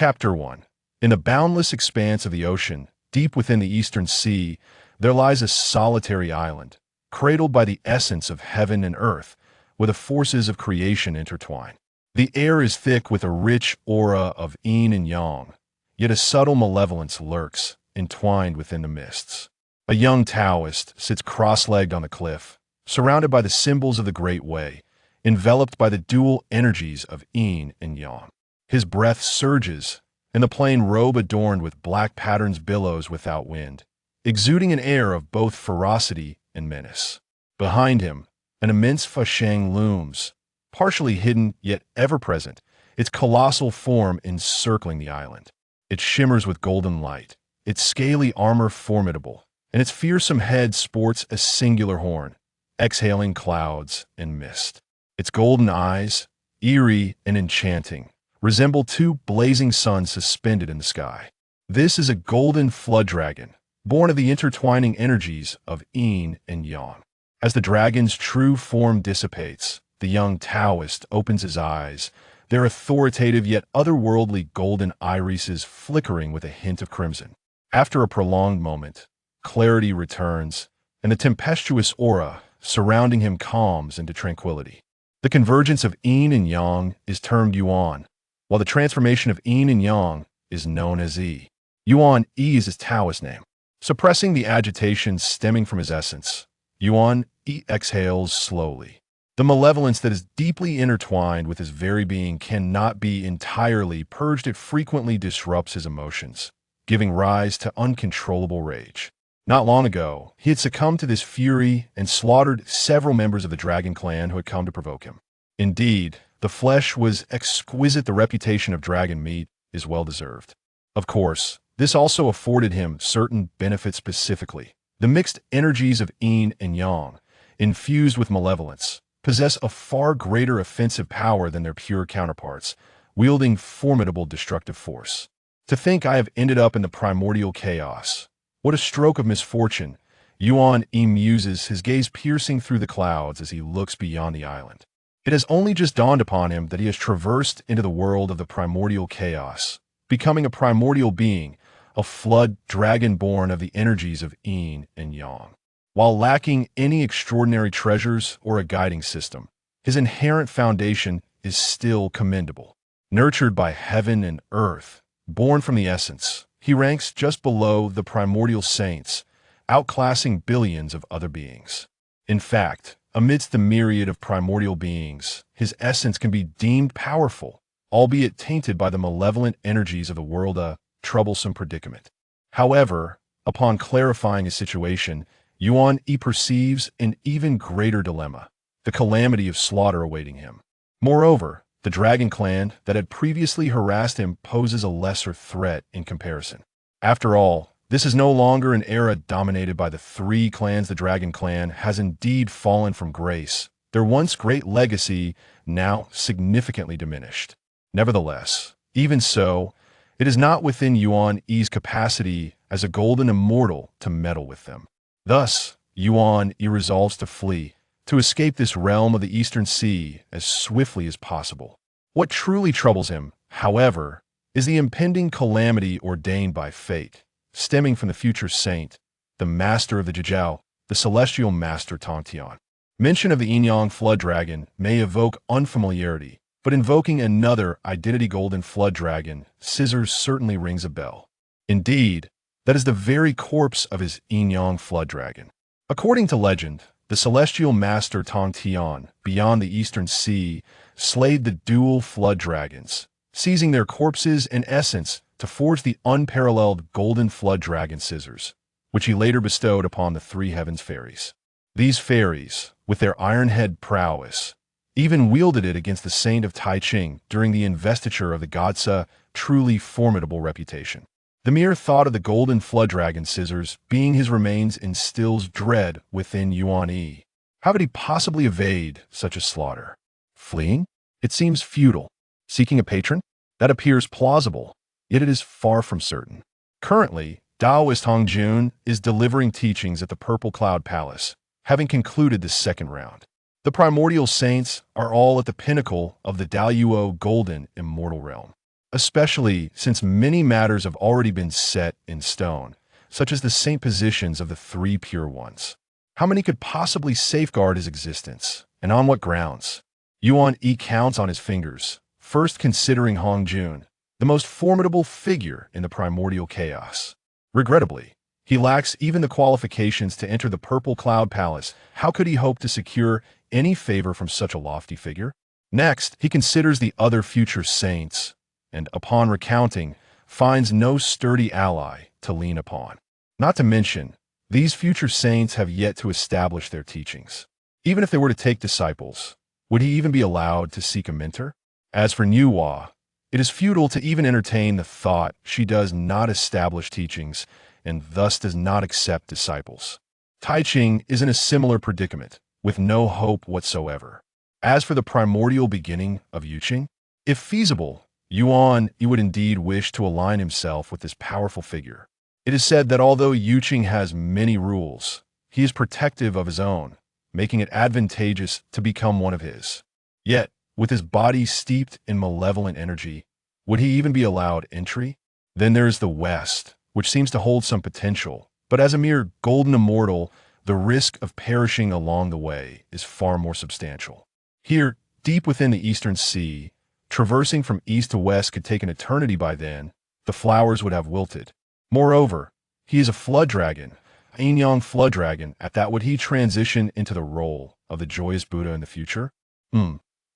Chapter 1. In the boundless expanse of the ocean, deep within the eastern sea, there lies a solitary island, cradled by the essence of heaven and earth, where the forces of creation intertwine. The air is thick with a rich aura of Yin and Yang, yet a subtle malevolence lurks, entwined within the mists. A young Taoist sits cross-legged on the cliff, surrounded by the symbols of the Great Way, enveloped by the dual energies of Yin and Yang. His breath surges, and the plain robe adorned with black patterns billows without wind, exuding an air of both ferocity and menace. Behind him, an immense Fashang looms, partially hidden yet ever-present, its colossal form encircling the island. It shimmers with golden light, its scaly armor formidable, and its fearsome head sports a singular horn, exhaling clouds and mist. Its golden eyes, eerie and enchanting, resemble two blazing suns suspended in the sky. This is a golden flood dragon, born of the intertwining energies of Yin and Yang. As the dragon's true form dissipates, the young Taoist opens his eyes, their authoritative yet otherworldly golden irises flickering with a hint of crimson. After a prolonged moment, clarity returns, and the tempestuous aura surrounding him calms into tranquility. The convergence of Yin and Yang is termed Yuan, while the transformation of Yin and Yang is known as Yi. Yuan Yi is his Taoist name. Suppressing the agitation stemming from his essence, Yuan Yi exhales slowly. The malevolence that is deeply intertwined with his very being cannot be entirely purged. It frequently disrupts his emotions, giving rise to uncontrollable rage. Not long ago, he had succumbed to this fury and slaughtered several members of the dragon clan who had come to provoke him. Indeed, the flesh was exquisite. The reputation of dragon meat is well-deserved. Of course, this also afforded him certain benefits. Specifically, the mixed energies of Yin and Yang, infused with malevolence, possess a far greater offensive power than their pure counterparts, wielding formidable destructive force. To think I have ended up in the primordial chaos. What a stroke of misfortune! Yuan Yi muses, his gaze piercing through the clouds as he looks beyond the island. It has only just dawned upon him that he has traversed into the world of the primordial chaos, becoming a primordial being, a flood dragon born of the energies of Yin and Yang. While lacking any extraordinary treasures or a guiding system, his inherent foundation is still commendable. Nurtured by heaven and earth, born from the essence, he ranks just below the primordial saints, outclassing billions of other beings. In fact, amidst the myriad of primordial beings, his essence can be deemed powerful, albeit tainted by the malevolent energies of the world, a troublesome predicament. However, upon clarifying his situation, Yuan Yi perceives an even greater dilemma, the calamity of slaughter awaiting him. Moreover, the dragon clan that had previously harassed him poses a lesser threat in comparison. After all, this is no longer an era dominated by the three clans. The dragon clan has indeed fallen from grace, their once great legacy now significantly diminished. Nevertheless, even so, it is not within Yuan Yi's capacity as a golden immortal to meddle with them. Thus, Yuan Yi resolves to flee, to escape this realm of the eastern sea as swiftly as possible. What truly troubles him, however, is the impending calamity ordained by fate, stemming from the future saint, the master of the Jiao, the celestial master Tainted. Mention of the Yin-Yang flood dragon may evoke unfamiliarity, but invoking another identity golden flood dragon, Scissors, certainly rings a bell. Indeed, that is the very corpse of his Yin-Yang flood dragon. According to legend, the celestial master Tainted, beyond the eastern sea, slayed the dual flood dragons, seizing their corpses and essence to forge the unparalleled golden flood dragon Scissors, which he later bestowed upon the three heavens fairies. These fairies, with their iron-head prowess, even wielded it against the saint of Taiching during the investiture of the god's truly formidable reputation. The mere thought of the golden flood dragon Scissors being his remains instills dread within Yuan Yi. How could he possibly evade such a slaughter? Fleeing? It seems futile. Seeking a patron? That appears plausible, yet it is far from certain. Currently, Taoist Hong Jun is delivering teachings at the Purple Cloud Palace, having concluded the second round. The primordial saints are all at the pinnacle of the Daoyuo golden immortal realm. especially since many matters have already been set in stone, such as the saint positions of the three pure ones. How many could possibly safeguard his existence, and on what grounds? Yuan Yi counts on his fingers, first considering Hong Jun, the most formidable figure in the primordial chaos. Regrettably, he lacks even the qualifications to enter the Purple Cloud Palace. How could he hope to secure any favor from such a lofty figure? Next, he considers the other future saints, and upon recounting, finds no sturdy ally to lean upon. Not to mention, these future saints have yet to establish their teachings. Even if they were to take disciples, would he even be allowed to seek a mentor? As for Nuwa, it is futile to even entertain the thought she does not establish teachings and thus does not accept disciples. Tai Ching is in a similar predicament, with no hope whatsoever. As for the primordial beginning of Yuqing, if feasible, Yuan Yi would indeed wish to align himself with this powerful figure. It is said that although Yuqing has many rules, he is protective of his own, making it advantageous to become one of his. Yet, with his body steeped in malevolent energy, would he even be allowed entry? Then there is the West, which seems to hold some potential, but as a mere golden immortal, the risk of perishing along the way is far more substantial. Here, deep within the Eastern Sea, traversing from east to west could take an eternity by then, the flowers would have wilted. Moreover, he is a flood dragon, a Yin-Yang flood dragon. At that, would he transition into the role of the joyous Buddha in the future?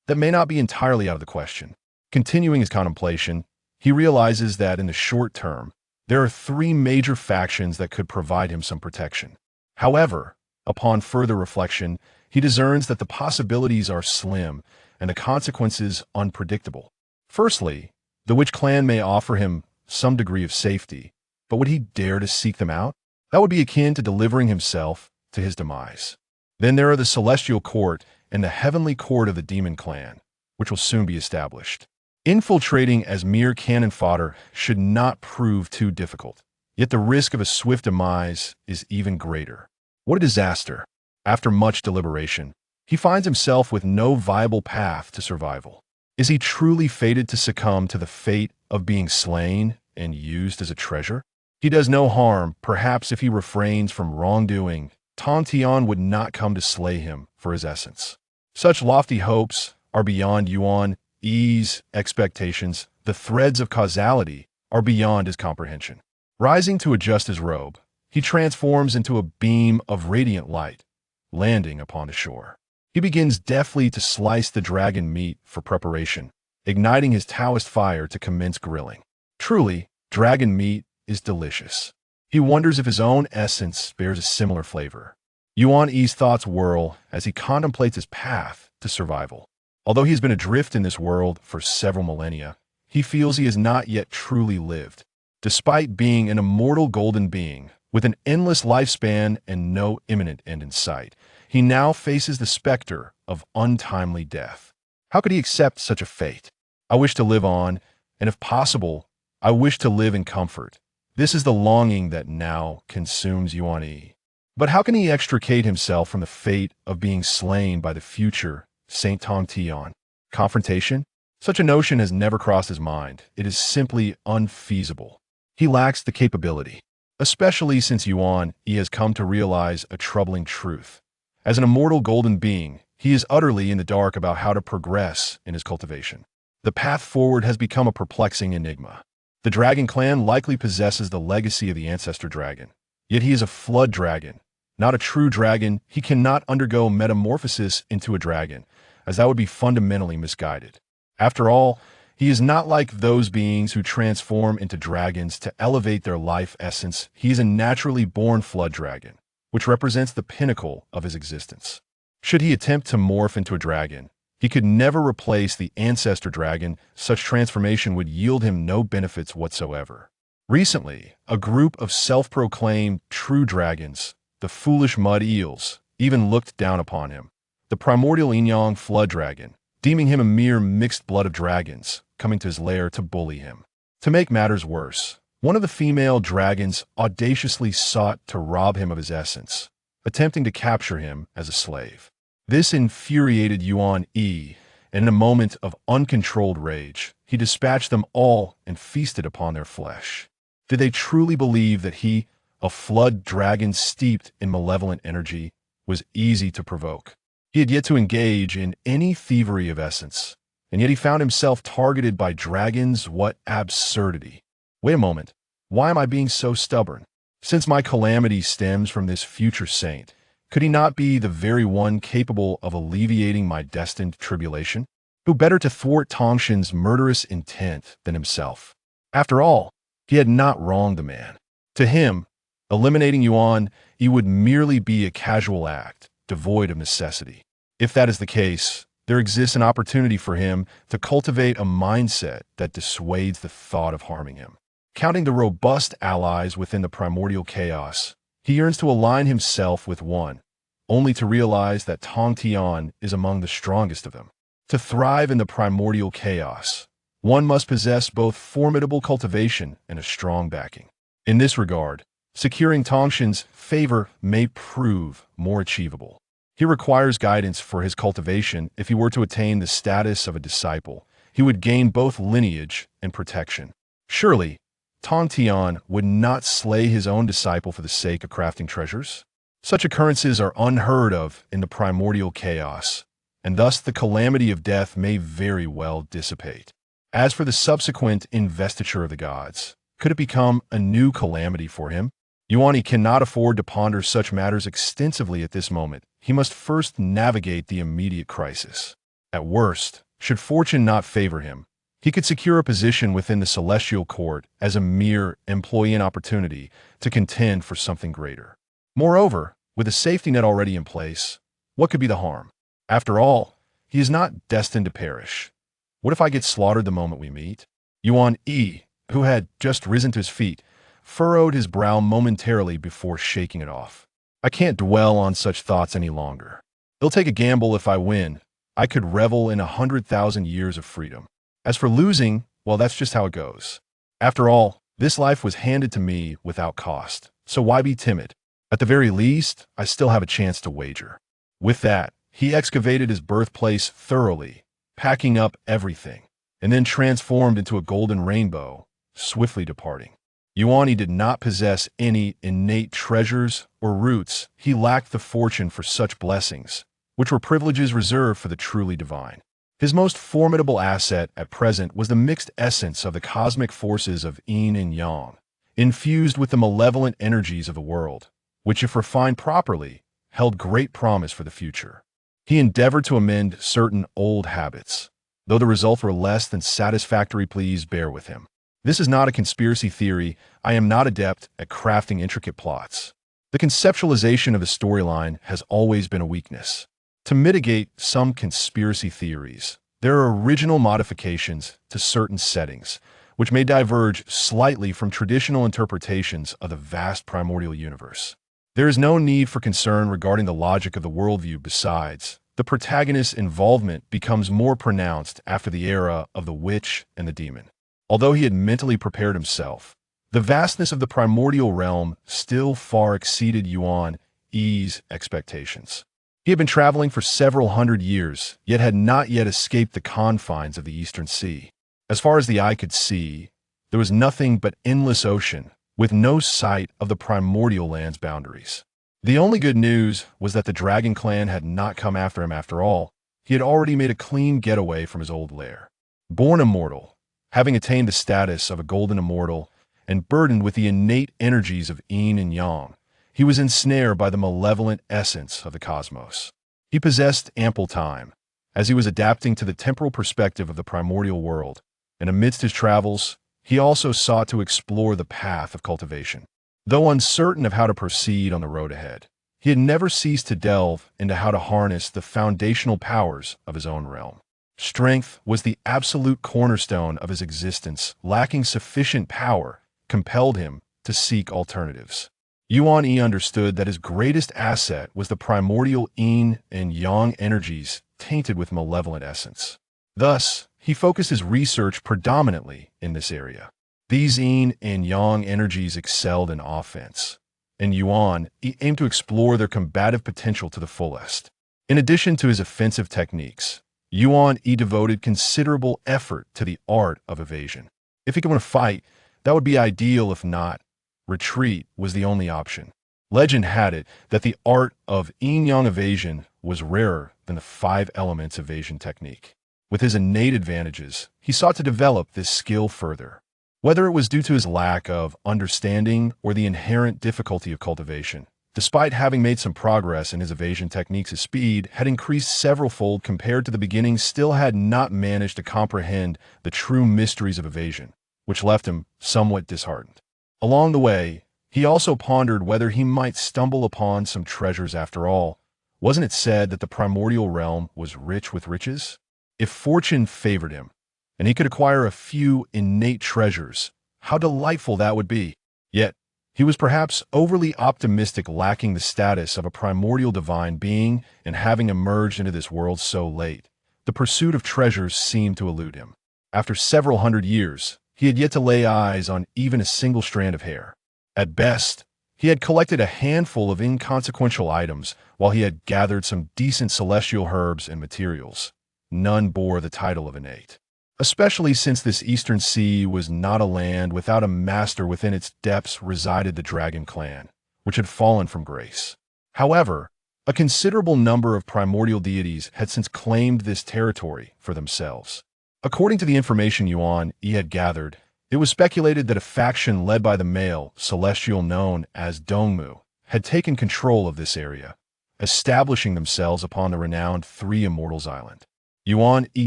That may not be entirely out of the question. Continuing his contemplation, he realizes that in the short term, there are three major factions that could provide him some protection. However, upon further reflection, he discerns that the possibilities are slim and the consequences unpredictable. Firstly, the Witch clan may offer him some degree of safety, but would he dare to seek them out? That would be akin to delivering himself to his demise. Then there are the Celestial Court and the Heavenly Court of the Demon Clan, which will soon be established. Infiltrating as mere cannon fodder should not prove too difficult, yet the risk of a swift demise is even greater. What a disaster! After much deliberation, he finds himself with no viable path to survival. Is he truly fated to succumb to the fate of being slain and used as a treasure? He does no harm. Perhaps if he refrains from wrongdoing, Tantian would not come to slay him for his essence. Such lofty hopes are beyond Yuan Yi's expectations. The threads of causality are beyond his comprehension. Rising to adjust his robe, he transforms into a beam of radiant light, landing upon the shore. He begins deftly to slice the dragon meat for preparation, igniting his Taoist fire to commence grilling. Truly, dragon meat is delicious. He wonders if his own essence bears a similar flavor. Yuan Yi's thoughts whirl as he contemplates his path to survival. Although he has been adrift in this world for several millennia, he feels he has not yet truly lived. Despite being an immortal golden being, with an endless lifespan and no imminent end in sight, he now faces the specter of untimely death. How could he accept such a fate? I wish to live on, and if possible, I wish to live in comfort. This is the longing that now consumes Yuan Yi. But how can he extricate himself from the fate of being slain by the future Saint Tongtian? Confrontation? Such a notion has never crossed his mind. It is simply unfeasible. He lacks the capability, especially since Yuan Yi has come to realize a troubling truth. As an immortal golden being, he is utterly in the dark about how to progress in his cultivation. The path forward has become a perplexing enigma. The dragon clan likely possesses the legacy of the ancestor dragon, yet he is a flood dragon, not a true dragon. He cannot undergo metamorphosis into a dragon, as that would be fundamentally misguided. After all, he is not like those beings who transform into dragons to elevate their life essence. He is a naturally born flood dragon, which represents the pinnacle of his existence. Should he attempt to morph into a dragon, he could never replace the ancestor dragon. Such transformation would yield him no benefits whatsoever. Recently, a group of self-proclaimed true dragons, the foolish mud eels, even looked down upon him. The primordial Yin-Yang flood dragon, deeming him a mere mixed blood of dragons, coming to his lair to bully him. To make matters worse, one of the female dragons audaciously sought to rob him of his essence, attempting to capture him as a slave. This infuriated Yuan Yi, and in a moment of uncontrolled rage, he dispatched them all and feasted upon their flesh. Did they truly believe that he, a flood dragon steeped in malevolent energy, was easy to provoke? He had yet to engage in any thievery of essence, and yet he found himself targeted by dragons. What absurdity! Wait a moment. Why am I being so stubborn? Since my calamity stems from this future saint, could he not be the very one capable of alleviating my destined tribulation? Who better to thwart Tongshan's murderous intent than himself? After all, he had not wronged the man. To him, eliminating Yuan Yi would merely be a casual act, devoid of necessity. If that is the case, there exists an opportunity for him to cultivate a mindset that dissuades the thought of harming him. Counting the robust allies within the primordial chaos, he yearns to align himself with one, only to realize that Tong Tian is among the strongest of them. To thrive in the primordial chaos, one must possess both formidable cultivation and a strong backing. In this regard, securing Tongshan's favor may prove more achievable. He requires guidance for his cultivation. If he were to attain the status of a disciple, he would gain both lineage and protection. Surely, Tong Tian would not slay his own disciple for the sake of crafting treasures. Such occurrences are unheard of in the primordial chaos, and thus the calamity of death may very well dissipate. As for the subsequent investiture of the gods, could it become a new calamity for him? Yuan Yi cannot afford to ponder such matters extensively at this moment. He must first navigate the immediate crisis. At worst, should fortune not favor him, he could secure a position within the celestial court as a mere employee in opportunity to contend for something greater. Moreover, with a safety net already in place, what could be the harm? After all, he is not destined to perish. What if I get slaughtered the moment we meet? Yuan Yi, who had just risen to his feet, furrowed his brow momentarily before shaking it off. I can't dwell on such thoughts any longer. It'll take a gamble. If I win, I could revel in 100,000 years of freedom. As for losing, well, that's just how it goes. After all, this life was handed to me without cost, so why be timid? At the very least, I still have a chance to wager. With that, he excavated his birthplace thoroughly, packing up everything, and then transformed into a golden rainbow, swiftly departing. Yuan Yi did not possess any innate treasures or roots. He lacked the fortune for such blessings, which were privileges reserved for the truly divine. His most formidable asset at present was the mixed essence of the cosmic forces of Yin and Yang, infused with the malevolent energies of the world, which, if refined properly, held great promise for the future. He endeavored to amend certain old habits, though the results were less than satisfactory. Please bear with him. This is not a conspiracy theory. I am not adept at crafting intricate plots. The conceptualization of the storyline has always been a weakness. To mitigate some conspiracy theories, there are original modifications to certain settings, which may diverge slightly from traditional interpretations of the vast primordial universe. There is no need for concern regarding the logic of the worldview. Besides, the protagonist's involvement becomes more pronounced after the era of the witch and the demon. Although he had mentally prepared himself, the vastness of the primordial realm still far exceeded Yuan Yi's expectations. He had been traveling for several hundred years, yet had not yet escaped the confines of the Eastern Sea. As far as the eye could see, there was nothing but endless ocean, with no sight of the primordial land's boundaries. The only good news was that the Dragon Clan had not come after him after all. He had already made a clean getaway from his old lair. Born immortal, having attained the status of a golden immortal, and burdened with the innate energies of Yin and Yang, he was ensnared by the malevolent essence of the cosmos. He possessed ample time, as he was adapting to the temporal perspective of the primordial world, and amidst his travels, he also sought to explore the path of cultivation. Though uncertain of how to proceed on the road ahead, he had never ceased to delve into how to harness the foundational powers of his own realm. Strength was the absolute cornerstone of his existence. Lacking sufficient power compelled him to seek alternatives. Yuan Yi understood that his greatest asset was the primordial Yin and Yang energies tainted with malevolent essence. Thus, he focused his research predominantly in this area. These Yin and Yang energies excelled in offense, and Yuan Yi aimed to explore their combative potential to the fullest. In addition to his offensive techniques, Yuan Yi devoted considerable effort to the art of evasion. If he could win a fight, that would be ideal. If not, retreat was the only option. Legend had it that the art of Yin-Yang evasion was rarer than the 5 elements evasion technique. With his innate advantages, he sought to develop this skill further. Whether it was due to his lack of understanding or the inherent difficulty of cultivation, despite having made some progress in his evasion techniques, his speed had increased several-fold compared to the beginning, still had not managed to comprehend the true mysteries of evasion, which left him somewhat disheartened. Along the way, he also pondered whether he might stumble upon some treasures after all. Wasn't it said that the primordial realm was rich with riches? If fortune favored him, and he could acquire a few innate treasures, how delightful that would be. Yet, he was perhaps overly optimistic, lacking the status of a primordial divine being and having emerged into this world so late. The pursuit of treasures seemed to elude him. After several hundred years, he had yet to lay eyes on even a single strand of hair. At best, he had collected a handful of inconsequential items while he had gathered some decent celestial herbs and materials. None bore the title of innate. Especially since this eastern sea was not a land without a master. Within its depths resided the dragon clan, which had fallen from grace. However, a considerable number of primordial deities had since claimed this territory for themselves. According to the information Yuan Yi had gathered, it was speculated that a faction led by the male celestial known as Dongmu had taken control of this area, establishing themselves upon the renowned Three Immortals Island. Yuan Yi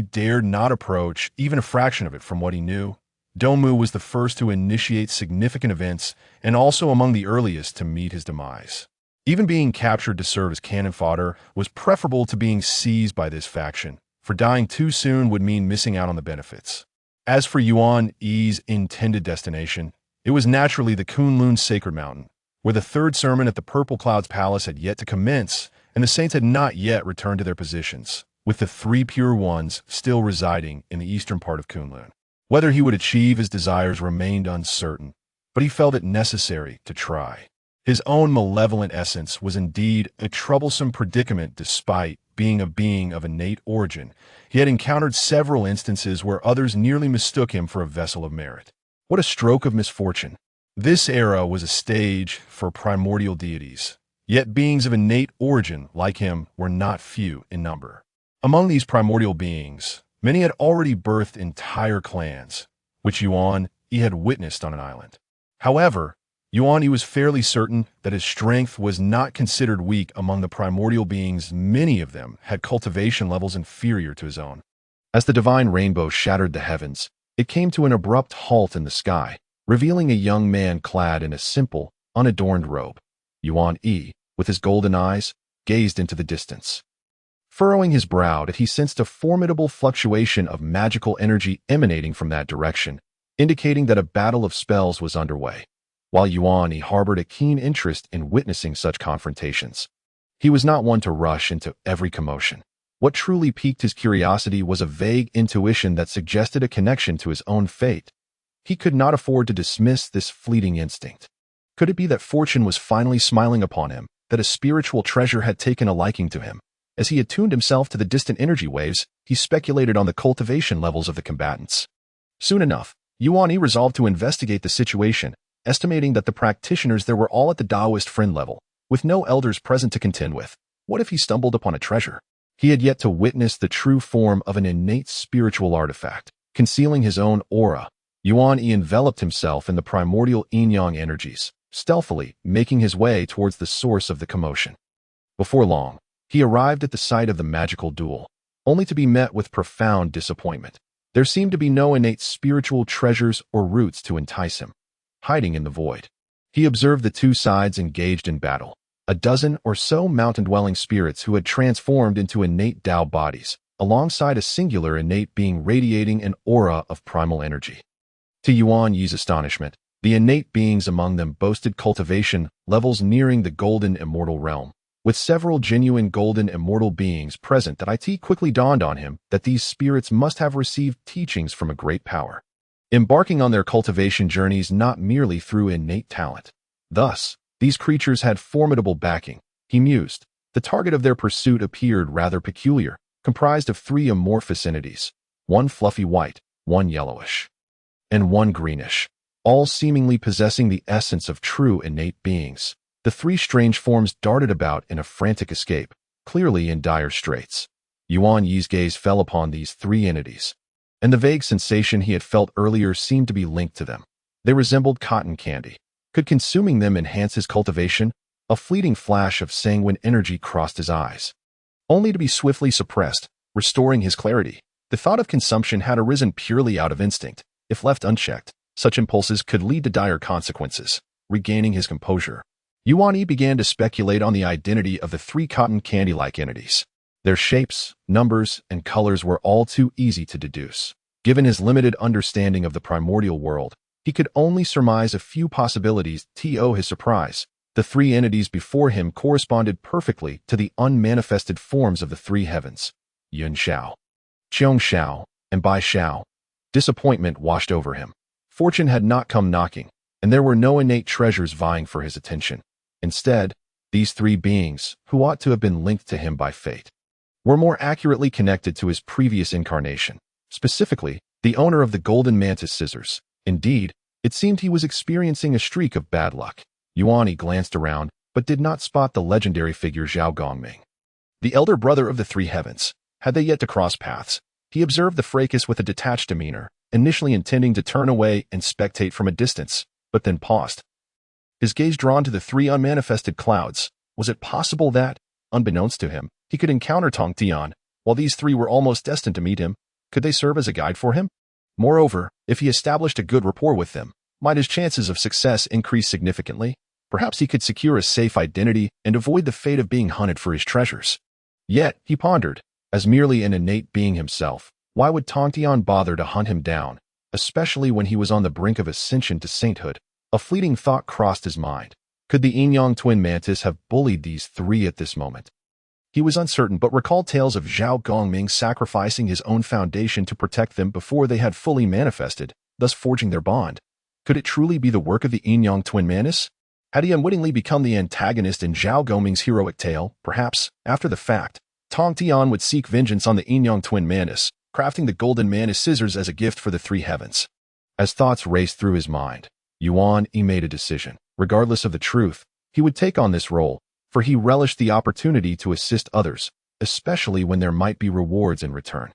dared not approach even a fraction of it. From what he knew, Dongmu was the first to initiate significant events and also among the earliest to meet his demise. Even being captured to serve as cannon fodder was preferable to being seized by this faction, for dying too soon would mean missing out on the benefits. As for Yuan Yi's intended destination, it was naturally the Kunlun Sacred Mountain, where the third sermon at the Purple Cloud's palace had yet to commence, and the saints had not yet returned to their positions, with the 3 pure ones still residing in the eastern part of Kunlun. Whether he would achieve his desires remained uncertain, but he felt it necessary to try. His own malevolent essence was indeed a troublesome predicament. Despite being a being of innate origin, he had encountered several instances where others nearly mistook him for a vessel of merit. What a stroke of misfortune! This era was a stage for primordial deities, yet beings of innate origin like him were not few in number. Among these primordial beings, many had already birthed entire clans, which Yuan Yi had witnessed on an island. However, Yuan Yi was fairly certain that his strength was not considered weak among the primordial beings. Many of them had cultivation levels inferior to his own. As the divine rainbow shattered the heavens, it came to an abrupt halt in the sky, revealing a young man clad in a simple, unadorned robe. Yuan Yi, with his golden eyes, gazed into the distance. Furrowing his brow, that he sensed a formidable fluctuation of magical energy emanating from that direction, indicating that a battle of spells was underway. While Yuan Yi harbored a keen interest in witnessing such confrontations, he was not one to rush into every commotion. What truly piqued his curiosity was a vague intuition that suggested a connection to his own fate. He could not afford to dismiss this fleeting instinct. Could it be that fortune was finally smiling upon him, that a spiritual treasure had taken a liking to him? As he attuned himself to the distant energy waves, he speculated on the cultivation levels of the combatants. Soon enough, Yuan Yi resolved to investigate the situation, estimating that the practitioners there were all at the Taoist friend level, with no elders present to contend with. What if he stumbled upon a treasure? He had yet to witness the true form of an innate spiritual artifact. Concealing his own aura, Yuan Yi enveloped himself in the primordial yin-yang energies, stealthily making his way towards the source of the commotion. Before long, he arrived at the site of the magical duel, only to be met with profound disappointment. There seemed to be no innate spiritual treasures or roots to entice him. Hiding in the void, he observed the two sides engaged in battle, a dozen or so mountain-dwelling spirits who had transformed into innate Tao bodies, alongside a singular innate being radiating an aura of primal energy. To Yuan Yi's astonishment, the innate beings among them boasted cultivation levels nearing the golden immortal realm. With several genuine golden immortal beings present, it quickly dawned on him that these spirits must have received teachings from a great power, embarking on their cultivation journeys not merely through innate talent. Thus, these creatures had formidable backing, he mused. The target of their pursuit appeared rather peculiar, comprised of three amorphous entities, one fluffy white, one yellowish, and one greenish, all seemingly possessing the essence of true innate beings. The three strange forms darted about in a frantic escape, clearly in dire straits. Yuan Yi's gaze fell upon these three entities, and the vague sensation he had felt earlier seemed to be linked to them. They resembled cotton candy. Could consuming them enhance his cultivation? A fleeting flash of sanguine energy crossed his eyes, only to be swiftly suppressed, restoring his clarity. The thought of consumption had arisen purely out of instinct. If left unchecked, such impulses could lead to dire consequences. Regaining his composure, Yuan Yi began to speculate on the identity of the three cotton candy-like entities. Their shapes, numbers, and colors were all too easy to deduce. Given his limited understanding of the primordial world, he could only surmise a few possibilities. To his surprise, the three entities before him corresponded perfectly to the unmanifested forms of the three heavens: Yun Xiao, Qiong Xiao, and Bai Xiao. Disappointment washed over him. Fortune had not come knocking, and there were no innate treasures vying for his attention. Instead, these three beings, who ought to have been linked to him by fate, were more accurately connected to his previous incarnation, specifically, the owner of the Golden Jiao Scissors. Indeed, it seemed he was experiencing a streak of bad luck. Yuan Yi glanced around, but did not spot the legendary figure Zhao Gongming, the elder brother of the three heavens. Had they yet to cross paths, he observed the fracas with a detached demeanor, initially intending to turn away and spectate from a distance, but then paused, his gaze drawn to the three unmanifested clouds. Was it possible that, unbeknownst to him, he could encounter Tong Tian, while these three were almost destined to meet him? Could they serve as a guide for him? Moreover, if he established a good rapport with them, might his chances of success increase significantly? Perhaps he could secure a safe identity and avoid the fate of being hunted for his treasures. Yet, he pondered, as merely an innate being himself, why would Tong Tian bother to hunt him down, especially when he was on the brink of ascension to sainthood? A fleeting thought crossed his mind. Could the Yin-Yang twin mantis have bullied these three at this moment? He was uncertain, but recalled tales of Zhao Gongming sacrificing his own foundation to protect them before they had fully manifested, thus forging their bond. Could it truly be the work of the Yin-Yang twin mantis? Had he unwittingly become the antagonist in Zhao Gongming's heroic tale? Perhaps, after the fact, Tong Tian would seek vengeance on the Yin-Yang twin mantis, crafting the Golden Jiao Scissors as a gift for the three heavens. As thoughts raced through his mind, Yuan Yi made a decision. Regardless of the truth, he would take on this role, for he relished the opportunity to assist others, especially when there might be rewards in return.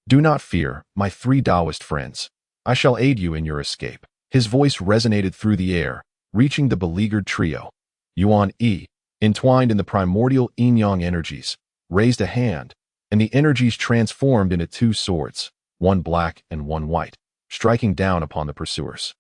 Do not fear, my three Taoist friends. I shall aid you in your escape. His voice resonated through the air, reaching the beleaguered trio. Yuan Yi, entwined in the primordial yin-yang energies, raised a hand, and the energies transformed into two swords, one black and one white, striking down upon the pursuers.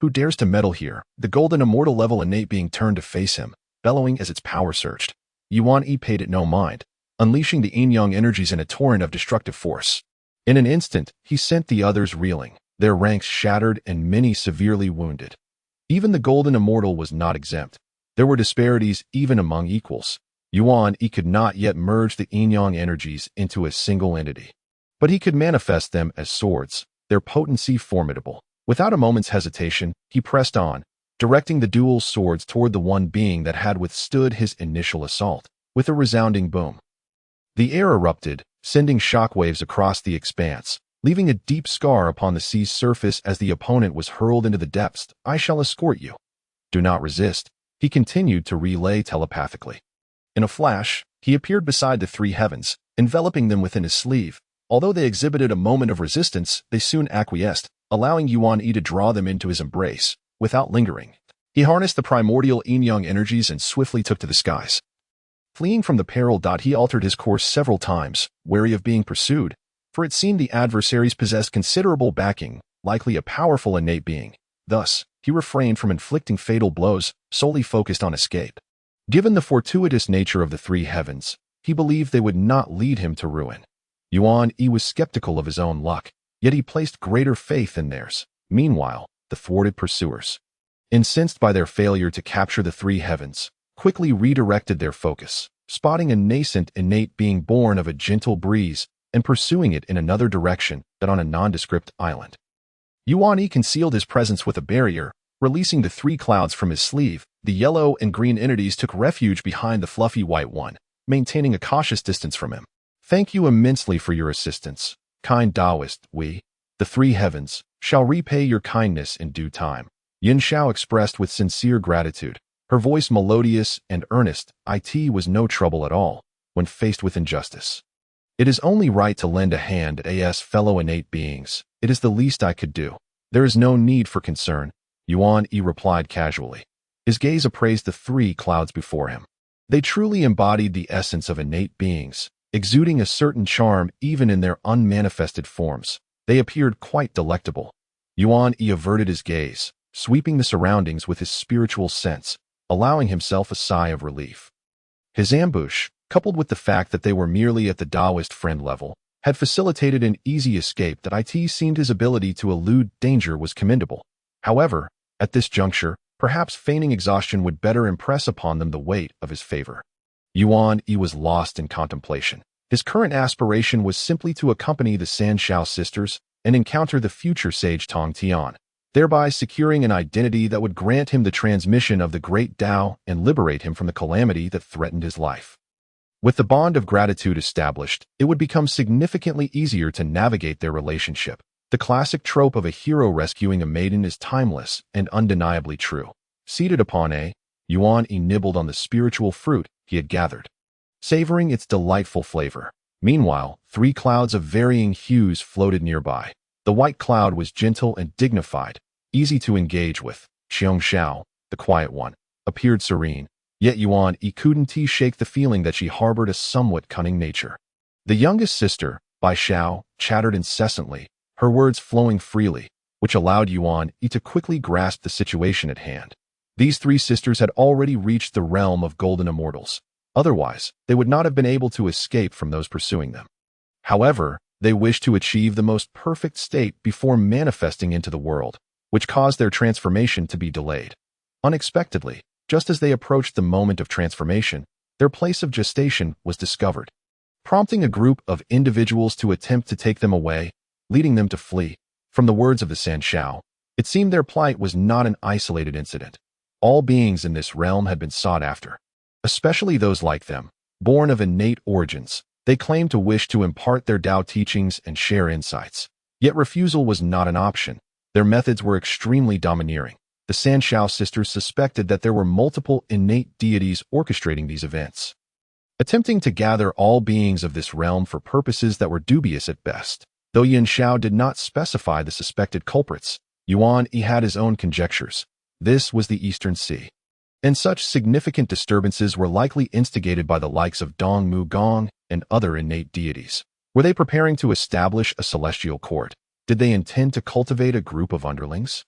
Who dares to meddle here? The golden immortal level innate being turned to face him, bellowing as its power surged. Yuan Yi paid it no mind, unleashing the yin-yang energies in a torrent of destructive force. In an instant, he sent the others reeling, their ranks shattered and many severely wounded. Even the golden immortal was not exempt. There were disparities even among equals. Yuan Yi could not yet merge the yin-yang energies into a single entity, but he could manifest them as swords, their potency formidable. Without a moment's hesitation, he pressed on, directing the dual swords toward the one being that had withstood his initial assault. With a resounding boom, the air erupted, sending shockwaves across the expanse, leaving a deep scar upon the sea's surface as the opponent was hurled into the depths. I shall escort you. Do not resist, he continued to relay telepathically. In a flash, he appeared beside the three heavens, enveloping them within his sleeve. Although they exhibited a moment of resistance, they soon acquiesced, allowing Yuan Yi to draw them into his embrace. Without lingering, he harnessed the primordial yin-yang energies and swiftly took to the skies. Fleeing from the peril, he altered his course several times, wary of being pursued, for it seemed the adversaries possessed considerable backing, likely a powerful innate being. Thus, he refrained from inflicting fatal blows, solely focused on escape. Given the fortuitous nature of the three heavens, he believed they would not lead him to ruin. Yuan Yi was skeptical of his own luck, yet he placed greater faith in theirs. Meanwhile, the thwarted pursuers, incensed by their failure to capture the three heavens, quickly redirected their focus, spotting a nascent innate being born of a gentle breeze and pursuing it in another direction than on a nondescript island. Yuan Yi concealed his presence with a barrier, releasing the three clouds from his sleeve. The yellow and green entities took refuge behind the fluffy white one, maintaining a cautious distance from him. Thank you immensely for your assistance, kind Taoist. We, the three heavens, shall repay your kindness in due time. Yin Xiao expressed with sincere gratitude, her voice melodious and earnest. It was no trouble at all when faced with injustice. It is only right to lend a hand as fellow innate beings. It is the least I could do. There is no need for concern, Yuan Yi replied casually. His gaze appraised the three clouds before him. They truly embodied the essence of innate beings, exuding a certain charm even in their unmanifested forms. They appeared quite delectable. Yuan Yi averted his gaze, sweeping the surroundings with his spiritual sense, allowing himself a sigh of relief. His ambush, coupled with the fact that they were merely at the Taoist friend level, had facilitated an easy escape that it seemed his ability to elude danger was commendable. However, at this juncture, perhaps feigning exhaustion would better impress upon them the weight of his favor. Yuan Yi was lost in contemplation. His current aspiration was simply to accompany the Jiao sisters and encounter the future sage Tong Tian, thereby securing an identity that would grant him the transmission of the great Tao and liberate him from the calamity that threatened his life. With the bond of gratitude established, it would become significantly easier to navigate their relationship. The classic trope of a hero rescuing a maiden is timeless and undeniably true. Seated upon Yuan Yi nibbled on the spiritual fruit he had gathered, savoring its delightful flavor. Meanwhile, three clouds of varying hues floated nearby. The white cloud was gentle and dignified, easy to engage with. Xiong Xiao, the quiet one, appeared serene, yet Yuan Yi couldn't shake the feeling that she harbored a somewhat cunning nature. The youngest sister, Bai Xiao, chattered incessantly, her words flowing freely, which allowed Yuan Yi to quickly grasp the situation at hand. These three sisters had already reached the realm of golden immortals. Otherwise, they would not have been able to escape from those pursuing them. However, they wished to achieve the most perfect state before manifesting into the world, which caused their transformation to be delayed. Unexpectedly, just as they approached the moment of transformation, their place of gestation was discovered, prompting a group of individuals to attempt to take them away, leading them to flee. From the words of the Jiao, it seemed their plight was not an isolated incident. All beings in this realm had been sought after, especially those like them, born of innate origins. They claimed to wish to impart their Tao teachings and share insights. Yet refusal was not an option. Their methods were extremely domineering. The Jiao sisters suspected that there were multiple innate deities orchestrating these events, attempting to gather all beings of this realm for purposes that were dubious at best. Though Yin Xiao did not specify the suspected culprits, Yuan Yi had his own conjectures. This was the Eastern Sea, and such significant disturbances were likely instigated by the likes of Dong Mu Gong and other innate deities. Were they preparing to establish a celestial court? Did they intend to cultivate a group of underlings?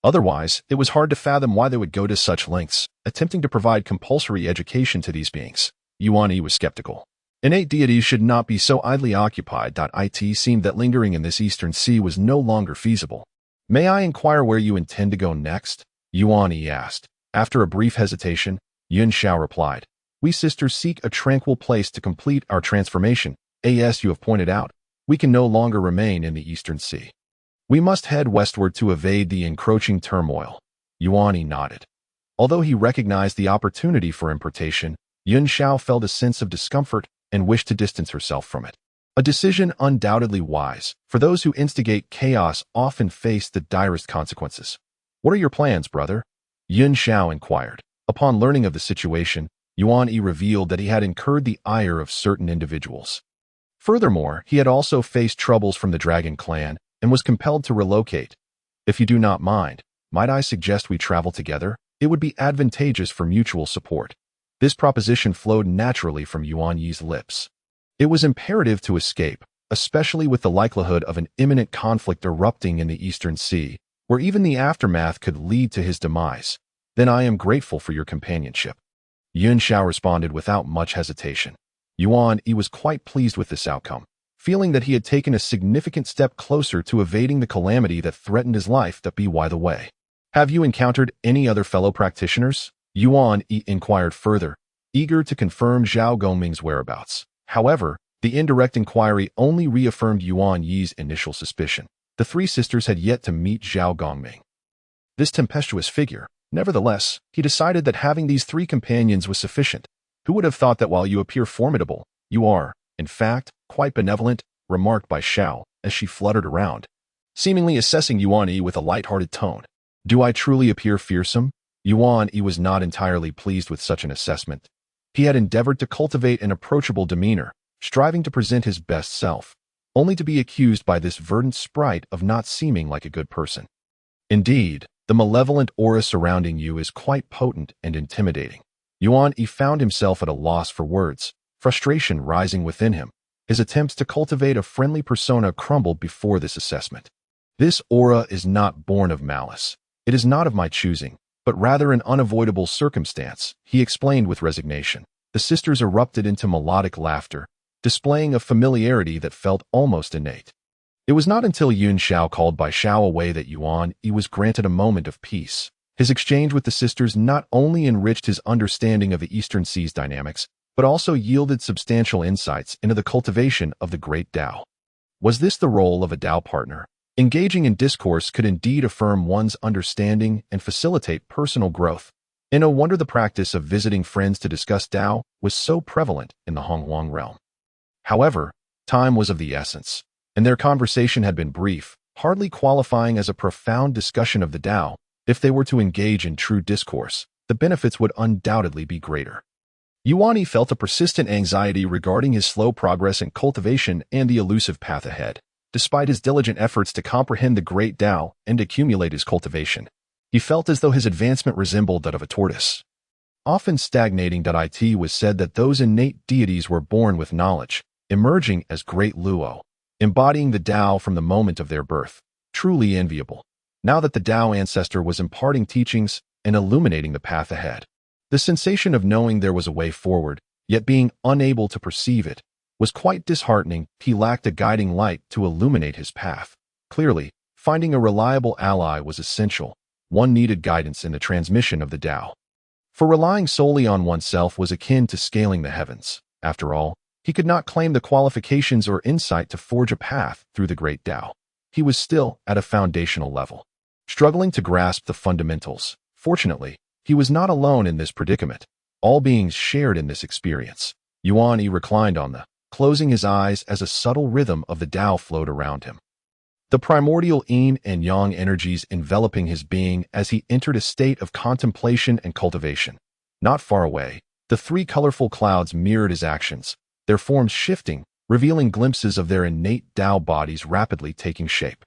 Otherwise, it was hard to fathom why they would go to such lengths, attempting to provide compulsory education to these beings. Yuan Yi was skeptical. Innate deities should not be so idly occupied. It seemed that lingering in this Eastern Sea was no longer feasible. May I inquire where you intend to go next? Yuan Yi asked. After a brief hesitation, Yin Xiao replied, We sisters seek a tranquil place to complete our transformation. As you have pointed out, we can no longer remain in the Eastern Sea. We must head westward to evade the encroaching turmoil. Yuan Yi nodded. Although he recognized the opportunity for importation, Yin Xiao felt a sense of discomfort and wished to distance herself from it. A decision undoubtedly wise, for those who instigate chaos often face the direst consequences. What are your plans, brother? Yin Xiao inquired. Upon learning of the situation, Yuan Yi revealed that he had incurred the ire of certain individuals. Furthermore, he had also faced troubles from the Dragon Clan and was compelled to relocate. If you do not mind, might I suggest we travel together? It would be advantageous for mutual support. This proposition flowed naturally from Yuan Yi's lips. It was imperative to escape, especially with the likelihood of an imminent conflict erupting in the Eastern Sea, where even the aftermath could lead to his demise. Then I am grateful for your companionship. Yin Xiao responded without much hesitation. Yuan Yi was quite pleased with this outcome, feeling that he had taken a significant step closer to evading the calamity that threatened his life. By the way, have you encountered any other fellow practitioners? Yuan Yi inquired further, eager to confirm Zhao Gongming's whereabouts. However, the indirect inquiry only reaffirmed Yuan Yi's initial suspicion. The three sisters had yet to meet Zhao Gongming, this tempestuous figure. Nevertheless, he decided that having these three companions was sufficient. Who would have thought that while you appear formidable, you are, In fact, quite benevolent, remarked by Xiao as she fluttered around, seemingly assessing Yuan Yi with a light-hearted tone. Do I truly appear fearsome? Yuan Yi was not entirely pleased with such an assessment. He had endeavored to cultivate an approachable demeanor, striving to present his best self, only to be accused by this verdant sprite of not seeming like a good person. Indeed, the malevolent aura surrounding you is quite potent and intimidating. Yuan Yi found himself at a loss for words, frustration rising within him. His attempts to cultivate a friendly persona crumbled before this assessment. This aura is not born of malice. It is not of my choosing, but rather an unavoidable circumstance, he explained with resignation. The sisters erupted into melodic laughter, displaying a familiarity that felt almost innate. It was not until Yun Xiao called by Xiao away that Yuan Yi was granted a moment of peace. His exchange with the sisters not only enriched his understanding of the Eastern Sea's dynamics, but also yielded substantial insights into the cultivation of the great Tao. Was this the role of a Tao partner? Engaging in discourse could indeed affirm one's understanding and facilitate personal growth. And no wonder the practice of visiting friends to discuss Tao was so prevalent in the Hongguang realm. However, time was of the essence, and their conversation had been brief, hardly qualifying as a profound discussion of the Tao. If they were to engage in true discourse, the benefits would undoubtedly be greater. Yuan Yi felt a persistent anxiety regarding his slow progress in cultivation and the elusive path ahead. Despite his diligent efforts to comprehend the great Tao and accumulate his cultivation, he felt as though his advancement resembled that of a tortoise. Often stagnating. It was said that those innate deities were born with knowledge, emerging as great Luo, embodying the Tao from the moment of their birth. Truly enviable. Now that the Tao ancestor was imparting teachings and illuminating the path ahead, the sensation of knowing there was a way forward, yet being unable to perceive it, was quite disheartening. He lacked a guiding light to illuminate his path. Clearly, finding a reliable ally was essential. One needed guidance in the transmission of the Tao. For relying solely on oneself was akin to scaling the heavens. After all, he could not claim the qualifications or insight to forge a path through the great Tao. He was still at a foundational level, struggling to grasp the fundamentals. Fortunately, he was not alone in this predicament. All beings shared in this experience. Yuan Yi reclined on the, closing his eyes as a subtle rhythm of the Tao flowed around him. The primordial Yin and Yang energies enveloping his being as he entered a state of contemplation and cultivation. Not far away, the three colorful clouds mirrored his actions, their forms shifting, revealing glimpses of their innate Tao bodies rapidly taking shape.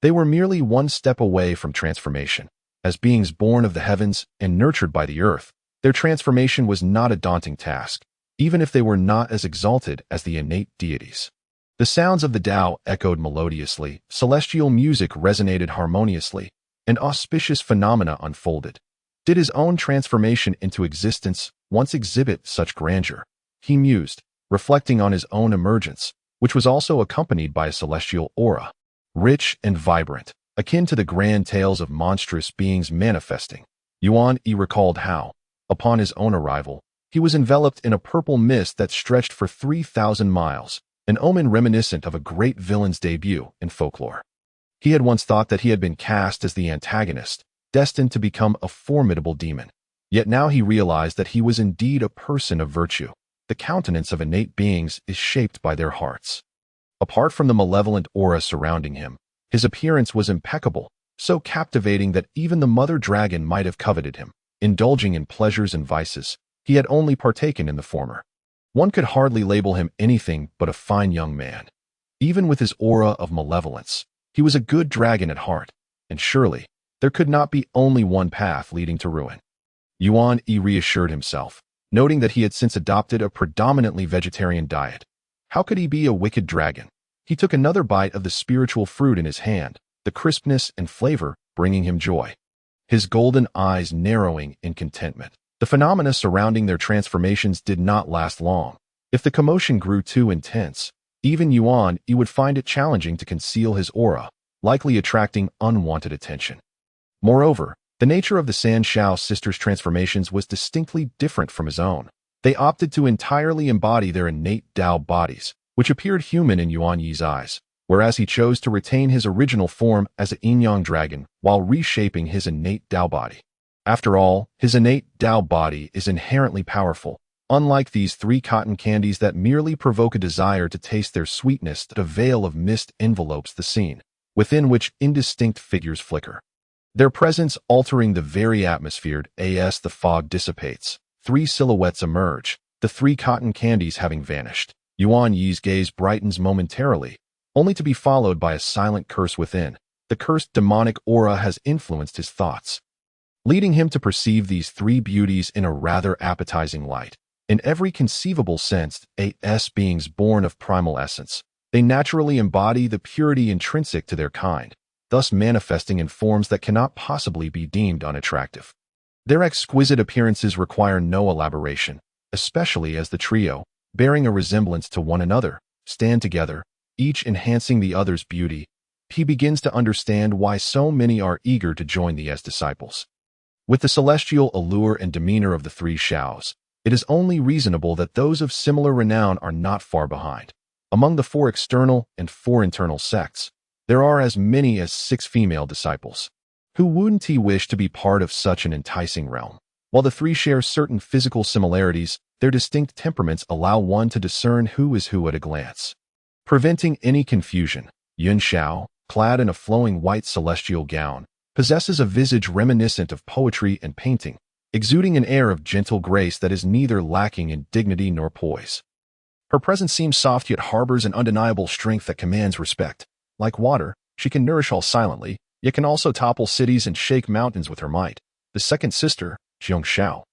They were merely one step away from transformation. As beings born of the heavens and nurtured by the earth, their transformation was not a daunting task, even if they were not as exalted as the innate deities. The sounds of the Tao echoed melodiously, celestial music resonated harmoniously, and auspicious phenomena unfolded. Did his own transformation into existence once exhibit such grandeur? He mused, reflecting on his own emergence, which was also accompanied by a celestial aura, rich and vibrant, akin to the grand tales of monstrous beings manifesting. Yuan Yi recalled how, upon his own arrival, he was enveloped in a purple mist that stretched for 3,000 miles, an omen reminiscent of a great villain's debut in folklore. He had once thought that he had been cast as the antagonist, destined to become a formidable demon. Yet now he realized that he was indeed a person of virtue. The countenance of innate beings is shaped by their hearts. Apart from the malevolent aura surrounding him, his appearance was impeccable, so captivating that even the mother dragon might have coveted him. Indulging in pleasures and vices, he had only partaken in the former. One could hardly label him anything but a fine young man. Even with his aura of malevolence, he was a good dragon at heart, and surely, there could not be only one path leading to ruin. Yuan Yi reassured himself, noting that he had since adopted a predominantly vegetarian diet. How could he be a wicked dragon? He took another bite of the spiritual fruit in his hand, the crispness and flavor bringing him joy. His golden eyes narrowing in contentment. The phenomena surrounding their transformations did not last long. If the commotion grew too intense, even Yuan Yi would find it challenging to conceal his aura, likely attracting unwanted attention. Moreover, the nature of the San Xiao sisters' transformations was distinctly different from his own. They opted to entirely embody their innate Tao bodies, which appeared human in Yuan Yi's eyes, whereas he chose to retain his original form as a Yin-Yang dragon while reshaping his innate Tao body. After all, his innate Tao body is inherently powerful, Unlike these 3 cotton candies that merely provoke a desire to taste their sweetness, a veil of mist envelopes the scene, within which indistinct figures flicker. Their presence altering the very atmosphere as the fog dissipates. 3 silhouettes emerge, the 3 cotton candies having vanished. Yuan Yi's gaze brightens momentarily, only to be followed by a silent curse within. The cursed demonic aura has influenced his thoughts, leading him to perceive these 3 beauties in a rather appetizing light. In every conceivable sense, as beings born of primal essence, they naturally embody the purity intrinsic to their kind, thus manifesting in forms that cannot possibly be deemed unattractive. Their exquisite appearances require no elaboration, especially as the trio, bearing a resemblance to one another, stand together, each enhancing the other's beauty. He begins to understand why so many are eager to join the as disciples. With the celestial allure and demeanor of the 3 Xiaos, it is only reasonable that those of similar renown are not far behind. Among the 4 external and 4 internal sects, there are as many as 6 female disciples. Who wouldn't wish to be part of such an enticing realm? While the 3 share certain physical similarities, their distinct temperaments allow one to discern who is who at a glance. Preventing any confusion, Yun Xiao, clad in a flowing white celestial gown, possesses a visage reminiscent of poetry and painting, exuding an air of gentle grace that is neither lacking in dignity nor poise. Her presence seems soft yet harbors an undeniable strength that commands respect. Like water, she can nourish all silently, yet can also topple cities and shake mountains with her might. The second sister, Xiong Xiao,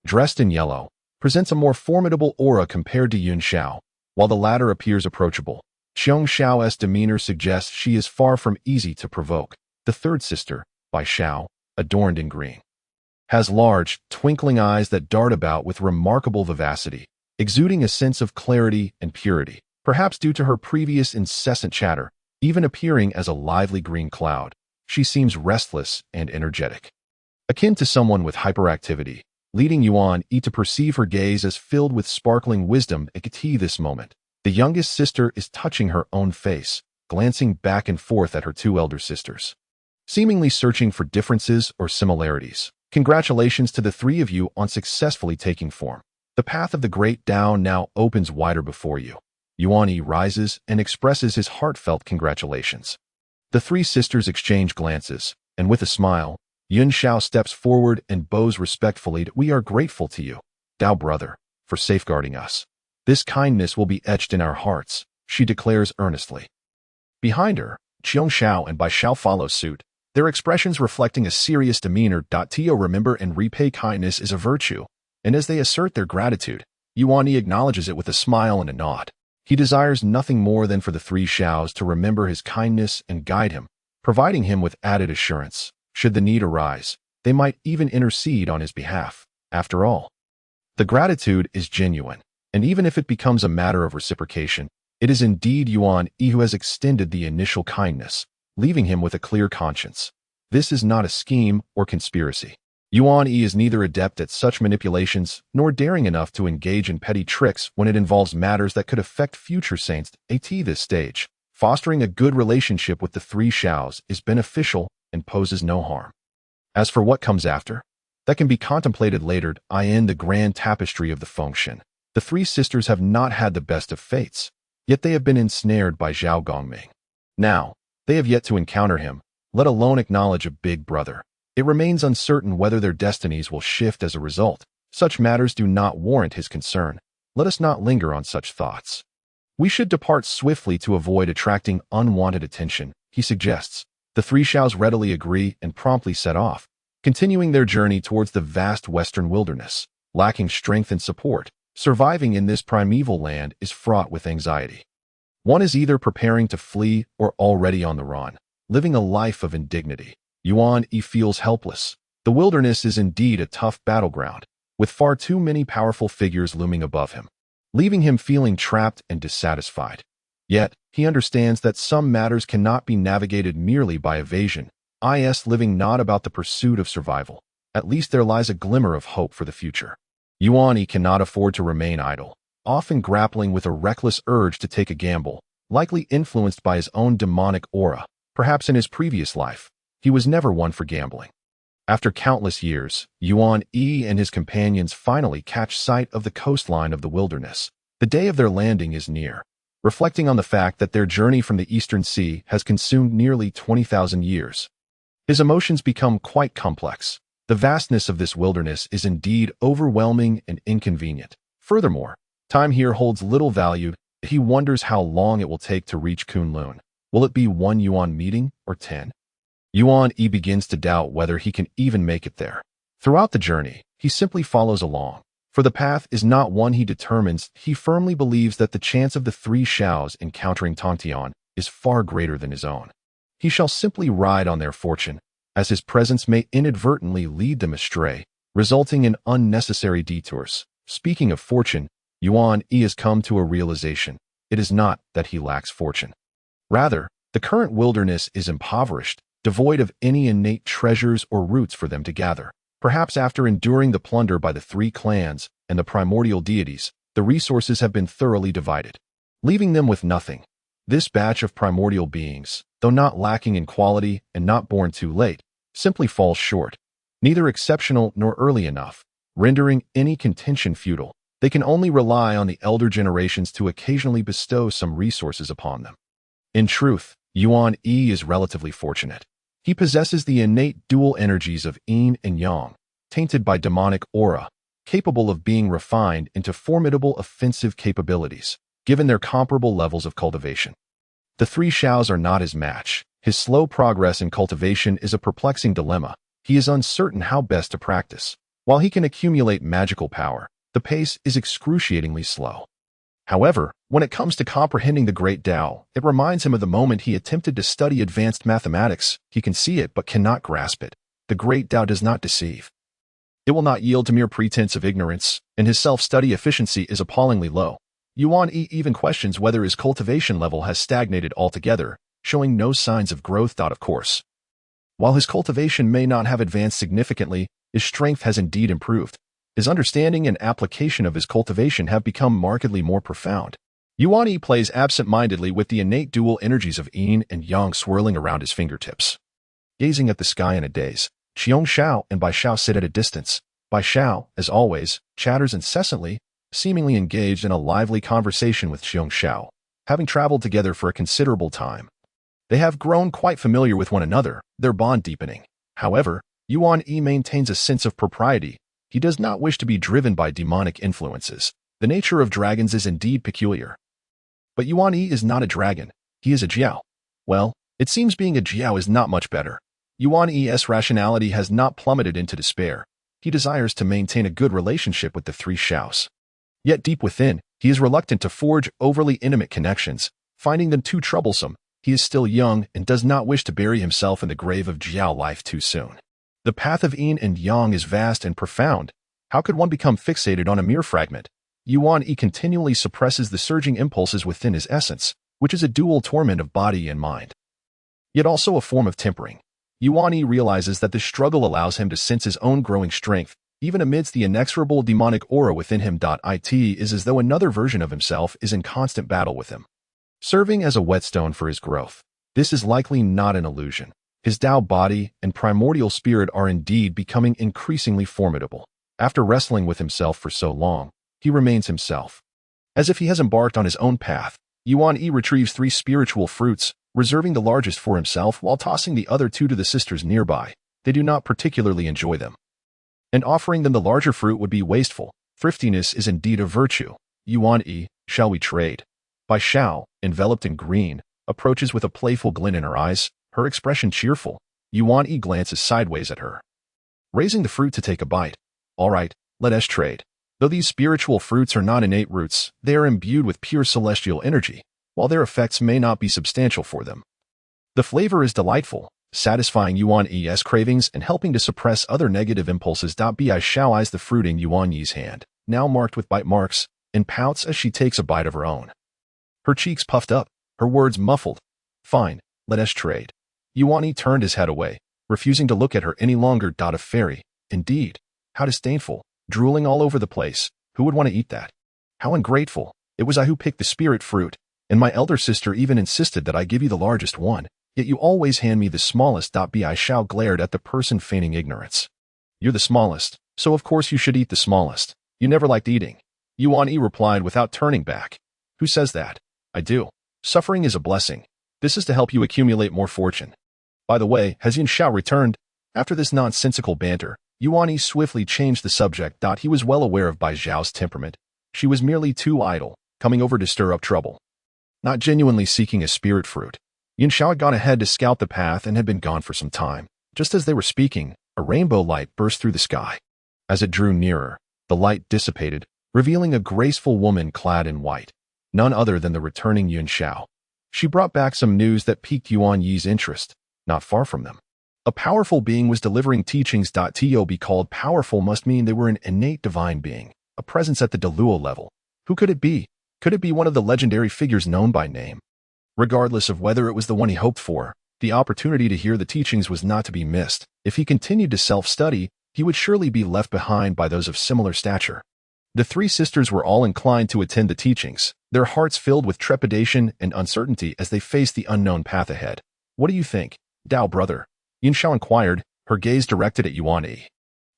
dressed in yellow, presents a more formidable aura compared to Yun Xiao. While the latter appears approachable, Xiong Xiao's demeanor suggests she is far from easy to provoke. The third sister, Bai Xiao, adorned in green, has large, twinkling eyes that dart about with remarkable vivacity, exuding a sense of clarity and purity, perhaps due to her previous incessant chatter, even appearing as a lively green cloud. She seems restless and energetic, akin to someone with hyperactivity, leading Yuan Yi to perceive her gaze as filled with sparkling wisdom at this moment. The youngest sister is touching her own face, glancing back and forth at her 2 elder sisters, seemingly searching for differences or similarities. Congratulations to the 3 of you on successfully taking form. The path of the great Tao now opens wider before you. Yuan Yi rises and expresses his heartfelt congratulations. The 3 sisters exchange glances, and with a smile, Yun Xiao steps forward and bows respectfully. We are grateful to you, Tao brother, for safeguarding us. This kindness will be etched in our hearts, she declares earnestly. Behind her, Xiong Xiao and Bai Xiao follow suit, their expressions reflecting a serious demeanor. To remember and repay kindness is a virtue, and as they assert their gratitude, Yuan Yi acknowledges it with a smile and a nod. He desires nothing more than for the 3 Xiaos to remember his kindness and guide him, providing him with added assurance. Should the need arise, they might even intercede on his behalf. After all, the gratitude is genuine, and even if it becomes a matter of reciprocation, it is indeed Yuan Yi who has extended the initial kindness, leaving him with a clear conscience. This is not a scheme or conspiracy. Yuan Yi is neither adept at such manipulations nor daring enough to engage in petty tricks when it involves matters that could affect future saints. At this stage, fostering a good relationship with the 3 Xiaos is beneficial and poses no harm. As for what comes after, that can be contemplated later. In the grand tapestry of the function, the 3 sisters have not had the best of fates, yet they have been ensnared by Zhao Gongming. Now, they have yet to encounter him, let alone acknowledge a big brother. It remains uncertain whether their destinies will shift as a result. Such matters do not warrant his concern. Let us not linger on such thoughts. We should depart swiftly to avoid attracting unwanted attention, he suggests. The 3 Xiaos readily agree and promptly set off, continuing their journey towards the vast western wilderness. Lacking strength and support, surviving in this primeval land is fraught with anxiety. One is either preparing to flee or already on the run, living a life of indignity. Yuan Yi feels helpless. The wilderness is indeed a tough battleground, with far too many powerful figures looming above him, leaving him feeling trapped and dissatisfied. Yet, he understands that some matters cannot be navigated merely by evasion, living not about the pursuit of survival. At least there lies a glimmer of hope for the future. Yuan Yi cannot afford to remain idle, often grappling with a reckless urge to take a gamble, likely influenced by his own demonic aura. Perhaps in his previous life, he was never one for gambling. After countless years, Yuan Yi and his companions finally catch sight of the coastline of the wilderness. The day of their landing is near. Reflecting on the fact that their journey from the Eastern Sea has consumed nearly 20,000 years, his emotions become quite complex. The vastness of this wilderness is indeed overwhelming and inconvenient. Furthermore, time here holds little value. He wonders how long it will take to reach Kunlun. Will it be 1 yuan meeting or 10? Yuan Yi begins to doubt whether he can even make it there. Throughout the journey, he simply follows along. For the path is not one he determines. He firmly believes that the chance of the three Xiaos encountering Tongtian is far greater than his own. He shall simply ride on their fortune, as his presence may inadvertently lead them astray, resulting in unnecessary detours. Speaking of fortune, Yuan Yi has come to a realization. It is not that he lacks fortune. Rather, the current wilderness is impoverished, devoid of any innate treasures or roots for them to gather. Perhaps after enduring the plunder by the three clans and the primordial deities, the resources have been thoroughly divided, leaving them with nothing. This batch of primordial beings, though not lacking in quality and not born too late, simply falls short, neither exceptional nor early enough, rendering any contention futile. They can only rely on the elder generations to occasionally bestow some resources upon them. In truth, Yuan Yi is relatively fortunate. He possesses the innate dual energies of Yin and Yang, tainted by demonic aura, capable of being refined into formidable offensive capabilities, given their comparable levels of cultivation. The three Xiaos are not his match. His slow progress in cultivation is a perplexing dilemma. He is uncertain how best to practice. While he can accumulate magical power, the pace is excruciatingly slow. However, when it comes to comprehending the Great Tao, it reminds him of the moment he attempted to study advanced mathematics. He can see it but cannot grasp it. The Great Tao does not deceive. It will not yield to mere pretense of ignorance, and his self-study efficiency is appallingly low. Yuan Yi even questions whether his cultivation level has stagnated altogether, showing no signs of growth. Of course, while his cultivation may not have advanced significantly, his strength has indeed improved. His understanding and application of his cultivation have become markedly more profound. Yuan Yi plays absent-mindedly with the innate dual energies of Yin and Yang swirling around his fingertips. Gazing at the sky in a daze, Qiong Shao and Bai Shao sit at a distance. Bai Shao, as always, chatters incessantly, seemingly engaged in a lively conversation with Qiong Shao, having traveled together for a considerable time. They have grown quite familiar with one another, their bond deepening. However, Yuan Yi maintains a sense of propriety. He does not wish to be driven by demonic influences. The nature of dragons is indeed peculiar. But Yuan Yi is not a dragon. He is a Jiao. Well, it seems being a Jiao is not much better. Yuan Yi's rationality has not plummeted into despair. He desires to maintain a good relationship with the three Xiaos. Yet deep within, he is reluctant to forge overly intimate connections, finding them too troublesome. He is still young and does not wish to bury himself in the grave of Jiao life too soon. The path of Yin and Yang is vast and profound. How could one become fixated on a mere fragment? Yuan Yi continually suppresses the surging impulses within his essence, which is a dual torment of body and mind, yet also a form of tempering. Yuan Yi realizes that this struggle allows him to sense his own growing strength, even amidst the inexorable demonic aura within him. It is as though another version of himself is in constant battle with him, serving as a whetstone for his growth. This is likely not an illusion. His Tao body and primordial spirit are indeed becoming increasingly formidable. After wrestling with himself for so long, he remains himself. As if he has embarked on his own path, Yuan Yi retrieves 3 spiritual fruits, reserving the largest for himself while tossing the other 2 to the sisters nearby. They do not particularly enjoy them, and offering them the larger fruit would be wasteful. Thriftiness is indeed a virtue. Yuan Yi, shall we trade? Bai Shao, enveloped in green, approaches with a playful glint in her eyes, her expression cheerful. Yuan Yi glances sideways at her, raising the fruit to take a bite. All right, let us trade. Though these spiritual fruits are not innate roots, they are imbued with pure celestial energy, while their effects may not be substantial for them. The flavor is delightful, satisfying Yuan Yi's cravings and helping to suppress other negative impulses. Bai Shao eyes the fruit in Yuan Yi's hand, now marked with bite marks, and pouts as she takes a bite of her own. Her cheeks puffed up, her words muffled. Fine, let us trade. Yuan Yi turned his head away, refusing to look at her any longer. A fairy, indeed. How disdainful, drooling all over the place. Who would want to eat that? How ungrateful. It was I who picked the spirit fruit, and my elder sister even insisted that I give you the largest one. Yet you always hand me the smallest. Bi Shao glared at the person feigning ignorance. You're the smallest, so of course you should eat the smallest. You never liked eating. Yuan Yi replied without turning back. Who says that? I do. Suffering is a blessing. This is to help you accumulate more fortune. By the way, has Yin Xiao returned? After this nonsensical banter, Yuan Yi swiftly changed the subject. He was well aware of Bai Zhao's temperament. She was merely too idle, coming over to stir up trouble. Not genuinely seeking a spirit fruit. Yin Xiao had gone ahead to scout the path and had been gone for some time. Just as they were speaking, a rainbow light burst through the sky. As it drew nearer, the light dissipated, revealing a graceful woman clad in white, none other than the returning Yin Xiao. She brought back some news that piqued Yuan Yi's interest. Not far from them, a powerful being was delivering teachings. To be called powerful must mean they were an innate divine being, a presence at the deluo level. Who could it be? Could it be one of the legendary figures known by name? Regardless of whether it was the one he hoped for, the opportunity to hear the teachings was not to be missed. If he continued to self-study, he would surely be left behind by those of similar stature. The three sisters were all inclined to attend the teachings, their hearts filled with trepidation and uncertainty as they faced the unknown path ahead. What do you think, Dao brother? Yin Xiao inquired, her gaze directed at Yuan Yi.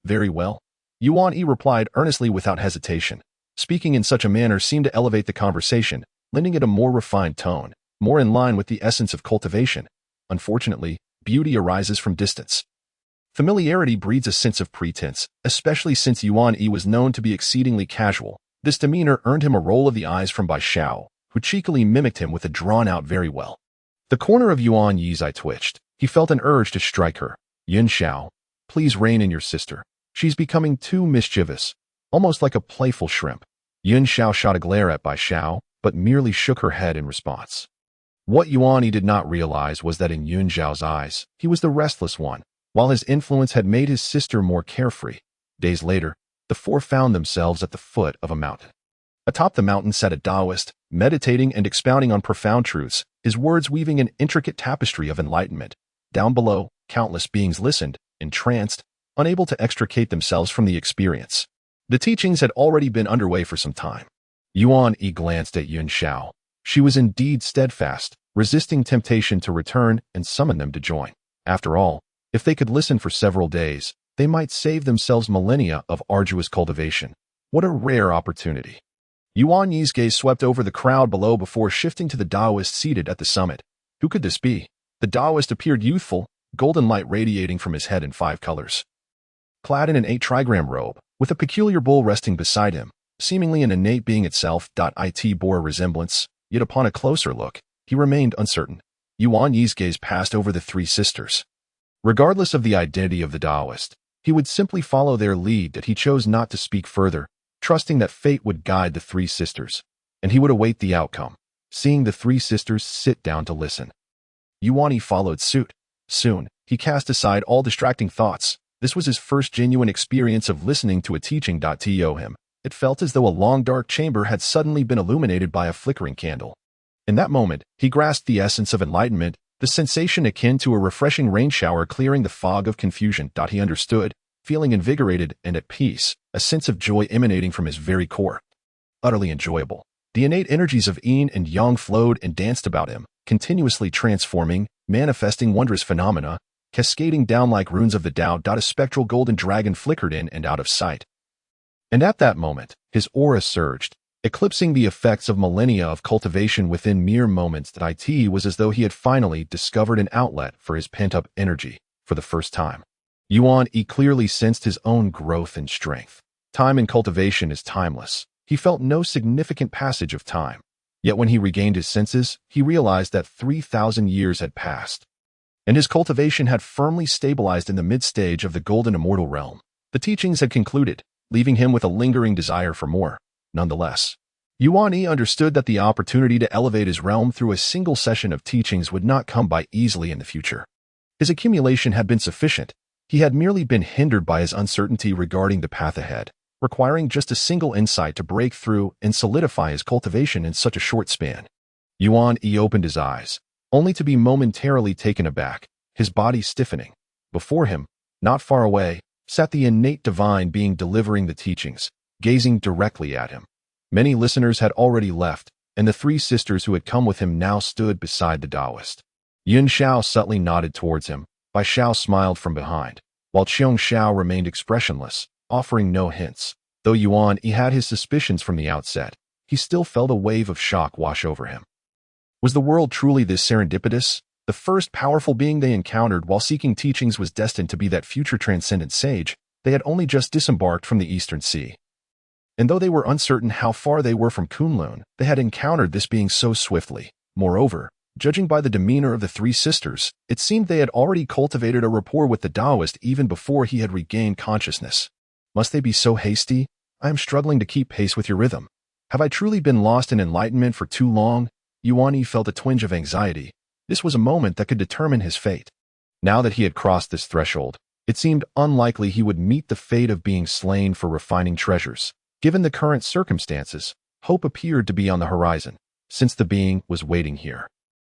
Very well. Yuan Yi replied earnestly without hesitation. Speaking in such a manner seemed to elevate the conversation, lending it a more refined tone, more in line with the essence of cultivation. Unfortunately, beauty arises from distance. Familiarity breeds a sense of pretense, especially since Yuan Yi was known to be exceedingly casual. This demeanor earned him a roll of the eyes from Bai Shao, who cheekily mimicked him with a drawn-out very well. The corner of Yuan Yi's eye twitched. He felt an urge to strike her. Yin Xiao, please rein in your sister. She's becoming too mischievous, almost like a playful shrimp. Yin Xiao shot a glare at Bai Shao, but merely shook her head in response. What Yuan Yi did not realize was that in Yin Xiao's eyes, he was the restless one, while his influence had made his sister more carefree. Days later, the four found themselves at the foot of a mountain. Atop the mountain sat a Taoist, meditating and expounding on profound truths, his words weaving an intricate tapestry of enlightenment. Down below, countless beings listened, entranced, unable to extricate themselves from the experience. The teachings had already been underway for some time. Yuan Yi glanced at Yin Xiao. She was indeed steadfast, resisting temptation to return and summon them to join. After all, if they could listen for several days, they might save themselves millennia of arduous cultivation. What a rare opportunity. Yuan Yi's gaze swept over the crowd below before shifting to the Taoist seated at the summit. Who could this be? The Taoist appeared youthful, golden light radiating from his head in 5 colors. Clad in an 8-trigram robe, with a peculiar bull resting beside him, seemingly an innate being itself. It bore a resemblance, yet upon a closer look, he remained uncertain. Yuan Yi's gaze passed over the 3 sisters. Regardless of the identity of the Taoist, he would simply follow their lead. That he chose not to speak further, trusting that fate would guide the 3 sisters, and he would await the outcome, seeing the 3 sisters sit down to listen. Yuan Yi followed suit. Soon, he cast aside all distracting thoughts. This was his first genuine experience of listening to a teaching. To him, it felt as though a long dark chamber had suddenly been illuminated by a flickering candle. In that moment, he grasped the essence of enlightenment, the sensation akin to a refreshing rain shower clearing the fog of confusion. He understood, feeling invigorated and at peace, a sense of joy emanating from his very core. Utterly enjoyable. The innate energies of Yin and Yang flowed and danced about him, continuously transforming, manifesting wondrous phenomena, cascading down like runes of the Tao. A spectral golden dragon flickered in and out of sight. And at that moment, his aura surged, eclipsing the effects of millennia of cultivation within mere moments. It was as though he had finally discovered an outlet for his pent-up energy for the first time. Yuan Yi clearly sensed his own growth and strength. Time in cultivation is timeless. He felt no significant passage of time. Yet when he regained his senses, he realized that 3,000 years had passed, and his cultivation had firmly stabilized in the mid-stage of the golden immortal realm. The teachings had concluded, leaving him with a lingering desire for more. Nonetheless, Yuan Yi understood that the opportunity to elevate his realm through a single session of teachings would not come by easily in the future. His accumulation had been sufficient. He had merely been hindered by his uncertainty regarding the path ahead, requiring just a single insight to break through and solidify his cultivation in such a short span. Yuan Yi opened his eyes, only to be momentarily taken aback, his body stiffening. Before him, not far away, sat the innate divine being delivering the teachings, gazing directly at him. Many listeners had already left, and the 3 sisters who had come with him now stood beside the Taoist. Yun Xiao subtly nodded towards him. Bai Xiao smiled from behind, while Qiong Xiao remained expressionless, offering no hints. Though Yuan Yi had his suspicions from the outset, he still felt a wave of shock wash over him. Was the world truly this serendipitous? The first powerful being they encountered while seeking teachings was destined to be that future transcendent sage. They had only just disembarked from the Eastern Sea. And though they were uncertain how far they were from Kunlun, they had encountered this being so swiftly. Moreover, judging by the demeanor of the three sisters, it seemed they had already cultivated a rapport with the Taoist even before he had regained consciousness. Must they be so hasty? I am struggling to keep pace with your rhythm. Have I truly been lost in enlightenment for too long? Yuan Yi felt a twinge of anxiety. This was a moment that could determine his fate. Now that he had crossed this threshold, it seemed unlikely he would meet the fate of being slain for refining treasures. Given the current circumstances, hope appeared to be on the horizon, since the being was waiting here.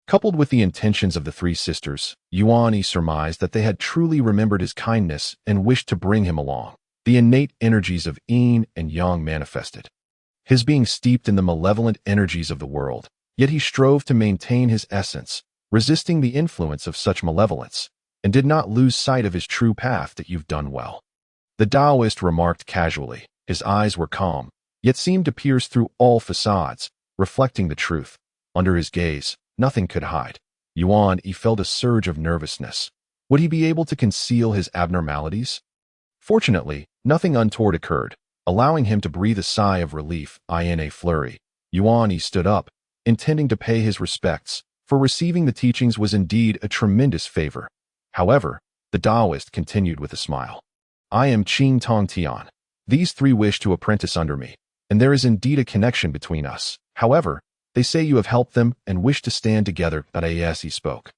Coupled with the intentions of the three sisters, Yuan Yi surmised that they had truly remembered his kindness and wished to bring him along. The innate energies of Yin and Yang manifested. His being steeped in the malevolent energies of the world, yet he strove to maintain his essence, resisting the influence of such malevolence, and did not lose sight of his true path. That you've done well. The Taoist remarked casually. His eyes were calm, yet seemed to pierce through all facades, reflecting the truth. Under his gaze, nothing could hide. Yuan Yi felt a surge of nervousness. Would he be able to conceal his abnormalities? Fortunately, nothing untoward occurred, allowing him to breathe a sigh of relief. In a flurry, Yuan Yi stood up, intending to pay his respects, for receiving the teachings was indeed a tremendous favor. However, the Taoist continued with a smile. I am Qing Tong Tian. These three wish to apprentice under me, and there is indeed a connection between us. However, they say you have helped them and wish to stand together. As he spoke,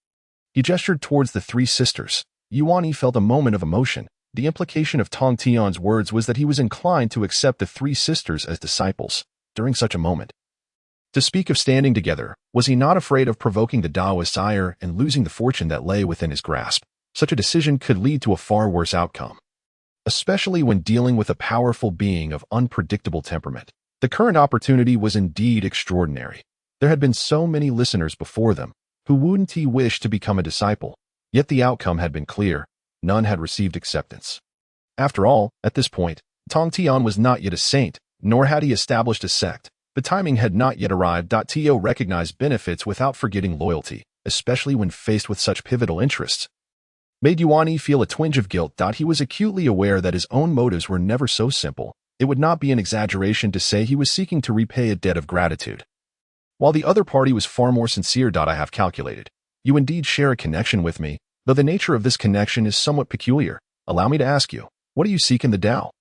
he gestured towards the three sisters. Yuan Yi felt a moment of emotion. The implication of Tong Tian's words was that he was inclined to accept the three sisters as disciples. During such a moment, to speak of standing together, was he not afraid of provoking the Taoist's ire and losing the fortune that lay within his grasp? Such a decision could lead to a far worse outcome, especially when dealing with a powerful being of unpredictable temperament. The current opportunity was indeed extraordinary. There had been so many listeners before them who wouldn't wish to become a disciple, yet the outcome had been clear. None had received acceptance. After all, at this point, Tong Tian was not yet a saint, nor had he established a sect. The timing had not yet arrived. To recognize benefits without forgetting loyalty, especially when faced with such pivotal interests, made Yuan Yi feel a twinge of guilt. He was acutely aware that his own motives were never so simple. It would not be an exaggeration to say he was seeking to repay a debt of gratitude, while the other party was far more sincere. I have calculated. You indeed share a connection with me, though the nature of this connection is somewhat peculiar. Allow me to ask you, what do you seek in the Tao?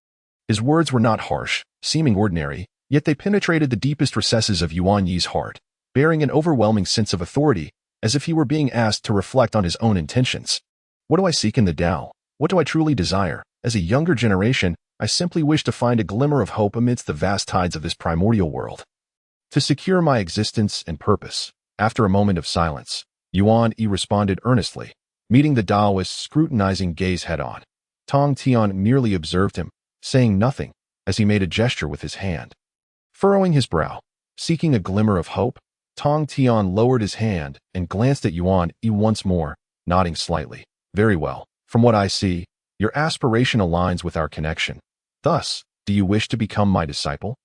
His words were not harsh, seeming ordinary, yet they penetrated the deepest recesses of Yuan Yi's heart, bearing an overwhelming sense of authority, as if he were being asked to reflect on his own intentions. What do I seek in the Tao? What do I truly desire? As a younger generation, I simply wish to find a glimmer of hope amidst the vast tides of this primordial world, to secure my existence and purpose. After a moment of silence, Yuan Yi responded earnestly, meeting the Taoist's scrutinizing gaze head-on. Tong Tian merely observed him, saying nothing, as he made a gesture with his hand. Furrowing his brow, seeking a glimmer of hope, Tong Tian lowered his hand and glanced at Yuan Yi once more, nodding slightly. Very well. From what I see, your aspiration aligns with our connection. Thus, do you wish to become my disciple?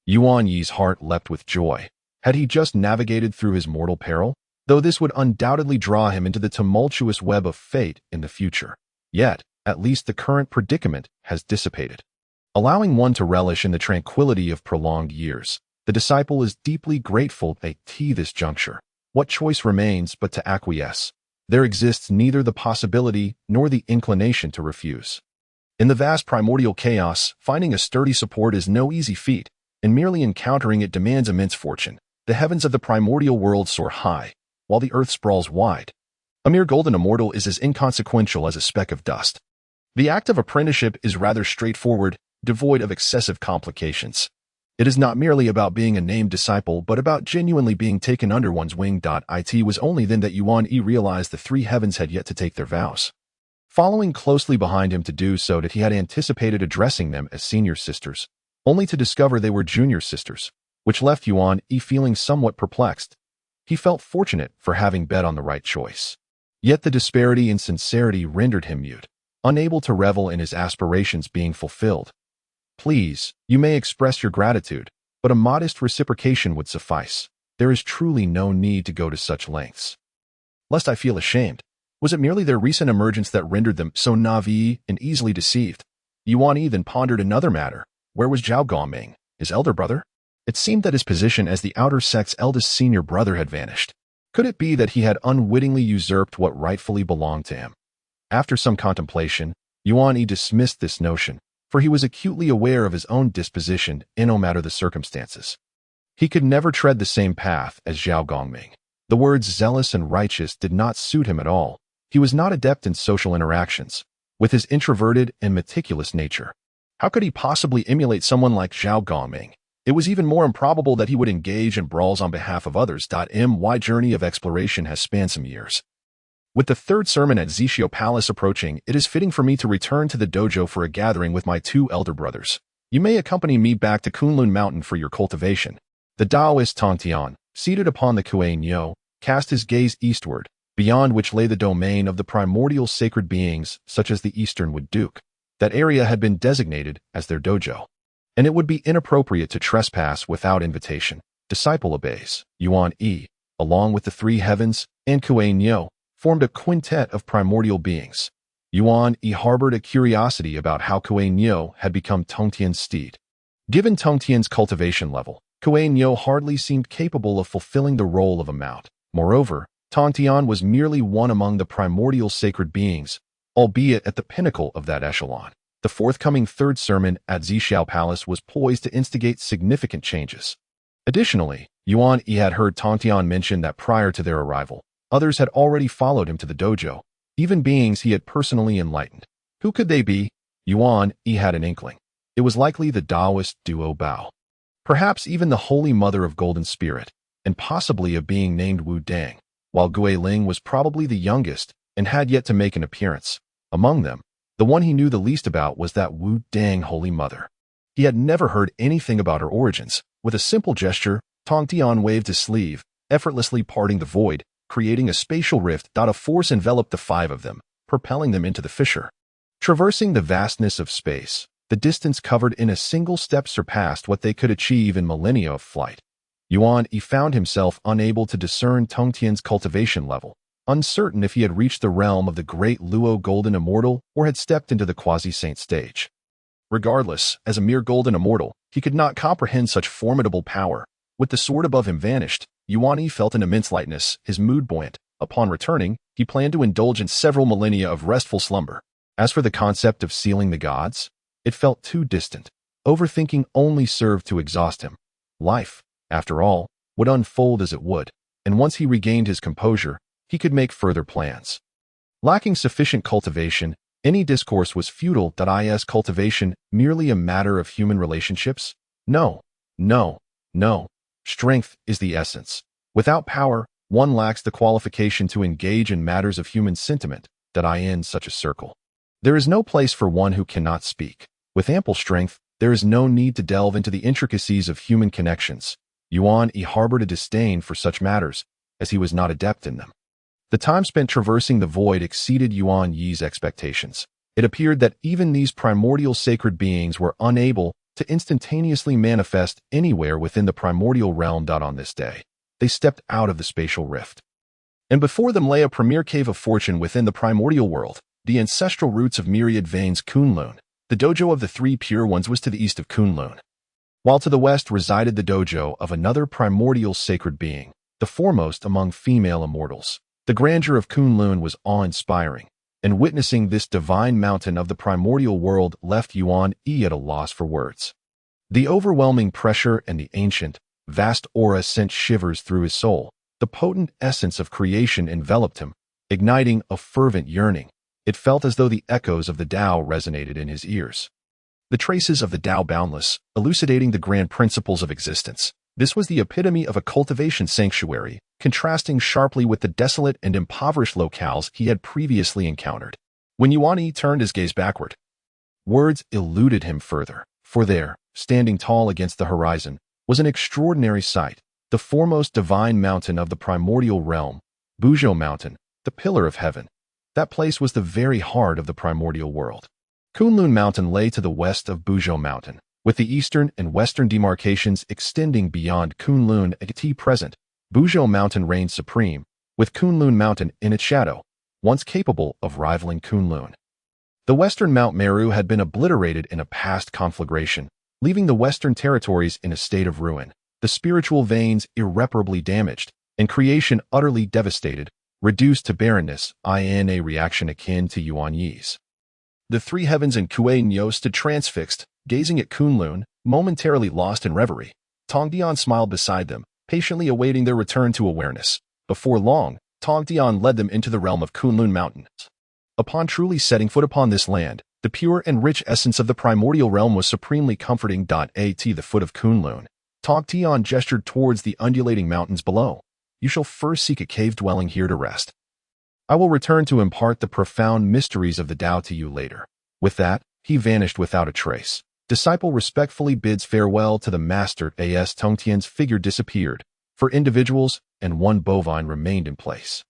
Yuan Yi's heart leapt with joy. Had he just navigated through his mortal peril? Though this would undoubtedly draw him into the tumultuous web of fate in the future. Yet, at least the current predicament has dissipated, allowing one to relish in the tranquility of prolonged years. The disciple is deeply grateful at this juncture. What choice remains but to acquiesce? There exists neither the possibility nor the inclination to refuse. In the vast primordial chaos, finding a sturdy support is no easy feat, and merely encountering it demands immense fortune. The heavens of the primordial world soar high, while the earth sprawls wide. A mere golden immortal is as inconsequential as a speck of dust. The act of apprenticeship is rather straightforward, devoid of excessive complications. It is not merely about being a named disciple, but about genuinely being taken under one's wing. It was only then that Yuan Yi realized the three heavens had yet to take their vows. Following closely behind him to do so, that he had anticipated addressing them as senior sisters, only to discover they were junior sisters, which left Yuan Yi feeling somewhat perplexed. He felt fortunate for having bet on the right choice. Yet the disparity in sincerity rendered him mute, unable to revel in his aspirations being fulfilled. Please, you may express your gratitude, but a modest reciprocation would suffice. There is truly no need to go to such lengths. Lest I feel ashamed. Was it merely their recent emergence that rendered them so naive and easily deceived? Yuan Yi then pondered another matter. Where was Jiao Gongming, his elder brother? It seemed that his position as the outer sect's eldest senior brother had vanished. Could it be that he had unwittingly usurped what rightfully belonged to him? After some contemplation, Yuan Yi dismissed this notion, for he was acutely aware of his own disposition in no matter the circumstances. He could never tread the same path as Jiao Gongming. The words zealous and righteous did not suit him at all. He was not adept in social interactions, with his introverted and meticulous nature. How could he possibly emulate someone like Jiao Gongming? It was even more improbable that he would engage in brawls on behalf of others. My journey of exploration has spanned some years. With the third sermon at Zixiao Palace approaching, it is fitting for me to return to the dojo for a gathering with my two elder brothers. You may accompany me back to Kunlun Mountain for your cultivation. The Taoist Tongtian, seated upon the Kuei Nyo, cast his gaze eastward, beyond which lay the domain of the primordial sacred beings such as the Eastern Wood Duke. That area had been designated as their dojo, and it would be inappropriate to trespass without invitation. Disciple obeys. Yuan Yi, along with the three heavens and Kuei Nyo, formed a quintet of primordial beings. Yuan Yi harbored a curiosity about how Kuei Nyo had become Tongtian's steed. Given Tongtian's cultivation level, Kuei Nyo hardly seemed capable of fulfilling the role of a mount. Moreover, Tongtian was merely one among the primordial sacred beings, albeit at the pinnacle of that echelon. The forthcoming third sermon at Zixiao Palace was poised to instigate significant changes. Additionally, Yuan Yi had heard Tongtian mention that prior to their arrival, others had already followed him to the dojo, even beings he had personally enlightened. Who could they be? Yuan Yi had an inkling. It was likely the Taoist duo Bao. Perhaps even the Holy Mother of Golden Spirit, and possibly a being named Wu Dang, while Gui Ling was probably the youngest and had yet to make an appearance. Among them, the one he knew the least about was that Wu Dang Holy Mother. He had never heard anything about her origins. With a simple gesture, Tongtian waved his sleeve, effortlessly parting the void, creating a spatial rift. A force enveloped the five of them, propelling them into the fissure. Traversing the vastness of space, the distance covered in a single step surpassed what they could achieve in millennia of flight. Yuan Yi found himself unable to discern Tongtian's cultivation level, uncertain if he had reached the realm of the great Luo Golden Immortal or had stepped into the quasi-saint stage. Regardless, as a mere golden immortal, he could not comprehend such formidable power. With the sword above him vanished, Yuan Yi felt an immense lightness, his mood buoyant. Upon returning, he planned to indulge in several millennia of restful slumber. As for the concept of sealing the gods, it felt too distant. Overthinking only served to exhaust him. Life, after all, would unfold as it would, and once he regained his composure, he could make further plans. Lacking sufficient cultivation, any discourse was futile. Is cultivation merely a matter of human relationships? No. Strength is the essence. Without power, one lacks the qualification to engage in matters of human sentiment. In such a circle, there is no place for one who cannot speak. With ample strength, there is no need to delve into the intricacies of human connections. Yuan Yi harbored a disdain for such matters, as he was not adept in them. The time spent traversing the void exceeded Yuan Yi's expectations. It appeared that even these primordial sacred beings were unable to instantaneously manifest anywhere within the primordial realm. On this day, they stepped out of the spatial rift, and before them lay a premier cave of fortune within the primordial world, the ancestral roots of myriad veins. Kunlun. The dojo of the three pure ones was to the east of Kunlun, while to the west resided the dojo of another primordial sacred being, the foremost among female immortals. The grandeur of Kunlun was awe-inspiring, and witnessing this divine mountain of the primordial world left Yuan Yi at a loss for words. The overwhelming pressure and the ancient, vast aura sent shivers through his soul. The potent essence of creation enveloped him, igniting a fervent yearning. It felt as though the echoes of the Tao resonated in his ears. The traces of the Tao boundless, elucidating the grand principles of existence. This was the epitome of a cultivation sanctuary, contrasting sharply with the desolate and impoverished locales he had previously encountered. When Yuan Yi turned his gaze backward, words eluded him further, for there, standing tall against the horizon, was an extraordinary sight. the foremost divine mountain of the primordial realm, Buzhou Mountain, the pillar of heaven. That place was the very heart of the primordial world. Kunlun Mountain lay to the west of Buzhou Mountain, with the eastern and western demarcations extending beyond Kunlun at present. Buzhou Mountain reigned supreme, with Kunlun Mountain in its shadow, once capable of rivaling Kunlun. The western Mount Meru had been obliterated in a past conflagration, leaving the western territories in a state of ruin, the spiritual veins irreparably damaged, and creation utterly devastated, reduced to barrenness, in a reaction akin to Yuan Yi's. The three heavens and Kuei Nyo stood transfixed, gazing at Kunlun, momentarily lost in reverie. Tongdian smiled beside them, patiently awaiting their return to awareness. Before long, Tongdian led them into the realm of Kunlun Mountains. Upon truly setting foot upon this land, the pure and rich essence of the primordial realm was supremely comforting. At the foot of Kunlun, Tongdian gestured towards the undulating mountains below. You shall first seek a cave dwelling here to rest. I will return to impart the profound mysteries of the Tao to you later. With that, he vanished without a trace. Disciple respectfully bids farewell to the master as Tongtian's figure disappeared. For individuals, and one bovine remained in place.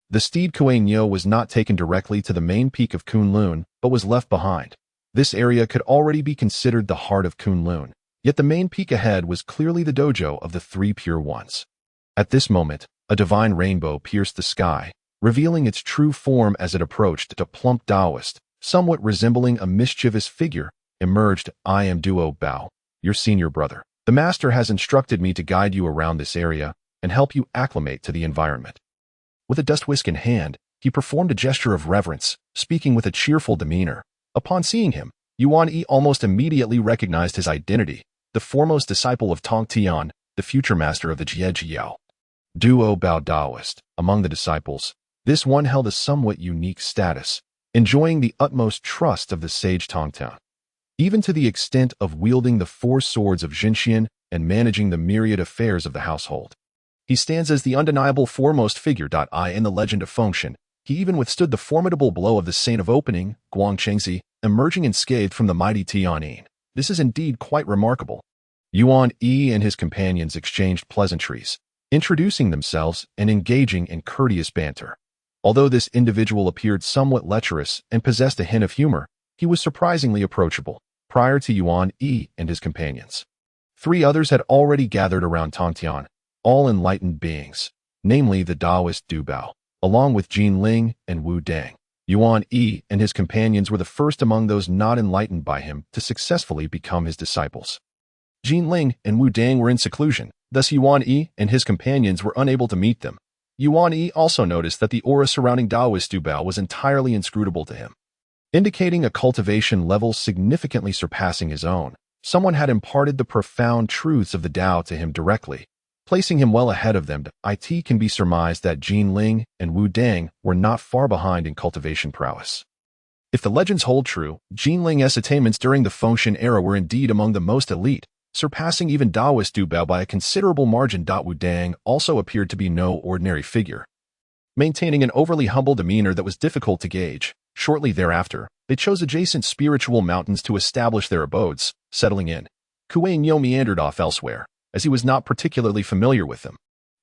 The steed Kuei Nyo was not taken directly to the main peak of Kunlun, but was left behind. This area could already be considered the heart of Kunlun, yet the main peak ahead was clearly the dojo of the three pure ones. At this moment, a divine rainbow pierced the sky, revealing its true form as it approached. A plump Taoist, somewhat resembling a mischievous figure, emerged. I am Duo Bao, your senior brother. The master has instructed me to guide you around this area and help you acclimate to the environment. With a dust whisk in hand, he performed a gesture of reverence, speaking with a cheerful demeanor. Upon seeing him, Yuan Yi almost immediately recognized his identity, the foremost disciple of Tongtian, the future master of the Jie Jiao. Duo Bao Taoist. Among the disciples, this one held a somewhat unique status, enjoying the utmost trust of the sage Tongtian, even to the extent of wielding the four swords of Jinxian and managing the myriad affairs of the household. He stands as the undeniable foremost figure. In the legend of Fengshan, he even withstood the formidable blow of the Saint of Opening, Guang Chengzi, emerging unscathed from the mighty Tianyin. This is indeed quite remarkable. Yuan Yi and his companions exchanged pleasantries, introducing themselves and engaging in courteous banter. Although this individual appeared somewhat lecherous and possessed a hint of humor, he was surprisingly approachable. Prior to Yuan Yi and his companions, three others had already gathered around Tongtian, all enlightened beings, namely the Taoist Du Bao, along with Jin Ling and Wu Dang. Yuan Yi and his companions were the first among those not enlightened by him to successfully become his disciples. Jin Ling and Wu Dang were in seclusion, thus Yuan Yi and his companions were unable to meet them. Yuan Yi also noticed that the aura surrounding Taoist Du Bao was entirely inscrutable to him, indicating a cultivation level significantly surpassing his own. Someone had imparted the profound truths of the Tao to him directly, placing him well ahead of them. It can be surmised that Jin Ling and Wu Dang were not far behind in cultivation prowess. If the legends hold true, Jin Ling's attainments during the Fengshan era were indeed among the most elite, surpassing even Taoist Du Bao by a considerable margin. Wu Dang also appeared to be no ordinary figure, maintaining an overly humble demeanor that was difficult to gauge. Shortly thereafter, they chose adjacent spiritual mountains to establish their abodes, settling in. Kuei Nyo meandered off elsewhere, as he was not particularly familiar with them.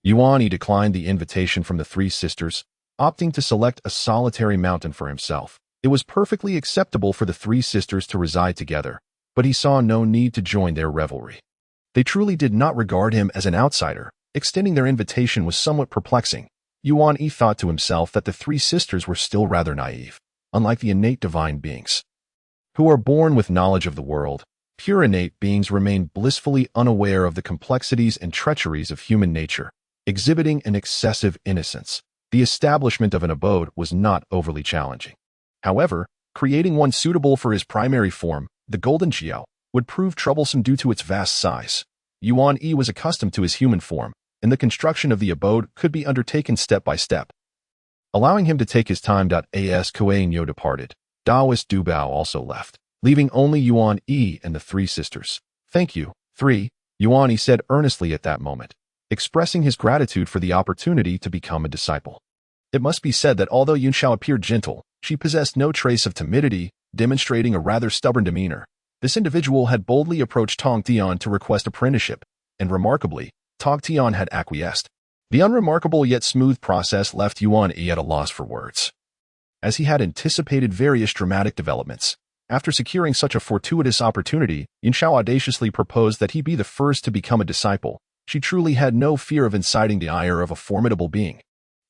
Yuan Yi declined the invitation from the three sisters, opting to select a solitary mountain for himself. It was perfectly acceptable for the three sisters to reside together, but he saw no need to join their revelry. They truly did not regard him as an outsider. Extending their invitation was somewhat perplexing. Yuan Yi thought to himself that the three sisters were still rather naive, unlike the innate divine beings, who are born with knowledge of the world. Pure innate beings remain blissfully unaware of the complexities and treacheries of human nature, exhibiting an excessive innocence. The establishment of an abode was not overly challenging. However, creating one suitable for his primary form, the Golden Jiao, would prove troublesome due to its vast size. Yuan Yi was accustomed to his human form, and the construction of the abode could be undertaken step by step, allowing him to take his time. As Kuei Nyo departed, Taoist Du Bao also left, leaving only Yuan Yi and the three sisters. Thank you, three, Yuan Yi said earnestly at that moment, expressing his gratitude for the opportunity to become a disciple. It must be said that although Yunxiao appeared gentle, she possessed no trace of timidity, demonstrating a rather stubborn demeanor. This individual had boldly approached Tongtian to request apprenticeship, and remarkably, Tong Tian had acquiesced. The unremarkable yet smooth process left Yuan Yi at a loss for words. As he had anticipated various dramatic developments, after securing such a fortuitous opportunity, Yin Xiao audaciously proposed that he be the first to become a disciple. She truly had no fear of inciting the ire of a formidable being.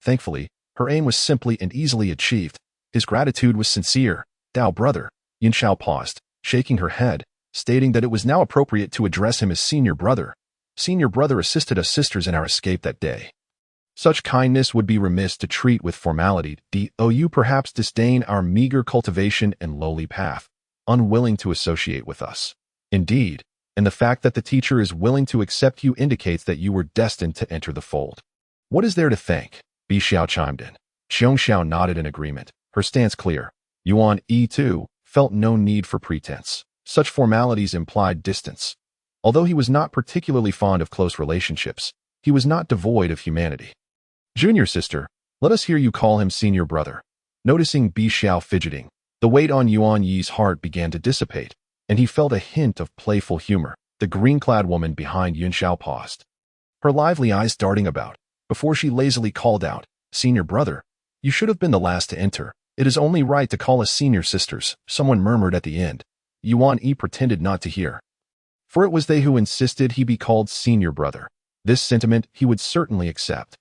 Thankfully, her aim was simply and easily achieved. His gratitude was sincere. Dao brother. Yin Xiao paused, shaking her head, stating that it was now appropriate to address him as senior brother. Senior brother assisted us sisters in our escape that day. Such kindness would be remiss to treat with formality. Do you perhaps disdain our meager cultivation and lowly path, unwilling to associate with us? Indeed, and the fact that the teacher is willing to accept you indicates that you were destined to enter the fold. What is there to thank? Bi Xiao chimed in. Xiong Xiao nodded in agreement, her stance clear. Yuan Yi, too, felt no need for pretense. Such formalities implied distance. Although he was not particularly fond of close relationships, he was not devoid of humanity. Junior sister, let us hear you call him senior brother. Noticing Bi Xiao fidgeting, the weight on Yuan Yi's heart began to dissipate, and he felt a hint of playful humor. The green-clad woman behind Yin Xiao paused, her lively eyes darting about, before she lazily called out, Senior brother, you should have been the last to enter. It is only right to call us senior sisters, someone murmured at the end. Yuan Yi pretended not to hear, for it was they who insisted he be called senior brother. This sentiment he would certainly accept.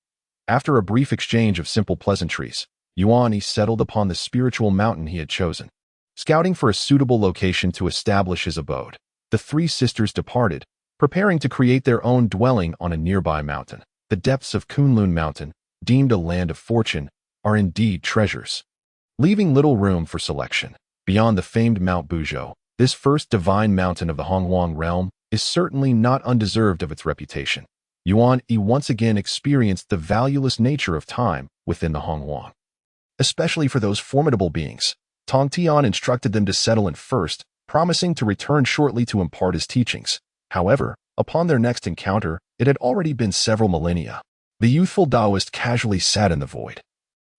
After a brief exchange of simple pleasantries, Yuan Yi settled upon the spiritual mountain he had chosen. Scouting for a suitable location to establish his abode, the three sisters departed, preparing to create their own dwelling on a nearby mountain. The depths of Kunlun Mountain, deemed a land of fortune, are indeed treasures, leaving little room for selection. Beyond the famed Mount Buzhou, this first divine mountain of the Hongwang realm is certainly not undeserved of its reputation. Yuan Yi once again experienced the valueless nature of time within the Hongwang. Especially for those formidable beings, Tong Tian instructed them to settle in first, promising to return shortly to impart his teachings. However, upon their next encounter, it had already been several millennia. The youthful Taoist casually sat in the void,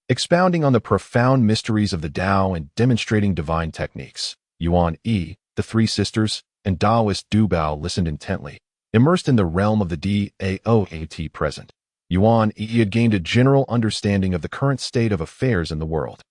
expounding on the profound mysteries of the Tao and demonstrating divine techniques. Yuan Yi, the three sisters, and Taoist Du Bao listened intently, immersed in the realm of the Daoat present. Yuan Yi had gained a general understanding of the current state of affairs in the world.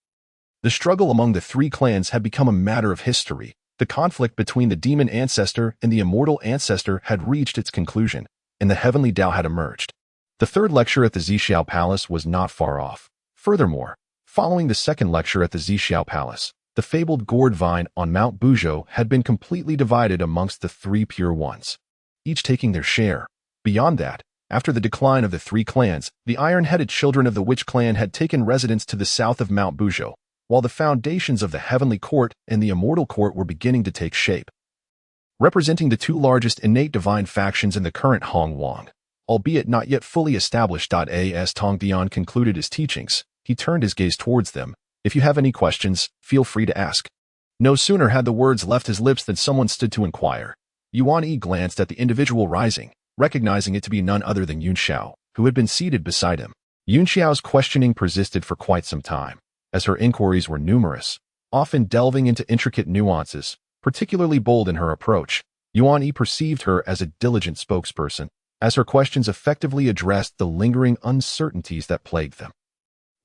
The struggle among the three clans had become a matter of history. The conflict between the demon ancestor and the immortal ancestor had reached its conclusion, and the heavenly Tao had emerged. The third lecture at the Zixiao Palace was not far off. Furthermore, following the second lecture at the Zixiao Palace, the fabled gourd vine on Mount Buzhou had been completely divided amongst the three pure ones, each taking their share. Beyond that, after the decline of the three clans, the iron-headed children of the Witch clan had taken residence to the south of Mount Buzhou, while the foundations of the Heavenly Court and the Immortal Court were beginning to take shape. Representing the two largest innate divine factions in the current Hongwang, albeit not yet fully established. As Tong Tian concluded his teachings, he turned his gaze towards them. If you have any questions, feel free to ask. No sooner had the words left his lips than someone stood to inquire. Yuan Yi glanced at the individual rising, recognizing it to be none other than Yun Xiao, who had been seated beside him. Yun Xiao's questioning persisted for quite some time, as her inquiries were numerous, often delving into intricate nuances, particularly bold in her approach. Yuan Yi perceived her as a diligent spokesperson, as her questions effectively addressed the lingering uncertainties that plagued them.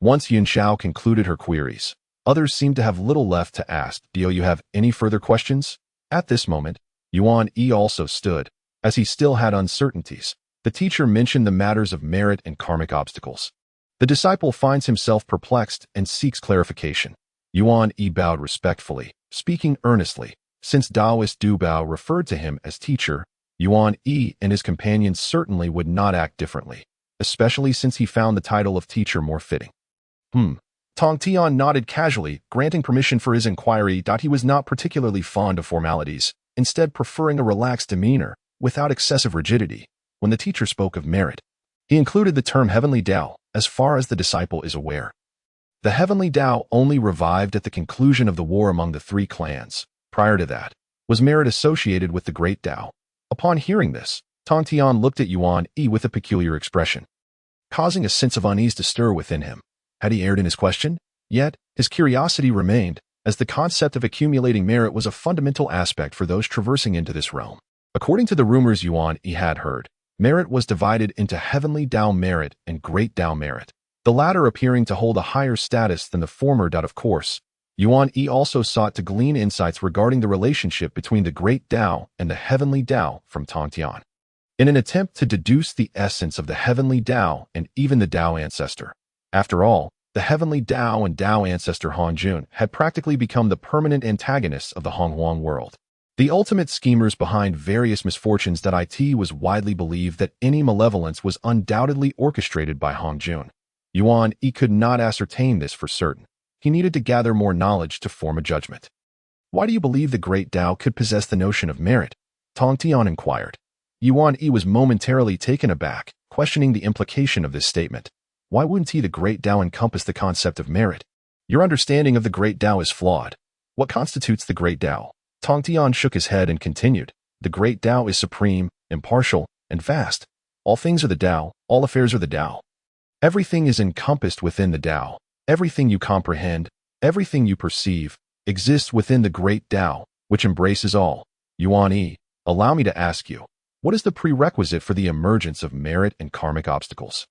Once Yun Xiao concluded her queries, others seemed to have little left to ask. Do you have any further questions? At this moment, Yuan Yi also stood, as he still had uncertainties. The teacher mentioned the matters of merit and karmic obstacles. The disciple finds himself perplexed and seeks clarification. Yuan Yi bowed respectfully, speaking earnestly. Since Taoist Du Bao referred to him as teacher, Yuan Yi and his companions certainly would not act differently, especially since he found the title of teacher more fitting. Tong Tian nodded casually, granting permission for his inquiry. He was not particularly fond of formalities, instead preferring a relaxed demeanor, without excessive rigidity. When the teacher spoke of merit, he included the term heavenly Tao, as far as the disciple is aware. The heavenly Tao only revived at the conclusion of the war among the three clans. Prior to that, was merit associated with the great Tao. Upon hearing this, Tong Tian looked at Yuan Yi with a peculiar expression, causing a sense of unease to stir within him. Had he erred in his question? Yet, his curiosity remained, as the concept of accumulating merit was a fundamental aspect for those traversing into this realm. According to the rumors Yuan Yi had heard, Merit was divided into heavenly Tao merit and great Tao merit, the latter appearing to hold a higher status than the former did. Of course, Yuan Yi also sought to glean insights regarding the relationship between the great Tao and the heavenly Tao from Tongtian, in an attempt to deduce the essence of the heavenly Tao and even the Tao ancestor. After all, the heavenly Tao and Tao ancestor Hongjun had practically become the permanent antagonists of the Honghuang world. The ultimate schemers behind various misfortunes. It was widely believed that any malevolence was undoubtedly orchestrated by Hongjun. Yuan Yi could not ascertain this for certain. He needed to gather more knowledge to form a judgment. Why do you believe the great Tao could possess the notion of merit? Tongtian inquired. Yuan Yi was momentarily taken aback, questioning the implication of this statement. Why wouldn't the great Tao encompass the concept of merit? Your understanding of the great Tao is flawed. What constitutes the great Tao? Tongtian shook his head and continued. The great Tao is supreme, impartial, and vast. All things are the Tao, all affairs are the Tao. Everything is encompassed within the Tao. Everything you comprehend, everything you perceive, exists within the great Tao, which embraces all. Yuan Yi, allow me to ask you, what is the prerequisite for the emergence of merit and karmic obstacles?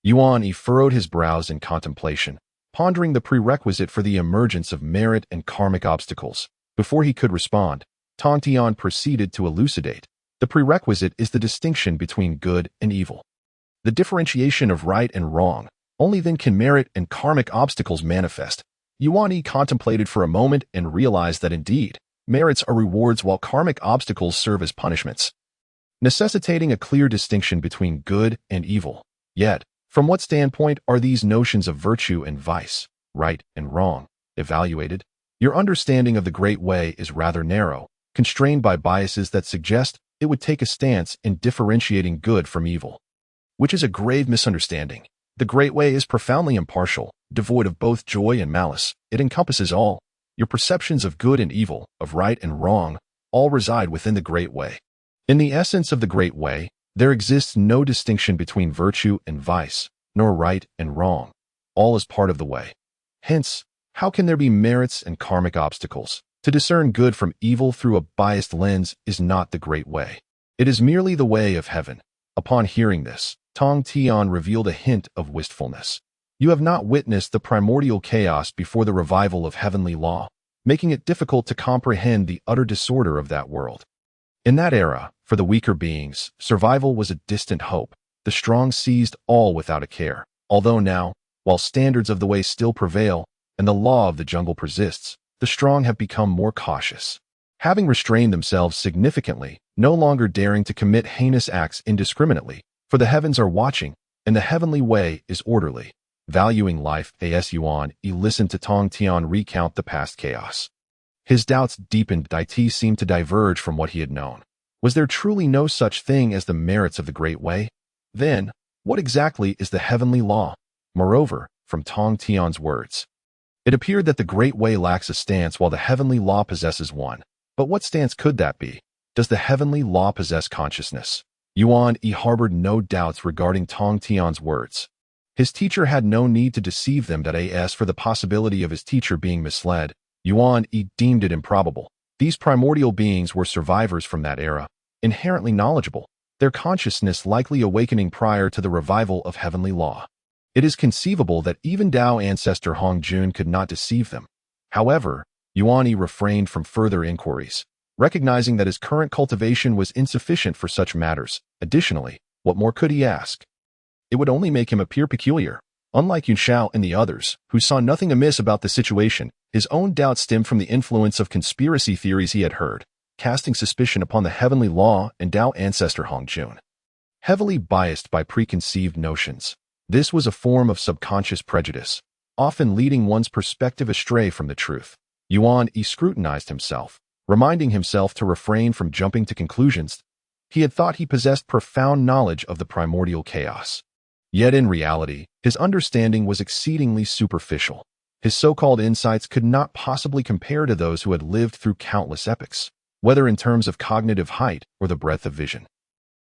Yuan Yi furrowed his brows in contemplation, pondering the prerequisite for the emergence of merit and karmic obstacles. Before he could respond, Tongtian proceeded to elucidate. The prerequisite is the distinction between good and evil, the differentiation of right and wrong. Only then can merit and karmic obstacles manifest. Yuan Yi contemplated for a moment and realized that indeed, merits are rewards while karmic obstacles serve as punishments, necessitating a clear distinction between good and evil. Yet, from what standpoint are these notions of virtue and vice, right and wrong, evaluated? Your understanding of the Great Way is rather narrow, constrained by biases that suggest it would take a stance in differentiating good from evil, which is a grave misunderstanding. The Great Way is profoundly impartial, devoid of both joy and malice. It encompasses all. Your perceptions of good and evil, of right and wrong, all reside within the Great Way. In the essence of the Great Way, there exists no distinction between virtue and vice, nor right and wrong. All is part of the way. Hence, how can there be merits and karmic obstacles? To discern good from evil through a biased lens is not the Great Way. It is merely the way of heaven. Upon hearing this, Tongtian revealed a hint of wistfulness. You have not witnessed the primordial chaos before the revival of heavenly law, making it difficult to comprehend the utter disorder of that world. In that era, for the weaker beings, survival was a distant hope. The strong seized all without a care. Although now, while standards of the way still prevail, and the law of the jungle persists, the strong have become more cautious, having restrained themselves significantly, no longer daring to commit heinous acts indiscriminately, for the heavens are watching, and the heavenly way is orderly. Valuing life, Yuan Yi listened to Tongtian recount the past chaos. His doubts deepened. It seemed to diverge from what he had known. Was there truly no such thing as the merits of the Great Way? Then, what exactly is the heavenly law? Moreover, from Tongtian's words, it appeared that the Great Way lacks a stance while the heavenly law possesses one. But what stance could that be? Does the heavenly law possess consciousness? Yuan Yi harbored no doubts regarding Tongtian's words. His teacher had no need to deceive them. As for the possibility of his teacher being misled, Yuan Yi deemed it improbable. These primordial beings were survivors from that era, inherently knowledgeable, their consciousness likely awakening prior to the revival of heavenly law. It is conceivable that even Tao ancestor Hongjun could not deceive them. However, Yuan Yi refrained from further inquiries, recognizing that his current cultivation was insufficient for such matters. Additionally, what more could he ask? It would only make him appear peculiar. Unlike Yun Shao and the others, who saw nothing amiss about the situation, his own doubts stemmed from the influence of conspiracy theories he had heard, casting suspicion upon the heavenly law and Tao ancestor Hongjun. Heavily biased by preconceived notions, this was a form of subconscious prejudice, often leading one's perspective astray from the truth. Yuan Yi scrutinized himself, reminding himself to refrain from jumping to conclusions. He had thought he possessed profound knowledge of the primordial chaos. Yet in reality, his understanding was exceedingly superficial. His so-called insights could not possibly compare to those who had lived through countless epochs, whether in terms of cognitive height or the breadth of vision.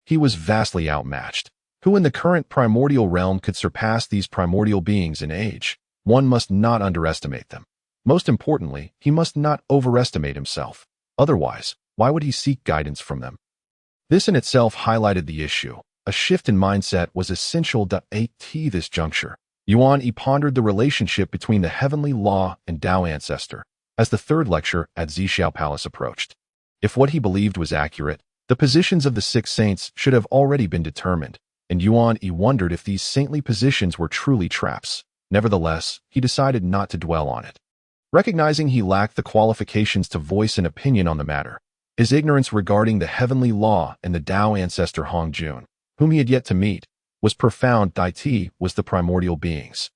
He was vastly outmatched. Who in the current primordial realm could surpass these primordial beings in age? One must not underestimate them. Most importantly, he must not overestimate himself. Otherwise, why would he seek guidance from them? This in itself highlighted the issue. A shift in mindset was essential at this juncture. Yuan Yi pondered the relationship between the heavenly law and Tao ancestor as the third lecture at Zixiao Palace approached. If what he believed was accurate, the positions of the 6 saints should have already been determined, and Yuan Yi wondered if these saintly positions were truly traps. Nevertheless, he decided not to dwell on it. Recognizing he lacked the qualifications to voice an opinion on the matter, his ignorance regarding the heavenly law and the Tao ancestor Hong Jun, whom he had yet to meet, was profound. Ti was the primordial beings.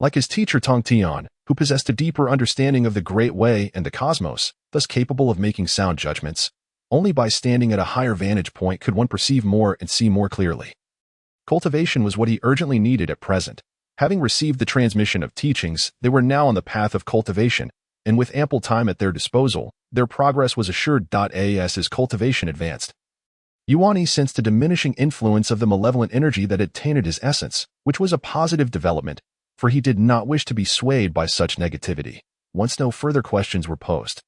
Like his teacher Tong Tian, who possessed a deeper understanding of the Great Way and the cosmos, thus capable of making sound judgments, only by standing at a higher vantage point could one perceive more and see more clearly. Cultivation was what he urgently needed at present. Having received the transmission of teachings, they were now on the path of cultivation, and with ample time at their disposal, their progress was assured. As his cultivation advanced, Yuan Yi sensed a diminishing influence of the malevolent energy that had tainted his essence, which was a positive development, for he did not wish to be swayed by such negativity. Once no further questions were posed,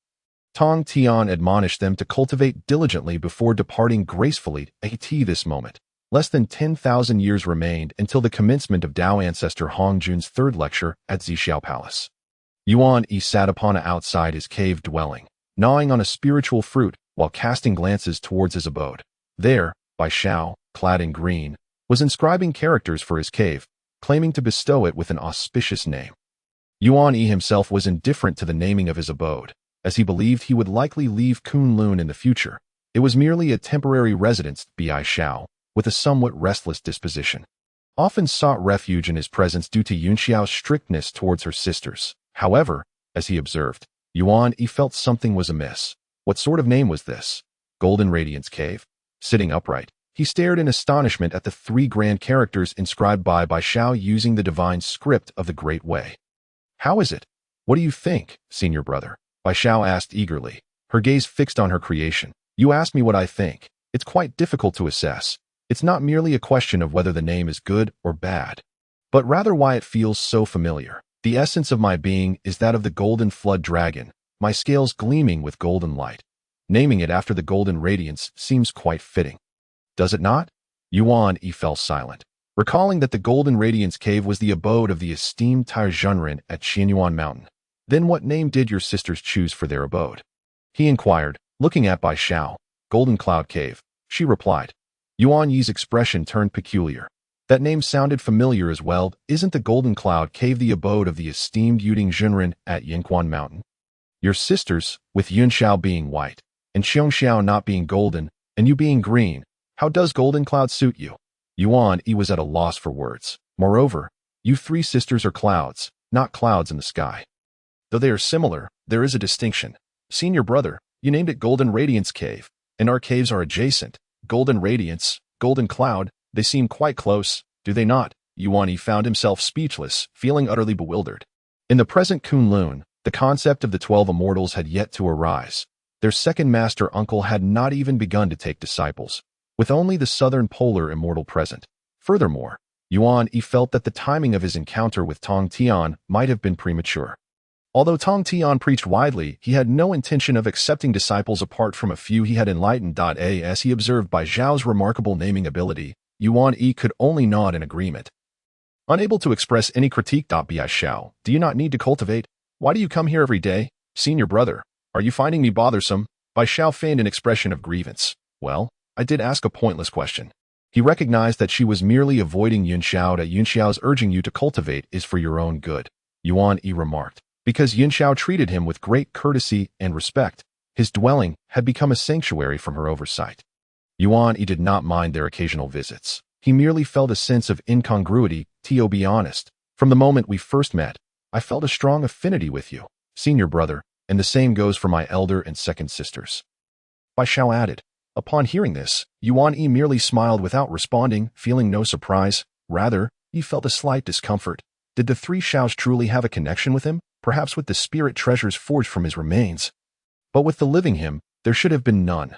Tong Tian admonished them to cultivate diligently before departing gracefully. At this moment, less than 10,000 years remained until the commencement of Tao ancestor Hong Jun's third lecture at Zixiao Palace. Yuan Yi sat upon outside his cave dwelling, gnawing on a spiritual fruit while casting glances towards his abode. There, Bai Xiao, clad in green, was inscribing characters for his cave, claiming to bestow it with an auspicious name. Yuan Yi himself was indifferent to the naming of his abode, as he believed he would likely leave Kunlun in the future. It was merely a temporary residence. Bai Xiao, with a somewhat restless disposition, often sought refuge in his presence due to Yunxiao's strictness towards her sisters. However, as he observed, Yuan Yi felt something was amiss. What sort of name was this? Golden Radiance Cave? Sitting upright, he stared in astonishment at the 3 grand characters inscribed by Bai Xiao using the divine script of the Great Way. How is it? What do you think, senior brother? Bai Xiao asked eagerly, her gaze fixed on her creation. You asked me what I think. It's quite difficult to assess. It's not merely a question of whether the name is good or bad, but rather why it feels so familiar. The essence of my being is that of the golden flood dragon, my scales gleaming with golden light. Naming it after the golden radiance seems quite fitting. Does it not? Yuan Yi fell silent, recalling that the Golden Radiance Cave was the abode of the esteemed Tai Zhenren at Qianyuan Mountain. Then what name did your sisters choose for their abode? He inquired, looking at Bai Xiao. Golden Cloud Cave, she replied. Yuan Yi's expression turned peculiar. That name sounded familiar as well. Isn't the Golden Cloud Cave the abode of the esteemed Yuding Zhenren at Yinquan Mountain? Your sisters, with Yunxiao being white, and Xiongxiao not being golden, and you being green, how does Golden Cloud suit you? Yuan Yi was at a loss for words. Moreover, you 3 sisters are clouds, not clouds in the sky. Though they are similar, there is a distinction. Senior brother, you named it Golden Radiance Cave, and our caves are adjacent. Golden Radiance, Golden Cloud, they seem quite close, do they not? Yuan Yi found himself speechless, feeling utterly bewildered. In the present Kunlun, the concept of the 12 immortals had yet to arise. Their second master uncle had not even begun to take disciples, with only the southern polar immortal present. Furthermore, Yuan Yi felt that the timing of his encounter with Tong Tian might have been premature. Although Tong Tian preached widely, he had no intention of accepting disciples apart from a few he had enlightened. As he observed Bai Xiao's remarkable naming ability, Yuan Yi could only nod in agreement. Unable to express any critique. Bai Xiao, do you not need to cultivate? Why do you come here every day? Senior brother, are you finding me bothersome? Bai Xiao feigned an expression of grievance. Well, I did ask a pointless question. He recognized that she was merely avoiding Yunxiao. Yunxiao's urging you to cultivate is for your own good, Yuan Yi remarked. Because Yunxiao treated him with great courtesy and respect, his dwelling had become a sanctuary from her oversight. Yuan Yi did not mind their occasional visits. He merely felt a sense of incongruity. To be honest, from the moment we first met, I felt a strong affinity with you, senior brother, and the same goes for my elder and second sisters. Bai Xiao added. Upon hearing this, Yuan Yi merely smiled without responding, feeling no surprise. Rather, he felt a slight discomfort. Did the 3 Xiaos truly have a connection with him? Perhaps with the spirit treasures forged from his remains. But with the living him, there should have been none.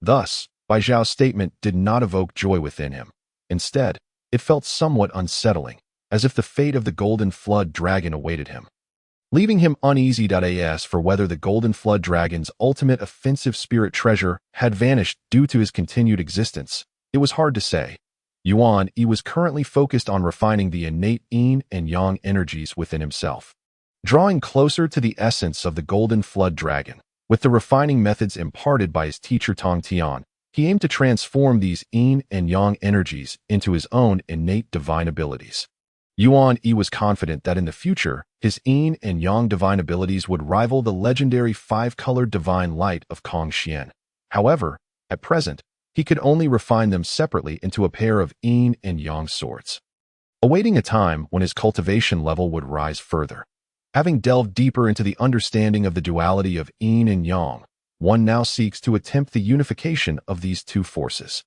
Thus, Bai Xiao's statement did not evoke joy within him. Instead, it felt somewhat unsettling, as if the fate of the Golden Flood Dragon awaited him, leaving him uneasy. As for whether the Golden Flood Dragon's ultimate offensive spirit treasure had vanished due to his continued existence, it was hard to say. Yuan Yi was currently focused on refining the innate yin and yang energies within himself, drawing closer to the essence of the golden flood dragon. With the refining methods imparted by his teacher Tong Tian, he aimed to transform these yin and yang energies into his own innate divine abilities. Yuan Yi was confident that in the future, his yin and yang divine abilities would rival the legendary five-colored divine light of Kong Xian. However, at present, he could only refine them separately into a pair of yin and yang swords, awaiting a time when his cultivation level would rise further. Having delved deeper into the understanding of the duality of yin and yang, one now seeks to attempt the unification of these two forces.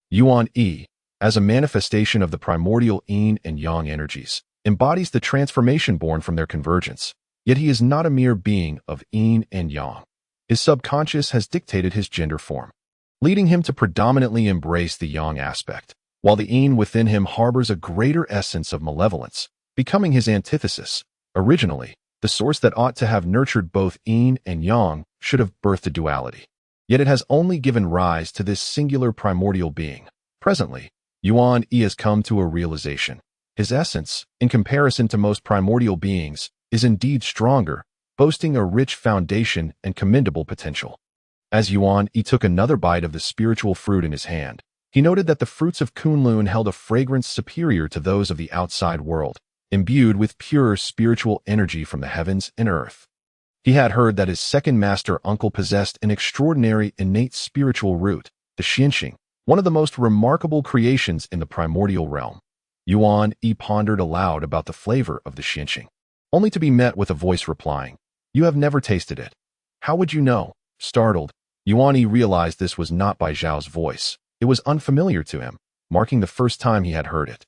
Yuan Yi, as a manifestation of the primordial yin and yang energies, embodies the transformation born from their convergence, yet he is not a mere being of yin and yang. His subconscious has dictated his gender form, leading him to predominantly embrace the yang aspect, while the yin within him harbors a greater essence of malevolence, becoming his antithesis. Originally, the source that ought to have nurtured both yin and yang should have birthed a duality. Yet it has only given rise to this singular primordial being. Presently, Yuan Yi has come to a realization. His essence, in comparison to most primordial beings, is indeed stronger, boasting a rich foundation and commendable potential. As Yuan Yi took another bite of the spiritual fruit in his hand, he noted that the fruits of Kunlun held a fragrance superior to those of the outside world, imbued with pure spiritual energy from the heavens and earth. He had heard that his second master uncle possessed an extraordinary innate spiritual root, the Xianxing, one of the most remarkable creations in the primordial realm. Yuan Yi pondered aloud about the flavor of the Xianxing, only to be met with a voice replying, "You have never tasted it. How would you know?" Startled, Yuan Yi realized this was not Bai Zhao's voice. It was unfamiliar to him, marking the first time he had heard it.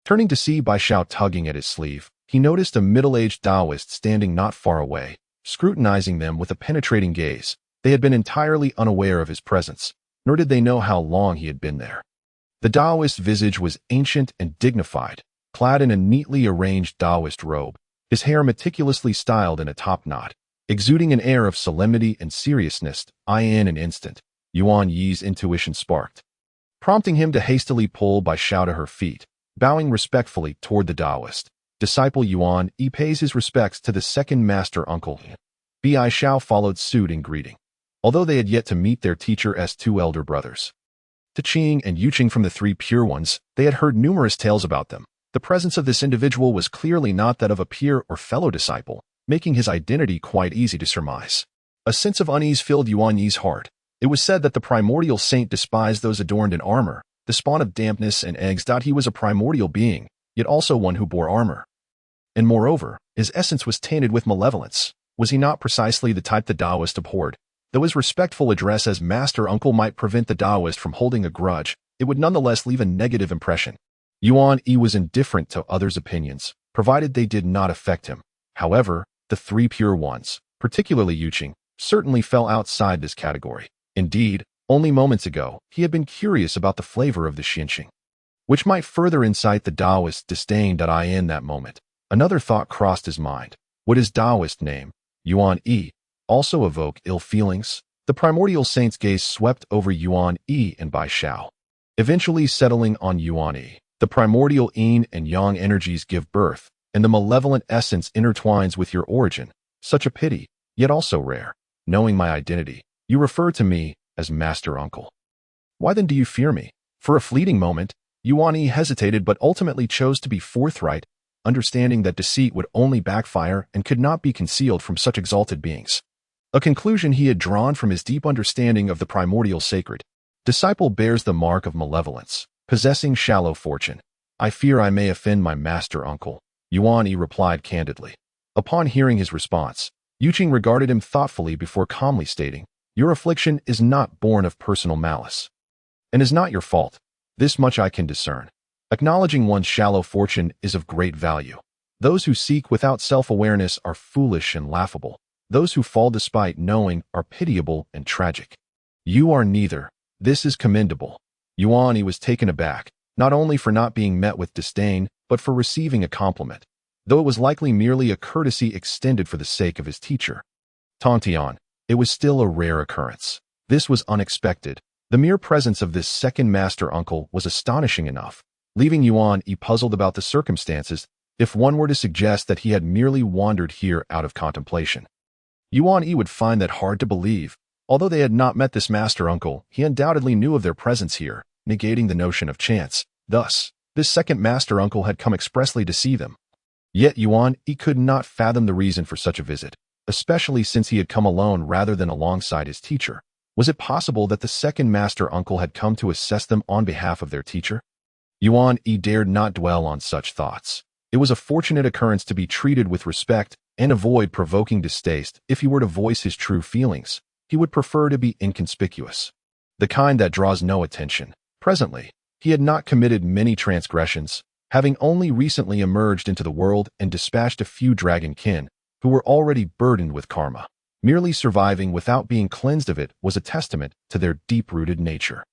Turning to see Bai Zhao tugging at his sleeve, he noticed a middle-aged Taoist standing not far away, scrutinizing them with a penetrating gaze. They had been entirely unaware of his presence, nor did they know how long he had been there. The Taoist's visage was ancient and dignified, clad in a neatly arranged Taoist robe, his hair meticulously styled in a top knot, exuding an air of solemnity and seriousness. In an instant, Yuan Yi's intuition sparked, prompting him to hastily pull Bai Zhao to her feet. Bowing respectfully toward the Taoist, disciple Yuan Yi pays his respects to the second master uncle. Bai Zhao followed suit in greeting, although they had yet to meet their teacher as two elder brothers. To Qing and Yuqing from the Three Pure Ones, they had heard numerous tales about them. The presence of this individual was clearly not that of a peer or fellow disciple, making his identity quite easy to surmise. A sense of unease filled Yuan Yi's heart. It was said that the primordial saint despised those adorned in armor, the spawn of dampness and eggs. He was a primordial being, yet also one who bore armor. And moreover, his essence was tainted with malevolence. Was he not precisely the type the Taoist abhorred? Though his respectful address as master uncle might prevent the Taoist from holding a grudge, it would nonetheless leave a negative impression. Yuan Yi was indifferent to others' opinions, provided they did not affect him. However, the Three Pure Ones, particularly Yuqing, certainly fell outside this category. Indeed, only moments ago, he had been curious about the flavor of the Xianxing, which might further incite the Taoist's disdain. In that moment, another thought crossed his mind. Would his Taoist name, Yuan Yi, also evoke ill feelings? The primordial saint's gaze swept over Yuan Yi and Bai Zhao, eventually settling on Yuan Yi. The primordial yin and yang energies give birth, and the malevolent essence intertwines with your origin. Such a pity, yet also rare. Knowing my identity, you refer to me as Master Uncle. Why then do you fear me? For a fleeting moment, Yuan Yi hesitated but ultimately chose to be forthright, understanding that deceit would only backfire and could not be concealed from such exalted beings. A conclusion he had drawn from his deep understanding of the primordial sacred. Disciple bears the mark of malevolence, possessing shallow fortune. I fear I may offend my master uncle, Yuan Yi replied candidly. Upon hearing his response, Yuqing regarded him thoughtfully before calmly stating, Your affliction is not born of personal malice, and is not your fault. This much I can discern. Acknowledging one's shallow fortune is of great value. Those who seek without self-awareness are foolish and laughable. Those who fall despite knowing are pitiable and tragic. You are neither. This is commendable. Yuan Yi was taken aback, not only for not being met with disdain, but for receiving a compliment, though it was likely merely a courtesy extended for the sake of his teacher. Tong Tian, it was still a rare occurrence. This was unexpected. The mere presence of this second master uncle was astonishing enough. leaving Yuan Yi puzzled about the circumstances if one were to suggest that he had merely wandered here out of contemplation. Yuan Yi would find that hard to believe. Although they had not met this master uncle, he undoubtedly knew of their presence here, negating the notion of chance. Thus, this second master uncle had come expressly to see them. Yet Yuan Yi could not fathom the reason for such a visit, especially since he had come alone rather than alongside his teacher. Was it possible that the second master uncle had come to assess them on behalf of their teacher? Yuan Yi dared not dwell on such thoughts. It was a fortunate occurrence to be treated with respect and avoid provoking distaste. If he were to voice his true feelings, he would prefer to be inconspicuous, the kind that draws no attention. Presently, he had not committed many transgressions, having only recently emerged into the world and dispatched a few dragon kin who were already burdened with karma. Merely surviving without being cleansed of it was a testament to their deep-rooted nature.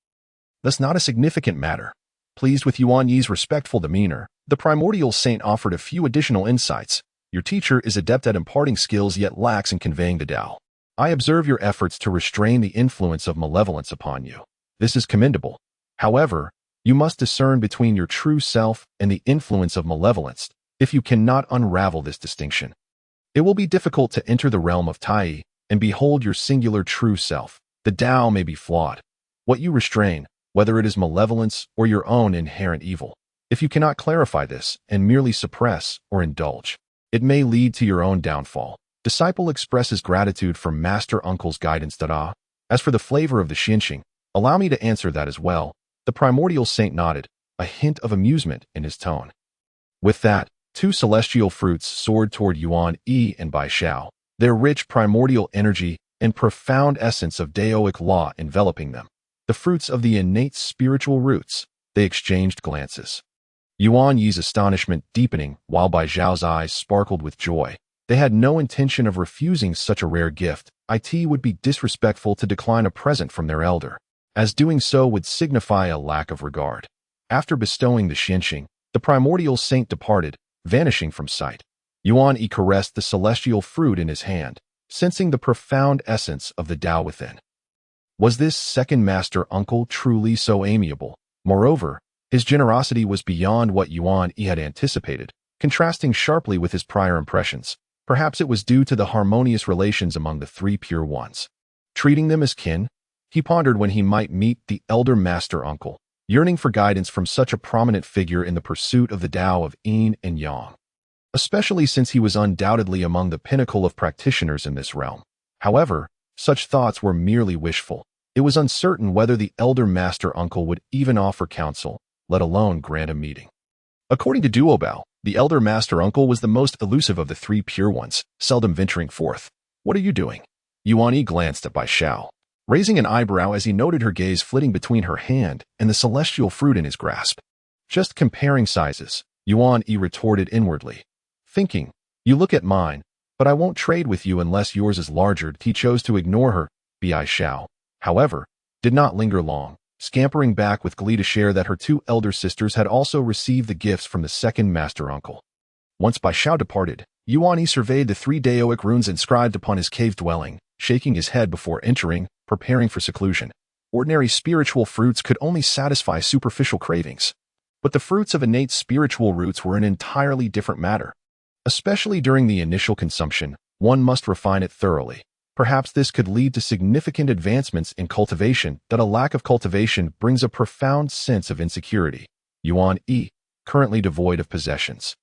Thus not a significant matter. Pleased with Yuan Yi's respectful demeanor, the primordial saint offered a few additional insights. Your teacher is adept at imparting skills yet lacks in conveying the Tao. I observe your efforts to restrain the influence of malevolence upon you. This is commendable. However, you must discern between your true self and the influence of malevolence. If you cannot unravel this distinction, it will be difficult to enter the realm of Tai and behold your singular true self. The Tao may be flawed. What you restrain, whether it is malevolence or your own inherent evil, if you cannot clarify this and merely suppress or indulge, it may lead to your own downfall. Disciple expresses gratitude for Master Uncle's guidance. As for the flavor of the Xinxing, allow me to answer that as well. The primordial saint nodded, a hint of amusement in his tone. With that, two celestial fruits soared toward Yuan Yi and Bai Xiao, their rich primordial energy and profound essence of Daoic law enveloping them. The fruits of the innate spiritual roots. They exchanged glances. Yuan Yi's astonishment deepening while Bai Xiao's eyes sparkled with joy. They had no intention of refusing such a rare gift. It would be disrespectful to decline a present from their elder, as doing so would signify a lack of regard. After bestowing the Xinxing, the primordial saint departed, vanishing from sight. Yuan Yi caressed the celestial fruit in his hand, sensing the profound essence of the Tao within. Was this second master uncle truly so amiable? Moreover, his generosity was beyond what Yuan Yi had anticipated, contrasting sharply with his prior impressions. Perhaps it was due to the harmonious relations among the three pure ones. Treating them as kin, he pondered when he might meet the elder master uncle, yearning for guidance from such a prominent figure in the pursuit of the Tao of Yin and Yang, especially since he was undoubtedly among the pinnacle of practitioners in this realm. However, such thoughts were merely wishful. It was uncertain whether the elder master uncle would even offer counsel, let alone grant a meeting. According to Duobao, the elder master uncle was the most elusive of the three pure ones, seldom venturing forth. What are you doing? Yuan Yi glanced at Bai Xiao, raising an eyebrow as he noted her gaze flitting between her hand and the celestial fruit in his grasp. Just comparing sizes, Yuan Yi retorted inwardly, thinking, you look at mine, but I won't trade with you unless yours is larger. He chose to ignore her. Bai Xiao, however, did not linger long, scampering back with glee to share that her two elder sisters had also received the gifts from the second master uncle. Once Bai Xiao departed, Yuan Yi surveyed the three Daoic runes inscribed upon his cave dwelling, shaking his head before entering, preparing for seclusion. Ordinary spiritual fruits could only satisfy superficial cravings, but the fruits of innate spiritual roots were an entirely different matter. Especially during the initial consumption, one must refine it thoroughly. Perhaps this could lead to significant advancements in cultivation. That a lack of cultivation brings a profound sense of insecurity. Yuan Yi, currently devoid of possessions,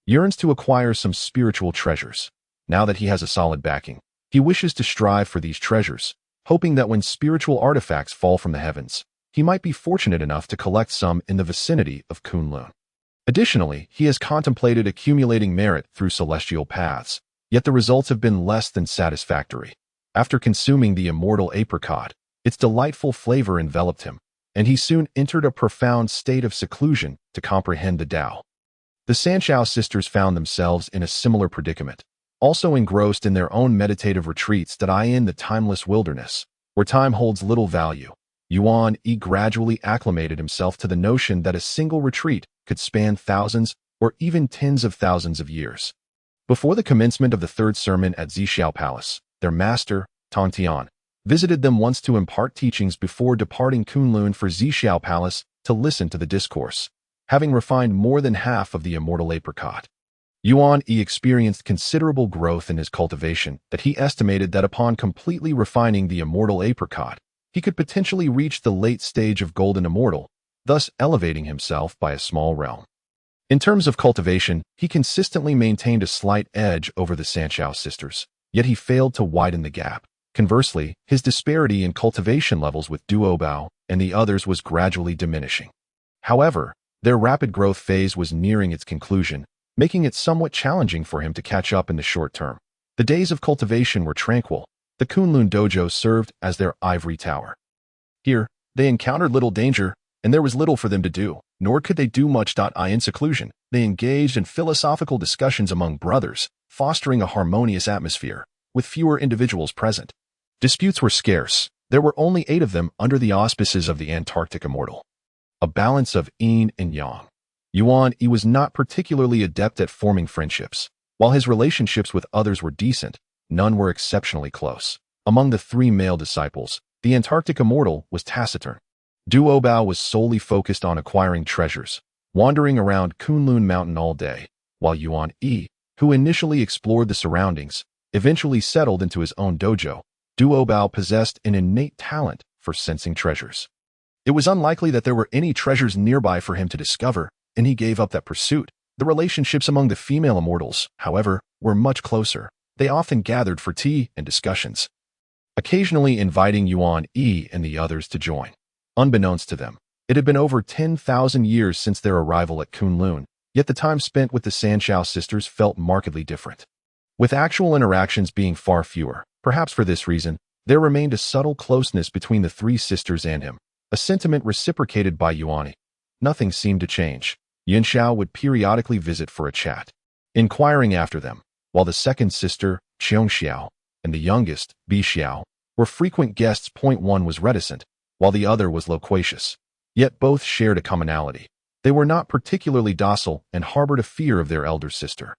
yearns to acquire some spiritual treasures. Now that he has a solid backing, he wishes to strive for these treasures, hoping that when spiritual artifacts fall from the heavens, he might be fortunate enough to collect some in the vicinity of Kunlun. Additionally, he has contemplated accumulating merit through celestial paths, yet the results have been less than satisfactory. After consuming the immortal apricot, its delightful flavor enveloped him, and he soon entered a profound state of seclusion to comprehend the Tao. The Jiao sisters found themselves in a similar predicament, also engrossed in their own meditative retreats in the timeless wilderness, where time holds little value. Yuan Yi gradually acclimated himself to the notion that a single retreat could span thousands or even tens of thousands of years. Before the commencement of the third sermon at Zixiao Palace, their master, Tongtian, visited them once to impart teachings before departing Kunlun for Zixiao Palace to listen to the discourse. having refined more than half of the immortal apricot. Yuan Yi experienced considerable growth in his cultivation that he estimated that upon completely refining the immortal apricot, he could potentially reach the late stage of golden immortal, thus elevating himself by a small realm. In terms of cultivation, he consistently maintained a slight edge over the Jiao sisters, yet he failed to widen the gap. Conversely, his disparity in cultivation levels with Duo Bao and the others was gradually diminishing. However, their rapid growth phase was nearing its conclusion, making it somewhat challenging for him to catch up in the short term. The days of cultivation were tranquil. The Kunlun dojo served as their ivory tower. Here, they encountered little danger, and there was little for them to do, nor could they do much. In seclusion, they engaged in philosophical discussions among brothers, fostering a harmonious atmosphere, with fewer individuals present. Disputes were scarce. There were only 8 of them under the auspices of the Antarctic Immortal. A balance of Yin and Yang. Yuan Yi was not particularly adept at forming friendships. While his relationships with others were decent, none were exceptionally close. Among the 3 male disciples, the Antarctic Immortal was taciturn. Duo Bao was solely focused on acquiring treasures, wandering around Kunlun Mountain all day, while Yuan Yi, who initially explored the surroundings, eventually settled into his own dojo. Duo Bao possessed an innate talent for sensing treasures. It was unlikely that there were any treasures nearby for him to discover, and he gave up that pursuit. The relationships among the female immortals, however, were much closer. They often gathered for tea and discussions, occasionally inviting Yuan Yi and the others to join. Unbeknownst to them, it had been over 10,000 years since their arrival at Kunlun, yet the time spent with the Jiao sisters felt markedly different. With actual interactions being far fewer, perhaps for this reason, there remained a subtle closeness between the 3 sisters and him, a sentiment reciprocated by Yuan Yi. Nothing seemed to change. Yin Xiao would periodically visit for a chat, inquiring after them, while the second sister, Qiong Xiao, and the youngest, Bi Xiao, were frequent guests. One was reticent, while the other was loquacious. Yet both shared a commonality. They were not particularly docile and harbored a fear of their elder sister.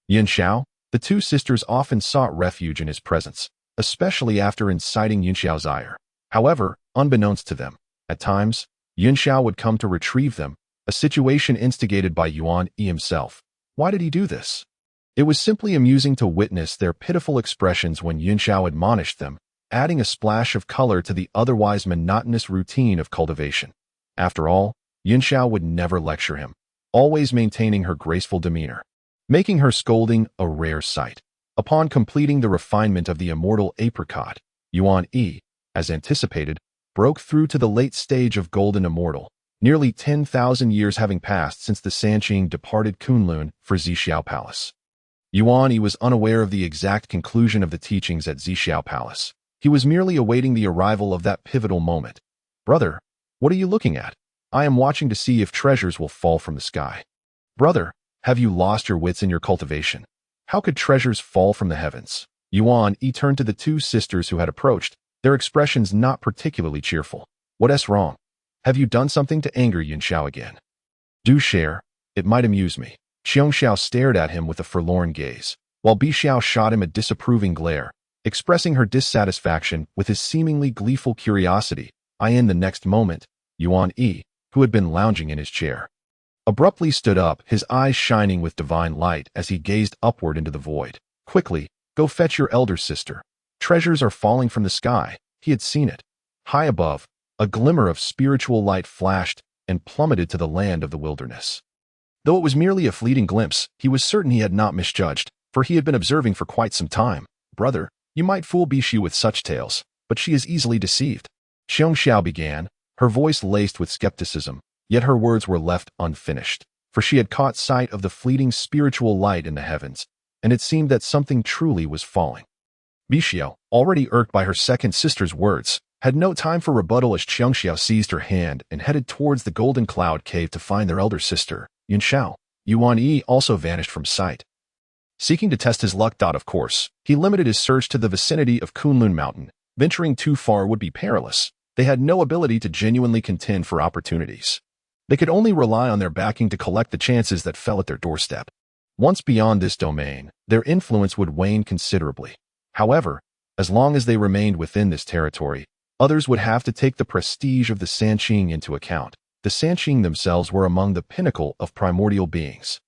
Yin Xiao, the 2 sisters often sought refuge in his presence, especially after inciting Yin Xiao's ire. However, unbeknownst to them, at times, Yin Xiao would come to retrieve them, a situation instigated by Yuan Yi himself. Why did he do this? It was simply amusing to witness their pitiful expressions when Yin Xiao admonished them, adding a splash of color to the otherwise monotonous routine of cultivation. After all, Yin Xiao would never lecture him, always maintaining her graceful demeanor, making her scolding a rare sight. Upon completing the refinement of the immortal apricot, Yuan Yi, as anticipated, broke through to the late stage of golden immortal, nearly 10,000 years having passed since the Sanqing departed Kunlun for Zixiao Palace. Yuan Yi was unaware of the exact conclusion of the teachings at Zixiao Palace. He was merely awaiting the arrival of that pivotal moment. Brother, what are you looking at? I am watching to see if treasures will fall from the sky. Brother, have you lost your wits in your cultivation? How could treasures fall from the heavens? Yuan Yi turned to the 2 sisters who had approached, their expressions not particularly cheerful. What's wrong? Have you done something to anger Yin Xiao again? Do share. It might amuse me. Qiong Xiao stared at him with a forlorn gaze, while Bi Xiao shot him a disapproving glare, expressing her dissatisfaction with his seemingly gleeful curiosity. In the next moment, Yuan Yi, who had been lounging in his chair, abruptly stood up, his eyes shining with divine light as he gazed upward into the void. Quickly, go fetch your elder sister. Treasures are falling from the sky. He had seen it. High above, a glimmer of spiritual light flashed and plummeted to the land of the wilderness. Though it was merely a fleeting glimpse, he was certain he had not misjudged, for he had been observing for quite some time. Brother, you might fool Bishu with such tales, but she is easily deceived. Qiong Xiao began, her voice laced with skepticism, yet her words were left unfinished, for she had caught sight of the fleeting spiritual light in the heavens, and it seemed that something truly was falling. Bishu, already irked by her second sister's words, had no time for rebuttal as Qiong Xiao seized her hand and headed towards the Golden Cloud Cave to find their elder sister, Yin Xiao. Yuan Yi also vanished from sight. Seeking to test his luck. Of course, he limited his search to the vicinity of Kunlun Mountain. Venturing too far would be perilous. They had no ability to genuinely contend for opportunities. They could only rely on their backing to collect the chances that fell at their doorstep. Once beyond this domain, their influence would wane considerably. However, as long as they remained within this territory, others would have to take the prestige of the Sanqing into account. the Sanqing themselves were among the pinnacle of primordial beings.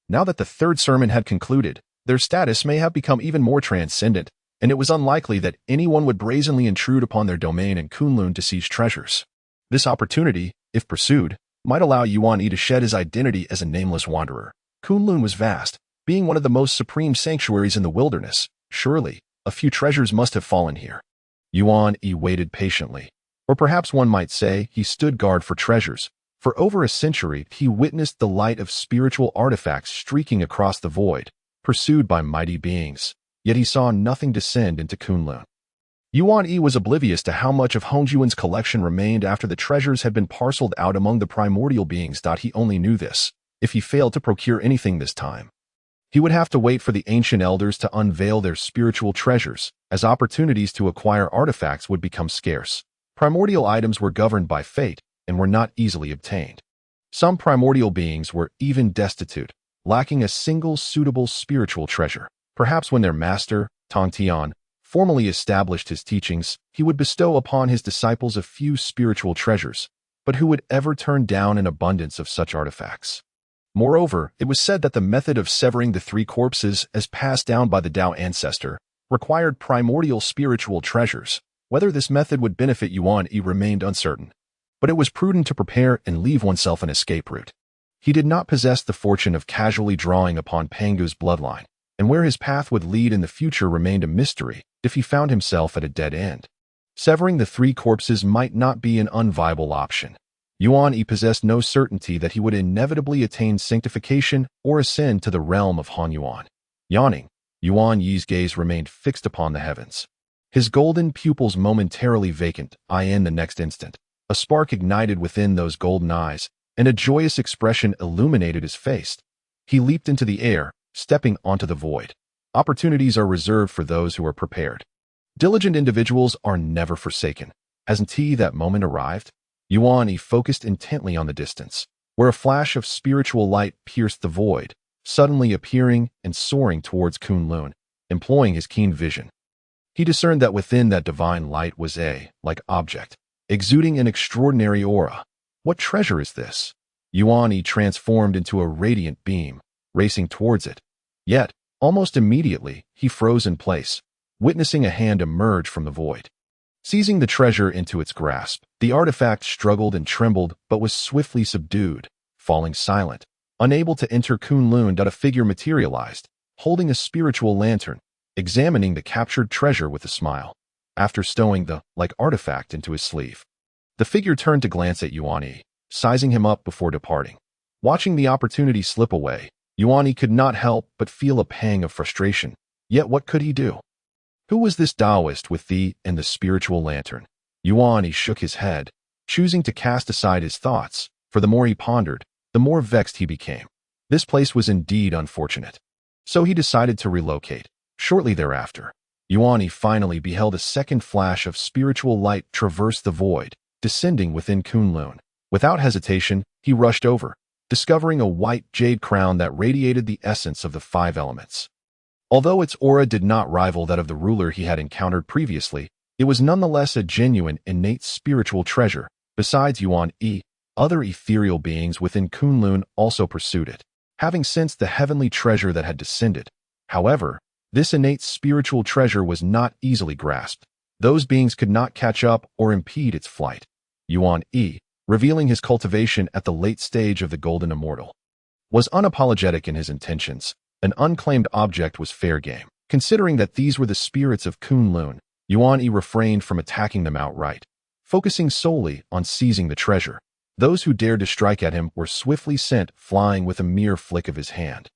Now that the third sermon had concluded, their status may have become even more transcendent, and it was unlikely that anyone would brazenly intrude upon their domain in Kunlun to seize treasures. This opportunity, if pursued, might allow Yuan Yi to shed his identity as a nameless wanderer. Kunlun was vast, being one of the most supreme sanctuaries in the wilderness. Surely, a few treasures must have fallen here. Yuan Yi waited patiently. Or perhaps one might say he stood guard for treasures. For over a century, he witnessed the light of spiritual artifacts streaking across the void, pursued by mighty beings. Yet he saw nothing descend into Kunlun. Yuan Yi was oblivious to how much of Hongjuan's collection remained after the treasures had been parceled out among the primordial beings. He only knew this. If he failed to procure anything this time, he would have to wait for the ancient elders to unveil their spiritual treasures, as opportunities to acquire artifacts would become scarce. Primordial items were governed by fate and were not easily obtained. Some primordial beings were even destitute, lacking a single suitable spiritual treasure. Perhaps when their master, Tongtian, formally established his teachings, he would bestow upon his disciples a few spiritual treasures, but who would ever turn down an abundance of such artifacts? Moreover, it was said that the method of severing the three corpses as passed down by the Dao ancestor required primordial spiritual treasures. Whether this method would benefit Yuan Yi remained uncertain, but it was prudent to prepare and leave oneself an escape route. He did not possess the fortune of casually drawing upon Pangu's bloodline, and where his path would lead in the future remained a mystery if he found himself at a dead end. Severing the three corpses might not be an unviable option. Yuan Yi possessed no certainty that he would inevitably attain sanctification or ascend to the realm of Honyuan. Yawning, Yuan Yi's gaze remained fixed upon the heavens. His golden pupils momentarily vacant, in the next instant. A spark ignited within those golden eyes, and a joyous expression illuminated his face. He leaped into the air, stepping onto the void. Opportunities are reserved for those who are prepared. Diligent individuals are never forsaken. Hasn't that moment arrived? Yuan Yi focused intently on the distance, where a flash of spiritual light pierced the void, suddenly appearing and soaring towards Kunlun, employing his keen vision. He discerned that within that divine light was a, like object, exuding an extraordinary aura. What treasure is this? Yuan Yi transformed into a radiant beam, racing towards it. Yet, almost immediately, he froze in place, witnessing a hand emerge from the void. Seizing the treasure into its grasp, the artifact struggled and trembled but was swiftly subdued, falling silent. Unable to enter Kunlun, a figure materialized, holding a spiritual lantern, examining the captured treasure with a smile. After stowing the, like artifact into his sleeve, the figure turned to glance at Yuan Yi, sizing him up before departing. Watching the opportunity slip away, Yuan Yi could not help but feel a pang of frustration. Yet what could he do? Who was this Taoist with the and the spiritual lantern? Yuan Yi shook his head, choosing to cast aside his thoughts, for the more he pondered, the more vexed he became. This place was indeed unfortunate. So he decided to relocate. Shortly thereafter, Yuan Yi finally beheld a second flash of spiritual light traverse the void, descending within Kunlun. Without hesitation, he rushed over, discovering a white jade crown that radiated the essence of the five elements. Although its aura did not rival that of the ruler he had encountered previously, it was nonetheless a genuine, innate spiritual treasure. Besides Yuan Yi, other ethereal beings within Kunlun also pursued it, having sensed the heavenly treasure that had descended. However, this innate spiritual treasure was not easily grasped. Those beings could not catch up or impede its flight. Yuan Yi, revealing his cultivation at the late stage of the Golden Immortal, was unapologetic in his intentions. An unclaimed object was fair game. Considering that these were the spirits of Kunlun, Yuan Yi refrained from attacking them outright, focusing solely on seizing the treasure. Those who dared to strike at him were swiftly sent flying with a mere flick of his hand.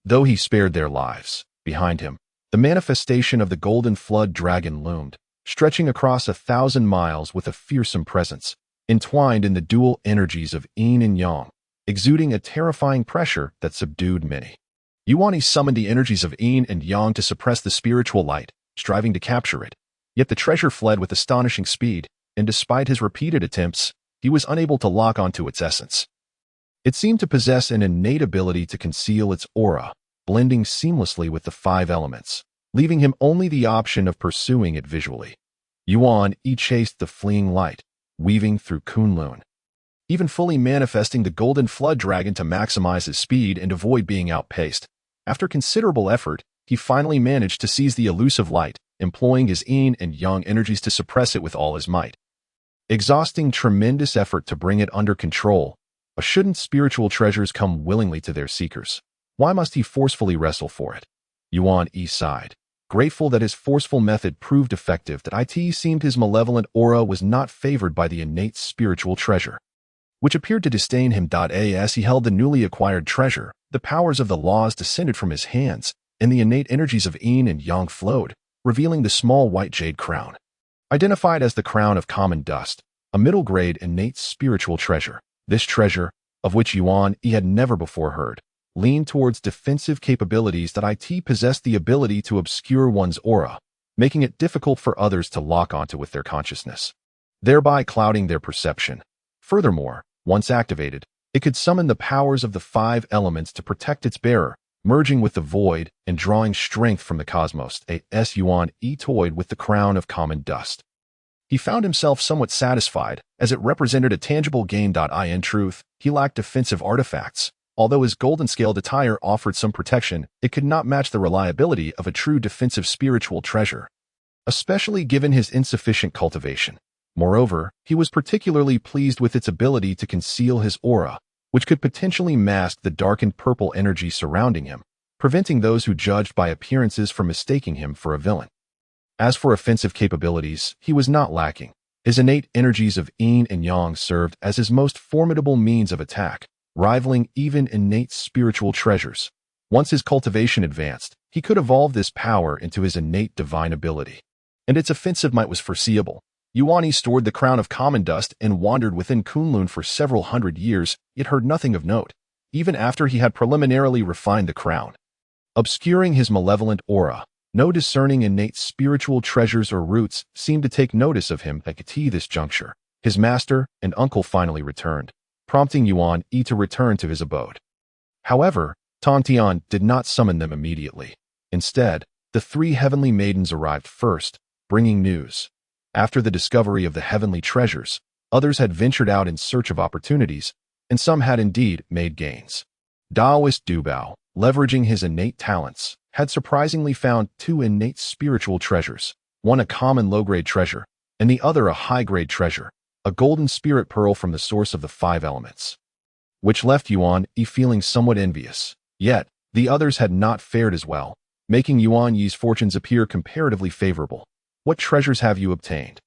Though he spared their lives, behind him, the manifestation of the golden flood dragon loomed, stretching across 1,000 miles with a fearsome presence, entwined in the dual energies of Yin and Yang, exuding a terrifying pressure that subdued many. Yuan Yi summoned the energies of Yin and Yang to suppress the spiritual light, striving to capture it. Yet the treasure fled with astonishing speed, and despite his repeated attempts, he was unable to lock onto its essence. It seemed to possess an innate ability to conceal its aura, blending seamlessly with the five elements, leaving him only the option of pursuing it visually. Yuan Yi chased the fleeing light, weaving through Kunlun. even fully manifesting the golden flood dragon to maximize his speed and avoid being outpaced. After considerable effort, he finally managed to seize the elusive light, employing his Yin and Yang energies to suppress it with all his might. Exhausting tremendous effort to bring it under control, shouldn't spiritual treasures come willingly to their seekers? Why must he forcefully wrestle for it? Yuan Yi sighed, grateful that his forceful method proved effective, that it seemed his malevolent aura was not favored by the innate spiritual treasure, which appeared to disdain him. As he held the newly acquired treasure, the powers of the laws descended from his hands, and the innate energies of Yin and Yang flowed, revealing the small white jade crown. Identified as the crown of common dust, a middle-grade innate spiritual treasure, this treasure, of which Yuan Yi had never before heard, leaned towards defensive capabilities. It possessed the ability to obscure one's aura, making it difficult for others to lock onto with their consciousness, thereby clouding their perception. Furthermore, once activated, it could summon the powers of the 5 elements to protect its bearer, merging with the void and drawing strength from the cosmos. As Yuan Yi toyed with the crown of common dust, he found himself somewhat satisfied, as it represented a tangible gain. In truth, he lacked defensive artifacts. Although his golden-scaled attire offered some protection, it could not match the reliability of a true defensive spiritual treasure, especially given his insufficient cultivation. Moreover, he was particularly pleased with its ability to conceal his aura, which could potentially mask the darkened purple energy surrounding him, preventing those who judged by appearances from mistaking him for a villain. As for offensive capabilities, he was not lacking. His innate energies of Yin and Yang served as his most formidable means of attack, rivaling even innate spiritual treasures. Once his cultivation advanced, he could evolve this power into his innate divine ability, and its offensive might was foreseeable. Yuan Yi stored the crown of common dust and wandered within Kunlun for several hundred years, yet heard nothing of note, even after he had preliminarily refined the crown, obscuring his malevolent aura. No discerning innate spiritual treasures or roots seemed to take notice of him. At this juncture, his master and uncle finally returned, prompting Yuan Yi to return to his abode. However, Tian did not summon them immediately. Instead, the 3 heavenly maidens arrived first, bringing news. After the discovery of the heavenly treasures, others had ventured out in search of opportunities, and some had indeed made gains. Taoist Dubao, leveraging his innate talents, had surprisingly found 2 innate spiritual treasures, one a common low-grade treasure, and the other a high-grade treasure, a golden spirit pearl from the source of the 5 elements, which left Yuan Yi feeling somewhat envious. Yet, the others had not fared as well, making Yuan Yi's fortunes appear comparatively favorable. "What treasures have you obtained?"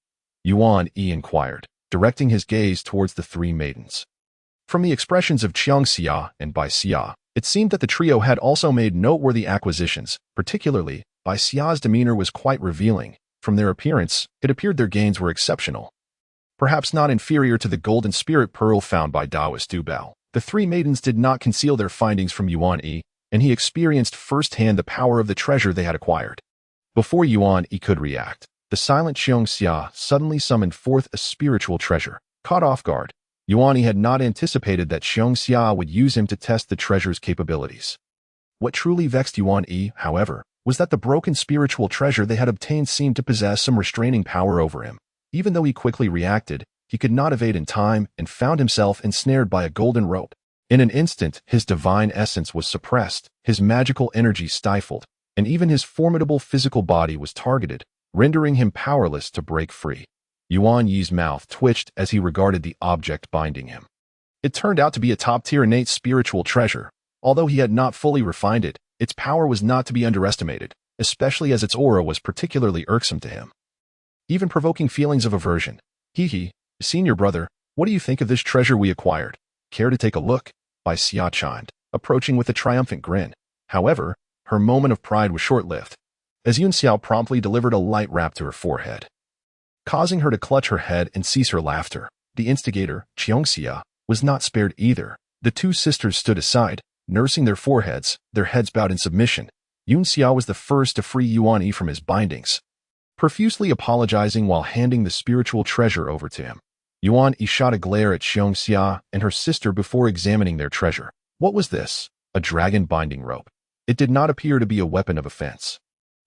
Yuan Yi inquired, directing his gaze towards the 3 maidens. From the expressions of Qiangxia and Bai Xia, it seemed that the trio had also made noteworthy acquisitions. Particularly, Bai Xia's demeanor was quite revealing. From their appearance, it appeared their gains were exceptional, perhaps not inferior to the golden spirit pearl found by Taoist Dubao. The 3 maidens did not conceal their findings from Yuan Yi, and he experienced firsthand the power of the treasure they had acquired. Before Yuan Yi could react, the silent Qiangxia suddenly summoned forth a spiritual treasure. Caught off guard, Yuan Yi had not anticipated that Qiangxia would use him to test the treasure's capabilities. What truly vexed Yuan Yi, however, was that the broken spiritual treasure they had obtained seemed to possess some restraining power over him. Even though he quickly reacted, he could not evade in time and found himself ensnared by a golden rope. In an instant, his divine essence was suppressed, his magical energy stifled, and even his formidable physical body was targeted, rendering him powerless to break free. Yuan Yi's mouth twitched as he regarded the object binding him. It turned out to be a top-tier innate spiritual treasure. Although he had not fully refined it, its power was not to be underestimated, especially as its aura was particularly irksome to him, even provoking feelings of aversion. "Hee, senior brother, what do you think of this treasure we acquired? Care to take a look?" Bai Xia chimed, approaching with a triumphant grin. However, her moment of pride was short-lived, as Yun Xiao promptly delivered a light rap to her forehead, causing her to clutch her head and cease her laughter. The instigator, Qiangxia, was not spared either. The 2 sisters stood aside, nursing their foreheads, their heads bowed in submission. Yun Xiao was the first to free Yuan Yi from his bindings, profusely apologizing while handing the spiritual treasure over to him. Yuan Yi shot a glare at Qiangxia and her sister before examining their treasure. What was this? A dragon binding rope. It did not appear to be a weapon of offense.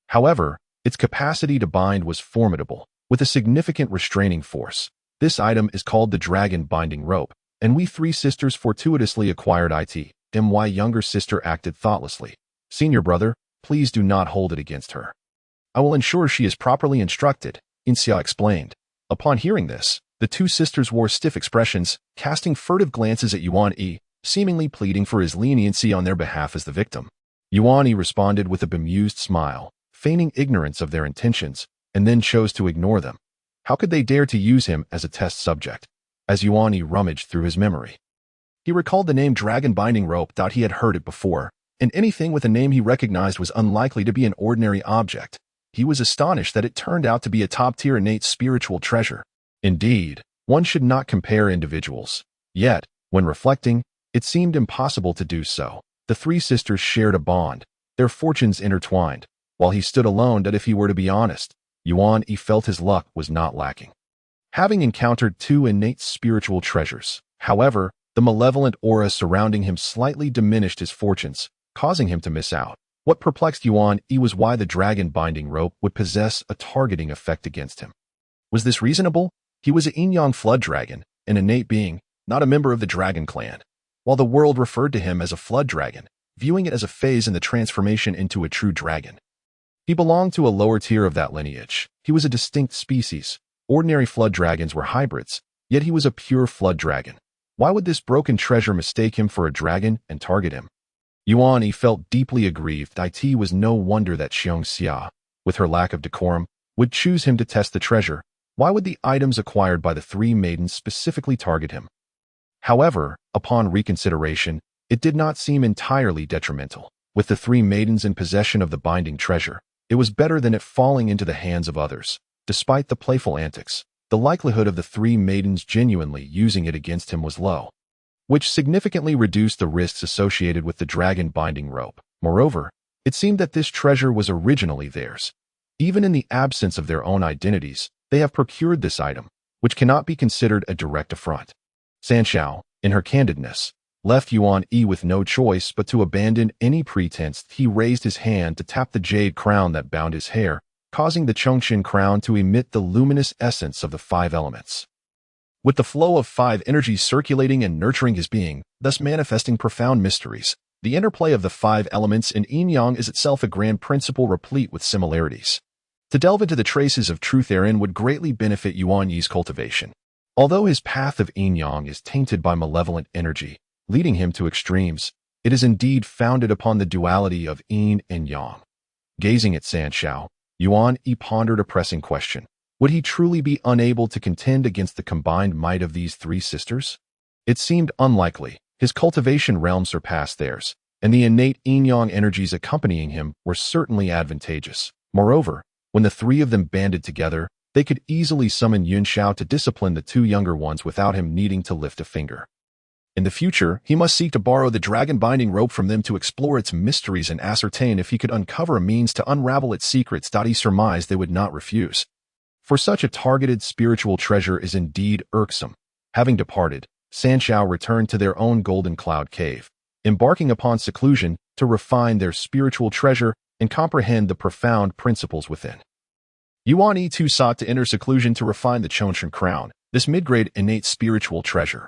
However, its capacity to bind was formidable, with a significant restraining force. This item is called the dragon binding rope, and we three sisters fortuitously acquired it. My younger sister acted thoughtlessly. Senior brother, please do not hold it against her. I will ensure she is properly instructed, Yin-Xia explained. Upon hearing this, the two sisters wore stiff expressions, casting furtive glances at Yuan Yi, seemingly pleading for his leniency on their behalf as the victim. Yuan Yi responded with a bemused smile, feigning ignorance of their intentions, and then chose to ignore them. How could they dare to use him as a test subject? As Yuan Yi rummaged through his memory, he recalled the name dragon binding rope. He had heard it before, and anything with a name he recognized was unlikely to be an ordinary object. He was astonished that it turned out to be a top-tier innate spiritual treasure. Indeed, one should not compare individuals. Yet, when reflecting, it seemed impossible to do so. The three sisters shared a bond, their fortunes intertwined, while he stood alone. That if he were to be honest, Yuan Yi felt his luck was not lacking. Having encountered two innate spiritual treasures, however, the malevolent aura surrounding him slightly diminished his fortunes, causing him to miss out. What perplexed Yuan Yi was why the dragon binding rope would possess a targeting effect against him. Was this reasonable? He was a Yin-Yang flood dragon, an innate being, not a member of the dragon clan. While the world referred to him as a flood dragon, viewing it as a phase in the transformation into a true dragon. He belonged to a lower tier of that lineage. He was a distinct species. Ordinary flood dragons were hybrids, yet he was a pure flood dragon. Why would this broken treasure mistake him for a dragon and target him? Yuan Yi felt deeply aggrieved. It was no wonder that Xiongxia, with her lack of decorum, would choose him to test the treasure. Why would the items acquired by the three maidens specifically target him? However, upon reconsideration, it did not seem entirely detrimental. With the three maidens in possession of the binding treasure, it was better than it falling into the hands of others. Despite the playful antics, the likelihood of the three maidens genuinely using it against him was low, which significantly reduced the risks associated with the dragon binding rope. Moreover, it seemed that this treasure was originally theirs. Even in the absence of their own identities, they have procured this item, which cannot be considered a direct affront. Sanxiao, in her candidness, left Yuan Yi with no choice but to abandon any pretense. He raised his hand to tap the jade crown that bound his hair, causing the Chongqing crown to emit the luminous essence of the five elements. With the flow of five energies circulating and nurturing his being, thus manifesting profound mysteries, the interplay of the five elements in Yin-Yang is itself a grand principle replete with similarities. To delve into the traces of truth therein would greatly benefit Yuan Yi's cultivation. Although his path of Yin-Yang is tainted by malevolent energy, leading him to extremes, it is indeed founded upon the duality of Yin and Yang. Gazing at Sanxiao, Yuan Yi pondered a pressing question. Would he truly be unable to contend against the combined might of these three sisters? It seemed unlikely. His cultivation realm surpassed theirs, and the innate Yin-Yang energies accompanying him were certainly advantageous. Moreover, when the three of them banded together, they could easily summon Yun Xiao to discipline the two younger ones without him needing to lift a finger. In the future, he must seek to borrow the dragon binding rope from them to explore its mysteries and ascertain if he could uncover a means to unravel its secrets. He surmised they would not refuse. For such a targeted spiritual treasure is indeed irksome. Having departed, Sanxiao returned to their own golden cloud cave, embarking upon seclusion to refine their spiritual treasure and comprehend the profound principles within. Yuan Yi too sought to enter seclusion to refine the Chongqing crown, this mid-grade innate spiritual treasure.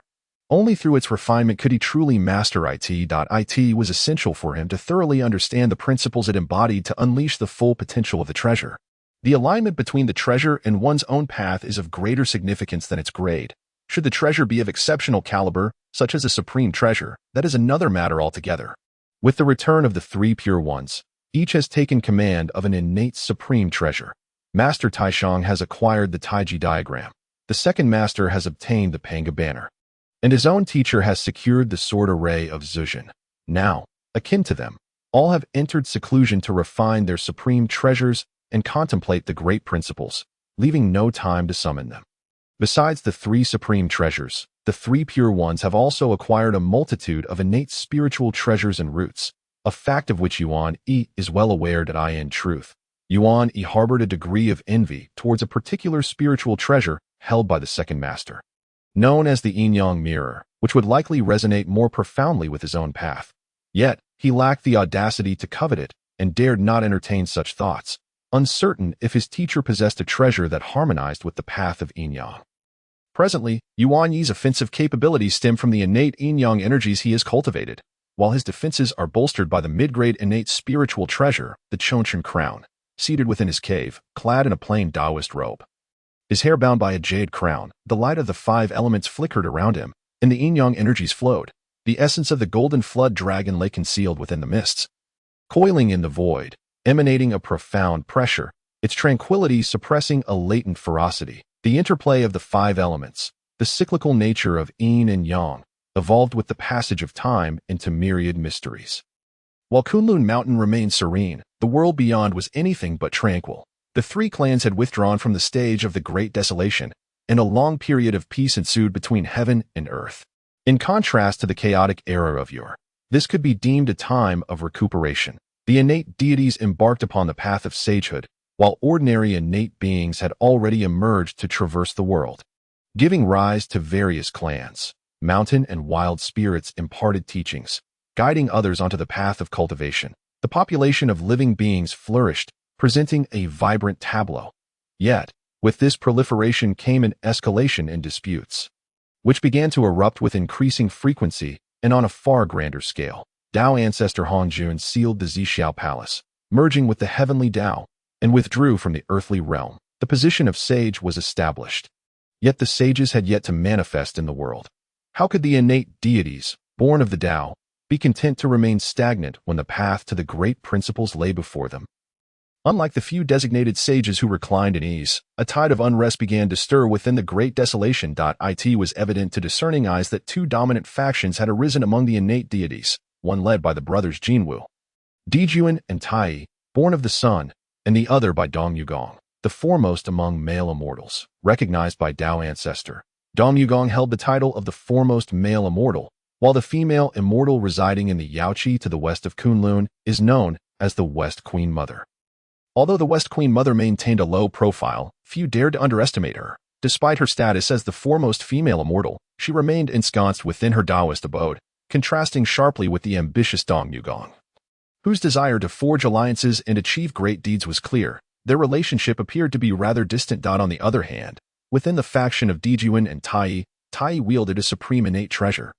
Only through its refinement could he truly master it. It was essential for him to thoroughly understand the principles it embodied to unleash the full potential of the treasure. The alignment between the treasure and one's own path is of greater significance than its grade. Should the treasure be of exceptional caliber, such as a supreme treasure, that is another matter altogether. With the return of the three pure ones, each has taken command of an innate supreme treasure. Master Taishang has acquired the Taiji diagram. The second master has obtained the Panga banner. And his own teacher has secured the sword array of Zhuzhen. Now, akin to them, all have entered seclusion to refine their supreme treasures and contemplate the great principles, leaving no time to summon them. Besides the three supreme treasures, the three pure ones have also acquired a multitude of innate spiritual treasures and roots, a fact of which Yuan Yi is well aware. In truth, Yuan Yi harbored a degree of envy towards a particular spiritual treasure held by the second master, known as the Yin-Yang mirror, which would likely resonate more profoundly with his own path. Yet, he lacked the audacity to covet it and dared not entertain such thoughts, uncertain if his teacher possessed a treasure that harmonized with the path of Yin-Yang. Presently, Yuan Yi's offensive capabilities stem from the innate yin-yang energies he has cultivated, while his defenses are bolstered by the mid-grade innate spiritual treasure, the Chongchen crown, seated within his cave, clad in a plain Taoist robe. His hair bound by a jade crown, the light of the five elements flickered around him, and the yin-yang energies flowed. The essence of the golden flood dragon lay concealed within the mists, coiling in the void, emanating a profound pressure, its tranquility suppressing a latent ferocity. The interplay of the five elements, the cyclical nature of yin and yang, evolved with the passage of time into myriad mysteries. While Kunlun Mountain remained serene, the world beyond was anything but tranquil. The three clans had withdrawn from the stage of the Great Desolation, and a long period of peace ensued between heaven and earth. In contrast to the chaotic era of yore, this could be deemed a time of recuperation. The innate deities embarked upon the path of sagehood, while ordinary innate beings had already emerged to traverse the world, giving rise to various clans. Mountain and wild spirits imparted teachings, guiding others onto the path of cultivation. The population of living beings flourished, presenting a vibrant tableau. Yet, with this proliferation came an escalation in disputes, which began to erupt with increasing frequency and on a far grander scale. Dao ancestor Hongjun sealed the Zixiao Palace, merging with the heavenly Dao, and withdrew from the earthly realm. The position of sage was established. Yet the sages had yet to manifest in the world. How could the innate deities, born of the Tao, be content to remain stagnant when the path to the great principles lay before them? Unlike the few designated sages who reclined in ease, a tide of unrest began to stir within the Great Desolation. It was evident to discerning eyes that two dominant factions had arisen among the innate deities, one led by the brothers Jinwu, Dijuan and Tai, born of the sun, and the other by Dong Yugong, the foremost among male immortals, recognized by Dao ancestor. Dong Yugong held the title of the foremost male immortal, while the female immortal residing in the Yaoqi to the west of Kunlun is known as the West Queen Mother. Although the West Queen Mother maintained a low profile, few dared to underestimate her. Despite her status as the foremost female immortal, she remained ensconced within her Taoist abode, contrasting sharply with the ambitious Dong Yugong, whose desire to forge alliances and achieve great deeds was clear. Their relationship appeared to be rather distant. On the other hand, within the faction of Dijuan and Tai, Tai wielded a supreme innate treasure,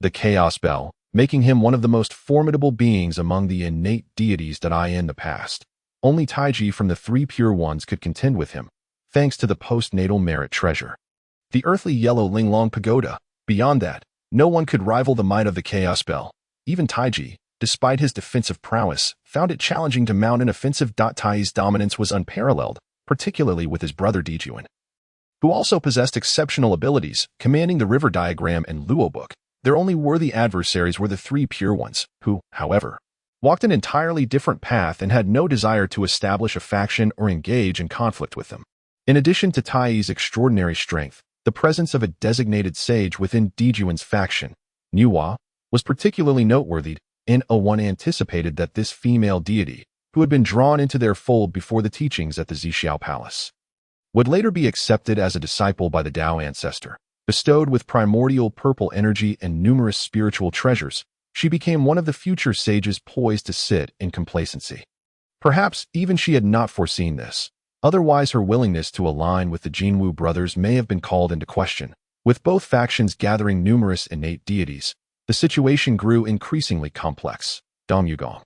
the Chaos Bell, making him one of the most formidable beings among the innate deities in the past. Only Taiji from the three pure ones could contend with him, thanks to the postnatal merit treasure, the earthly yellow Linglong Pagoda. Beyond that, no one could rival the might of the Chaos Bell. Even Taiji, despite his defensive prowess, found it challenging to mount an offensive. Tai's dominance was unparalleled, particularly with his brother Dijuan, who also possessed exceptional abilities, commanding the river diagram and Luo book. Their only worthy adversaries were the three pure ones, who, however, walked an entirely different path and had no desire to establish a faction or engage in conflict with them. In addition to Tai's extraordinary strength, the presence of a designated sage within Dijuan's faction, Nuwa, was particularly noteworthy, and one anticipated that this female deity, who had been drawn into their fold before the teachings at the Zixiao Palace, would later be accepted as a disciple by the Tao ancestor. Bestowed with primordial purple energy and numerous spiritual treasures, she became one of the future sages poised to sit in complacency. Perhaps even she had not foreseen this. Otherwise, her willingness to align with the Jinwu brothers may have been called into question. With both factions gathering numerous innate deities, the situation grew increasingly complex. Dong Yugong,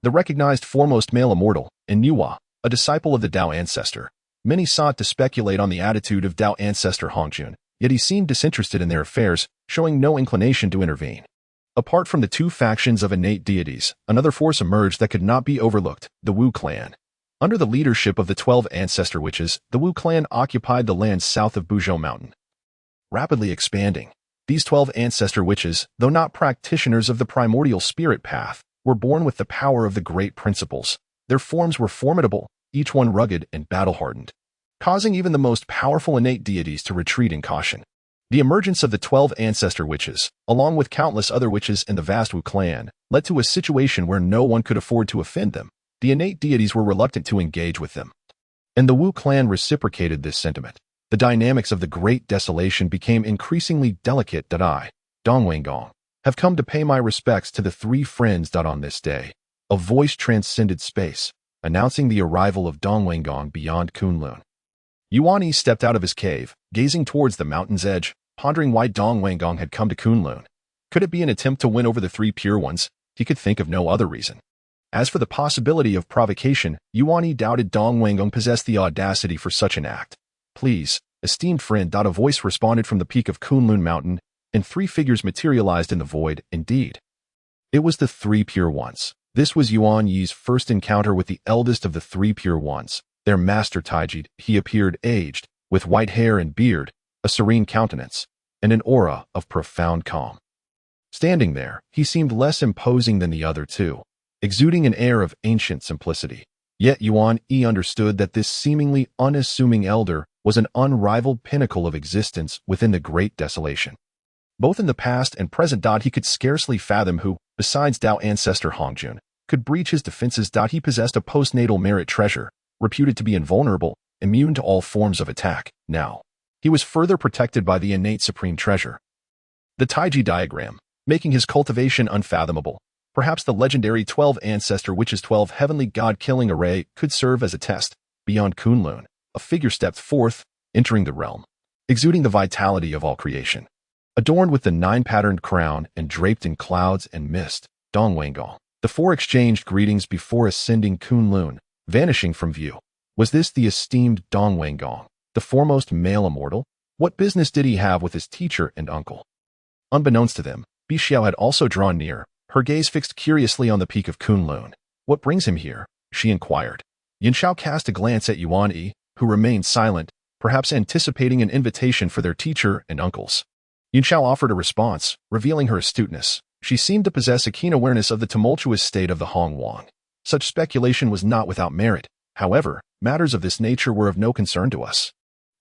the recognized foremost male immortal, and Nuwa, a disciple of the Tao ancestor. Many sought to speculate on the attitude of Tao ancestor Hongjun, yet he seemed disinterested in their affairs, showing no inclination to intervene. Apart from the two factions of innate deities, another force emerged that could not be overlooked, the Wu clan. Under the leadership of the 12 ancestor witches, the Wu clan occupied the lands south of Buzhou Mountain, rapidly expanding. These 12 ancestor witches, though not practitioners of the primordial spirit path, were born with the power of the great principles. Their forms were formidable, each one rugged and battle-hardened, causing even the most powerful innate deities to retreat in caution. The emergence of the 12 ancestor witches, along with countless other witches in the vast Wu clan, led to a situation where no one could afford to offend them. The innate deities were reluctant to engage with them, and the Wu clan reciprocated this sentiment. The dynamics of the Great Desolation became increasingly delicate. I, Dong Wenggong, have come to pay my respects to the three friends. On this day, a voice transcended space, announcing the arrival of Dong Wenggong beyond Kunlun. Yuan Yi stepped out of his cave, gazing towards the mountain's edge, pondering why Dong Wanggong had come to Kunlun. Could it be an attempt to win over the three pure ones? He could think of no other reason. As for the possibility of provocation, Yuan Yi doubted Dong Wanggong possessed the audacity for such an act. Please, esteemed friend. A voice responded from the peak of Kunlun Mountain, and three figures materialized in the void. Indeed, it was the three pure ones. This was Yuan Yi's first encounter with the eldest of the three pure ones, their master tainted. He appeared aged, with white hair and beard, a serene countenance, and an aura of profound calm. Standing there, he seemed less imposing than the other two, exuding an air of ancient simplicity. Yet Yuan Yi understood that this seemingly unassuming elder was an unrivaled pinnacle of existence within the great desolation. Both in the past and present, he could scarcely fathom who, besides Dao ancestor Hongjun, could breach his defenses. He possessed a postnatal merit treasure, reputed to be invulnerable, immune to all forms of attack. Now, he was further protected by the innate supreme treasure. The Taiji diagram, making his cultivation unfathomable. Perhaps the legendary 12 ancestor witch's 12 heavenly god-killing array could serve as a test. Beyond Kunlun, a figure stepped forth, entering the realm, exuding the vitality of all creation. Adorned with the 9-patterned crown and draped in clouds and mist, Dong Wanggong. The four exchanged greetings before ascending Kunlun, vanishing from view. Was this the esteemed Dong Wanggong, the foremost male immortal? What business did he have with his teacher and uncle? Unbeknownst to them, Bixiao had also drawn near, her gaze fixed curiously on the peak of Kunlun. What brings him here? She inquired. Yinxiao cast a glance at Yuan Yi, who remained silent, perhaps anticipating an invitation for their teacher and uncles. Yinxiao offered a response, revealing her astuteness. She seemed to possess a keen awareness of the tumultuous state of the Hongwang. Such speculation was not without merit. However, matters of this nature were of no concern to us.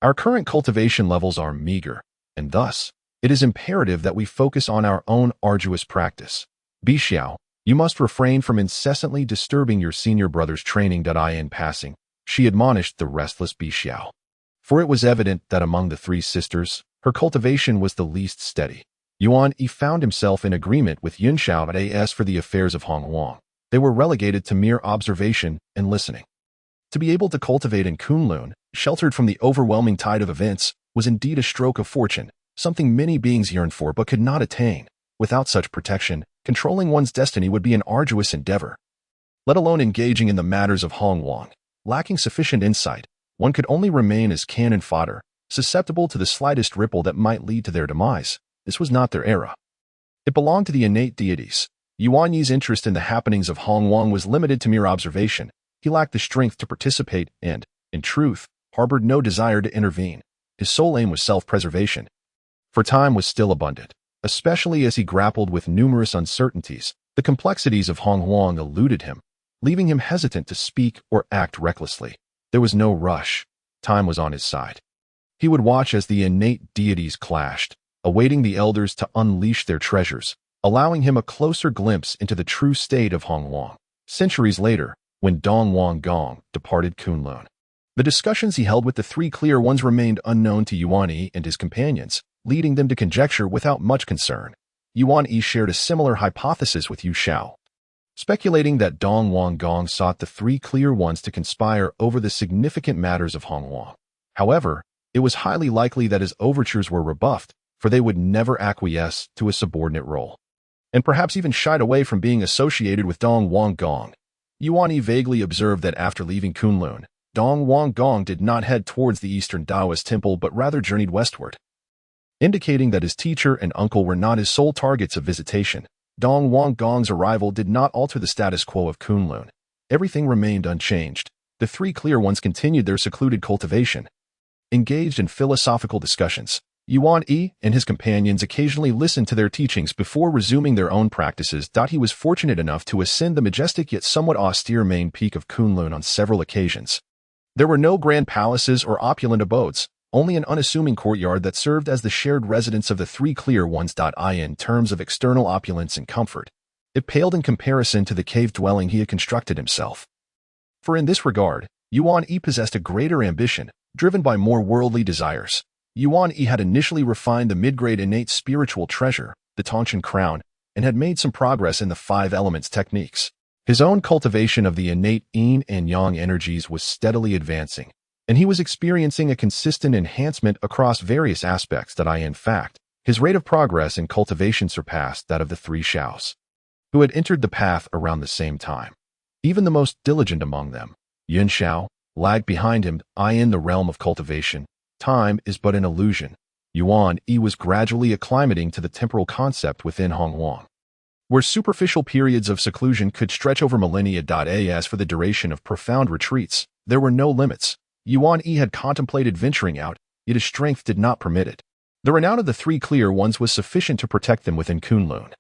Our current cultivation levels are meager, and thus, it is imperative that we focus on our own arduous practice. Bixiao, you must refrain from incessantly disturbing your senior brother's training. In passing, she admonished the restless Bixiao. For it was evident that among the three sisters, her cultivation was the least steady. Yuan Yi found himself in agreement with Yinxiao as for the affairs of Hongwang. They were relegated to mere observation and listening. To be able to cultivate in Kunlun, sheltered from the overwhelming tide of events, was indeed a stroke of fortune, something many beings yearned for but could not attain. Without such protection, controlling one's destiny would be an arduous endeavor. Let alone engaging in the matters of Hongwang. Lacking sufficient insight, one could only remain as cannon fodder, susceptible to the slightest ripple that might lead to their demise. This was not their era. It belonged to the innate deities. Yuan Yi's interest in the happenings of Hongwang was limited to mere observation. He lacked the strength to participate and, in truth, harbored no desire to intervene. His sole aim was self-preservation. For time was still abundant, especially as he grappled with numerous uncertainties. The complexities of Hongwang eluded him, leaving him hesitant to speak or act recklessly. There was no rush. Time was on his side. He would watch as the innate deities clashed, awaiting the elders to unleash their treasures, allowing him a closer glimpse into the true state of Hongwang. Centuries later, when Dong Wanggong departed Kunlun, the discussions he held with the three clear ones remained unknown to Yuan Yi and his companions, leading them to conjecture without much concern. Yuan Yi shared a similar hypothesis with Yu Xiao, speculating that Dong Wanggong sought the three clear ones to conspire over the significant matters of Hongwang. However, it was highly likely that his overtures were rebuffed, for they would never acquiesce to a subordinate role, and perhaps even shied away from being associated with Dong Wanggong. Yuan Yi vaguely observed that after leaving Kunlun, Dong Wanggong did not head towards the Eastern Taoist temple but rather journeyed westward, indicating that his teacher and uncle were not his sole targets of visitation. Dong Wanggong's arrival did not alter the status quo of Kunlun. Everything remained unchanged. The three clear ones continued their secluded cultivation. Engaged in philosophical discussions, Yuan Yi and his companions occasionally listened to their teachings before resuming their own practices. He was fortunate enough to ascend the majestic yet somewhat austere main peak of Kunlun on several occasions. There were no grand palaces or opulent abodes, only an unassuming courtyard that served as the shared residence of the three clear ones. In terms of external opulence and comfort, it paled in comparison to the cave dwelling he had constructed himself. For in this regard, Yuan Yi possessed a greater ambition, driven by more worldly desires. Yuan Yi had initially refined the mid-grade innate spiritual treasure, the Tanshan crown, and had made some progress in the 5 elements techniques. His own cultivation of the innate Yin and Yang energies was steadily advancing. and he was experiencing a consistent enhancement across various aspects that in fact, his rate of progress in cultivation surpassed that of the three Xiaos, who had entered the path around the same time. Even the most diligent among them, Yin Xiao, lagged behind him. In the realm of cultivation, time is but an illusion. Yuan Yi was gradually acclimating to the temporal concept within Hongwang, where superficial periods of seclusion could stretch over millennia. As for the duration of profound retreats, there were no limits. Yuan Yi had contemplated venturing out, yet his strength did not permit it. The renown of the three clear ones was sufficient to protect them within Kunlun,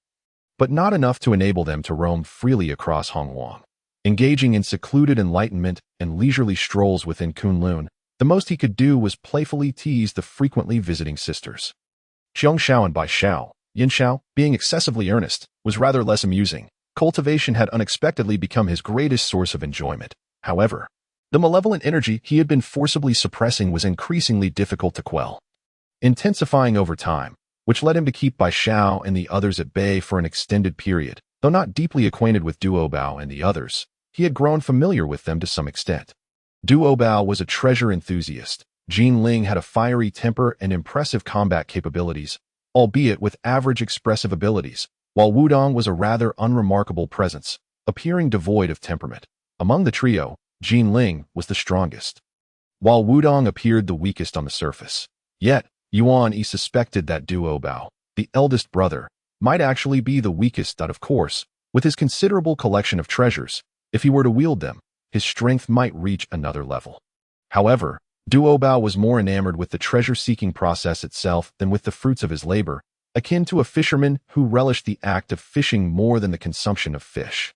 but not enough to enable them to roam freely across Hongwang. Engaging in secluded enlightenment and leisurely strolls within Kunlun, the most he could do was playfully tease the frequently visiting sisters. Xiong Xiao and Bai Xiao, Yin Xiao, being excessively earnest, was rather less amusing. Cultivation had unexpectedly become his greatest source of enjoyment. However, the malevolent energy he had been forcibly suppressing was increasingly difficult to quell, intensifying over time, which led him to keep Bai Xiao and the others at bay for an extended period. Though not deeply acquainted with Duo Bao and the others, he had grown familiar with them to some extent. Duo Bao was a treasure enthusiast. Jin Ling had a fiery temper and impressive combat capabilities, albeit with average expressive abilities, while Wudong was a rather unremarkable presence, appearing devoid of temperament. Among the trio, Jin Ling was the strongest, while Wudong appeared the weakest on the surface. Yet, Yuan Yi suspected that Duo Bao, the eldest brother, might actually be the weakest. Of course, with his considerable collection of treasures, if he were to wield them, his strength might reach another level. However, Duo Bao was more enamored with the treasure-seeking process itself than with the fruits of his labor, akin to a fisherman who relished the act of fishing more than the consumption of fish.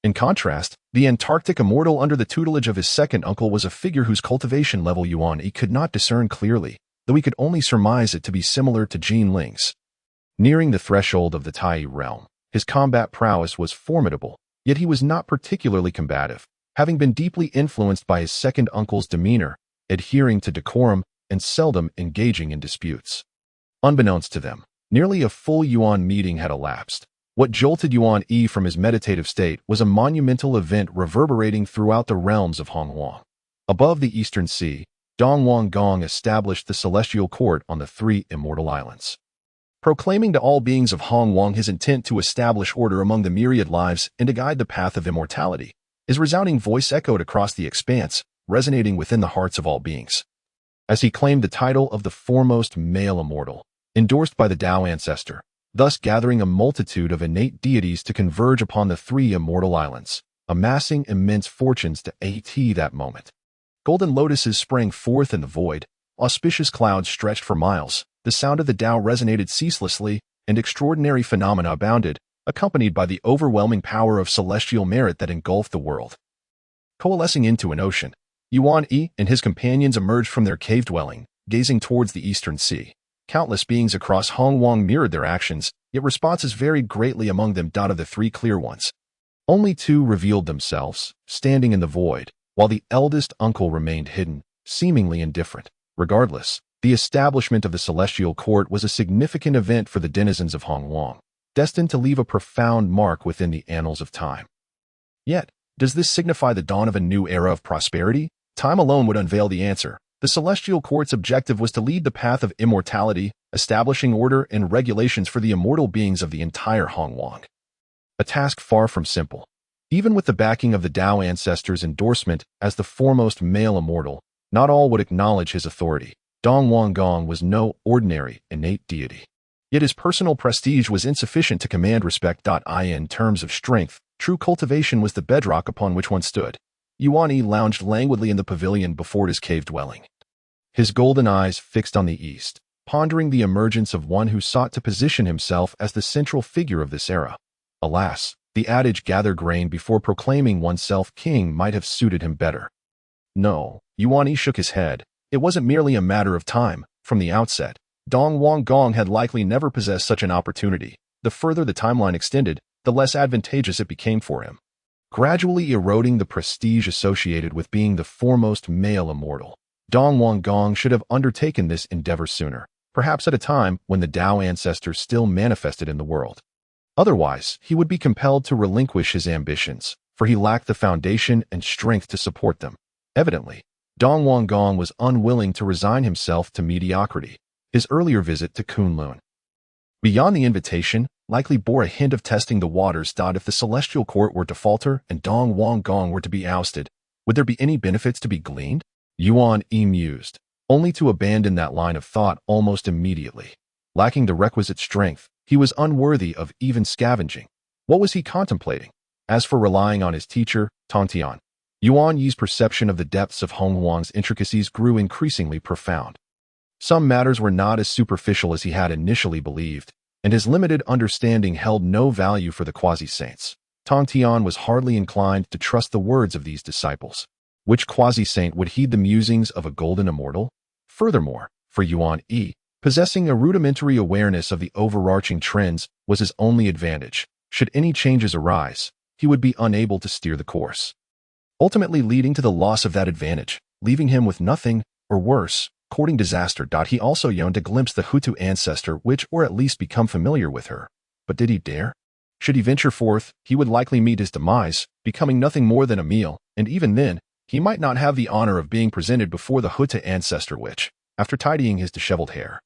In contrast, the Antarctic immortal under the tutelage of his second uncle was a figure whose cultivation level Yuan Yi could not discern clearly, though he could only surmise it to be similar to Jin Ling's. Nearing the threshold of the Tai realm, his combat prowess was formidable, yet he was not particularly combative, having been deeply influenced by his second uncle's demeanor, adhering to decorum and seldom engaging in disputes. Unbeknownst to them, nearly a full Yuan meeting had elapsed. What jolted Yuan Yi from his meditative state was a monumental event reverberating throughout the realms of Hongwang. Above the eastern sea, Dongwang Gong established the celestial court on the three immortal islands, proclaiming to all beings of Hongwang his intent to establish order among the myriad lives and to guide the path of immortality. His resounding voice echoed across the expanse, resonating within the hearts of all beings, as he claimed the title of the foremost male immortal, endorsed by the Tao ancestor, thus gathering a multitude of innate deities to converge upon the three immortal islands, amassing immense fortunes to that moment. Golden lotuses sprang forth in the void, auspicious clouds stretched for miles, the sound of the Tao resonated ceaselessly, and extraordinary phenomena abounded, accompanied by the overwhelming power of celestial merit that engulfed the world. Coalescing into an ocean, Yuan Yi and his companions emerged from their cave dwelling, gazing towards the eastern sea. Countless beings across Hongwang mirrored their actions, yet responses varied greatly among them. Of the three clear ones, only two revealed themselves, standing in the void, while the eldest uncle remained hidden, seemingly indifferent. Regardless, the establishment of the celestial court was a significant event for the denizens of Hongwang, destined to leave a profound mark within the annals of time. Yet, does this signify the dawn of a new era of prosperity? Time alone would unveil the answer. The celestial court's objective was to lead the path of immortality, establishing order and regulations for the immortal beings of the entire Hongwang. A task far from simple. Even with the backing of the Tao ancestors' endorsement as the foremost male immortal, not all would acknowledge his authority. Dongwang Gong was no ordinary innate deity. Yet his personal prestige was insufficient to command respect. In terms of strength, true cultivation was the bedrock upon which one stood. Yuan Yi lounged languidly in the pavilion before his cave dwelling, his golden eyes fixed on the east, pondering the emergence of one who sought to position himself as the central figure of this era. Alas, the adage "gather grain before proclaiming oneself king" might have suited him better. No, Yuan Yi shook his head. It wasn't merely a matter of time. From the outset, Dongwang Gong had likely never possessed such an opportunity. The further the timeline extended, the less advantageous it became for him, gradually eroding the prestige associated with being the foremost male immortal. Dongwang Gong should have undertaken this endeavor sooner, perhaps at a time when the Tao ancestors still manifested in the world. Otherwise, he would be compelled to relinquish his ambitions, for he lacked the foundation and strength to support them. Evidently, Dong Wanggong was unwilling to resign himself to mediocrity. His earlier visit to Kunlun, beyond the invitation, likely bore a hint of testing the waters. If the celestial court were to falter and Dong Wanggong were to be ousted, would there be any benefits to be gleaned? Yuan Yi mused, only to abandon that line of thought almost immediately. Lacking the requisite strength, he was unworthy of even scavenging. What was he contemplating? As for relying on his teacher, Tongtian, Yuan Yi's perception of the depths of Honghuang's intricacies grew increasingly profound. Some matters were not as superficial as he had initially believed, and his limited understanding held no value for the quasi-saints. Tongtian was hardly inclined to trust the words of these disciples. Which quasi-saint would heed the musings of a golden immortal? Furthermore, for Yuan Yi, possessing a rudimentary awareness of the overarching trends was his only advantage. Should any changes arise, he would be unable to steer the course, ultimately leading to the loss of that advantage, leaving him with nothing, or worse, courting disaster. He also yearned to glimpse the Hutu ancestor or at least become familiar with her. But did he dare? Should he venture forth, he would likely meet his demise, becoming nothing more than a meal, and even then, he might not have the honor of being presented before the Hutu ancestor which, after tidying his disheveled hair,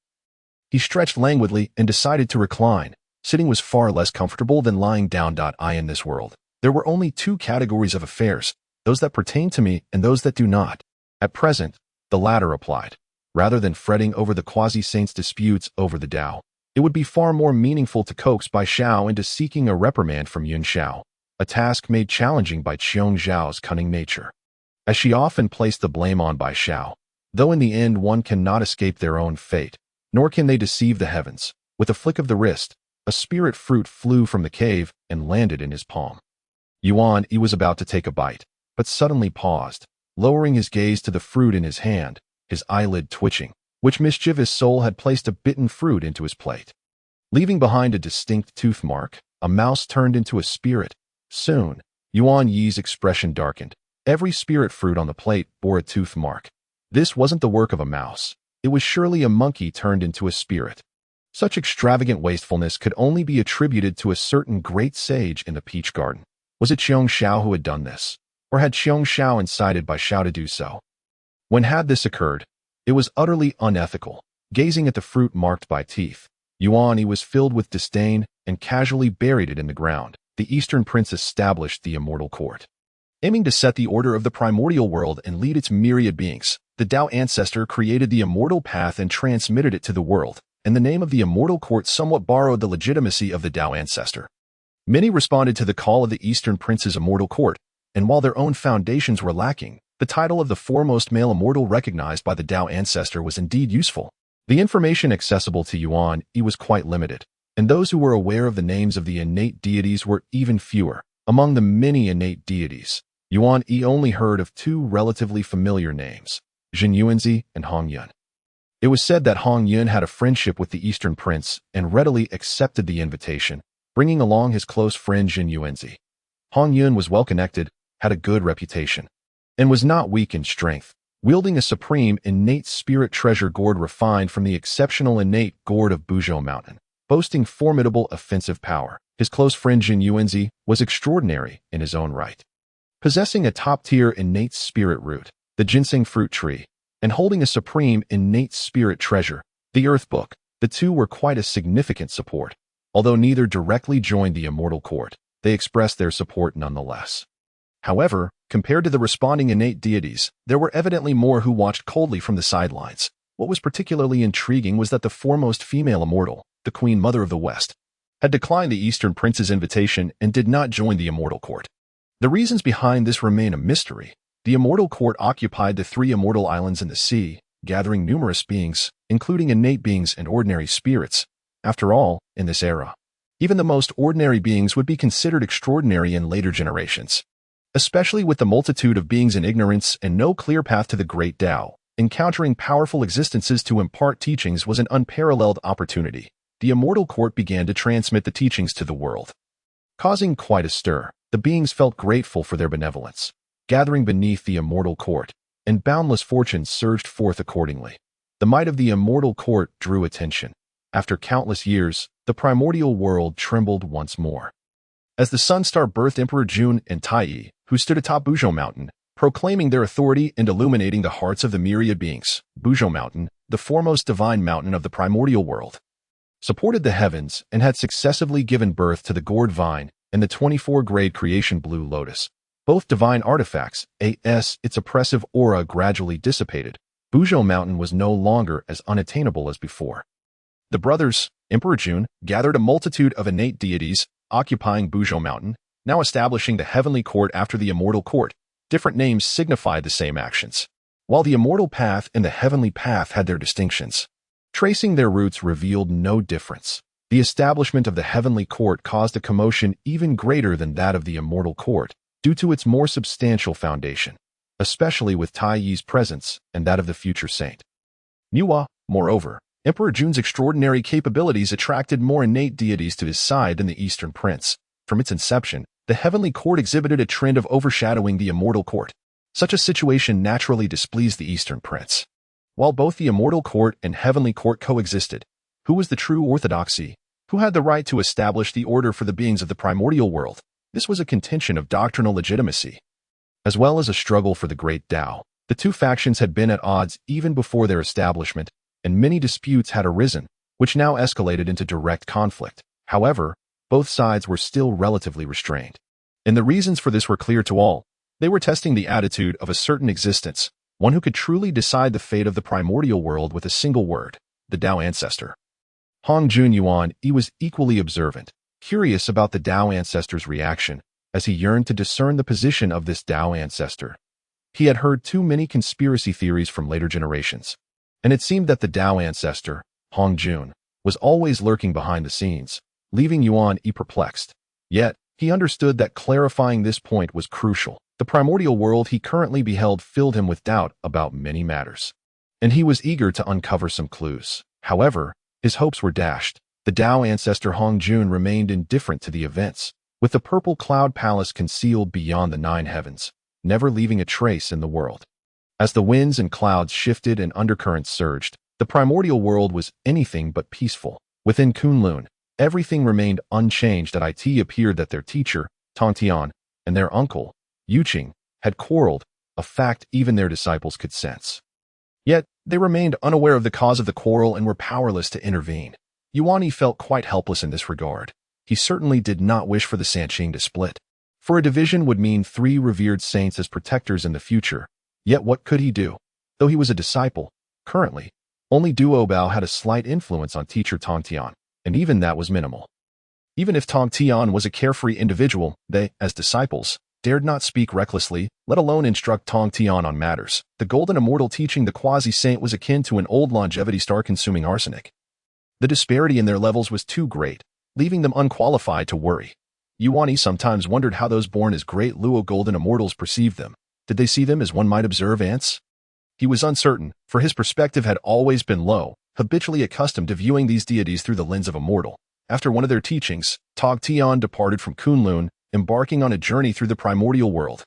he stretched languidly and decided to recline. Sitting was far less comfortable than lying down. In this world, there were only two categories of affairs, those that pertain to me and those that do not. At present, the latter applied. Rather than fretting over the quasi-saints' disputes over the Tao, it would be far more meaningful to coax Bai Xiao into seeking a reprimand from Yun Xiao, a task made challenging by Qiong Zhao's cunning nature, as she often placed the blame on Bai Xiao. Though in the end one cannot escape their own fate, nor can they deceive the heavens. With a flick of the wrist, a spirit fruit flew from the cave and landed in his palm. Yuan Yi was about to take a bite, but suddenly paused, lowering his gaze to the fruit in his hand, his eyelid twitching, which mischievous soul had placed a bitten fruit into his plate. Leaving behind a distinct tooth mark, a mouse turned into a spirit. Soon, Yuan Yi's expression darkened. Every spirit fruit on the plate bore a tooth mark. This wasn't the work of a mouse. It was surely a monkey turned into a spirit. Such extravagant wastefulness could only be attributed to a certain great sage in the peach garden. Was it Qiong Xiao who had done this? Or had Qiong Xiao incited Bai Xiao to do so? When had this occurred? It was utterly unethical. Gazing at the fruit marked by teeth, Yuan Yi was filled with disdain and casually buried it in the ground. The Eastern Prince established the immortal court, aiming to set the order of the primordial world and lead its myriad beings. The Tao ancestor created the immortal path and transmitted it to the world, and the name of the immortal court somewhat borrowed the legitimacy of the Tao ancestor. Many responded to the call of the Eastern Prince's immortal court, and while their own foundations were lacking, the title of the foremost male immortal recognized by the Tao ancestor was indeed useful. The information accessible to Yuan Yi was quite limited, and those who were aware of the names of the innate deities were even fewer. Among the many innate deities, Yuan Yi only heard of two relatively familiar names, Jin Yuanzi and Hong Yun. It was said that Hong Yun had a friendship with the Eastern Prince and readily accepted the invitation, bringing along his close friend Jin Yuanzi. Hong Yun was well-connected, had a good reputation, and was not weak in strength, wielding a supreme innate spirit treasure gourd refined from the exceptional innate gourd of Buzhou Mountain, boasting formidable offensive power. His close friend Jin Yuanzi was extraordinary in his own right, possessing a top-tier innate spirit root, the ginseng fruit tree, and holding a supreme innate spirit treasure, the Earth Book. The two were quite a significant support. Although neither directly joined the immortal court, they expressed their support nonetheless. However, compared to the responding innate deities, there were evidently more who watched coldly from the sidelines. What was particularly intriguing was that the foremost female immortal, the Queen Mother of the West, had declined the Eastern Prince's invitation and did not join the immortal court. The reasons behind this remain a mystery. The immortal court occupied the three immortal islands in the sea, gathering numerous beings, including innate beings and ordinary spirits. After all, in this era, even the most ordinary beings would be considered extraordinary in later generations. Especially with the multitude of beings in ignorance and no clear path to the great Tao, encountering powerful existences to impart teachings was an unparalleled opportunity. The immortal court began to transmit the teachings to the world, causing quite a stir. The beings felt grateful for their benevolence, gathering beneath the immortal court, and boundless fortunes surged forth accordingly. The might of the immortal court drew attention. After countless years, the primordial world trembled once more. As the sun star birthed Emperor Jun and Tai, who stood atop Buzhou Mountain, proclaiming their authority and illuminating the hearts of the myriad beings. Buzhou Mountain, the foremost divine mountain of the primordial world, supported the heavens and had successively given birth to the gourd vine and the 24-grade creation blue lotus. Both divine artifacts, its oppressive aura gradually dissipated. Buzhou Mountain was no longer as unattainable as before. The brothers, Emperor Jun, gathered a multitude of innate deities, occupying Buzhou Mountain, now establishing the heavenly court after the immortal court. Different names signified the same actions. While the immortal path and the heavenly path had their distinctions, tracing their roots revealed no difference. The establishment of the heavenly court caused a commotion even greater than that of the immortal court, due to its more substantial foundation, especially with Tai Yi's presence and that of the future saint. Moreover, Emperor Jun's extraordinary capabilities attracted more innate deities to his side than the Eastern Prince. From its inception, the heavenly court exhibited a trend of overshadowing the immortal court. Such a situation naturally displeased the Eastern Prince. While both the immortal court and heavenly court coexisted, who was the true orthodoxy? Who had the right to establish the order for the beings of the primordial world? This was a contention of doctrinal legitimacy, as well as a struggle for the great Tao. The two factions had been at odds even before their establishment, and many disputes had arisen, which now escalated into direct conflict. However, both sides were still relatively restrained. And the reasons for this were clear to all. They were testing the attitude of a certain existence, one who could truly decide the fate of the primordial world with a single word, the Tao ancestor. Hongjun Yuan Yi was equally observant, curious about the Tao ancestor's reaction, as he yearned to discern the position of this Tao ancestor. He had heard too many conspiracy theories from later generations, and it seemed that the Tao ancestor, Hongjun, was always lurking behind the scenes, leaving Yuan Yi perplexed. Yet, he understood that clarifying this point was crucial. The primordial world he currently beheld filled him with doubt about many matters, and he was eager to uncover some clues. However, his hopes were dashed. The Tao ancestor Hongjun remained indifferent to the events, with the purple cloud palace concealed beyond the 9 heavens, never leaving a trace in the world. As the winds and clouds shifted and undercurrents surged, the primordial world was anything but peaceful. Within Kunlun, everything remained unchanged. It appeared that their teacher, Tongtian, and their uncle, Yuqing, had quarreled, a fact even their disciples could sense. Yet, they remained unaware of the cause of the quarrel and were powerless to intervene. Yuan Yi felt quite helpless in this regard. He certainly did not wish for the Sanqing to split, for a division would mean 3 revered saints as protectors in the future. Yet what could he do? Though he was a disciple, currently, only Duo Bao had a slight influence on teacher Tongtian, and even that was minimal. Even if Tongtian was a carefree individual, they, as disciples, dared not speak recklessly, let alone instruct Tongtian on matters. The golden immortal teaching the quasi-saint was akin to an old longevity star-consuming arsenic. The disparity in their levels was too great, leaving them unqualified to worry. Yuan Yi sometimes wondered how those born as great Luo golden immortals perceived them. Did they see them as one might observe ants? He was uncertain, for his perspective had always been low, habitually accustomed to viewing these deities through the lens of a mortal. After one of their teachings, Tongtian departed from Kunlun, embarking on a journey through the primordial world,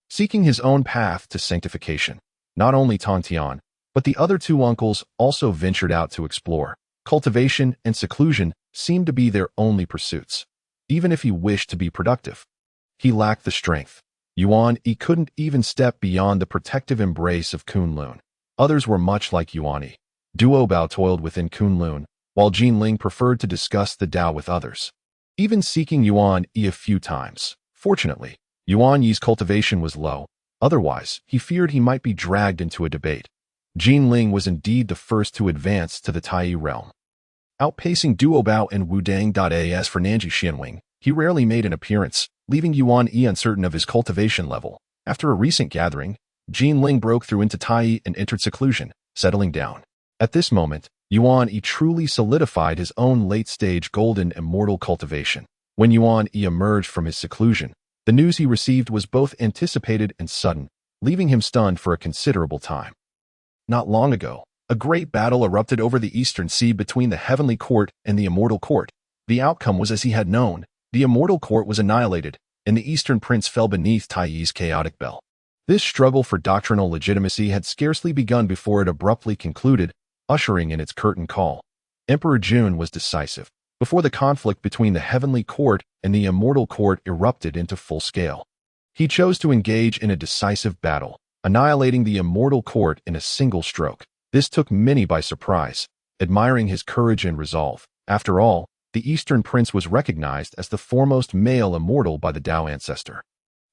seeking his own path to sanctification. Not only Tongtian, but the other 2 uncles also ventured out to explore. Cultivation and seclusion seemed to be their only pursuits. Even if he wished to be productive, he lacked the strength. Yuan Yi couldn't even step beyond the protective embrace of Kunlun. Others were much like Yuan Yi. Duo Bao toiled within Kunlun, while Jinling preferred to discuss the Tao with others, even seeking Yuan Yi a few times. Fortunately, Yuan Yi's cultivation was low. Otherwise, he feared he might be dragged into a debate. Jinling was indeed the first to advance to the Tai realm. Outpacing Duo Bao and Wudang.as for Nanji Xianwing, he rarely made an appearance, leaving Yuan Yi uncertain of his cultivation level. After a recent gathering, Jinling broke through into Tai and entered seclusion, settling down. At this moment, Yuan Yi truly solidified his own late-stage golden immortal cultivation. When Yuan Yi emerged from his seclusion, the news he received was both anticipated and sudden, leaving him stunned for a considerable time. Not long ago, a great battle erupted over the Eastern Sea between the Heavenly Court and the Immortal Court. The outcome was as he had known. The Immortal Court was annihilated, and the Eastern Prince fell beneath Tai Yi's chaotic bell. This struggle for doctrinal legitimacy had scarcely begun before it abruptly concluded, ushering in its curtain call. Emperor Jun was decisive. Before the conflict between the Heavenly Court and the Immortal Court erupted into full scale, He chose to engage in a decisive battle, annihilating the immortal court in a single stroke. This took many by surprise, admiring his courage and resolve. After all, the Eastern Prince was recognized as the foremost male immortal by the Tao ancestor.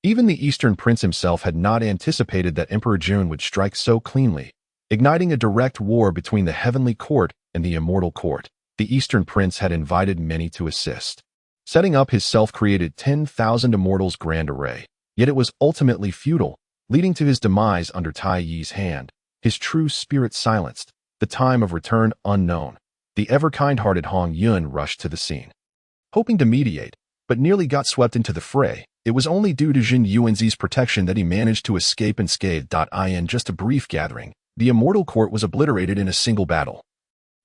Even the Eastern Prince himself had not anticipated that Emperor Jun would strike so cleanly, igniting a direct war between the heavenly court and the immortal court. The Eastern Prince had invited many to assist, setting up his self-created 10,000 immortals grand array. Yet it was ultimately futile, leading to his demise under Tai Yi's hand, his true spirit silenced, the time of return unknown. The ever-kind-hearted Hong Yun rushed to the scene, hoping to mediate, but nearly got swept into the fray. It was only due to Jin Yuanzi's protection that he managed to escape unscathed. In just a brief gathering, the immortal court was obliterated in a single battle,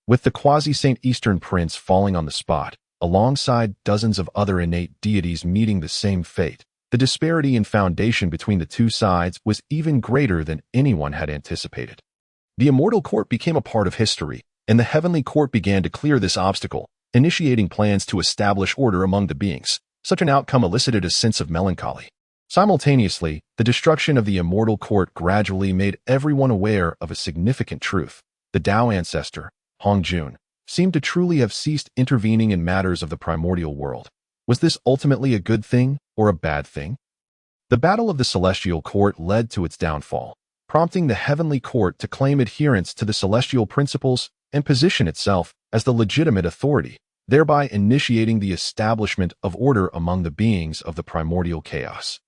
with the quasi-saint Eastern Prince falling on the spot, alongside dozens of other innate deities meeting the same fate. The disparity in foundation between the two sides was even greater than anyone had anticipated. The immortal court became a part of history, and the heavenly court began to clear this obstacle, initiating plans to establish order among the beings. Such an outcome elicited a sense of melancholy. Simultaneously, the destruction of the immortal court gradually made everyone aware of a significant truth. The Tao ancestor, Hong Jun, seemed to truly have ceased intervening in matters of the primordial world. Was this ultimately a good thing or a bad thing? The battle of the celestial court led to its downfall, prompting the heavenly court to claim adherence to the celestial principles and position itself as the legitimate authority, thereby initiating the establishment of order among the beings of the primordial chaos.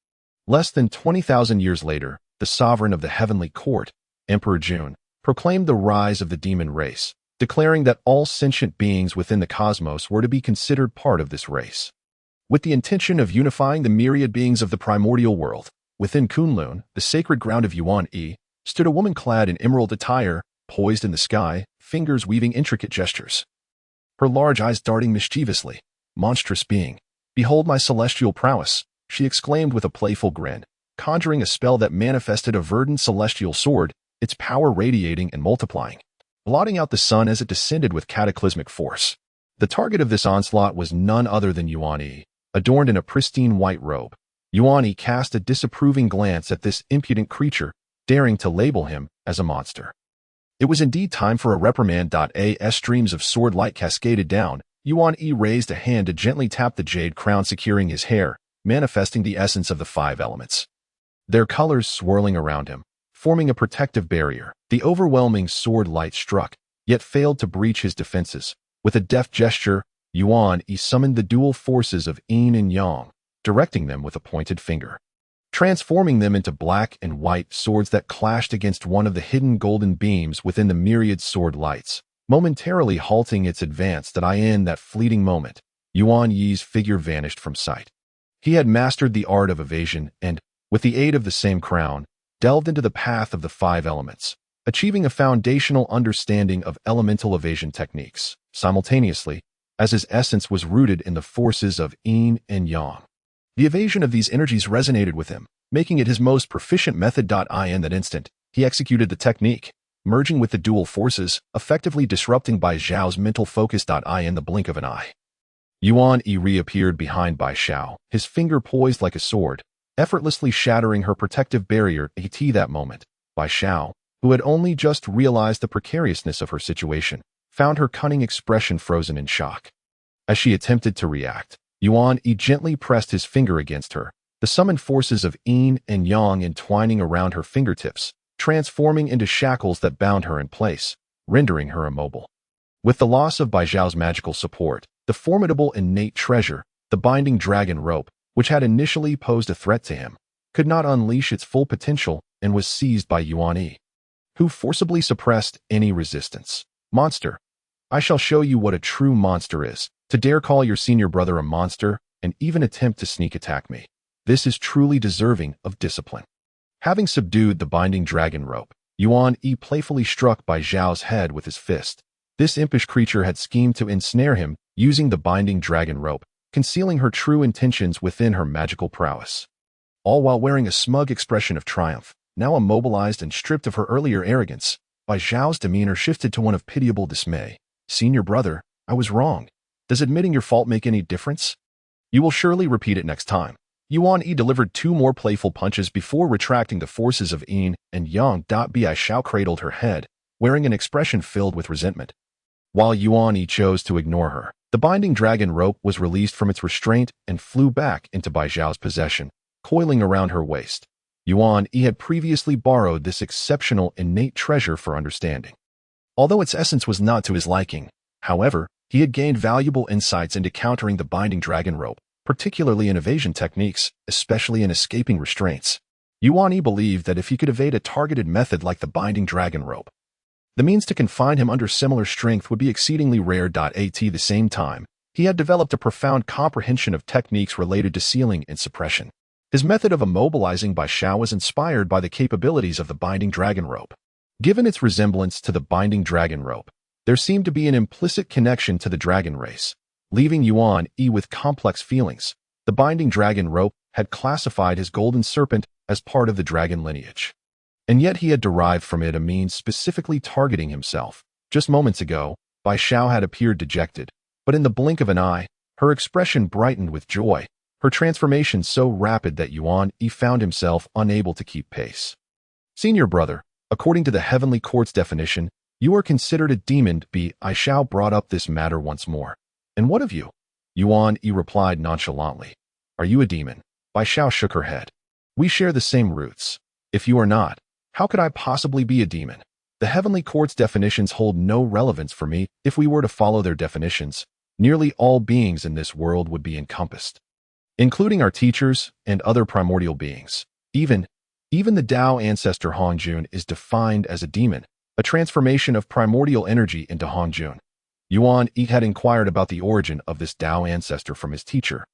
Less than 20,000 years later, the sovereign of the heavenly court, Emperor Jun, proclaimed the rise of the demon race, declaring that all sentient beings within the cosmos were to be considered part of this race. With the intention of unifying the myriad beings of the primordial world, within Kunlun, the sacred ground of Yuan Yi, stood a woman clad in emerald attire, poised in the sky, fingers weaving intricate gestures. Her large eyes darting mischievously. Monstrous being, behold my celestial prowess, she exclaimed with a playful grin, conjuring a spell that manifested a verdant celestial sword, its power radiating and multiplying, blotting out the sun as it descended with cataclysmic force. The target of this onslaught was none other than Yuan Yi, adorned in a pristine white robe. Yuan Yi cast a disapproving glance at this impudent creature, daring to label him as a monster. It was indeed time for a reprimand. As streams of sword light cascaded down, Yuan Yi raised a hand to gently tap the jade crown securing his hair, manifesting the essence of the 5 elements. Their colors swirling around him, forming a protective barrier. The overwhelming sword light struck, yet failed to breach his defenses. With a deft gesture, Yuan Yi summoned the dual forces of Yin and Yang, directing them with a pointed finger, transforming them into black and white swords that clashed against one of the hidden golden beams within the myriad sword lights, momentarily halting its advance. In that fleeting moment, Yuan Yi's figure vanished from sight. He had mastered the art of evasion and, with the aid of the same crown, delved into the path of the 5 elements, achieving a foundational understanding of elemental evasion techniques, simultaneously, as his essence was rooted in the forces of Yin and Yang. The evasion of these energies resonated with him, making it his most proficient method. In that instant, he executed the technique, merging with the dual forces, effectively disrupting Bai Zhao's mental focus. In the blink of an eye, Yuan Yi reappeared behind Bai Zhao, his finger poised like a sword, effortlessly shattering her protective barrier. That moment, Bai Zhao, who had only just realized the precariousness of her situation, found her cunning expression frozen in shock. As she attempted to react, Yuan Yi gently pressed his finger against her, the summoned forces of Yin and Yang entwining around her fingertips, transforming into shackles that bound her in place, rendering her immobile. With the loss of Bai Zhao's magical support, the formidable innate treasure, the binding dragon rope, which had initially posed a threat to him, could not unleash its full potential and was seized by Yuan Yi, who forcibly suppressed any resistance. Monster, I shall show you what a true monster is. To dare call your senior brother a monster and even attempt to sneak attack me. This is truly deserving of discipline. Having subdued the binding dragon rope, Yuan Yi playfully struck Bai Zhao's head with his fist. This impish creature had schemed to ensnare him, using the binding dragon rope, concealing her true intentions within her magical prowess. All while wearing a smug expression of triumph, now immobilized and stripped of her earlier arrogance, Bai Zhao's demeanor shifted to one of pitiable dismay. Senior brother, I was wrong. Does admitting your fault make any difference? You will surely repeat it next time. Yuan Yi delivered 2 more playful punches before retracting the forces of Yin and Yang. Bai Xiao cradled her head, wearing an expression filled with resentment. While Yuan Yi chose to ignore her, the binding dragon rope was released from its restraint and flew back into Bai Xiao's possession, coiling around her waist. Yuan Yi had previously borrowed this exceptional innate treasure for understanding. Although its essence was not to his liking, however, he had gained valuable insights into countering the binding dragon rope, particularly in evasion techniques, especially in escaping restraints. Yuan Yi believed that if he could evade a targeted method like the binding dragon rope, the means to confine him under similar strength would be exceedingly rare. At the same time, he had developed a profound comprehension of techniques related to sealing and suppression. His method of immobilizing Bai Xiao was inspired by the capabilities of the binding dragon rope. Given its resemblance to the binding dragon rope, there seemed to be an implicit connection to the dragon race, leaving Yuan Yi with complex feelings. The binding dragon rope had classified his golden serpent as part of the dragon lineage, and yet he had derived from it a means specifically targeting himself. Just moments ago, Bai Xiao had appeared dejected, but in the blink of an eye, her expression brightened with joy, her transformation so rapid that Yuan Yi found himself unable to keep pace. Senior brother, according to the Heavenly Court's definition, you are considered a demon. Bai Xiao brought up this matter once more. And what of you? Yuan Yi replied nonchalantly. Are you a demon? Bai Xiao shook her head. We share the same roots. If you are not, how could I possibly be a demon? The Heavenly Court's definitions hold no relevance for me. If we were to follow their definitions, nearly all beings in this world would be encompassed, including our teachers and other primordial beings. Even the Tao ancestor Hongjun is defined as a demon, a transformation of primordial energy into Hongjun. Yuan Yi had inquired about the origin of this Tao ancestor from his teacher,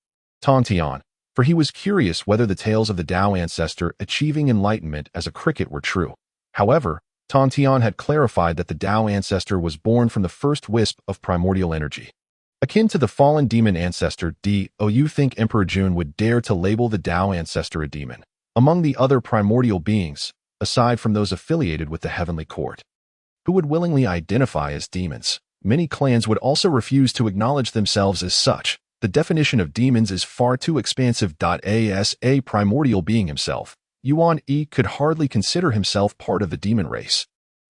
Tian, for he was curious whether the tales of the Tao ancestor achieving enlightenment as a cricket were true. However, Tian had clarified that the Tao ancestor was born from the first wisp of primordial energy, akin to the fallen demon ancestor. You think Emperor Jun would dare to label the Tao ancestor a demon among the other primordial beings, aside from those affiliated with the Heavenly Court, who would willingly identify as demons? Many clans would also refuse to acknowledge themselves as such. The definition of demons is far too expansive. As a primordial being himself, Yuan Yi could hardly consider himself part of the demon race.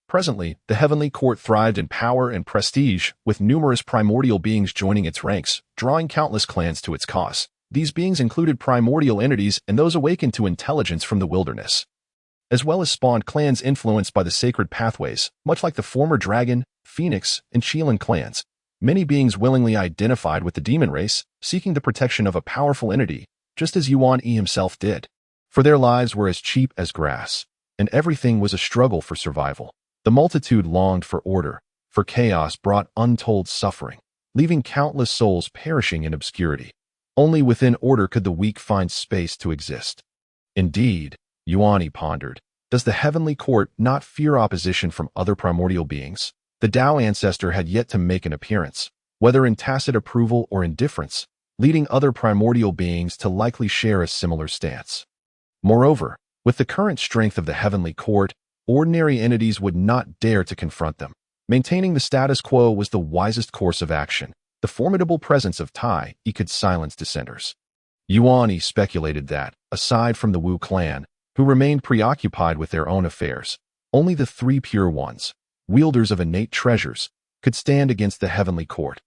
Presently, the Heavenly Court thrived in power and prestige, with numerous primordial beings joining its ranks, drawing countless clans to its cause. These beings included primordial entities and those awakened to intelligence from the wilderness, as well as spawned clans influenced by the sacred pathways, much like the former Dragon, Phoenix, and Qilin clans. Many beings willingly identified with the demon race, seeking the protection of a powerful entity, just as Yuan Yi himself did. For their lives were as cheap as grass, and everything was a struggle for survival. The multitude longed for order, for chaos brought untold suffering, leaving countless souls perishing in obscurity. Only within order could the weak find space to exist. Indeed, Yuan Yi pondered, does the Heavenly Court not fear opposition from other primordial beings? The Tao ancestor had yet to make an appearance, whether in tacit approval or indifference, leading other primordial beings to likely share a similar stance. Moreover, with the current strength of the Heavenly Court, ordinary entities would not dare to confront them. Maintaining the status quo was the wisest course of action. The formidable presence of Tai Yi could silence dissenters. Yuan Yi speculated that, aside from the Wu clan, who remained preoccupied with their own affairs, only the 3 pure ones, wielders of innate treasures, could stand against the Heavenly Court.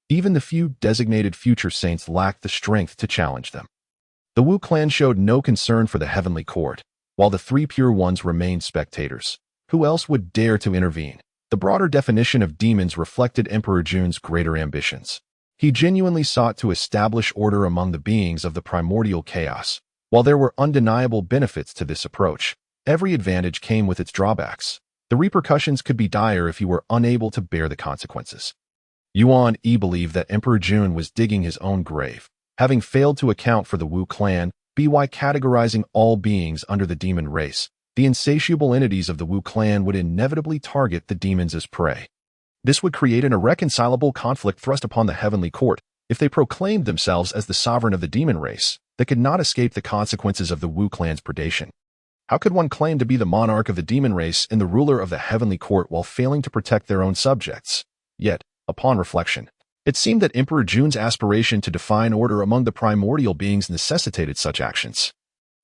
Even the few designated future saints lacked the strength to challenge them. The Wu clan showed no concern for the Heavenly Court, while the 3 pure ones remained spectators. Who else would dare to intervene? The broader definition of demons reflected Emperor Jun's greater ambitions. He genuinely sought to establish order among the beings of the primordial chaos. While there were undeniable benefits to this approach, every advantage came with its drawbacks. The repercussions could be dire if he were unable to bear the consequences. Yuan Yi believed that Emperor Jun was digging his own grave, having failed to account for the Wu clan, by categorizing all beings under the demon race. The insatiable entities of the Wu clan would inevitably target the demons as prey. This would create an irreconcilable conflict thrust upon the Heavenly Court. If they proclaimed themselves as the sovereign of the demon race, they could not escape the consequences of the Wu clan's predation. How could one claim to be the monarch of the demon race and the ruler of the Heavenly Court while failing to protect their own subjects? Yet, upon reflection, It seemed that Emperor Jun's aspiration to define order among the primordial beings necessitated such actions.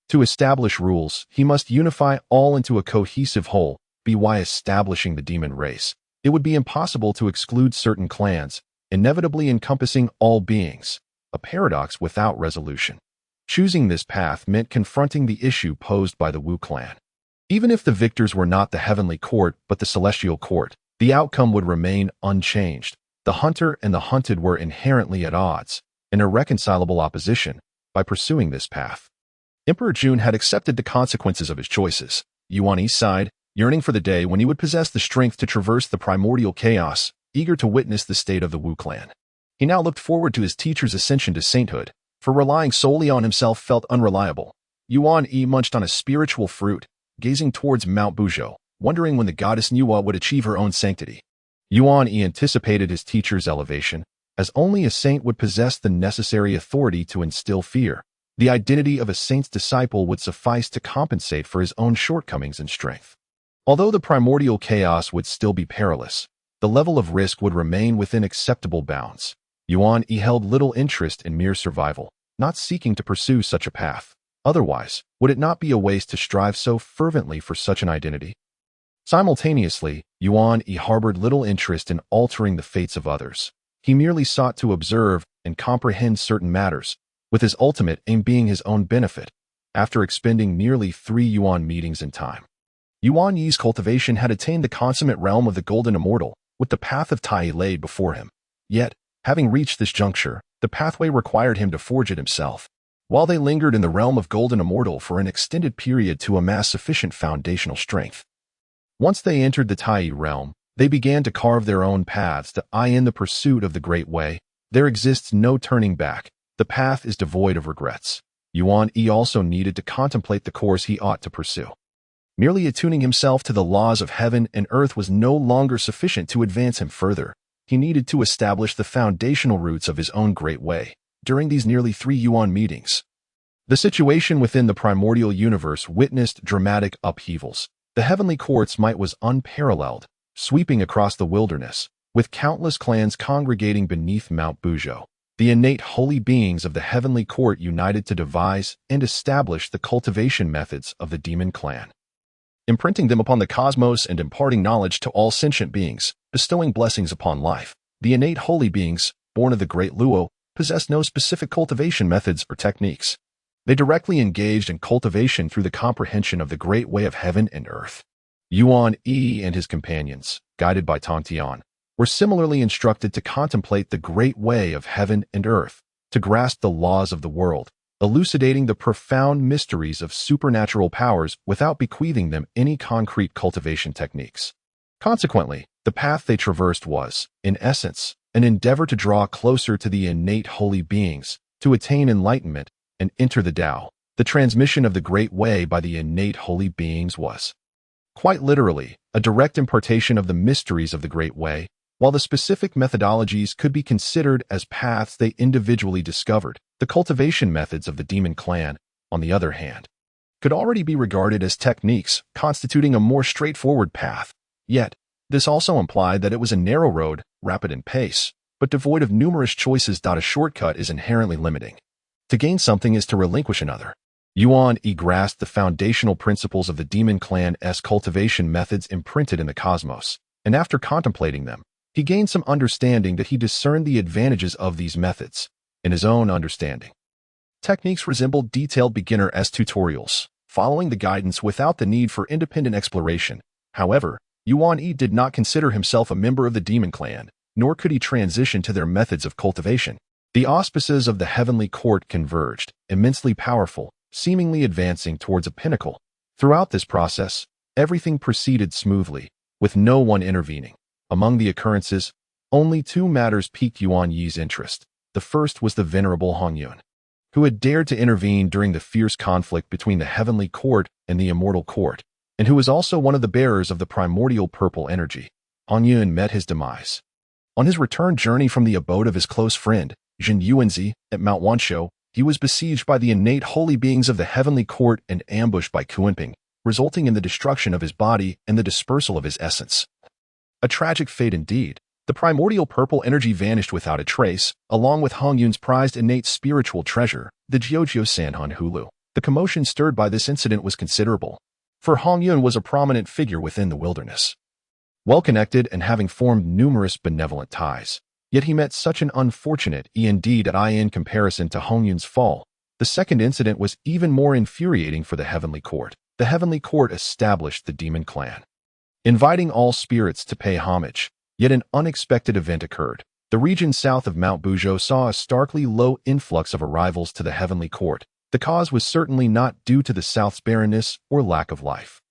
To establish rules, he must unify all into a cohesive whole, by establishing the demon race. It would be impossible to exclude certain clans, inevitably encompassing all beings, a paradox without resolution. Choosing this path meant confronting the issue posed by the Wu clan. Even if the victors were not the heavenly court but the celestial court, the outcome would remain unchanged. The hunter and the hunted were inherently at odds, in irreconcilable opposition, by pursuing this path. Emperor Jun had accepted the consequences of his choices. Yuan Yi sighed, yearning for the day when he would possess the strength to traverse the primordial chaos, eager to witness the state of the Wu clan. He now looked forward to his teacher's ascension to sainthood, for relying solely on himself felt unreliable. Yuan Yi munched on a spiritual fruit, gazing towards Mount Buzhou, wondering when the goddess Nuwa would achieve her own sanctity. Yuan Yi anticipated his teacher's elevation, as only a saint would possess the necessary authority to instill fear. The identity of a saint's disciple would suffice to compensate for his own shortcomings and strength. Although the primordial chaos would still be perilous, the level of risk would remain within acceptable bounds. Yuan Yi held little interest in mere survival, not seeking to pursue such a path. Otherwise, would it not be a waste to strive so fervently for such an identity? Simultaneously, Yuan Yi harbored little interest in altering the fates of others. He merely sought to observe and comprehend certain matters, with his ultimate aim being his own benefit. After expending nearly 3 Yuan meetings in time, Yuan Yi's cultivation had attained the consummate realm of the Golden Immortal, with the path of Tai laid before him. Yet, having reached this juncture, the pathway required him to forge it himself. While they lingered in the realm of Golden Immortal for an extended period to amass sufficient foundational strength, once they entered the Tai realm, they began to carve their own paths to eye in the pursuit of the Great Way. There exists no turning back. The path is devoid of regrets. Yuan Yi also needed to contemplate the course he ought to pursue. Merely attuning himself to the laws of heaven and earth was no longer sufficient to advance him further. He needed to establish the foundational roots of his own Great Way. During these nearly 3 Yuan meetings, the situation within the primordial universe witnessed dramatic upheavals. The heavenly court's might was unparalleled, sweeping across the wilderness, with countless clans congregating beneath Mount Buzhou. The innate holy beings of the heavenly court united to devise and establish the cultivation methods of the demon clan, imprinting them upon the cosmos and imparting knowledge to all sentient beings, bestowing blessings upon life. The innate holy beings, born of the great Luo, possessed no specific cultivation methods or techniques. They directly engaged in cultivation through the comprehension of the great way of heaven and earth. Yuan Yi and his companions, guided by Tongtian, were similarly instructed to contemplate the great way of heaven and earth, to grasp the laws of the world, elucidating the profound mysteries of supernatural powers without bequeathing them any concrete cultivation techniques. Consequently, the path they traversed was, in essence, an endeavor to draw closer to the innate holy beings, to attain enlightenment, and enter the Tao. The transmission of the great way by the innate holy beings was, quite literally, a direct impartation of the mysteries of the great way, while the specific methodologies could be considered as paths they individually discovered. The cultivation methods of the demon clan, on the other hand, could already be regarded as techniques constituting a more straightforward path. Yet, this also implied that it was a narrow road, rapid in pace, but devoid of numerous choices. A shortcut is inherently limiting. To gain something is to relinquish another. Yuan Yi grasped the foundational principles of the demon clan's cultivation methods imprinted in the cosmos, and after contemplating them, he gained some understanding that he discerned the advantages of these methods in his own understanding. Techniques resembled detailed beginner-s tutorials, following the guidance without the need for independent exploration. However, Yuan Yi did not consider himself a member of the demon clan, nor could he transition to their methods of cultivation. The auspices of the heavenly court converged, immensely powerful, seemingly advancing towards a pinnacle. Throughout this process, everything proceeded smoothly, with no one intervening. Among the occurrences, only 2 matters piqued Yuan Yi's interest. The first was the venerable Hongyun, who had dared to intervene during the fierce conflict between the heavenly court and the immortal court, and who was also one of the bearers of the primordial purple energy. Hongyun met his demise. On his return journey from the abode of his close friend, Jin Yuanzi, at Mount Wanshou, he was besieged by the innate holy beings of the heavenly court and ambushed by Kuanping, resulting in the destruction of his body and the dispersal of his essence. A tragic fate indeed. The primordial purple energy vanished without a trace, along with Hongyun's prized innate spiritual treasure, the Jiao Sanhan Hulu. The commotion stirred by this incident was considerable, for Hongyun was a prominent figure within the wilderness, well-connected and having formed numerous benevolent ties. Yet he met such an unfortunate indeed in comparison to Hongyun's fall. The second incident was even more infuriating for the Heavenly Court. The Heavenly Court established the demon clan, inviting all spirits to pay homage. Yet an unexpected event occurred. The region south of Mount Buzhou saw a starkly low influx of arrivals to the Heavenly Court. The cause was certainly not due to the South's barrenness or lack of life.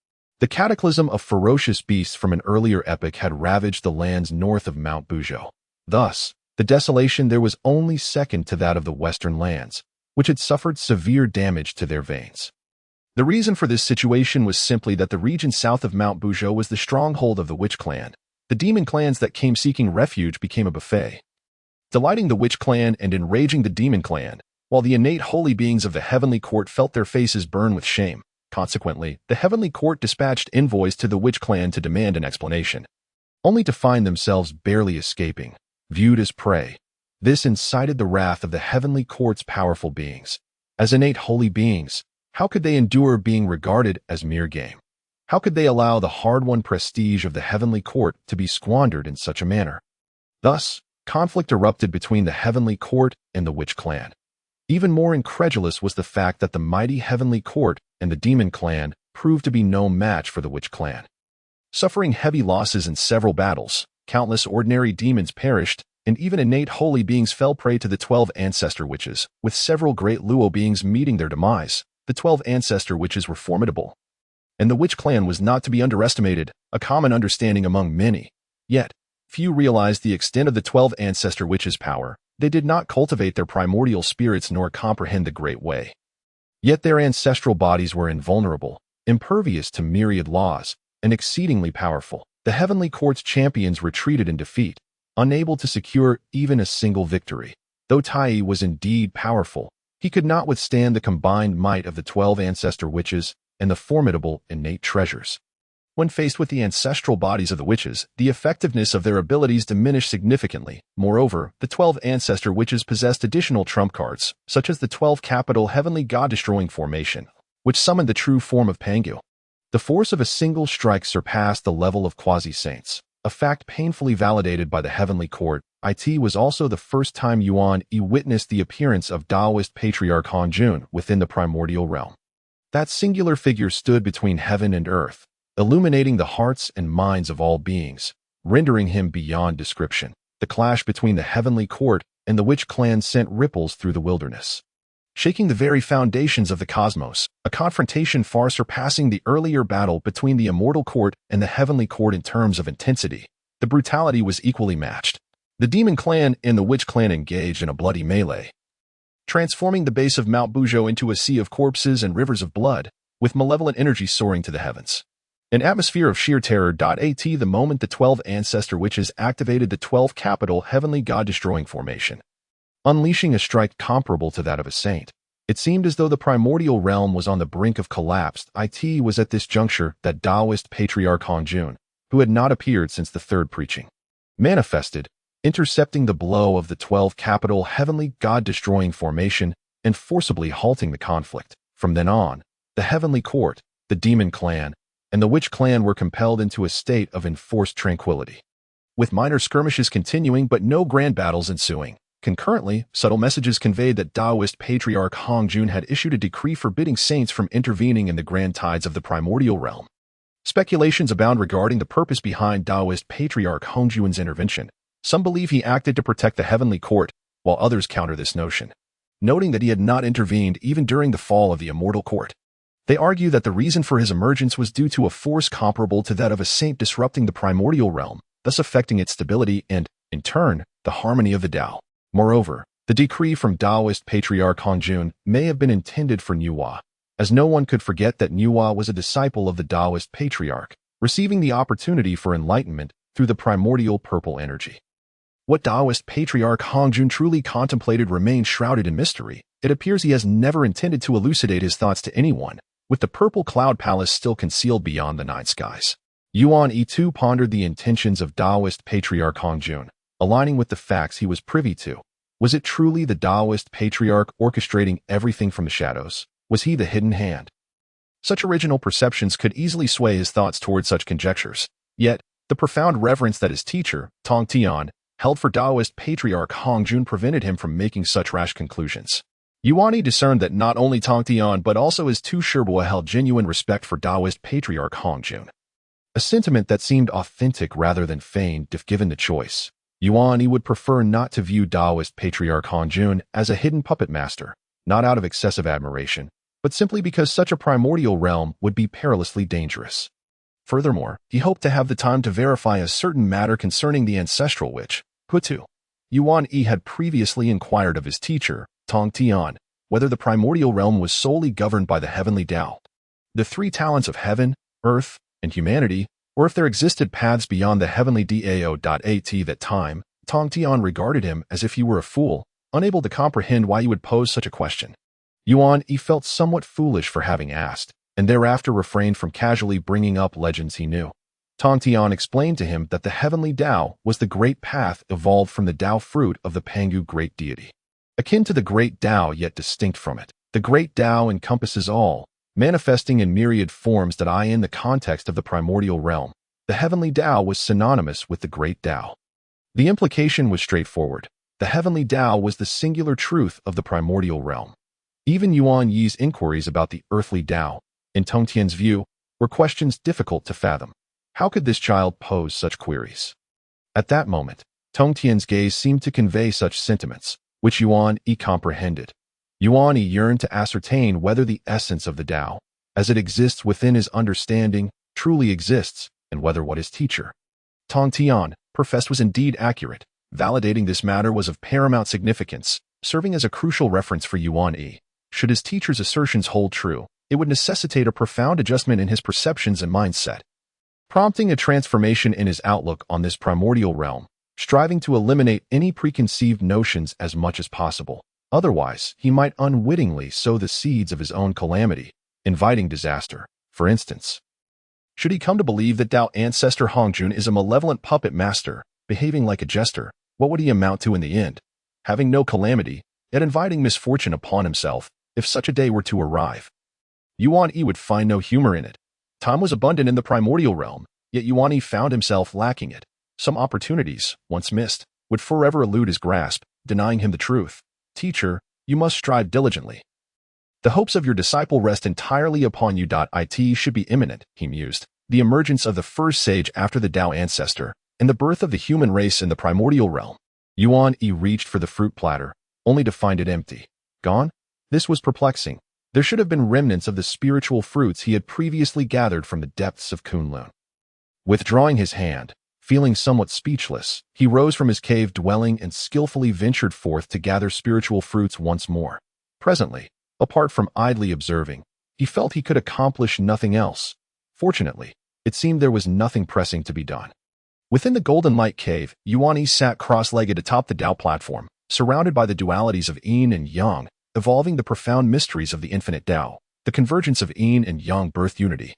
The cataclysm of ferocious beasts from an earlier epoch had ravaged the lands north of Mount Buzhou. Thus, the desolation there was only second to that of the western lands, which had suffered severe damage to their veins. The reason for this situation was simply that the region south of Mount Buzhou was the stronghold of the Witch Clan. The demon clans that came seeking refuge became a buffet, delighting the Witch Clan and enraging the Demon Clan, while the innate holy beings of the Heavenly Court felt their faces burn with shame. Consequently, the Heavenly Court dispatched envoys to the Witch Clan to demand an explanation, only to find themselves barely escaping, viewed as prey. This incited the wrath of the Heavenly Court's powerful beings. As innate holy beings, how could they endure being regarded as mere game? How could they allow the hard-won prestige of the Heavenly Court to be squandered in such a manner? Thus, conflict erupted between the Heavenly Court and the Witch Clan. Even more incredulous was the fact that the mighty Heavenly Court and the Demon Clan proved to be no match for the Witch Clan. Suffering heavy losses in several battles, countless ordinary demons perished, and even innate holy beings fell prey to the 12 ancestor witches, with several great Luo beings meeting their demise. The 12 ancestor witches were formidable, and the Witch Clan was not to be underestimated, a common understanding among many. Yet, few realized the extent of the 12 ancestor witches' power. They did not cultivate their primordial spirits nor comprehend the Great Way. Yet their ancestral bodies were invulnerable, impervious to myriad laws, and exceedingly powerful. The Heavenly Court's champions retreated in defeat, unable to secure even a single victory. Though Tai was indeed powerful, he could not withstand the combined might of the 12 ancestor witches and the formidable innate treasures. When faced with the ancestral bodies of the witches, the effectiveness of their abilities diminished significantly. Moreover, the 12 ancestor witches possessed additional trump cards, such as the 12 capital heavenly god-destroying formation, which summoned the true form of Pangu. The force of a single strike surpassed the level of quasi-saints, a fact painfully validated by the Heavenly Court. It was also the first time Yuan Yi witnessed the appearance of Taoist patriarch Hongjun within the primordial realm. That singular figure stood between heaven and earth, illuminating the hearts and minds of all beings, rendering him beyond description. The clash between the Heavenly Court and the Witch Clan sent ripples through the wilderness, shaking the very foundations of the cosmos, a confrontation far surpassing the earlier battle between the Immortal Court and the Heavenly Court in terms of intensity. The brutality was equally matched. The Demon Clan and the Witch Clan engaged in a bloody melee, transforming the base of Mount Buzhou into a sea of corpses and rivers of blood, with malevolent energy soaring to the heavens. An atmosphere of sheer terror. The moment the 12 ancestor witches activated the 12 capital heavenly god-destroying formation, unleashing a strike comparable to that of a saint. It seemed as though the primordial realm was on the brink of collapse. It was at this juncture that Taoist patriarch Hongjun, who had not appeared since the third preaching, manifested, intercepting the blow of the 12 capital heavenly god-destroying formation and forcibly halting the conflict. From then on, the Heavenly Court, the Demon Clan, and the Witch Clan were compelled into a state of enforced tranquility, with minor skirmishes continuing but no grand battles ensuing. Concurrently, subtle messages conveyed that Taoist patriarch Hongjun had issued a decree forbidding saints from intervening in the grand tides of the primordial realm. Speculations abound regarding the purpose behind Taoist patriarch Hongjun's intervention. Some believe he acted to protect the Heavenly Court, while others counter this notion, noting that he had not intervened even during the fall of the Immortal Court. They argue that the reason for his emergence was due to a force comparable to that of a saint disrupting the primordial realm, thus affecting its stability and, in turn, the harmony of the Tao. Moreover, the decree from Taoist patriarch Hongjun may have been intended for Nuwa, as no one could forget that Nuwa was a disciple of the Taoist patriarch, receiving the opportunity for enlightenment through the primordial purple energy. What Taoist patriarch Hongjun truly contemplated remains shrouded in mystery. It appears he has never intended to elucidate his thoughts to anyone, with the purple cloud palace still concealed beyond the night skies. Yuan Yi too pondered the intentions of Taoist patriarch Hongjun, aligning with the facts he was privy to. Was it truly the Taoist patriarch orchestrating everything from the shadows? Was he the hidden hand? Such original perceptions could easily sway his thoughts toward such conjectures. Yet, the profound reverence that his teacher, Tong Tian, held for Taoist patriarch Hongjun prevented him from making such rash conclusions. Yuan Yi discerned that not only Tong Tian but also his two Shirbua held genuine respect for Taoist patriarch Hongjun. A sentiment that seemed authentic rather than feigned if given the choice. Yuan Yi would prefer not to view Taoist patriarch Hongjun as a hidden puppet master, not out of excessive admiration, but simply because such a primordial realm would be perilously dangerous. Furthermore, he hoped to have the time to verify a certain matter concerning the ancestral witch, Hutu. Yuan Yi had previously inquired of his teacher, Tong Tian, whether the primordial realm was solely governed by the heavenly Tao, the three talents of heaven, earth, and humanity, or if there existed paths beyond the heavenly Dao. At that time, Tong Tian regarded him as if he were a fool, unable to comprehend why he would pose such a question. Yuan Yi felt somewhat foolish for having asked, and thereafter refrained from casually bringing up legends he knew. Tong Tian explained to him that the heavenly Tao was the great path evolved from the Tao fruit of the Pangu great deity. Akin to the great Tao yet distinct from it, the great Tao encompasses all, manifesting in myriad forms that in the context of the primordial realm. The heavenly Tao was synonymous with the great Tao. The implication was straightforward. The heavenly Tao was the singular truth of the primordial realm. Even Yuan Yi's inquiries about the earthly Tao, in Tong Tian's view, were questions difficult to fathom. How could this child pose such queries? At that moment, Tong Tian's gaze seemed to convey such sentiments, which Yuan Yi comprehended. Yuan Yi yearned to ascertain whether the essence of the Tao, as it exists within his understanding, truly exists, and whether what his teacher, Tong Tian, professed was indeed accurate. Validating this matter was of paramount significance, serving as a crucial reference for Yuan Yi. Should his teacher's assertions hold true, it would necessitate a profound adjustment in his perceptions and mindset, prompting a transformation in his outlook on this primordial realm, striving to eliminate any preconceived notions as much as possible. Otherwise, he might unwittingly sow the seeds of his own calamity, inviting disaster. For instance, should he come to believe that Tao ancestor Hongjun is a malevolent puppet master, behaving like a jester, what would he amount to in the end? Having no calamity, yet inviting misfortune upon himself, if such a day were to arrive. Yuan Yi would find no humor in it. Time was abundant in the primordial realm, yet Yuan Yi found himself lacking it. Some opportunities, once missed, would forever elude his grasp, denying him the truth. Teacher, you must strive diligently. The hopes of your disciple rest entirely upon you. It should be imminent, he mused. The emergence of the first sage after the Tao ancestor, and the birth of the human race in the primordial realm. Yuan Yi reached for the fruit platter, only to find it empty. Gone? This was perplexing. There should have been remnants of the spiritual fruits he had previously gathered from the depths of Kunlun. Withdrawing his hand, feeling somewhat speechless, he rose from his cave dwelling and skillfully ventured forth to gather spiritual fruits once more. Presently, apart from idly observing, he felt he could accomplish nothing else. Fortunately, it seemed there was nothing pressing to be done. Within the golden light cave, Yuan Yi sat cross-legged atop the Tao platform, surrounded by the dualities of Yin and Yang, evolving the profound mysteries of the infinite Tao, the convergence of Yin and Yang birth unity.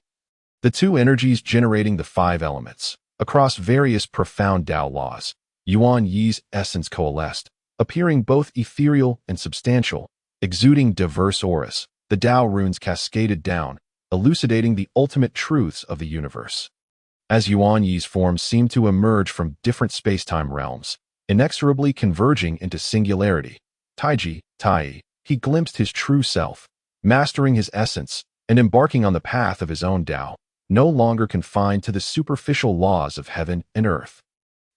The two energies generating the five elements. Across various profound Tao laws, Yuan Yi's essence coalesced, appearing both ethereal and substantial, exuding diverse auras. The Tao runes cascaded down, elucidating the ultimate truths of the universe. As Yuan Yi's forms seemed to emerge from different space-time realms, inexorably converging into singularity, Tai, he glimpsed his true self, mastering his essence and embarking on the path of his own Tao, no longer confined to the superficial laws of heaven and earth,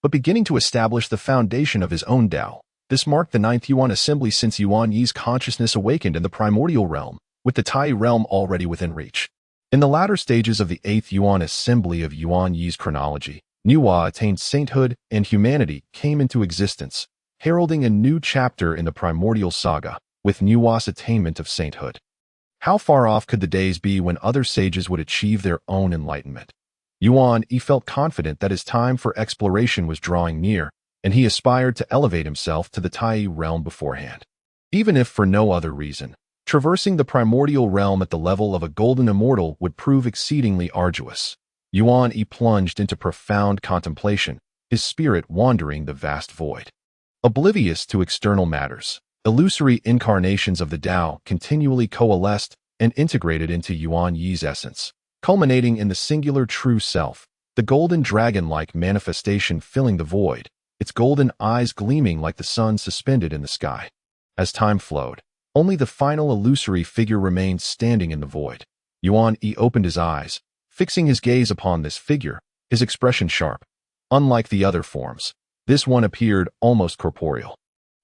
but beginning to establish the foundation of his own Tao. This marked the 9th Yuan assembly since Yuan Yi's consciousness awakened in the primordial realm, with the Tai realm already within reach. In the latter stages of the 8th Yuan assembly of Yuan Yi's chronology, Nuwa attained sainthood and humanity came into existence, heralding a new chapter in the primordial saga, with Nuwa's attainment of sainthood. How far off could the days be when other sages would achieve their own enlightenment? Yuan Yi felt confident that his time for exploration was drawing near, and he aspired to elevate himself to the Tai realm beforehand. Even if for no other reason, traversing the primordial realm at the level of a golden immortal would prove exceedingly arduous. Yuan Yi plunged into profound contemplation, his spirit wandering the vast void. Oblivious to external matters, illusory incarnations of the Tao continually coalesced and integrated into Yuan Yi's essence, culminating in the singular true self, the golden dragon-like manifestation filling the void, its golden eyes gleaming like the sun suspended in the sky. As time flowed, only the final illusory figure remained standing in the void. Yuan Yi opened his eyes, fixing his gaze upon this figure, his expression sharp. Unlike the other forms, this one appeared almost corporeal.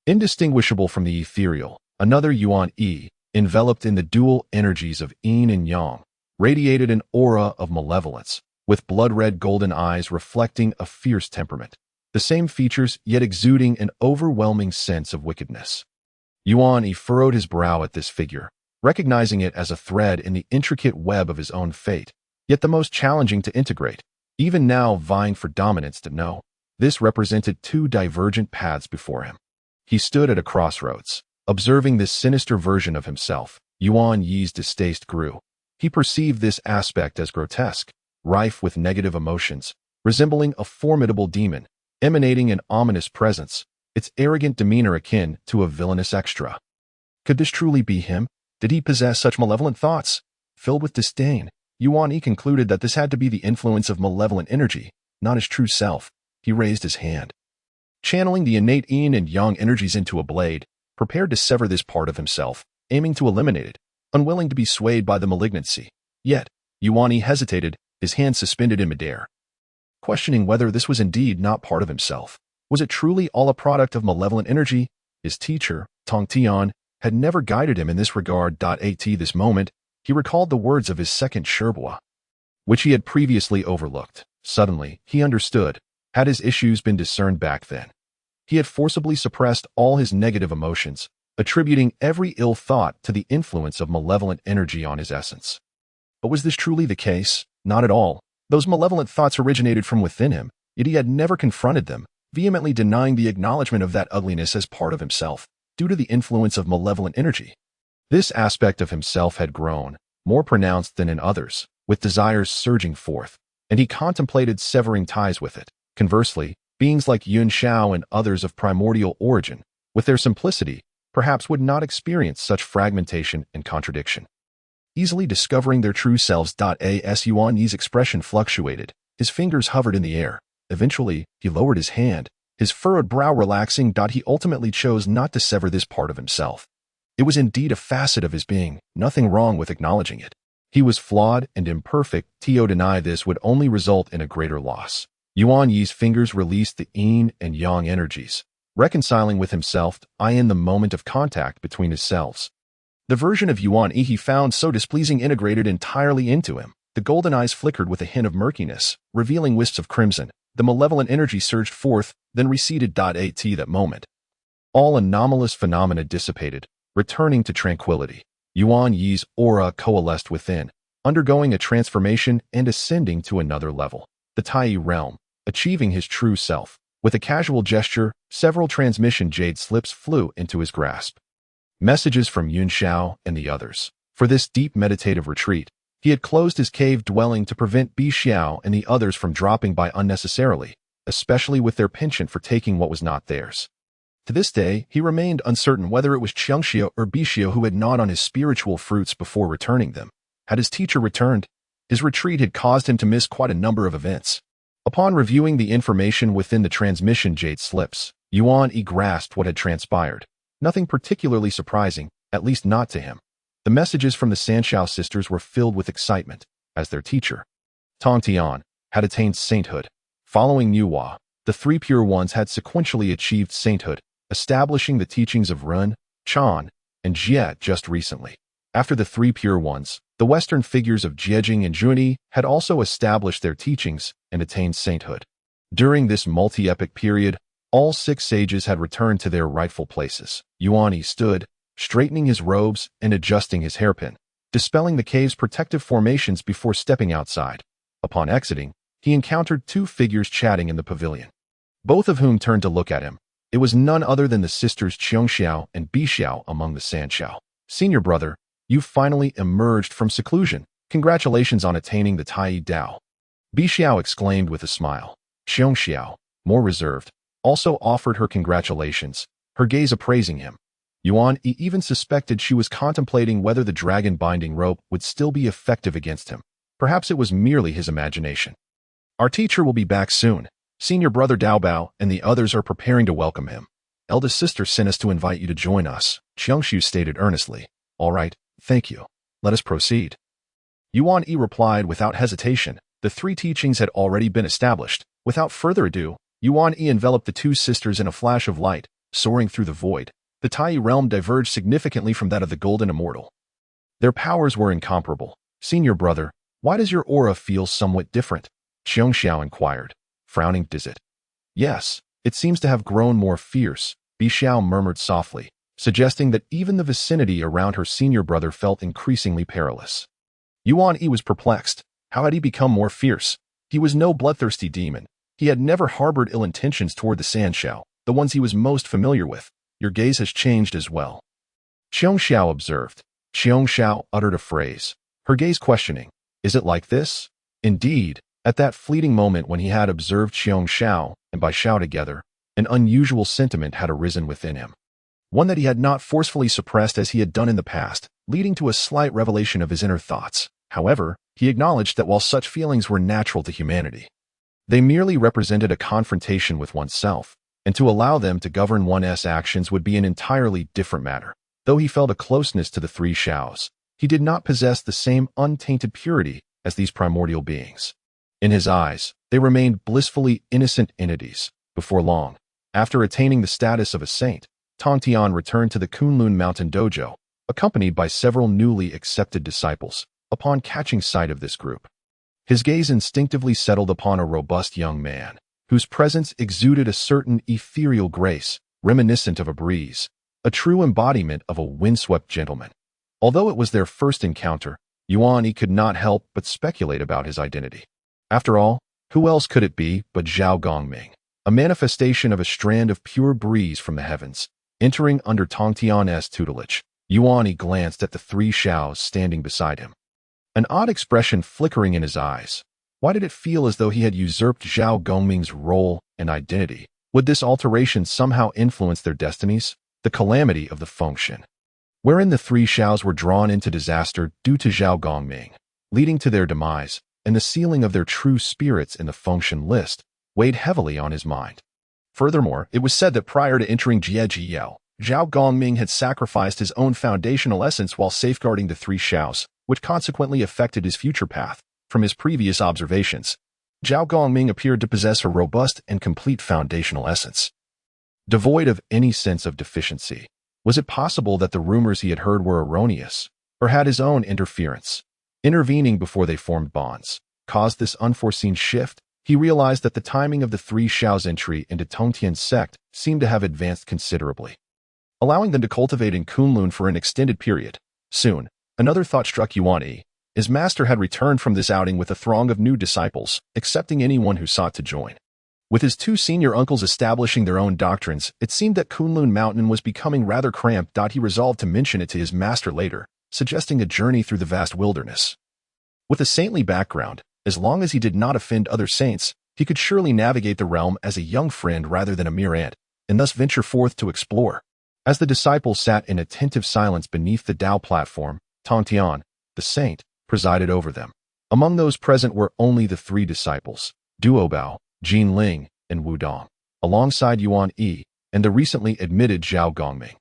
Indistinguishable from the ethereal, another Yuan Yi, enveloped in the dual energies of Yin and Yang, radiated an aura of malevolence, with blood-red golden eyes reflecting a fierce temperament. The same features, yet exuding an overwhelming sense of wickedness. Yuan Yi furrowed his brow at this figure, recognizing it as a thread in the intricate web of his own fate, yet the most challenging to integrate, even now vying for dominance to know. This represented two divergent paths before him. He stood at a crossroads. Observing this sinister version of himself, Yuan Yi's distaste grew. He perceived this aspect as grotesque, rife with negative emotions, resembling a formidable demon, emanating an ominous presence, its arrogant demeanor akin to a villainous extra. Could this truly be him? Did he possess such malevolent thoughts? Filled with disdain, Yuan Yi concluded that this had to be the influence of malevolent energy, not his true self. He raised his hand, channeling the innate Yin and Yang energies into a blade, prepared to sever this part of himself, aiming to eliminate it, unwilling to be swayed by the malignancy. Yet, Yuan Yi hesitated, his hand suspended in midair, questioning whether this was indeed not part of himself. Was it truly all a product of malevolent energy? His teacher, Tong Tian, had never guided him in this regard. At this moment, he recalled the words of his second Sherbois, which he had previously overlooked. Suddenly, he understood. Had his issues been discerned back then, he had forcibly suppressed all his negative emotions, attributing every ill thought to the influence of malevolent energy on his essence. But was this truly the case? Not at all. Those malevolent thoughts originated from within him, yet he had never confronted them, vehemently denying the acknowledgement of that ugliness as part of himself, due to the influence of malevolent energy. This aspect of himself had grown, more pronounced than in others, with desires surging forth, and he contemplated severing ties with it. Conversely, beings like Yuan Shao and others of primordial origin, with their simplicity, perhaps would not experience such fragmentation and contradiction, easily discovering their true selves. As Yuan Yi's expression fluctuated, his fingers hovered in the air. Eventually, he lowered his hand, his furrowed brow relaxing. He ultimately chose not to sever this part of himself. It was indeed a facet of his being, nothing wrong with acknowledging it. He was flawed and imperfect. To deny this would only result in a greater loss. Yuan Yi's fingers released the Yin and Yang energies, reconciling with himself in the moment of contact between his selves. The version of Yuan Yi he found so displeasing integrated entirely into him. The golden eyes flickered with a hint of murkiness, revealing wisps of crimson. The malevolent energy surged forth, then receded. At that moment, all anomalous phenomena dissipated, returning to tranquility. Yuan Yi's aura coalesced within, undergoing a transformation and ascending to another level, the Tai realm, achieving his true self. With a casual gesture, several transmission jade slips flew into his grasp. Messages from Yuan Shao and the others. For this deep meditative retreat, he had closed his cave dwelling to prevent Bi Xiao and the others from dropping by unnecessarily, especially with their penchant for taking what was not theirs. To this day, he remained uncertain whether it was Qiangxiu or Bi Xiao who had gnawed on his spiritual fruits before returning them. Had his teacher returned, his retreat had caused him to miss quite a number of events. Upon reviewing the information within the transmission jade slips, Yuan Yi grasped what had transpired. Nothing particularly surprising, at least not to him. The messages from the Sanshao sisters were filled with excitement, as their teacher, Tong Tian, had attained sainthood. Following Nuwa, the three pure ones had sequentially achieved sainthood, establishing the teachings of Ren, Chan, and Jie just recently. After the three pure ones, the Western figures of Jiejing and Yuan Yi had also established their teachings and attained sainthood. During this multi-epic period, all six sages had returned to their rightful places. Yuan Yi stood, straightening his robes and adjusting his hairpin, dispelling the cave's protective formations before stepping outside. Upon exiting, he encountered two figures chatting in the pavilion, both of whom turned to look at him. It was none other than the sisters Qiangxiao and Bi Xiao among the Sanshao. Senior brother, you finally emerged from seclusion. Congratulations on attaining the Tai Dao. Bi Xiao exclaimed with a smile. Xiong Xiao, more reserved, also offered her congratulations, her gaze appraising him. Yuan Yi even suspected she was contemplating whether the dragon binding rope would still be effective against him. Perhaps it was merely his imagination. Our teacher will be back soon. Senior brother Dao Bao and the others are preparing to welcome him. Eldest sister sent us to invite you to join us, Qiangshu stated earnestly. All right, thank you. Let us proceed. Yuan Yi replied without hesitation. The three teachings had already been established. Without further ado, Yuan Yi enveloped the two sisters in a flash of light, soaring through the void. The Tai realm diverged significantly from that of the Golden Immortal. Their powers were incomparable. Senior brother, why does your aura feel somewhat different? Xiongxiao inquired, frowning. Does it? Yes, it seems to have grown more fierce, Bi Xiao murmured softly, suggesting that even the vicinity around her senior brother felt increasingly perilous. Yuan Yi was perplexed. How had he become more fierce? He was no bloodthirsty demon. He had never harbored ill intentions toward the Sanshao, the ones he was most familiar with. Your gaze has changed as well. Xiongxiao observed. Xiongxiao uttered a phrase, her gaze questioning. Is it like this? Indeed, at that fleeting moment when he had observed Xiongxiao and Bai Xiao together, an unusual sentiment had arisen within him. One that he had not forcefully suppressed as he had done in the past, leading to a slight revelation of his inner thoughts. However, he acknowledged that while such feelings were natural to humanity, they merely represented a confrontation with oneself, and to allow them to govern one's actions would be an entirely different matter. Though he felt a closeness to the three Xiaos, he did not possess the same untainted purity as these primordial beings. In his eyes, they remained blissfully innocent entities. Before long, after attaining the status of a saint, Tong Tian returned to the Kunlun Mountain Dojo, accompanied by several newly accepted disciples. Upon catching sight of this group, his gaze instinctively settled upon a robust young man, whose presence exuded a certain ethereal grace, reminiscent of a breeze, a true embodiment of a windswept gentleman. Although it was their first encounter, Yuan Yi could not help but speculate about his identity. After all, who else could it be but Zhao Gongming, a manifestation of a strand of pure breeze from the heavens, entering under Tong Tian's tutelage? Yuan Yi glanced at the three Xiaos standing beside him, an odd expression flickering in his eyes. Why did it feel as though he had usurped Zhao Gongming's role and identity? Would this alteration somehow influence their destinies? The calamity of the function, wherein the three Xiaos were drawn into disaster due to Zhao Gongming, leading to their demise, and the sealing of their true spirits in the function list, weighed heavily on his mind. Furthermore, it was said that prior to entering Jiao, Zhao Gongming had sacrificed his own foundational essence while safeguarding the three Xiaos, which consequently affected his future path. From his previous observations, Zhao Gongming appeared to possess a robust and complete foundational essence, devoid of any sense of deficiency. Was it possible that the rumors he had heard were erroneous, or had his own interference, intervening before they formed bonds, caused this unforeseen shift? He realized that the timing of the three Xiao's entry into Tongtian's sect seemed to have advanced considerably, allowing them to cultivate in Kunlun for an extended period. Soon, another thought struck Yuan Yi. His master had returned from this outing with a throng of new disciples, accepting anyone who sought to join. With his two senior uncles establishing their own doctrines, it seemed that Kunlun Mountain was becoming rather cramped. He resolved to mention it to his master later, suggesting a journey through the vast wilderness. With a saintly background, as long as he did not offend other saints, he could surely navigate the realm as a young friend rather than a mere ant, and thus venture forth to explore. As the disciples sat in attentive silence beneath the Tao platform, Tong Tian, the saint, presided over them. Among those present were only the three disciples, Duo Bao, Jin Ling, and Wu Dong, alongside Yuan Yi and the recently admitted Zhao Gongming.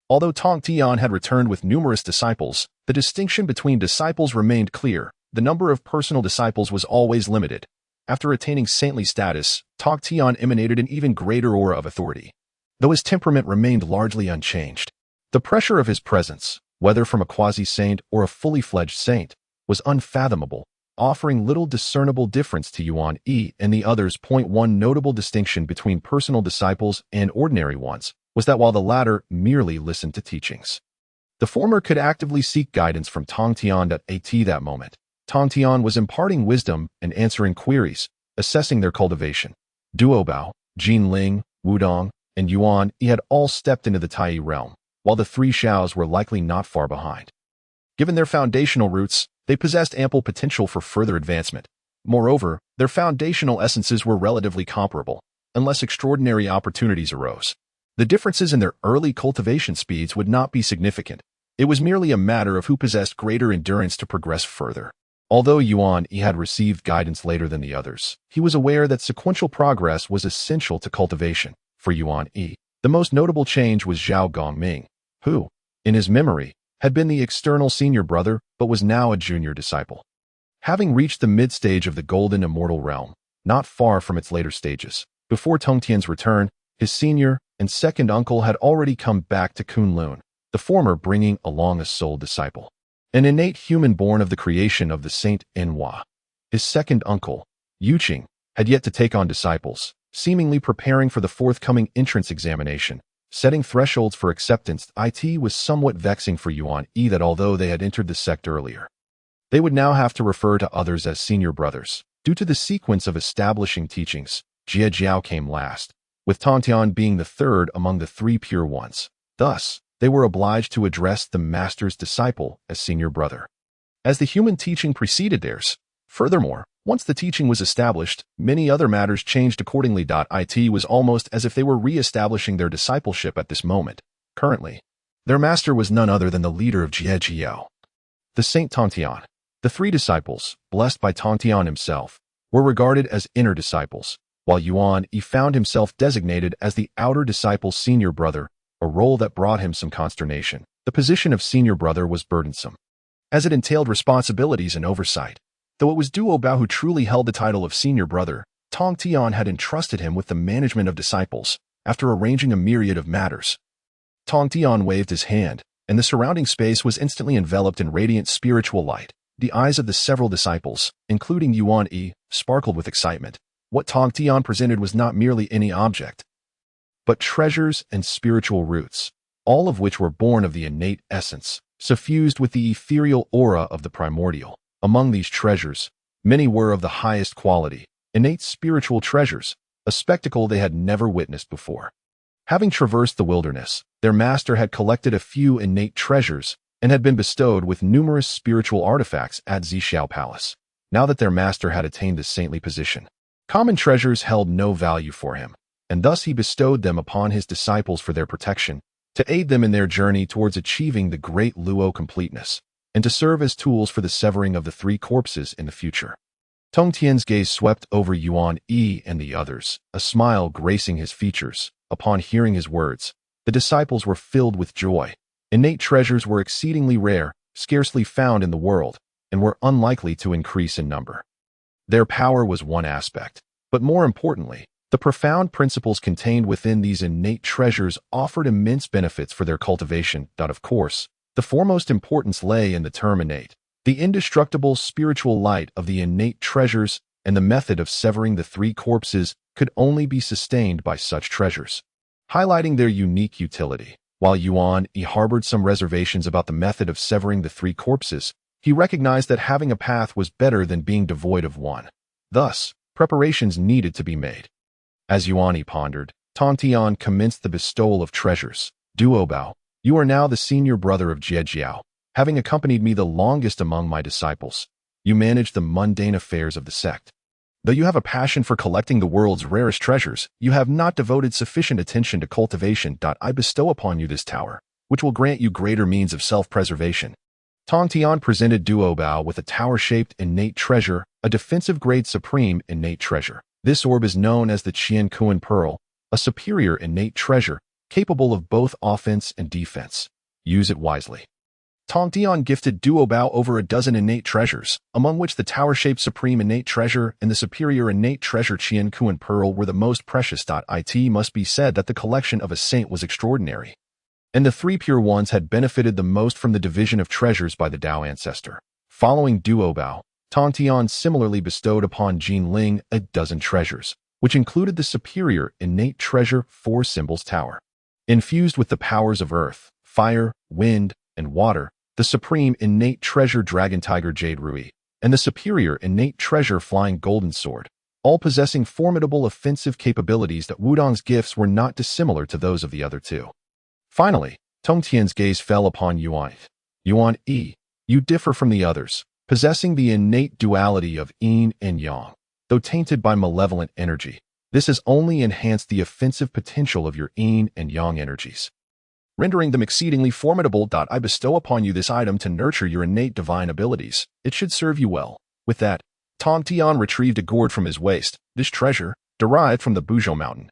Although Tong Tian had returned with numerous disciples, the distinction between disciples remained clear. The number of personal disciples was always limited. After attaining saintly status, Tong Tian emanated an even greater aura of authority, though his temperament remained largely unchanged. The pressure of his presence, whether from a quasi-saint or a fully fledged saint, was unfathomable, offering little discernible difference to Yuan Yi and the others. One notable distinction between personal disciples and ordinary ones was that while the latter merely listened to teachings, the former could actively seek guidance from Tong Tian. At that moment, Tong Tian was imparting wisdom and answering queries, assessing their cultivation. Duo Bao, Jin Ling, Wu Dong, and Yuan Yi had all stepped into the Tai realm, while the three Xiaos were likely not far behind. Given their foundational roots, they possessed ample potential for further advancement. Moreover, their foundational essences were relatively comparable, unless extraordinary opportunities arose. The differences in their early cultivation speeds would not be significant. It was merely a matter of who possessed greater endurance to progress further. Although Yuan Yi had received guidance later than the others, he was aware that sequential progress was essential to cultivation. For Yuan Yi, the most notable change was Zhao Gongming, who, in his memory, had been the external senior brother but was now a junior disciple. Having reached the mid-stage of the Golden Immortal Realm, not far from its later stages, before Tongtian's return, his senior and second uncle had already come back to Kunlun, the former bringing along a soul disciple, an innate human born of the creation of the Saint Enhua. His second uncle, Yuqing, had yet to take on disciples, seemingly preparing for the forthcoming entrance examination, setting thresholds for acceptance. It was somewhat vexing for Yuan Yi that although they had entered the sect earlier, they would now have to refer to others as senior brothers. Due to the sequence of establishing teachings, Jie Jiao came last, with Tongtian being the third among the three pure ones. Thus, they were obliged to address the master's disciple as senior brother, as the human teaching preceded theirs. Furthermore, once the teaching was established, many other matters changed accordingly. It was almost as if they were re-establishing their discipleship at this moment. Currently, their master was none other than the leader of Jie Jiao, the Saint Tongtian. The three disciples, blessed by Tongtian himself, were regarded as inner disciples, while Yuan Yi found himself designated as the outer disciple's senior brother, a role that brought him some consternation. The position of senior brother was burdensome, as it entailed responsibilities and oversight. Though it was Duo Bao who truly held the title of senior brother, Tongtian had entrusted him with the management of disciples, after arranging a myriad of matters. Tongtian waved his hand, and the surrounding space was instantly enveloped in radiant spiritual light. The eyes of the several disciples, including Yuan Yi, sparkled with excitement. What Tongtian presented was not merely any object, but treasures and spiritual roots, all of which were born of the innate essence, suffused with the ethereal aura of the primordial. Among these treasures, many were of the highest quality, innate spiritual treasures, a spectacle they had never witnessed before. Having traversed the wilderness, their master had collected a few innate treasures and had been bestowed with numerous spiritual artifacts at Zhixiao Palace. Now that their master had attained this saintly position, common treasures held no value for him, and thus he bestowed them upon his disciples for their protection, to aid them in their journey towards achieving the great Luo completeness, and to serve as tools for the severing of the three corpses in the future. Tongtian's gaze swept over Yuan Yi and the others, a smile gracing his features. Upon hearing his words, the disciples were filled with joy. Innate treasures were exceedingly rare, scarcely found in the world, and were unlikely to increase in number. Their power was one aspect, but more importantly, the profound principles contained within these innate treasures offered immense benefits for their cultivation. Of course, the foremost importance lay in the term innate, the indestructible spiritual light of the innate treasures, and the method of severing the three corpses could only be sustained by such treasures, highlighting their unique utility. While Yuan Yi harbored some reservations about the method of severing the three corpses, he recognized that having a path was better than being devoid of one. Thus, preparations needed to be made. As Yuan Yi pondered, Tongtian commenced the bestowal of treasures. Duo Bao, you are now the senior brother of Jie Jiao, having accompanied me the longest among my disciples. You manage the mundane affairs of the sect. Though you have a passion for collecting the world's rarest treasures, you have not devoted sufficient attention to cultivation. I bestow upon you this tower, which will grant you greater means of self-preservation. Tongtian presented Duo Bao with a tower-shaped innate treasure, a defensive-grade supreme innate treasure. This orb is known as the Qian Kuan Pearl, a superior innate treasure, capable of both offense and defense. Use it wisely. Tongtian gifted Duo Bao over a dozen innate treasures, among which the tower-shaped supreme innate treasure and the superior innate treasure Qian Kuan Pearl were the most precious. It must be said that the collection of a saint was extraordinary, and the three pure ones had benefited the most from the division of treasures by the Tao ancestor. Following Duo Bao, Tongtian similarly bestowed upon Jin Ling a dozen treasures, which included the superior innate treasure Four Symbols Tower. Infused with the powers of earth, fire, wind, and water, the supreme innate treasure Dragon Tiger Jade Rui, and the superior innate treasure Flying Golden Sword, all possessing formidable offensive capabilities. That Wudong's gifts were not dissimilar to those of the other two. Finally, Tongtian's gaze fell upon Yuan Yi. Yuan Yi, you differ from the others, possessing the innate duality of Yin and Yang. Though tainted by malevolent energy, this has only enhanced the offensive potential of your Yin and Yang energies, rendering them exceedingly formidable. I bestow upon you this item to nurture your innate divine abilities. It should serve you well. With that, Tong Tian retrieved a gourd from his waist. This treasure, derived from the Buzhou mountain,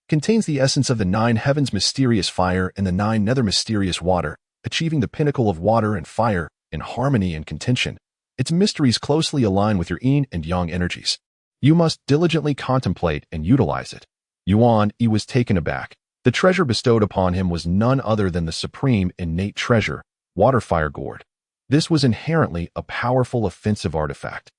contains the essence of the 9 heavens mysterious fire and the 9 nether mysterious water, achieving the pinnacle of water and fire in harmony and contention. Its mysteries closely align with your Yin and Yang energies. You must diligently contemplate and utilize it. Yuan Yi was taken aback. The treasure bestowed upon him was none other than the supreme innate treasure, Water Fire Gourd. This was inherently a powerful offensive artifact.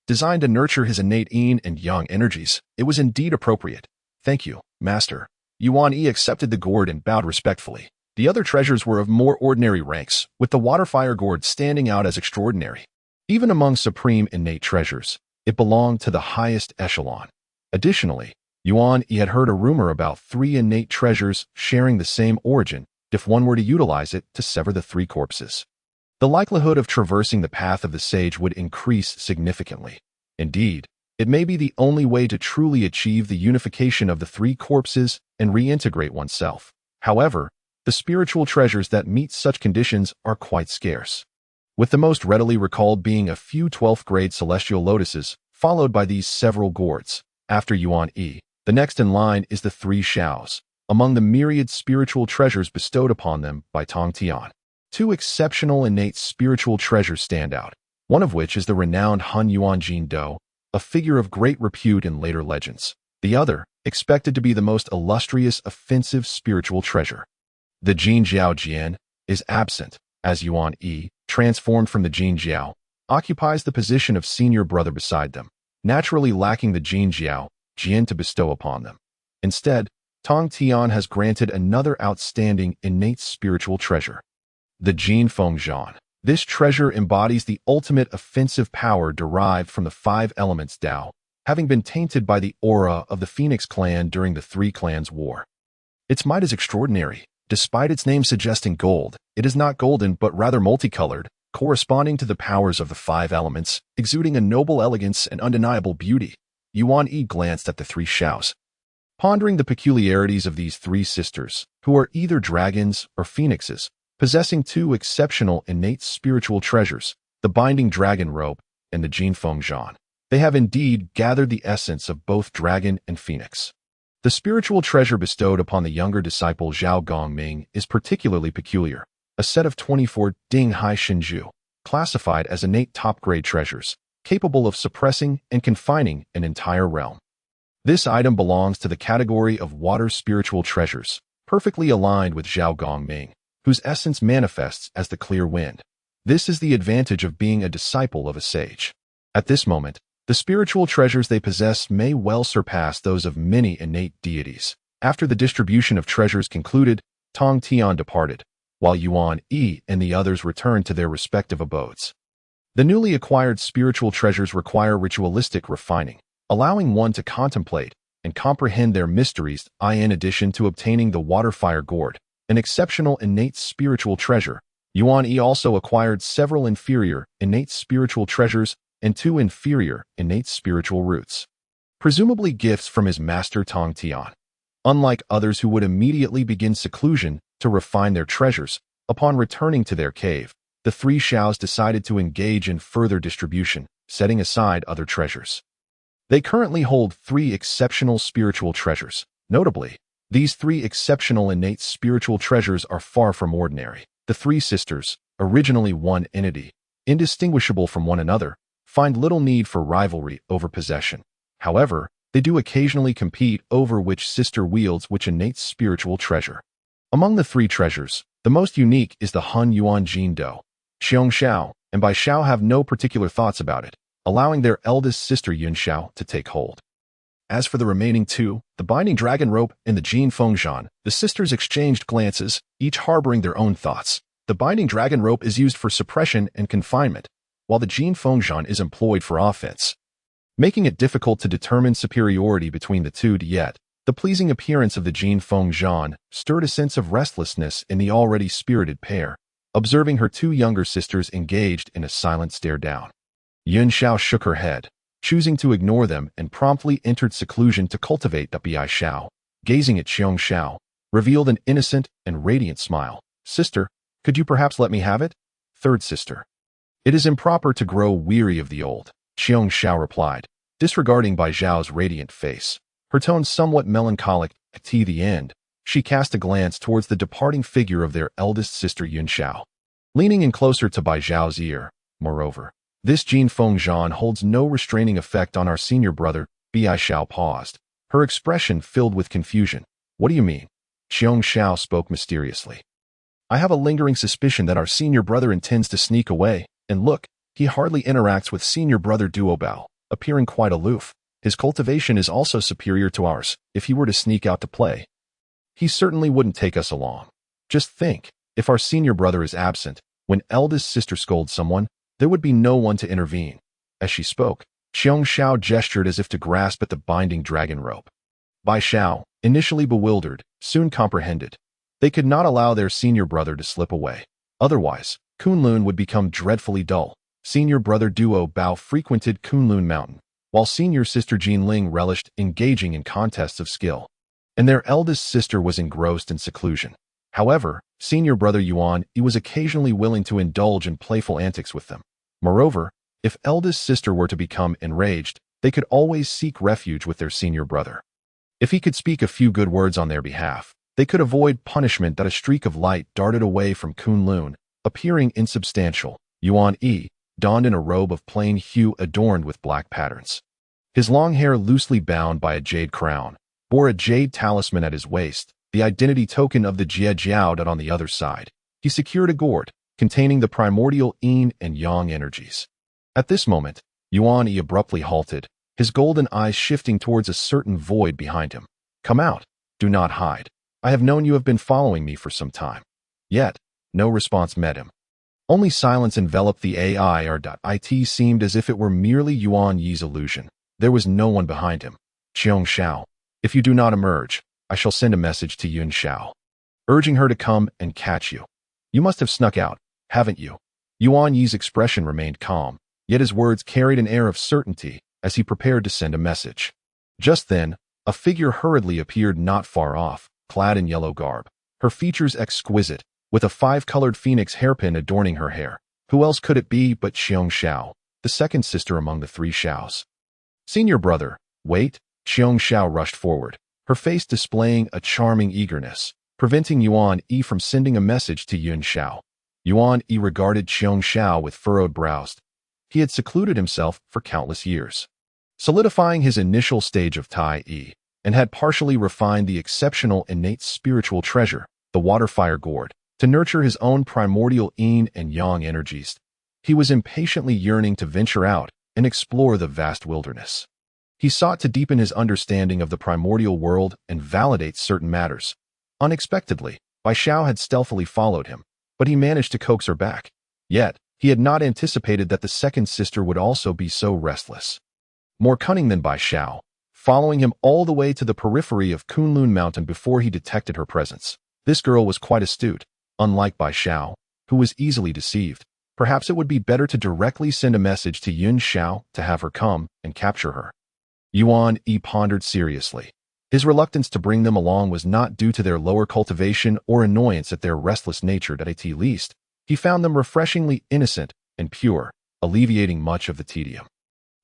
Designed to nurture his innate Yin and Yang energies, it was indeed appropriate. Thank you, Master. Yuan Yi accepted the gourd and bowed respectfully. The other treasures were of more ordinary ranks, with the Water Fire Gourd standing out as extraordinary. Even among supreme innate treasures, it belonged to the highest echelon. Additionally, Yuan Yi had heard a rumor about 3 innate treasures sharing the same origin if one were to utilize it to sever the 3 corpses. The likelihood of traversing the path of the sage would increase significantly. Indeed, it may be the only way to truly achieve the unification of the 3 corpses and reintegrate oneself. However, the spiritual treasures that meet such conditions are quite scarce, with the most readily recalled being a few 12th grade celestial lotuses, followed by these several gourds. After Yuan Yi, the next in line is the 3 Xiaos, among the myriad spiritual treasures bestowed upon them by Tong Tian. 2 exceptional innate spiritual treasures stand out, one of which is the renowned Han Yuan Jin Do, a figure of great repute in later legends. The other, expected to be the most illustrious offensive spiritual treasure. The Jin Jiao Jian is absent, as Yuan Yi, transformed from the Jin Jiao, occupies the position of senior brother beside them, naturally lacking the Jin Jiao Jian to bestow upon them. Instead, Tong Tian has granted another outstanding innate spiritual treasure, the Jin Feng Zhan. This treasure embodies the ultimate offensive power derived from the 5 elements Tao, having been tainted by the aura of the Phoenix clan during the 3 clans' war. Its might is extraordinary. Despite its name suggesting gold, it is not golden but rather multicolored, corresponding to the powers of the 5 elements, exuding a noble elegance and undeniable beauty. Yuan Yi glanced at the 3 Xiaos, pondering the peculiarities of these 3 sisters, who are either dragons or phoenixes, possessing 2 exceptional innate spiritual treasures, the Binding Dragon Rope and the Jin Feng Zhan. They have indeed gathered the essence of both dragon and phoenix. The spiritual treasure bestowed upon the younger disciple Zhao Gongming is particularly peculiar, a set of 24 Ding Hai Shinju, classified as innate top-grade treasures, capable of suppressing and confining an entire realm. This item belongs to the category of water spiritual treasures, perfectly aligned with Zhao Gongming, whose essence manifests as the clear wind. This is the advantage of being a disciple of a sage. At this moment, the spiritual treasures they possess may well surpass those of many innate deities. After the distribution of treasures concluded, Tong Tian departed, while Yuan Yi and the others returned to their respective abodes. The newly acquired spiritual treasures require ritualistic refining, allowing one to contemplate and comprehend their mysteries. In addition to obtaining the Water Fire Gourd, an exceptional innate spiritual treasure, Yuan Yi also acquired several inferior innate spiritual treasures and 2 inferior innate spiritual roots, presumably gifts from his master Tong Tian. Unlike others who would immediately begin seclusion to refine their treasures, upon returning to their cave, the 3 Xiaos decided to engage in further distribution, setting aside other treasures. They currently hold 3 exceptional spiritual treasures. Notably, these 3 exceptional innate spiritual treasures are far from ordinary. The 3 sisters, originally one entity, indistinguishable from one another, find little need for rivalry over possession. However, they do occasionally compete over which sister wields which innate spiritual treasure. Among the 3 treasures, the most unique is the Han Yuan Jin Do. Xiong Xiao and Bai Xiao have no particular thoughts about it, allowing their eldest sister Yun Xiao to take hold. As for the remaining 2, the Binding Dragon Rope and the Jin Feng Zhan, the sisters exchanged glances, each harboring their own thoughts. The Binding Dragon Rope is used for suppression and confinement, while the Jin Feng Zhan is employed for offense, making it difficult to determine superiority between the 2. Yet, the pleasing appearance of the Jin Feng Zhan stirred a sense of restlessness in the already spirited pair, observing her 2 younger sisters engaged in a silent stare-down. Yun Xiao shook her head, choosing to ignore them, and promptly entered seclusion to cultivate the Bai Xiao. Gazing at Xiong Xiao, revealed an innocent and radiant smile. Sister, could you perhaps let me have it? Third sister. It is improper to grow weary of the old, Xiong Xiao replied, disregarding Bai Xiao's radiant face. Her tone somewhat melancholic. At the end, she cast a glance towards the departing figure of their eldest sister Yun Xiao. Leaning in closer to Bai Xiao's ear, moreover, this Jin Feng Zhan holds no restraining effect on our senior brother. Bai Xiao paused, her expression filled with confusion. What do you mean? Xiong Xiao spoke mysteriously. I have a lingering suspicion that our senior brother intends to sneak away, and look, he hardly interacts with senior brother Duobao, appearing quite aloof. His cultivation is also superior to ours. If he were to sneak out to play, he certainly wouldn't take us along. Just think, if our senior brother is absent, when eldest sister scolds someone, there would be no one to intervene. As she spoke, Xiong Xiao gestured as if to grasp at the binding dragon rope. Bai Xiao, initially bewildered, soon comprehended. They could not allow their senior brother to slip away. Otherwise, Kunlun would become dreadfully dull. Senior brother Duo Bao frequented Kunlun Mountain, while senior sister Jin Ling relished engaging in contests of skill, and their eldest sister was engrossed in seclusion. However, senior brother Yuan Yi was occasionally willing to indulge in playful antics with them. Moreover, if eldest sister were to become enraged, they could always seek refuge with their senior brother. If he could speak a few good words on their behalf, they could avoid punishment. That a streak of light darted away from Kunlun, appearing insubstantial. Yuan Yi, donned in a robe of plain hue adorned with black patterns. His long hair loosely bound by a jade crown, bore a jade talisman at his waist, the identity token of the Jia Jiao. On the other side, he secured a gourd containing the primordial Yin and Yang energies. At this moment, Yuan Yi abruptly halted, his golden eyes shifting towards a certain void behind him. Come out, do not hide. I have known you have been following me for some time. Yet, no response met him. Only silence enveloped the AI. It seemed as if it were merely Yuan Yi's illusion. There was no one behind him. Xiong Xiao, if you do not emerge, I shall send a message to Yun Xiao, urging her to come and catch you. You must have snuck out, haven't you? Yuan Yi's expression remained calm, yet his words carried an air of certainty as he prepared to send a message. Just then, a figure hurriedly appeared not far off, clad in yellow garb, her features exquisite, with a five-colored phoenix hairpin adorning her hair. Who else could it be but Xiong Xiao, the second sister among the three Xiaos? Senior brother, wait, Xiong Xiao rushed forward, her face displaying a charming eagerness, preventing Yuan Yi from sending a message to Yun Xiao. Yuan Yi regarded Xiong Xiao with furrowed brows. He had secluded himself for countless years, solidifying his initial stage of Tai Yi, and had partially refined the exceptional innate spiritual treasure, the water fire gourd, to nurture his own primordial Yin and Yang energies. He was impatiently yearning to venture out and explore the vast wilderness. He sought to deepen his understanding of the primordial world and validate certain matters. Unexpectedly, Bai Xiao had stealthily followed him, but he managed to coax her back. Yet, he had not anticipated that the second sister would also be so restless. More cunning than Bai Xiao, following him all the way to the periphery of Kunlun Mountain before he detected her presence. This girl was quite astute, unlike Bai Xiao, who was easily deceived. Perhaps it would be better to directly send a message to Yun Xiao to have her come and capture her. Yuan Yi pondered seriously. His reluctance to bring them along was not due to their lower cultivation or annoyance at their restless nature. At least, he found them refreshingly innocent and pure, alleviating much of the tedium.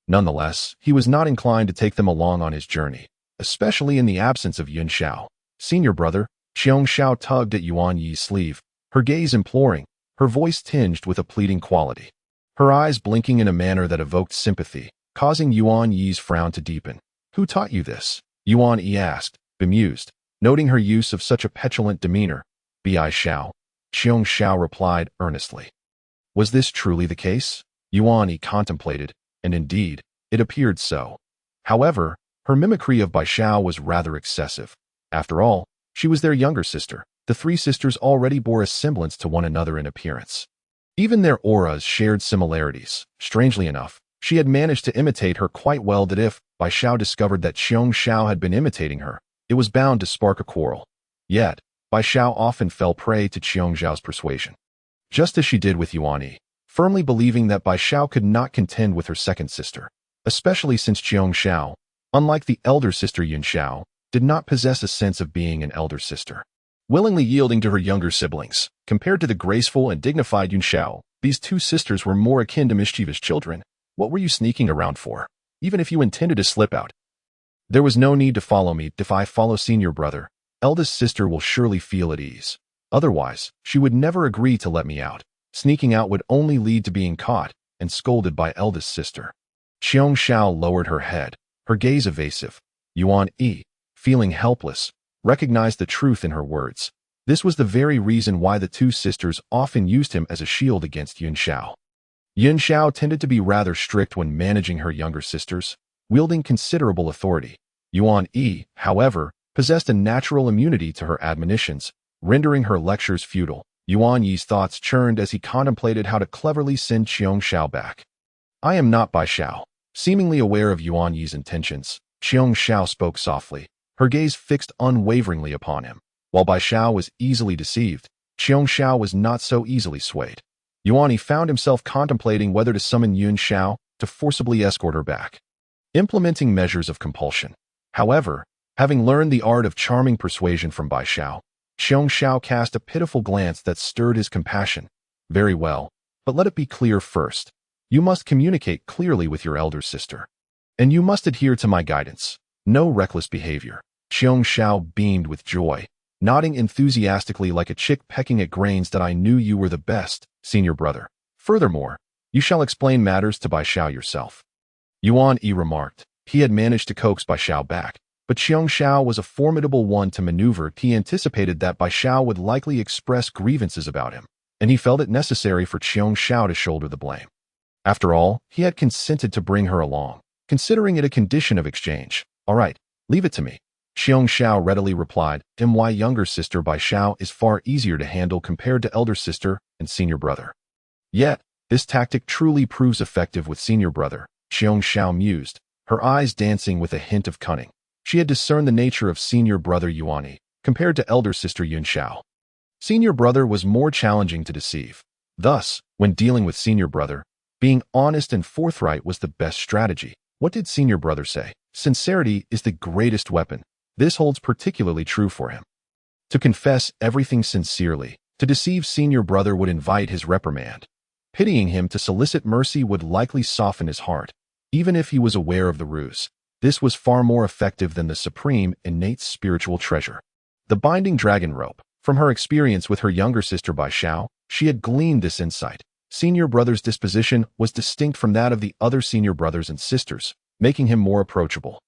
Nonetheless, he was not inclined to take them along on his journey, especially in the absence of Yun Xiao. Senior brother, Xiong Xiao tugged at Yuan Yi's sleeve, her gaze imploring, her voice tinged with a pleading quality. Her eyes blinking in a manner that evoked sympathy, causing Yuan Yi's frown to deepen. Who taught you this? Yuan Yi asked, bemused, noting her use of such a petulant demeanor. Bai Xiao. Xiong Xiao replied earnestly. Was this truly the case? Yuan Yi contemplated, and indeed, it appeared so. However, her mimicry of Bai Xiao was rather excessive. After all, she was their younger sister. The three sisters already bore a semblance to one another in appearance. Even their auras shared similarities. Strangely enough, she had managed to imitate her quite well. That if Bai Xiao discovered that Xiong Xiao had been imitating her, it was bound to spark a quarrel. Yet, Bai Xiao often fell prey to Xiong Xiao's persuasion, just as she did with Yuan Yi. firmly believing that Bai Xiao could not contend with her second sister, especially since Qiong Xiao, unlike the elder sister Yun Xiao, did not possess a sense of being an elder sister. Willingly yielding to her younger siblings, compared to the graceful and dignified Yun Xiao, these two sisters were more akin to mischievous children. What were you sneaking around for? Even if you intended to slip out. There was no need to follow me. If I follow senior brother, eldest sister will surely feel at ease. Otherwise, she would never agree to let me out. Sneaking out would only lead to being caught and scolded by eldest sister. Qiong Xiao lowered her head, her gaze evasive. Yuan Yi, feeling helpless, recognized the truth in her words. This was the very reason why the two sisters often used him as a shield against Yun Xiao. Yun Xiao tended to be rather strict when managing her younger sisters, wielding considerable authority. Yuan Yi, however, possessed a natural immunity to her admonitions, rendering her lectures futile. Yuan Yi's thoughts churned as he contemplated how to cleverly send Qiong Xiao back. I am not Bai Xiao. Seemingly aware of Yuan Yi's intentions, Qiong Xiao spoke softly, her gaze fixed unwaveringly upon him. While Bai Xiao was easily deceived, Qiong Xiao was not so easily swayed. Yuan Yi found himself contemplating whether to summon Yun Xiao to forcibly escort her back. Implementing measures of compulsion. However, having learned the art of charming persuasion from Bai Xiao, Qiong Xiao cast a pitiful glance that stirred his compassion. Very well, but let it be clear first. You must communicate clearly with your elder sister. And you must adhere to my guidance. No reckless behavior. Qiong Xiao beamed with joy, nodding enthusiastically like a chick pecking at grains. That I knew you were the best, senior brother. Furthermore, you shall explain matters to Bai Xiao yourself. Yuan Yi remarked. He had managed to coax Bai Xiao back, but Qiong Xiao was a formidable one to maneuver. He anticipated that Bai Xiao would likely express grievances about him, and he felt it necessary for Qiong Xiao to shoulder the blame. After all, he had consented to bring her along, considering it a condition of exchange. All right, leave it to me. Qiong Xiao readily replied. My younger sister Bai Xiao is far easier to handle compared to elder sister and senior brother. Yet, this tactic truly proves effective with senior brother, Qiong Xiao mused, her eyes dancing with a hint of cunning. She had discerned the nature of senior brother Yuan Yi, compared to elder sister Yun Xiao. Senior brother was more challenging to deceive. Thus, when dealing with senior brother, being honest and forthright was the best strategy. What did senior brother say? Sincerity is the greatest weapon. This holds particularly true for him. To confess everything sincerely, to deceive senior brother would invite his reprimand. Pitying him to solicit mercy would likely soften his heart, even if he was aware of the ruse. This was far more effective than the supreme, innate spiritual treasure. The binding dragon rope. From her experience with her younger sister Bai Xiao, she had gleaned this insight. Senior brother's disposition was distinct from that of the other senior brothers and sisters, making him more approachable.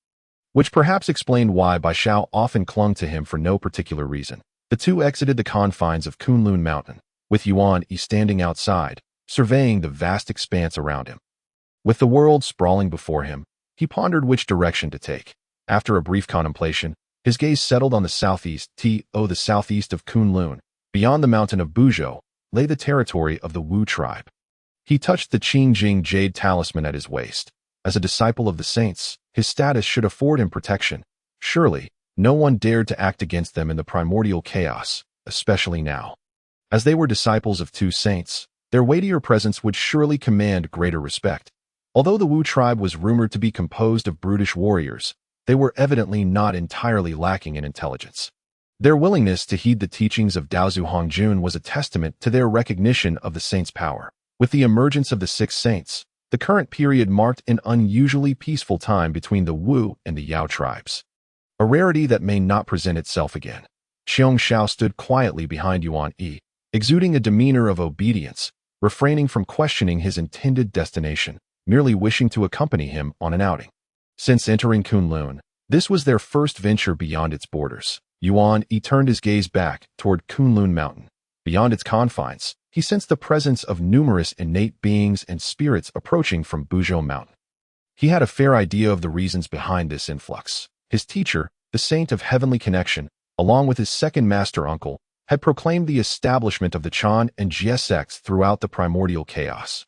Which perhaps explained why Bai Xiao often clung to him for no particular reason. The two exited the confines of Kunlun Mountain, with Yuan Yi standing outside, surveying the vast expanse around him. With the world sprawling before him, he pondered which direction to take. After a brief contemplation, his gaze settled on the southeast. The southeast of Kunlun, beyond the mountain of Buzhou, lay the territory of the Wu tribe. He touched the Qingjing jade talisman at his waist. As a disciple of the saints, his status should afford him protection. Surely, no one dared to act against them in the primordial chaos, especially now. As they were disciples of two saints, their weightier presence would surely command greater respect. Although the Wu tribe was rumored to be composed of brutish warriors, they were evidently not entirely lacking in intelligence. Their willingness to heed the teachings of Daozu Hongjun was a testament to their recognition of the saints' power. With the emergence of the six saints, the current period marked an unusually peaceful time between the Wu and the Yao tribes. A rarity that may not present itself again. Qiong Xiao stood quietly behind Yuan Yi, exuding a demeanor of obedience, refraining from questioning his intended destination, merely wishing to accompany him on an outing. Since entering Kunlun, this was their first venture beyond its borders. Yuan Yi turned his gaze back toward Kunlun Mountain. Beyond its confines, he sensed the presence of numerous innate beings and spirits approaching from Buzhou Mountain. He had a fair idea of the reasons behind this influx. His teacher, the saint of heavenly connection, along with his second master uncle, had proclaimed the establishment of the Chan and Jie sects throughout the primordial chaos,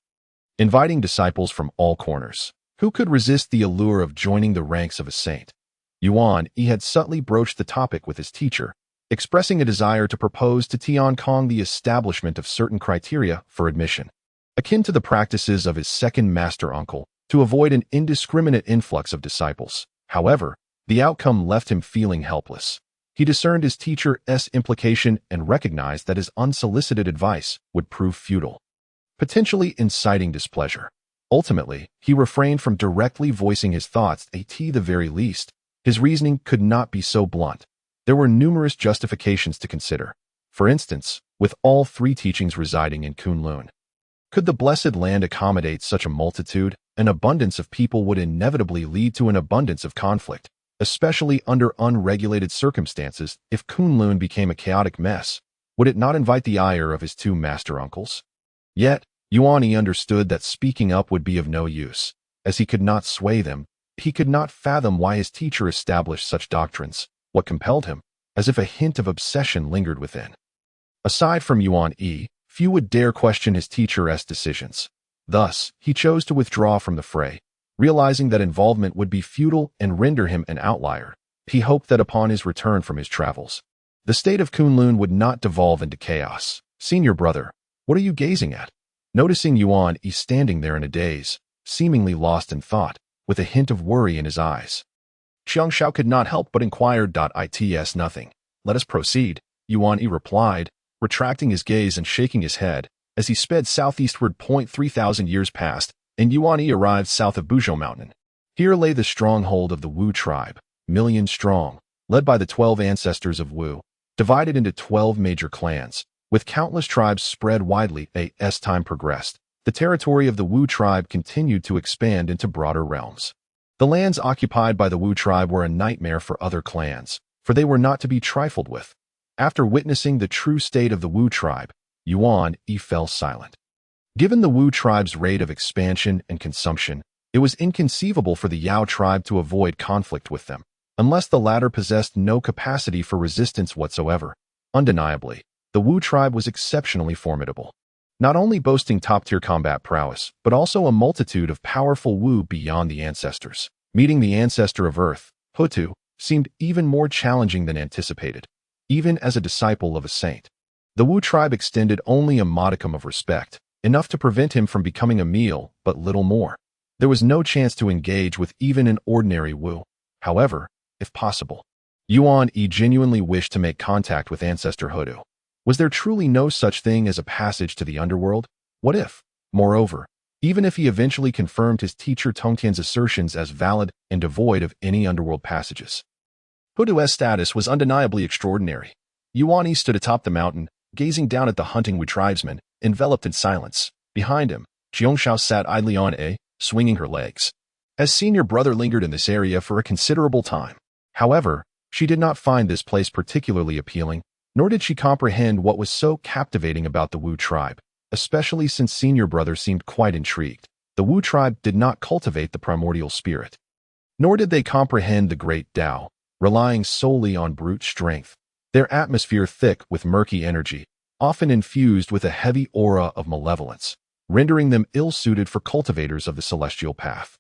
inviting disciples from all corners. Who could resist the allure of joining the ranks of a saint? Yuan Yi had subtly broached the topic with his teacher, expressing a desire to propose to Tian Kong the establishment of certain criteria for admission. akin to the practices of his second master uncle, to avoid an indiscriminate influx of disciples. However, the outcome left him feeling helpless. He discerned his teacher's implication and recognized that his unsolicited advice would prove futile, potentially inciting displeasure. Ultimately, he refrained from directly voicing his thoughts. At the very least, his reasoning could not be so blunt. There were numerous justifications to consider. For instance, with all three teachings residing in Kunlun, could the blessed land accommodate such a multitude? An abundance of people would inevitably lead to an abundance of conflict, especially under unregulated circumstances. If Kunlun became a chaotic mess, would it not invite the ire of his two master uncles? Yet, Yuan Yi understood that speaking up would be of no use, as he could not sway them. He could not fathom why his teacher established such doctrines. What compelled him? As if a hint of obsession lingered within. Aside from Yuan Yi, few would dare question his teacher's decisions. Thus, he chose to withdraw from the fray, realizing that involvement would be futile and render him an outlier. He hoped that upon his return from his travels, the state of Kunlun would not devolve into chaos. "Senior brother, what are you gazing at?" Noticing Yuan Yi standing there in a daze, seemingly lost in thought, with a hint of worry in his eyes, Qiang Shao could not help but inquired. "It's nothing. Let us proceed," Yuan Yi replied, retracting his gaze and shaking his head. As he sped southeastward, 3,000 years passed, and Yuan Yi arrived south of Buzhou Mountain. Here lay the stronghold of the Wu tribe, million strong, led by the 12 ancestors of Wu, divided into 12 major clans, with countless tribes spread widely. As time progressed, the territory of the Wu tribe continued to expand into broader realms. The lands occupied by the Wu tribe were a nightmare for other clans, for they were not to be trifled with. After witnessing the true state of the Wu tribe, Yuan Yi fell silent. Given the Wu tribe's rate of expansion and consumption, it was inconceivable for the Yao tribe to avoid conflict with them, unless the latter possessed no capacity for resistance whatsoever. Undeniably, the Wu tribe was exceptionally formidable, not only boasting top-tier combat prowess, but also a multitude of powerful Wu beyond the ancestors. Meeting the ancestor of Earth, Hutu, seemed even more challenging than anticipated, even as a disciple of a saint. The Wu tribe extended only a modicum of respect, enough to prevent him from becoming a meal, but little more. There was no chance to engage with even an ordinary Wu. However, if possible, Yuan Yi genuinely wished to make contact with Ancestor Hutu. Was there truly no such thing as a passage to the underworld? What if, moreover, even if he eventually confirmed his teacher Tongtian's assertions as valid and devoid of any underworld passages? Hutu's status was undeniably extraordinary. Yuan Yi stood atop the mountain, gazing down at the hunting Wu tribesmen, enveloped in silence. Behind him, Qiongshao sat idly on swinging her legs. As senior brother lingered in this area for a considerable time. However, she did not find this place particularly appealing, nor did she comprehend what was so captivating about the Wu tribe, especially since senior brother seemed quite intrigued. The Wu tribe did not cultivate the primordial spirit, nor did they comprehend the great Tao, relying solely on brute strength. Their atmosphere thick with murky energy, often infused with a heavy aura of malevolence, rendering them ill-suited for cultivators of the celestial path.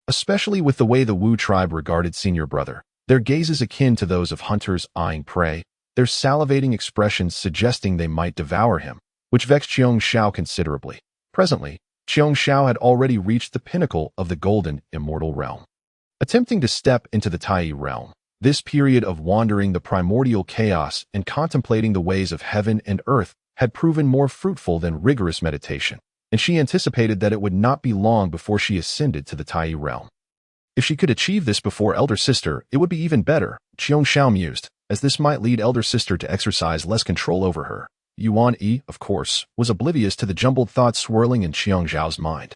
Especially with the way the Wu tribe regarded senior brother, their gazes akin to those of hunters eyeing prey, their salivating expressions suggesting they might devour him, which vexed Qiongshao considerably. Presently, Qiongshao had already reached the pinnacle of the golden, immortal realm. Attempting to step into the Tai realm, this period of wandering the primordial chaos and contemplating the ways of heaven and earth had proven more fruitful than rigorous meditation, and she anticipated that it would not be long before she ascended to the Tai realm. If she could achieve this before elder sister, it would be even better, Qiongshao mused, as this might lead elder sister to exercise less control over her. Yuan Yi, of course, was oblivious to the jumbled thoughts swirling in Qiongzhao's mind.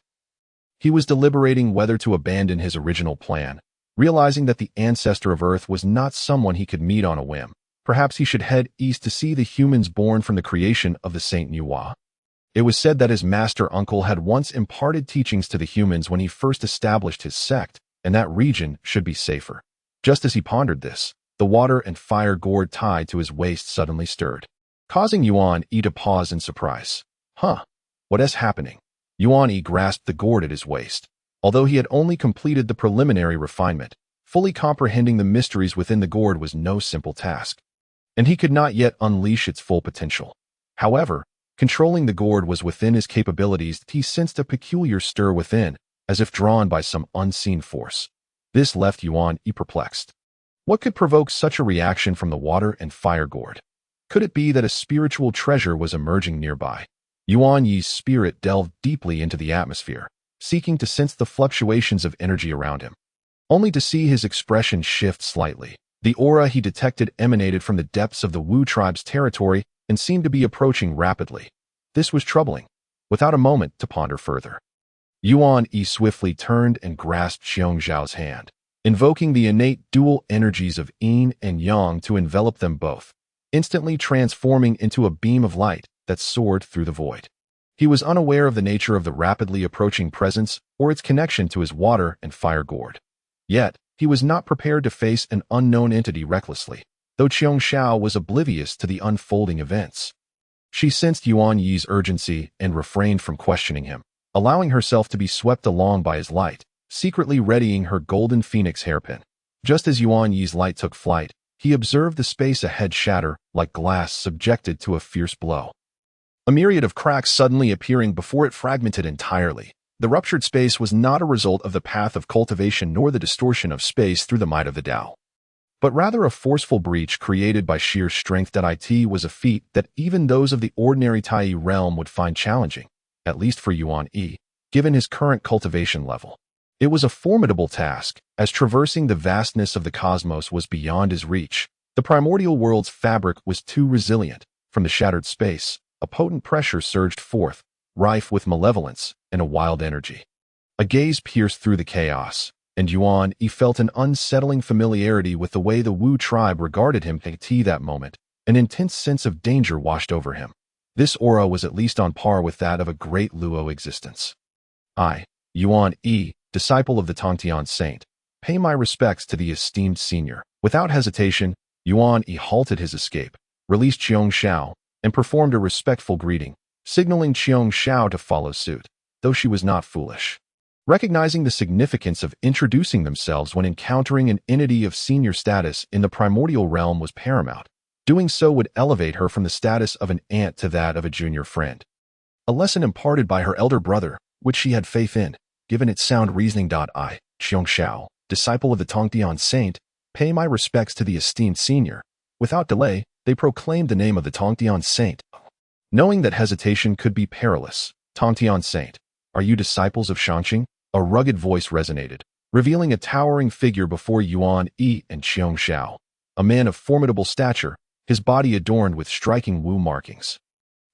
He was deliberating whether to abandon his original plan, realizing that the ancestor of Earth was not someone he could meet on a whim. Perhaps he should head east to see the humans born from the creation of the Saint Nuwa. It was said that his master uncle had once imparted teachings to the humans when he first established his sect, and that region should be safer. Just as he pondered this, the water and fire gourd tied to his waist suddenly stirred, causing Yuan Yi to pause in surprise. What is happening? Yuan Yi grasped the gourd at his waist. Although he had only completed the preliminary refinement, fully comprehending the mysteries within the gourd was no simple task, and he could not yet unleash its full potential. However, Controlling the gourd was within his capabilities. He sensed a peculiar stir within, as if drawn by some unseen force. This left Yuan Yi perplexed. What could provoke such a reaction from the water and fire gourd? Could it be that a spiritual treasure was emerging nearby? Yuan Yi's spirit delved deeply into the atmosphere, seeking to sense the fluctuations of energy around him, only to see his expression shift slightly. The aura he detected emanated from the depths of the Wu tribe's territory and seemed to be approaching rapidly. This was troubling. Without a moment to ponder further, Yuan Yi swiftly turned and grasped Xiong Zhao's hand, invoking the innate dual energies of Yin and Yang to envelop them both, instantly transforming into a beam of light that soared through the void. He was unaware of the nature of the rapidly approaching presence or its connection to his water and fire gourd. Yet, he was not prepared to face an unknown entity recklessly, though Xiong Zhao was oblivious to the unfolding events. She sensed Yuan Yi's urgency and refrained from questioning him, allowing herself to be swept along by his light, secretly readying her golden phoenix hairpin. Just as Yuan Yi's light took flight, he observed the space ahead shatter like glass subjected to a fierce blow. A myriad of cracks suddenly appearing before it fragmented entirely. The ruptured space was not a result of the path of cultivation nor the distortion of space through the might of the Tao, but rather a forceful breach created by sheer strength. It was a feat that even those of the ordinary Tai realm would find challenging, at least for Yuan Yi, given his current cultivation level. It was a formidable task, as traversing the vastness of the cosmos was beyond his reach. The primordial world's fabric was too resilient. From the shattered space, a potent pressure surged forth, rife with malevolence and a wild energy. A gaze pierced through the chaos, and Yuan Yi felt an unsettling familiarity with the way the Wu tribe regarded him. At that moment, an intense sense of danger washed over him. This aura was at least on par with that of a great Luo existence. I, Yuan Yi, disciple of the Tongtian saint, pay my respects to the esteemed senior. Without hesitation, Yuan Yi halted his escape, released Xiong Zhao, and performed a respectful greeting, signaling Xiong Zhao to follow suit, though she was not foolish. Recognizing the significance of introducing themselves when encountering an entity of senior status in the primordial realm was paramount. Doing so would elevate her from the status of an aunt to that of a junior friend. A lesson imparted by her elder brother, which she had faith in, given its sound reasoning. I, Xiong Zhao, disciple of the Tongtian saint, pay my respects to the esteemed senior. Without delay, they proclaimed the name of the Tongtian saint. Knowing that hesitation could be perilous, Tongtian saint, are you disciples of Shangqing? A rugged voice resonated, revealing a towering figure before Yuan Yi and Xiong Zhao, a man of formidable stature, his body adorned with striking Wu markings.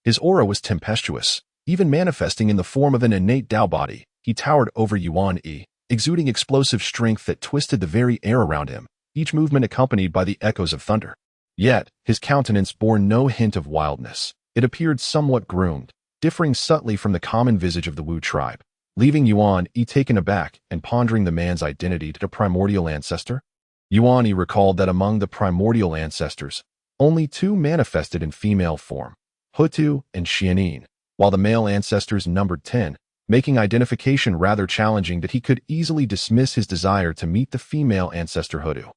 His aura was tempestuous, even manifesting in the form of an innate Tao body. He towered over Yuan Yi, exuding explosive strength that twisted the very air around him, each movement accompanied by the echoes of thunder. Yet, his countenance bore no hint of wildness. It appeared somewhat groomed, differing subtly from the common visage of the Wu tribe, leaving Yuan Yi taken aback and pondering the man's identity to the primordial ancestor. Yuan Yi recalled that among the primordial ancestors, only two manifested in female form, Hutu and Xianin, while the male ancestors numbered 10, making identification rather challenging. That he could easily dismiss his desire to meet the female ancestor Hutu.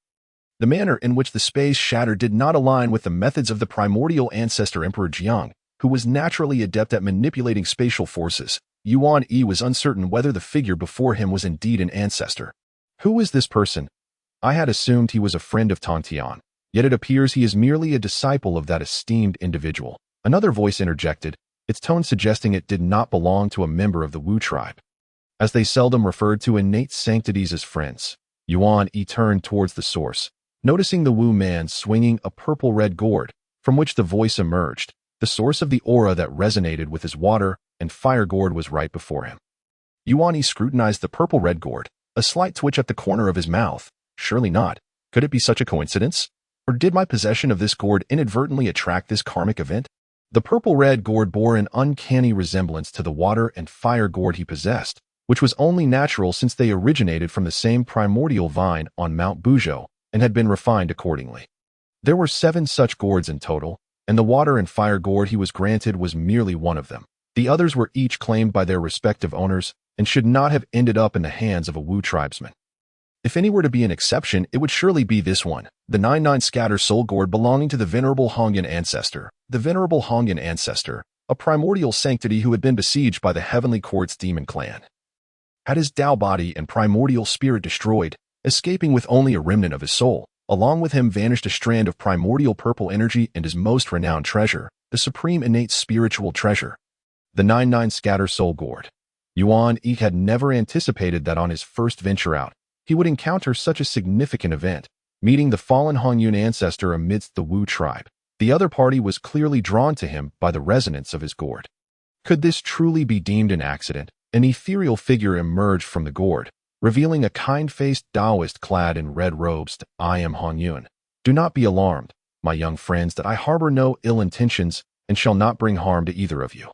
The manner in which the space shattered did not align with the methods of the primordial ancestor Emperor Jiang, who was naturally adept at manipulating spatial forces. Yuan Yi was uncertain whether the figure before him was indeed an ancestor. Who is this person? I had assumed he was a friend of Tongtian, yet it appears he is merely a disciple of that esteemed individual. Another voice interjected, its tone suggesting it did not belong to a member of the Wu tribe. As they seldom referred to innate sanctities as friends, Yuan Yi turned towards the source, noticing the Wu man swinging a purple-red gourd, from which the voice emerged. The source of the aura that resonated with his water and fire gourd was right before him. Yuan Yi scrutinized the purple-red gourd, a slight twitch at the corner of his mouth. Surely not. Could it be such a coincidence? Or did my possession of this gourd inadvertently attract this karmic event? The purple-red gourd bore an uncanny resemblance to the water and fire gourd he possessed, which was only natural since they originated from the same primordial vine on Mount Buzhou and had been refined accordingly. There were 7 such gourds in total, and the water and fire gourd he was granted was merely one of them. The others were each claimed by their respective owners and should not have ended up in the hands of a Wu tribesman. If any were to be an exception, it would surely be this one, the 99 scatter soul gourd belonging to the venerable Hongyan ancestor. The venerable Hongyan ancestor, a primordial sanctity who had been besieged by the heavenly court's demon clan. Had his Dao body and primordial spirit destroyed, escaping with only a remnant of his soul. Along with him vanished a strand of primordial purple energy and his most renowned treasure, the supreme innate spiritual treasure, the 99 Scatter Soul Gourd. Yuan Yi had never anticipated that on his first venture out, he would encounter such a significant event, meeting the fallen Hongyun ancestor amidst the Wu tribe. The other party was clearly drawn to him by the resonance of his gourd. Could this truly be deemed an accident? An ethereal figure emerged from the gourd, revealing a kind-faced Taoist clad in red robes. I am Hongyun. Do not be alarmed, my young friends, that I harbor no ill intentions and shall not bring harm to either of you.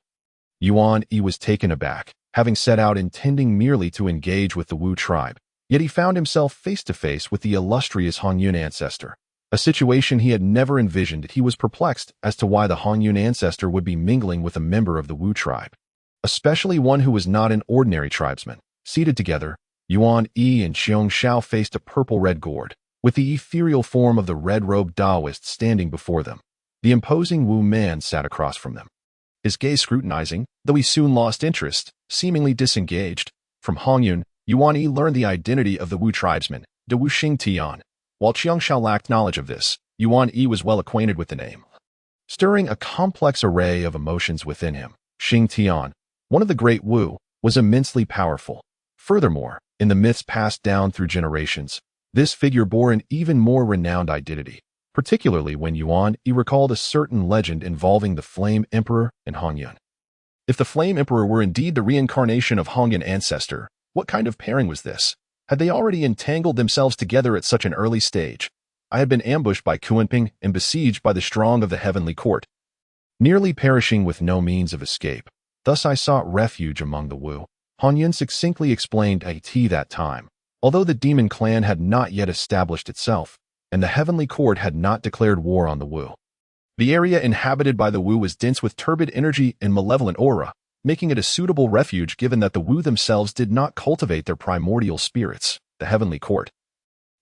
Yuan Yi was taken aback, having set out intending merely to engage with the Wu tribe, yet he found himself face-to-face with the illustrious Hongyun ancestor. A situation he had never envisioned. He was perplexed as to why the Hongyun ancestor would be mingling with a member of the Wu tribe, especially one who was not an ordinary tribesman. Seated together, Yuan Yi and Xiong Xiao faced a purple-red gourd, with the ethereal form of the red-robed Taoist standing before them. The imposing Wu man sat across from them, his gaze scrutinizing, though he soon lost interest, seemingly disengaged. From Hongyun, Yuan Yi learned the identity of the Wu tribesman, de Wu Xing Tian. While Xiong Xiao lacked knowledge of this, Yuan Yi was well acquainted with the name, stirring a complex array of emotions within him. Xing Tian, one of the great Wu, was immensely powerful. Furthermore, in the myths passed down through generations, this figure bore an even more renowned identity, particularly when Yuan Yi recalled a certain legend involving the Flame Emperor and Hongyun. If the Flame Emperor were indeed the reincarnation of Hongyun ancestor, what kind of pairing was this? Had they already entangled themselves together at such an early stage? I had been ambushed by Kuanping and besieged by the strong of the heavenly court, nearly perishing with no means of escape. Thus I sought refuge among the Wu. Hongyun succinctly explained at that time. Although the demon clan had not yet established itself, and the heavenly court had not declared war on the Wu, the area inhabited by the Wu was dense with turbid energy and malevolent aura, making it a suitable refuge given that the Wu themselves did not cultivate their primordial spirits. The heavenly court,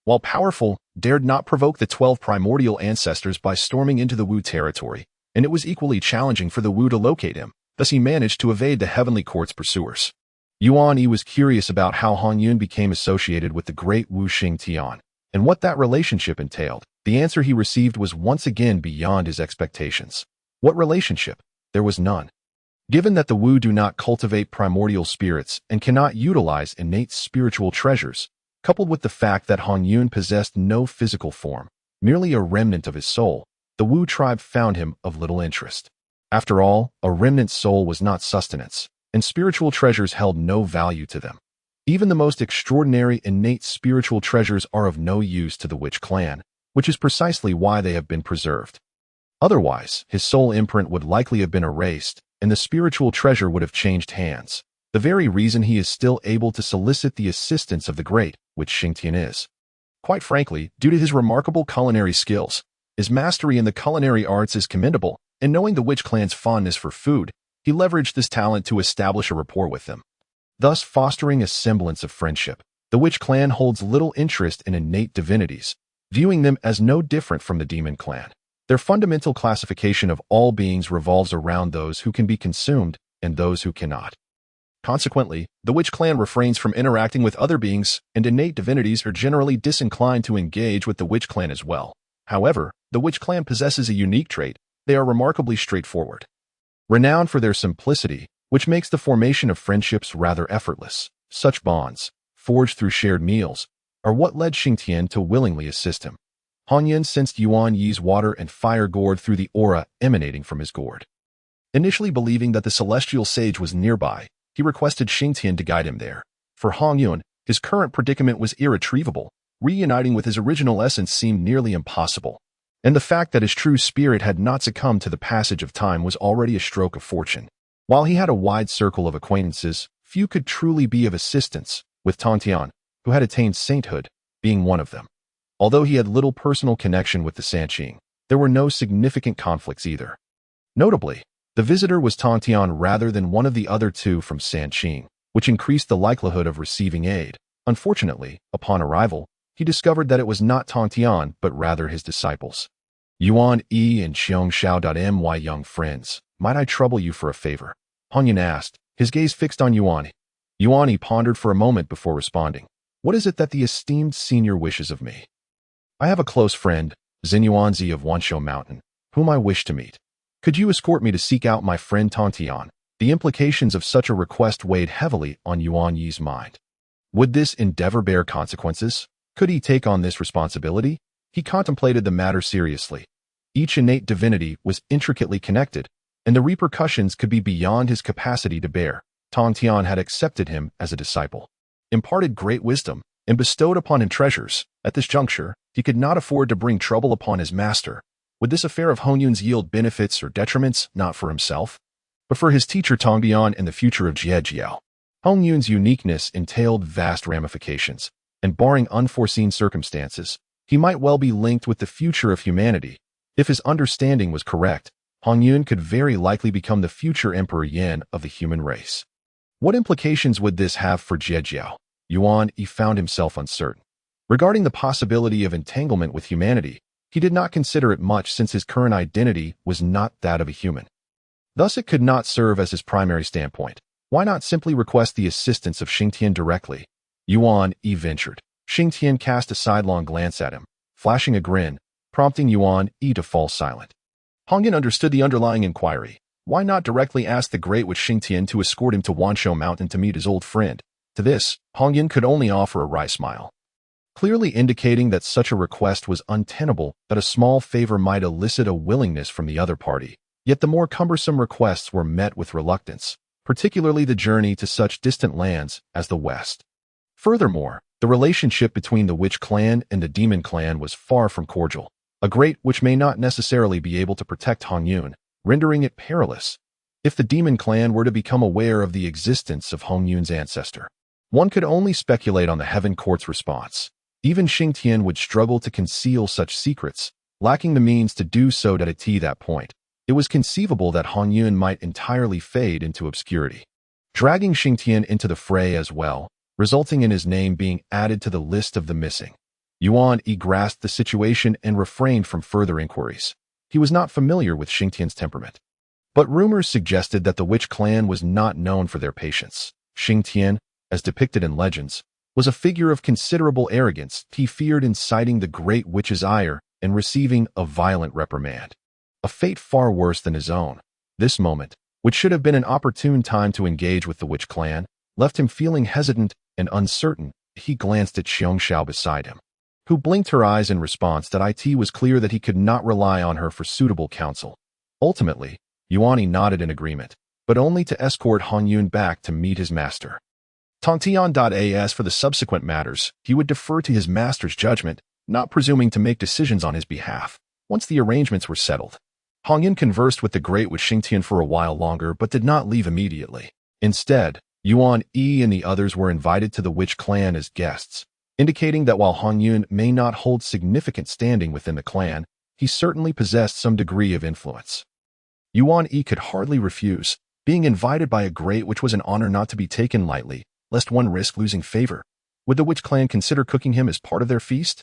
while powerful, dared not provoke the 12 primordial ancestors by storming into the Wu territory, and it was equally challenging for the Wu to locate him. Thus he managed to evade the heavenly court's pursuers. Yuan Yi was curious about how Hongyun became associated with the great Wu Xing Tian, and what that relationship entailed. The answer he received was once again beyond his expectations. What relationship? There was none. Given that the Wu do not cultivate primordial spirits and cannot utilize innate spiritual treasures, coupled with the fact that Hongyun possessed no physical form, merely a remnant of his soul, the Wu tribe found him of little interest. After all, a remnant soul was not sustenance, and spiritual treasures held no value to them. Even the most extraordinary innate spiritual treasures are of no use to the witch clan, which is precisely why they have been preserved. Otherwise, his soul imprint would likely have been erased, and the spiritual treasure would have changed hands, the very reason he is still able to solicit the assistance of the great, which Xingtian is. Quite frankly, due to his remarkable culinary skills, his mastery in the culinary arts is commendable, and knowing the witch clan's fondness for food, he leveraged this talent to establish a rapport with them, thus fostering a semblance of friendship. The witch clan holds little interest in innate divinities, viewing them as no different from the demon clan. Their fundamental classification of all beings revolves around those who can be consumed and those who cannot. Consequently, the witch clan refrains from interacting with other beings, and innate divinities are generally disinclined to engage with the witch clan as well. However, the witch clan possesses a unique trait: they are remarkably straightforward, renowned for their simplicity, which makes the formation of friendships rather effortless. Such bonds, forged through shared meals, are what led Xingtian to willingly assist him. Hongyun sensed Yuan Yi's water and fire gourd through the aura emanating from his gourd. Initially believing that the celestial sage was nearby, he requested Xingtian to guide him there. For Hongyun, his current predicament was irretrievable. Reuniting with his original essence seemed nearly impossible, and the fact that his true spirit had not succumbed to the passage of time was already a stroke of fortune. While he had a wide circle of acquaintances, few could truly be of assistance, with Tongtian, who had attained sainthood, being one of them. Although he had little personal connection with the Sanqing, there were no significant conflicts either. Notably, the visitor was Tongtian rather than one of the other two from Sanqing, which increased the likelihood of receiving aid. Unfortunately, upon arrival, he discovered that it was not Tongtian but rather his disciples. Yuan Yi and Xiong Xiao. My young friends, might I trouble you for a favor? Hong Yun asked, his gaze fixed on Yuan Yi. Yuan Yi pondered for a moment before responding. What is it that the esteemed senior wishes of me? I have a close friend, Yuanzi of Wanshou Mountain, whom I wish to meet. Could you escort me to seek out my friend Tontian? The implications of such a request weighed heavily on Yuan Yi's mind. Would this endeavor bear consequences? Could he take on this responsibility? He contemplated the matter seriously. Each innate divinity was intricately connected, and the repercussions could be beyond his capacity to bear. Tontian had accepted him as a disciple, imparted great wisdom, and bestowed upon him treasures. At this juncture, he could not afford to bring trouble upon his master. Would this affair of Hong Yun's yield benefits or detriments, not for himself, but for his teacher Tongbian and the future of Jiao? Hong Yun's uniqueness entailed vast ramifications, and barring unforeseen circumstances, he might well be linked with the future of humanity. If his understanding was correct, Hong Yun could very likely become the future Emperor Yin of the human race. What implications would this have for Jiao? Yuan Yi found himself uncertain. Regarding the possibility of entanglement with humanity, he did not consider it much since his current identity was not that of a human. Thus it could not serve as his primary standpoint. Why not simply request the assistance of Xingtian directly? Yuan Yi ventured. Xingtian cast a sidelong glance at him, flashing a grin, prompting Yuan Yi to fall silent. Hong Yun understood the underlying inquiry. Why not directly ask the great witch Xingtian to escort him to Wanshou Mountain to meet his old friend? To this, Hong Yun could only offer a wry smile, clearly indicating that such a request was untenable, that a small favor might elicit a willingness from the other party. Yet the more cumbersome requests were met with reluctance, particularly the journey to such distant lands as the West. Furthermore, the relationship between the witch clan and the demon clan was far from cordial. A great witch may not necessarily be able to protect Hong Yun, rendering it perilous. If the demon clan were to become aware of the existence of Hong Yun's ancestor, one could only speculate on the Heaven Court's response. Even Xingtian would struggle to conceal such secrets, lacking the means to do so at that point. It was conceivable that Hong Yun might entirely fade into obscurity, dragging Xingtian into the fray as well, resulting in his name being added to the list of the missing. Yuan Yi grasped the situation and refrained from further inquiries. He was not familiar with Xingtian's temperament, but rumors suggested that the witch clan was not known for their patience. Xingtian, as depicted in legends, was a figure of considerable arrogance. He feared inciting the great witch's ire and receiving a violent reprimand, a fate far worse than his own. This moment, which should have been an opportune time to engage with the witch clan, left him feeling hesitant and uncertain. He glanced at Xiongxiao beside him, who blinked her eyes in response. That it was clear that he could not rely on her for suitable counsel. Ultimately, Yuan Yi nodded in agreement, but only to escort Hong Yun back to meet his master. Tongtian.as for the subsequent matters, he would defer to his master's judgment, not presuming to make decisions on his behalf. Once the arrangements were settled, Hong Yun conversed with the great witch Xingtian for a while longer but did not leave immediately. Instead, Yuan Yi and the others were invited to the witch clan as guests, indicating that while Hong Yun may not hold significant standing within the clan, he certainly possessed some degree of influence. Yuan Yi could hardly refuse. Being invited by a great witch was an honor not to be taken lightly, lest one risk losing favor. Would the witch clan consider cooking him as part of their feast?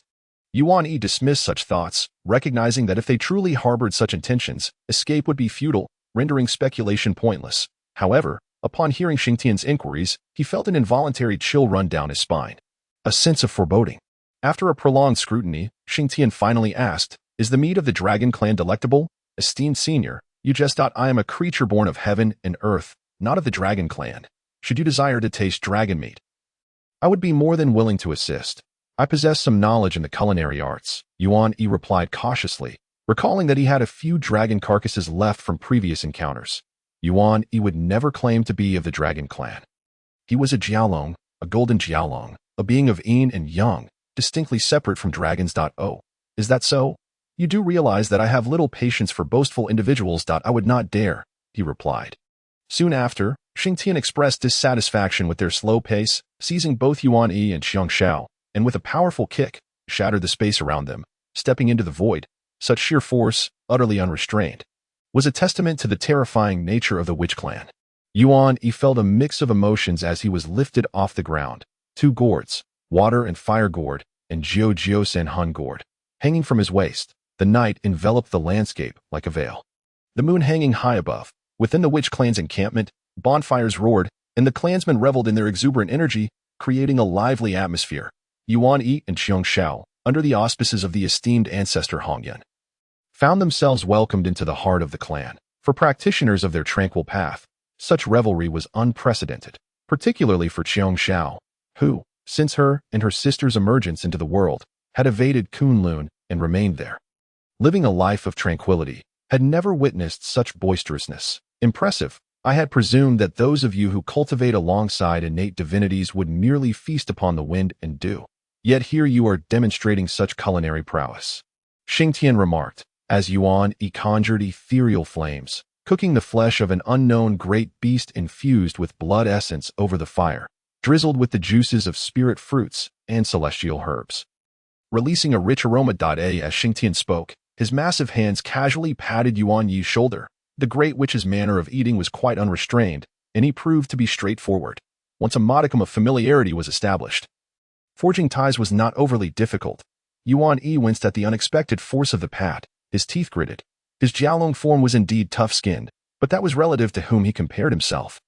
Yuan Yi dismissed such thoughts, recognizing that if they truly harbored such intentions, escape would be futile, rendering speculation pointless. However, upon hearing Xingtian's inquiries, he felt an involuntary chill run down his spine, a sense of foreboding. After a prolonged scrutiny, Xingtian finally asked, "Is the meat of the dragon clan delectable? Esteemed senior, you just thought I am a creature born of heaven and earth, not of the dragon clan. Should you desire to taste dragon meat, I would be more than willing to assist. I possess some knowledge in the culinary arts," Yuan Yi replied cautiously, recalling that he had a few dragon carcasses left from previous encounters. Yuan Yi would never claim to be of the dragon clan. He was a Jiaolong, a Golden Jiao, a being of Yin and Yang, distinctly separate from dragons. Oh, is that so? You do realize that I have little patience for boastful individuals. I would not dare, he replied. Soon after, Xingtian expressed dissatisfaction with their slow pace, seizing both Yuan Yi and Xiongxiao, and with a powerful kick, shattered the space around them, stepping into the void. Such sheer force, utterly unrestrained, was a testament to the terrifying nature of the witch clan. Yuan Yi felt a mix of emotions as he was lifted off the ground. Two gourds, water and fire gourd, and Jiao Sen Hun gourd, hanging from his waist. The night enveloped the landscape like a veil. The moon hanging high above, Within the witch clan's encampment, bonfires roared, and the clansmen reveled in their exuberant energy, creating a lively atmosphere. Yuan Yi and Qiong Shao, under the auspices of the esteemed ancestor Hong Yun, found themselves welcomed into the heart of the clan. For practitioners of their tranquil path, such revelry was unprecedented, particularly for Qiong Shao, who, since her and her sister's emergence into the world, had evaded Kunlun and remained there. Living a life of tranquility, had never witnessed such boisterousness. Impressive. I had presumed that those of you who cultivate alongside innate divinities would merely feast upon the wind and dew. Yet here you are demonstrating such culinary prowess. Xingtian remarked, as Yuan Yi conjured ethereal flames, cooking the flesh of an unknown great beast infused with blood essence over the fire, drizzled with the juices of spirit fruits and celestial herbs. Releasing a rich aroma. As Xingtian spoke, his massive hands casually patted Yuan Yi's shoulder. The great witch's manner of eating was quite unrestrained, and he proved to be straightforward. Once a modicum of familiarity was established, forging ties was not overly difficult. Yuan Yi winced at the unexpected force of the pat, his teeth gritted. His Jiaolong form was indeed tough-skinned, but that was relative to whom he compared himself.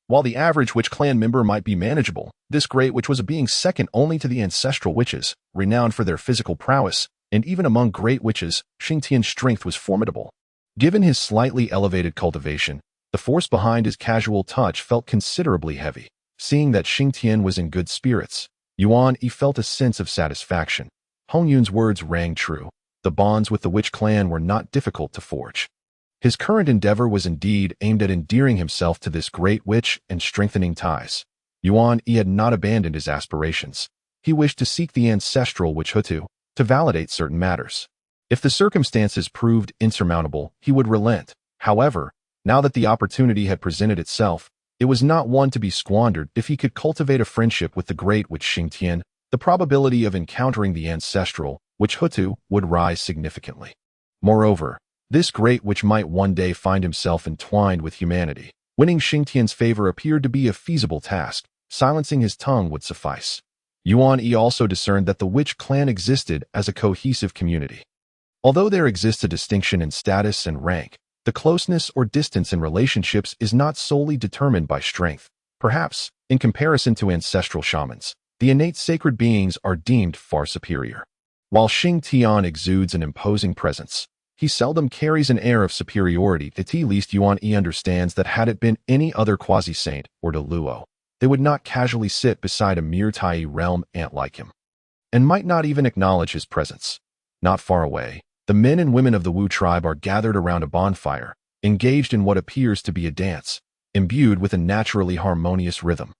While the average witch clan member might be manageable, this great witch was a being second only to the ancestral witches, renowned for their physical prowess, and even among great witches, Xingtian's strength was formidable. Given his slightly elevated cultivation, the force behind his casual touch felt considerably heavy. Seeing that Xingtian was in good spirits, Yuan Yi felt a sense of satisfaction. Hong Yun's words rang true. The bonds with the witch clan were not difficult to forge. His current endeavor was indeed aimed at endearing himself to this great witch and strengthening ties. Yuan Yi had not abandoned his aspirations. He wished to seek the ancestral witch Hutu to validate certain matters. If the circumstances proved insurmountable, he would relent. However, now that the opportunity had presented itself, it was not one to be squandered. If he could cultivate a friendship with the great witch Xingtian, the probability of encountering the ancestral witch Hutu would rise significantly. Moreover, this great witch might one day find himself entwined with humanity. Winning Xingtian's favor appeared to be a feasible task. Silencing his tongue would suffice. Yuan Yi also discerned that the witch clan existed as a cohesive community. Although there exists a distinction in status and rank, the closeness or distance in relationships is not solely determined by strength. Perhaps, in comparison to ancestral shamans, the innate sacred beings are deemed far superior. While Xingtian exudes an imposing presence, he seldom carries an air of superiority. At least Yuan Yi understands that had it been any other quasi-saint or Deluo, they would not casually sit beside a mere Tai realm ant like him, and might not even acknowledge his presence. Not far away, the men and women of the Wu tribe are gathered around a bonfire, engaged in what appears to be a dance, imbued with a naturally harmonious rhythm.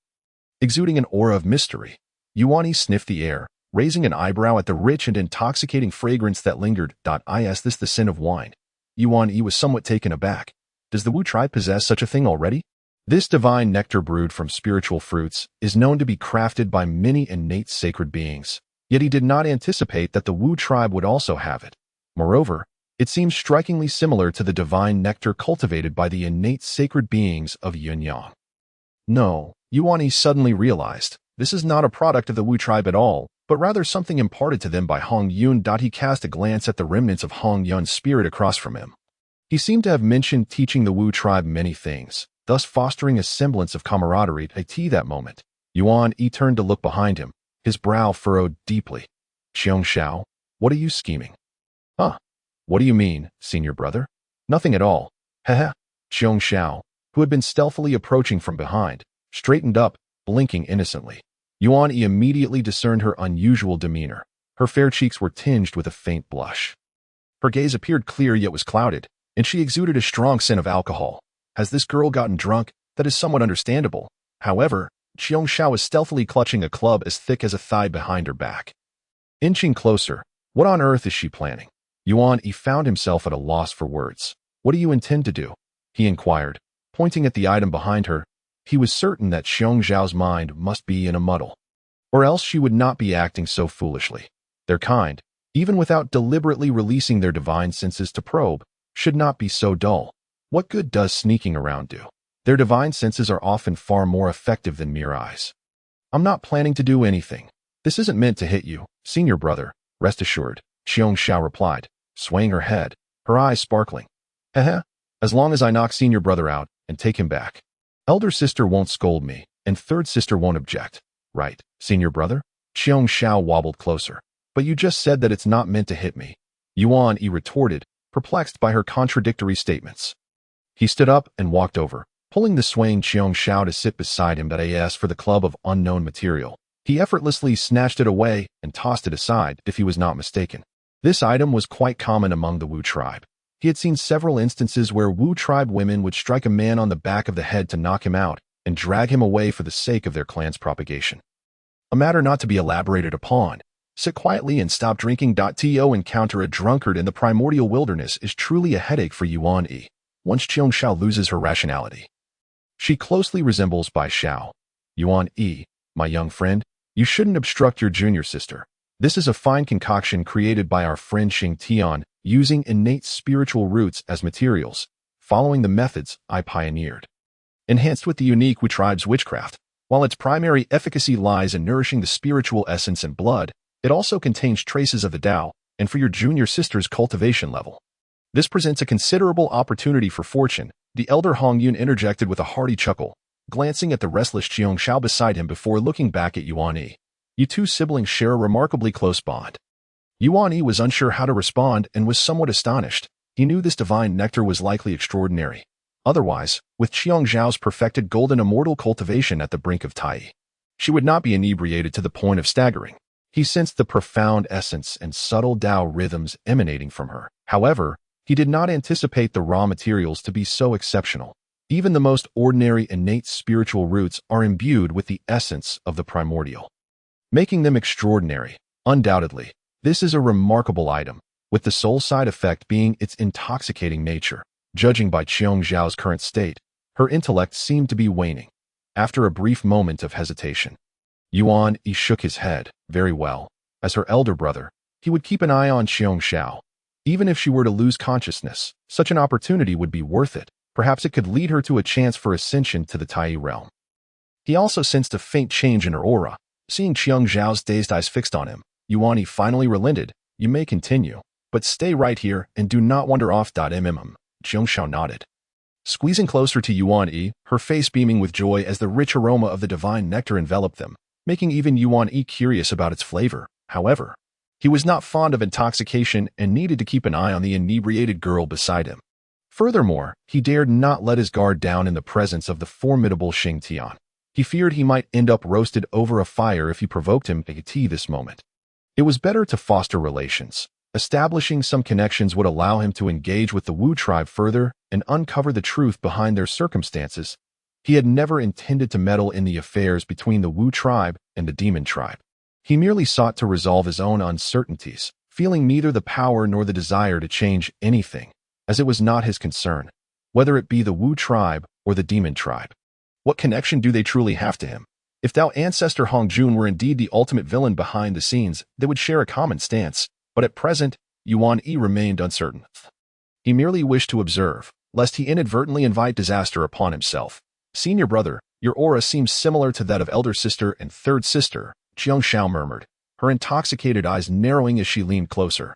Exuding an aura of mystery, Yuan Yi sniffed the air, raising an eyebrow at the rich and intoxicating fragrance that lingered. Is this the sin of wine? Yuan Yi was somewhat taken aback. Does the Wu tribe possess such a thing already? This divine nectar brewed from spiritual fruits is known to be crafted by many innate sacred beings, yet he did not anticipate that the Wu tribe would also have it. Moreover, it seems strikingly similar to the divine nectar cultivated by the innate sacred beings of Yin-Yang. No, Yuan Yi suddenly realized, this is not a product of the Wu tribe at all, but rather something imparted to them by Hong Yun. He cast a glance at the remnants of Hong Yun's spirit across from him. He seemed to have mentioned teaching the Wu tribe many things, thus fostering a semblance of camaraderie. At that moment, Yuan Yi turned to look behind him, his brow furrowed deeply. Qiong Shao, what are you scheming? Huh? What do you mean, senior brother? Nothing at all. Heh. Qiong Shao, who had been stealthily approaching from behind, straightened up, blinking innocently. Yuan Yi immediately discerned her unusual demeanor. Her fair cheeks were tinged with a faint blush. Her gaze appeared clear yet was clouded, and she exuded a strong scent of alcohol. Has this girl gotten drunk? That is somewhat understandable. However, Qiong Shao was stealthily clutching a club as thick as a thigh behind her back. Inching closer, what on earth is she planning? Yuan Yi found himself at a loss for words. What do you intend to do? He inquired, pointing at the item behind her. He was certain that Qiong Zhao's mind must be in a muddle, or else she would not be acting so foolishly. Their kind, even without deliberately releasing their divine senses to probe, should not be so dull. What good does sneaking around do? Their divine senses are often far more effective than mere eyes. I'm not planning to do anything. This isn't meant to hit you, senior brother, rest assured, Qiong Shao replied, swaying her head, her eyes sparkling. Heh. as long as I knock senior brother out and take him back. Elder sister won't scold me, and third sister won't object. Right, senior brother? Qiong Xiao wobbled closer. But you just said that it's not meant to hit me. Yuan Yi retorted, perplexed by her contradictory statements. He stood up and walked over, pulling the swaying Qiong Xiao to sit beside him. As for the club of unknown material, he effortlessly snatched it away and tossed it aside, if he was not mistaken. This item was quite common among the Wu tribe. He had seen several instances where Wu tribe women would strike a man on the back of the head to knock him out and drag him away for the sake of their clan's propagation. A matter not to be elaborated upon. Sit quietly and stop drinking. To encounter a drunkard in the primordial wilderness is truly a headache for Yuan Yi, once Qiong Xiao loses her rationality. She closely resembles Bai Xiao. Yuan Yi, my young friend, you shouldn't obstruct your junior sister. This is a fine concoction created by our friend Xing Tian, using innate spiritual roots as materials, following the methods I pioneered. Enhanced with the unique Wu tribe's witchcraft, while its primary efficacy lies in nourishing the spiritual essence and blood, it also contains traces of the Tao, and for your junior sister's cultivation level. This presents a considerable opportunity for fortune, the elder Hong Yun interjected with a hearty chuckle, glancing at the restless Qiong Xiao beside him before looking back at Yuan Yi. You two siblings share a remarkably close bond. Yuan Yi was unsure how to respond and was somewhat astonished. He knew this divine nectar was likely extraordinary. Otherwise, with Qiong Zhao's perfected golden immortal cultivation at the brink of Tai, she would not be inebriated to the point of staggering. He sensed the profound essence and subtle Tao rhythms emanating from her. However, he did not anticipate the raw materials to be so exceptional. Even the most ordinary innate spiritual roots are imbued with the essence of the primordial, making them extraordinary. Undoubtedly, this is a remarkable item, with the sole side effect being its intoxicating nature. Judging by Qiong Zhao's current state, her intellect seemed to be waning. After a brief moment of hesitation, Yuan Yi shook his head. Very well. As her elder brother, he would keep an eye on Qiong Xiao. Even if she were to lose consciousness, such an opportunity would be worth it. Perhaps it could lead her to a chance for ascension to the Tai realm. He also sensed a faint change in her aura. Seeing Qiong Zhao's dazed eyes fixed on him, Yuan Yi finally relented. You may continue, but stay right here and do not wander off. Qiong Xiao nodded, squeezing closer to Yuan Yi, her face beaming with joy as the rich aroma of the divine nectar enveloped them, making even Yuan Yi curious about its flavor. However, he was not fond of intoxication and needed to keep an eye on the inebriated girl beside him. Furthermore, he dared not let his guard down in the presence of the formidable Xing Tian. He feared he might end up roasted over a fire if he provoked him to tea this moment. It was better to foster relations. Establishing some connections would allow him to engage with the Wu tribe further and uncover the truth behind their circumstances. He had never intended to meddle in the affairs between the Wu tribe and the demon tribe. He merely sought to resolve his own uncertainties, feeling neither the power nor the desire to change anything, as it was not his concern, whether it be the Wu tribe or the demon tribe. What connection do they truly have to him? If Tao ancestor Hong Jun were indeed the ultimate villain behind the scenes, they would share a common stance, but at present, Yuan Yi remained uncertain. He merely wished to observe, lest he inadvertently invite disaster upon himself. Senior brother, your aura seems similar to that of elder sister and third sister, Qiong Xiao murmured, her intoxicated eyes narrowing as she leaned closer.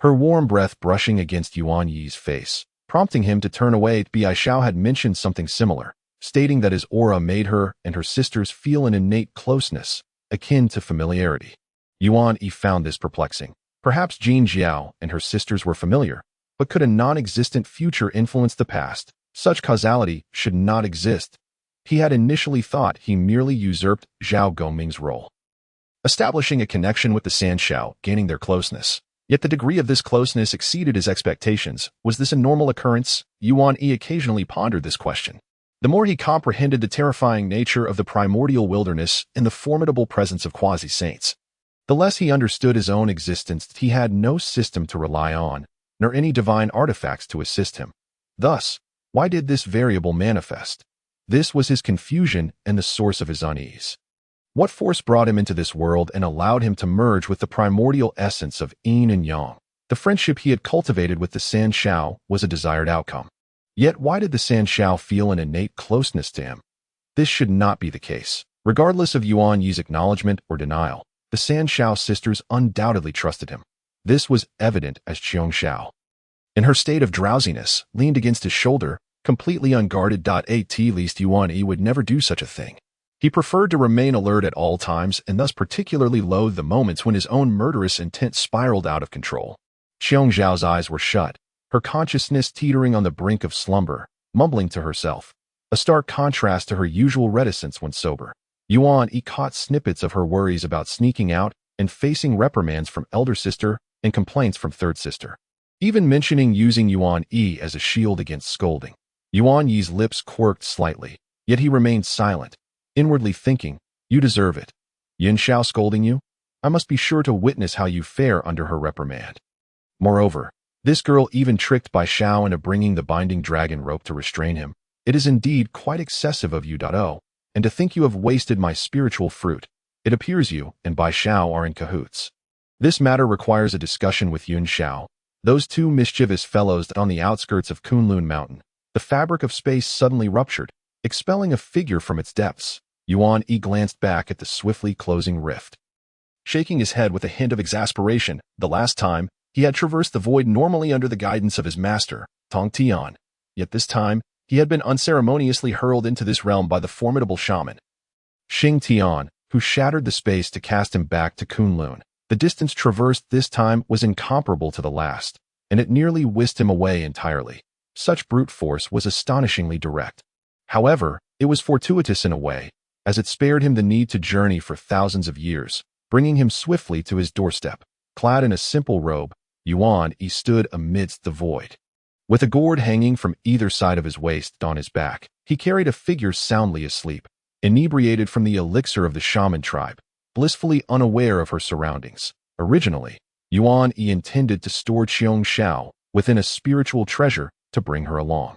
Her warm breath brushing against Yuan Yi's face, prompting him to turn away. Bai Xiao had mentioned something similar, stating that his aura made her and her sisters feel an innate closeness, akin to familiarity. Yuan Yi found this perplexing. Perhaps Jin Jiao and her sisters were familiar, but could a non-existent future influence the past? Such causality should not exist. He had initially thought he merely usurped Zhao Gongming's role, establishing a connection with the Sanshao, gaining their closeness. Yet the degree of this closeness exceeded his expectations. Was this a normal occurrence? Yuan Yi occasionally pondered this question. The more he comprehended the terrifying nature of the primordial wilderness and the formidable presence of quasi-saints, the less he understood his own existence. He had no system to rely on, nor any divine artifacts to assist him. Thus, why did this variable manifest? This was his confusion and the source of his unease. What force brought him into this world and allowed him to merge with the primordial essence of Yin and Yang? The friendship he had cultivated with the Sanshao was a desired outcome. Yet why did the Sanshao feel an innate closeness to him? This should not be the case. Regardless of Yuan Yi's acknowledgement or denial, the Sanshao sisters undoubtedly trusted him. This was evident as Qiong Xiao In her state of drowsiness, leaned against his shoulder, completely unguarded. At least Yuan Yi would never do such a thing. He preferred to remain alert at all times and thus particularly loathed the moments when his own murderous intent spiraled out of control. Xiong Zhao's eyes were shut, her consciousness teetering on the brink of slumber, mumbling to herself, a stark contrast to her usual reticence when sober. Yuan Yi caught snippets of her worries about sneaking out and facing reprimands from elder sister and complaints from third sister. Even mentioning using Yuan Yi as a shield against scolding. Yuan Yi's lips quirked slightly, yet he remained silent, inwardly thinking, "You deserve it. Yin Xiao scolding you? I must be sure to witness how you fare under her reprimand." Moreover, this girl even tricked Bai Xiao into bringing the binding dragon rope to restrain him. It is indeed quite excessive of you. And to think you have wasted my spiritual fruit. It appears you and Bai Xiao are in cahoots. This matter requires a discussion with Yun Xiao, those two mischievous fellows on the outskirts of Kunlun Mountain. The fabric of space suddenly ruptured, expelling a figure from its depths. Yuan Yi glanced back at the swiftly closing rift. Shaking his head with a hint of exasperation, the last time, he had traversed the void normally under the guidance of his master, Tong Tian. Yet this time, he had been unceremoniously hurled into this realm by the formidable shaman, Xing Tian, who shattered the space to cast him back to Kunlun. The distance traversed this time was incomparable to the last, and it nearly whisked him away entirely. Such brute force was astonishingly direct. However, it was fortuitous in a way, as it spared him the need to journey for thousands of years, bringing him swiftly to his doorstep. Clad in a simple robe, Yuan Yi stood amidst the void. With a gourd hanging from either side of his waist on his back, he carried a figure soundly asleep, inebriated from the elixir of the shaman tribe, blissfully unaware of her surroundings. Originally, Yuan Yi intended to store Xiong Xiao within a spiritual treasure to bring her along.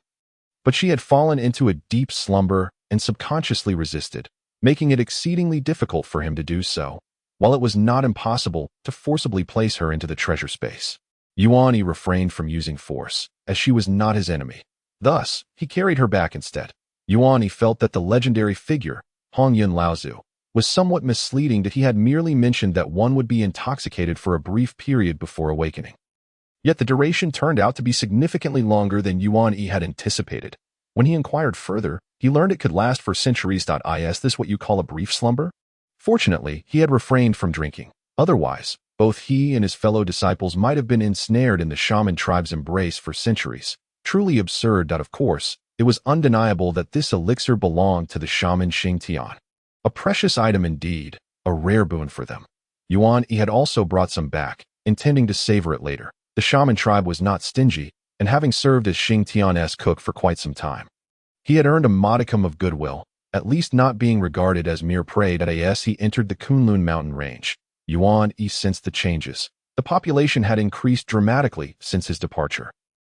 But she had fallen into a deep slumber and subconsciously resisted, making it exceedingly difficult for him to do so, while it was not impossible to forcibly place her into the treasure space. Yuan Yi refrained from using force, as she was not his enemy. Thus, he carried her back instead. Yuan Yi felt that the legendary figure, Hong Yun Laozu, was somewhat misleading, that he had merely mentioned that one would be intoxicated for a brief period before awakening. Yet the duration turned out to be significantly longer than Yuan Yi had anticipated. When he inquired further, he learned it could last for centuries. Is this what you call a brief slumber? Fortunately, he had refrained from drinking. Otherwise, both he and his fellow disciples might have been ensnared in the shaman tribe's embrace for centuries. Truly absurd. Of course, it was undeniable that this elixir belonged to the shaman Xing Tian. A precious item indeed, a rare boon for them. Yuan Yi had also brought some back, intending to savor it later. The shaman tribe was not stingy, and having served as Xing Tian's cook for quite some time, he had earned a modicum of goodwill, at least not being regarded as mere prey. As he entered the Kunlun mountain range, Yuan Yi sensed the changes. The population had increased dramatically since his departure.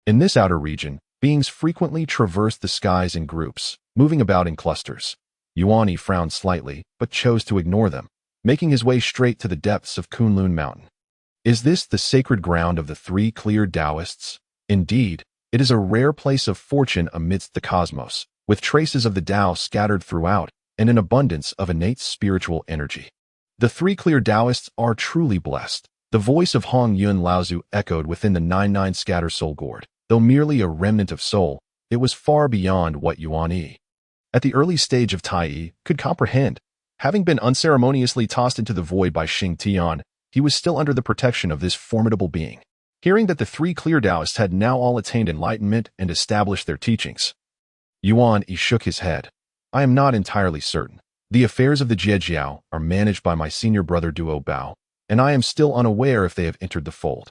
In this outer region, beings frequently traversed the skies in groups, moving about in clusters. Yuan Yi frowned slightly, but chose to ignore them, making his way straight to the depths of Kunlun Mountain. Is this the sacred ground of the three clear Taoists? Indeed, it is a rare place of fortune amidst the cosmos, with traces of the Tao scattered throughout, and an abundance of innate spiritual energy. The three clear Taoists are truly blessed. The voice of Hong Yun Laozu echoed within the 99 scatter soul gourd. Though merely a remnant of soul, it was far beyond what Yuan Yi, at the early stage of Tai Yi, could comprehend. Having been unceremoniously tossed into the void by Xing Tian, he was still under the protection of this formidable being. Hearing that the three clear Taoists had now all attained enlightenment and established their teachings, Yuan Yi shook his head. I am not entirely certain. The affairs of the Jie Jiao are managed by my senior brother Duo Bao, and I am still unaware if they have entered the fold.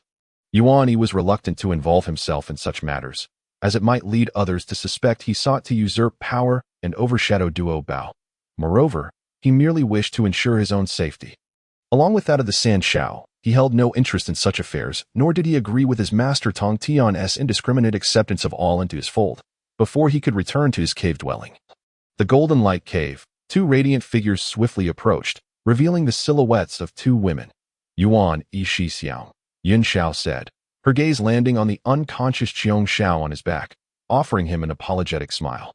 Yuan Yi was reluctant to involve himself in such matters, as it might lead others to suspect he sought to usurp power and overshadow Duo Bao. Moreover, he merely wished to ensure his own safety. Along with that of the San Shao, he held no interest in such affairs, nor did he agree with his master Tong Tian's indiscriminate acceptance of all into his fold, before he could return to his cave dwelling. The Golden Light Cave, two radiant figures swiftly approached, revealing the silhouettes of two women. Yuan Yi Shi Xiao, Yin Xiao said, her gaze landing on the unconscious Xiong Xiao on his back, offering him an apologetic smile.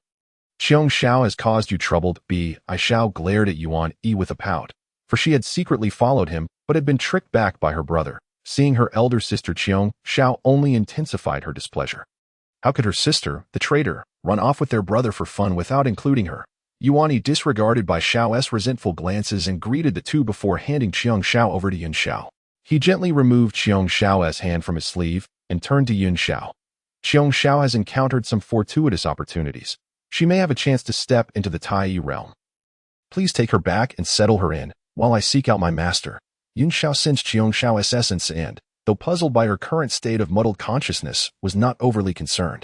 Xiong Xiao has caused you trouble. I Xiao glared at Yuan Yi with a pout, for she had secretly followed him but had been tricked back by her brother, Seeing her elder sister Qiong Xiao only intensified her displeasure. How could her sister, the traitor, run off with their brother for fun without including her? Yuan Yi disregarded Bai Xiao's resentful glances and greeted the two before handing Qiong Xiao over to Yun Xiao. He gently removed Qiong Xiao's hand from his sleeve and turned to Yun Xiao. Qiong Xiao has encountered some fortuitous opportunities. She may have a chance to step into the Tai realm. Please take her back and settle her in, while I seek out my master. Yun Xiao sensed Qiong Xiao's essence and, though puzzled by her current state of muddled consciousness, was not overly concerned.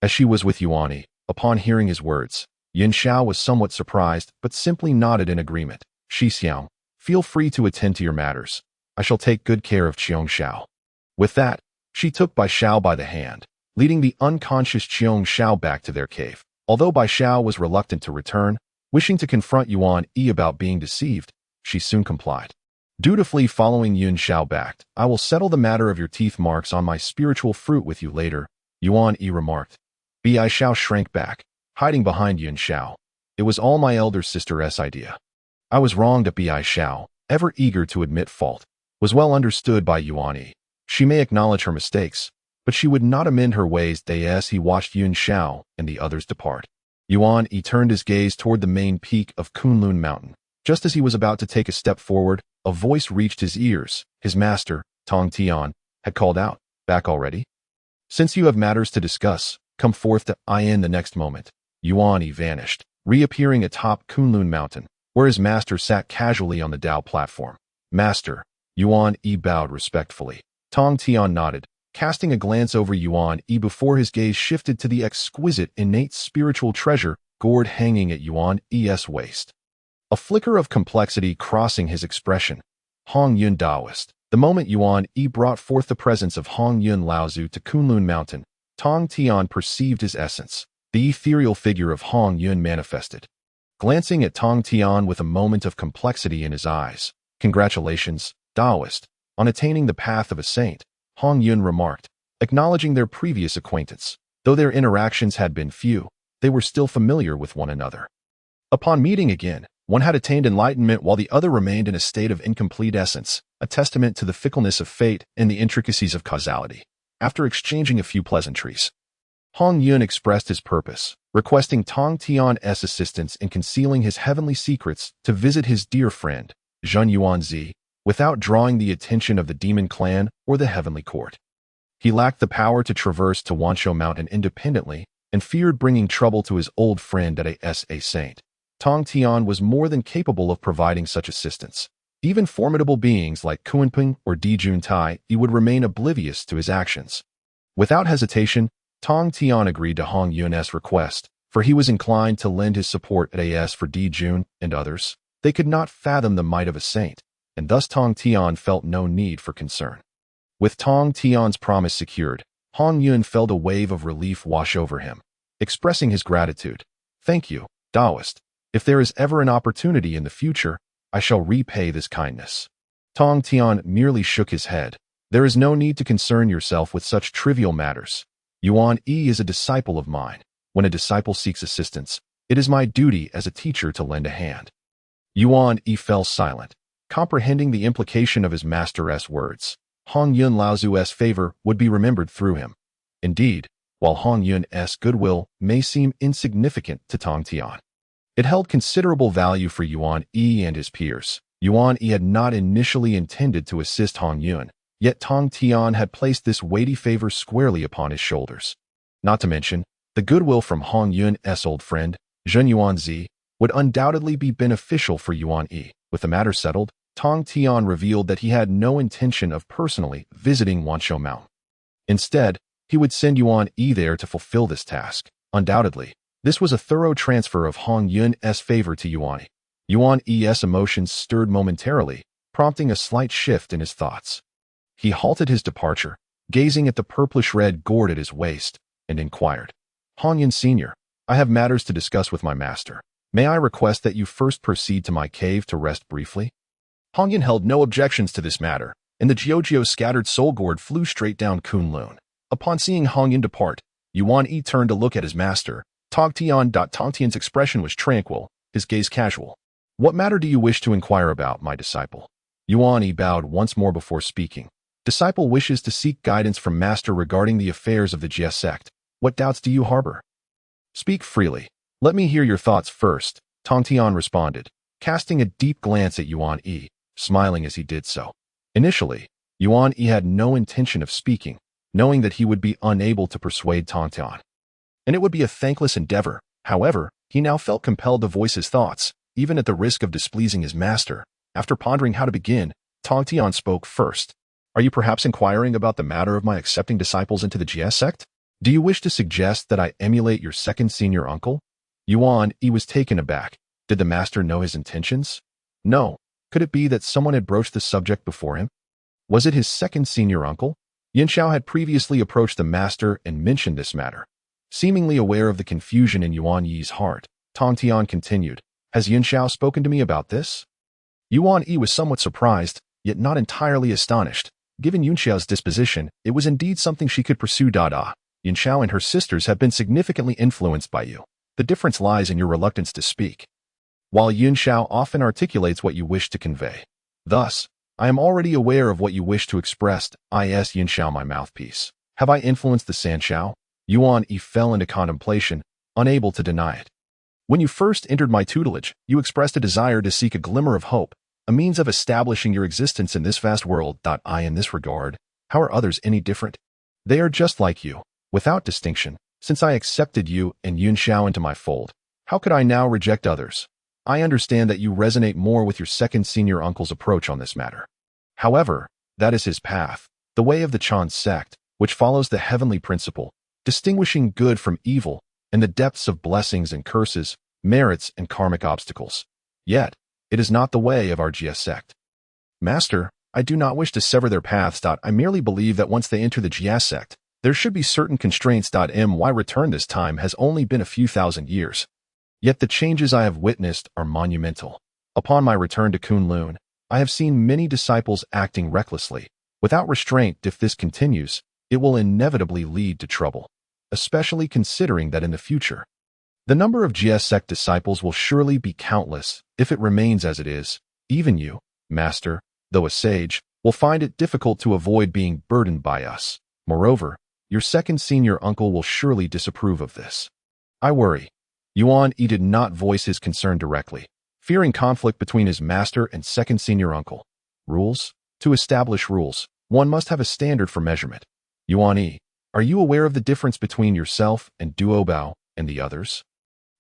As she was with Yuan Yi, upon hearing his words, Yun Xiao was somewhat surprised, but simply nodded in agreement. Shi Xiao, feel free to attend to your matters. I shall take good care of Qiong Xiao. With that, she took Bai Xiao by the hand, leading the unconscious Qiong Xiao back to their cave. Although Bai Xiao was reluctant to return, wishing to confront Yuan Yi about being deceived, she soon complied. Dutifully following Yun Xiao back, I will settle the matter of your teeth marks on my spiritual fruit with you later, Yuan Yi remarked. Bai Xiao shrank back, hiding behind Yun Xiao. It was all my elder sister's idea. I was wronged at Bai Xiao, ever eager to admit fault, was well understood by Yuan Yi. She may acknowledge her mistakes, but she would not amend her ways. As he watched Yun Xiao and the others depart, Yuan Yi turned his gaze toward the main peak of Kunlun Mountain. Just as he was about to take a step forward, a voice reached his ears. His master, Tong Tian, had called out, "Back already? Since you have matters to discuss, come forth to in." The next moment, Yuan Yi vanished, reappearing atop Kunlun Mountain, where his master sat casually on the Dao platform. Master, Yuan Yi bowed respectfully. Tong Tian nodded, casting a glance over Yuan Yi before his gaze shifted to the exquisite innate spiritual treasure gourd hanging at Yuan Yi's waist. A flicker of complexity crossing his expression. Hong Yun Daoist. The moment Yuan Yi brought forth the presence of Hong Yun Laozu to Kunlun Mountain, Tong Tian perceived his essence. The ethereal figure of Hong Yun manifested. Glancing at Tong Tian with a moment of complexity in his eyes. Congratulations, Daoist, on attaining the path of a saint, Hong Yun remarked, acknowledging their previous acquaintance. Though their interactions had been few, they were still familiar with one another. Upon meeting again, one had attained enlightenment while the other remained in a state of incomplete essence, a testament to the fickleness of fate and the intricacies of causality. After exchanging a few pleasantries, Hong Yun expressed his purpose, requesting Tong Tian's assistance in concealing his heavenly secrets to visit his dear friend, Zhen Yuanzi, without drawing the attention of the demon clan or the heavenly court. He lacked the power to traverse to Wanshou Mountain independently and feared bringing trouble to his old friend at a saint. Tong Tian was more than capable of providing such assistance. Even formidable beings like Kuanping or Di Juntai would remain oblivious to his actions. Without hesitation, Tong Tian agreed to Hong Yun's request, for he was inclined to lend his support at for Di Jun and others. They could not fathom the might of a saint, and thus Tong Tian felt no need for concern. With Tong Tian's promise secured, Hong Yun felt a wave of relief wash over him, expressing his gratitude. Thank you, Daoist. If there is ever an opportunity in the future, I shall repay this kindness. Tong Tian merely shook his head. There is no need to concern yourself with such trivial matters. Yuan Yi is a disciple of mine. When a disciple seeks assistance, it is my duty as a teacher to lend a hand. Yuan Yi fell silent, comprehending the implication of his master's words. Hong Yun Laozu's favor would be remembered through him. Indeed, while Hong Yun's goodwill may seem insignificant to Tong Tian, it held considerable value for Yuan Yi and his peers. Yuan Yi had not initially intended to assist Hong Yun, yet Tong Tian had placed this weighty favor squarely upon his shoulders. Not to mention, the goodwill from Hong Yun's old friend, Zhen Yuanzi, would undoubtedly be beneficial for Yuan Yi. With the matter settled, Tong Tian revealed that he had no intention of personally visiting Wanshou Mountain. Instead, he would send Yuan Yi there to fulfill this task. Undoubtedly, this was a thorough transfer of Hong Yun's favor to Yuan Yi. Yuan Yi's emotions stirred momentarily, prompting a slight shift in his thoughts. He halted his departure, gazing at the purplish-red gourd at his waist, and inquired, Hong Yun Sr., I have matters to discuss with my master. May I request that you first proceed to my cave to rest briefly? Hong Yun held no objections to this matter, and the Jiao scattered soul gourd flew straight down Kunlun. Upon seeing Hong Yun depart, Yuan Yi turned to look at his master. Tong Tian's expression was tranquil, his gaze casual. What matter do you wish to inquire about, my disciple? Yuan Yi bowed once more before speaking. Disciple wishes to seek guidance from Master regarding the affairs of the Jia sect. What doubts do you harbor? Speak freely. Let me hear your thoughts first, Tongtian responded, casting a deep glance at Yuan Yi, smiling as he did so. Initially, Yuan Yi had no intention of speaking, knowing that he would be unable to persuade Tongtian. And it would be a thankless endeavor. However, he now felt compelled to voice his thoughts, even at the risk of displeasing his master. After pondering how to begin, Tongtian spoke first. Are you perhaps inquiring about the matter of my accepting disciples into the Jia sect? Do you wish to suggest that I emulate your second senior uncle? Yuan Yi was taken aback. Did the master know his intentions? No. Could it be that someone had broached the subject before him? Was it his second senior uncle? Yin Xiao had previously approached the master and mentioned this matter. Seemingly aware of the confusion in Yuan Yi's heart, Tongtian continued, Has Yin Xiao spoken to me about this? Yuan Yi was somewhat surprised, yet not entirely astonished. Given Yin Xiao's disposition, it was indeed something she could pursue. Yin Xiao and her sisters have been significantly influenced by you. The difference lies in your reluctance to speak. While Yin Xiao often articulates what you wish to convey. Thus, I am already aware of what you wish to express. Is Yin Xiao my mouthpiece? Have I influenced the San Xiao? Yuan Yi fell into contemplation, unable to deny it. When you first entered my tutelage, you expressed a desire to seek a glimmer of hope, a means of establishing your existence in this vast world. In this regard, how are others any different? They are just like you, without distinction. Since I accepted you and Yin Xiao into my fold, how could I now reject others? I understand that you resonate more with your second senior uncle's approach on this matter. However, that is his path, the way of the Chan sect, which follows the heavenly principle, distinguishing good from evil, and the depths of blessings and curses, merits and karmic obstacles. Yet, it is not the way of our Jia sect. Master, I do not wish to sever their paths. I merely believe that once they enter the Jia sect, there should be certain constraints. My return this time has only been a few thousand years. Yet the changes I have witnessed are monumental. Upon my return to Kunlun, I have seen many disciples acting recklessly, without restraint. If this continues, it will inevitably lead to trouble, especially considering that in the future, the number of Jia sect disciples will surely be countless. If it remains as it is, even you, Master, though a sage, will find it difficult to avoid being burdened by us. Moreover, your second senior uncle will surely disapprove of this. I worry. Yuan Yi did not voice his concern directly, fearing conflict between his master and second senior uncle. Rules? To establish rules, one must have a standard for measurement. Yuan Yi, are you aware of the difference between yourself and Duobao and the others?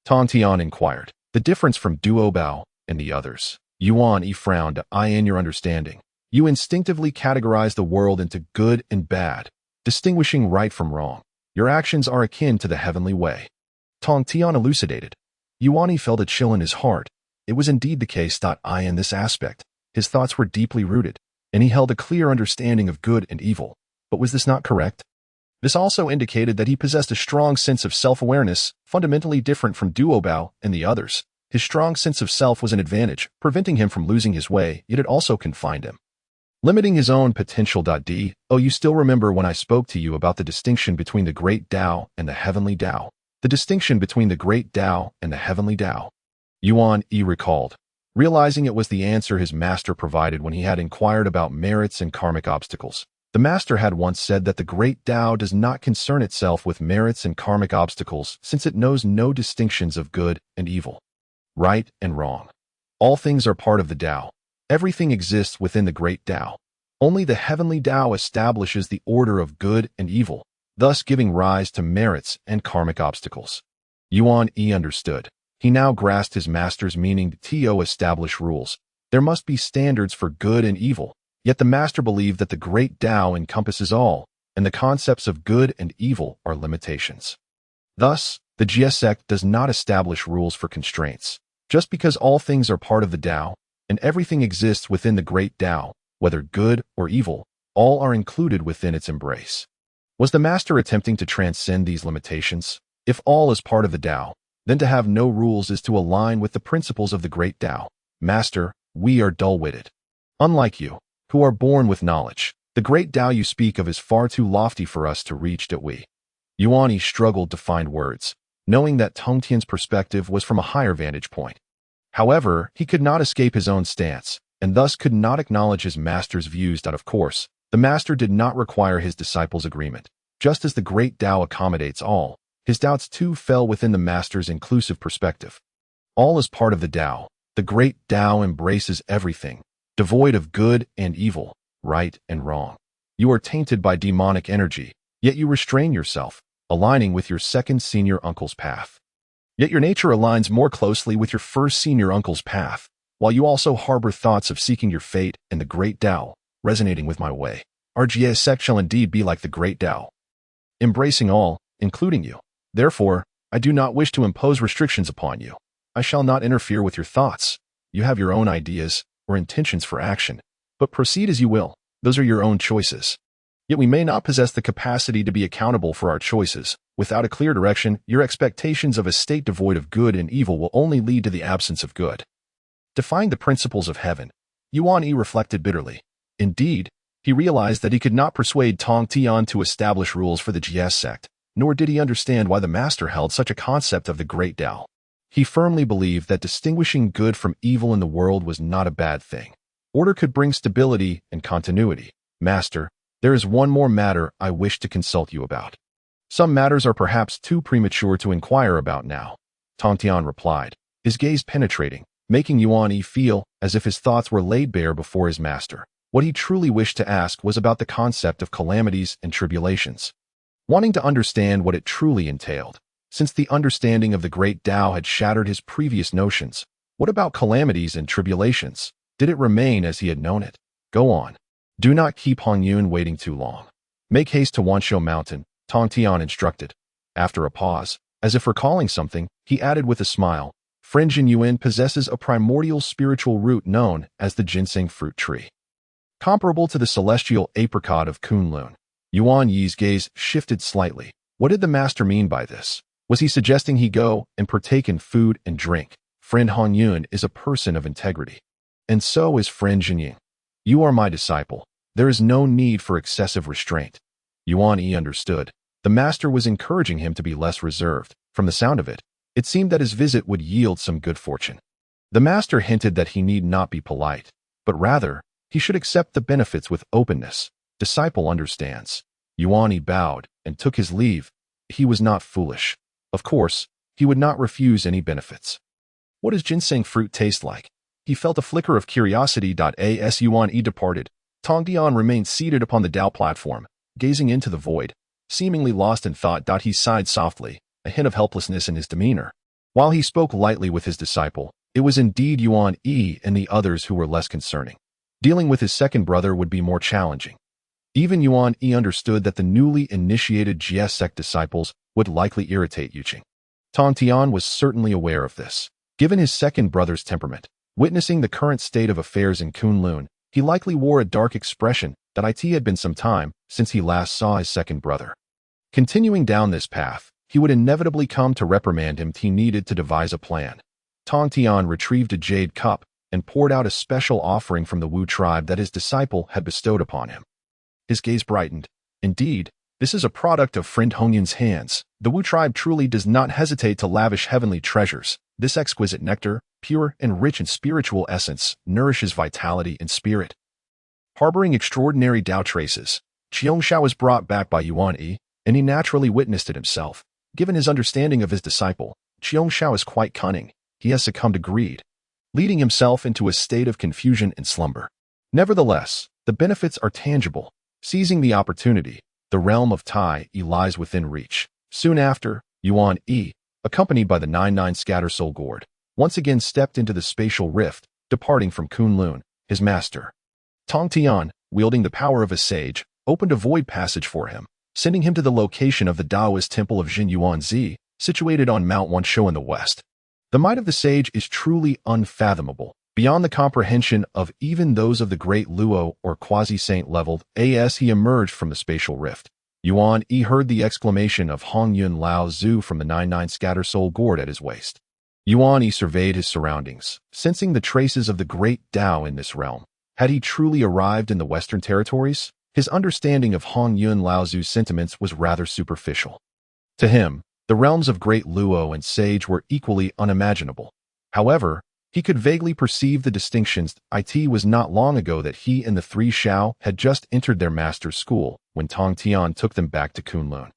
Tongtian inquired. The difference from Duobao and the others. Yuan Yi frowned. In your understanding, you instinctively categorize the world into good and bad, distinguishing right from wrong. Your actions are akin to the heavenly way. Tongtian elucidated. Yuan Yi felt a chill in his heart. It was indeed the case. In this aspect, his thoughts were deeply rooted, and he held a clear understanding of good and evil. But was this not correct? This also indicated that he possessed a strong sense of self-awareness, fundamentally different from Duobao and the others. His strong sense of self was an advantage, preventing him from losing his way, yet it also confined him, limiting his own potential. You still remember when I spoke to you about the distinction between the great Tao and the heavenly Tao? The distinction between the great Tao and the heavenly Tao. Yuan Yi recalled, realizing it was the answer his master provided when he had inquired about merits and karmic obstacles. The master had once said that the great Tao does not concern itself with merits and karmic obstacles since it knows no distinctions of good and evil, right and wrong. All things are part of the Tao. Everything exists within the great Tao. Only the heavenly Tao establishes the order of good and evil, thus giving rise to merits and karmic obstacles. Yuan Yi understood. He now grasped his master's meaning. To establish rules, there must be standards for good and evil. Yet the master believed that the great Tao encompasses all, and the concepts of good and evil are limitations. Thus, the Jia sect does not establish rules for constraints. Just because all things are part of the Tao, and everything exists within the great Tao, whether good or evil, all are included within its embrace. Was the master attempting to transcend these limitations? If all is part of the Tao, then to have no rules is to align with the principles of the great Tao. Master, we are dull-witted. Unlike you, who are born with knowledge, the great Tao you speak of is far too lofty for us to reach. Yuan Yi struggled to find words, knowing that Tongtian's perspective was from a higher vantage point. However, he could not escape his own stance, and thus could not acknowledge his master's views. Of course, The master did not require his disciples' agreement. Just as the great Tao accommodates all, his doubts too fell within the master's inclusive perspective. All is part of the Tao. The great Tao embraces everything, devoid of good and evil, right and wrong. You are tainted by demonic energy, yet you restrain yourself, aligning with your second senior uncle's path. Yet your nature aligns more closely with your first senior uncle's path, while you also harbor thoughts of seeking your fate and the great Tao, resonating with my way. Our Jiao sect shall indeed be like the great Tao, embracing all, including you. Therefore, I do not wish to impose restrictions upon you. I shall not interfere with your thoughts. You have your own ideas or intentions for action, but proceed as you will. Those are your own choices. Yet we may not possess the capacity to be accountable for our choices. Without a clear direction, your expectations of a state devoid of good and evil will only lead to the absence of good. Defying the principles of heaven, Yuan Yi reflected bitterly. Indeed, he realized that he could not persuade Tong Tian to establish rules for the Jiao sect, nor did he understand why the master held such a concept of the great Tao. He firmly believed that distinguishing good from evil in the world was not a bad thing. Order could bring stability and continuity. Master, there is one more matter I wish to consult you about. Some matters are perhaps too premature to inquire about now, Tong Tian replied, his gaze penetrating, making Yuan Yi feel as if his thoughts were laid bare before his master. What he truly wished to ask was about the concept of calamities and tribulations, wanting to understand what it truly entailed. Since the understanding of the great Tao had shattered his previous notions, what about calamities and tribulations? Did it remain as he had known it? Go on. Do not keep Hong Yun waiting too long. Make haste to Wanshou Mountain, Tong Tian instructed. After a pause, as if recalling something, he added with a smile, Friend Jin Yuan possesses a primordial spiritual root known as the ginseng fruit tree, comparable to the celestial apricot of Kunlun. Yuan Yi's gaze shifted slightly. What did the master mean by this? Was he suggesting he go and partake in food and drink? Friend Hong Yun is a person of integrity. And so is friend Jinying. You are my disciple. There is no need for excessive restraint. Yuan Yi understood. The master was encouraging him to be less reserved. From the sound of it, it seemed that his visit would yield some good fortune. The master hinted that he need not be polite, but rather, he should accept the benefits with openness. Disciple understands. Yuan Yi bowed and took his leave. He was not foolish. Of course, he would not refuse any benefits. What does ginseng fruit taste like? He felt a flicker of curiosity. As Yuan Yi departed, Tong Tian remained seated upon the Tao platform, gazing into the void, seemingly lost in thought. He sighed softly, a hint of helplessness in his demeanor. While he spoke lightly with his disciple, it was indeed Yuan Yi and the others who were less concerning. Dealing with his second brother would be more challenging. Even Yuan Yi understood that the newly initiated Jiao sect disciples would likely irritate Yuqing. Tong Tian was certainly aware of this. Given his second brother's temperament, witnessing the current state of affairs in Kunlun, he likely wore a dark expression. It had been some time since he last saw his second brother. Continuing down this path, he would inevitably come to reprimand him. He needed to devise a plan. Tong Tian retrieved a jade cup and poured out a special offering from the Wu tribe that his disciple had bestowed upon him. His gaze brightened. Indeed, this is a product of friend Hong Yun's hands. The Wu tribe truly does not hesitate to lavish heavenly treasures. This exquisite nectar, pure and rich in spiritual essence, nourishes vitality and spirit. Harboring extraordinary Tao traces, Qiongshao was brought back by Yuan Yi, and he naturally witnessed it himself. Given his understanding of his disciple, Qiongshao is quite cunning. He has succumbed to greed, leading himself into a state of confusion and slumber. Nevertheless, the benefits are tangible. Seizing the opportunity, the realm of Tai lies within reach. Soon after, Yuan Yi, accompanied by the 99 Scatter Soul Gourd, once again stepped into the spatial rift, departing from Kunlun, his master. Tong Tian, wielding the power of a sage, opened a void passage for him, sending him to the location of the Taoist temple of Jin Yuanzi, situated on Mount Wanshou in the west. The might of the sage is truly unfathomable, beyond the comprehension of even those of the great Luo or quasi-saint level. As he emerged from the spatial rift, Yuan Yi heard the exclamation of Hong Yun Lao Zhu from the 99 Scatter Soul Gourd at his waist. Yuan Yi surveyed his surroundings, sensing the traces of the great Tao in this realm. Had he truly arrived in the Western territories? His understanding of Hong Yun Lao Zhu's sentiments was rather superficial. To him, the realms of great Luo and sage were equally unimaginable. However, He could vaguely perceive the distinctions. It was not long ago that he and the three Xiao had just entered their master's school when Tong Tian took them back to Kunlun.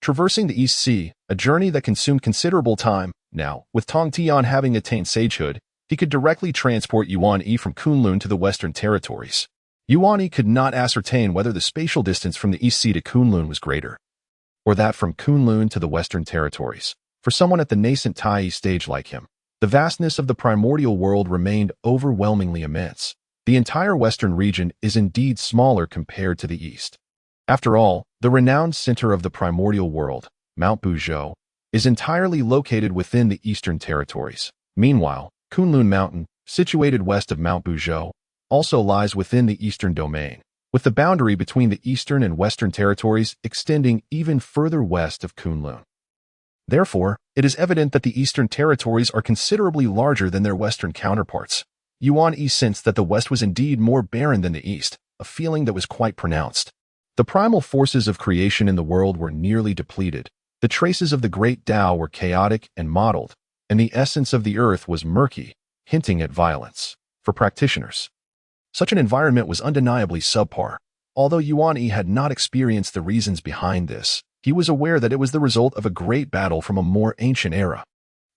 Traversing the East Sea, a journey that consumed considerable time, now, with Tong Tian having attained sagehood, he could directly transport Yuan Yi from Kunlun to the Western territories. Yuan Yi could not ascertain whether the spatial distance from the East Sea to Kunlun was greater, or that from Kunlun to the Western territories. For someone at the nascent Tai stage like him, the vastness of the primordial world remained overwhelmingly immense. The entire Western region is indeed smaller compared to the East. After all, the renowned center of the primordial world, Mount Buzhou, is entirely located within the Eastern territories. Meanwhile, Kunlun Mountain, situated west of Mount Buzhou, also lies within the Eastern domain, with the boundary between the Eastern and Western territories extending even further west of Kunlun. Therefore, it is evident that the Eastern territories are considerably larger than their Western counterparts. Yuan Yi sensed that the West was indeed more barren than the East, a feeling that was quite pronounced. The primal forces of creation in the world were nearly depleted. The traces of the great Tao were chaotic and mottled, and the essence of the earth was murky, hinting at violence. For practitioners, such an environment was undeniably subpar. Although Yuan Yi had not experienced the reasons behind this, he was aware that it was the result of a great battle from a more ancient era.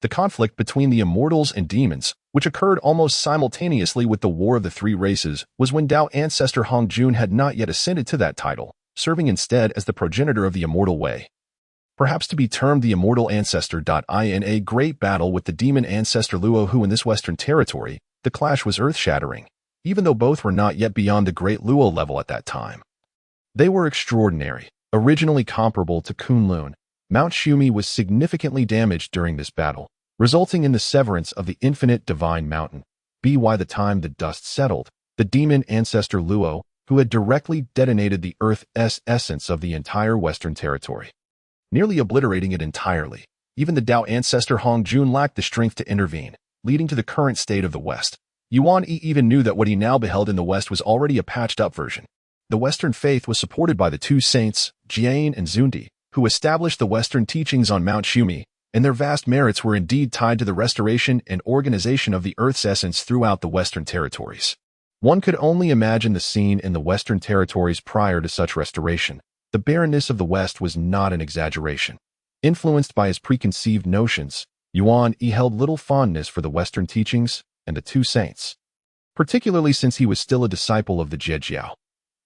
The conflict between the immortals and demons, which occurred almost simultaneously with the War of the Three Races, was when Tao ancestor Hong Jun had not yet ascended to that title, serving instead as the progenitor of the immortal Wei. Perhaps to be termed the immortal ancestor. In a great battle with the demon ancestor Luo, who in this Western territory, the clash was earth-shattering, even though both were not yet beyond the great Luo level at that time. They were extraordinary. Originally comparable to Kunlun, Mount Shumi was significantly damaged during this battle, resulting in the severance of the infinite divine mountain. By the time the dust settled, the demon ancestor Luo, who had directly detonated the Earth's essence of the entire Western territory, nearly obliterating it entirely. Even the Tao ancestor Hong Jun lacked the strength to intervene, leading to the current state of the West. Yuan Yi even knew that what he now beheld in the West was already a patched-up version. The Western faith was supported by the two saints, Jian and Zundi, who established the Western teachings on Mount Shumi, and their vast merits were indeed tied to the restoration and organization of the Earth's essence throughout the Western territories. One could only imagine the scene in the Western territories prior to such restoration. The barrenness of the West was not an exaggeration. Influenced by his preconceived notions, Yuan Yi held little fondness for the Western teachings and the two saints, particularly since he was still a disciple of the Jiao.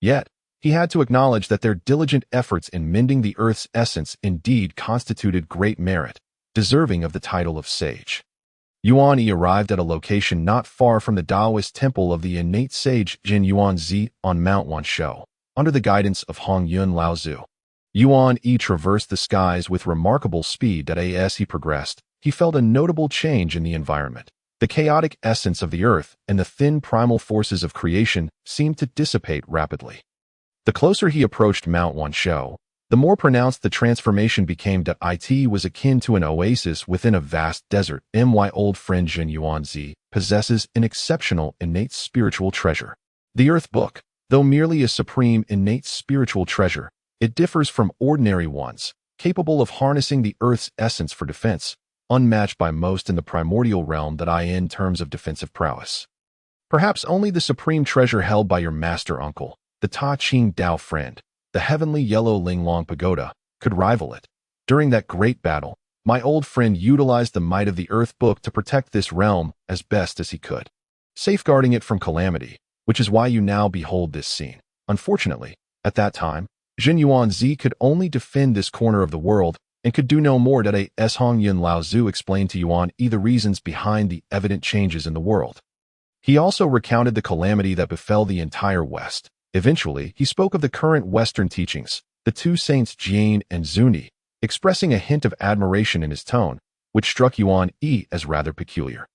Yet, he had to acknowledge that their diligent efforts in mending the Earth's essence indeed constituted great merit, deserving of the title of sage. Yuan Yi arrived at a location not far from the Taoist temple of the innate sage Jin Yuanzi on Mount Wanshou, under the guidance of Hong Yun Laozu. Yuan Yi traversed the skies with remarkable speed. As he progressed, he felt a notable change in the environment. The chaotic essence of the earth and the thin primal forces of creation seemed to dissipate rapidly. The closer he approached Mount Wanshou, the more pronounced the transformation became. It was akin to an oasis within a vast desert. My old friend Jin Yuanzi possesses an exceptional innate spiritual treasure. The Earth Book, though merely a supreme innate spiritual treasure, it differs from ordinary ones, capable of harnessing the Earth's essence for defense, unmatched by most in the primordial realm. In terms of defensive prowess, perhaps only the supreme treasure held by your master uncle, the Ta Ching Dao friend, the heavenly yellow Linglong Pagoda, could rival it. During that great battle, my old friend utilized the might of the Earth Book to protect this realm as best as he could, safeguarding it from calamity, which is why you now behold this scene. Unfortunately, at that time, Jin Yuanzi could only defend this corner of the world and could do no more. As Hong Yun Laozu explained to Yuan Yi the reasons behind the evident changes in the world. He also recounted the calamity that befell the entire West. Eventually, he spoke of the current Western teachings, the two saints Jian and Zundi, expressing a hint of admiration in his tone, which struck Yuan Yi as rather peculiar.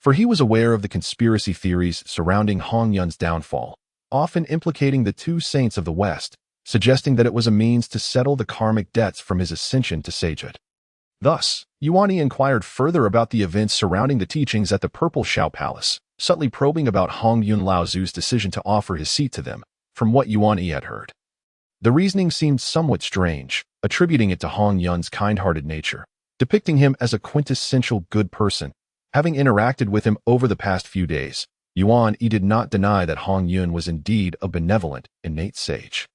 For he was aware of the conspiracy theories surrounding Hong Yun's downfall, often implicating the two saints of the West, suggesting that it was a means to settle the karmic debts from his ascension to sagehood. Thus, Yuan Yi inquired further about the events surrounding the teachings at the Purple Shao Palace, subtly probing about Hong Yun Laozu's decision to offer his seat to them. From what Yuan Yi had heard, the reasoning seemed somewhat strange, attributing it to Hong Yun's kind-hearted nature, depicting him as a quintessential good person. Having interacted with him over the past few days, Yuan Yi did not deny that Hong Yun was indeed a benevolent, innate sage.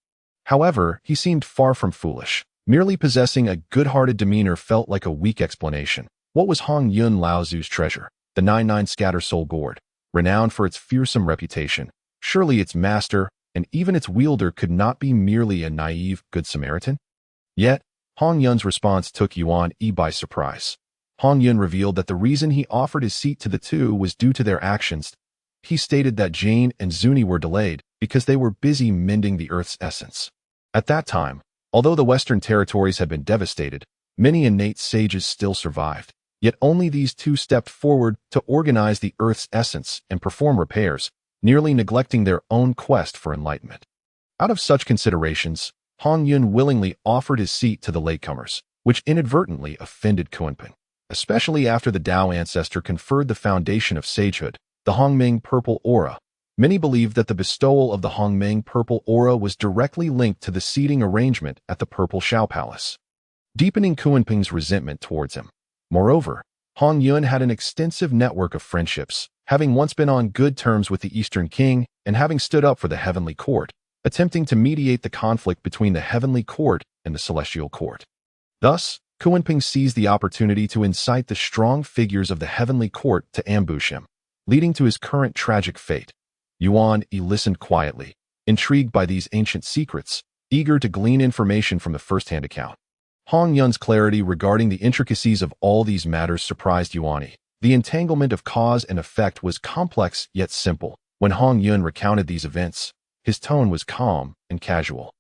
However, he seemed far from foolish. Merely possessing a good-hearted demeanor felt like a weak explanation. What was Hong Yun Laozu's treasure? The 99 Scatter Soul Gourd, renowned for its fearsome reputation. Surely its master, and even its wielder, could not be merely a naive Good Samaritan? Yet, Hong Yun's response took Yuan Yi by surprise. Hong Yun revealed that the reason he offered his seat to the two was due to their actions. He stated that Jane and Zuni were delayed because they were busy mending the Earth's essence. At that time, although the Western territories had been devastated, many innate sages still survived. Yet only these two stepped forward to organize the Earth's essence and perform repairs, nearly neglecting their own quest for enlightenment. Out of such considerations, Hong Yun willingly offered his seat to the latecomers, which inadvertently offended Kunpeng. Especially after the Tao ancestor conferred the foundation of sagehood, the Hongming Purple Aura. Many believed that the bestowal of the Hongming Purple Aura was directly linked to the seating arrangement at the Purple Shao Palace, deepening Kunpeng's resentment towards him. Moreover, Hong Yun had an extensive network of friendships, having once been on good terms with the Eastern King and having stood up for the Heavenly Court, attempting to mediate the conflict between the Heavenly Court and the Celestial Court. Thus, Kunpeng seized the opportunity to incite the strong figures of the Heavenly Court to ambush him, leading to his current tragic fate. Yuan Yi listened quietly, intrigued by these ancient secrets, eager to glean information from the first-hand account. Hong Yun's clarity regarding the intricacies of all these matters surprised Yuan Yi. The entanglement of cause and effect was complex yet simple. When Hong Yun recounted these events, his tone was calm and casual,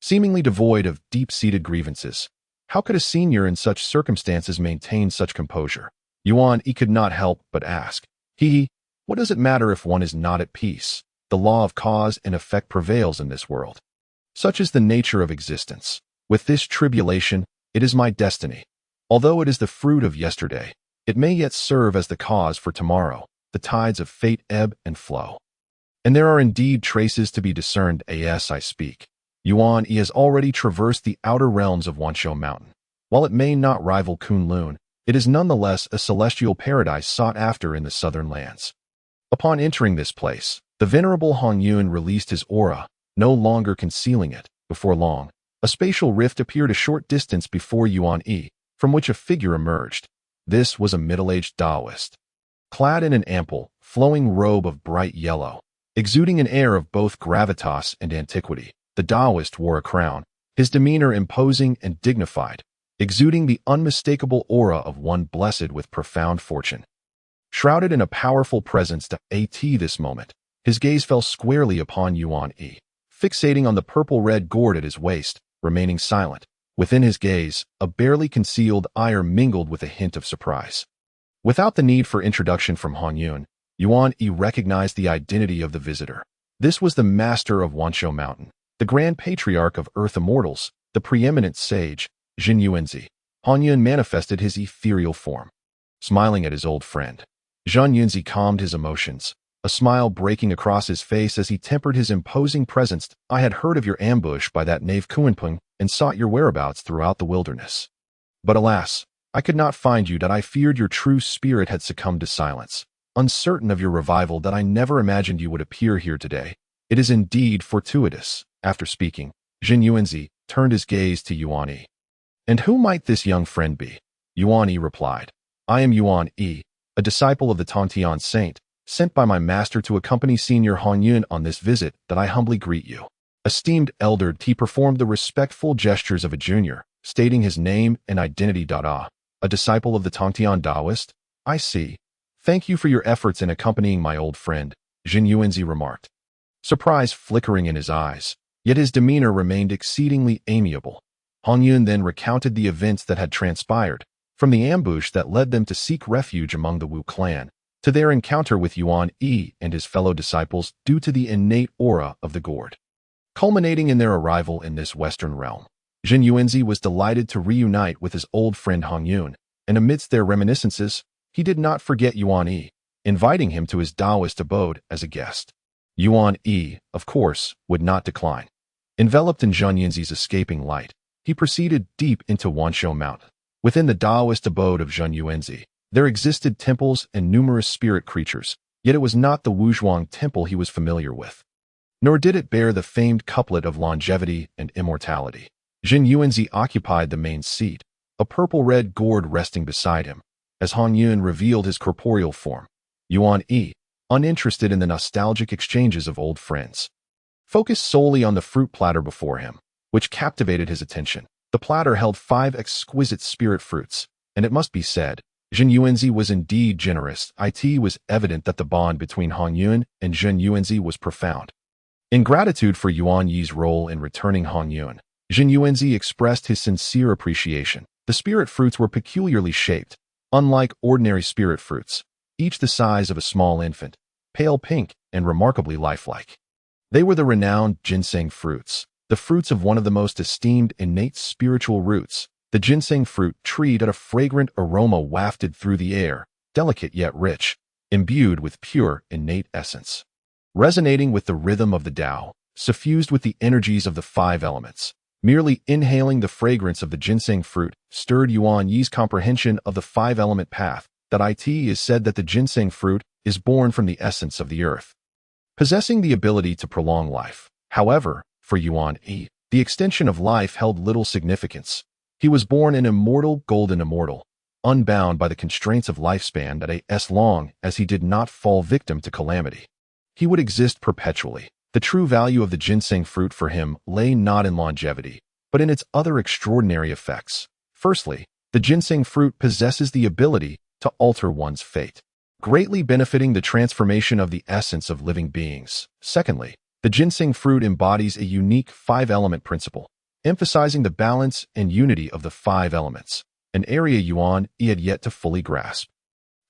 seemingly devoid of deep-seated grievances. How could a senior in such circumstances maintain such composure? Yuan Yi could not help but ask. What does it matter if one is not at peace? The law of cause and effect prevails in this world. Such is the nature of existence. With this tribulation, it is my destiny. Although it is the fruit of yesterday, it may yet serve as the cause for tomorrow. The tides of fate ebb and flow. And there are indeed traces to be discerned as I speak. Yuan Yi has already traversed the outer realms of Wanshou Mountain. While it may not rival Kunlun, it is nonetheless a celestial paradise sought after in the southern lands. Upon entering this place, the venerable Hong Yun released his aura, no longer concealing it. Before long, a spatial rift appeared a short distance before Yuan Yi, from which a figure emerged. This was a middle-aged Taoist, clad in an ample, flowing robe of bright yellow, exuding an air of both gravitas and antiquity. The Taoist wore a crown, his demeanor imposing and dignified, exuding the unmistakable aura of one blessed with profound fortune. Shrouded in a powerful presence this moment, his gaze fell squarely upon Yuan Yi, fixating on the purple-red gourd at his waist, remaining silent. Within his gaze, a barely concealed ire mingled with a hint of surprise. Without the need for introduction from Hong Yun, Yuan Yi recognized the identity of the visitor. This was the master of Wanshou Mountain, the Grand Patriarch of Earth Immortals, the preeminent sage, Jin Yuanzi. Hong Yun manifested his ethereal form. Smiling at his old friend, Jin Yuanzi calmed his emotions, a smile breaking across his face as he tempered his imposing presence. I had heard of your ambush by that knave Kunpeng and sought your whereabouts throughout the wilderness. But alas, I could not find you. That I feared your true spirit had succumbed to silence. Uncertain of your revival, that I never imagined you would appear here today. It is indeed fortuitous. After speaking, Jin Yuanzi turned his gaze to Yuan Yi. And who might this young friend be? Yuan Yi replied. I am Yuan Yi, a disciple of the Tontian Saint, sent by my master to accompany Senior Hong Yun on this visit. That I humbly greet you. Esteemed elder, he performed the respectful gestures of a junior, stating his name and identity. A disciple of the Tongtian Taoist? I see. Thank you for your efforts in accompanying my old friend, Jin Yuanzi remarked, surprise flickering in his eyes, yet his demeanor remained exceedingly amiable. Hong Yun then recounted the events that had transpired, from the ambush that led them to seek refuge among the Wu clan, to their encounter with Yuan Yi and his fellow disciples due to the innate aura of the gourd. Culminating in their arrival in this western realm, Jin Yuanzi was delighted to reunite with his old friend Hong Yun, and amidst their reminiscences, he did not forget Yuan Yi, inviting him to his Taoist abode as a guest. Yuan Yi, of course, would not decline. Enveloped in Jin Yuanzi's escaping light, he proceeded deep into Wanshou Mountain. Within the Taoist abode of Jin Yuanzi, There existed temples and numerous spirit creatures, yet it was not the Wuzhuang temple he was familiar with. Nor did it bear the famed couplet of longevity and immortality. Yuan Yi occupied the main seat, a purple-red gourd resting beside him, as Han Yun revealed his corporeal form. Yuan Yi, uninterested in the nostalgic exchanges of old friends, focused solely on the fruit platter before him, which captivated his attention. The platter held 5 exquisite spirit fruits, and it must be said, Yuan Yi was indeed generous. It was evident that the bond between Han Yun and Yuan Yi was profound. In gratitude for Yuan Yi's role in returning Han Yun, Yuan Yi expressed his sincere appreciation. The spirit fruits were peculiarly shaped, unlike ordinary spirit fruits, each the size of a small infant, pale pink and remarkably lifelike. They were the renowned ginseng fruits, the fruits of one of the most esteemed innate spiritual roots. The ginseng fruit tree had a fragrant aroma wafted through the air, delicate yet rich, imbued with pure innate essence, resonating with the rhythm of the Tao, suffused with the energies of the 5 elements. Merely inhaling the fragrance of the ginseng fruit stirred Yuan Yi's comprehension of the 5-element path. That it is said that the ginseng fruit is born from the essence of the earth, possessing the ability to prolong life. However, for Yuan Yi, the extension of life held little significance. He was born an immortal golden immortal, unbound by the constraints of lifespan that as long as he did not fall victim to calamity, he would exist perpetually. The true value of the ginseng fruit for him lay not in longevity, but in its other extraordinary effects. Firstly, the ginseng fruit possesses the ability to alter one's fate, greatly benefiting the transformation of the essence of living beings. Secondly, the ginseng fruit embodies a unique 5-element principle, emphasizing the balance and unity of the 5 elements, an area Yuan Yi had yet to fully grasp.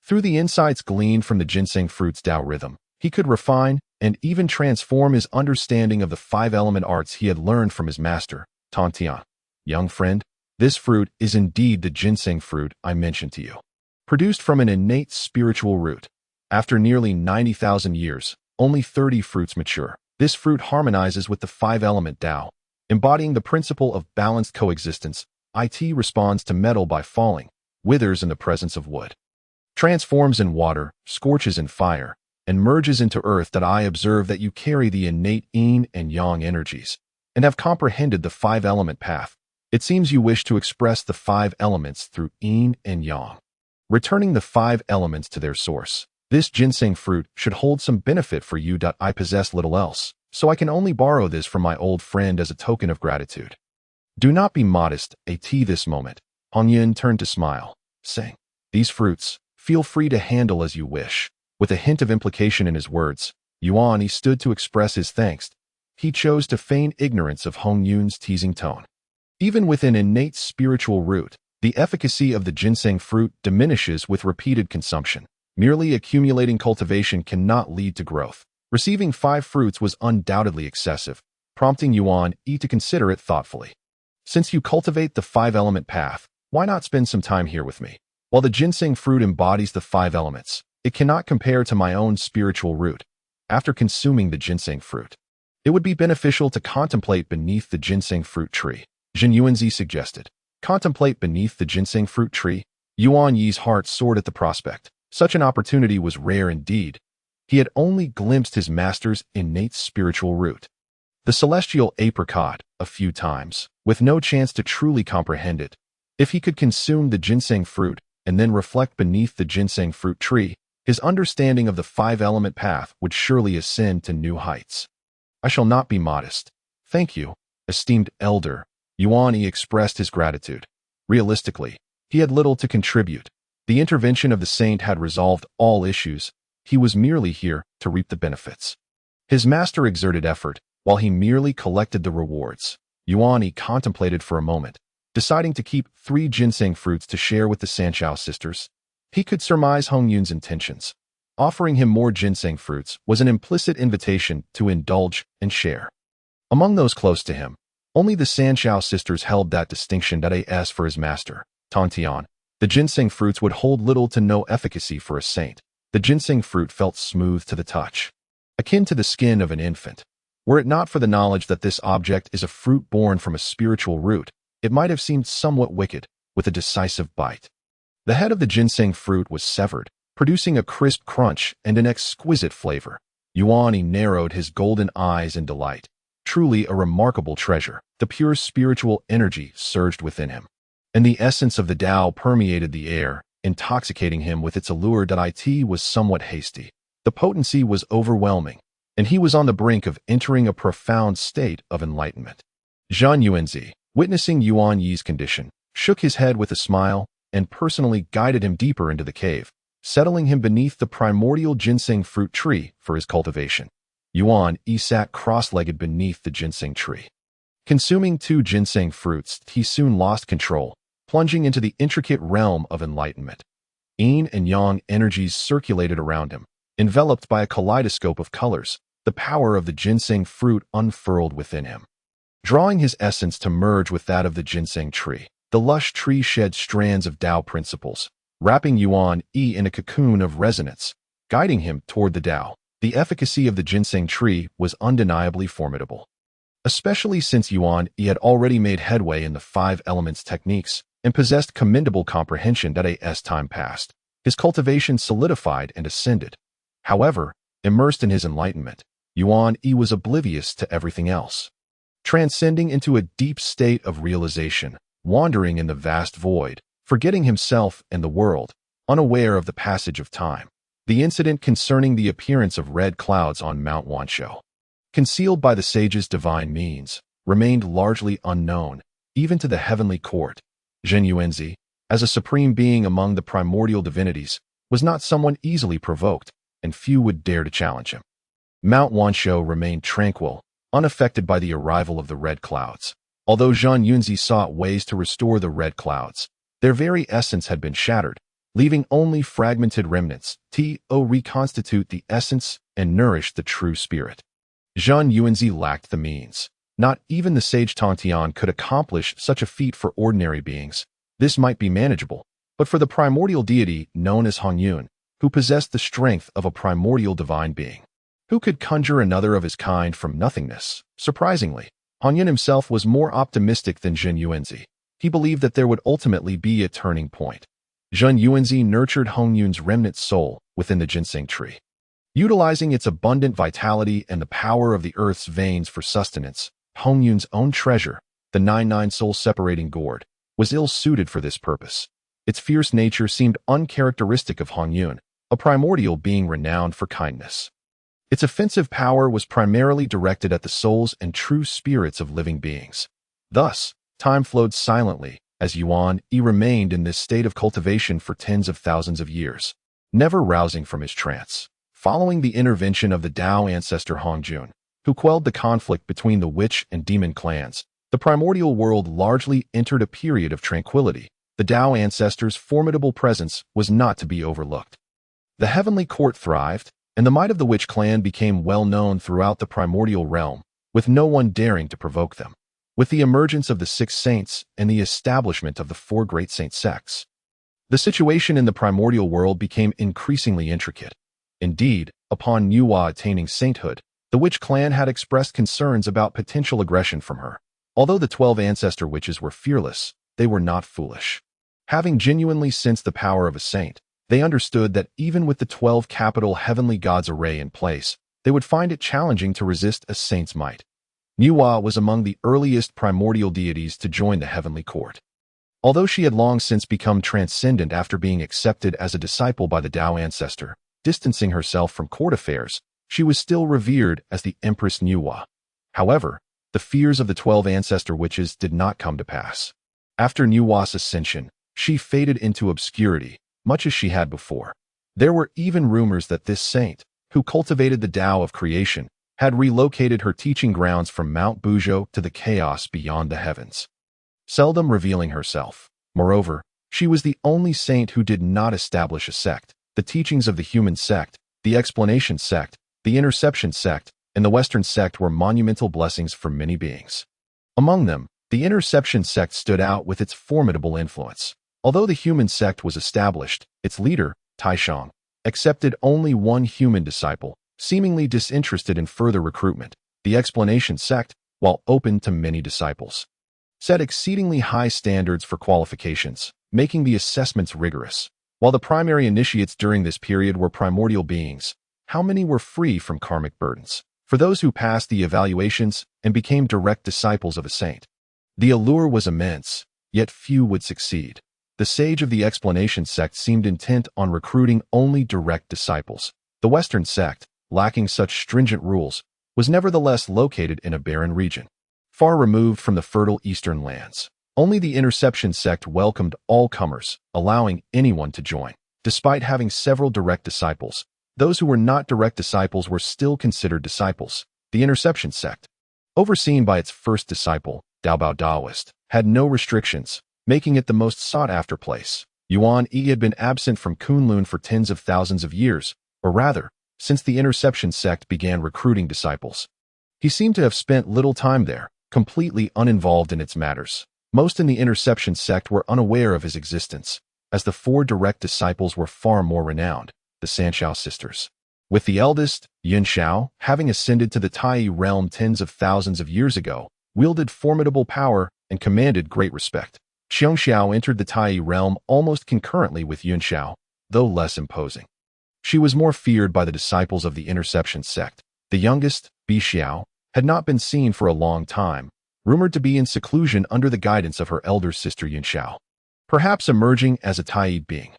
Through the insights gleaned from the ginseng fruit's Tao rhythm, he could refine and even transform his understanding of the 5-element arts he had learned from his master, Tainted. Young friend, this fruit is indeed the ginseng fruit I mentioned to you. Produced from an innate spiritual root. After nearly 90,000 years, only 30 fruits mature. This fruit harmonizes with the 5-element Tao, embodying the principle of balanced coexistence. It responds to metal by falling, withers in the presence of wood, transforms in water, scorches in fire, and merges into earth. That I observe that you carry the innate Yin and Yang energies, and have comprehended the 5-element path. It seems you wish to express the 5 elements through Yin and Yang, returning the 5 elements to their source. This ginseng fruit should hold some benefit for you. I possess little else, so I can only borrow this from my old friend as a token of gratitude. Do not be modest. This moment, Han Yun turned to smile, saying, "These fruits, feel free to handle as you wish." With a hint of implication in his words, Yuan Yi stood to express his thanks. He chose to feign ignorance of Han Yun's teasing tone. Even with an innate spiritual root, the efficacy of the ginseng fruit diminishes with repeated consumption. Merely accumulating cultivation cannot lead to growth. Receiving 5 fruits was undoubtedly excessive, prompting Yuan Yi to consider it thoughtfully. Since you cultivate the 5-element path, why not spend some time here with me? While the ginseng fruit embodies the 5 elements, it cannot compare to my own spiritual root. After consuming the ginseng fruit, it would be beneficial to contemplate beneath the ginseng fruit tree. Yuan Yi suggested. Contemplate beneath the ginseng fruit tree? Yuan Yi's heart soared at the prospect. Such an opportunity was rare indeed. He had only glimpsed his master's innate spiritual root, the celestial apricot, a few times, with no chance to truly comprehend it. If he could consume the ginseng fruit and then reflect beneath the ginseng fruit tree, his understanding of the 5-element path would surely ascend to new heights. I shall not be modest. Thank you, esteemed elder. Yuan Yi expressed his gratitude. Realistically, he had little to contribute. The intervention of the saint had resolved all issues. He was merely here to reap the benefits. His master exerted effort, while he merely collected the rewards. Yuan Yi contemplated for a moment, deciding to keep 3 ginseng fruits to share with the Jiao sisters. He could surmise Hong Yun's intentions. Offering him more ginseng fruits was an implicit invitation to indulge and share. Among those close to him, only the Jiao sisters held that distinction. As for his master, Tainted, the ginseng fruits would hold little to no efficacy for a saint. The ginseng fruit felt smooth to the touch, akin to the skin of an infant. Were it not for the knowledge that this object is a fruit born from a spiritual root, it might have seemed somewhat wicked, with a decisive bite. The head of the ginseng fruit was severed, producing a crisp crunch and an exquisite flavor. Yuan Yi narrowed his golden eyes in delight. Truly a remarkable treasure. The pure spiritual energy surged within him, and the essence of the Tao permeated the air, intoxicating him with its allure. It was somewhat hasty. The potency was overwhelming, and he was on the brink of entering a profound state of enlightenment. Zhan Yuanzi, witnessing Yuan Yi's condition, shook his head with a smile and personally guided him deeper into the cave, settling him beneath the primordial ginseng fruit tree for his cultivation. Yuan Yi sat cross-legged beneath the ginseng tree. Consuming 2 ginseng fruits, he soon lost control, plunging into the intricate realm of enlightenment. Yin and Yang energies circulated around him, enveloped by a kaleidoscope of colors. The power of the ginseng fruit unfurled within him, drawing his essence to merge with that of the ginseng tree. The lush tree shed strands of Tao principles, wrapping Yuan Yi in a cocoon of resonance, guiding him toward the Tao. The efficacy of the ginseng tree was undeniably formidable, especially since Yuan Yi had already made headway in the 5 elements techniques and possessed commendable comprehension. As time passed, his cultivation solidified and ascended. However, immersed in his enlightenment, Yuan Yi was oblivious to everything else, transcending into a deep state of realization, wandering in the vast void, forgetting himself and the world, unaware of the passage of time. The incident concerning the appearance of red clouds on Mount Wanshou, concealed by the sage's divine means, remained largely unknown, even to the heavenly court. Zhen Yuanzi, as a supreme being among the primordial divinities, was not someone easily provoked, and few would dare to challenge him. Mount Wanshou remained tranquil, unaffected by the arrival of the red clouds. Although Zhan Yuanzi sought ways to restore the red clouds, their very essence had been shattered, leaving only fragmented remnants to reconstitute the essence and nourish the true spirit. Zhan Yuanzi lacked the means. Not even the sage Tongtian could accomplish such a feat for ordinary beings. This might be manageable, but for the primordial deity known as Hongyun, who possessed the strength of a primordial divine being, who could conjure another of his kind from nothingness. Surprisingly, Hongyun himself was more optimistic than Zhen Yuanzi. He believed that there would ultimately be a turning point. Zhen Yuanzi nurtured Hongyun's remnant soul within the ginseng tree. Utilizing its abundant vitality and the power of the earth's veins for sustenance, Hongyun's own treasure, the 99 soul-separating gourd, was ill-suited for this purpose. Its fierce nature seemed uncharacteristic of Hongyun, a primordial being renowned for kindness. Its offensive power was primarily directed at the souls and true spirits of living beings. Thus, time flowed silently, as Yuan Yi remained in this state of cultivation for tens of thousands of years, never rousing from his trance. Following the intervention of the Tao ancestor Hongjun, who quelled the conflict between the witch and demon clans, the primordial world largely entered a period of tranquility. The Tao ancestor's formidable presence was not to be overlooked. The heavenly court thrived, and the might of the witch clan became well known throughout the primordial realm, with no one daring to provoke them. With the emergence of the 6 saints and the establishment of the 4 great saint sects, the situation in the primordial world became increasingly intricate. Indeed, upon Nuwa attaining sainthood, the witch clan had expressed concerns about potential aggression from her. Although the 12 ancestor witches were fearless, they were not foolish. Having genuinely sensed the power of a saint, they understood that even with the 12 capital heavenly gods array in place, they would find it challenging to resist a saint's might. Nuwa was among the earliest primordial deities to join the heavenly court. Although she had long since become transcendent after being accepted as a disciple by the Tao ancestor, distancing herself from court affairs, she was still revered as the Empress Nuwa. However, the fears of the 12 ancestor witches did not come to pass. After Nuwa's ascension, she faded into obscurity, much as she had before. There were even rumors that this saint, who cultivated the Tao of creation, had relocated her teaching grounds from Mount Buzhou to the chaos beyond the heavens, seldom revealing herself. Moreover, she was the only saint who did not establish a sect. The teachings of the human sect, the explanation sect, the interception sect, and the Western sect were monumental blessings for many beings. Among them, the interception sect stood out with its formidable influence. Although the human sect was established, its leader, Taishang, accepted only one human disciple, seemingly disinterested in further recruitment. The explanation sect, while open to many disciples, set exceedingly high standards for qualifications, making the assessments rigorous. While the primary initiates during this period were primordial beings, how many were free from karmic burdens? For those who passed the evaluations and became direct disciples of a saint, the allure was immense, yet few would succeed. The sage of the explanation sect seemed intent on recruiting only direct disciples. The Western sect, lacking such stringent rules, was nevertheless located in a barren region, far removed from the fertile eastern lands. Only the interception sect welcomed all comers, allowing anyone to join. Despite having several direct disciples, those who were not direct disciples were still considered disciples. The interception sect, overseen by its first disciple, Daobao Daoist, had no restrictions, making it the most sought-after place. Yuan Yi had been absent from Kunlun for tens of thousands of years, or rather, since the interception sect began recruiting disciples. He seemed to have spent little time there, completely uninvolved in its matters. Most in the interception sect were unaware of his existence, as the 4 direct disciples were far more renowned, the Sanxiao sisters. With the eldest, Yin Xiao, having ascended to the Tai realm tens of thousands of years ago, wielded formidable power and commanded great respect. Xiong Xiao entered the Tai realm almost concurrently with Yun Xiao, though less imposing. She was more feared by the disciples of the interception sect. The youngest, Bi Xiao, had not been seen for a long time, rumored to be in seclusion under the guidance of her elder sister Yin Xiao, perhaps emerging as a tainted being.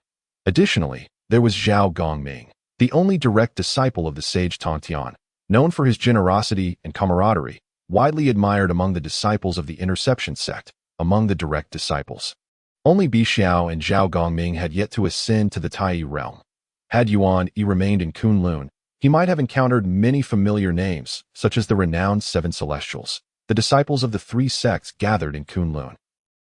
Additionally, there was Zhao Gongming, the only direct disciple of the sage Tongtian, known for his generosity and camaraderie, widely admired among the disciples of the interception sect. Among the direct disciples, only Bi Xiao and Zhao Gongming had yet to ascend to the Tai realm. Had Yuan Yi remained in Kunlun, he might have encountered many familiar names, such as the renowned 7 celestials, the disciples of the 3 sects gathered in Kunlun,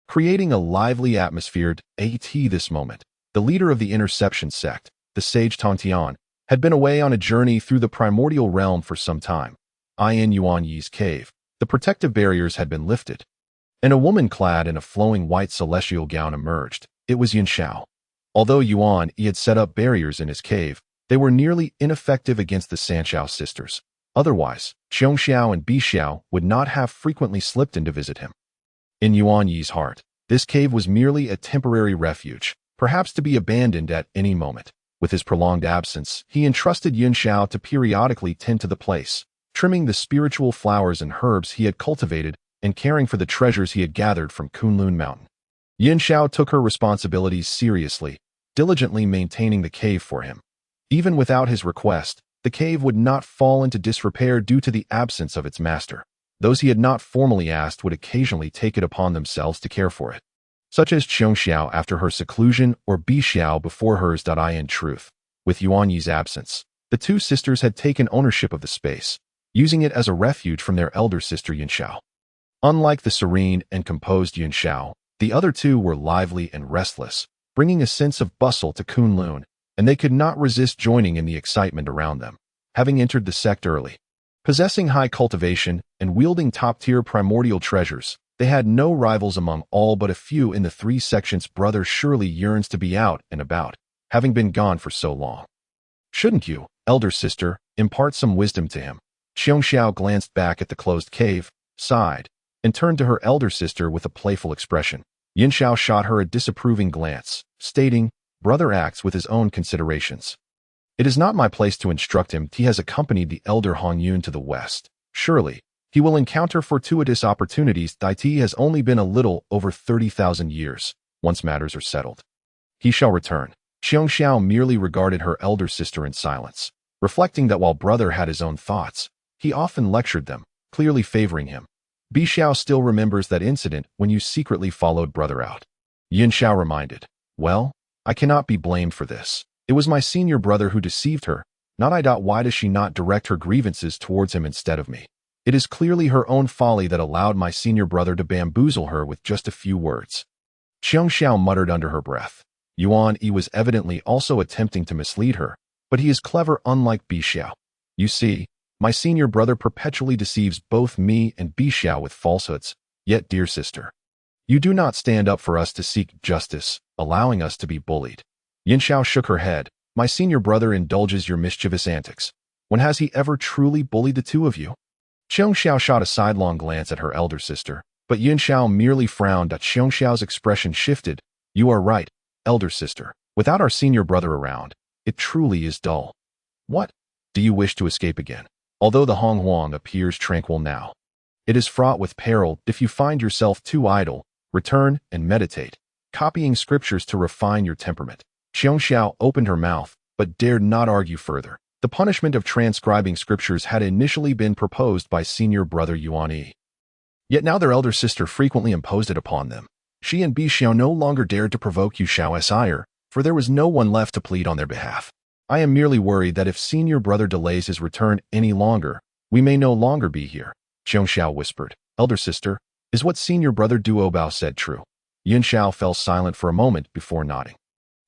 creating a lively atmosphere. At this moment, the leader of the interception sect, the sage Tongtian, had been away on a journey through the primordial realm for some time. In Yuan Yi's cave, the protective barriers had been lifted, and a woman clad in a flowing white celestial gown emerged. It was Yin Xiao. Although Yuan Yi had set up barriers in his cave, they were nearly ineffective against the Sanxiao sisters. Otherwise, Xiong Xiao and Bi Xiao would not have frequently slipped in to visit him. In Yuan Yi's heart, this cave was merely a temporary refuge, perhaps to be abandoned at any moment. With his prolonged absence, he entrusted Yin Xiao to periodically tend to the place, trimming the spiritual flowers and herbs he had cultivated and caring for the treasures he had gathered from Kunlun Mountain. Yin Xiao took her responsibilities seriously, diligently maintaining the cave for him. Even without his request, the cave would not fall into disrepair due to the absence of its master. Those he had not formally asked would occasionally take it upon themselves to care for it, such as Xiong Xiao after her seclusion or Bi Xiao before hers. In truth, with Yuan Yi's absence, the 2 sisters had taken ownership of the space, using it as a refuge from their elder sister Yin Xiao. Unlike the serene and composed Yin Xiao, the other 2 were lively and restless, bringing a sense of bustle to Kunlun, and they could not resist joining in the excitement around them. Having entered the sect early, possessing high cultivation, and wielding top-tier primordial treasures, they had no rivals among all but a few in the 3 sections. Brother surely yearns to be out and about, having been gone for so long. Shouldn't you, elder sister, impart some wisdom to him? Xiong Xiao glanced back at the closed cave, sighed, and turned to her elder sister with a playful expression. Yin Xiao shot her a disapproving glance, stating, "Brother acts with his own considerations. It is not my place to instruct him. He has accompanied the elder Hong Yun to the west. Surely, he will encounter fortuitous opportunities. He has only been a little over 30,000 years. Once matters are settled, he shall return." Xiong Xiao merely regarded her elder sister in silence, reflecting that while brother had his own thoughts, he often lectured them, clearly favoring him. Bi Xiao still remembers that incident when you secretly followed brother out. Yin Xiao reminded, "Well, I cannot be blamed for this. It was my senior brother who deceived her, not I. Why does she not direct her grievances towards him instead of me? It is clearly her own folly that allowed my senior brother to bamboozle her with just a few words." Xiong Xiao muttered under her breath. Yuan Yi was evidently also attempting to mislead her, but he is clever unlike Bi Xiao. "You see, my senior brother perpetually deceives both me and Bi Xiao with falsehoods. Yet, dear sister, you do not stand up for us to seek justice, allowing us to be bullied." Yin Xiao shook her head. "My senior brother indulges your mischievous antics. When has he ever truly bullied the 2 of you?" Xiong Xiao shot a sidelong glance at her elder sister, but Yin Xiao merely frowned. Xiong Xiao's expression shifted. You are right, elder sister. Without our senior brother around, it truly is dull. What? Do you wish to escape again? Although the Hong Huang appears tranquil now, it is fraught with peril if you find yourself too idle. Return and meditate, copying scriptures to refine your temperament. Xiong Xiao opened her mouth, but dared not argue further. The punishment of transcribing scriptures had initially been proposed by senior brother Yuan Yi. Yet now their elder sister frequently imposed it upon them. She and Bi Xiao no longer dared to provoke Yu Xiao's ire, for there was no one left to plead on their behalf. I am merely worried that if senior brother delays his return any longer, we may no longer be here, Xiong Xiao whispered. Elder sister, is what senior brother Duo Bao said true? Yin Xiao fell silent for a moment before nodding.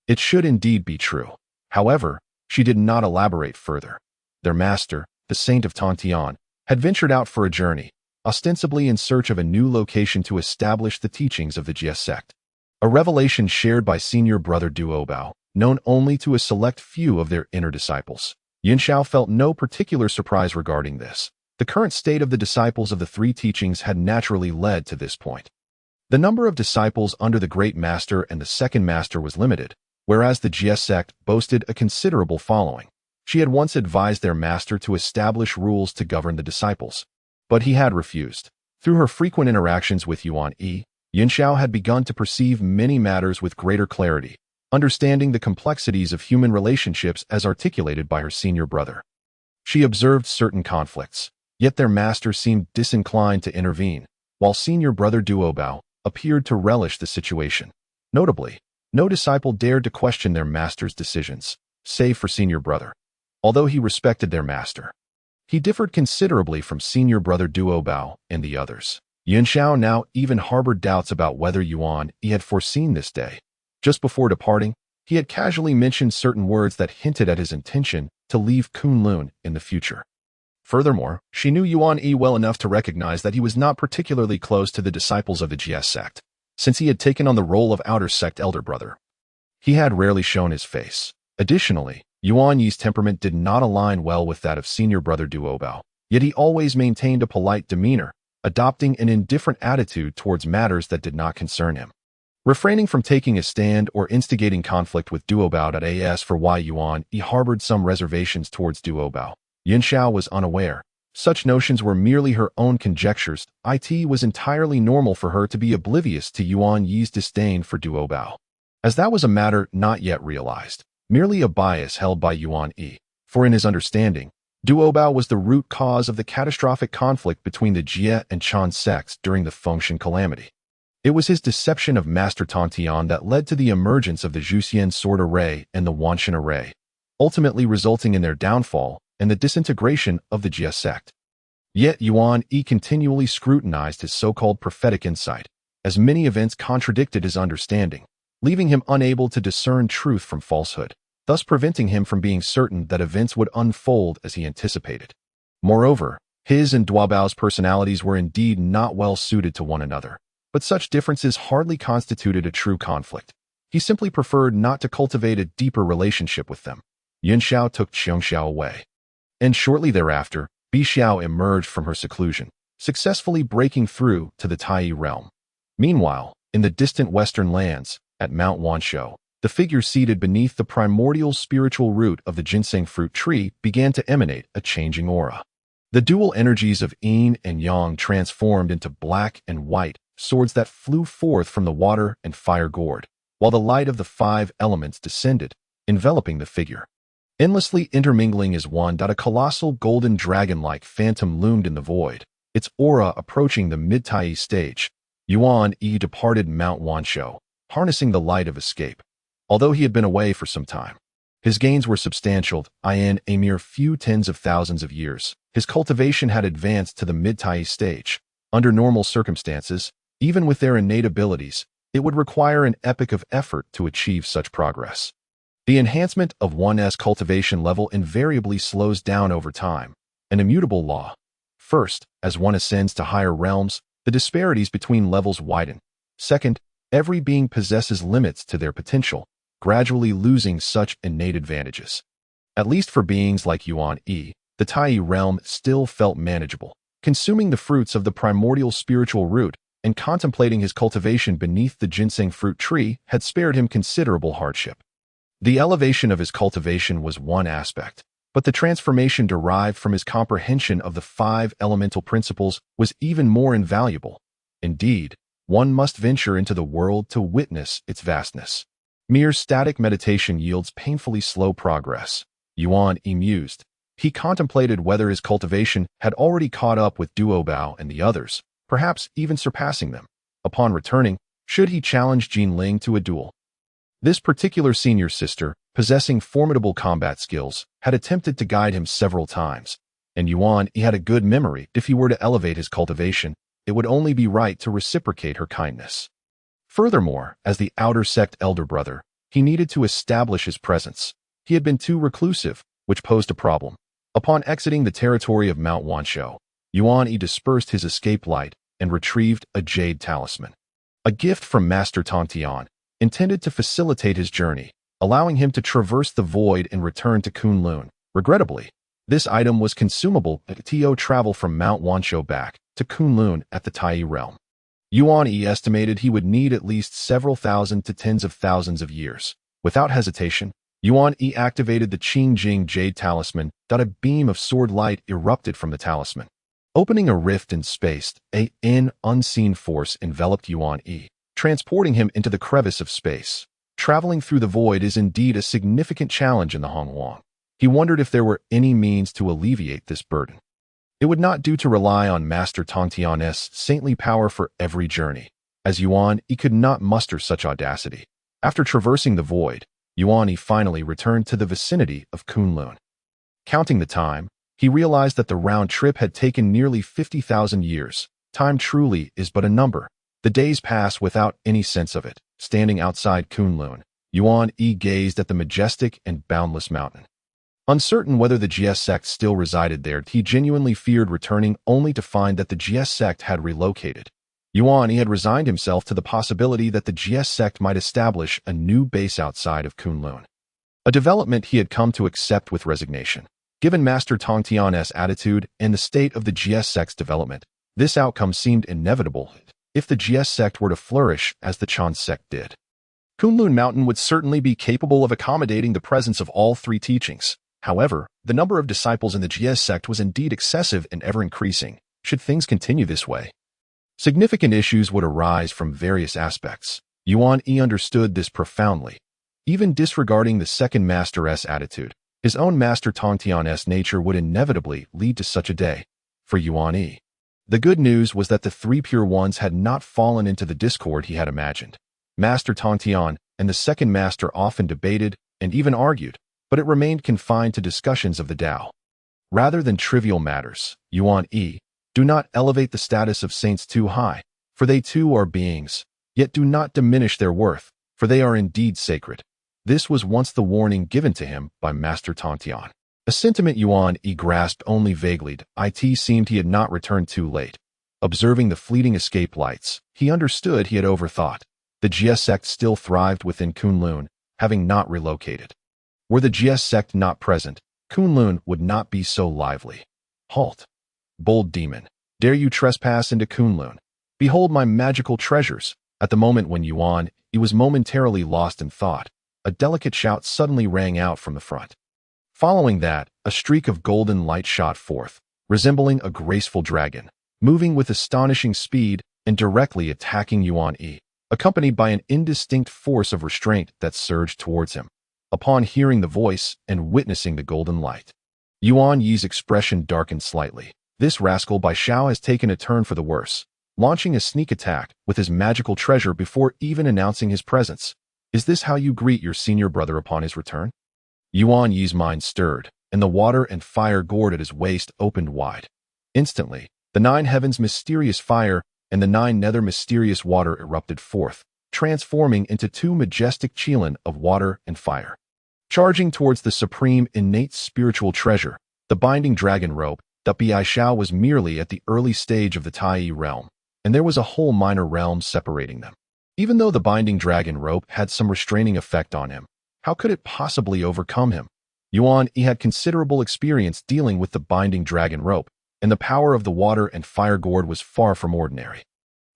It should indeed be true. However, she did not elaborate further. Their master, the saint of Tantian, had ventured out for a journey, ostensibly in search of a new location to establish the teachings of the Jia sect. A revelation shared by senior brother Duo Bao, known only to a select few of their inner disciples. Yin Xiao felt no particular surprise regarding this. The current state of the disciples of the three teachings had naturally led to this point. The number of disciples under the Great Master and the Second Master was limited, whereas the Jia sect boasted a considerable following. She had once advised their master to establish rules to govern the disciples, but he had refused. Through her frequent interactions with Yuan Yi, Yin Xiao had begun to perceive many matters with greater clarity, understanding the complexities of human relationships as articulated by her senior brother. She observed certain conflicts, yet their master seemed disinclined to intervene, while senior brother Duo Bao appeared to relish the situation. Notably, no disciple dared to question their master's decisions, save for senior brother. Although he respected their master, he differed considerably from senior brother Duo Bao and the others. Yin Xiao now even harbored doubts about whether Yuan Yi had foreseen this day. Just before departing, he had casually mentioned certain words that hinted at his intention to leave Kunlun in the future. Furthermore, she knew Yuan Yi well enough to recognize that he was not particularly close to the disciples of the Jia sect, since he had taken on the role of outer sect elder brother. He had rarely shown his face. Additionally, Yuan Yi's temperament did not align well with that of senior brother Duo Bao, yet he always maintained a polite demeanor, adopting an indifferent attitude towards matters that did not concern him. Refraining from taking a stand or instigating conflict with Duo Bao as for why Yuan Yi harbored some reservations towards Duo Bao, Yin Xiao was unaware. Such notions were merely her own conjectures. It was entirely normal for her to be oblivious to Yuan Yi's disdain for Duo Bao, as that was a matter not yet realized, merely a bias held by Yuan Yi, for in his understanding, Duo Bao was the root cause of the catastrophic conflict between the Jia and Chan sects during the Fengshan calamity. It was his deception of Master Tantian that led to the emergence of the Zhuxian sword array and the Wanshan array, ultimately resulting in their downfall and the disintegration of the Jia sect. Yet Yuan Yi continually scrutinized his so-called prophetic insight, as many events contradicted his understanding, leaving him unable to discern truth from falsehood, thus preventing him from being certain that events would unfold as he anticipated. Moreover, his and Duo Bao's personalities were indeed not well suited to one another, but such differences hardly constituted a true conflict. He simply preferred not to cultivate a deeper relationship with them. Yin Xiao took Xiong Xiao away, and shortly thereafter, Bi Xiao emerged from her seclusion, successfully breaking through to the Tai realm. Meanwhile, in the distant western lands, at Mount Wanshou, the figure seated beneath the primordial spiritual root of the ginseng fruit tree began to emanate a changing aura. The dual energies of Yin and Yang transformed into black and white swords that flew forth from the water and fire gourd, while the light of the five elements descended, enveloping the figure. Endlessly intermingling as one, a colossal golden dragon-like phantom loomed in the void, its aura approaching the mid-Tai stage. Yuan Yi departed Mount Wanshou, harnessing the light of escape. Although he had been away for some time, his gains were substantial. In a mere few tens of thousands of years, his cultivation had advanced to the mid-Tai stage. Under normal circumstances, even with their innate abilities, it would require an epoch of effort to achieve such progress. The enhancement of one's cultivation level invariably slows down over time, an immutable law. First, as one ascends to higher realms, the disparities between levels widen. Second, every being possesses limits to their potential, gradually losing such innate advantages. At least for beings like Yuan Yi, the Tai realm still felt manageable, consuming the fruits of the primordial spiritual root and contemplating his cultivation beneath the ginseng fruit tree had spared him considerable hardship. The elevation of his cultivation was one aspect, but the transformation derived from his comprehension of the 5 elemental principles was even more invaluable. Indeed, one must venture into the world to witness its vastness. Mere static meditation yields painfully slow progress. Yuan Yi mused. He contemplated whether his cultivation had already caught up with Duobao and the others, perhaps even surpassing them. Upon returning, should he challenge Jinling to a duel? This particular senior sister, possessing formidable combat skills, had attempted to guide him several times, and Yuan Yi had a good memory. If he were to elevate his cultivation, it would only be right to reciprocate her kindness. Furthermore, as the outer sect elder brother, he needed to establish his presence. He had been too reclusive, which posed a problem. Upon exiting the territory of Mount Wanshou, Yuan Yi dispersed his escape light and retrieved a jade talisman. A gift from Master Tongtian, intended to facilitate his journey, allowing him to traverse the void and return to Kunlun. Regrettably, this item was consumable to travel from Mount Wanshou back to Kunlun at the Tai realm. Yuan Yi estimated he would need at least several thousand to tens of thousands of years. Without hesitation, Yuan Yi activated the Qingjing Jade Talisman. A beam of sword light erupted from the talisman. Opening a rift in space, an unseen force enveloped Yuan Yi, transporting him into the crevice of space. Traveling through the void is indeed a significant challenge in the Hongwang. He wondered if there were any means to alleviate this burden. It would not do to rely on Master Tongtian's saintly power for every journey. As Yuan Yi could not muster such audacity. After traversing the void, Yuan Yi finally returned to the vicinity of Kunlun. Counting the time, he realized that the round trip had taken nearly 50,000 years. Time truly is but a number. The days pass without any sense of it. Standing outside Kunlun, Yuan Yi gazed at the majestic and boundless mountain. Uncertain whether the Jia sect still resided there, he genuinely feared returning only to find that the Jia sect had relocated. Yuan Yi had resigned himself to the possibility that the Jia sect might establish a new base outside of Kunlun. A development he had come to accept with resignation. Given Master Tongtian's attitude and the state of the Jia sect's development, this outcome seemed inevitable if the Jia sect were to flourish as the Chan sect did. Kunlun Mountain would certainly be capable of accommodating the presence of all 3 teachings. However, the number of disciples in the Jia sect was indeed excessive and ever-increasing. Should things continue this way, significant issues would arise from various aspects. Yuan Yi understood this profoundly. Even disregarding the second master's attitude, his own Master Tongtian's nature would inevitably lead to such a day. For Yuan Yi, the good news was that the 3 pure ones had not fallen into the discord he had imagined. Master Tongtian and the second master often debated and even argued, but it remained confined to discussions of the Tao. Rather than trivial matters, Yuan Yi, do not elevate the status of saints too high, for they too are beings, yet do not diminish their worth, for they are indeed sacred. This was once the warning given to him by Master Tongtian. A sentiment Yuan Yi grasped only vaguely. It seemed he had not returned too late. Observing the fleeting escape lights, he understood he had overthought. The Jia sect still thrived within Kunlun, having not relocated. Were the Jia sect not present, Kunlun would not be so lively. Halt! Bold demon, dare you trespass into Kunlun? Behold my magical treasures. At the moment when Yuan Yi was momentarily lost in thought, a delicate shout suddenly rang out from the front. Following that, a streak of golden light shot forth, resembling a graceful dragon, moving with astonishing speed and directly attacking Yuan Yi, accompanied by an indistinct force of restraint that surged towards him. Upon hearing the voice and witnessing the golden light, Yuan Yi's expression darkened slightly. This rascal Bai Shao has taken a turn for the worse, launching a sneak attack with his magical treasure before even announcing his presence. Is this how you greet your senior brother upon his return? Yuan Yi's mind stirred, and the water and fire gourd at his waist opened wide. Instantly, the 9 heavens mysterious fire and the 9 nether mysterious water erupted forth, transforming into 2 majestic qilin of water and fire. Charging towards the supreme innate spiritual treasure, the binding dragon rope, that Bai Shao was merely at the early stage of the Tai realm, and there was a whole minor realm separating them. Even though the binding dragon rope had some restraining effect on him, how could it possibly overcome him? Yuan Yi had considerable experience dealing with the binding dragon rope, and the power of the water and fire gourd was far from ordinary.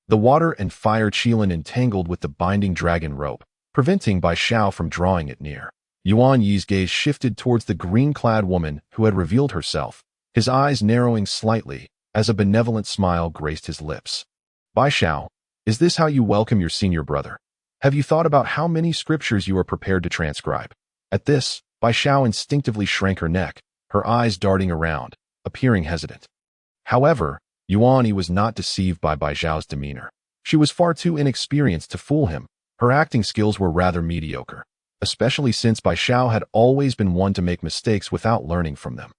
The water and fire Qilin entangled with the binding dragon rope, preventing Bai Xiao from drawing it near. Yuan Yi's gaze shifted towards the green-clad woman who had revealed herself, his eyes narrowing slightly as a benevolent smile graced his lips. Bai Xiao, is this how you welcome your senior brother? Have you thought about how many scriptures you are prepared to transcribe? At this, Bai Xiao instinctively shrank her neck, her eyes darting around, appearing hesitant. However, Yuan Yi was not deceived by Bai Xiao's demeanor. She was far too inexperienced to fool him. Her acting skills were rather mediocre, especially since Bai Xiao had always been one to make mistakes without learning from them.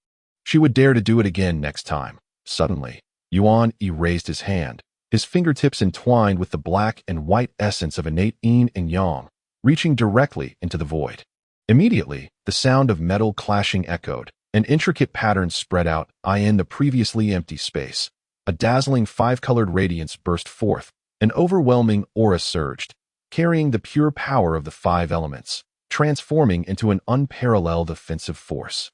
She would dare to do it again next time. Suddenly, Yuan Yi raised his hand, his fingertips entwined with the black and white essence of innate Yin and Yang, reaching directly into the void. Immediately, the sound of metal clashing echoed, an intricate pattern spread out in the previously empty space. A dazzling five-colored radiance burst forth, an overwhelming aura surged, carrying the pure power of the five elements, transforming into an unparalleled offensive force.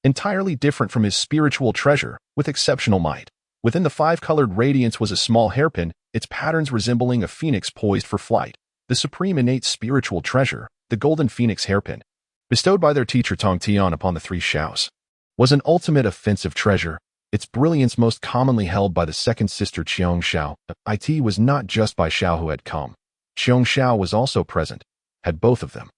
Entirely different from his spiritual treasure, with exceptional might. Within the five-colored radiance was a small hairpin, its patterns resembling a phoenix poised for flight. The supreme innate spiritual treasure, the golden phoenix hairpin, bestowed by their teacher Tong Tian upon the three Xiaos, was an ultimate offensive treasure, its brilliance most commonly held by the second sister Qiong Xiao. It was not just Bai Xiao who had come. Qiong Xiao was also present, had both of them.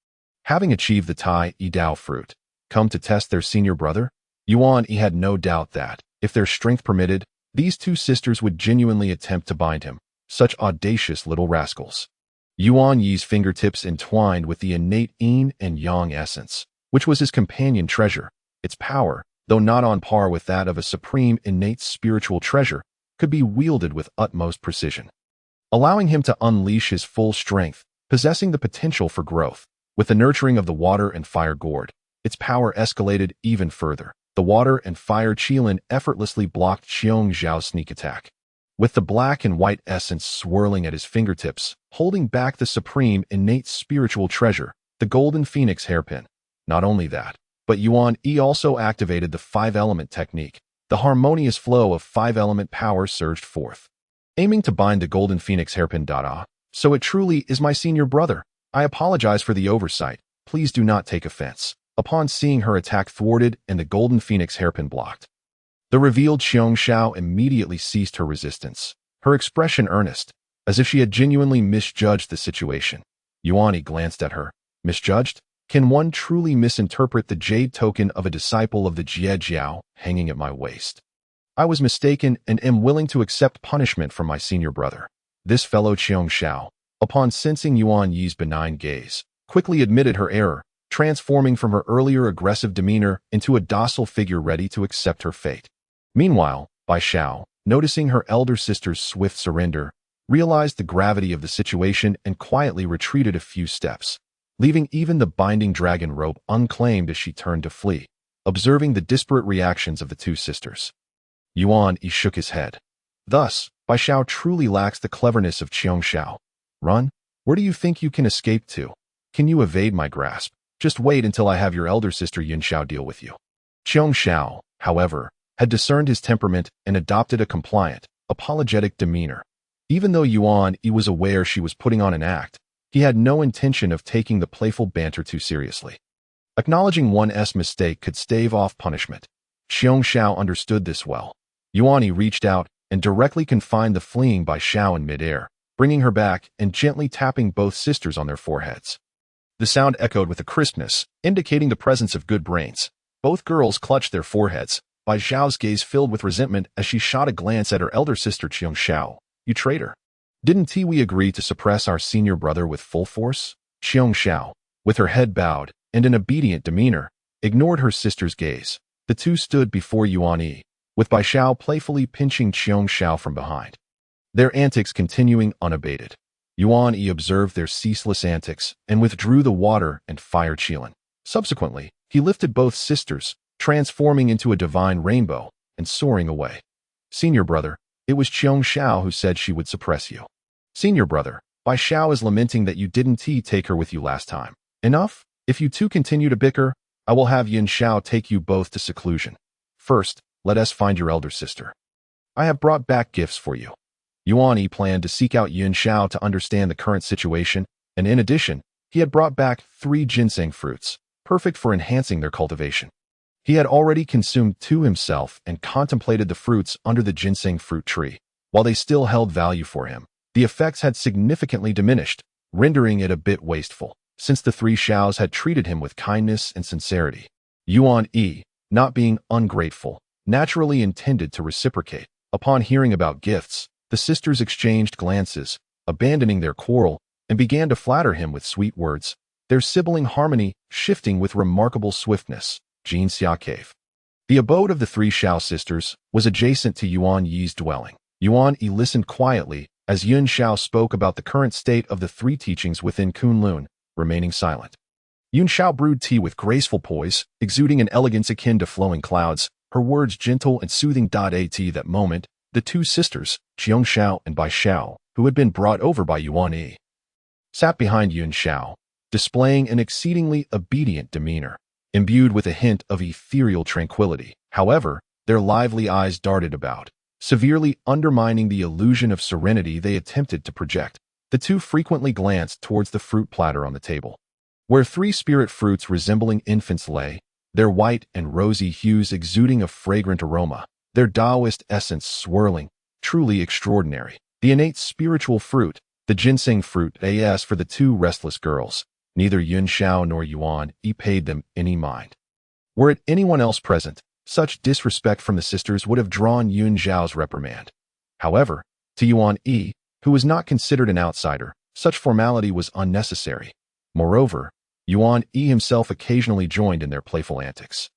Having achieved the Tai Yi Dao fruit, come to test their senior brother? Yuan Yi had no doubt that, if their strength permitted, these two sisters would genuinely attempt to bind him, such audacious little rascals. Yuan Yi's fingertips entwined with the innate Yin and Yang essence, which was his companion treasure. Its power, though not on par with that of a supreme innate spiritual treasure, could be wielded with utmost precision, allowing him to unleash his full strength, possessing the potential for growth. With the nurturing of the water and fire gourd, its power escalated even further. The water and fire Qilin effortlessly blocked Xiong Zhao's sneak attack. With the black and white essence swirling at his fingertips, holding back the supreme innate spiritual treasure, the golden phoenix hairpin. Not only that, but Yuan Yi also activated the five-element technique. The harmonious flow of five-element power surged forth, aiming to bind the golden phoenix hairpin. So it truly is my senior brother. I apologize for the oversight. Please do not take offense. Upon seeing her attack thwarted and the golden phoenix hairpin blocked, the revealed Qiong Xiao immediately ceased her resistance, her expression earnest, as if she had genuinely misjudged the situation. Yuan Yi glanced at her. Misjudged? Can one truly misinterpret the jade token of a disciple of the Jie Jiao hanging at my waist? I was mistaken and am willing to accept punishment from my senior brother. This fellow Qiong Xiao, upon sensing Yuan Yi's benign gaze, quickly admitted her error, transforming from her earlier aggressive demeanor into a docile figure ready to accept her fate. Meanwhile, Bai Xiao, noticing her elder sister's swift surrender, realized the gravity of the situation and quietly retreated a few steps, leaving even the binding dragon rope unclaimed as she turned to flee, observing the disparate reactions of the two sisters. Yuan Yi shook his head. Thus, Bai Xiao truly lacks the cleverness of Qiong Xiao. Run? Where do you think you can escape to? Can you evade my grasp? Just wait until I have your elder sister Yin Xiao deal with you. Qiong Xiao, however, had discerned his temperament and adopted a compliant, apologetic demeanor. Even though Yuan Yi was aware she was putting on an act, he had no intention of taking the playful banter too seriously. Acknowledging one's mistake could stave off punishment. Qiong Xiao understood this well. Yuan Yi reached out and directly confined the fleeing Bai Xiao in midair, bringing her back and gently tapping both sisters on their foreheads. The sound echoed with a crispness, indicating the presence of good brains. Both girls clutched their foreheads. Bai Xiao's gaze filled with resentment as she shot a glance at her elder sister Qiong Xiao. You traitor. Didn't we agree to suppress our senior brother with full force? Qiong Xiao, with her head bowed and an obedient demeanor, ignored her sister's gaze. The two stood before Yuan Yi, with Bai Xiao playfully pinching Qiong Xiao from behind, their antics continuing unabated. Yuan Yi observed their ceaseless antics and withdrew the water and fire Qilin. Subsequently, he lifted both sisters, transforming into a divine rainbow, and soaring away. Senior brother, it was Qiong Xiao who said she would suppress you. Senior brother, Bai Xiao is lamenting that you didn't take her with you last time. Enough? If you two continue to bicker, I will have Yin Xiao take you both to seclusion. First, let us find your elder sister. I have brought back gifts for you. Yuan Yi planned to seek out Yuan Shao to understand the current situation, and in addition, he had brought back 3 ginseng fruits, perfect for enhancing their cultivation. He had already consumed 2 himself and contemplated the fruits under the ginseng fruit tree. While they still held value for him, the effects had significantly diminished, rendering it a bit wasteful, since the 3 Shaos had treated him with kindness and sincerity. Yuan Yi, not being ungrateful, naturally intended to reciprocate. Upon hearing about gifts, the sisters exchanged glances, abandoning their quarrel, and began to flatter him with sweet words, their sibling harmony shifting with remarkable swiftness. Jin Xia Cave. The abode of the 3 Xiao sisters was adjacent to Yuan Yi's dwelling. Yuan Yi listened quietly as Yuan Shao spoke about the current state of the 3 teachings within Kunlun, remaining silent. Yuan Shao brewed tea with graceful poise, exuding an elegance akin to flowing clouds, her words gentle and soothing. At that moment, the 2 sisters, Qiong Shao and Bai Shao, who had been brought over by Yuan Yi, sat behind Yuan Shao, displaying an exceedingly obedient demeanor, imbued with a hint of ethereal tranquility. However, their lively eyes darted about, severely undermining the illusion of serenity they attempted to project. The 2 frequently glanced towards the fruit platter on the table, where 3 spirit fruits resembling infants lay, their white and rosy hues exuding a fragrant aroma, their Taoist essence swirling, truly extraordinary. The innate spiritual fruit, the ginseng fruit, as for the 2 restless girls, neither Yuan Shao nor Yuan Yi paid them any mind. Were it anyone else present, such disrespect from the sisters would have drawn Yuan Zhao's reprimand. However, to Yuan Yi, who was not considered an outsider, such formality was unnecessary. Moreover, Yuan Yi himself occasionally joined in their playful antics.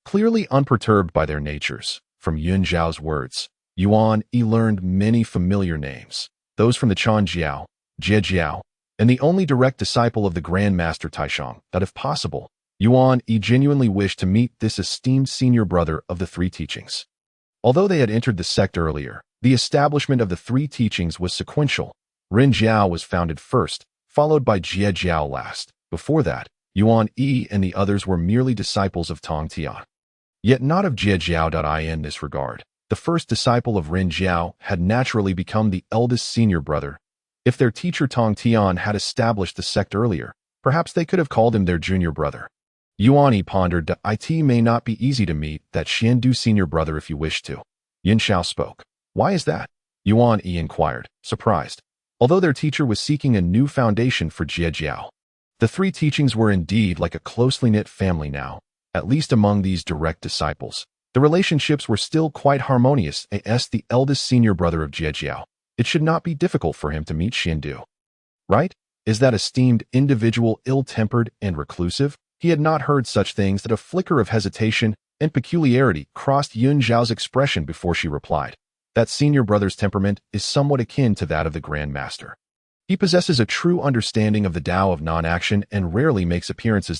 Clearly unperturbed by their natures, from Yuan Zhao's words, Yuan Yi learned many familiar names, those from the Chan Jiao, Jie Jiao, and the only direct disciple of the Grand Master Taishang, that if possible, Yuan Yi genuinely wished to meet this esteemed senior brother of the 3 teachings. Although they had entered the sect earlier, the establishment of the 3 teachings was sequential. Ren Jiao was founded first, followed by Jie Jiao last. Before that, Yuan Yi and the others were merely disciples of Tong Tian. Yet not of Jie Jiao. In this regard, the first disciple of Ren Jiao had naturally become the eldest senior brother. If their teacher Tong Tian had established the sect earlier, perhaps they could have called him their junior brother. Yuan Yi pondered, it may not be easy to meet that Xiandu senior brother if you wish to. Yin Shao spoke. Why is that? Yuan Yi inquired, surprised. Although their teacher was seeking a new foundation for Jie Jiao, the 3 teachings were indeed like a closely knit family now, at least among these direct disciples. The relationships were still quite harmonious. As the eldest senior brother of Jie Jiao, it should not be difficult for him to meet Xiandu. Right? Is that esteemed individual ill-tempered and reclusive? He had not heard such things that a flicker of hesitation and peculiarity crossed Yuan Zhao's expression before she replied. That senior brother's temperament is somewhat akin to that of the Grand Master. He possesses a true understanding of the Tao of non-action and rarely makes appearances.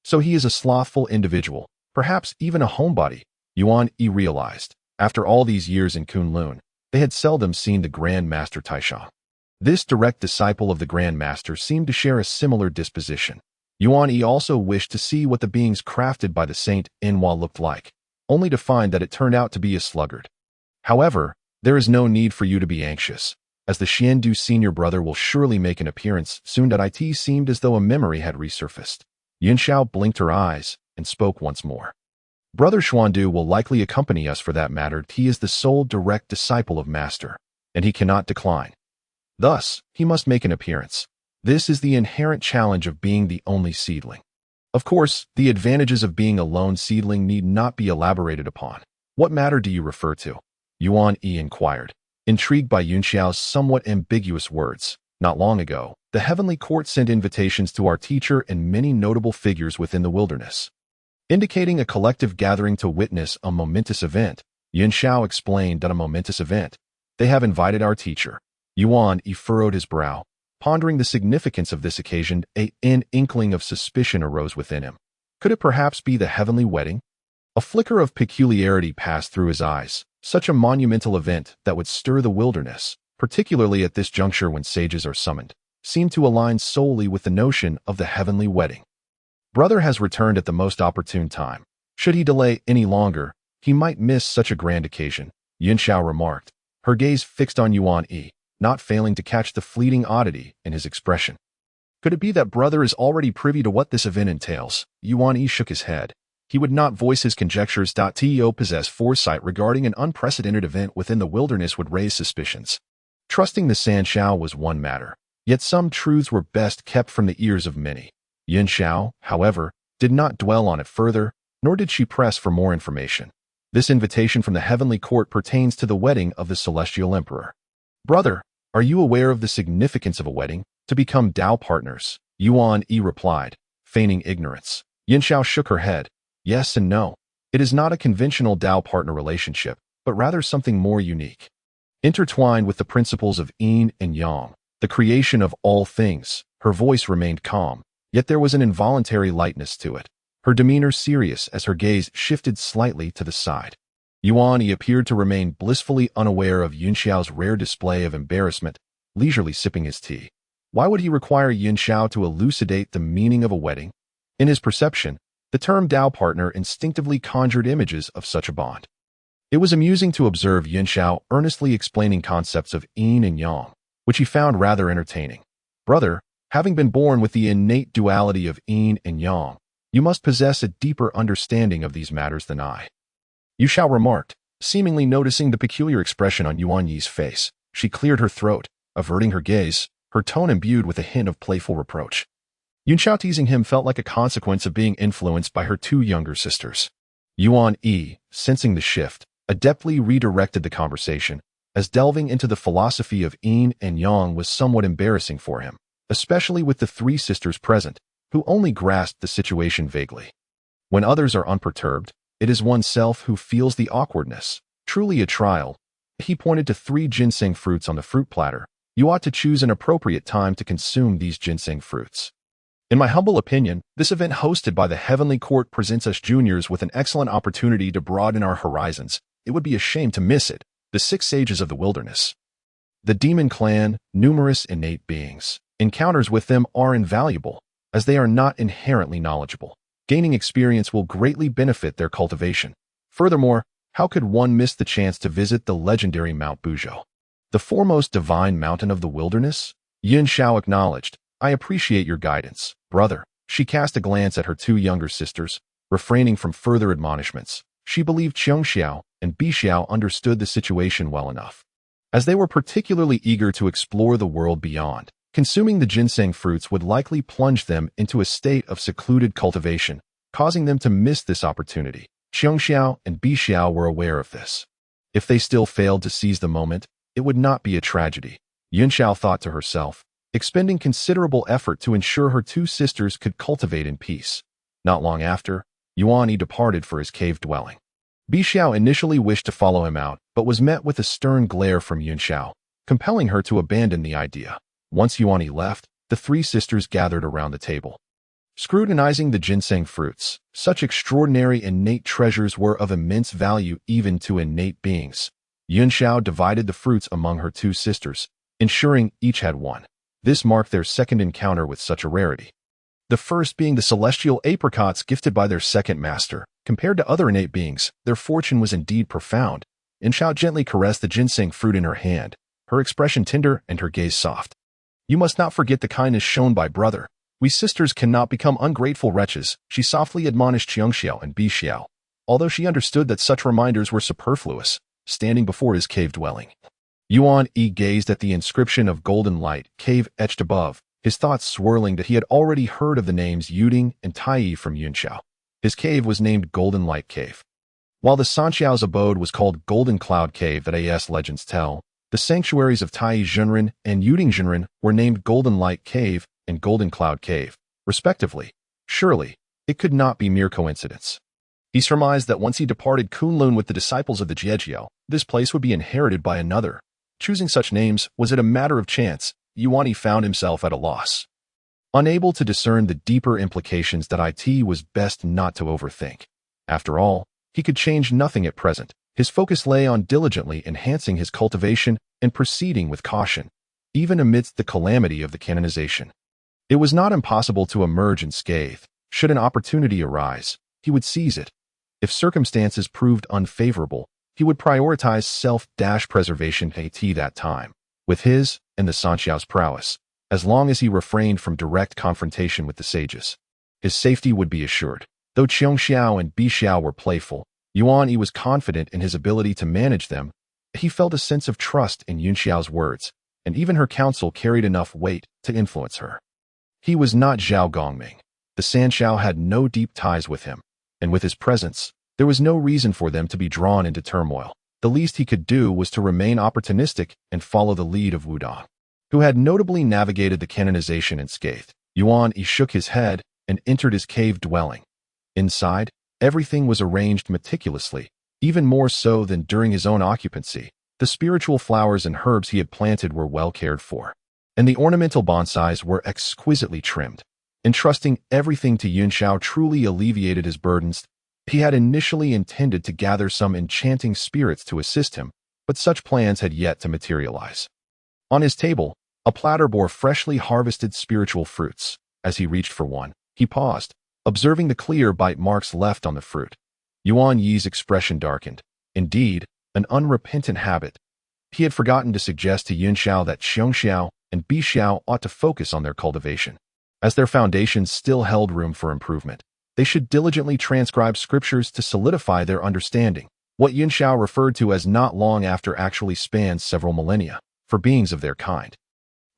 So he is a slothful individual, perhaps even a homebody. Yuan Yi realized. After all these years in Kunlun, they had seldom seen the Grand Master Taishang. This direct disciple of the Grand Master seemed to share a similar disposition. Yuan Yi also wished to see what the beings crafted by the Saint Inhua looked like, only to find that it turned out to be a sluggard. However, there is no need for you to be anxious, as the Xiandu senior brother will surely make an appearance soon. It seemed as though a memory had resurfaced. Yin Shao blinked her eyes and spoke once more. Brother Xuandu will likely accompany us for that matter. He is the sole direct disciple of Master, and he cannot decline. Thus, he must make an appearance. This is the inherent challenge of being the only seedling. Of course, the advantages of being a lone seedling need not be elaborated upon. What matter do you refer to? Yuan Yi inquired, intrigued by Yuan Xiao's somewhat ambiguous words. Not long ago, the heavenly court sent invitations to our teacher and many notable figures within the wilderness, indicating a collective gathering to witness a momentous event. Yuan Xiao explained that a momentous event. They have invited our teacher. Yuan Yi furrowed his brow, pondering the significance of this occasion. An inkling of suspicion arose within him. Could it perhaps be the heavenly wedding? A flicker of peculiarity passed through his eyes. Such a monumental event that would stir the wilderness, particularly at this juncture when sages are summoned, seemed to align solely with the notion of the heavenly wedding. Brother has returned at the most opportune time. Should he delay any longer, he might miss such a grand occasion, Yin Shao remarked, her gaze fixed on Yuan Yi, not failing to catch the fleeting oddity in his expression. Could it be that brother is already privy to what this event entails? Yuan Yi shook his head. He would not voice his conjectures. To possess foresight regarding an unprecedented event within the wilderness would raise suspicions. Trusting the San Shao was one matter, yet some truths were best kept from the ears of many. Yin Shao, however, did not dwell on it further, nor did she press for more information. This invitation from the heavenly court pertains to the wedding of the celestial emperor. Brother, are you aware of the significance of a wedding? To become Dao partners, Yuan Yi replied, feigning ignorance. Yin Shao shook her head. Yes and no. It is not a conventional Dao partner relationship, but rather something more unique. Intertwined with the principles of Yin and Yang, the creation of all things, her voice remained calm, yet there was an involuntary lightness to it, her demeanor serious as her gaze shifted slightly to the side. Yuan Yi appeared to remain blissfully unaware of Yin Xiao's rare display of embarrassment, leisurely sipping his tea. Why would he require Yin Xiao to elucidate the meaning of a wedding? In his perception, the term Dao partner instinctively conjured images of such a bond. It was amusing to observe Yin Xiao earnestly explaining concepts of Yin and Yang, which he found rather entertaining. Brother, having been born with the innate duality of Yin and Yang, you must possess a deeper understanding of these matters than I. Yu Xiao remarked, seemingly noticing the peculiar expression on Yuan Yi's face. She cleared her throat, averting her gaze, her tone imbued with a hint of playful reproach. Yun Xiao teasing him felt like a consequence of being influenced by her two younger sisters. Yuan Yi, sensing the shift, adeptly redirected the conversation, as delving into the philosophy of Yin and Yang was somewhat embarrassing for him, especially with the three sisters present, who only grasped the situation vaguely. When others are unperturbed, it is oneself who feels the awkwardness. Truly a trial. He pointed to 3 ginseng fruits on the fruit platter. You ought to choose an appropriate time to consume these ginseng fruits. In my humble opinion, this event hosted by the Heavenly Court presents us juniors with an excellent opportunity to broaden our horizons. It would be a shame to miss it. The 6 sages of the wilderness. The demon clan, numerous innate beings. Encounters with them are invaluable, as they are not inherently knowledgeable. Gaining experience will greatly benefit their cultivation. Furthermore, how could one miss the chance to visit the legendary Mount Buzhou, the foremost divine mountain of the wilderness? Yin Xiao acknowledged. I appreciate your guidance, brother. She cast a glance at her 2 younger sisters, refraining from further admonishments. She believed Qiang Xiao and Bi Xiao understood the situation well enough, as they were particularly eager to explore the world beyond. Consuming the ginseng fruits would likely plunge them into a state of secluded cultivation, causing them to miss this opportunity. Qiang Xiao and Bi Xiao were aware of this. If they still failed to seize the moment, it would not be a tragedy. Yin Xiao thought to herself, expending considerable effort to ensure her 2 sisters could cultivate in peace. Not long after, Yuan Yi departed for his cave dwelling. Bi Xiao initially wished to follow him out, but was met with a stern glare from Yin Xiao, compelling her to abandon the idea. Once Yuan Yi left, the 3 sisters gathered around the table, scrutinizing the ginseng fruits. Such extraordinary innate treasures were of immense value even to innate beings. Yin Xiao divided the fruits among her 2 sisters, ensuring each had one. This marked their second encounter with such a rarity. The first being the celestial apricots gifted by their second master. Compared to other innate beings, their fortune was indeed profound. Yin Xiao gently caressed the ginseng fruit in her hand, her expression tender and her gaze soft. You must not forget the kindness shown by brother. We sisters cannot become ungrateful wretches, she softly admonished Qiang Xiao and Bi Xiao, although she understood that such reminders were superfluous, standing before his cave dwelling. Yuan Yi gazed at the inscription of golden light cave etched above, his thoughts swirling that he had already heard of the names Yuding and Taiyi from Yin Xiao. His cave was named Golden Light Cave, while the Sanxiao's abode was called Golden Cloud Cave that AS legends tell. The sanctuaries of Taiyi Zhenren and Yuding Zhenren were named Golden Light Cave and Golden Cloud Cave, respectively. Surely, it could not be mere coincidence. He surmised that once he departed Kunlun with the disciples of the Jiejiao, this place would be inherited by another. Choosing such names, was it a matter of chance? Yuan Yi found himself at a loss, unable to discern the deeper implications that it was best not to overthink. After all, he could change nothing at present. His focus lay on diligently enhancing his cultivation and proceeding with caution, even amidst the calamity of the canonization. It was not impossible to emerge unscathed. Should an opportunity arise, he would seize it. If circumstances proved unfavorable, he would prioritize self-preservation at that time, with his and the Sanxiao's prowess, as long as he refrained from direct confrontation with the sages. His safety would be assured. Though Xiao and Xiao were playful, Yuan Yi was confident in his ability to manage them. He felt a sense of trust in Xiao's words, and even her counsel carried enough weight to influence her. He was not Zhao Gongming. The Sanxiao had no deep ties with him, and with his presence, there was no reason for them to be drawn into turmoil. The least he could do was to remain opportunistic and follow the lead of Wudong, who had notably navigated the canonization unscathed. Yuan Yi shook his head and entered his cave dwelling. Inside, everything was arranged meticulously, even more so than during his own occupancy. The spiritual flowers and herbs he had planted were well cared for, and the ornamental bonsais were exquisitely trimmed. Entrusting everything to Yunxiao truly alleviated his burdens. He had initially intended to gather some enchanting spirits to assist him, but such plans had yet to materialize. On his table, a platter bore freshly harvested spiritual fruits. As he reached for one, he paused, observing the clear bite marks left on the fruit. Yuan Yi's expression darkened. Indeed, an unrepentant habit. He had forgotten to suggest to Yunxiao that Xiao and Xiao ought to focus on their cultivation. As their foundations still held room for improvement, they should diligently transcribe scriptures to solidify their understanding. What Yunxiao referred to as not long after actually spans several millennia, for beings of their kind.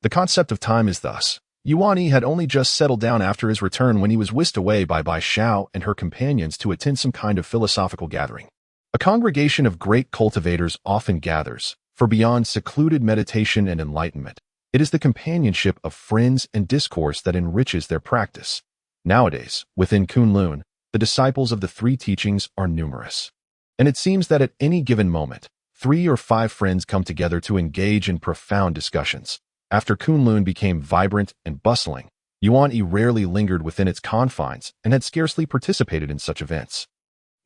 The concept of time is thus. Yuan Yi had only just settled down after his return when he was whisked away by Bai Xiao and her companions to attend some kind of philosophical gathering. A congregation of great cultivators often gathers, for beyond secluded meditation and enlightenment, it is the companionship of friends and discourse that enriches their practice. Nowadays, within Kunlun, the disciples of the three teachings are numerous. And it seems that at any given moment, 3 or 5 friends come together to engage in profound discussions. After Kunlun became vibrant and bustling, Yuan Yi rarely lingered within its confines and had scarcely participated in such events.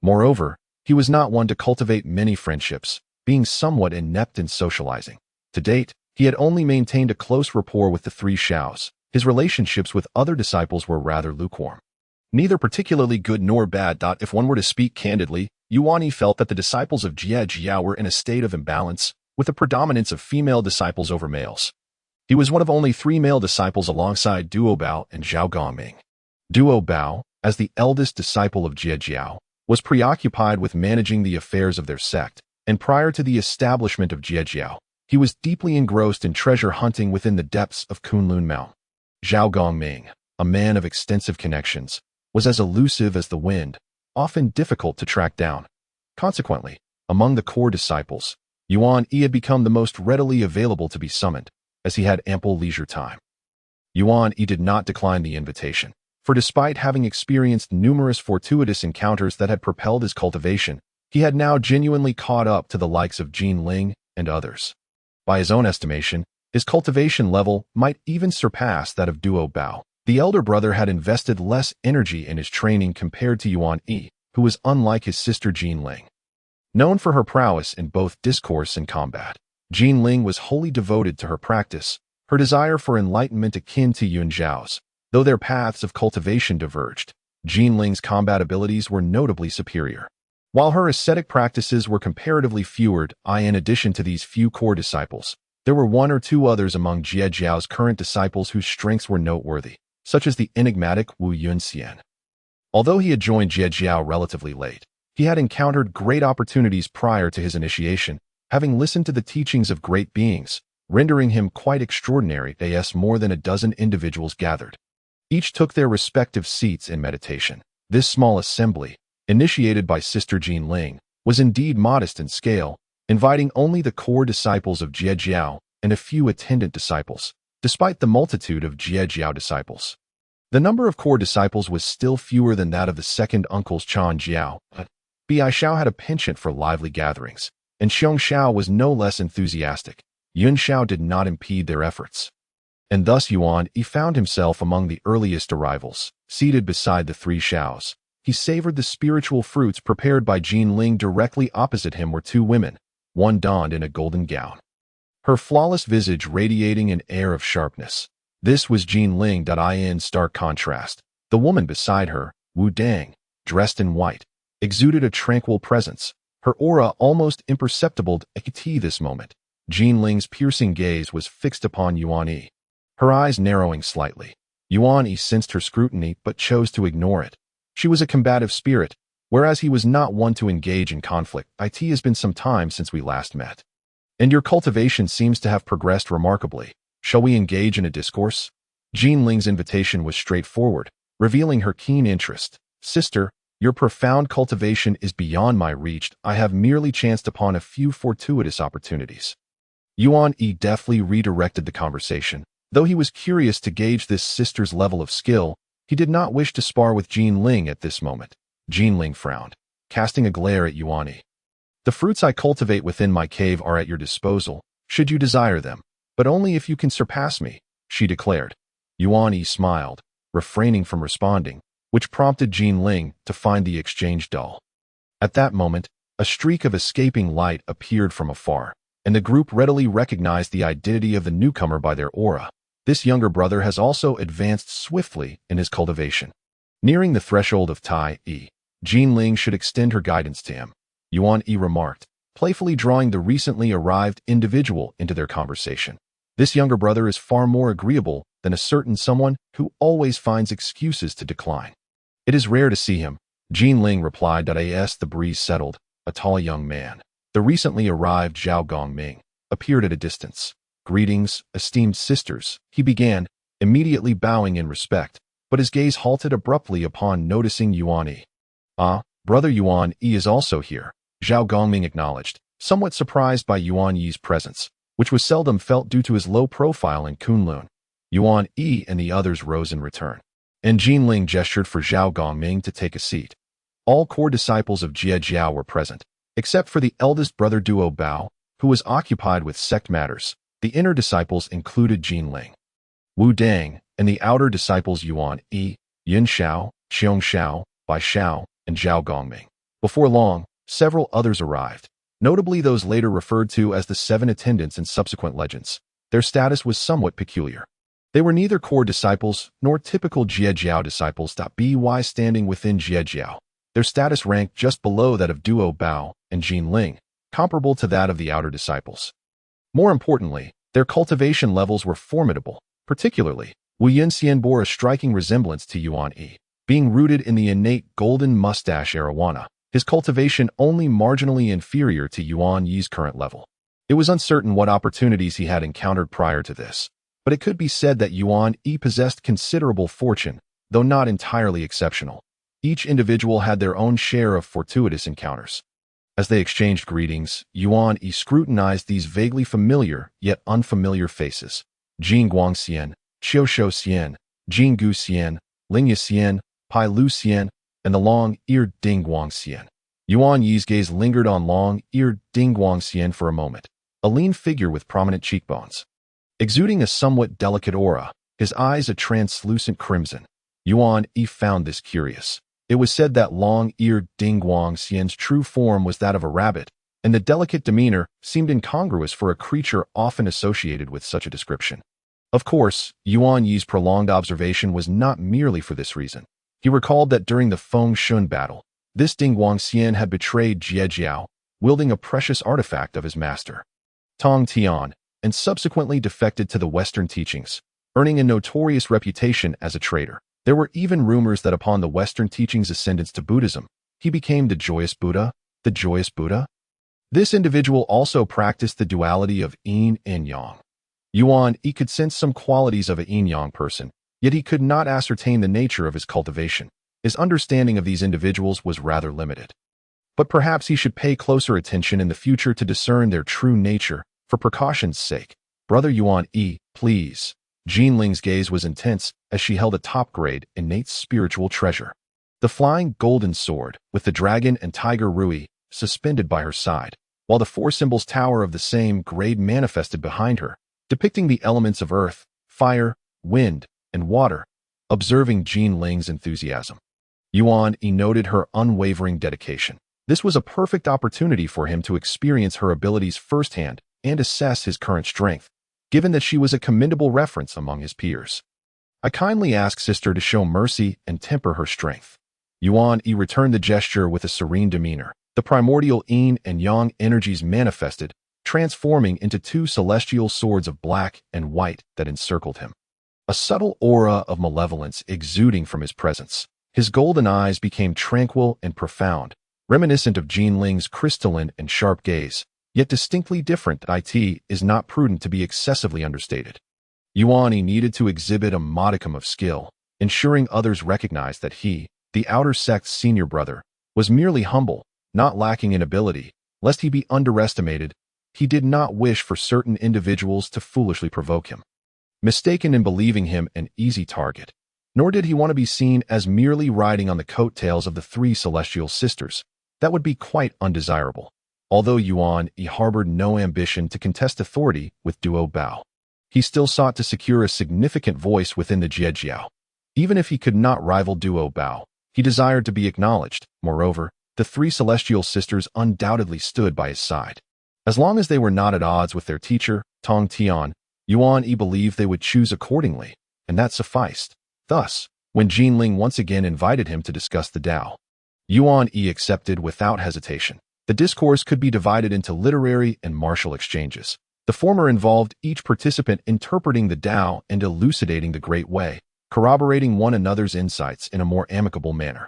Moreover, he was not one to cultivate many friendships, being somewhat inept in socializing. To date, he had only maintained a close rapport with the 3 Xiaos. His relationships with other disciples were rather lukewarm. Neither particularly good nor bad. If one were to speak candidly, Yuan Yi felt that the disciples of Jie Jiao were in a state of imbalance, with a predominance of female disciples over males. He was one of only 3 male disciples alongside Duo Bao and Zhao Gongming. Duo Bao, as the eldest disciple of Jie Jiao, was preoccupied with managing the affairs of their sect, and prior to the establishment of Jie Jiao, he was deeply engrossed in treasure hunting within the depths of Kunlun Mountain. Zhao Gongming, a man of extensive connections, was as elusive as the wind, often difficult to track down. Consequently, among the core disciples, Yuan Yi had become the most readily available to be summoned, as he had ample leisure time. Yuan Yi did not decline the invitation, for despite having experienced numerous fortuitous encounters that had propelled his cultivation, he had now genuinely caught up to the likes of Jin Ling and others. By his own estimation, his cultivation level might even surpass that of Duo Bao. The elder brother had invested less energy in his training compared to Yuan Yi, who was unlike his sister Jin Ling. Known for her prowess in both discourse and combat, Jin Ling was wholly devoted to her practice, her desire for enlightenment akin to Yun Zhao's. Though their paths of cultivation diverged, Jin Ling's combat abilities were notably superior, while her ascetic practices were comparatively fewer. In addition to these few core disciples, there were 1 or 2 others among Jie Jiao's current disciples whose strengths were noteworthy, such as the enigmatic Wu Yunxian. Although he had joined Jie Jiao relatively late, he had encountered great opportunities prior to his initiation, having listened to the teachings of great beings, rendering him quite extraordinary. More than a dozen individuals gathered. Each took their respective seats in meditation. This small assembly, initiated by Sister Jin Ling, was indeed modest in scale, inviting only the core disciples of Jie Jiao and a few attendant disciples, despite the multitude of Jie Jiao disciples. The number of core disciples was still fewer than that of the second uncles Chan Jiao, but Bai Xiao had a penchant for lively gatherings, and Xiong Xiao was no less enthusiastic. Yun Xiao did not impede their efforts. And thus Yuan Yi found himself among the earliest arrivals, seated beside the 3 Xiaos. He savored the spiritual fruits prepared by Jin Ling. Directly opposite him were 2 women, one donned in a golden gown, her flawless visage radiating an air of sharpness. This was Jin Ling. In stark contrast, the woman beside her, Wu Dang, dressed in white, exuded a tranquil presence, her aura almost imperceptible to this moment. Jin Ling's piercing gaze was fixed upon Yuan Yi, her eyes narrowing slightly. Yuan Yi sensed her scrutiny but chose to ignore it. She was a combative spirit, whereas he was not one to engage in conflict. It has been some time since we last met, and your cultivation seems to have progressed remarkably. Shall we engage in a discourse? Jin Ling's invitation was straightforward, revealing her keen interest. Sister, your profound cultivation is beyond my reach. I have merely chanced upon a few fortuitous opportunities. Yuan Yi deftly redirected the conversation. Though he was curious to gauge this sister's level of skill, he did not wish to spar with Jin Ling at this moment. Jin Ling frowned, casting a glare at Yuan Yi. The fruits I cultivate within my cave are at your disposal, should you desire them, but only if you can surpass me, she declared. Yuan Yi smiled, refraining from responding, which prompted Jin Ling to find the exchange dull. At that moment, a streak of escaping light appeared from afar, and the group readily recognized the identity of the newcomer by their aura. This younger brother has also advanced swiftly in his cultivation. Nearing the threshold of Tai Yi, Jin Ling should extend her guidance to him, Yuan Yi remarked, playfully drawing the recently arrived individual into their conversation. This younger brother is far more agreeable than a certain someone who always finds excuses to decline. It is rare to see him, Jin Ling replied. As the breeze settled, a tall young man, the recently arrived Zhao Gongming, appeared at a distance. Greetings, esteemed sisters, he began, immediately bowing in respect, but his gaze halted abruptly upon noticing Yuan Yi. Ah, brother Yuan Yi is also here, Zhao Gongming acknowledged, somewhat surprised by Yuan Yi's presence, which was seldom felt due to his low profile in Kunlun. Yuan Yi and the others rose in return, and Jin Ling gestured for Zhao Gongming to take a seat. All core disciples of Jie Jiao were present, except for the eldest brother Duo Bao, who was occupied with sect matters. The inner disciples included Jin Ling, Wu Dang, and the outer disciples Yuan Yi, Yin Xiao, Xiong Xiao, Bai Xiao, and Zhao Gongming. Before long, several others arrived, notably those later referred to as the Seven Attendants in subsequent legends. Their status was somewhat peculiar. They were neither core disciples nor typical Jie Jiao disciples. By standing within Jie Jiao, their status ranked just below that of Duo Bao and Jin Ling, comparable to that of the outer disciples. More importantly, their cultivation levels were formidable. Particularly, Wu Yinxian bore a striking resemblance to Yuan Yi. Being rooted in the innate golden mustache arowana, his cultivation only marginally inferior to Yuan Yi's current level. It was uncertain what opportunities he had encountered prior to this, but it could be said that Yuan Yi possessed considerable fortune, though not entirely exceptional. Each individual had their own share of fortuitous encounters. As they exchanged greetings, Yuan Yi scrutinized these vaguely familiar yet unfamiliar faces. Jin Guang Xian, Qiu Shou Xian, Jin Gu Xian, Ling Yi Xian, Pai Lu Xian, and the long-eared Ding Guang Xian. Yuan Yi's gaze lingered on long-eared Ding Guang Xian for a moment, a lean figure with prominent cheekbones. Exuding a somewhat delicate aura, his eyes a translucent crimson. Yuan Yi found this curious. It was said that long-eared Ding Guang Xian's true form was that of a rabbit, and the delicate demeanor seemed incongruous for a creature often associated with such a description. Of course, Yuan Yi's prolonged observation was not merely for this reason. He recalled that during the Feng Shun battle, this Ding Guang Xian had betrayed Jie Jiao, wielding a precious artifact of his master, Tong Tian, and subsequently defected to the Western teachings, earning a notorious reputation as a traitor. There were even rumors that upon the Western teachings' ascendance to Buddhism, he became the joyous Buddha. The joyous Buddha? This individual also practiced the duality of Yin and Yang. Yuan Yi could sense some qualities of a Yin-Yang person, yet he could not ascertain the nature of his cultivation. His understanding of these individuals was rather limited. But perhaps he should pay closer attention in the future to discern their true nature, for precaution's sake. Brother Yuan Yi, please. Jin Ling's gaze was intense as she held a top-grade, innate spiritual treasure. The flying golden sword, with the dragon and tiger Rui, suspended by her side, while the four symbols tower of the same grade manifested behind her, depicting the elements of earth, fire, wind, and water. Observing Jin Ling's enthusiasm, Yuan Yi noted her unwavering dedication. This was a perfect opportunity for him to experience her abilities firsthand and assess his current strength, given that she was a commendable reference among his peers. I kindly ask sister to show mercy and temper her strength. Yuan Yi returned the gesture with a serene demeanor, The primordial Yin and Yang energies manifested, transforming into two celestial swords of black and white that encircled him. A subtle aura of malevolence exuding from his presence. His golden eyes became tranquil and profound, reminiscent of Jinling's crystalline and sharp gaze, yet distinctly different. It is not prudent to be excessively understated. Yuan Yi needed to exhibit a modicum of skill, ensuring others recognized that he, the outer sect's senior brother, was merely humble, not lacking in ability, lest he be underestimated. He did not wish for certain individuals to foolishly provoke him, mistaken in believing him an easy target, nor did he want to be seen as merely riding on the coattails of the three celestial sisters. That would be quite undesirable. Although Yuan Yi harbored no ambition to contest authority with Duo Bao, he still sought to secure a significant voice within the Jie Jiao. Even if he could not rival Duo Bao, he desired to be acknowledged. Moreover, the three celestial sisters undoubtedly stood by his side. As long as they were not at odds with their teacher, Tong Tian, Yuan Yi believed they would choose accordingly, and that sufficed. Thus, when Jinling once again invited him to discuss the Tao, Yuan Yi accepted without hesitation. The discourse could be divided into literary and martial exchanges. The former involved each participant interpreting the Tao and elucidating the Great Way, corroborating one another's insights in a more amicable manner.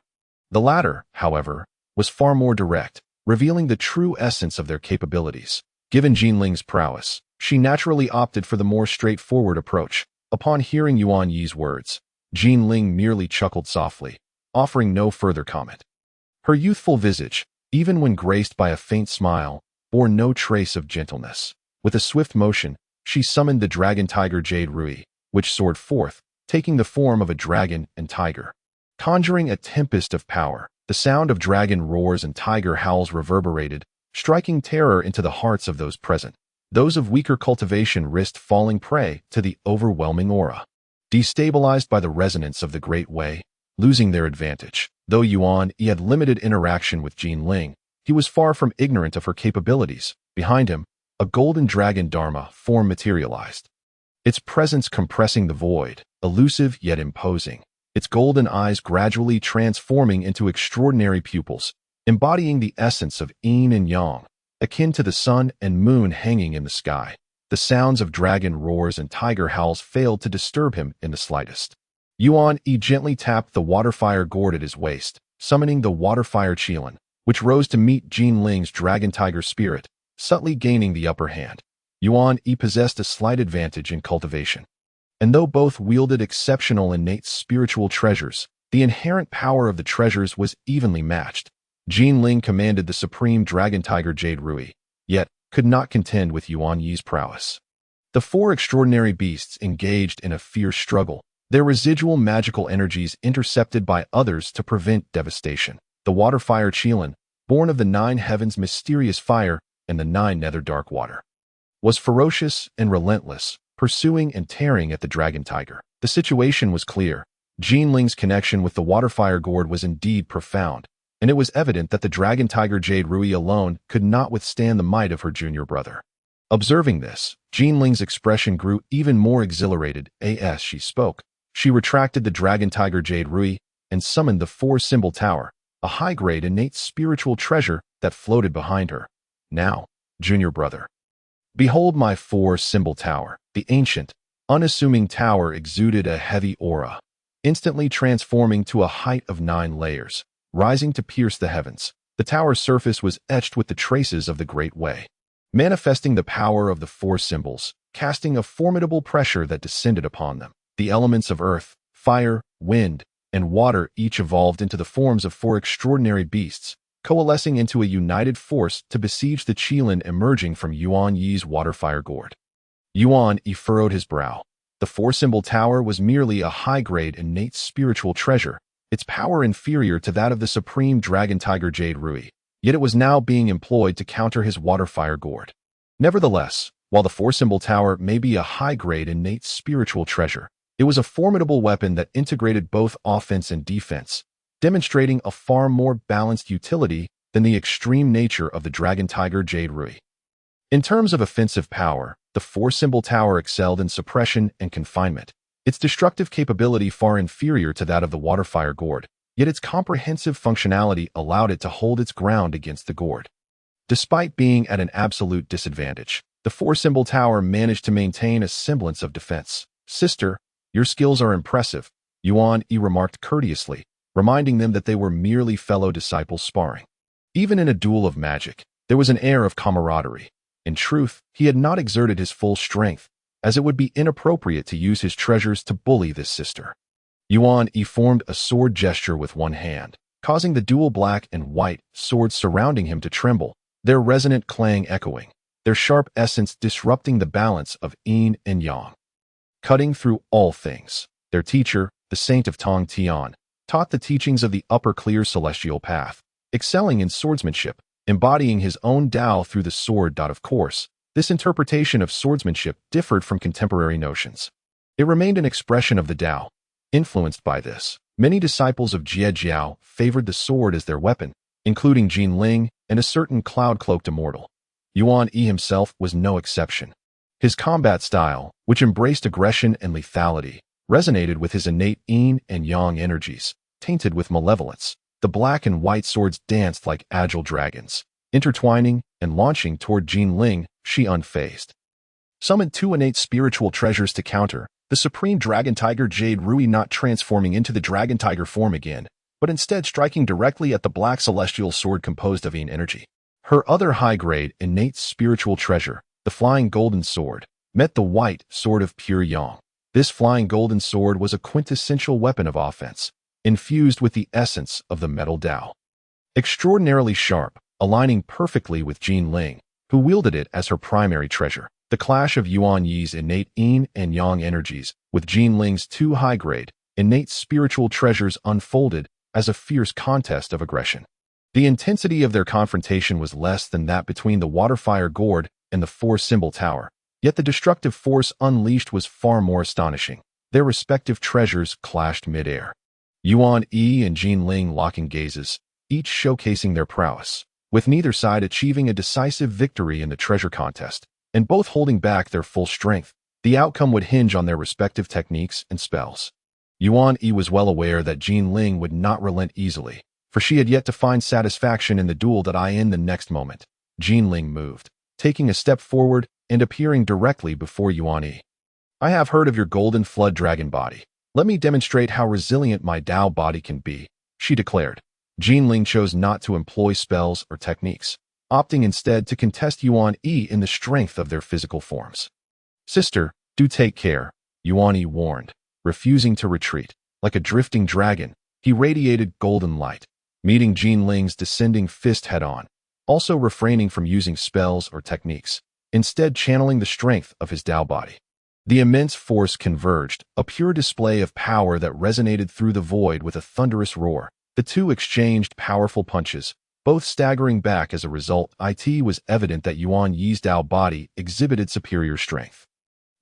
The latter, however, was far more direct, revealing the true essence of their capabilities. Given Jinling's prowess, she naturally opted for the more straightforward approach. Upon hearing Yuan Yi's words, Jinling merely chuckled softly, offering no further comment. Her youthful visage, even when graced by a faint smile, bore no trace of gentleness. With a swift motion, she summoned the dragon tiger Jade Rui, which soared forth, taking the form of a dragon and tiger. Conjuring a tempest of power, the sound of dragon roars and tiger howls reverberated, striking terror into the hearts of those present. Those of weaker cultivation risked falling prey to the overwhelming aura, destabilized by the resonance of the Great Way, losing their advantage. Though Yuan Yi had limited interaction with Jinling, he was far from ignorant of her capabilities. Behind him, a golden dragon Dharma form materialized, its presence compressing the void, elusive yet imposing, its golden eyes gradually transforming into extraordinary pupils, embodying the essence of Yin and Yang, akin to the sun and moon hanging in the sky. The sounds of dragon roars and tiger howls failed to disturb him in the slightest. Yuan Yi gently tapped the waterfire gourd at his waist, summoning the waterfire Qilin, which rose to meet Jinling's dragon tiger spirit, subtly gaining the upper hand. Yuan Yi possessed a slight advantage in cultivation, and though both wielded exceptional innate spiritual treasures, the inherent power of the treasures was evenly matched. Jinling commanded the supreme dragon tiger Jade Rui, yet could not contend with Yuan Yi's prowess. The four extraordinary beasts engaged in a fierce struggle, their residual magical energies intercepted by others to prevent devastation. The waterfire Qilin, born of the 9 heavens' mysterious fire and the 9 nether dark water, was ferocious and relentless, pursuing and tearing at the dragon tiger. The situation was clear. Jinling's connection with the waterfire gourd was indeed profound, and it was evident that the dragon tiger Jade Rui alone could not withstand the might of her junior brother. Observing this, Jinling's expression grew even more exhilarated. As she spoke, she retracted the dragon tiger Jade Rui and summoned the 4-symbol tower, a high-grade innate spiritual treasure that floated behind her. Now, junior brother, behold my 4-symbol tower. The ancient, unassuming tower exuded a heavy aura, instantly transforming to a height of 9 layers, rising to pierce the heavens. The tower's surface was etched with the traces of the Great Way, manifesting the power of the 4 symbols, casting a formidable pressure that descended upon them. The elements of earth, fire, wind, and water each evolved into the forms of 4 extraordinary beasts, coalescing into a united force to besiege the Qilin emerging from Yuan Yi's waterfire gourd. Yuan Yi furrowed his brow. The 4-symbol tower was merely a high-grade innate spiritual treasure, its power inferior to that of the supreme dragon tiger Jade Rui, yet it was now being employed to counter his waterfire gourd. Nevertheless, while the 4-symbol tower may be a high-grade innate spiritual treasure, it was a formidable weapon that integrated both offense and defense, demonstrating a far more balanced utility than the extreme nature of the dragon tiger Jade Rui. In terms of offensive power, the 4-symbol tower excelled in suppression and confinement, its destructive capability far inferior to that of the waterfire gourd. yet its comprehensive functionality allowed it to hold its ground against the gourd. Despite being at an absolute disadvantage, the four-symbol tower managed to maintain a semblance of defense. "Sister, your skills are impressive," Yuan Yi remarked courteously, reminding them that they were merely fellow disciples sparring. Even in a duel of magic, there was an air of camaraderie. In truth, he had not exerted his full strength, as it would be inappropriate to use his treasures to bully this sister. Yuan Yi formed a sword gesture with one hand, causing the dual black and white swords surrounding him to tremble, their resonant clang echoing, their sharp essence disrupting the balance of Yin and Yang. Cutting through all things, their teacher, the saint of Tong Tian, taught the teachings of the upper clear celestial path, excelling in swordsmanship, embodying his own Tao through the sword. Of course, this interpretation of swordsmanship differed from contemporary notions. It remained an expression of the Tao. Influenced by this, many disciples of Jie Jiao favored the sword as their weapon, including Jin Ling and a certain cloud-cloaked immortal. Yuan Yi himself was no exception. His combat style, which embraced aggression and lethality, resonated with his innate Yin and Yang energies, tainted with malevolence. The black and white swords danced like agile dragons, intertwining and launching toward Jin Ling, she unfazed. Summoned two innate spiritual treasures to counter, the supreme dragon tiger Jade Rui not transforming into the dragon tiger form again, but instead striking directly at the black celestial sword composed of Yin energy. Her other high-grade innate spiritual treasure, the flying golden sword, met the white sword of pure Yang. This flying golden sword was a quintessential weapon of offense, infused with the essence of the metal Tao. Extraordinarily sharp, aligning perfectly with Jin Ling, who wielded it as her primary treasure. The clash of Yuan Yi's innate Yin and Yang energies with Jin Ling's two high-grade, innate spiritual treasures unfolded as a fierce contest of aggression. The intensity of their confrontation was less than that between the water-fire gourd and the four-symbol tower, yet the destructive force unleashed was far more astonishing. Their respective treasures clashed mid-air. Yuan Yi and Jin Ling locking gazes, each showcasing their prowess, with neither side achieving a decisive victory in the treasure contest, and both holding back their full strength. The outcome would hinge on their respective techniques and spells. Yuan Yi was well aware that Jin Ling would not relent easily, for she had yet to find satisfaction in the duel. In the next moment, Jin Ling moved, taking a step forward and appearing directly before Yuan Yi. "I have heard of your golden flood dragon body. Let me demonstrate how resilient my Tao body can be," she declared. Jin Ling chose not to employ spells or techniques, opting instead to contest Yuan Yi in the strength of their physical forms. "Sister, do take care," Yuan Yi warned, refusing to retreat. Like a drifting dragon, he radiated golden light, meeting Jin Ling's descending fist head-on, also refraining from using spells or techniques, instead channeling the strength of his Tao body. The immense force converged, a pure display of power that resonated through the void with a thunderous roar. The two exchanged powerful punches, both staggering back as a result. It was evident that Yuan Yi's Tao body exhibited superior strength.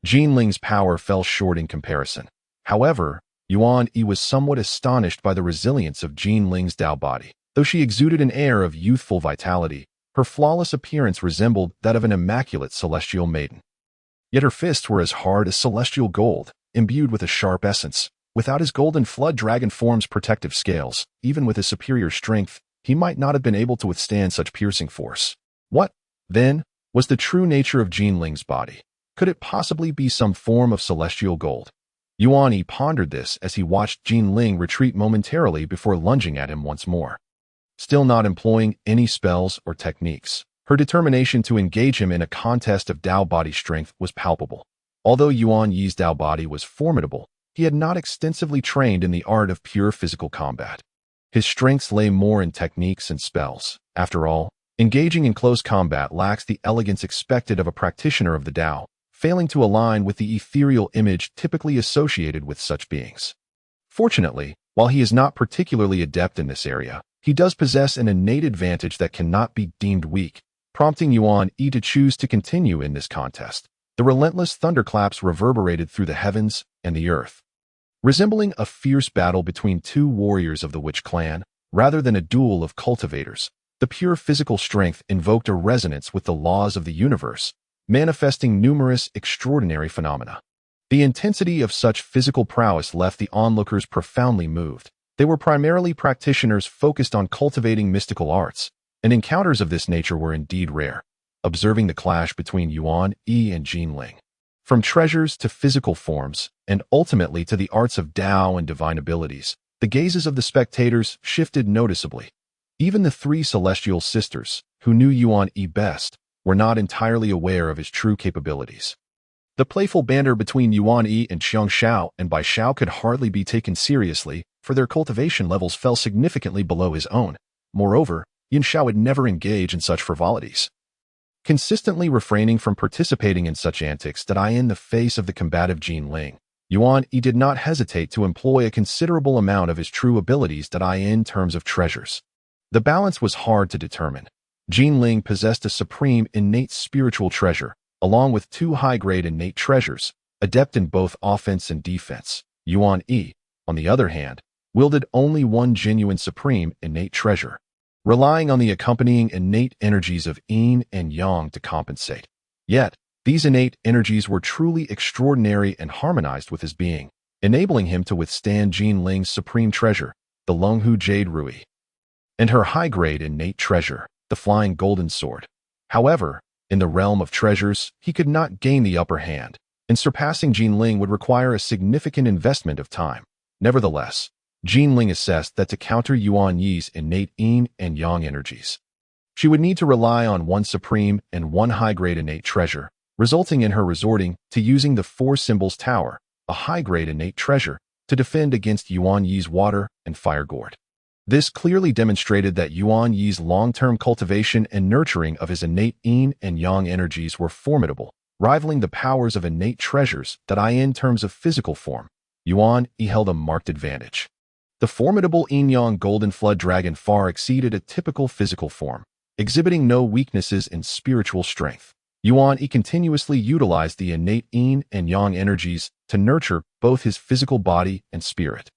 Jin Ling's power fell short in comparison. However, Yuan Yi was somewhat astonished by the resilience of Jin Ling's Tao body. Though she exuded an air of youthful vitality, her flawless appearance resembled that of an immaculate celestial maiden. Yet her fists were as hard as celestial gold, imbued with a sharp essence. Without his golden flood dragon form's protective scales, even with his superior strength, he might not have been able to withstand such piercing force. What, then, was the true nature of Jin Ling's body? Could it possibly be some form of celestial gold? Yuan Yi pondered this as he watched Jin Ling retreat momentarily before lunging at him once more. Still not employing any spells or techniques, her determination to engage him in a contest of Tao body strength was palpable. Although Yuan Yi's Tao body was formidable, he had not extensively trained in the art of pure physical combat. His strengths lay more in techniques and spells. After all, engaging in close combat lacks the elegance expected of a practitioner of the Tao, failing to align with the ethereal image typically associated with such beings. Fortunately, while he is not particularly adept in this area, he does possess an innate advantage that cannot be deemed weak, prompting Yuan Yi to choose to continue in this contest. The relentless thunderclaps reverberated through the heavens and the earth, resembling a fierce battle between two warriors of the Witch clan, rather than a duel of cultivators. The pure physical strength invoked a resonance with the laws of the universe, manifesting numerous extraordinary phenomena. The intensity of such physical prowess left the onlookers profoundly moved, They were primarily practitioners focused on cultivating mystical arts, and encounters of this nature were indeed rare, observing the clash between Yuan Yi and Jinling. From treasures to physical forms, and ultimately to the arts of Tao and divine abilities, the gazes of the spectators shifted noticeably. Even the three celestial sisters, who knew Yuan Yi best, were not entirely aware of his true capabilities. The playful banter between Yuan Yi and Qiang Xiao and Bai Xiao could hardly be taken seriously, for their cultivation levels fell significantly below his own. Moreover, Yin Xiao would never engage in such frivolities. Consistently refraining from participating in such antics that in the face of the combative Jinling, Yuan Yi did not hesitate to employ a considerable amount of his true abilities in terms of treasures. The balance was hard to determine. Jinling possessed a supreme innate spiritual treasure, along with two high-grade innate treasures, adept in both offense and defense. Yuan Yi, on the other hand, wielded only one genuine supreme innate treasure, relying on the accompanying innate energies of Yin and Yang to compensate. Yet, these innate energies were truly extraordinary and harmonized with his being, enabling him to withstand Jinling's supreme treasure, the Lunghu Jade Rui, and her high-grade innate treasure, the Flying Golden Sword. However, in the realm of treasures, he could not gain the upper hand, and surpassing Jinling would require a significant investment of time. Nevertheless, Jinling assessed that to counter Yuan Yi's innate Yin and Yang energies, she would need to rely on one supreme and one high-grade innate treasure, resulting in her resorting to using the Four Symbols Tower, a high-grade innate treasure, to defend against Yuan Yi's water and fire gourd. This clearly demonstrated that Yuan Yi's long-term cultivation and nurturing of his innate Yin and Yang energies were formidable, rivaling the powers of innate treasures in terms of physical form. Yuan Yi held a marked advantage. The formidable Yin-Yang Golden Flood Dragon far exceeded a typical physical form, exhibiting no weaknesses in spiritual strength. Yuan Yi continuously utilized the innate Yin and Yang energies to nurture both his physical body and spirit.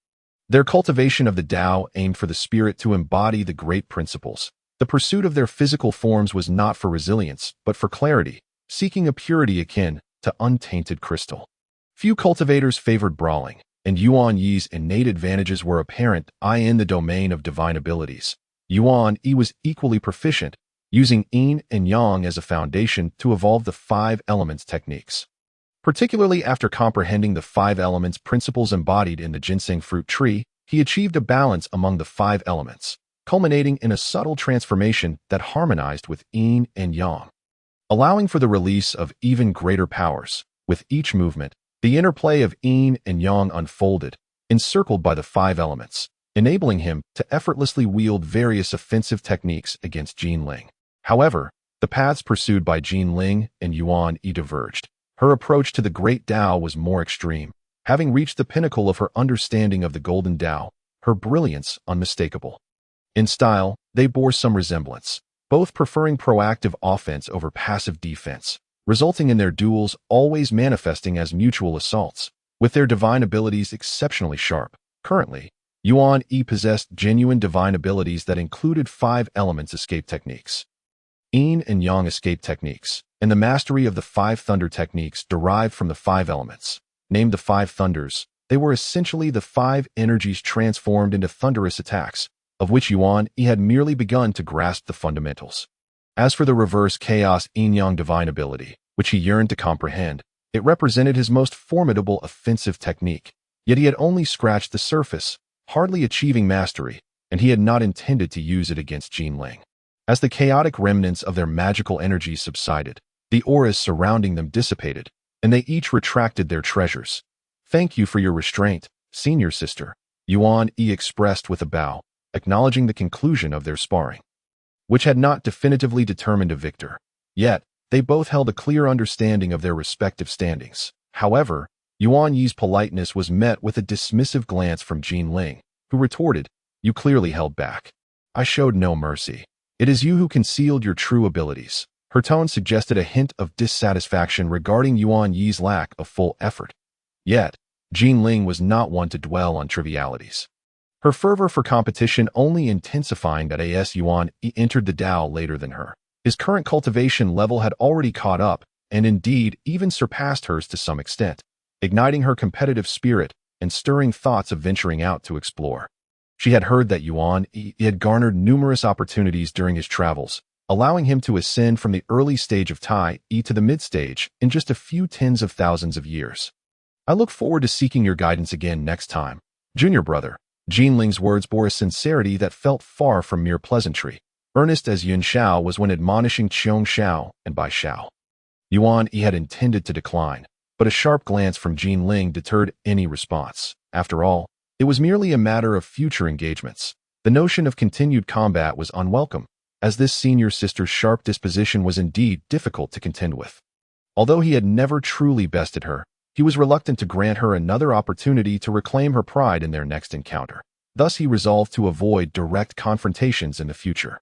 Their cultivation of the Tao aimed for the spirit to embody the great principles. The pursuit of their physical forms was not for resilience, but for clarity, seeking a purity akin to untainted crystal. Few cultivators favored brawling, and Yuan Yi's innate advantages were apparent in the domain of divine abilities. Yuan Yi was equally proficient, using Yin and Yang as a foundation to evolve the five elements techniques. Particularly after comprehending the five elements principles embodied in the ginseng fruit tree, he achieved a balance among the five elements, culminating in a subtle transformation that harmonized with Yin and Yang, allowing for the release of even greater powers. With each movement, the interplay of Yin and Yang unfolded, encircled by the five elements, enabling him to effortlessly wield various offensive techniques against Jinling. However, the paths pursued by Jinling and Yuan Yi diverged. Her approach to the great Tao was more extreme. Having reached the pinnacle of her understanding of the Golden Tao, her brilliance unmistakable. In style, they bore some resemblance, both preferring proactive offense over passive defense, resulting in their duels always manifesting as mutual assaults, with their divine abilities exceptionally sharp. Currently, Yuan Yi possessed genuine divine abilities that included five elements escape techniques, Yin and Yang escape techniques, and the mastery of the five thunder techniques derived from the five elements. Named the five thunders, they were essentially the five energies transformed into thunderous attacks, of which Yuan Yi had merely begun to grasp the fundamentals. As for the reverse chaos Yin-Yang divine ability, which he yearned to comprehend, it represented his most formidable offensive technique, yet he had only scratched the surface, hardly achieving mastery, and he had not intended to use it against Jinling. As the chaotic remnants of their magical energy subsided, the auras surrounding them dissipated, and they each retracted their treasures. "Thank you for your restraint, senior sister," Yuan Yi expressed with a bow, acknowledging the conclusion of their sparring, which had not definitively determined a victor. Yet, they both held a clear understanding of their respective standings. However, Yuan Yi's politeness was met with a dismissive glance from Jinling, who retorted, "You clearly held back. I showed no mercy. It is you who concealed your true abilities." Her tone suggested a hint of dissatisfaction regarding Yuan Yi's lack of full effort. Yet, Jinling was not one to dwell on trivialities, her fervor for competition only intensifying that as Yuan Yi entered the Tao later than her. His current cultivation level had already caught up, and indeed even surpassed hers to some extent, igniting her competitive spirit and stirring thoughts of venturing out to explore. She had heard that Yuan Yi had garnered numerous opportunities during his travels, allowing him to ascend from the early stage of Tai Yi to the mid-stage in just a few tens of thousands of years. I look forward to seeking your guidance again next time, junior brother. Jinling's words bore a sincerity that felt far from mere pleasantry, earnest as Yun Xiao was when admonishing Qiong Xiao and Bai Xiao. Yuan Yi had intended to decline, but a sharp glance from Jinling deterred any response. After all, it was merely a matter of future engagements. The notion of continued combat was unwelcome, as this senior sister's sharp disposition was indeed difficult to contend with. Although he had never truly bested her, he was reluctant to grant her another opportunity to reclaim her pride in their next encounter. Thus he resolved to avoid direct confrontations in the future.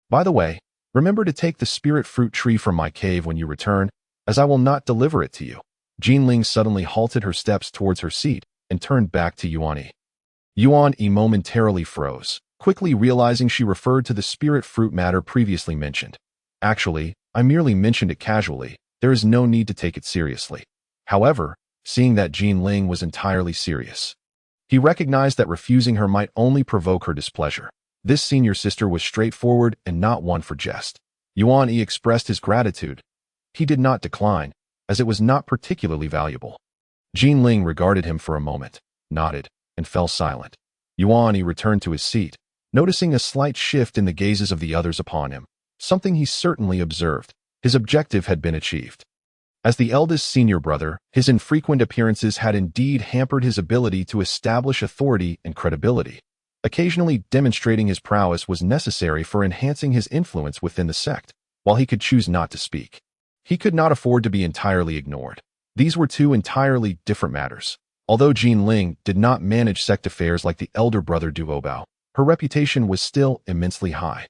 By the way, remember to take the spirit fruit tree from my cave when you return, as I will not deliver it to you. Jinling suddenly halted her steps towards her seat and turned back to Yuan Yi. Yuan Yi momentarily froze, quickly realizing she referred to the spirit fruit matter previously mentioned. Actually, I merely mentioned it casually. There is no need to take it seriously. However, seeing that Jinling was entirely serious, he recognized that refusing her might only provoke her displeasure. This senior sister was straightforward and not one for jest. Yuan Yi expressed his gratitude. He did not decline, as it was not particularly valuable. Jinling regarded him for a moment, nodded, and fell silent. Yuan Yi returned to his seat, noticing a slight shift in the gazes of the others upon him, something he certainly observed. His objective had been achieved. As the eldest senior brother, his infrequent appearances had indeed hampered his ability to establish authority and credibility. Occasionally demonstrating his prowess was necessary for enhancing his influence within the sect, while he could choose not to speak. He could not afford to be entirely ignored. These were two entirely different matters. Although Jinling did not manage sect affairs like the elder brother Duobao, her reputation was still immensely high,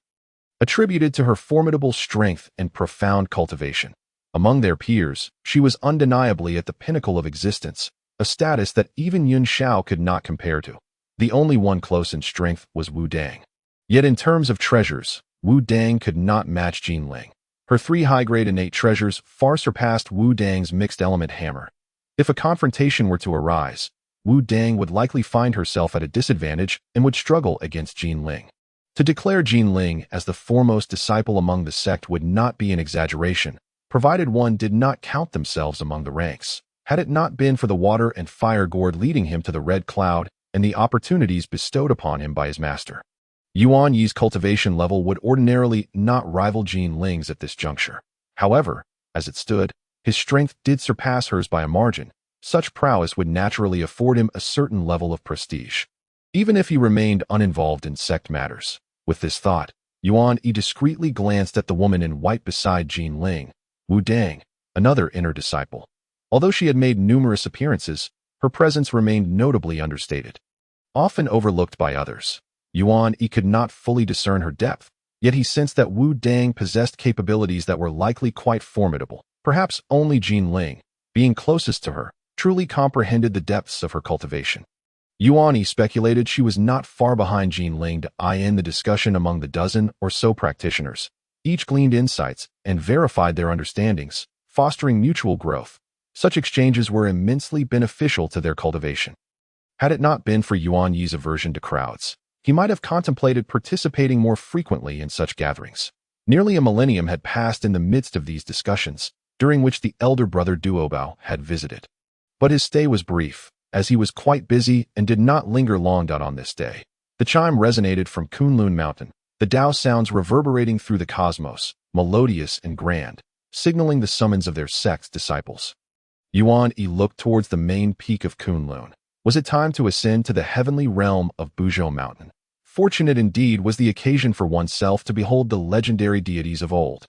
attributed to her formidable strength and profound cultivation. Among their peers, she was undeniably at the pinnacle of existence, a status that even Yun Xiao could not compare to. The only one close in strength was Wu Dang. Yet in terms of treasures, Wu Dang could not match Jinling. Her 3 high-grade innate treasures far surpassed Wu Dang's mixed-element hammer. If a confrontation were to arise, Wu Dang would likely find herself at a disadvantage and would struggle against Jinling. To declare Jinling as the foremost disciple among the sect would not be an exaggeration, provided one did not count themselves among the ranks. Had it not been for the water and fire gourd leading him to the Red Cloud and the opportunities bestowed upon him by his master, Yuan Yi's cultivation level would ordinarily not rival Jinling's at this juncture. However, as it stood, his strength did surpass hers by a margin. Such prowess would naturally afford him a certain level of prestige, even if he remained uninvolved in sect matters. With this thought, Yuan Yi discreetly glanced at the woman in white beside Jinling, Wu Dang, another inner disciple. Although she had made numerous appearances, her presence remained notably understated. Often overlooked by others, Yuan Yi could not fully discern her depth, yet he sensed that Wu Dang possessed capabilities that were likely quite formidable. Perhaps only Jinling, being closest to her, truly comprehended the depths of her cultivation. Yuan Yi speculated she was not far behind Jinling to eye in the discussion among the dozen or so practitioners. Each gleaned insights and verified their understandings, fostering mutual growth. Such exchanges were immensely beneficial to their cultivation. Had it not been for Yuan Yi's aversion to crowds, he might have contemplated participating more frequently in such gatherings. Nearly a millennium had passed in the midst of these discussions, during which the elder brother Duobao had visited. But his stay was brief, as he was quite busy and did not linger long on this day. The chime resonated from Kunlun Mountain, the Tao sounds reverberating through the cosmos, melodious and grand, signaling the summons of their sect's disciples. Yuan Yi looked towards the main peak of Kunlun. Was it time to ascend to the heavenly realm of Buzhou Mountain? Fortunate indeed was the occasion for oneself to behold the legendary deities of old.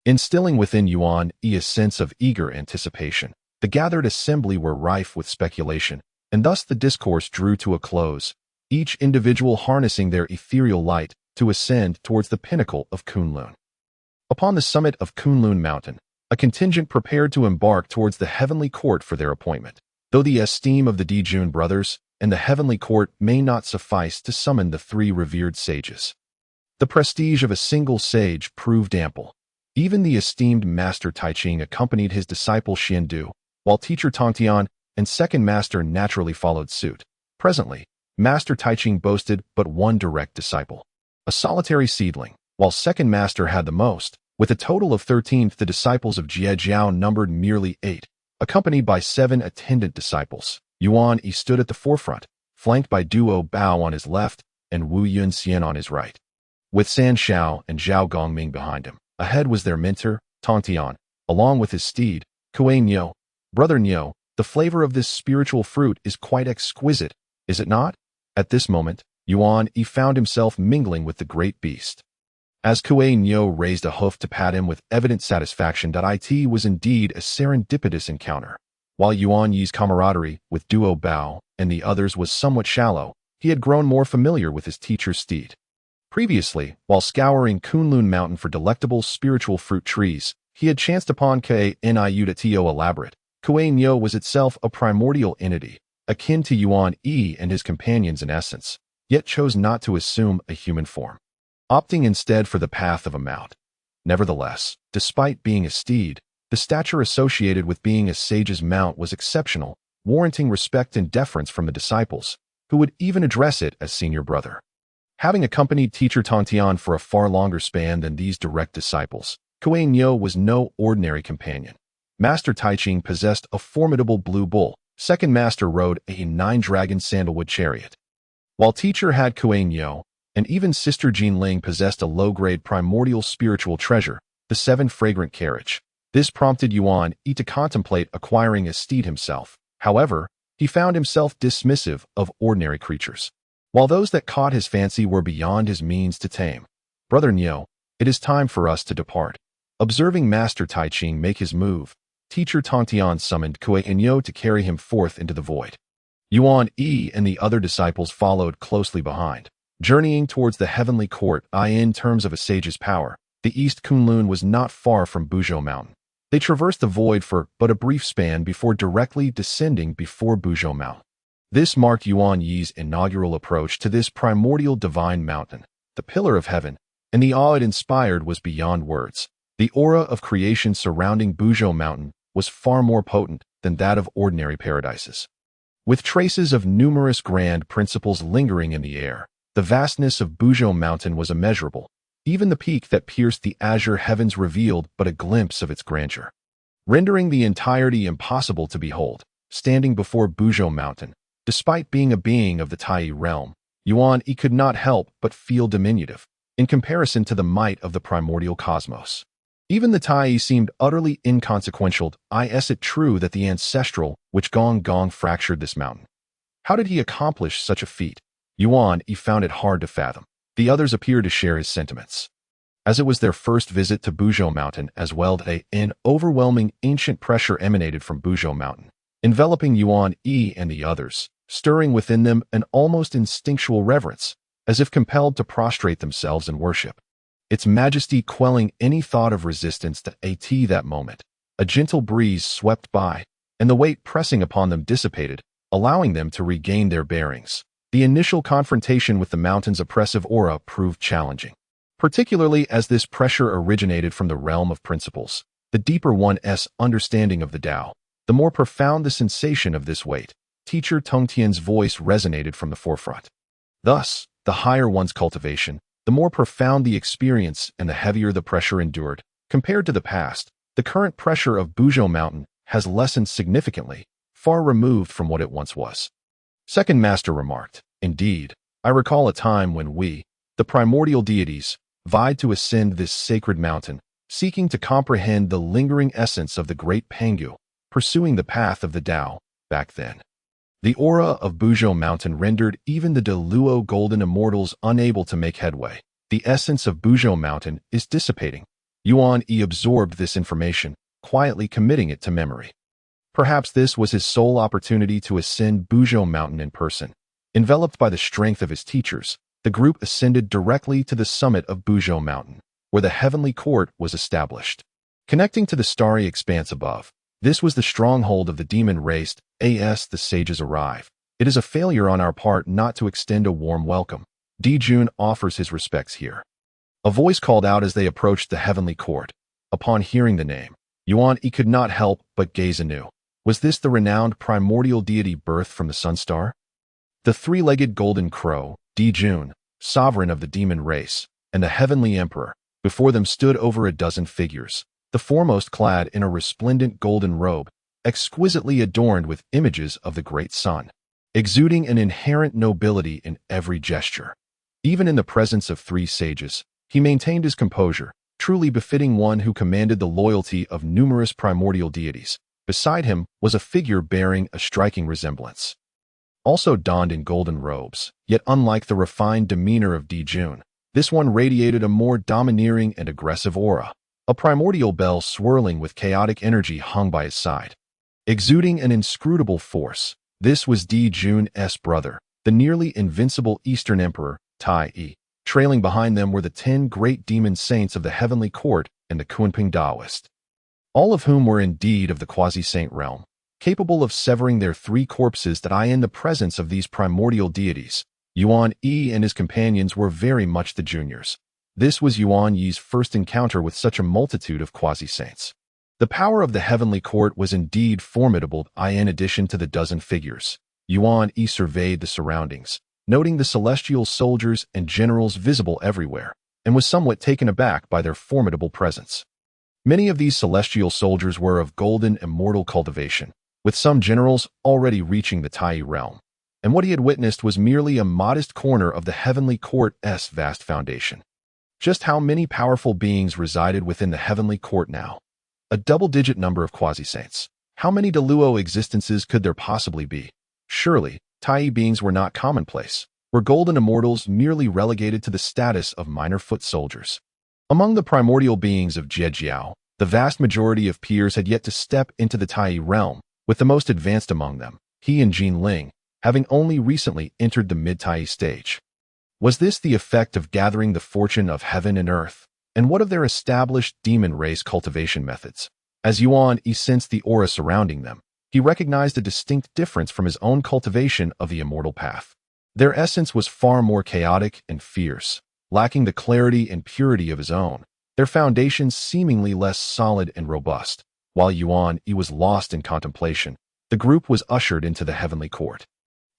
Instilling within Yuan Yi a sense of eager anticipation, the gathered assembly were rife with speculation, and thus the discourse drew to a close, each individual harnessing their ethereal light to ascend towards the pinnacle of Kunlun. Upon the summit of Kunlun Mountain, a contingent prepared to embark towards the heavenly court for their appointment. Though the esteem of the Dijun brothers and the heavenly court may not suffice to summon the 3 revered sages, the prestige of a single sage proved ample. Even the esteemed master Taiching accompanied his disciple Xiandu, while teacher Tongtian and second master naturally followed suit. Presently, Master Taiching boasted but one direct disciple, a solitary seedling, while second master had the most. With a total of 13, the disciples of Jie Jiao numbered merely 8, accompanied by 7 attendant disciples. Yuan Yi stood at the forefront, flanked by Duo Bao on his left and Wu Yunxian on his right, with San Xiao and Zhao Gongming behind him. Ahead was their mentor, Tongtian, along with his steed, Kuei Niu. Brother Niu, the flavor of this spiritual fruit is quite exquisite, is it not? At this moment, Yuan Yi found himself mingling with the great beast. As Kuei Niu raised a hoof to pat him with evident satisfaction, it was indeed a serendipitous encounter. While Yuan Yi's camaraderie with Duo Bao and the others was somewhat shallow, he had grown more familiar with his teacher's steed. Previously, while scouring Kunlun Mountain for delectable spiritual fruit trees, he had chanced upon Niu elaborate. Kuei Niu was itself a primordial entity, akin to Yuan Yi and his companions in essence, yet chose not to assume a human form, opting instead for the path of a mount. Nevertheless, despite being a steed, the stature associated with being a sage's mount was exceptional, warranting respect and deference from the disciples, who would even address it as senior brother. Having accompanied teacher Tongtian for a far longer span than these direct disciples, Kuei Niu was no ordinary companion. Master Taiching possessed a formidable blue bull, second master rode a 9-dragon sandalwood chariot, while teacher had Kuei Niu, and even Sister Jinling possessed a low-grade primordial spiritual treasure, the 7 fragrant carriage. This prompted Yuan Yi to contemplate acquiring a steed himself. However, he found himself dismissive of ordinary creatures, while those that caught his fancy were beyond his means to tame. Brother Niu, it is time for us to depart. Observing Master Taiching make his move, teacher Tongtian summoned Kuei Niu to carry him forth into the void. Yuan Yi and the other disciples followed closely behind, journeying towards the heavenly court. In terms of a sage's power, the East Kunlun was not far from Buzhou Mountain. They traversed the void for but a brief span before directly descending before Buzhou Mountain. This marked Yuan Yi's inaugural approach to this primordial divine mountain, the pillar of heaven, and the awe it inspired was beyond words. The aura of creation surrounding Buzhou Mountain was far more potent than that of ordinary paradises. With traces of numerous grand principles lingering in the air, the vastness of Buzhou Mountain was immeasurable. Even the peak that pierced the azure heavens revealed but a glimpse of its grandeur, rendering the entirety impossible to behold. Standing before Buzhou Mountain, despite being a being of the Tai realm, Yuan Yi could not help but feel diminutive in comparison to the might of the primordial cosmos. Even the Tai seemed utterly inconsequential. Is it true that the ancestral which Gong fractured this mountain? How did he accomplish such a feat? Yuan Yi found it hard to fathom. The others appeared to share his sentiments. As it was their first visit to Buzhou Mountain as well, an overwhelming ancient pressure emanated from Buzhou Mountain, enveloping Yuan Yi and the others, stirring within them an almost instinctual reverence, as if compelled to prostrate themselves in worship. Its majesty quelling any thought of resistance to that moment. A gentle breeze swept by, and the weight pressing upon them dissipated, allowing them to regain their bearings. The initial confrontation with the mountain's oppressive aura proved challenging, particularly as this pressure originated from the realm of principles. The deeper one's understanding of the Tao, the more profound the sensation of this weight. Teacher Tongtian's voice resonated from the forefront. Thus, the higher one's cultivation, the more profound the experience and the heavier the pressure endured. Compared to the past, the current pressure of Buzhou Mountain has lessened significantly, far removed from what it once was. Second Master remarked, "Indeed, I recall a time when we, the primordial deities, vied to ascend this sacred mountain, seeking to comprehend the lingering essence of the great Pangu, pursuing the path of the Tao. Back then, the aura of Buzhou Mountain rendered even the Deluo golden immortals unable to make headway. The essence of Buzhou Mountain is dissipating." Yuan Yi absorbed this information, quietly committing it to memory. Perhaps this was his sole opportunity to ascend Buzhou Mountain in person. Enveloped by the strength of his teachers, the group ascended directly to the summit of Buzhou Mountain, where the heavenly court was established. Connecting to the starry expanse above, this was the stronghold of the demon race. As the sages arrive, it is a failure on our part not to extend a warm welcome. Dijun offers his respects here. A voice called out as they approached the heavenly court. Upon hearing the name, Yuan Yi could not help but gaze anew. Was this the renowned primordial deity birthed from the sun star? The three-legged golden crow, Dijun, sovereign of the demon race, and the heavenly emperor. Before them stood over a dozen figures, the foremost clad in a resplendent golden robe, exquisitely adorned with images of the great sun, exuding an inherent nobility in every gesture. Even in the presence of three sages, he maintained his composure, truly befitting one who commanded the loyalty of numerous primordial deities. Beside him was a figure bearing a striking resemblance. Also donned in golden robes, yet unlike the refined demeanor of Dijun, this one radiated a more domineering and aggressive aura. A primordial bell swirling with chaotic energy hung by his side, exuding an inscrutable force. This was Dijun's brother, the nearly invincible Eastern Emperor, Tai Yi. Trailing behind them were the 10 great demon saints of the heavenly court and the Kunping Taoist, all of whom were indeed of the quasi-saint realm, capable of severing their 3 corpses that I in the presence of these primordial deities. Yuan Yi and his companions were very much the juniors. This was Yuan Yi's first encounter with such a multitude of quasi-saints. The power of the heavenly court was indeed formidable. In addition to the dozen figures, Yuan Yi surveyed the surroundings, noting the celestial soldiers and generals visible everywhere, and was somewhat taken aback by their formidable presence. Many of these celestial soldiers were of golden immortal cultivation, with some generals already reaching the Tai realm, and what he had witnessed was merely a modest corner of the heavenly court's vast foundation. Just how many powerful beings resided within the heavenly court now? A double-digit number of quasi-saints. How many Deluo existences could there possibly be? Surely, Tai beings were not commonplace. Were golden immortals merely relegated to the status of minor foot soldiers? Among the primordial beings of Jiao, the vast majority of peers had yet to step into the Tai realm, with the most advanced among them, he and Jinling, having only recently entered the mid-Tai stage. Was this the effect of gathering the fortune of heaven and earth? And what of their established demon race cultivation methods? As Yuan Yi sensed the aura surrounding them, he recognized a distinct difference from his own cultivation of the immortal path. Their essence was far more chaotic and fierce, lacking the clarity and purity of his own, their foundations seemingly less solid and robust. While Yuan Yi was lost in contemplation, the group was ushered into the heavenly court.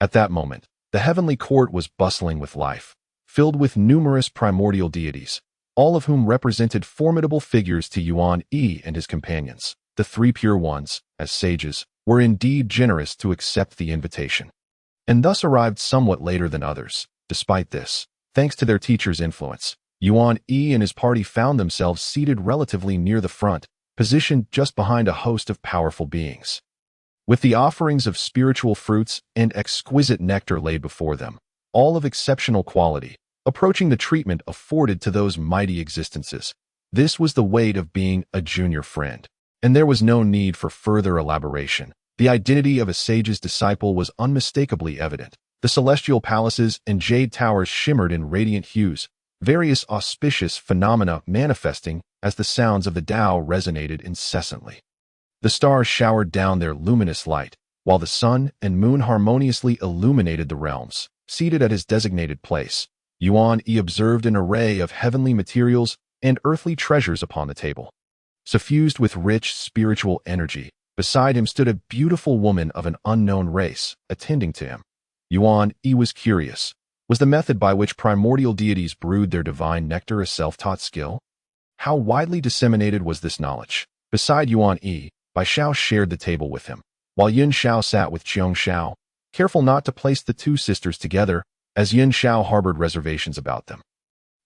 At that moment, the heavenly court was bustling with life, filled with numerous primordial deities, all of whom represented formidable figures to Yuan Yi and his companions. The 3 pure ones, as sages, were indeed generous to accept the invitation, and thus arrived somewhat later than others. Despite this, thanks to their teacher's influence, Yuan Yi and his party found themselves seated relatively near the front, positioned just behind a host of powerful beings. With the offerings of spiritual fruits and exquisite nectar laid before them, all of exceptional quality, approaching the treatment afforded to those mighty existences. This was the weight of being a junior friend, and there was no need for further elaboration. The identity of a sage's disciple was unmistakably evident. The celestial palaces and jade towers shimmered in radiant hues, various auspicious phenomena manifesting as the sounds of the Tao resonated incessantly. The stars showered down their luminous light, while the sun and moon harmoniously illuminated the realms. Seated at his designated place, Yuan Yi observed an array of heavenly materials and earthly treasures upon the table. Suffused with rich spiritual energy, beside him stood a beautiful woman of an unknown race, attending to him. Yuan Yi was curious. Was the method by which primordial deities brewed their divine nectar a self-taught skill? How widely disseminated was this knowledge? Beside Yuan Yi, Bai Xiao shared the table with him, while Yin Xiao sat with Qiong Xiao, careful not to place the 2 sisters together, as Yin Xiao harbored reservations about them.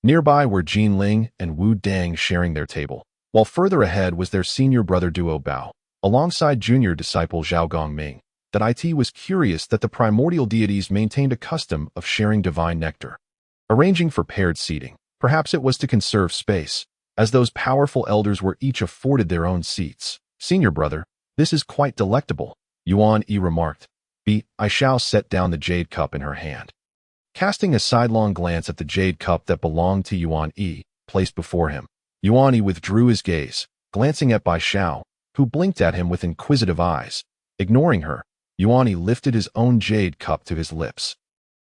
Nearby were Jinling and Wu Dang sharing their table, while further ahead was their senior brother Duo Bao, alongside junior disciple Zhao Gongming. That it was curious that the primordial deities maintained a custom of sharing divine nectar, arranging for paired seating. Perhaps it was to conserve space, as those powerful elders were each afforded their own seats. Senior brother, this is quite delectable, Yuan Yi remarked. Bai Xiao set down the jade cup in her hand. Casting a sidelong glance at the jade cup that belonged to Yuan Yi, placed before him, Yuan Yi withdrew his gaze, glancing at Bai Xiao, who blinked at him with inquisitive eyes. Ignoring her, Yuan Yi lifted his own jade cup to his lips.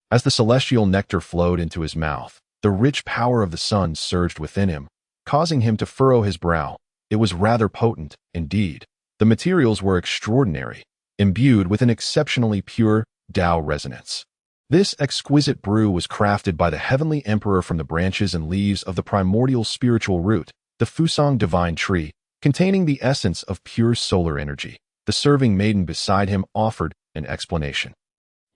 As the celestial nectar flowed into his mouth, the rich power of the sun surged within him, causing him to furrow his brow. It was rather potent, indeed. The materials were extraordinary, imbued with an exceptionally pure Tao resonance. This exquisite brew was crafted by the Heavenly Emperor from the branches and leaves of the primordial spiritual root, the Fusang divine tree, containing the essence of pure solar energy. The serving maiden beside him offered an explanation.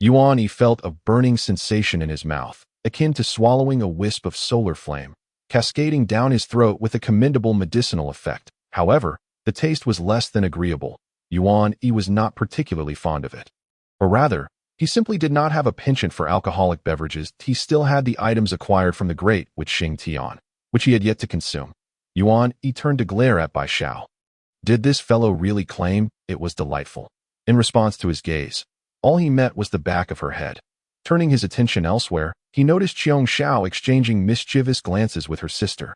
Yuan Yi felt a burning sensation in his mouth, akin to swallowing a wisp of solar flame, cascading down his throat with a commendable medicinal effect. However, the taste was less than agreeable. Yuan Yi was not particularly fond of it. Or rather, he simply did not have a penchant for alcoholic beverages. He still had the items acquired from the great with Xing Tian, which he had yet to consume. Yuan Yi turned to glare at Bai Xiao. Did this fellow really claim it was delightful? In response to his gaze, all he met was the back of her head. Turning his attention elsewhere, he noticed Qiong Xiao exchanging mischievous glances with her sister.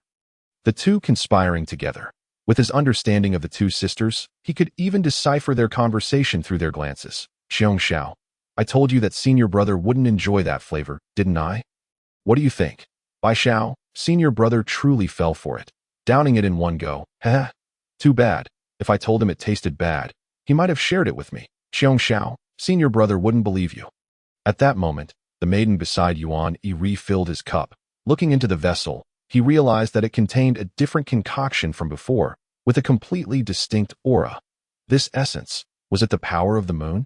The two conspiring together. With his understanding of the two sisters, he could even decipher their conversation through their glances. Qiong Xiao, I told you that senior brother wouldn't enjoy that flavor, didn't I? What do you think? Bai Xiao, senior brother truly fell for it, downing it in one go. Heh. Too bad. If I told him it tasted bad, he might have shared it with me. Qiong Xiao, senior brother wouldn't believe you. At that moment, the maiden beside Yuan Yi refilled his cup. Looking into the vessel, he realized that it contained a different concoction from before, with a completely distinct aura. This essence, was it the power of the moon?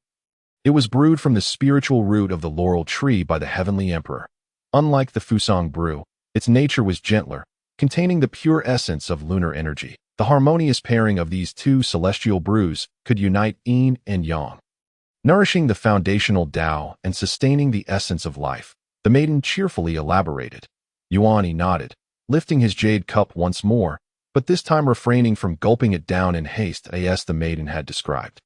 It was brewed from the spiritual root of the laurel tree by the Heavenly Emperor. Unlike the Fusang brew, its nature was gentler, containing the pure essence of lunar energy. The harmonious pairing of these two celestial brews could unite Yin and Yang, nourishing the foundational Tao and sustaining the essence of life. The maiden cheerfully elaborated. Yuan Yi nodded, lifting his jade cup once more, but this time refraining from gulping it down in haste as the maiden had described.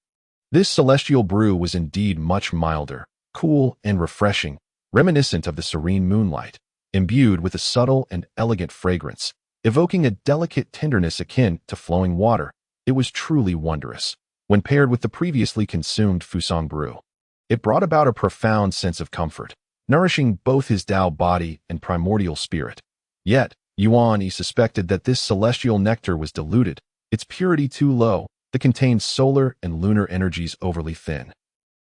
This celestial brew was indeed much milder, cool, and refreshing, reminiscent of the serene moonlight, imbued with a subtle and elegant fragrance, evoking a delicate tenderness akin to flowing water. It was truly wondrous. When paired with the previously consumed Fusang brew, it brought about a profound sense of comfort, nourishing both his Tao body and primordial spirit. Yet, Yuan Yi suspected that this celestial nectar was diluted, its purity too low, that contained solar and lunar energies overly thin.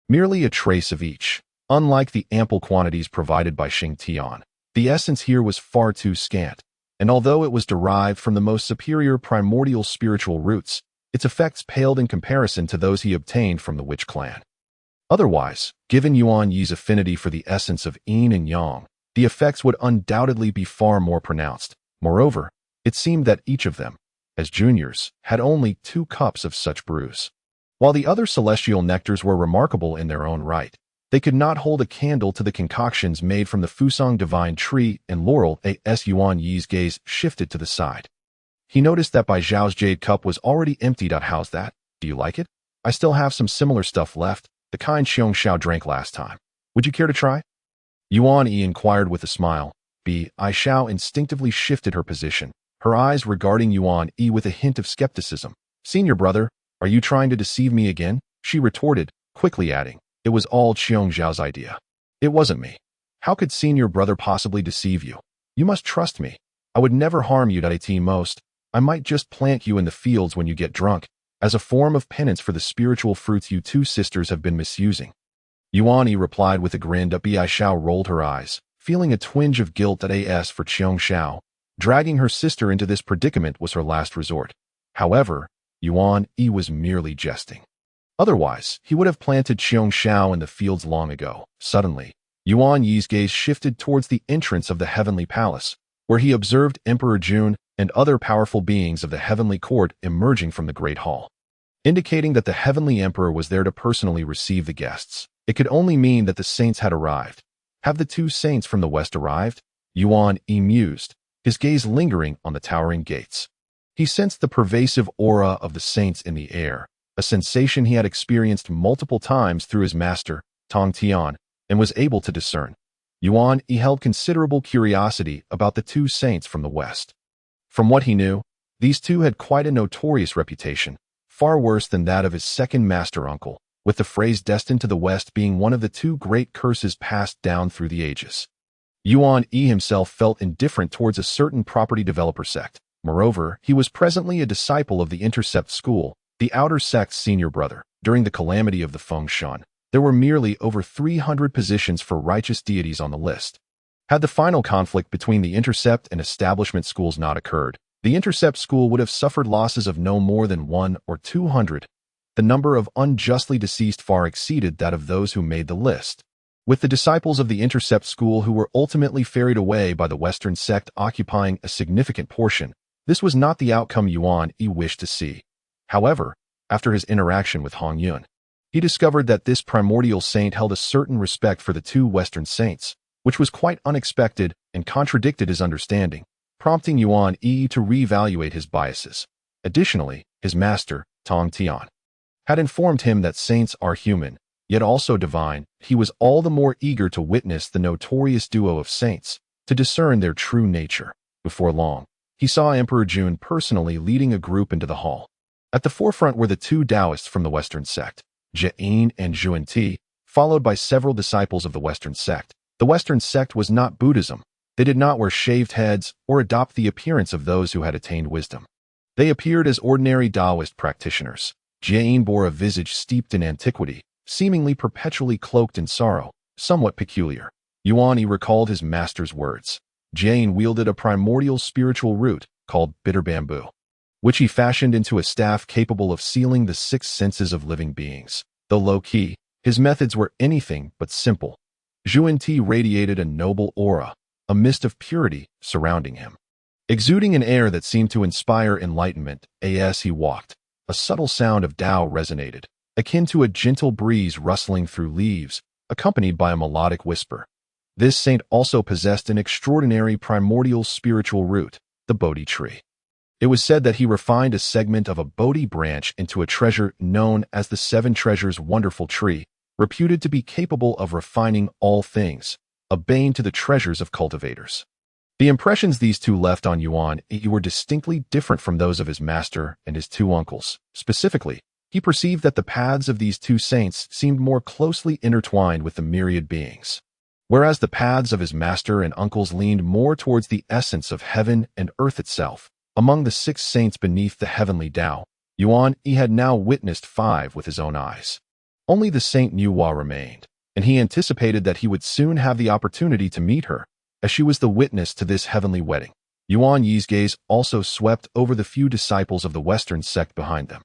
Merely a trace of each. Unlike the ample quantities provided by Xing Tian, the essence here was far too scant, and although it was derived from the most superior primordial spiritual roots, its effects paled in comparison to those he obtained from the witch clan. Otherwise, given Yuan Yi's affinity for the essence of Yin and Yang, the effects would undoubtedly be far more pronounced. Moreover, it seemed that each of them, as juniors, had only 2 cups of such brews. While the other celestial nectars were remarkable in their own right, they could not hold a candle to the concoctions made from the Fusang divine tree and laurel. As Yuan Yi's gaze shifted to the side, he noticed that Bai Xiao's jade cup was already emptied out. How's that? Do you like it? I still have some similar stuff left, the kind Qiong Xiao drank last time. Would you care to try? Yuan Yi inquired with a smile. Bai Xiao instinctively shifted her position, her eyes regarding Yuan Yi with a hint of skepticism. Senior brother, are you trying to deceive me again? She retorted, quickly adding, it was all Qiong Xiao's idea. It wasn't me. How could senior brother possibly deceive you? You must trust me. I would never harm you. At most, I might just plant you in the fields when you get drunk, as a form of penance for the spiritual fruits you two sisters have been misusing. Yuan Yi replied with a grin. Bai Xiao rolled her eyes, feeling a twinge of guilt for Qiong Xiao. Dragging her sister into this predicament was her last resort. However, Yuan Yi was merely jesting. Otherwise, he would have planted Qiong Xiao in the fields long ago. Suddenly, Yuan Yi's gaze shifted towards the entrance of the heavenly palace, where he observed Emperor Jun and other powerful beings of the heavenly court emerging from the great hall, indicating that the heavenly emperor was there to personally receive the guests. It could only mean that the saints had arrived. Have the 2 saints from the west arrived? Yuan Yi mused, his gaze lingering on the towering gates. He sensed the pervasive aura of the saints in the air, a sensation he had experienced multiple times through his master, Tong Tian, and was able to discern. Yuan Yi held considerable curiosity about the 2 saints from the west. From what he knew, these 2 had quite a notorious reputation, far worse than that of his second master uncle, with the phrase destined to the west being one of the 2 great curses passed down through the ages. Yuan Yi himself felt indifferent towards a certain property developer sect. Moreover, he was presently a disciple of the Intercept School, the outer sect's senior brother. During the calamity of the Fengshan, There were merely over 300 positions for righteous deities on the list. Had the final conflict between the Intercept and Establishment schools not occurred, the Intercept school would have suffered losses of no more than 1 or 200. The number of unjustly deceased far exceeded that of those who made the list. With the disciples of the Intercept school who were ultimately ferried away by the Western sect occupying a significant portion, this was not the outcome Yuan Yi wished to see. However, after his interaction with Hong Yun, he discovered that this primordial saint held a certain respect for the two Western saints, which was quite unexpected and contradicted his understanding, prompting Yuan Yi to reevaluate his biases. Additionally, his master, Tong Tian, had informed him that saints are human, yet also divine. He was all the more eager to witness the notorious duo of saints, to discern their true nature. Before long, he saw Emperor Jun personally leading a group into the hall. At the forefront were the two Taoists from the Western sect, Jian and Yuan Yi, followed by several disciples of the Western sect. The Western sect was not Buddhism. They did not wear shaved heads or adopt the appearance of those who had attained wisdom. They appeared as ordinary Taoist practitioners. Jian bore a visage steeped in antiquity, seemingly perpetually cloaked in sorrow, somewhat peculiar. Yuan Yi recalled his master's words. Jian wielded a primordial spiritual root called bitter bamboo, which he fashioned into a staff capable of sealing the 6 senses of living beings. Though low-key, his methods were anything but simple. Yuan Yi radiated a noble aura, a mist of purity surrounding him. Exuding an air that seemed to inspire enlightenment, as he walked, a subtle sound of Tao resonated, akin to a gentle breeze rustling through leaves, accompanied by a melodic whisper. This saint also possessed an extraordinary primordial spiritual root, the Bodhi tree. It was said that he refined a segment of a Bodhi branch into a treasure known as the 7 Treasures Wonderful Tree, reputed to be capable of refining all things, a bane to the treasures of cultivators. The impressions these two left on Yuan Yi were distinctly different from those of his master and his 2 uncles. Specifically, he perceived that the paths of these 2 saints seemed more closely intertwined with the myriad beings. Whereas the paths of his master and uncles leaned more towards the essence of heaven and earth itself. Among the 6 saints beneath the heavenly Tao, Yuan Yi had now witnessed 5 with his own eyes. Only the Saint Nuwa remained, and he anticipated that he would soon have the opportunity to meet her, as she was the witness to this heavenly wedding. Yuan Yi's gaze also swept over the few disciples of the Western sect behind them.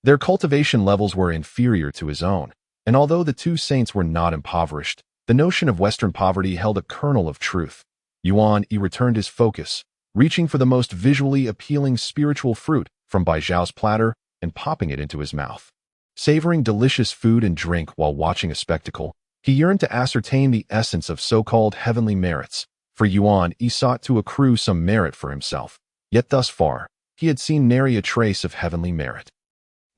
Their cultivation levels were inferior to his own, and although the 2 saints were not impoverished, the notion of Western poverty held a kernel of truth. Yuan Yi returned his focus, reaching for the most visually appealing spiritual fruit from Bai Zhao's platter and popping it into his mouth. Savoring delicious food and drink while watching a spectacle, he yearned to ascertain the essence of so-called heavenly merits. For Yuan Yi sought to accrue some merit for himself, yet thus far, he had seen nary a trace of heavenly merit.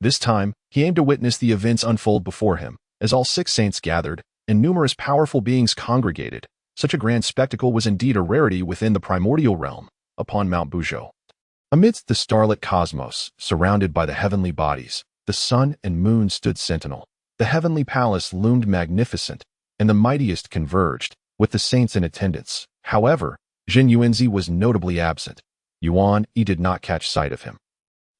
This time, he aimed to witness the events unfold before him, as all 6 saints gathered, and numerous powerful beings congregated. Such a grand spectacle was indeed a rarity within the primordial realm, upon Mount Buzhou. Amidst the starlit cosmos, surrounded by the heavenly bodies, the sun and moon stood sentinel. The heavenly palace loomed magnificent, and the mightiest converged, with the saints in attendance. However, Zhen Yuanzi was notably absent. Yuan Yi did not catch sight of him.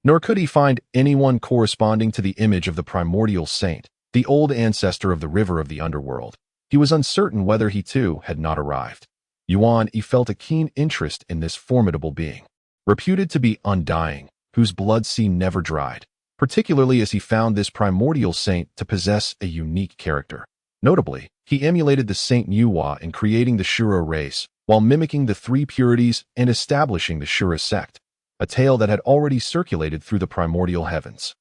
Nor could he find anyone corresponding to the image of the primordial saint, the old ancestor of the river of the underworld. He was uncertain whether he too had not arrived. Yuan Yi felt a keen interest in this formidable being, reputed to be undying, whose blood sea never dried, particularly as he found this primordial saint to possess a unique character. Notably, he emulated the Saint Nuwa in creating the Shura race, while mimicking the 3 purities and establishing the Shura sect, a tale that had already circulated through the primordial heavens.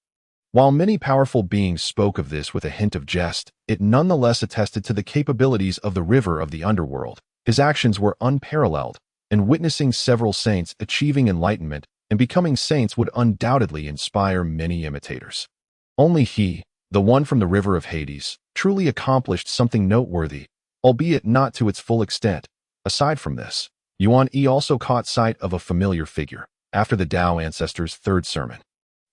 While many powerful beings spoke of this with a hint of jest, it nonetheless attested to the capabilities of the river of the underworld. His actions were unparalleled, and witnessing several saints achieving enlightenment and becoming saints would undoubtedly inspire many imitators. Only he, the one from the river of Hades, truly accomplished something noteworthy, albeit not to its full extent. Aside from this, Yuan Yi also caught sight of a familiar figure, after the Tao ancestor's 3rd sermon.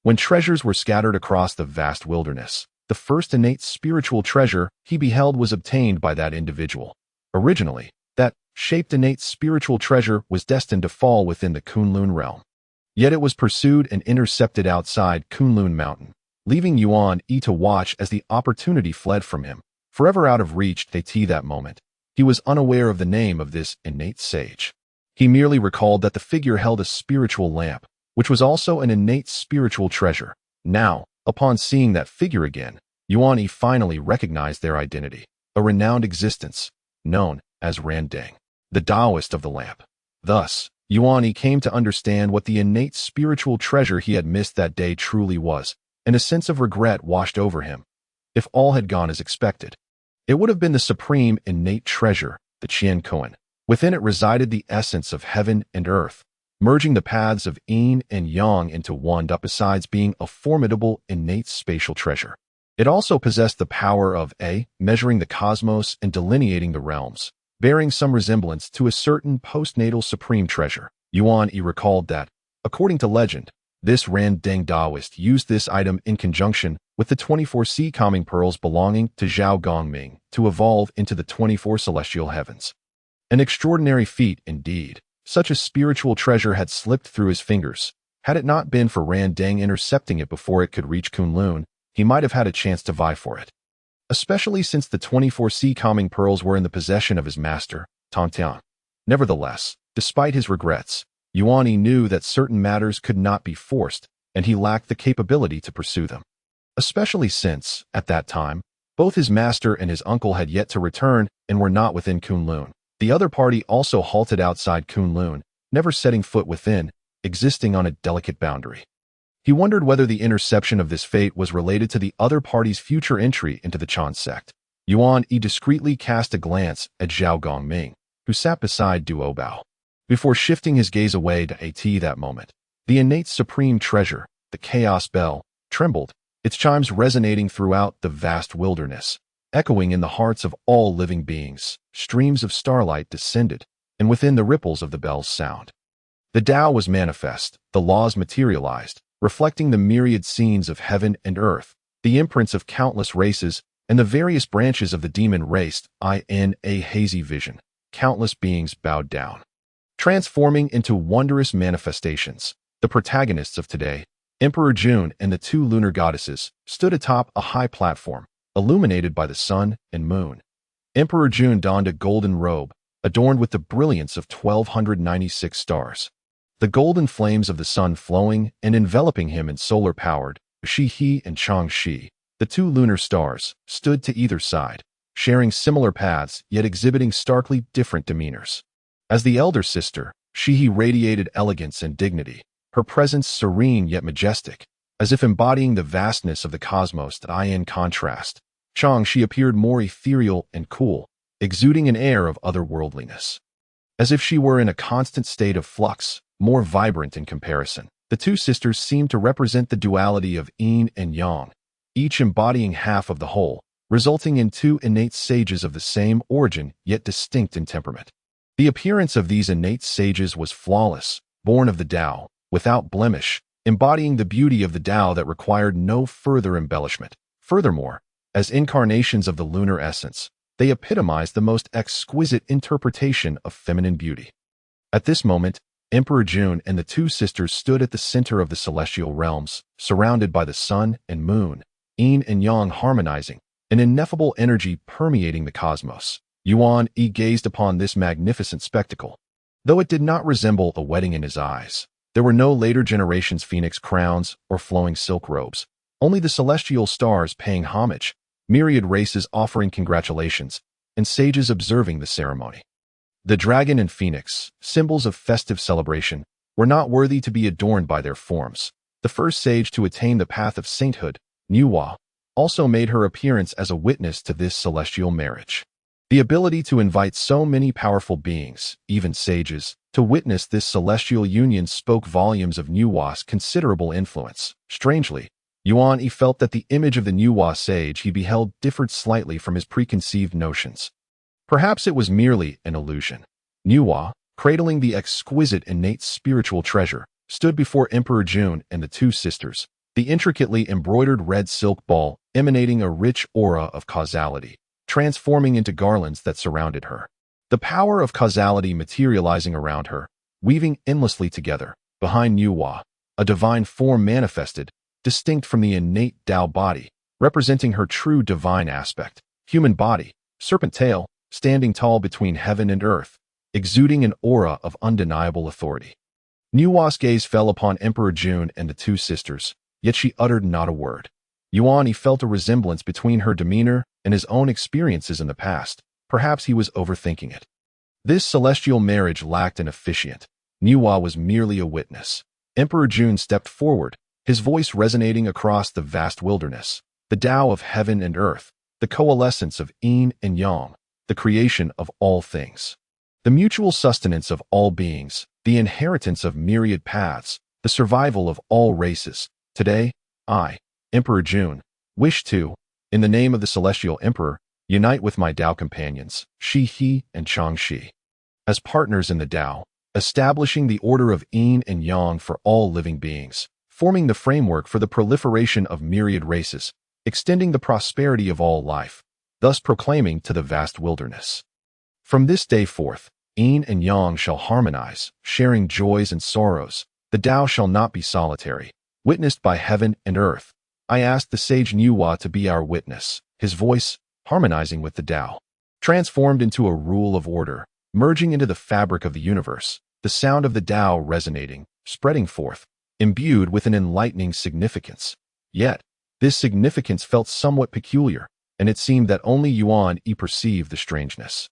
When treasures were scattered across the vast wilderness, the first innate spiritual treasure he beheld was obtained by that individual. Originally, that shaped innate spiritual treasure was destined to fall within the Kunlun realm. Yet it was pursued and intercepted outside Kunlun Mountain, leaving Yuan Yi to watch as the opportunity fled from him, forever out of reach. That moment, he was unaware of the name of this innate sage. He merely recalled that the figure held a spiritual lamp, which was also an innate spiritual treasure. Now, upon seeing that figure again, Yuan Yi finally recognized their identity, a renowned existence, known as Randang, the Taoist of the lamp. Thus, Yuan Yi came to understand what the innate spiritual treasure he had missed that day truly was, and a sense of regret washed over him. If all had gone as expected, it would have been the supreme innate treasure, the Qian Koan. Within it resided the essence of heaven and earth, merging the paths of Yin and Yang into one. Besides being a formidable innate spatial treasure, it also possessed the power of measuring the cosmos and delineating the realms, bearing some resemblance to a certain postnatal supreme treasure. Yuan Yi recalled that, according to legend, this Randang Taoist used this item in conjunction with the 24 sea calming pearls belonging to Zhao Gongming to evolve into the 24 celestial heavens. An extraordinary feat indeed. Such a spiritual treasure had slipped through his fingers. Had it not been for Randang intercepting it before it could reach Kunlun, he might have had a chance to vie for it. Especially since the 24 sea calming pearls were in the possession of his master, Tantian. Nevertheless, despite his regrets, Yuan Yi knew that certain matters could not be forced, and he lacked the capability to pursue them. Especially since, at that time, both his master and his uncle had yet to return and were not within Kunlun. The other party also halted outside Kunlun, never setting foot within, existing on a delicate boundary. He wondered whether the interception of this fate was related to the other party's future entry into the Chan sect. Yuan Yi discreetly cast a glance at Zhao Gongming, who sat beside Duo Bao, before shifting his gaze away to At that moment. The innate supreme treasure, the chaos bell, trembled, its chimes resonating throughout the vast wilderness, echoing in the hearts of all living beings. Streams of starlight descended, and within the ripples of the bell's sound, the Tao was manifest, the laws materialized, reflecting the myriad scenes of heaven and earth, the imprints of countless races, and the various branches of the demon race. In a hazy vision, countless beings bowed down, transforming into wondrous manifestations. The protagonists of today, Emperor Jun and the two lunar goddesses, stood atop a high platform, illuminated by the sun and moon. Emperor Jun donned a golden robe, adorned with the brilliance of 1,296 stars. The golden flames of the sun flowing and enveloping him in solar-powered, Shi He and Chang Shi, the two lunar stars, stood to either side, sharing similar paths yet exhibiting starkly different demeanors. As the elder sister, Shi He radiated elegance and dignity, her presence serene yet majestic, as if embodying the vastness of the cosmos. In contrast, Chang Shi appeared more ethereal and cool, exuding an air of otherworldliness. As if she were in a constant state of flux, more vibrant in comparison. The two sisters seemed to represent the duality of Yin and Yang, each embodying half of the whole, resulting in two innate sages of the same origin yet distinct in temperament. The appearance of these innate sages was flawless, born of the Tao, without blemish, embodying the beauty of the Tao that required no further embellishment. Furthermore, as incarnations of the lunar essence, they epitomized the most exquisite interpretation of feminine beauty. At this moment, Emperor Jun and the two sisters stood at the center of the celestial realms, surrounded by the sun and moon, Yin and Yang harmonizing, an ineffable energy permeating the cosmos. Yuan Yi gazed upon this magnificent spectacle. Though it did not resemble a wedding in his eyes, there were no later generations' phoenix crowns or flowing silk robes, only the celestial stars paying homage, myriad races offering congratulations, and sages observing the ceremony. The dragon and phoenix, symbols of festive celebration, were not worthy to be adorned by their forms. The first sage to attain the path of sainthood, Nuwa, also made her appearance as a witness to this celestial marriage. The ability to invite so many powerful beings, even sages, to witness this celestial union spoke volumes of Nuwa's considerable influence. Strangely, Yuan Yi felt that the image of the Nuwa sage he beheld differed slightly from his preconceived notions. Perhaps it was merely an illusion. Nuwa, cradling the exquisite innate spiritual treasure, stood before Emperor Jun and the two sisters, the intricately embroidered red silk ball emanating a rich aura of causality, transforming into garlands that surrounded her. The power of causality materializing around her, weaving endlessly together. Behind Nuwa, a divine form manifested, distinct from the innate Tao body, representing her true divine aspect. Human body, serpent tail, standing tall between heaven and earth, exuding an aura of undeniable authority. Yuan's gaze fell upon Emperor Jun and the two sisters, yet she uttered not a word. Yuan Yi felt a resemblance between her demeanor and his own experiences in the past. Perhaps he was overthinking it. This celestial marriage lacked an officiant. Yuan was merely a witness. Emperor Jun stepped forward, his voice resonating across the vast wilderness. The Tao of heaven and earth, the coalescence of Yin and Yang, the creation of all things. The mutual sustenance of all beings, the inheritance of myriad paths, the survival of all races. Today, I, Emperor Jun, wish to, in the name of the Celestial Emperor, unite with my Tao companions, Shi He and Chang Shi, as partners in the Tao, establishing the order of Yin and Yang for all living beings, forming the framework for the proliferation of myriad races, extending the prosperity of all life, thus proclaiming to the vast wilderness. From this day forth, Yin and Yang shall harmonize, sharing joys and sorrows. The Tao shall not be solitary, witnessed by heaven and earth. I asked the sage Yuan to be our witness, his voice, harmonizing with the Tao, transformed into a rule of order, merging into the fabric of the universe, the sound of the Tao resonating, spreading forth, imbued with an enlightening significance. Yet, this significance felt somewhat peculiar, and it seemed that only Yuan Yi perceived the strangeness.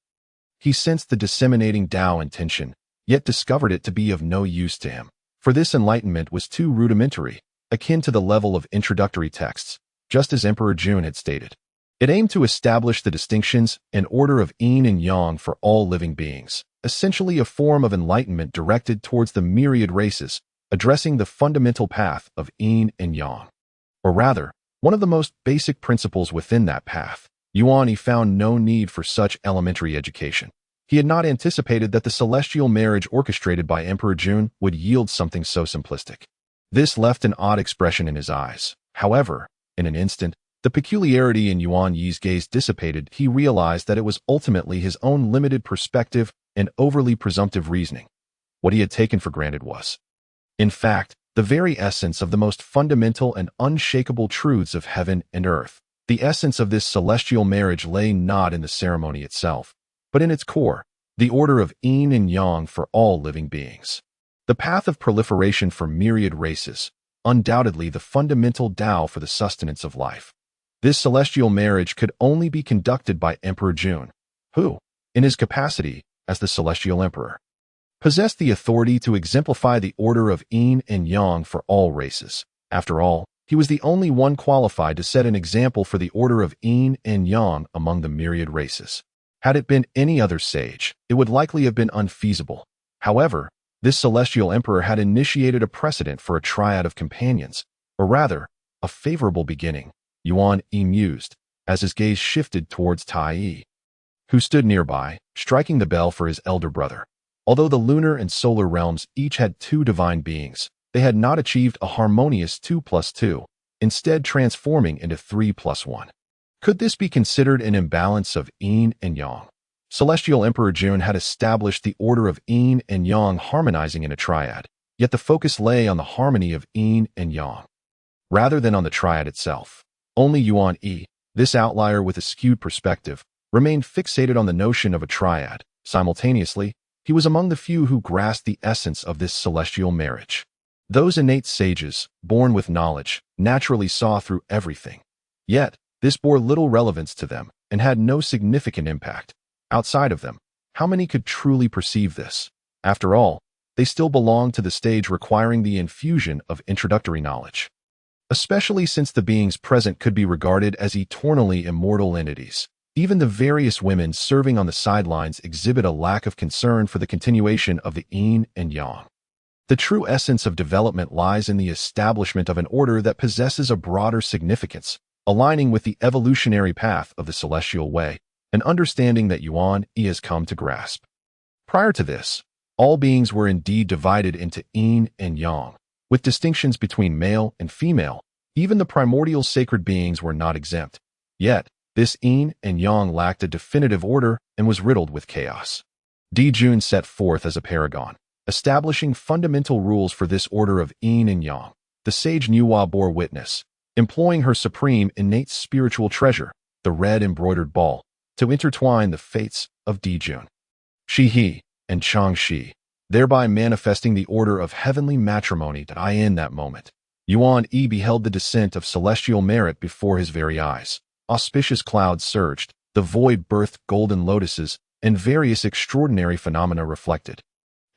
He sensed the disseminating Tao intention, yet discovered it to be of no use to him, for this enlightenment was too rudimentary, akin to the level of introductory texts, just as Emperor Jun had stated. It aimed to establish the distinctions and order of Yin and Yang for all living beings, essentially a form of enlightenment directed towards the myriad races, addressing the fundamental path of Yin and Yang. Or rather, one of the most basic principles within that path. Yuan Yi found no need for such elementary education. He had not anticipated that the celestial marriage orchestrated by Emperor Jun would yield something so simplistic. This left an odd expression in his eyes. However, in an instant, the peculiarity in Yuan Yi's gaze dissipated. He realized that it was ultimately his own limited perspective and overly presumptive reasoning. What he had taken for granted was, in fact, the very essence of the most fundamental and unshakable truths of heaven and earth. The essence of this celestial marriage lay not in the ceremony itself, but in its core, the order of Yin and Yang for all living beings. The path of proliferation for myriad races, undoubtedly the fundamental Tao for the sustenance of life. This celestial marriage could only be conducted by Emperor Jun, who, in his capacity as the Celestial Emperor, possessed the authority to exemplify the order of Yin and Yang for all races. After all, he was the only one qualified to set an example for the order of Yin and Yang among the myriad races. Had it been any other sage, it would likely have been unfeasible. However, this celestial emperor had initiated a precedent for a triad of companions, or rather, a favorable beginning. Yuan Yi mused, as his gaze shifted towards Tai Yi, who stood nearby, striking the bell for his elder brother. Although the lunar and solar realms each had two divine beings, they had not achieved a harmonious 2+2, instead transforming into 3+1. Could this be considered an imbalance of Yin and Yang? Celestial Emperor Jun had established the order of Yin and Yang harmonizing in a triad, yet the focus lay on the harmony of Yin and Yang, rather than on the triad itself. Only Yuan Yi, this outlier with a skewed perspective, remained fixated on the notion of a triad. Simultaneously, he was among the few who grasped the essence of this celestial marriage. Those innate sages, born with knowledge, naturally saw through everything. Yet, this bore little relevance to them and had no significant impact. Outside of them, how many could truly perceive this? After all, they still belonged to the stage requiring the infusion of introductory knowledge, especially since the beings present could be regarded as eternally immortal entities. Even the various women serving on the sidelines exhibit a lack of concern for the continuation of the Yin and Yang. The true essence of development lies in the establishment of an order that possesses a broader significance, aligning with the evolutionary path of the celestial way, an understanding that Yuan Yi has come to grasp. Prior to this, all beings were indeed divided into Yin and Yang, with distinctions between male and female. Even the primordial sacred beings were not exempt. Yet, this Yin and Yang lacked a definitive order and was riddled with chaos. Jun set forth as a paragon, establishing fundamental rules for this order of Yin and Yang. the sage Nuwa bore witness, employing her supreme innate spiritual treasure, the red embroidered ball, to intertwine the fates of Dijun, Shihe, and Changshi, thereby manifesting the order of heavenly matrimony that in that moment. Yuan Yi beheld the descent of celestial merit before his very eyes. Auspicious clouds surged, the void birthed golden lotuses, and various extraordinary phenomena reflected.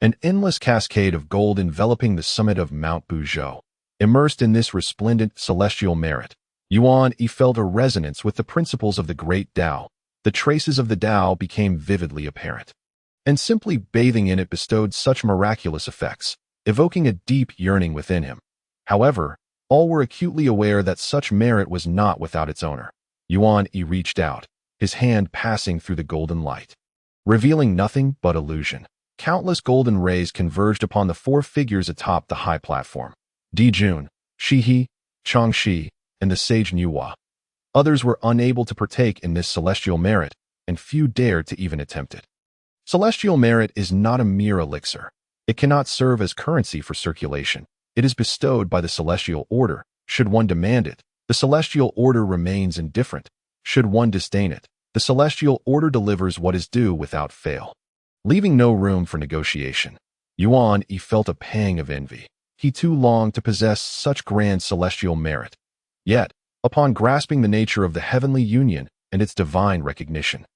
An endless cascade of gold enveloping the summit of Mount Buzhou. Immersed in this resplendent celestial merit, Yuan Yi felt a resonance with the principles of the great Tao. The traces of the Tao became vividly apparent. And simply bathing in it bestowed such miraculous effects, evoking a deep yearning within him. However, all were acutely aware that such merit was not without its owner. Yuan Yi reached out, his hand passing through the golden light, revealing nothing but illusion. Countless golden rays converged upon the four figures atop the high platform. Dijun, Shihe, Changshi, and the sage Nuwa. Others were unable to partake in this celestial merit, and few dared to even attempt it. Celestial merit is not a mere elixir. It cannot serve as currency for circulation. It is bestowed by the celestial order. Should one demand it, the celestial order remains indifferent. Should one disdain it, the celestial order delivers what is due without fail, leaving no room for negotiation. Yuan Yi felt a pang of envy. He too longed to possess such grand celestial merit. Yet, upon grasping the nature of the heavenly union and its divine recognition,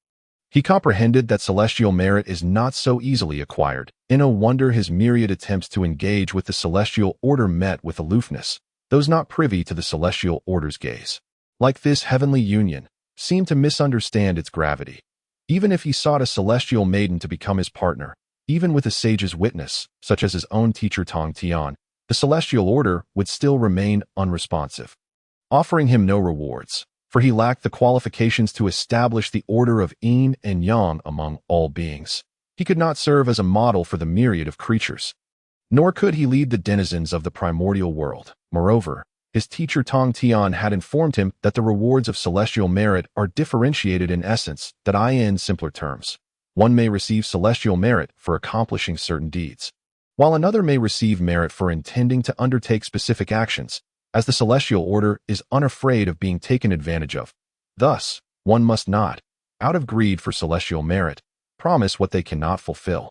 he comprehended that celestial merit is not so easily acquired. No wonder his myriad attempts to engage with the celestial order met with aloofness. Those not privy to the celestial order's gaze, like this heavenly union, seemed to misunderstand its gravity. Even if he sought a celestial maiden to become his partner, even with a sage's witness, such as his own teacher Tong Tian, the celestial order would still remain unresponsive, offering him no rewards, for he lacked the qualifications to establish the order of Yin and Yang among all beings. He could not serve as a model for the myriad of creatures, nor could he lead the denizens of the primordial world. Moreover, his teacher Tong Tian had informed him that the rewards of celestial merit are differentiated in essence, that in simpler terms, one may receive celestial merit for accomplishing certain deeds, while another may receive merit for intending to undertake specific actions, as the celestial order is unafraid of being taken advantage of. Thus, one must not, out of greed for celestial merit, promise what they cannot fulfill,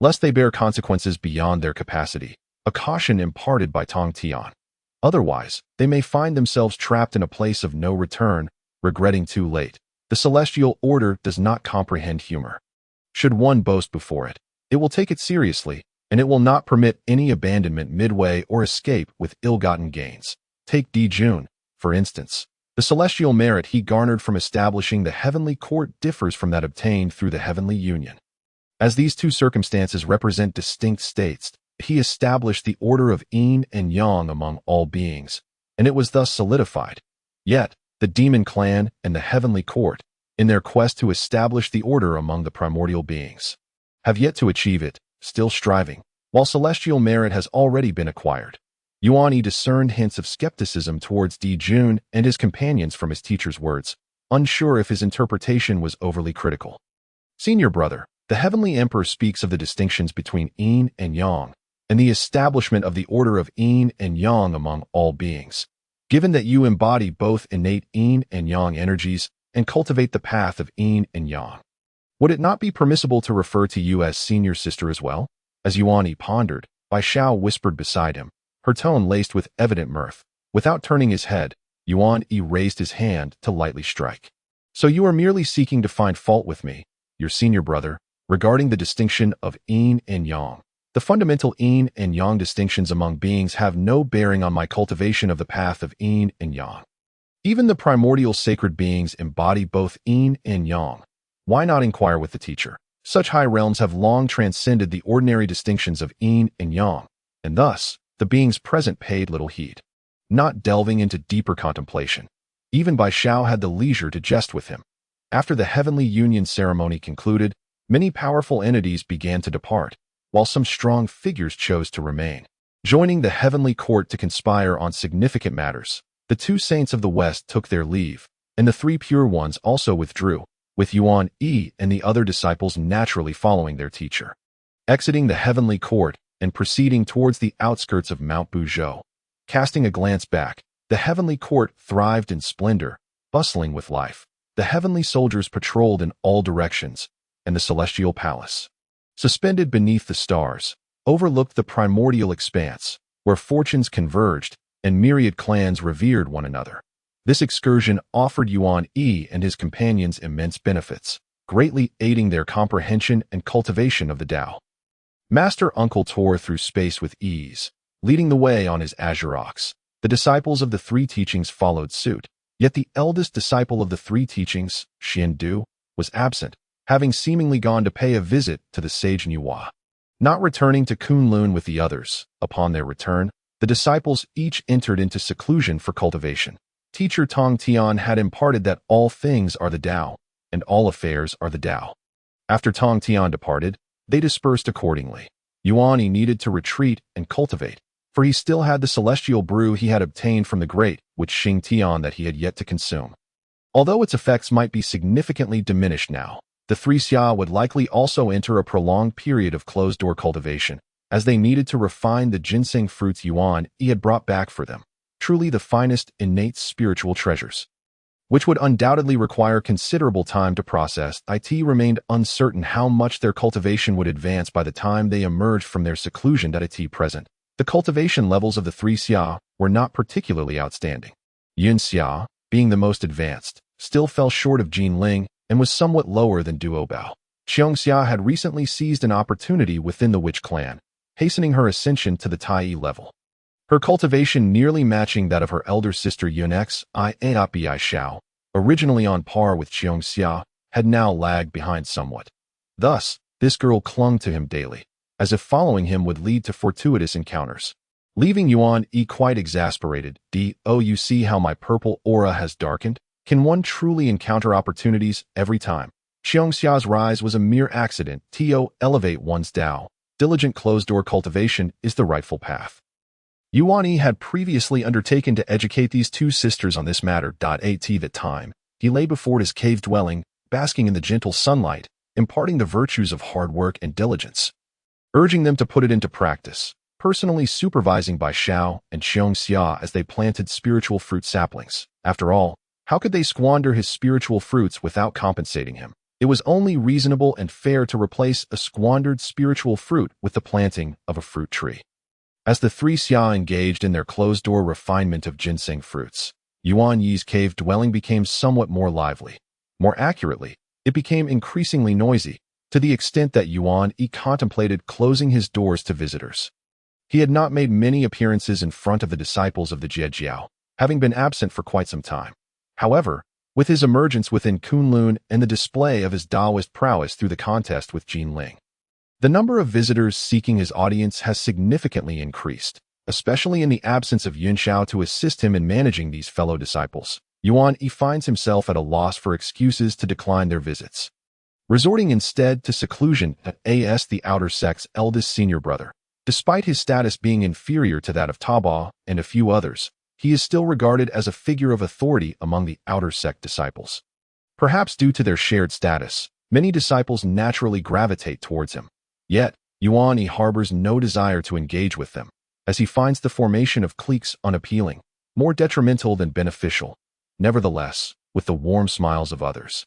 lest they bear consequences beyond their capacity, a caution imparted by Tong Tian. Otherwise, they may find themselves trapped in a place of no return, regretting too late. The celestial order does not comprehend humor. Should one boast before it, it will take it seriously, and it will not permit any abandonment midway or escape with ill-gotten gains. Take Dijun, for instance. The celestial merit he garnered from establishing the heavenly court differs from that obtained through the heavenly union. As these two circumstances represent distinct states, he established the order of Yin and Yang among all beings, and it was thus solidified. Yet, the demon clan and the heavenly court, in their quest to establish the order among the primordial beings, have yet to achieve it, still striving, while celestial merit has already been acquired. Yuan Yi discerned hints of skepticism towards Dijun and his companions from his teacher's words, unsure if his interpretation was overly critical. Senior brother, the heavenly emperor speaks of the distinctions between Yin and Yang, and the establishment of the order of Yin and Yang among all beings. Given that you embody both innate Yin and Yang energies and cultivate the path of Yin and Yang, would it not be permissible to refer to you as senior sister as well? As Yuan Yi pondered, Bai Xiao whispered beside him, her tone laced with evident mirth. Without turning his head, Yuan Yi raised his hand to lightly strike. So you are merely seeking to find fault with me, your senior brother, regarding the distinction of Yin and Yang. The fundamental Yin and Yang distinctions among beings have no bearing on my cultivation of the path of Yin and Yang. Even the primordial sacred beings embody both Yin and Yang. Why not inquire with the teacher? Such high realms have long transcended the ordinary distinctions of Yin and Yang, and thus, the beings present paid little heed, not delving into deeper contemplation. Even Bai Xiao had the leisure to jest with him. After the heavenly union ceremony concluded, many powerful entities began to depart, while some strong figures chose to remain, joining the heavenly court to conspire on significant matters. The two saints of the West took their leave, and the three pure ones also withdrew, with Yuan Yi and the other disciples naturally following their teacher. Exiting the heavenly court and proceeding towards the outskirts of Mount Buzhou, Casting a glance back, the heavenly court thrived in splendor, bustling with life. The heavenly soldiers patrolled in all directions, and the celestial palace, suspended beneath the stars, overlooked the primordial expanse, where fortunes converged and myriad clans revered one another. This excursion offered Yuan Yi and his companions immense benefits, greatly aiding their comprehension and cultivation of the Tao. Master Uncle tore through space with ease, leading the way on his azure ox. The disciples of the three teachings followed suit, yet the eldest disciple of the three teachings, Xian Du, was absent, having seemingly gone to pay a visit to the sage Nuwa. Not returning to Kunlun with the others, upon their return, the disciples each entered into seclusion for cultivation. Teacher Tong Tian had imparted that all things are the Tao, and all affairs are the Tao. After Tong Tian departed, they dispersed accordingly. Yuan Yi needed to retreat and cultivate, for he still had the celestial brew he had obtained from the great, which Xing Tian that he had yet to consume. Although its effects might be significantly diminished now, the three Xia would likely also enter a prolonged period of closed-door cultivation, as they needed to refine the ginseng fruits Yuan Yi had brought back for them, truly the finest innate spiritual treasures, which would undoubtedly require considerable time to process. It remained uncertain how much their cultivation would advance by the time they emerged from their seclusion. At present, the cultivation levels of the three Xia were not particularly outstanding. Yun Xia, being the most advanced, still fell short of Jin Ling and was somewhat lower than Duo Bao. Xiong Xia had recently seized an opportunity within the witch clan, hastening her ascension to the Tai level. Her cultivation nearly matching that of her elder sister Yun X I Bi Shao, originally on par with Xiong Xia, had now lagged behind somewhat. Thus, this girl clung to him daily, as if following him would lead to fortuitous encounters. Leaving Yuan Yi quite exasperated. "Oh, you see how my purple aura has darkened? Can one truly encounter opportunities every time? Xiong Xia's rise was a mere accident. Elevate one's Tao. Diligent closed-door cultivation is the rightful path." Yuan Yi had previously undertaken to educate these two sisters on this matter. At that time, he lay before his cave dwelling, basking in the gentle sunlight, imparting the virtues of hard work and diligence, urging them to put it into practice, personally supervising Bai Shao and Xiong Xia as they planted spiritual fruit saplings. After all, how could they squander his spiritual fruits without compensating him? It was only reasonable and fair to replace a squandered spiritual fruit with the planting of a fruit tree. As the three Xia engaged in their closed-door refinement of ginseng fruits, Yuan Yi's cave dwelling became somewhat more lively. More accurately, it became increasingly noisy, to the extent that Yuan Yi contemplated closing his doors to visitors. He had not made many appearances in front of the disciples of the Jie Jiao, having been absent for quite some time. However, with his emergence within Kunlun and the display of his Taoist prowess through the contest with Jin Ling, the number of visitors seeking his audience has significantly increased, especially in the absence of Yun Xiao to assist him in managing these fellow disciples. Yuan Yi finds himself at a loss for excuses to decline their visits, resorting instead to seclusion as the outer sect's eldest senior brother. Despite his status being inferior to that of Taba and a few others, he is still regarded as a figure of authority among the outer sect disciples. Perhaps due to their shared status, many disciples naturally gravitate towards him. Yet, Yuan Yi harbors no desire to engage with them, as he finds the formation of cliques unappealing, more detrimental than beneficial. Nevertheless, with the warm smiles of others,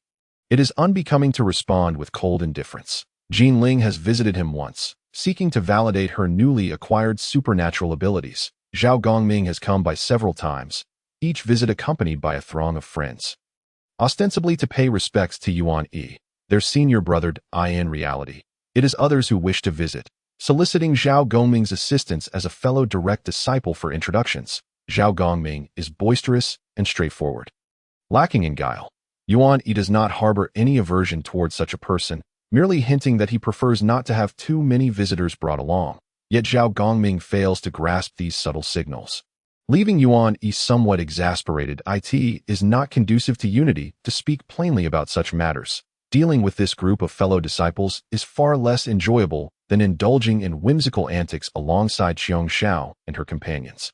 it is unbecoming to respond with cold indifference. Jin Ling has visited him once, seeking to validate her newly acquired supernatural abilities. Zhao Gongming has come by several times, each visit accompanied by a throng of friends, ostensibly to pay respects to Yuan Yi, their senior brother. In reality, it is others who wish to visit, soliciting Zhao Gongming's assistance as a fellow direct disciple for introductions. Zhao Gongming is boisterous and straightforward, lacking in guile. Yuan Yi does not harbor any aversion towards such a person, merely hinting that he prefers not to have too many visitors brought along. Yet Zhao Gongming fails to grasp these subtle signals, leaving Yuan Yi somewhat exasperated. It is not conducive to unity to speak plainly about such matters. Dealing with this group of fellow disciples is far less enjoyable than indulging in whimsical antics alongside Xiong Xiao and her companions.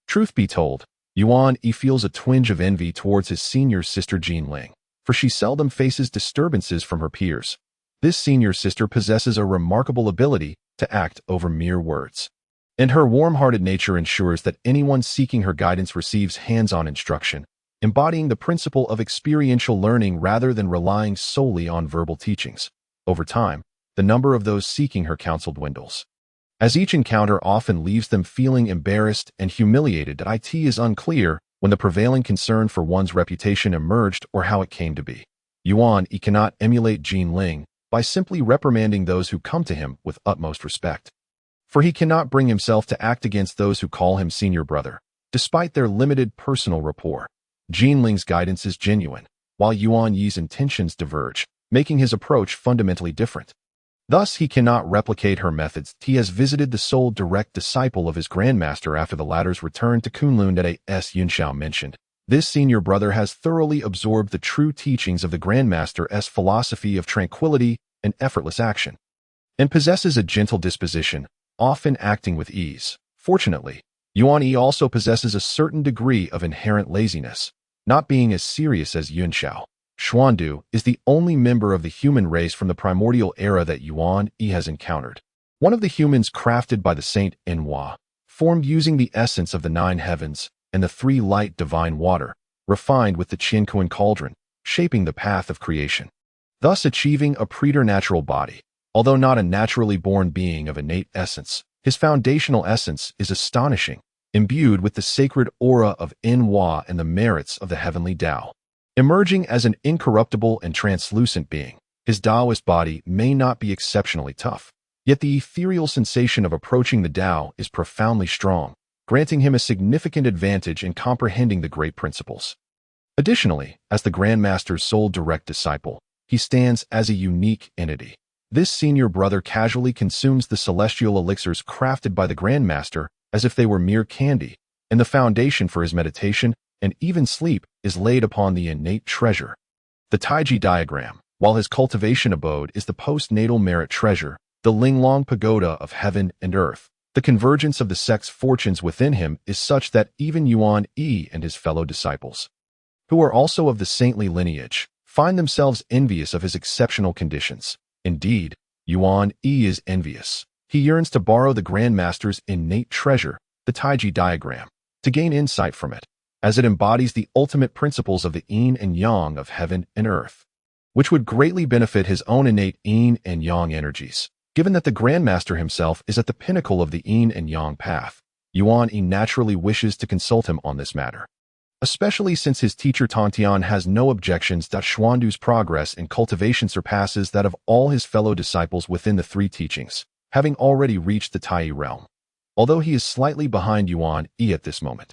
Truth be told, Yuan Yi feels a twinge of envy towards his senior sister Jin Ling, for she seldom faces disturbances from her peers. This senior sister possesses a remarkable ability to act over mere words. And her warm-hearted nature ensures that anyone seeking her guidance receives hands-on instruction, embodying the principle of experiential learning rather than relying solely on verbal teachings. Over time, the number of those seeking her counsel dwindles, as each encounter often leaves them feeling embarrassed and humiliated that it is unclear when the prevailing concern for one's reputation emerged or how it came to be. Yuan Yi cannot emulate Jin Ling by simply reprimanding those who come to him with utmost respect, for he cannot bring himself to act against those who call him senior brother, despite their limited personal rapport. Jin Ling's guidance is genuine, while Yuan Yi's intentions diverge, making his approach fundamentally different. Thus, he cannot replicate her methods. He has visited the sole direct disciple of his grandmaster after the latter's return to Kunlun that as Yunxiao mentioned. This senior brother has thoroughly absorbed the true teachings of the grandmaster's philosophy of tranquility and effortless action, and possesses a gentle disposition, often acting with ease. Fortunately, Yuan Yi also possesses a certain degree of inherent laziness, not being as serious as Yunxiao. Xuandu is the only member of the human race from the primordial era that Yuan Yi has encountered. One of the humans crafted by the Saint Enhua, formed using the essence of the 9 heavens and the 3 light divine water, refined with the Qiankuan cauldron, shaping the path of creation, thus achieving a preternatural body. Although not a naturally born being of innate essence, his foundational essence is astonishing, imbued with the sacred aura of Enhua and the merits of the heavenly Tao. Emerging as an incorruptible and translucent being, his Taoist body may not be exceptionally tough, yet the ethereal sensation of approaching the Tao is profoundly strong, granting him a significant advantage in comprehending the great principles. Additionally, as the Grandmaster's sole direct disciple, he stands as a unique entity. This senior brother casually consumes the celestial elixirs crafted by the Grandmaster as if they were mere candy, and the foundation for his meditation and even sleep is laid upon the innate treasure. The Taiji diagram, while his cultivation abode is the postnatal merit treasure, the Linglong pagoda of heaven and earth. The convergence of the sex fortunes within him is such that even Yuan Yi and his fellow disciples, who are also of the saintly lineage, find themselves envious of his exceptional conditions. Indeed, Yuan Yi is envious. He yearns to borrow the Grandmaster's innate treasure, the Taiji diagram, to gain insight from it, as it embodies the ultimate principles of the Yin and Yang of heaven and earth, which would greatly benefit his own innate Yin and Yang energies. Given that the Grandmaster himself is at the pinnacle of the Yin and Yang path, Yuan Yi naturally wishes to consult him on this matter, especially since his teacher Tantian has no objections that Xuandu's progress in cultivation surpasses that of all his fellow disciples within the 3 teachings, having already reached the Tai realm, although he is slightly behind Yuan Yi at this moment.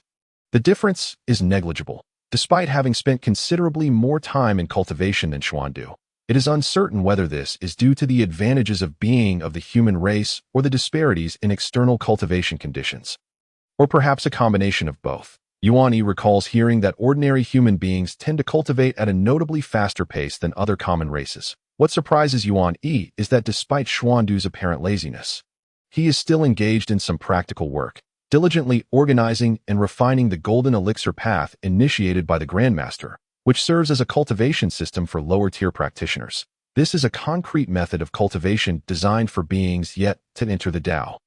The difference is negligible. Despite having spent considerably more time in cultivation than Xuandu, it is uncertain whether this is due to the advantages of being of the human race or the disparities in external cultivation conditions, or perhaps a combination of both. Yuan Yi recalls hearing that ordinary human beings tend to cultivate at a notably faster pace than other common races. What surprises Yuan Yi is that despite Xuandu's apparent laziness, he is still engaged in some practical work, diligently organizing and refining the golden elixir path initiated by the Grandmaster, which serves as a cultivation system for lower-tier practitioners. This is a concrete method of cultivation designed for beings yet to enter the Tao.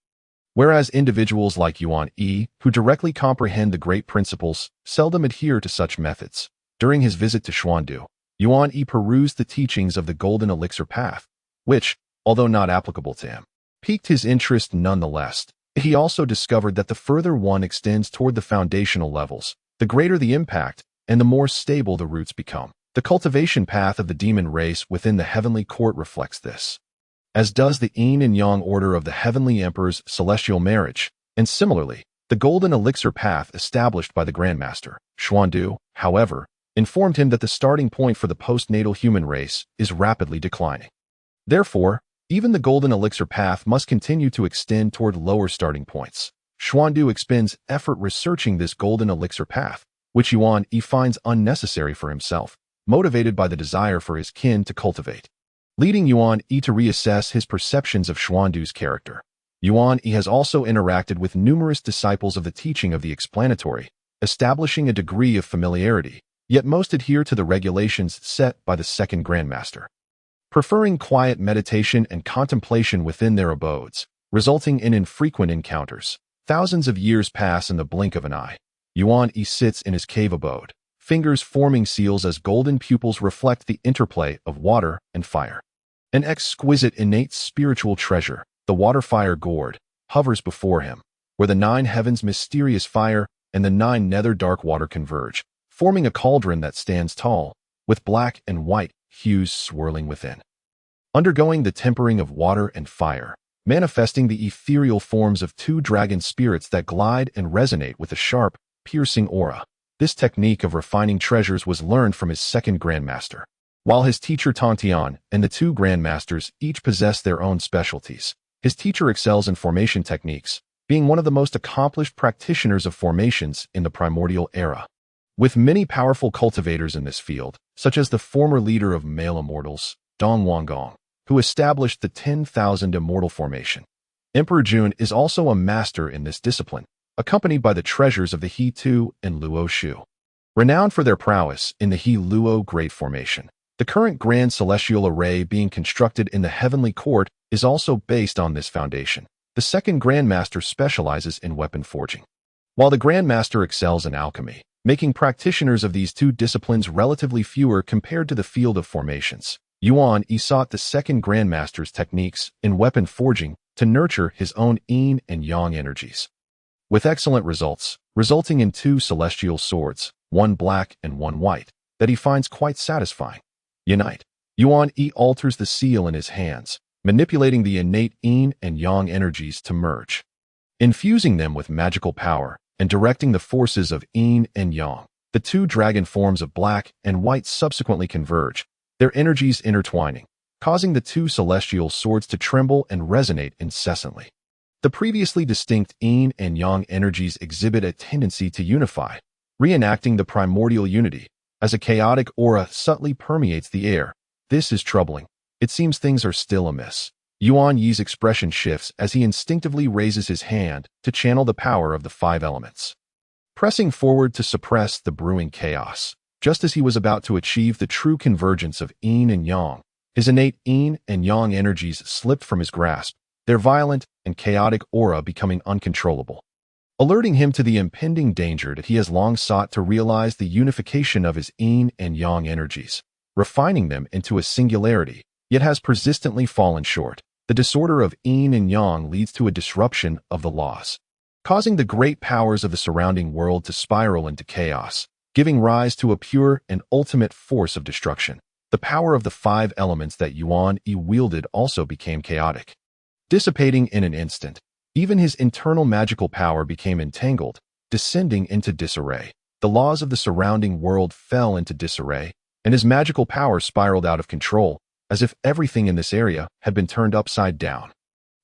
Whereas individuals like Yuan Yi, who directly comprehend the great principles, seldom adhere to such methods. During his visit to Xuandu, Yuan Yi perused the teachings of the golden elixir path, which, although not applicable to him, piqued his interest nonetheless. He also discovered that the further one extends toward the foundational levels, the greater the impact and the more stable the roots become. The cultivation path of the demon race within the heavenly court reflects this, as does the Yin and Yang order of the heavenly emperor's celestial marriage, and similarly, the golden elixir path established by the Grandmaster. Xuandu, however, informed him that the starting point for the postnatal human race is rapidly declining. Therefore, even the golden elixir path must continue to extend toward lower starting points. Xuandu expends effort researching this golden elixir path, which Yuan Yi finds unnecessary for himself, motivated by the desire for his kin to cultivate, leading Yuan Yi to reassess his perceptions of Xuandu's character. Yuan Yi has also interacted with numerous disciples of the teaching of the explanatory, establishing a degree of familiarity, yet most adhere to the regulations set by the second Grandmaster, preferring quiet meditation and contemplation within their abodes, resulting in infrequent encounters. Thousands of years pass in the blink of an eye. Yuan Yi sits in his cave abode, fingers forming seals as golden pupils reflect the interplay of water and fire. An exquisite innate spiritual treasure, the water fire gourd, hovers before him, where the 9 heavens mysterious fire and the 9 nether dark water converge, forming a cauldron that stands tall, with black and white hues swirling within. Undergoing the tempering of water and fire, manifesting the ethereal forms of 2 dragon spirits that glide and resonate with a sharp, piercing aura. This technique of refining treasures was learned from his second grandmaster. While his teacher Tantian and the 2 grandmasters each possess their own specialties, his teacher excels in formation techniques, being one of the most accomplished practitioners of formations in the primordial era. With many powerful cultivators in this field, such as the former leader of male immortals, Dong Wanggong, who established the 10,000 immortal formation. Emperor Jun is also a master in this discipline, accompanied by the treasures of the He Tu and Luo Shu. Renowned for their prowess in the He Luo Great Formation, the current grand celestial array being constructed in the heavenly court is also based on this foundation. The second grandmaster specializes in weapon forging, while the grandmaster excels in alchemy, making practitioners of these 2 disciplines relatively fewer compared to the field of formations. Yuan Yi sought the second grandmaster's techniques in weapon forging to nurture his own Yin and Yang energies, with excellent results, resulting in 2 celestial swords, one black and one white, that he finds quite satisfying. Innate. Yuan Yi alters the seal in his hands, manipulating the innate Yin and Yang energies to merge, infusing them with magical power and directing the forces of Yin and Yang. The 2 dragon forms of black and white subsequently converge, their energies intertwining, causing the 2 celestial swords to tremble and resonate incessantly. The previously distinct Yin and Yang energies exhibit a tendency to unify, reenacting the primordial unity, as a chaotic aura subtly permeates the air. This is troubling. It seems things are still amiss. Yuan Yi's expression shifts as he instinctively raises his hand to channel the power of the 5 elements, pressing forward to suppress the brewing chaos. Just as he was about to achieve the true convergence of Yin and Yang, his innate Yin and Yang energies slipped from his grasp, their violent and chaotic aura becoming uncontrollable, alerting him to the impending danger that he has long sought to realize the unification of his Yin and Yang energies, refining them into a singularity, yet has persistently fallen short. The disorder of Yin and Yang leads to a disruption of the laws, causing the great powers of the surrounding world to spiral into chaos, giving rise to a pure and ultimate force of destruction. The power of the 5 elements that Yuan Yi wielded also became chaotic, dissipating in an instant. Even his internal magical power became entangled, descending into disarray. The laws of the surrounding world fell into disarray, and his magical power spiraled out of control, as if everything in this area had been turned upside down.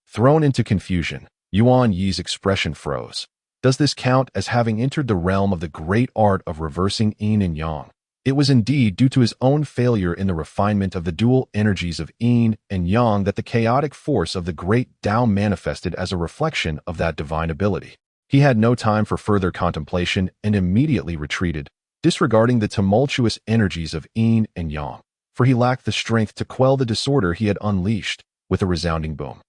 Thrown into confusion, Yuan Yi's expression froze. Does this count as having entered the realm of the great art of reversing Yin and Yang? It was indeed due to his own failure in the refinement of the dual energies of Yin and Yang that the chaotic force of the great Tao manifested as a reflection of that divine ability. He had no time for further contemplation and immediately retreated, disregarding the tumultuous energies of Yin and Yang, for he lacked the strength to quell the disorder he had unleashed. With a resounding boom,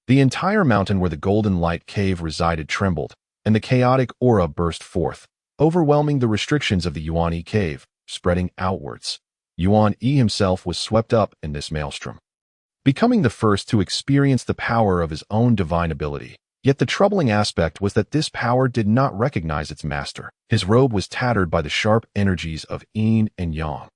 the entire mountain where the golden light cave resided trembled, and the chaotic aura burst forth, overwhelming the restrictions of the Yuan Yi cave, spreading outwards. Yuan Yi himself was swept up in this maelstrom, becoming the first to experience the power of his own divine ability. Yet the troubling aspect was that this power did not recognize its master. His robe was tattered by the sharp energies of Yin and Yang,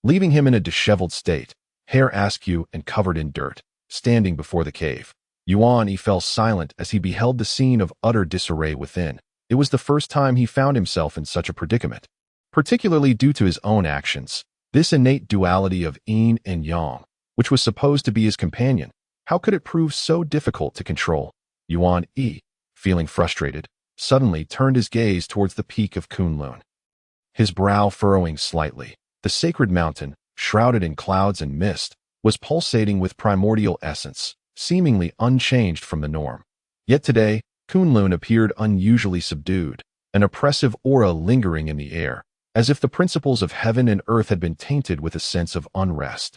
leaving him in a disheveled state, hair askew and covered in dirt, standing before the cave. Yuan Yi fell silent as he beheld the scene of utter disarray within. It was the first time he found himself in such a predicament, particularly due to his own actions. This innate duality of Yin and Yang, which was supposed to be his companion, how could it prove so difficult to control? Yuan Yi, feeling frustrated, suddenly turned his gaze towards the peak of Kunlun, his brow furrowing slightly. The sacred mountain, shrouded in clouds and mist, was pulsating with primordial essence, seemingly unchanged from the norm. Yet today, Kunlun appeared unusually subdued, an oppressive aura lingering in the air, as if the principles of heaven and earth had been tainted with a sense of unrest,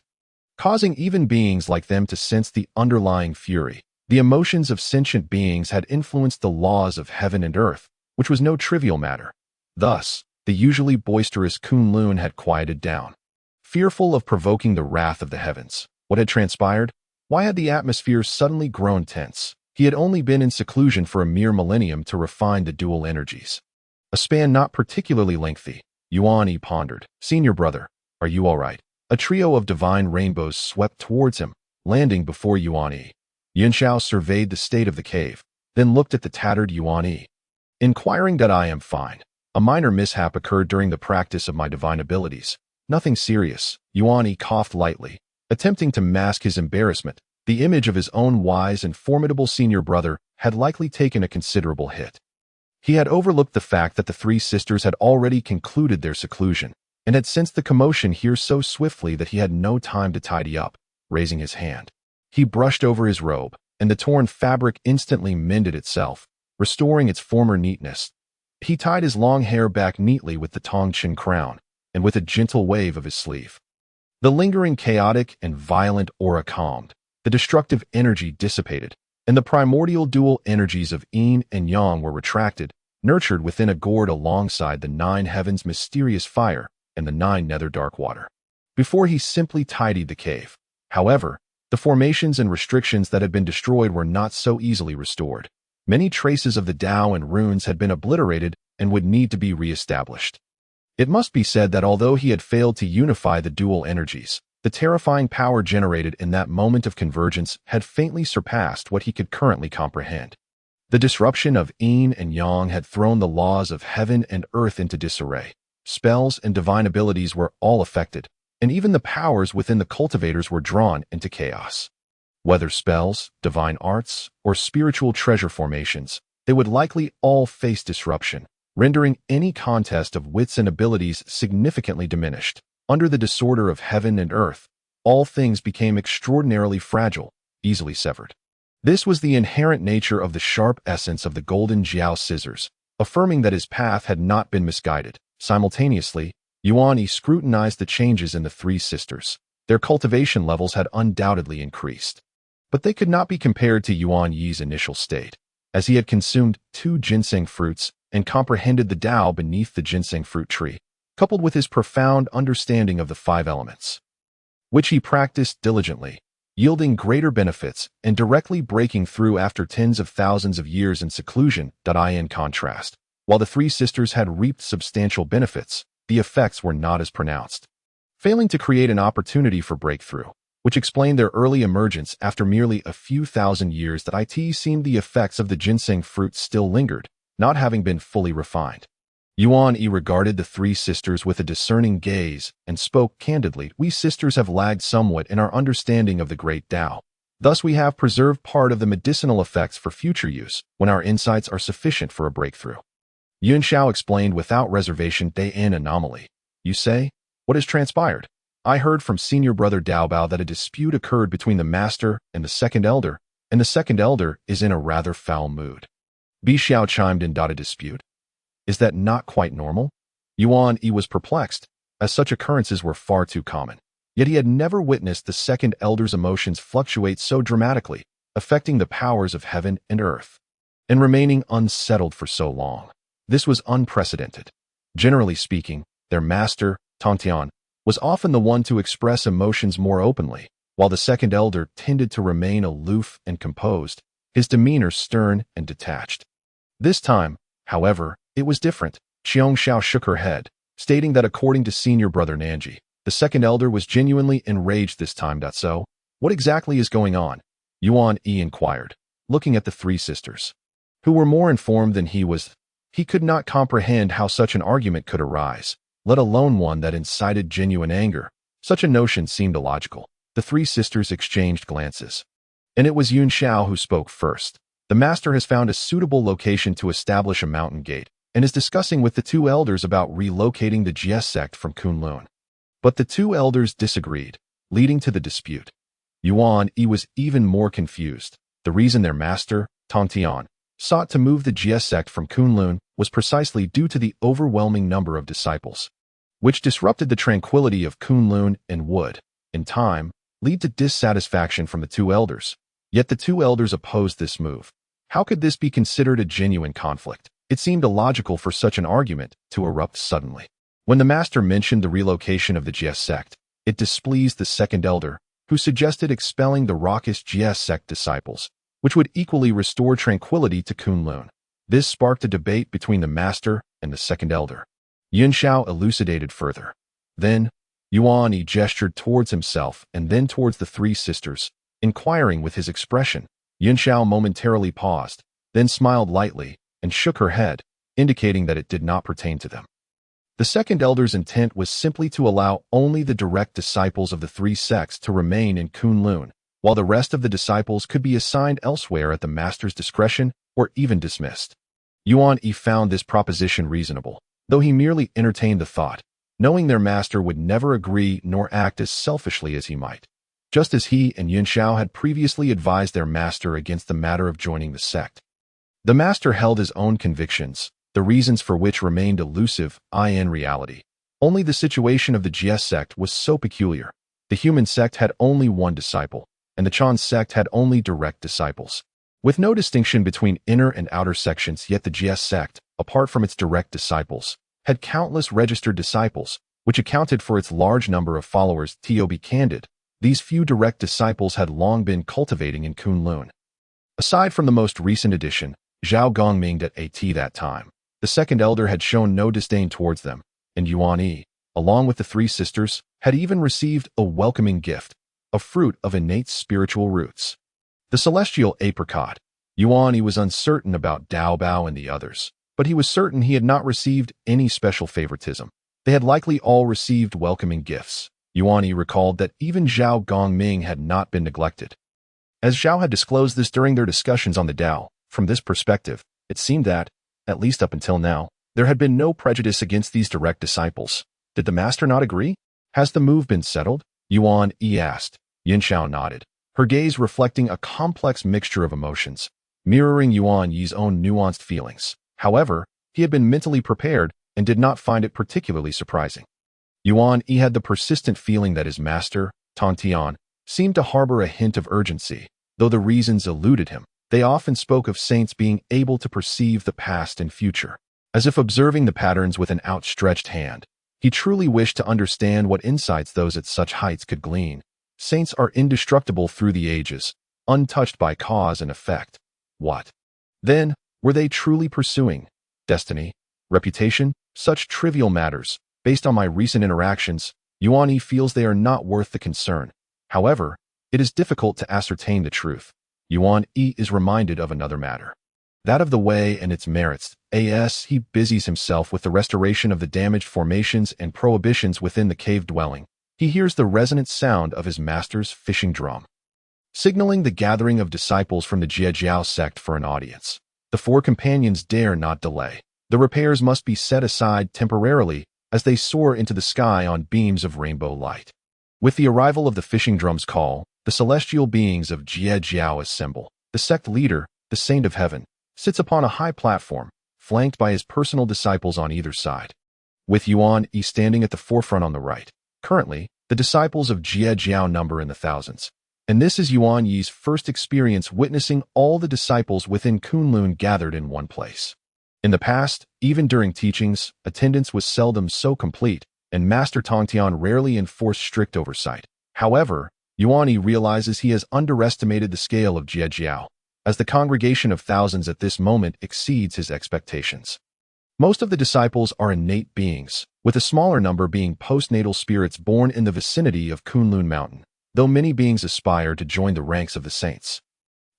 causing even beings like them to sense the underlying fury. The emotions of sentient beings had influenced the laws of heaven and earth, which was no trivial matter. Thus, the usually boisterous Kunlun had quieted down. Fearful of provoking the wrath of the heavens, what had transpired? Why had the atmosphere suddenly grown tense? He had only been in seclusion for a mere millennium to refine the dual energies. A span not particularly lengthy. Yuan Yi pondered. Senior brother, are you all right? A trio of divine rainbows swept towards him, landing before Yuan Yi. Yin Xiao surveyed the state of the cave, then looked at the tattered Yuan Yi. Inquiring that I am fine. A minor mishap occurred during the practice of my divine abilities. Nothing serious. Yuan Yi coughed lightly, attempting to mask his embarrassment. The image of his own wise and formidable senior brother had likely taken a considerable hit. He had overlooked the fact that the three sisters had already concluded their seclusion, and had sensed the commotion here so swiftly that he had no time to tidy up. Raising his hand, he brushed over his robe, and the torn fabric instantly mended itself, restoring its former neatness. He tied his long hair back neatly with the Tongqin crown, and with a gentle wave of his sleeve. The lingering chaotic and violent aura calmed, the destructive energy dissipated, and the primordial dual energies of Yin and Yang were retracted, nurtured within a gourd alongside the 9 heavens mysterious fire and the 9 nether dark water. Before he simply tidied the cave. However, the formations and restrictions that had been destroyed were not so easily restored. Many traces of the Tao and runes had been obliterated and would need to be re-established. It must be said that although he had failed to unify the dual energies, the terrifying power generated in that moment of convergence had faintly surpassed what he could currently comprehend. The disruption of Yin and Yang had thrown the laws of heaven and earth into disarray. Spells and divine abilities were all affected, and even the powers within the cultivators were drawn into chaos. Whether spells, divine arts, or spiritual treasure formations, they would likely all face disruption, rendering any contest of wits and abilities significantly diminished. Under the disorder of heaven and earth, all things became extraordinarily fragile, easily severed. This was the inherent nature of the sharp essence of the Golden Jiao Scissors, affirming that his path had not been misguided. Simultaneously, Yuan Yi scrutinized the changes in the three sisters. Their cultivation levels had undoubtedly increased. But they could not be compared to Yuan Yi's initial state, as he had consumed 2 ginseng fruits and comprehended the Tao beneath the ginseng fruit tree, coupled with his profound understanding of the 5 elements, which he practiced diligently, yielding greater benefits and directly breaking through after tens of thousands of years in seclusion. In contrast, while the 3 sisters had reaped substantial benefits, the effects were not as pronounced, failing to create an opportunity for breakthrough, which explained their early emergence after merely a few thousand years. It seemed the effects of the ginseng fruit still lingered, not having been fully refined. Yuan Yi regarded the 3 sisters with a discerning gaze and spoke candidly. We sisters have lagged somewhat in our understanding of the great Tao. Thus we have preserved part of the medicinal effects for future use, when our insights are sufficient for a breakthrough. Yun Xiao explained without reservation. An anomaly. You say? What has transpired? I heard from senior brother Daobao that a dispute occurred between the master and the second elder, and the second elder is in a rather foul mood. Bi Xiao chimed in. A dispute? Is that not quite normal? Yuan Yi was perplexed, as such occurrences were far too common. Yet he had never witnessed the second elder's emotions fluctuate so dramatically, affecting the powers of heaven and earth, and remaining unsettled for so long. This was unprecedented. Generally speaking, their master, Tongtian, was often the one to express emotions more openly, while the second elder tended to remain aloof and composed, his demeanor stern and detached. This time, however, it was different. Xiong Xiao shook her head, stating that according to senior brother Nanji, the second elder was genuinely enraged this time. So, what exactly is going on? Yuan Yi inquired, looking at the 3 sisters, who were more informed than he was. He could not comprehend how such an argument could arise, let alone one that incited genuine anger. Such a notion seemed illogical. The 3 sisters exchanged glances, and it was Yun Xiao who spoke first. The master has found a suitable location to establish a mountain gate, and is discussing with the 2 elders about relocating the Jie sect from Kunlun. But the 2 elders disagreed, leading to the dispute. Yuan Yi was even more confused. The reason their master, Tongtian, sought to move the Jie sect from Kunlun was precisely due to the overwhelming number of disciples, which disrupted the tranquility of Kunlun and would, in time, lead to dissatisfaction from the 2 elders. Yet the two elders opposed this move. How could this be considered a genuine conflict? It seemed illogical for such an argument to erupt suddenly. When the master mentioned the relocation of the Jia sect, it displeased the second elder, who suggested expelling the raucous Jia sect disciples, which would equally restore tranquility to Kunlun. This sparked a debate between the master and the second elder. Yin Xiao elucidated further. Then, Yuan Yi gestured towards himself and then towards the three sisters, inquiring with his expression. Yin Xiao momentarily paused, then smiled lightly and shook her head, indicating that it did not pertain to them. The second elder's intent was simply to allow only the direct disciples of the three sects to remain in Kunlun, while the rest of the disciples could be assigned elsewhere at the master's discretion or even dismissed. Yuan Yi found this proposition reasonable, though he merely entertained the thought, knowing their master would never agree nor act as selfishly as he might. Just as he and Yin Xiao had previously advised their master against the matter of joining the sect. The master held his own convictions, the reasons for which remained elusive in reality. Only the situation of the Jia sect was so peculiar. The human sect had only one disciple, and the Chan sect had only direct disciples. With no distinction between inner and outer sections, yet the Jia sect, apart from its direct disciples, had countless registered disciples, which accounted for its large number of followers. To be candid, these few direct disciples had long been cultivating in Kunlun. Aside from the most recent addition, Zhao Gongming at that time, the second elder had shown no disdain towards them, and Yuan Yi, along with the three sisters, had even received a welcoming gift, a fruit of innate spiritual roots. The celestial apricot. Yuan Yi was uncertain about Dao Bao and the others, but he was certain he had not received any special favoritism. They had likely all received welcoming gifts. Yuan Yi recalled that even Zhao Gongming had not been neglected. As Zhao had disclosed this during their discussions on the Dao, from this perspective, it seemed that, at least up until now, there had been no prejudice against these direct disciples. Did the master not agree? Has the move been settled? Yuan Yi asked. Yin Xiao nodded, her gaze reflecting a complex mixture of emotions, mirroring Yuan Yi's own nuanced feelings. However, he had been mentally prepared and did not find it particularly surprising. Yuan Yi had the persistent feeling that his master, Tongtian, seemed to harbor a hint of urgency, though the reasons eluded him. They often spoke of saints being able to perceive the past and future, as if observing the patterns with an outstretched hand. He truly wished to understand what insights those at such heights could glean. Saints are indestructible through the ages, untouched by cause and effect. What, then, were they truly pursuing? Destiny? Reputation? Such trivial matters. Based on my recent interactions, Yuan Yi feels they are not worth the concern. However, it is difficult to ascertain the truth. Yuan Yi is reminded of another matter. That of the way and its merits. As he busies himself with the restoration of the damaged formations and prohibitions within the cave dwelling, he hears the resonant sound of his master's fishing drum, signaling the gathering of disciples from the Jia Jiao sect for an audience. The four companions dare not delay. The repairs must be set aside temporarily as they soar into the sky on beams of rainbow light. With the arrival of the fishing drum's call, the celestial beings of Jia Jiao assemble. The sect leader, the Saint of Heaven, sits upon a high platform, flanked by his personal disciples on either side, with Yuan Yi standing at the forefront on the right. Currently, the disciples of Jia Jiao number in the thousands, and this is Yuan Yi's first experience witnessing all the disciples within Kunlun gathered in one place. In the past, even during teachings, attendance was seldom so complete, and Master Tongtian rarely enforced strict oversight. However, Yuan Yi realizes he has underestimated the scale of Jia Jiao, as the congregation of thousands at this moment exceeds his expectations. Most of the disciples are innate beings, with a smaller number being postnatal spirits born in the vicinity of Kunlun Mountain, though many beings aspire to join the ranks of the saints.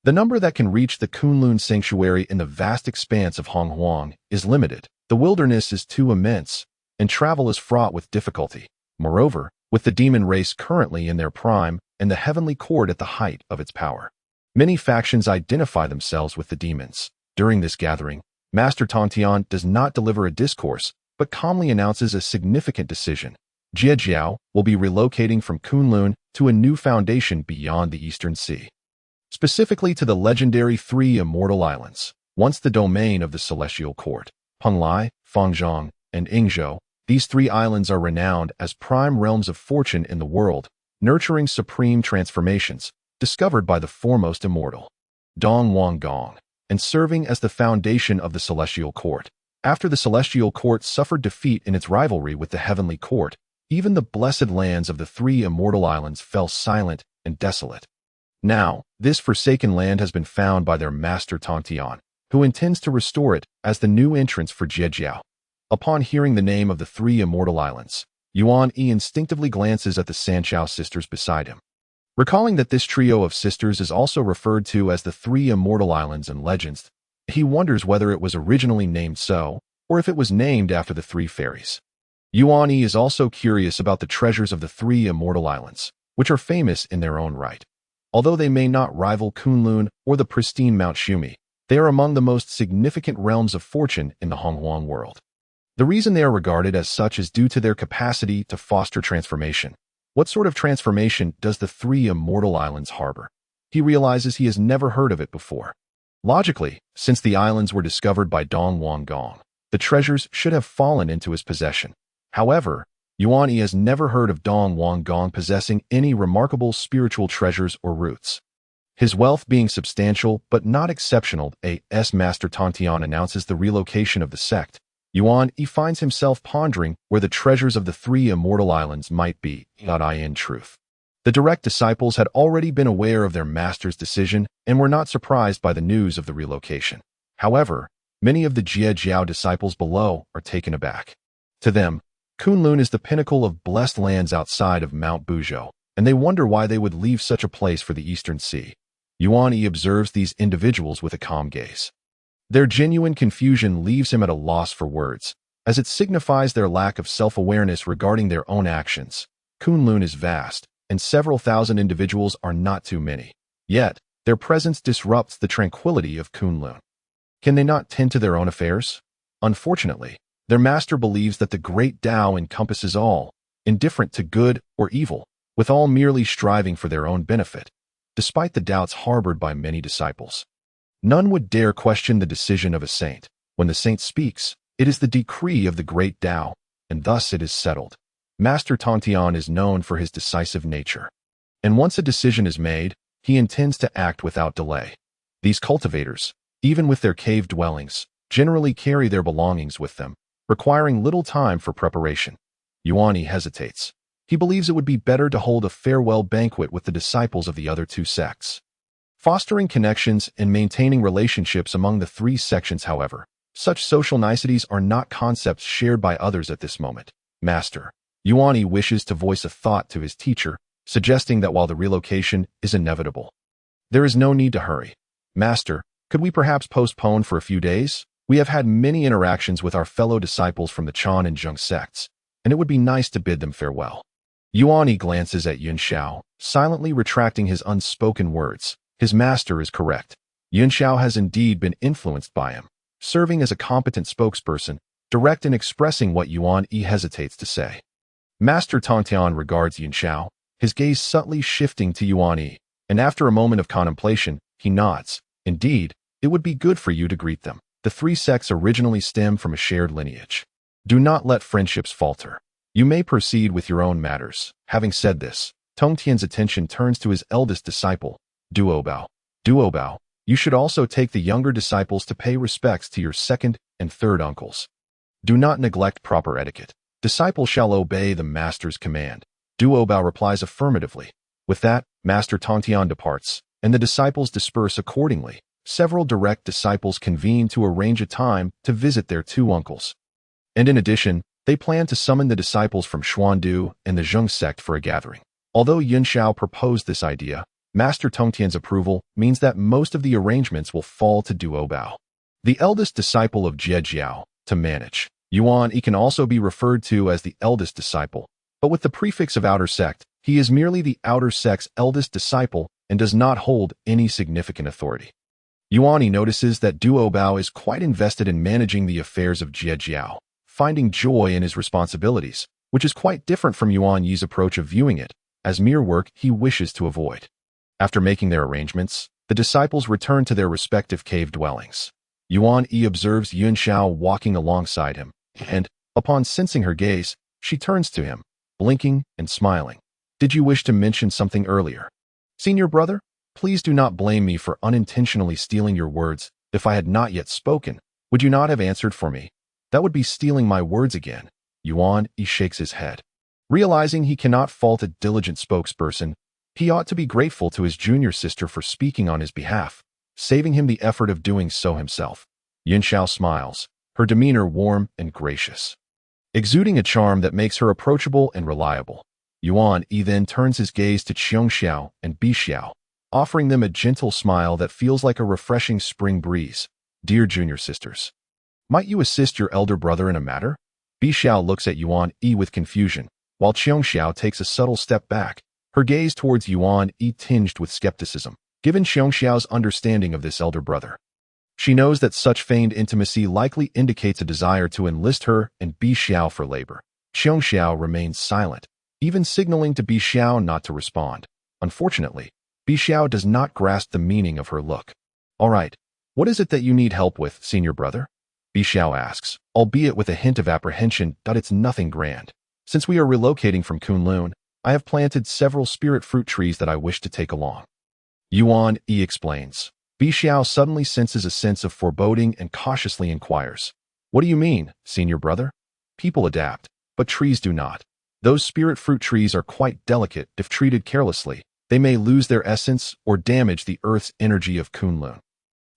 The number that can reach the Kunlun sanctuary in the vast expanse of Honghuang is limited. The wilderness is too immense, and travel is fraught with difficulty. Moreover, with the demon race currently in their prime and the heavenly court at the height of its power, many factions identify themselves with the demons. During this gathering, Master Tongtian does not deliver a discourse, but calmly announces a significant decision. Jia Jiao will be relocating from Kunlun to a new foundation beyond the Eastern Sea, specifically to the legendary three immortal islands, once the domain of the celestial court. Penglai, Fangzhong, and Yingzhou, these three islands are renowned as prime realms of fortune in the world, nurturing supreme transformations. discovered by the foremost immortal, Dong Wang Gong, and serving as the foundation of the celestial court. After the celestial court suffered defeat in its rivalry with the heavenly court, even the blessed lands of the three immortal islands fell silent and desolate. Now, this forsaken land has been found by their master Tongtian, who intends to restore it as the new entrance for Jiao. Upon hearing the name of the three immortal islands, Yuan Yi instinctively glances at the Sanjiao sisters beside him. Recalling that this trio of sisters is also referred to as the three immortal islands in legends, he wonders whether it was originally named so, or if it was named after the three fairies. Yuan Yi is also curious about the treasures of the three immortal islands, which are famous in their own right. Although they may not rival Kunlun or the pristine Mount Shumi, they are among the most significant realms of fortune in the Honghuang world. The reason they are regarded as such is due to their capacity to foster transformation. What sort of transformation does the three immortal islands harbor? He realizes he has never heard of it before. Logically, since the islands were discovered by Dong Wang Gong, the treasures should have fallen into his possession. However, Yuan Yi has never heard of Dong Wang Gong possessing any remarkable spiritual treasures or roots. His wealth being substantial but not exceptional, as Master Tongtian announces the relocation of the sect, Yuan Yi finds himself pondering where the treasures of the three immortal islands might be, in truth. The direct disciples had already been aware of their master's decision and were not surprised by the news of the relocation. However, many of the Jiao disciples below are taken aback. To them, Kunlun is the pinnacle of blessed lands outside of Mount Buzhou, and they wonder why they would leave such a place for the Eastern Sea. Yuan Yi observes these individuals with a calm gaze. Their genuine confusion leaves him at a loss for words, as it signifies their lack of self-awareness regarding their own actions. Kunlun is vast, and several thousand individuals are not too many. Yet, their presence disrupts the tranquility of Kunlun. Can they not tend to their own affairs? Unfortunately, their master believes that the great Tao encompasses all, indifferent to good or evil, with all merely striving for their own benefit, despite the doubts harbored by many disciples. None would dare question the decision of a saint. When the saint speaks, it is the decree of the great Tao, and thus it is settled. Master Tongtian is known for his decisive nature. And once a decision is made, he intends to act without delay. These cultivators, even with their cave dwellings, generally carry their belongings with them, requiring little time for preparation. Yuan Yi hesitates. He believes it would be better to hold a farewell banquet with the disciples of the other two sects. Fostering connections and maintaining relationships among the three sections, however, such social niceties are not concepts shared by others at this moment. Master, Yuan Yi wishes to voice a thought to his teacher, suggesting that while the relocation is inevitable, there is no need to hurry. Master, could we perhaps postpone for a few days? We have had many interactions with our fellow disciples from the Chan and Zheng sects, and it would be nice to bid them farewell. Yuan Yi glances at Yun Xiao, silently retracting his unspoken words. His master is correct. Yun Xiao has indeed been influenced by him, serving as a competent spokesperson, direct in expressing what Yuan Yi hesitates to say. Master Tongtian regards Yun Xiao, his gaze subtly shifting to Yuan Yi, and after a moment of contemplation, he nods. Indeed, it would be good for you to greet them. The three sects originally stem from a shared lineage. Do not let friendships falter. You may proceed with your own matters. Having said this, Tongtian's attention turns to his eldest disciple, Duobao. Duobao, you should also take the younger disciples to pay respects to your second and third uncles. Do not neglect proper etiquette. Disciples shall obey the master's command. Duobao replies affirmatively. With that, Master Tongtian departs, and the disciples disperse accordingly. Several direct disciples convene to arrange a time to visit their two uncles. And in addition, they plan to summon the disciples from Xuandu and the Zheng sect for a gathering. Although Yun Xiao proposed this idea, Master Tongtian's approval means that most of the arrangements will fall to Duobao, the eldest disciple of Jiao, to manage. Yuan Yi can also be referred to as the eldest disciple, but with the prefix of outer sect, he is merely the outer sect's eldest disciple and does not hold any significant authority. Yuan Yi notices that Duobao is quite invested in managing the affairs of Jiao, finding joy in his responsibilities, which is quite different from Yuan Yi's approach of viewing it as mere work he wishes to avoid. After making their arrangements, the disciples return to their respective cave dwellings. Yuan Yi observes Yun Xiao walking alongside him, and, upon sensing her gaze, she turns to him, blinking and smiling. Did you wish to mention something earlier? Senior brother? please do not blame me for unintentionally stealing your words. If I had not yet spoken, would you not have answered for me? That would be stealing my words again. Yuan Yi shakes his head. Realizing he cannot fault a diligent spokesperson, he ought to be grateful to his junior sister for speaking on his behalf, saving him the effort of doing so himself. Yin Xiao smiles, her demeanor warm and gracious, exuding a charm that makes her approachable and reliable. Yuan Yi then turns his gaze to Qiong Xiao and Bi Xiao, offering them a gentle smile that feels like a refreshing spring breeze. Dear junior sisters, might you assist your elder brother in a matter? Bi Xiao looks at Yuan Yi with confusion, while Qiong Xiao takes a subtle step back, her gaze towards Yuan Yi tinged with skepticism, given Qiong Xiao's understanding of this elder brother. She knows that such feigned intimacy likely indicates a desire to enlist her and Bi Xiao for labor. Qiong Xiao remains silent, even signaling to Bi Xiao not to respond. Unfortunately, Bi Xiao does not grasp the meaning of her look. All right, what is it that you need help with, senior brother? Bi Xiao asks, albeit with a hint of apprehension that it's nothing grand. Since we are relocating from Kunlun, I have planted several spirit fruit trees that I wish to take along. Yuan Yi explains. Bi Xiao suddenly senses a sense of foreboding and cautiously inquires, what do you mean, senior brother? People adapt, but trees do not. Those spirit fruit trees are quite delicate. If treated carelessly, they may lose their essence or damage the earth's energy of Kunlun.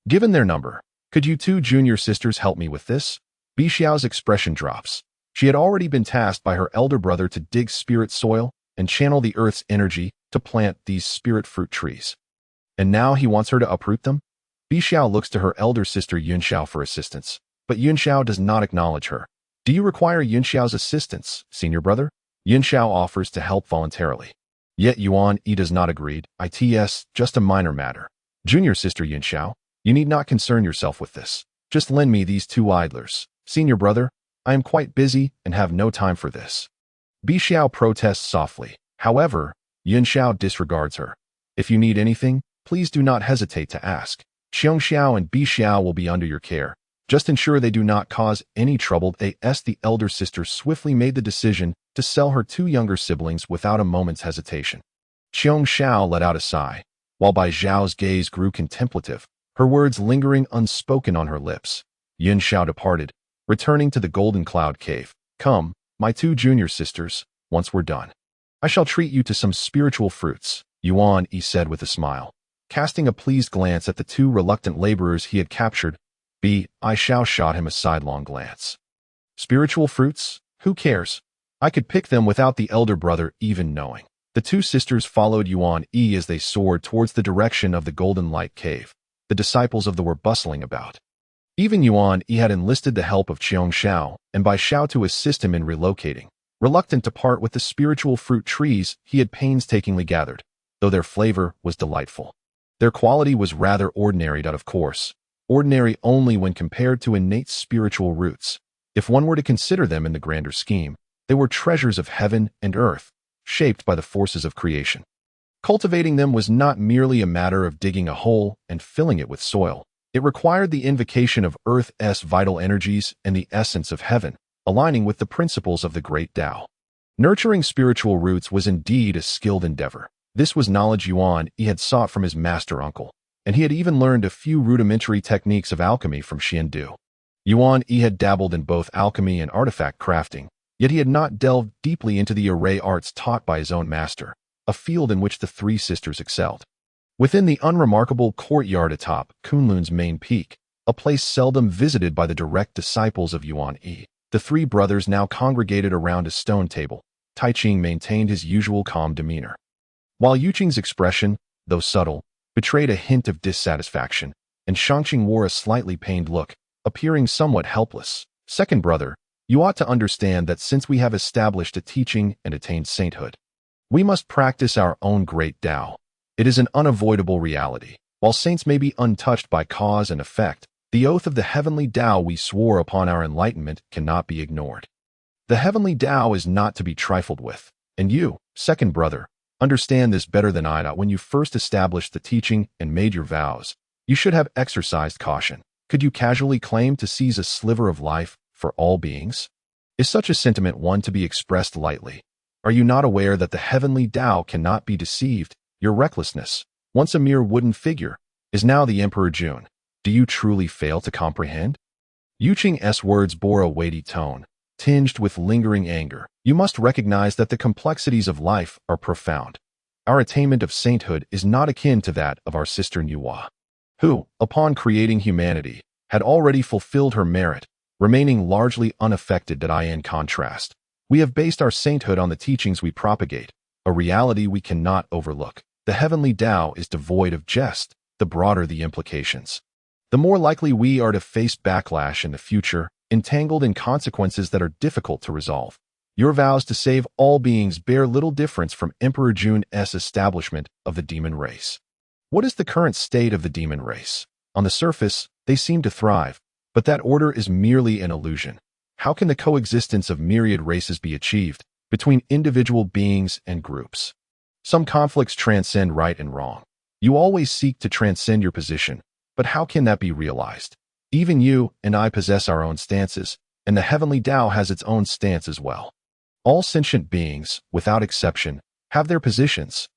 Given their number, could you two junior sisters help me with this? Bi Xiao's expression drops. She had already been tasked by her elder brother to dig spirit soil and channel the earth's energy to plant these spirit fruit trees. And now he wants her to uproot them? Bi Xiao looks to her elder sister Yun Xiao for assistance, but Yun Xiao does not acknowledge her. Do you require Yun Xiao's assistance, senior brother? Yun Xiao offers to help voluntarily. Yet Yuan Yi does not agree. It's just a minor matter. Junior sister Yun Xiao, you need not concern yourself with this. Just lend me these two idlers. Senior brother, I am quite busy and have no time for this. Bi Xiao protests softly. However, Yun Xiao disregards her. If you need anything, please do not hesitate to ask. Qiong Xiao and Bi Xiao will be under your care. Just ensure they do not cause any trouble. The elder sister swiftly made the decision to sell her two younger siblings without a moment's hesitation. Qiong Xiao let out a sigh, while Bai Zhao's gaze grew contemplative, her words lingering unspoken on her lips. Yin Xiao departed, returning to the Golden Cloud Cave. Come, my two junior sisters, once we're done, I shall treat you to some spiritual fruits, Yuan Yi said with a smile, casting a pleased glance at the two reluctant laborers he had captured. Bi Xiao shot him a sidelong glance. Spiritual fruits? Who cares? I could pick them without the elder brother even knowing. The two sisters followed Yuan Yi as they soared towards the direction of the Golden Light Cave. The disciples of the were bustling about. Even Yuan Yi had enlisted the help of Qiong Xiao and Bai Xiao to assist him in relocating, reluctant to part with the spiritual fruit trees he had painstakingly gathered, though their flavor was delightful. Their quality was rather ordinary, of course, ordinary only when compared to innate spiritual roots. If one were to consider them in the grander scheme, they were treasures of heaven and earth, shaped by the forces of creation. Cultivating them was not merely a matter of digging a hole and filling it with soil. It required the invocation of Earth's vital energies and the essence of heaven, aligning with the principles of the great Tao. Nurturing spiritual roots was indeed a skilled endeavor. This was knowledge Yuan Yi had sought from his master uncle, and he had even learned a few rudimentary techniques of alchemy from Xiandu. Yuan Yi had dabbled in both alchemy and artifact crafting, yet he had not delved deeply into the array arts taught by his own master, a field in which the three sisters excelled. Within the unremarkable courtyard atop Kunlun's main peak, a place seldom visited by the direct disciples of Yuan Yi, the three brothers now congregated around a stone table. Taiching maintained his usual calm demeanor, while Yuqing's expression, though subtle, betrayed a hint of dissatisfaction, and Shangqing wore a slightly pained look, appearing somewhat helpless. Second brother, you ought to understand that since we have established a teaching and attained sainthood, we must practice our own great Tao. It is an unavoidable reality. While saints may be untouched by cause and effect, the oath of the heavenly Tao we swore upon our enlightenment cannot be ignored. The heavenly Tao is not to be trifled with, and you, second brother, understand this better than I. When you first established the teaching and made your vows, you should have exercised caution. Could you casually claim to seize a sliver of life for all beings? Is such a sentiment one to be expressed lightly? Are you not aware that the heavenly Tao cannot be deceived? Your recklessness, once a mere wooden figure, is now the Emperor Jun. Do you truly fail to comprehend? Yu Qing's words bore a weighty tone, tinged with lingering anger. You must recognize that the complexities of life are profound. Our attainment of sainthood is not akin to that of our sister Nuwa, who, upon creating humanity, had already fulfilled her merit, remaining largely unaffected. In contrast, we have based our sainthood on the teachings we propagate, a reality we cannot overlook. The heavenly Tao is devoid of jest, the broader the implications, the more likely we are to face backlash in the future, entangled in consequences that are difficult to resolve. Your vows to save all beings bear little difference from Emperor Jun's establishment of the demon race. What is the current state of the demon race? On the surface, they seem to thrive, but that order is merely an illusion. How can the coexistence of myriad races be achieved between individual beings and groups? Some conflicts transcend right and wrong. You always seek to transcend your position, but how can that be realized? Even you and I possess our own stances, and the heavenly Tao has its own stance as well. All sentient beings, without exception, have their positions.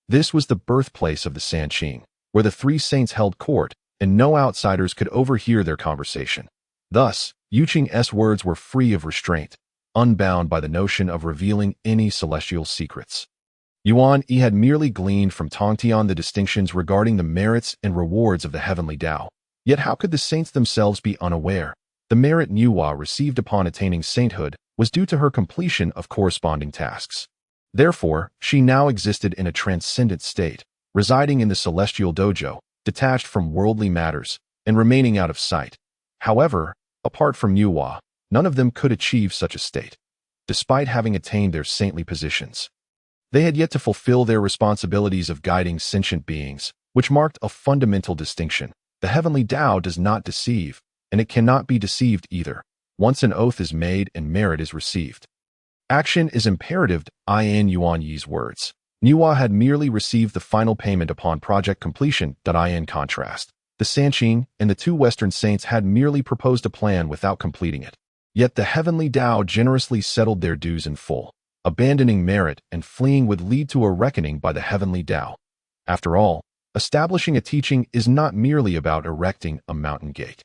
This was the birthplace of the Sanqing, where the three saints held court, and no outsiders could overhear their conversation. Thus, Yu Qing's words were free of restraint, unbound by the notion of revealing any celestial secrets. Yuan Yi had merely gleaned from Tongtian the distinctions regarding the merits and rewards of the heavenly Tao. Yet how could the saints themselves be unaware? The merit Nuwa received upon attaining sainthood was due to her completion of corresponding tasks. Therefore, she now existed in a transcendent state, residing in the celestial dojo, detached from worldly matters, and remaining out of sight. However, apart from Nuwa, none of them could achieve such a state, despite having attained their saintly positions. They had yet to fulfill their responsibilities of guiding sentient beings, which marked a fundamental distinction. The heavenly Tao does not deceive, and it cannot be deceived either. Once an oath is made and merit is received, action is imperative. In Yuan Yi's words, Nuwa had merely received the final payment upon project completion. In contrast, the Sanqing and the two Western saints had merely proposed a plan without completing it. Yet the heavenly Tao generously settled their dues in full. Abandoning merit and fleeing would lead to a reckoning by the heavenly Tao. After all, establishing a teaching is not merely about erecting a mountain gate.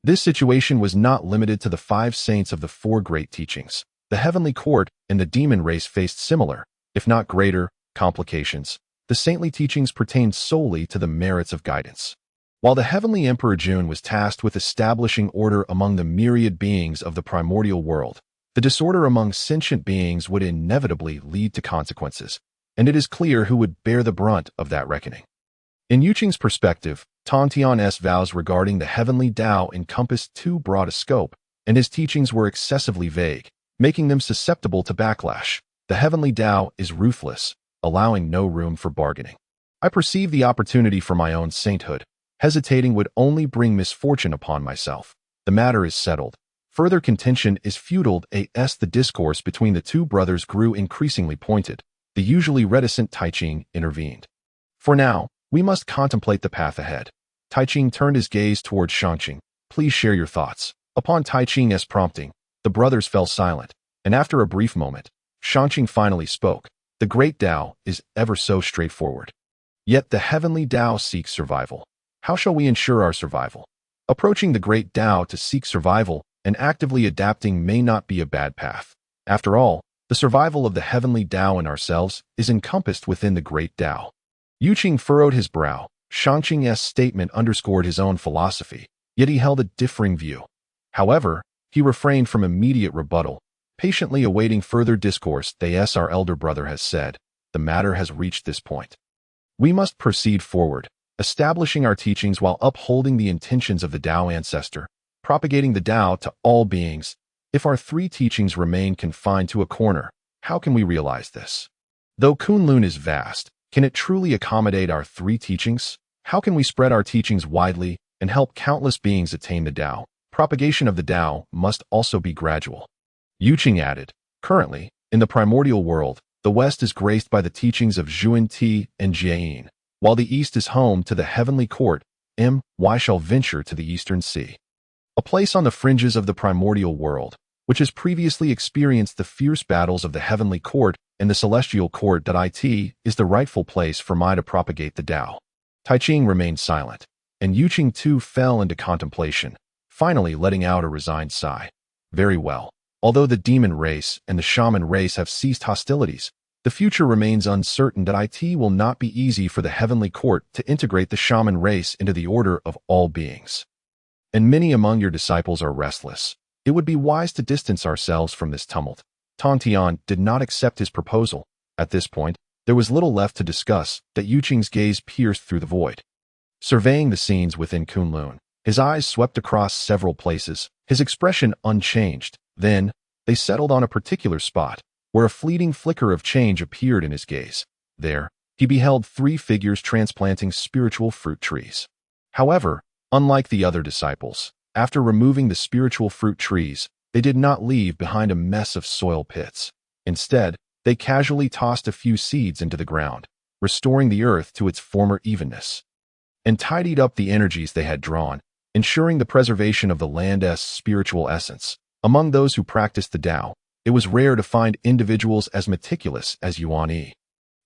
This situation was not limited to the five saints of the four great teachings. The heavenly court and the demon race faced similar, if not greater, complications. The saintly teachings pertained solely to the merits of guidance, while the heavenly Emperor Jun was tasked with establishing order among the myriad beings of the primordial world. The disorder among sentient beings would inevitably lead to consequences, and it is clear who would bear the brunt of that reckoning. In Yu Qing's perspective, Tongtian's vows regarding the heavenly Tao encompassed too broad a scope, and his teachings were excessively vague, making them susceptible to backlash. The heavenly Tao is ruthless, allowing no room for bargaining. I perceive the opportunity for my own sainthood. Hesitating would only bring misfortune upon myself. The matter is settled. Further contention is futile. The discourse between the two brothers grew increasingly pointed. The usually reticent Taiqing intervened. For now, we must contemplate the path ahead. Taiqing turned his gaze toward Shangqing. Please share your thoughts. Upon Taiqing's prompting, the brothers fell silent, and after a brief moment, Shangqing finally spoke. The great Tao is ever so straightforward. Yet the heavenly Tao seeks survival. How shall we ensure our survival? Approaching the great Tao to seek survival and actively adapting may not be a bad path. After all, the survival of the heavenly Tao and ourselves is encompassed within the great Tao. Yu Qing furrowed his brow. Shangqing's statement underscored his own philosophy, yet he held a differing view. However, he refrained from immediate rebuttal, patiently awaiting further discourse. Our elder brother has said, the matter has reached this point. We must proceed forward, establishing our teachings while upholding the intentions of the Tao ancestor, propagating the Tao to all beings. If our three teachings remain confined to a corner, how can we realize this? Though Kunlun is vast, can it truly accommodate our three teachings? How can we spread our teachings widely and help countless beings attain the Tao? Propagation of the Tao must also be gradual. Yu Qing added, currently, in the primordial world, the West is graced by the teachings of Yuan Yi and Jiao, while the East is home to the heavenly court. Why shall venture to the Eastern Sea, a place on the fringes of the primordial world, which has previously experienced the fierce battles of the heavenly court and the celestial court. It is the rightful place for me to propagate the Tao. Taiching remained silent, and Yuqing too fell into contemplation, finally letting out a resigned sigh. Very well. Although the demon race and the shaman race have ceased hostilities, the future remains uncertain. It will not be easy for the heavenly court to integrate the shaman race into the order of all beings. And many among your disciples are restless. It would be wise to distance ourselves from this tumult. Tong Tian did not accept his proposal. At this point, there was little left to discuss. That Yuqing's gaze pierced through the void. Surveying the scenes within Kunlun, his eyes swept across several places, his expression unchanged. Then, they settled on a particular spot, where a fleeting flicker of change appeared in his gaze. There, he beheld 3 figures transplanting spiritual fruit trees. However, unlike the other disciples, after removing the spiritual fruit trees, they did not leave behind a mess of soil pits. Instead, they casually tossed a few seeds into the ground, restoring the earth to its former evenness, and tidied up the energies they had drawn, ensuring the preservation of the land's spiritual essence. Among those who practiced the Tao, it was rare to find individuals as meticulous as Yuan Yi,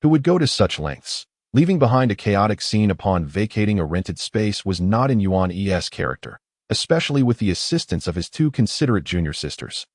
who would go to such lengths. Leaving behind a chaotic scene upon vacating a rented space was not in Yuan Yi's character, especially with the assistance of his 2 considerate junior sisters,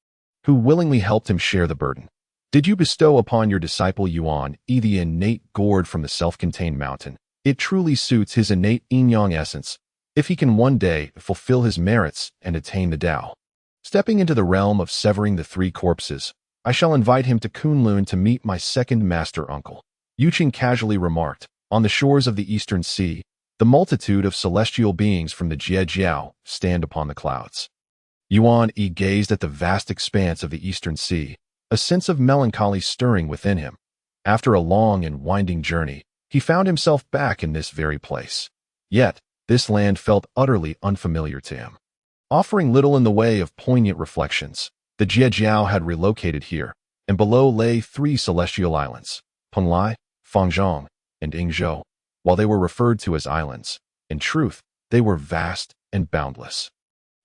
who willingly helped him share the burden. Did you bestow upon your disciple Yuan Yi the innate gourd from the self-contained mountain? It truly suits his innate Yin-Yang essence, if he can one day fulfill his merits and attain the Tao. Stepping into the realm of severing the 3 corpses, I shall invite him to Kunlun to meet my second master uncle. Yuqing casually remarked. On the shores of the eastern sea, the multitude of celestial beings from the Jie Jiao stand upon the clouds. Yuan Yi gazed at the vast expanse of the eastern sea, a sense of melancholy stirring within him. After a long and winding journey, he found himself back in this very place. Yet, this land felt utterly unfamiliar to him. Offering little in the way of poignant reflections, the Jie Jiao had relocated here, and below lay 3 celestial islands, Penglai, Fangzhong, and Yingzhou. While they were referred to as islands, in truth, they were vast and boundless.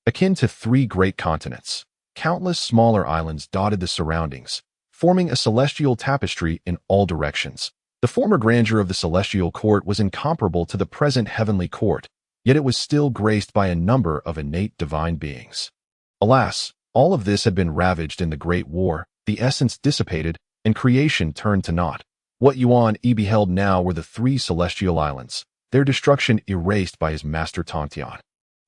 Akin to 3 great continents, countless smaller islands dotted the surroundings, forming a celestial tapestry in all directions. The former grandeur of the celestial court was incomparable to the present heavenly court, yet it was still graced by a number of innate divine beings. Alas, all of this had been ravaged in the Great War, the essence dissipated, and creation turned to naught. What Yuan Yi beheld now were the 3 celestial islands, their destruction erased by his master Tong Tian.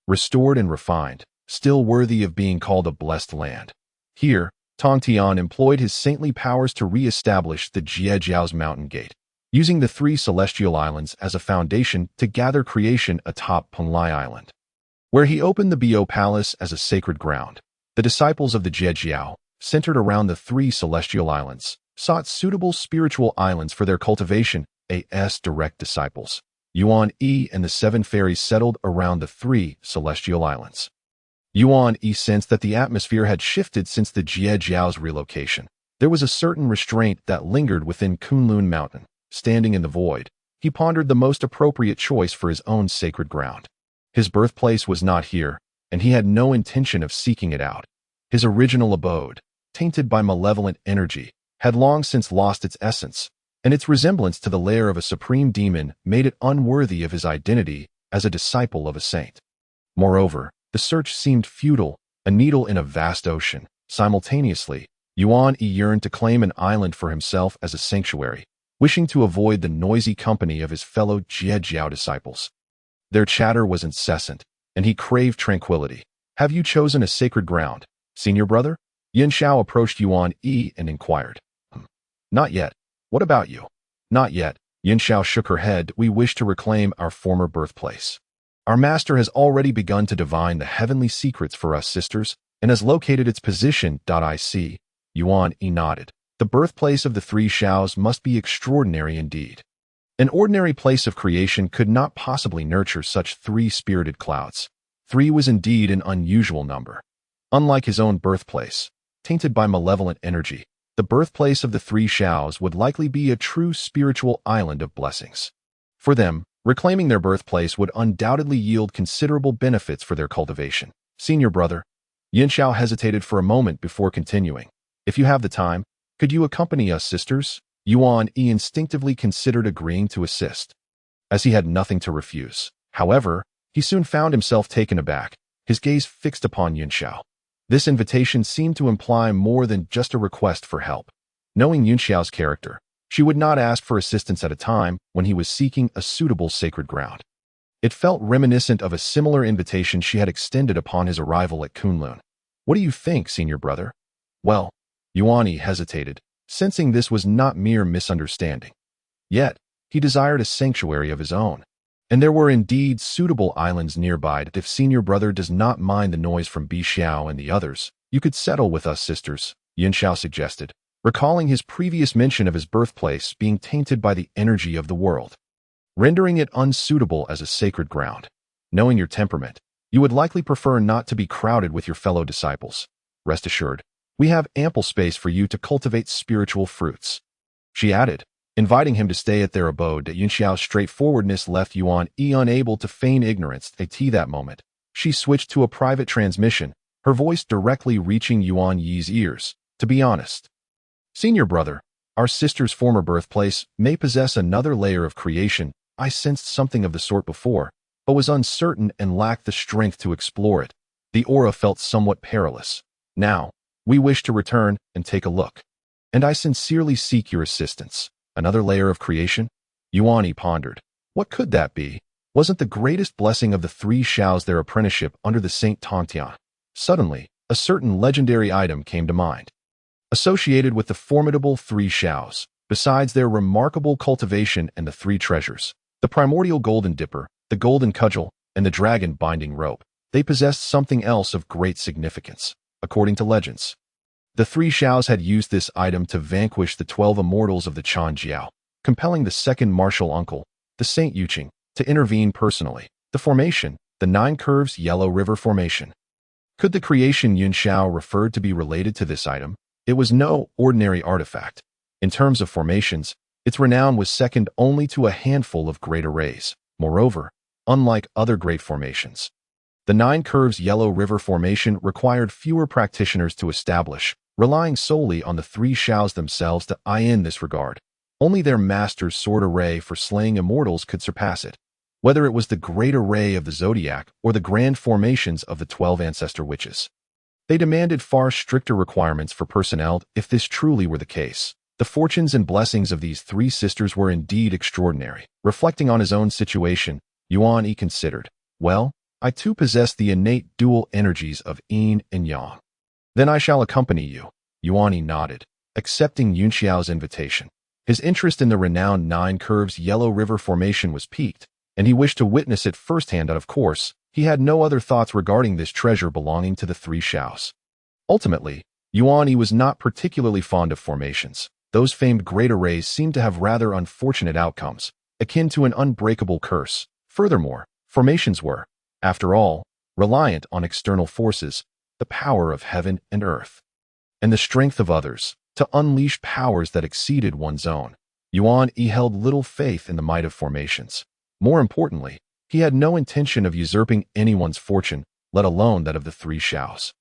Restored and refined, still worthy of being called a blessed land. Here, Tong Tian employed his saintly powers to re-establish the Jie Jiao's mountain gate, using the 3 celestial islands as a foundation to gather creation atop Penglai Island, where he opened the Bio Palace as a sacred ground. The disciples of the Jie Jiao, centered around the 3 celestial islands, sought suitable spiritual islands for their cultivation. As direct disciples, Yuan Yi and the 7 fairies settled around the 3 celestial islands. Yuan Yi sensed that the atmosphere had shifted since the Jie Jiao's relocation. There was a certain restraint that lingered within Kunlun Mountain. Standing in the void, he pondered the most appropriate choice for his own sacred ground. His birthplace was not here, and he had no intention of seeking it out. His original abode, tainted by malevolent energy, had long since lost its essence, and its resemblance to the lair of a supreme demon made it unworthy of his identity as a disciple of a saint. Moreover, the search seemed futile, a needle in a vast ocean. Simultaneously, Yuan Yi yearned to claim an island for himself as a sanctuary, wishing to avoid the noisy company of his fellow Jie Jiao disciples. Their chatter was incessant, and he craved tranquility. Have you chosen a sacred ground, senior brother? Yin Xiao approached Yuan Yi and inquired. Not yet. What about you? Not yet. Yin Xiao shook her head. We wish to reclaim our former birthplace. Our master has already begun to divine the heavenly secrets for us sisters, and has located its position. I see. Yuan Yi nodded. The birthplace of the 3 Xiaos must be extraordinary indeed. An ordinary place of creation could not possibly nurture such 3 spirited clouds. 3 was indeed an unusual number. Unlike his own birthplace, tainted by malevolent energy, the birthplace of the 3 Xiaos would likely be a true spiritual island of blessings. For them, reclaiming their birthplace would undoubtedly yield considerable benefits for their cultivation. Senior brother, Yin Xiao hesitated for a moment before continuing. If you have the time, could you accompany us, sisters? Yuan Yi instinctively considered agreeing to assist, as he had nothing to refuse. However, he soon found himself taken aback, his gaze fixed upon Yin Xiao. This invitation seemed to imply more than just a request for help. Knowing Yin Xiao's character, she would not ask for assistance at a time when he was seeking a suitable sacred ground. It felt reminiscent of a similar invitation she had extended upon his arrival at Kunlun. What do you think, senior brother? Well, Yuan Yi hesitated, sensing this was not mere misunderstanding. Yet, he desired a sanctuary of his own. And there were indeed suitable islands nearby that if senior brother does not mind the noise from Bi Xiao and the others, you could settle with us, sisters, Yin Xiao suggested, recalling his previous mention of his birthplace being tainted by the energy of the world, rendering it unsuitable as a sacred ground. Knowing your temperament, you would likely prefer not to be crowded with your fellow disciples. Rest assured, we have ample space for you to cultivate spiritual fruits, she added, inviting him to stay at their abode. Yin Xiao's straightforwardness left Yuan Yi unable to feign ignorance. At that moment, she switched to a private transmission, her voice directly reaching Yuan Yi's ears. To be honest, senior brother, our sister's former birthplace may possess another layer of creation. I sensed something of the sort before, but was uncertain and lacked the strength to explore it. The aura felt somewhat perilous. Now, we wish to return and take a look. And I sincerely seek your assistance. Another layer of creation? Yuan Yi pondered. What could that be? Wasn't the greatest blessing of the three Xiaos their apprenticeship under the Saint Tongtian? Suddenly, a certain legendary item came to mind. Associated with the formidable three Xiaos, besides their remarkable cultivation and the three treasures, the primordial golden dipper, the golden cudgel, and the dragon binding rope, they possessed something else of great significance. According to legends, the three Xiaos had used this item to vanquish the 12 immortals of the Chan Jiao, compelling the second martial uncle, the Saint Yuqing, to intervene personally. The formation, the Nine Curves Yellow River Formation. Could the creation Yin Xiao referred to be related to this item? It was no ordinary artifact. In terms of formations, its renown was second only to a handful of great arrays. Moreover, unlike other great formations, the Nine Curves Yellow River Formation required fewer practitioners to establish, relying solely on the three Xiaos themselves to in this regard. Only their master's sword array for slaying immortals could surpass it, whether it was the great array of the zodiac or the grand formations of the 12 ancestor witches. They demanded far stricter requirements for personnel. If this truly were the case, the fortunes and blessings of these three sisters were indeed extraordinary. Reflecting on his own situation, Yuan Yi considered, well, I too possess the innate dual energies of Yin and Yang. Then I shall accompany you. Yuan Yi nodded, accepting Yin Xiao's invitation. His interest in the renowned Nine Curves Yellow River Formation was piqued, and he wished to witness it firsthand. Of course, he had no other thoughts regarding this treasure belonging to the three Xiaos. Ultimately, Yuan Yi was not particularly fond of formations. Those famed great arrays seemed to have rather unfortunate outcomes, akin to an unbreakable curse. Furthermore, formations were, after all, reliant on external forces, the power of heaven and earth, and the strength of others, to unleash powers that exceeded one's own. Yuan Yi held little faith in the might of formations. More importantly, he had no intention of usurping anyone's fortune, let alone that of the three Xiaos.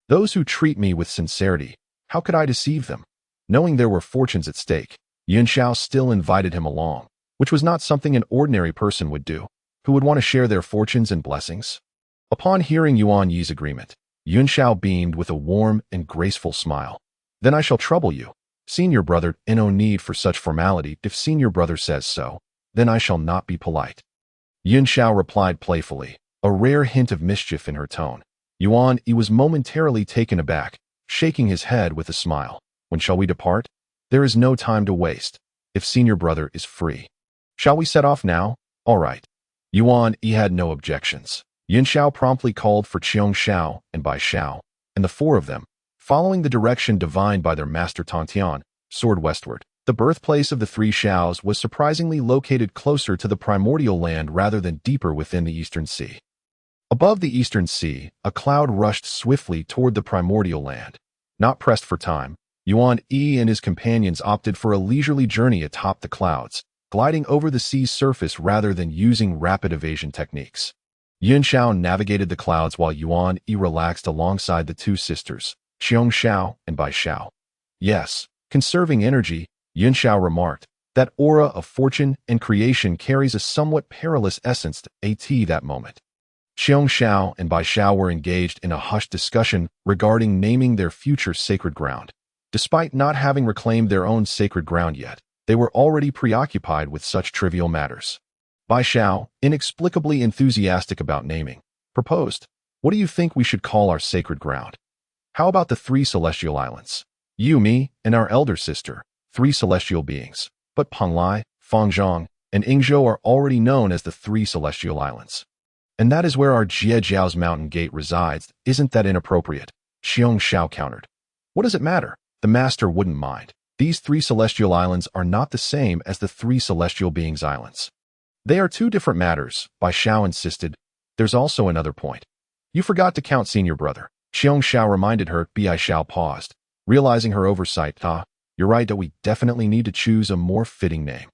Those who treat me with sincerity, how could I deceive them? Knowing there were fortunes at stake, Yin Xiao still invited him along, which was not something an ordinary person would do, who would want to share their fortunes and blessings. Upon hearing Yuan Yi's agreement, Yin Xiao beamed with a warm and graceful smile. Then I shall trouble you, senior brother, no need for such formality. If senior brother says so, then I shall not be polite. Yin Xiao replied playfully, a rare hint of mischief in her tone. Yuan Yi was momentarily taken aback, shaking his head with a smile. When shall we depart? There is no time to waste, if senior brother is free. Shall we set off now? All right. Yuan Yi had no objections. Yin Xiao promptly called for Qiong Xiao and Bai Xiao, and the four of them, following the direction divined by their master Tongtian, soared westward. The birthplace of the three Xiaos was surprisingly located closer to the primordial land rather than deeper within the eastern sea. Above the eastern sea, a cloud rushed swiftly toward the primordial land. Not pressed for time, Yuan Yi and his companions opted for a leisurely journey atop the clouds, gliding over the sea's surface rather than using rapid evasion techniques. Yin Xiao navigated the clouds while Yuan Yi relaxed alongside the two sisters, Xiong Xiao and Bai Xiao. Yes, conserving energy, Yin Xiao remarked, that aura of fortune and creation carries a somewhat perilous essence to that moment. Xiong Xiao and Bai Xiao were engaged in a hushed discussion regarding naming their future sacred ground. Despite not having reclaimed their own sacred ground yet, they were already preoccupied with such trivial matters. Bai Xiao, inexplicably enthusiastic about naming, proposed, "What do you think we should call our sacred ground? How about the three celestial islands? You, me, and our elder sister, three celestial beings. But Penglai, Fangzhong, and Yingzhou are already known as the three celestial islands. And that is where our Jie Jiao's mountain gate resides. Isn't that inappropriate?" Xiong Xiao countered. "What does it matter? The master wouldn't mind. These three celestial islands are not the same as the three celestial beings' islands. They are two different matters," Bai Xiao insisted. "There's also another point. You forgot to count senior brother." Xiong Xiao reminded her. Bai Xiao paused, realizing her oversight. You're right that we definitely need to choose a more fitting name."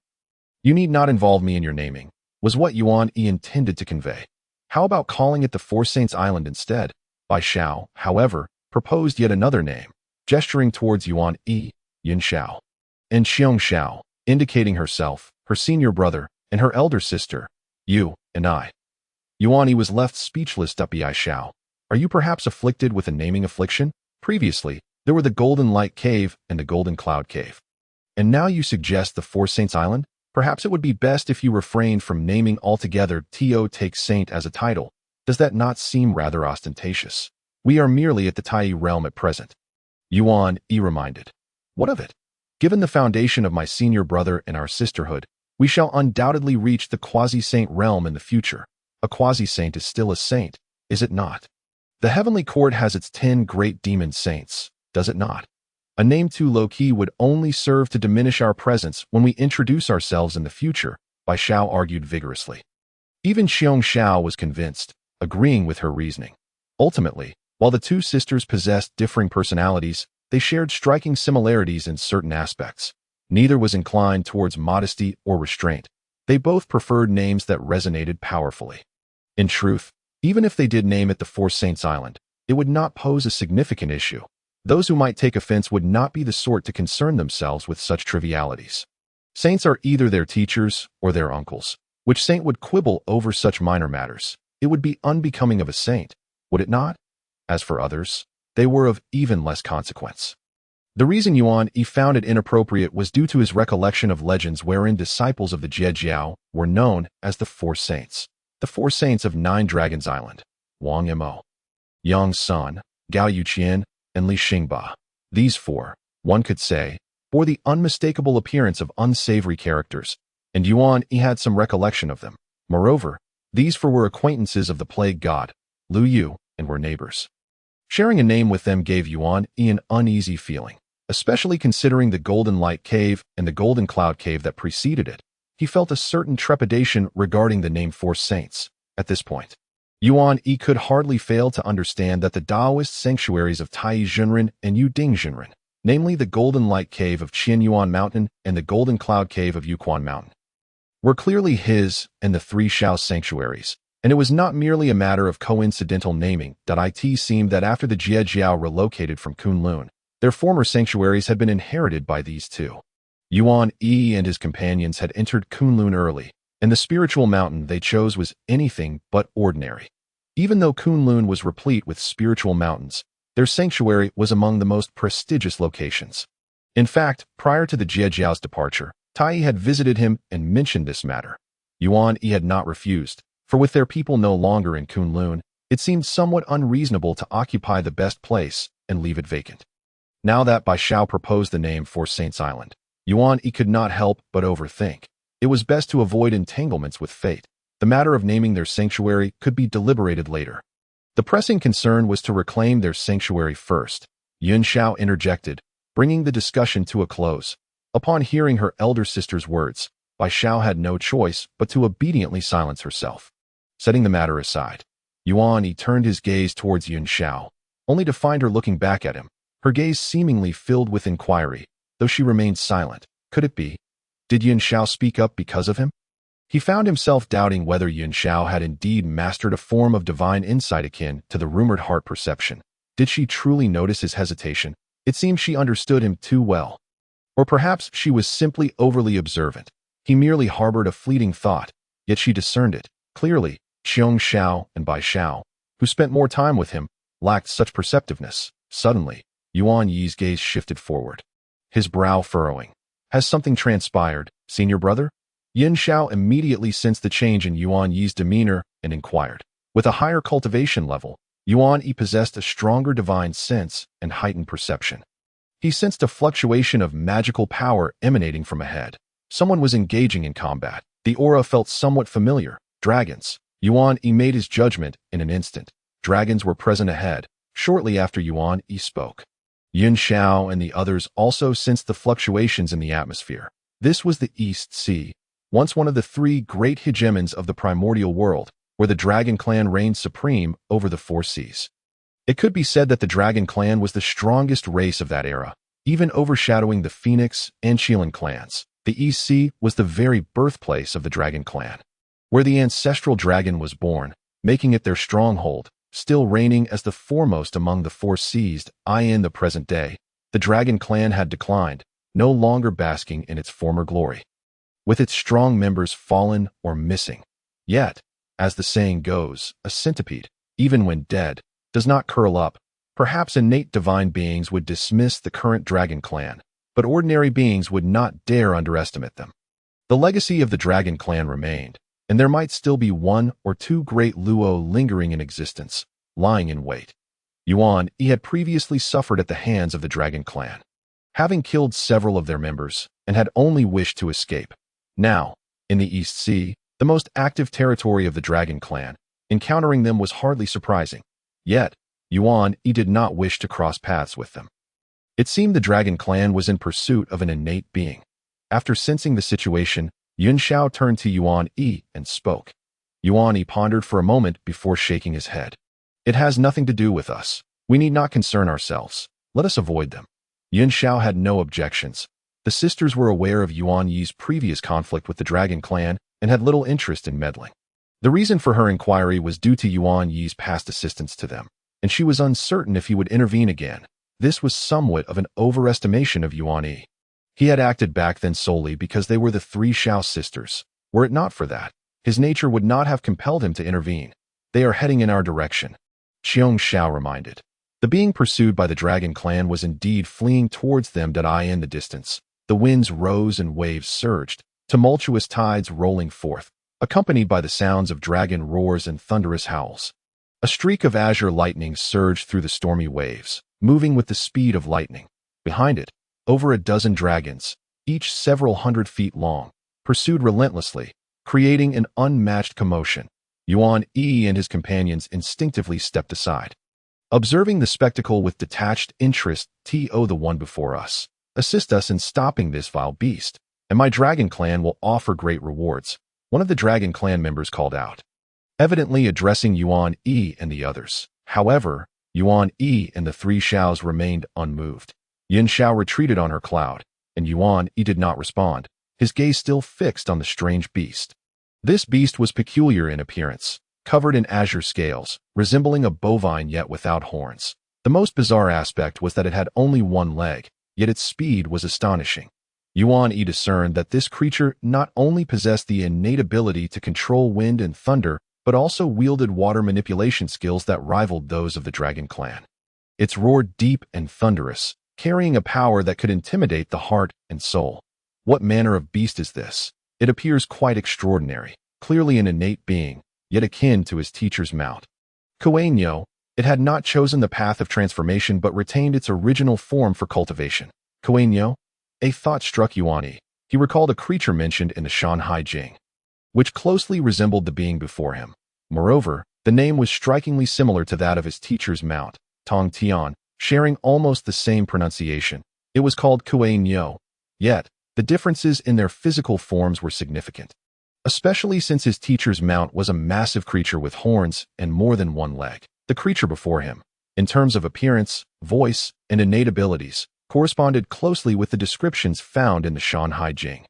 "You need not involve me in your naming," was what Yuan Yi intended to convey. "How about calling it the Four Saints Island instead?" Bai Xiao, however, proposed yet another name, gesturing towards Yuan Yi, Yin Xiao, and Xiong Xiao, indicating herself, her senior brother, and her elder sister, "You and I." Yuan Yi was left speechless. Bai Xiao, are you perhaps afflicted with a naming affliction? Previously, there were the Golden Light Cave and the Golden Cloud Cave. And now you suggest the Four Saints Island? Perhaps it would be best if you refrained from naming altogether. Take saint as a title. Does that not seem rather ostentatious? We are merely at the Tai realm at present." Yuan Yi reminded. "What of it? Given the foundation of my senior brother and our sisterhood, we shall undoubtedly reach the quasi-saint realm in the future. A quasi-saint is still a saint, is it not? The heavenly court has its 10 great demon saints, does it not? A name too low-key would only serve to diminish our presence when we introduce ourselves in the future," Bai Xiao argued vigorously. Even Xiong Xiao was convinced, agreeing with her reasoning. Ultimately, while the two sisters possessed differing personalities, they shared striking similarities in certain aspects. Neither was inclined towards modesty or restraint. They both preferred names that resonated powerfully. In truth, even if they did name it the Four Saints Island, it would not pose a significant issue. Those who might take offense would not be the sort to concern themselves with such trivialities. Saints are either their teachers or their uncles. Which saint would quibble over such minor matters? It would be unbecoming of a saint, would it not? As for others, they were of even less consequence. The reason Yuan Yi found it inappropriate was due to his recollection of legends wherein disciples of the Jie Jiao were known as the Four Saints. The Four Saints of Nine Dragons Island, Wang Mo, Yang Sun, Gao Yuqian, and Li Xingba. These four, one could say, bore the unmistakable appearance of unsavory characters, and Yuan Yi had some recollection of them. Moreover, these four were acquaintances of the plague god, Lu Yu, and were neighbors. Sharing a name with them gave Yuan Yi an uneasy feeling, especially considering the Golden Light Cave and the Golden Cloud Cave that preceded it. He felt a certain trepidation regarding the name Four Saints. At this point, Yuan Yi could hardly fail to understand that the Taoist sanctuaries of Tai Zhenren and Yuding Zhenren, namely the Golden Light Cave of Qianyuan Mountain and the Golden Cloud Cave of Yuquan Mountain, were clearly his and the three Shao sanctuaries, and it was not merely a matter of coincidental naming. It seemed that after the Jie Jiao relocated from Kunlun, their former sanctuaries had been inherited by these two. Yuan Yi and his companions had entered Kunlun early, and the spiritual mountain they chose was anything but ordinary. Even though Kunlun was replete with spiritual mountains, their sanctuary was among the most prestigious locations. In fact, prior to the Jie Jiao's departure, Tai had visited him and mentioned this matter. Yuan Yi had not refused, for with their people no longer in Kunlun, it seemed somewhat unreasonable to occupy the best place and leave it vacant. Now that Bai Xiao proposed the name Four Saints Island, Yuan Yi could not help but overthink. It was best to avoid entanglements with fate. The matter of naming their sanctuary could be deliberated later. The pressing concern was to reclaim their sanctuary first. Yin Xiao interjected, bringing the discussion to a close. Upon hearing her elder sister's words, Bai Xiao had no choice but to obediently silence herself. Setting the matter aside, Yuan Yi turned his gaze towards Yin Xiao, only to find her looking back at him, her gaze seemingly filled with inquiry, though she remained silent. Could it be? Did Yin Xiao speak up because of him? He found himself doubting whether Yin Xiao had indeed mastered a form of divine insight akin to the rumored heart perception. Did she truly notice his hesitation? It seemed she understood him too well. Or perhaps she was simply overly observant. He merely harbored a fleeting thought, yet she discerned it. Clearly, Xiong Xiao and Bai Xiao, who spent more time with him, lacked such perceptiveness. Suddenly, Yuan Yi's gaze shifted forward, his brow furrowing. Has something transpired, senior brother? Yin Xiao immediately sensed the change in Yuan Yi's demeanor and inquired. With a higher cultivation level, Yuan Yi possessed a stronger divine sense and heightened perception. He sensed a fluctuation of magical power emanating from ahead. Someone was engaging in combat. The aura felt somewhat familiar. Dragons. Yuan Yi made his judgment in an instant. Dragons were present ahead, shortly after Yuan Yi spoke. Yin Xiao and the others also sensed the fluctuations in the atmosphere. This was the East Sea, once one of the three great hegemons of the primordial world, where the Dragon Clan reigned supreme over the four seas. It could be said that the Dragon Clan was the strongest race of that era, even overshadowing the Phoenix and Qilin clans. The East Sea was the very birthplace of the Dragon Clan, where the ancestral dragon was born, making it their stronghold, still reigning as the foremost among the four seas. In the present day, the Dragon Clan had declined, no longer basking in its former glory, with its strong members fallen or missing. Yet, as the saying goes, a centipede, even when dead, does not curl up. Perhaps innate divine beings would dismiss the current Dragon Clan, but ordinary beings would not dare underestimate them. The legacy of the Dragon Clan remained, and there might still be one or two great Luo lingering in existence, lying in wait. Yuan Yi had previously suffered at the hands of the Dragon Clan, having killed several of their members, and had only wished to escape. Now, in the East Sea, the most active territory of the Dragon Clan, encountering them was hardly surprising. Yet, Yuan Yi did not wish to cross paths with them. It seemed the Dragon Clan was in pursuit of an innate being. After sensing the situation, Yin Xiao turned to Yuan Yi and spoke. Yuan Yi pondered for a moment before shaking his head. It has nothing to do with us. We need not concern ourselves. Let us avoid them. Yin Xiao had no objections. The sisters were aware of Yuan Yi's previous conflict with the Dragon Clan and had little interest in meddling. The reason for her inquiry was due to Yuan Yi's past assistance to them, and she was uncertain if he would intervene again. This was somewhat of an overestimation of Yuan Yi. He had acted back then solely because they were the three Xiao sisters. Were it not for that, his nature would not have compelled him to intervene. They are heading in our direction, Xiong Xiao reminded. The being pursued by the Dragon Clan was indeed fleeing towards them. In the distance, the winds rose and waves surged, tumultuous tides rolling forth, accompanied by the sounds of dragon roars and thunderous howls. A streak of azure lightning surged through the stormy waves, moving with the speed of lightning. Behind it, over a dozen dragons, each several hundred feet long, pursued relentlessly, creating an unmatched commotion. Yuan Yi and his companions instinctively stepped aside, observing the spectacle with detached interest. The one before us. Assist us in stopping this vile beast, and my Dragon Clan will offer great rewards, one of the Dragon Clan members called out, evidently addressing Yuan Yi and the others. However, Yuan Yi and the three Xiaos remained unmoved. Yin Xiao retreated on her cloud, and Yuan Yi did not respond, his gaze still fixed on the strange beast. This beast was peculiar in appearance, covered in azure scales, resembling a bovine yet without horns. The most bizarre aspect was that it had only one leg, yet its speed was astonishing. Yuan Yi discerned that this creature not only possessed the innate ability to control wind and thunder, but also wielded water manipulation skills that rivaled those of the Dragon Clan. Its roar deep and thunderous, carrying a power that could intimidate the heart and soul. What manner of beast is this? It appears quite extraordinary, clearly an innate being, yet akin to his teacher's mount. Kuei-nyo, it had not chosen the path of transformation but retained its original form for cultivation. Kuei-nyo? A thought struck Yuan Yi. He recalled a creature mentioned in the Shanhai Jing, which closely resembled the being before him. Moreover, the name was strikingly similar to that of his teacher's mount, Tong Tian, sharing almost the same pronunciation. It was called Kuei-nyo. Yet, the differences in their physical forms were significant, especially since his teacher's mount was a massive creature with horns and more than one leg. The creature before him, in terms of appearance, voice, and innate abilities, corresponded closely with the descriptions found in the Shanhai Jing.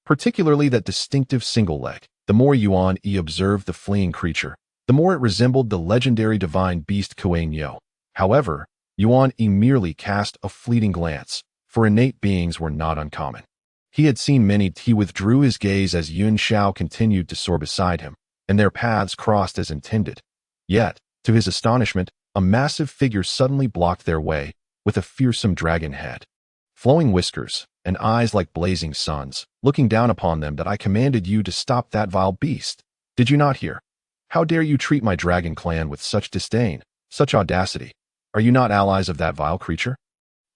particularly that distinctive single leg. The more Yuan Yi observed the fleeing creature, the more it resembled the legendary divine beast Kuan Yin. However, Yuan Yi merely cast a fleeting glance, for innate beings were not uncommon. He had seen many. He withdrew his gaze as Yun Xiao continued to soar beside him, and their paths crossed as intended. Yet, to his astonishment, a massive figure suddenly blocked their way, with a fearsome dragon head, flowing whiskers, and eyes like blazing suns, looking down upon them. That I commanded you to stop that vile beast. Did you not hear? How dare you treat my dragon clan with such disdain, such audacity? Are you not allies of that vile creature?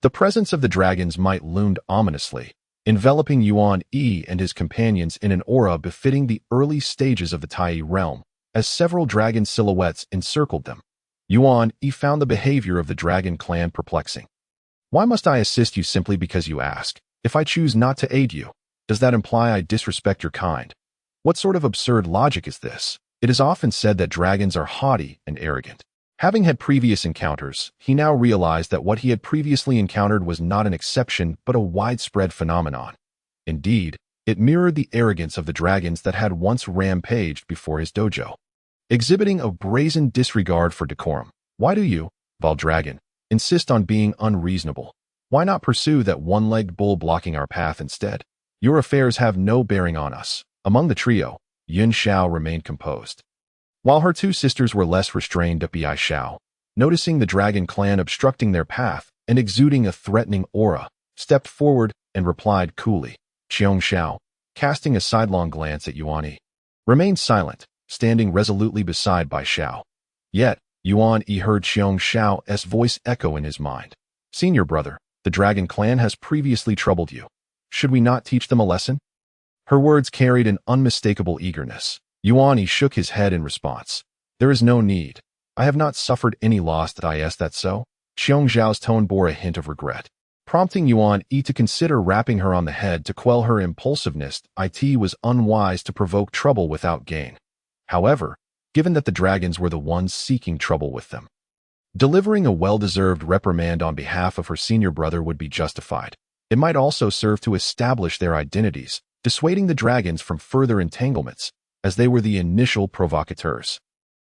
The presence of the dragon's might loomed ominously, enveloping Yuan Yi and his companions in an aura befitting the early stages of the Tai realm, as several dragon silhouettes encircled them. Yuan Yi found the behavior of the dragon clan perplexing. Why must I assist you simply because you ask? If I choose not to aid you, does that imply I disrespect your kind? What sort of absurd logic is this? It is often said that dragons are haughty and arrogant. Having had previous encounters, he now realized that what he had previously encountered was not an exception but a widespread phenomenon. Indeed, it mirrored the arrogance of the dragons that had once rampaged before his dojo. Exhibiting a brazen disregard for decorum, why do you, vile dragon, insist on being unreasonable? Why not pursue that one-legged bull blocking our path instead? Your affairs have no bearing on us. Among the trio, Yun Xiao remained composed, while her two sisters were less restrained. Bi Xiao, noticing the dragon clan obstructing their path and exuding a threatening aura, stepped forward and replied coolly. Xiong Xiao, casting a sidelong glance at Yuan Yi, remained silent, standing resolutely beside Bai Xiao. Yet, Yuan Yi heard Xiong Xiao's voice echo in his mind. Senior brother, the dragon clan has previously troubled you. Should we not teach them a lesson? Her words carried an unmistakable eagerness. Yuan Yi shook his head in response. There is no need. I have not suffered any loss. That so? Xiong Xiao's tone bore a hint of regret, prompting Yuan Yi to consider rapping her on the head to quell her impulsiveness. It was unwise to provoke trouble without gain. However, given that the dragons were the ones seeking trouble with them, delivering a well-deserved reprimand on behalf of her senior brother would be justified. It might also serve to establish their identities, dissuading the dragons from further entanglements, as they were the initial provocateurs.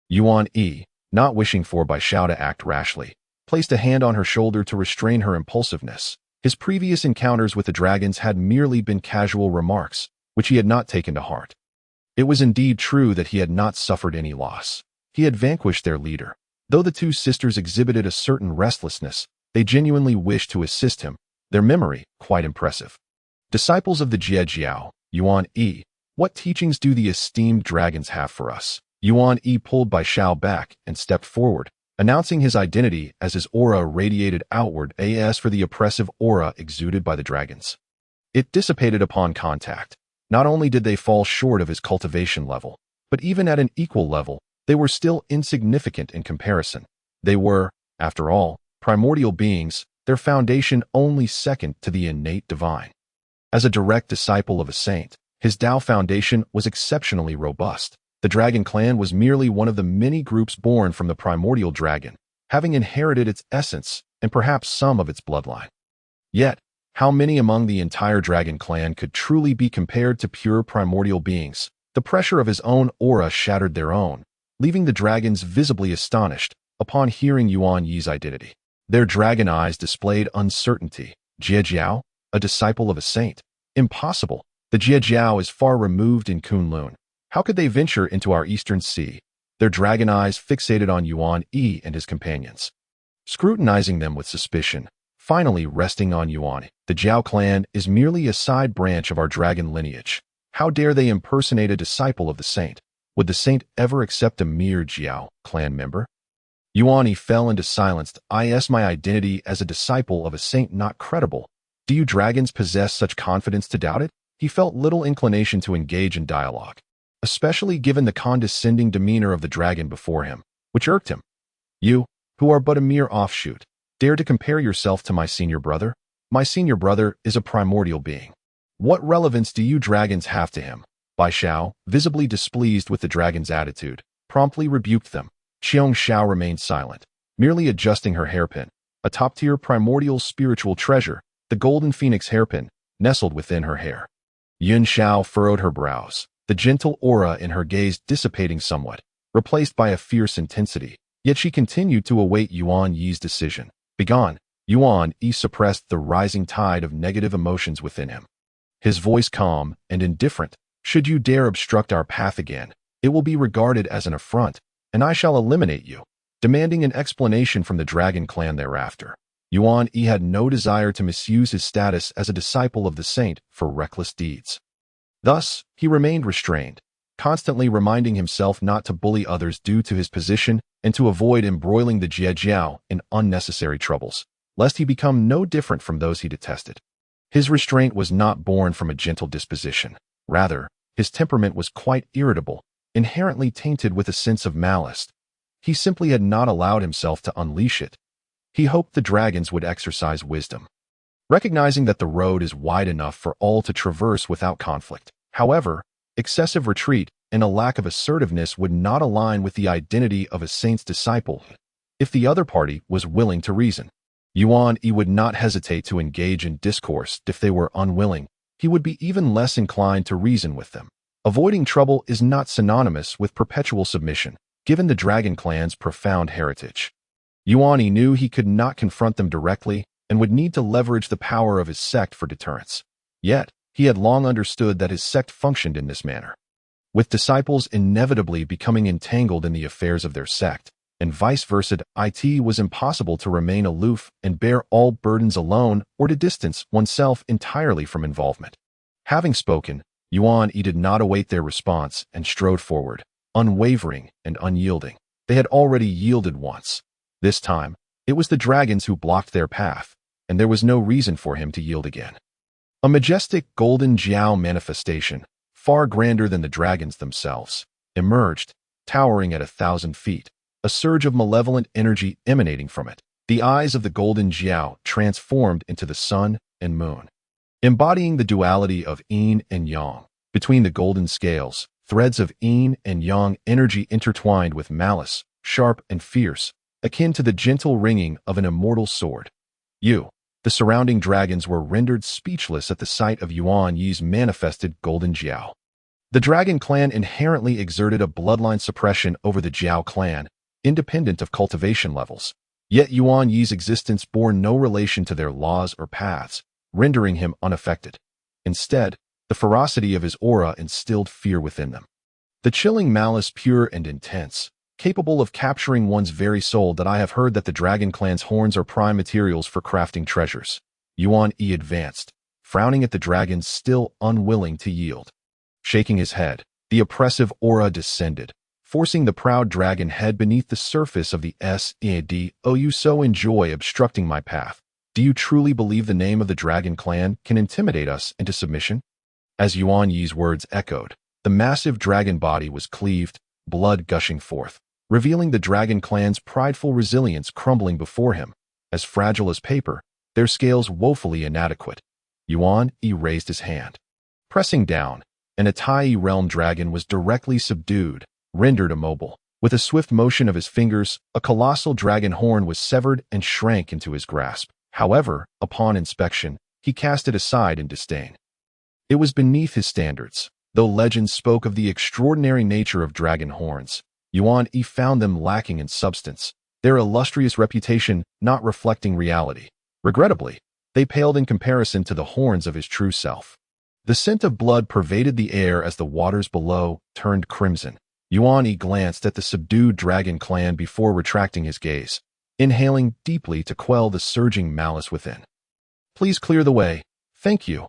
Yuan Yi, not wishing for Bai Xiao to act rashly, placed a hand on her shoulder to restrain her impulsiveness. His previous encounters with the dragons had merely been casual remarks, which he had not taken to heart. It was indeed true that he had not suffered any loss. He had vanquished their leader. Though the two sisters exhibited a certain restlessness, they genuinely wished to assist him, their memory quite impressive. Disciples of the Jie Jiao, Yuan Yi, what teachings do the esteemed dragons have for us? Yuan Yi pulled Bai Xiao back and stepped forward, announcing his identity as his aura radiated outward. As for the oppressive aura exuded by the dragons, it dissipated upon contact. Not only did they fall short of his cultivation level, but even at an equal level, they were still insignificant in comparison. They were, after all, primordial beings, their foundation only second to the innate divine. As a direct disciple of a saint, his Tao foundation was exceptionally robust. The dragon clan was merely one of the many groups born from the primordial dragon, having inherited its essence and perhaps some of its bloodline. Yet, how many among the entire dragon clan could truly be compared to pure primordial beings? The pressure of his own aura shattered their own, leaving the dragons visibly astonished upon hearing Yuan Yi's identity. Their dragon eyes displayed uncertainty. Jie Jiao, a disciple of a saint? Impossible. The Jie Jiao is far removed in Kunlun. How could they venture into our eastern sea? Their dragon eyes fixated on Yuan Yi and his companions, scrutinizing them with suspicion, finally resting on Yuan Yi. The Jiao clan is merely a side branch of our dragon lineage. How dare they impersonate a disciple of the saint? Would the saint ever accept a mere Jiao clan member? Yuan Yi fell into silence. My identity as a disciple of a saint not credible. Do you dragons possess such confidence to doubt it? He felt little inclination to engage in dialogue, especially given the condescending demeanor of the dragon before him, which irked him. You, who are but a mere offshoot, dare to compare yourself to my senior brother? My senior brother is a primordial being. What relevance do you dragons have to him? Bai Xiao, visibly displeased with the dragon's attitude, promptly rebuked them. Xiong Xiao remained silent, merely adjusting her hairpin, a top-tier primordial spiritual treasure, the golden phoenix hairpin, nestled within her hair. Yun Xiao furrowed her brows, the gentle aura in her gaze dissipating somewhat, replaced by a fierce intensity. Yet she continued to await Yuan Yi's decision. Begone! Yuan Yi suppressed the rising tide of negative emotions within him. His voice calm and indifferent. Should you dare obstruct our path again, it will be regarded as an affront, and I shall eliminate you, demanding an explanation from the Dragon Clan thereafter. Yuan Yi had no desire to misuse his status as a disciple of the saint for reckless deeds. Thus, he remained restrained, constantly reminding himself not to bully others due to his position and to avoid embroiling the Jie Jiao in unnecessary troubles, lest he become no different from those he detested. His restraint was not born from a gentle disposition. Rather, his temperament was quite irritable, inherently tainted with a sense of malice. He simply had not allowed himself to unleash it. He hoped the dragons would exercise wisdom, recognizing that the road is wide enough for all to traverse without conflict. However, excessive retreat and a lack of assertiveness would not align with the identity of a saint's disciple if the other party was willing to reason. Yuan Yi would not hesitate to engage in discourse if they were unwilling. He would be even less inclined to reason with them. Avoiding trouble is not synonymous with perpetual submission, given the Dragon Clan's profound heritage. Yuan Yi knew he could not confront them directly and would need to leverage the power of his sect for deterrence. Yet, he had long understood that his sect functioned in this manner. With disciples inevitably becoming entangled in the affairs of their sect, and vice versa, it was impossible to remain aloof and bear all burdens alone or to distance oneself entirely from involvement. Having spoken, Yuan Yi did not await their response and strode forward, unwavering and unyielding. They had already yielded once. This time, it was the dragons who blocked their path, and there was no reason for him to yield again. A majestic Golden Jiao manifestation, far grander than the dragons themselves, emerged, towering at 1,000 feet, a surge of malevolent energy emanating from it. The eyes of the Golden Jiao transformed into the sun and moon, embodying the duality of Yin and Yang. Between the golden scales, threads of Yin and Yang energy intertwined with malice, sharp and fierce, akin to the gentle ringing of an immortal sword. The surrounding dragons were rendered speechless at the sight of Yuan Yi's manifested Golden Jiao. The Dragon Clan inherently exerted a bloodline suppression over the Jiao clan, independent of cultivation levels. Yet Yuan Yi's existence bore no relation to their laws or paths, rendering him unaffected. Instead, the ferocity of his aura instilled fear within them. The chilling malice pure and intense, capable of capturing one's very soul. That I have heard that the Dragon Clan's horns are prime materials for crafting treasures. Yuan Yi advanced, frowning at the dragons still unwilling to yield. Shaking his head, the oppressive aura descended, forcing the proud dragon head beneath the surface of the stead. Oh, you so enjoy obstructing my path. Do you truly believe the name of the Dragon Clan can intimidate us into submission? As Yuan Yi's words echoed, the massive dragon body was cleaved, blood gushing forth, revealing the Dragon Clan's prideful resilience crumbling before him. As fragile as paper, their scales woefully inadequate. Yuan Yi raised his hand. Pressing down, an Innate realm dragon was directly subdued, rendered immobile. With a swift motion of his fingers, a colossal dragon horn was severed and shrank into his grasp. However, upon inspection, he cast it aside in disdain. It was beneath his standards. Though legends spoke of the extraordinary nature of dragon horns, Yuan Yi found them lacking in substance, their illustrious reputation not reflecting reality. Regrettably, they paled in comparison to the horns of his true self. The scent of blood pervaded the air as the waters below turned crimson. Yuan Yi glanced at the subdued Dragon Clan before retracting his gaze, inhaling deeply to quell the surging malice within. Please clear the way. Thank you.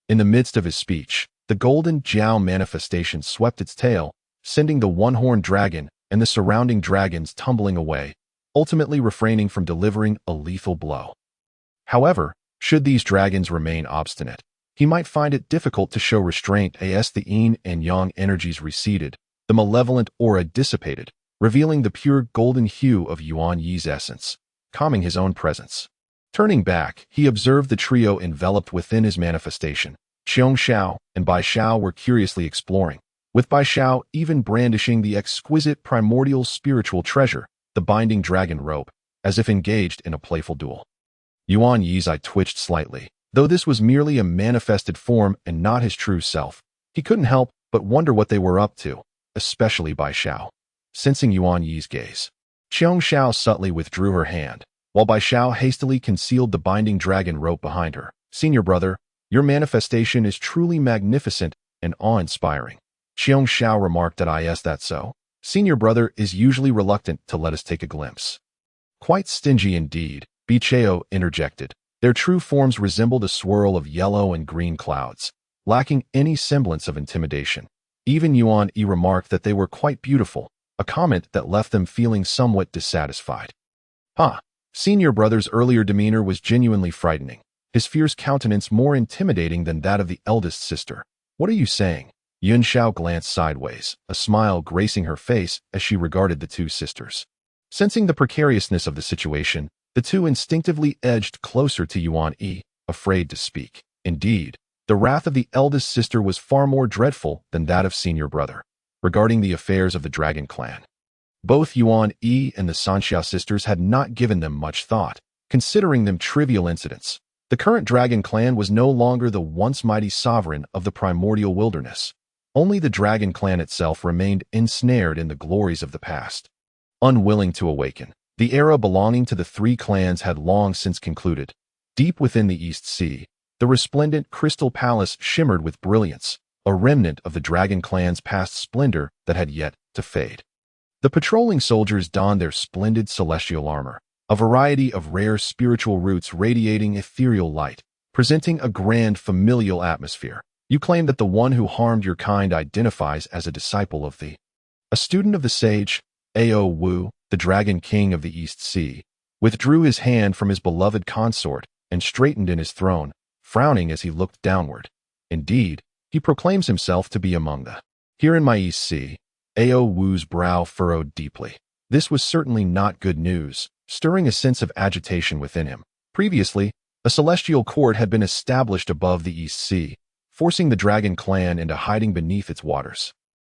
In the midst of his speech, the Golden Jiao manifestation swept its tail, sending the one-horned dragon and the surrounding dragons tumbling away, ultimately refraining from delivering a lethal blow. However, should these dragons remain obstinate, he might find it difficult to show restraint as the Yin and Yang energies receded, the malevolent aura dissipated, revealing the pure golden hue of Yuan Yi's essence, calming his own presence. Turning back, he observed the trio enveloped within his manifestation. Xiong Xiao and Bai Xiao were curiously exploring, with Bai Xiao even brandishing the exquisite primordial spiritual treasure, the binding dragon rope, as if engaged in a playful duel. Yuan Yi's eye twitched slightly, Though this was merely a manifested form and not his true self, he couldn't help but wonder what they were up to, especially Bai Xiao. Sensing Yuan Yi's gaze, Qiong Xiao subtly withdrew her hand, while Bai Xiao hastily concealed the binding dragon rope behind her. Senior brother, your manifestation is truly magnificent and awe-inspiring. Qiong Xiao remarked that is that so? Senior brother is usually reluctant to let us take a glimpse. Quite stingy indeed, Bi Chao interjected. Their true forms resembled a swirl of yellow and green clouds, lacking any semblance of intimidation. Even Yuan Yi remarked that they were quite beautiful, a comment that left them feeling somewhat dissatisfied. Senior brother's earlier demeanor was genuinely frightening, his fierce countenance more intimidating than that of the eldest sister. What are you saying? Yun Xiao glanced sideways, a smile gracing her face as she regarded the two sisters. Sensing the precariousness of the situation, the two instinctively edged closer to Yuan Yi, afraid to speak. Indeed, the wrath of the eldest sister was far more dreadful than that of senior brother. Regarding the affairs of the Dragon Clan, both Yuan Yi and the Sanxia sisters had not given them much thought, considering them trivial incidents. The current Dragon Clan was no longer the once mighty sovereign of the primordial wilderness. Only the Dragon Clan itself remained ensnared in the glories of the past. Unwilling to awaken, the era belonging to the three clans had long since concluded. Deep within the East Sea, the resplendent crystal palace shimmered with brilliance, a remnant of the Dragon Clan's past splendor that had yet to fade. The patrolling soldiers donned their splendid celestial armor, a variety of rare spiritual roots radiating ethereal light, presenting a grand familial atmosphere. You claim that the one who harmed your kind identifies as a disciple of a student of the sage. Ao Wu, the Dragon King of the East Sea, withdrew his hand from his beloved consort and straightened in his throne, frowning as he looked downward. Indeed, he proclaims himself to be among the here in my East Sea. Ao Wu's brow furrowed deeply. This was certainly not good news, stirring a sense of agitation within him. Previously, a celestial court had been established above the East Sea, forcing the Dragon Clan into hiding beneath its waters.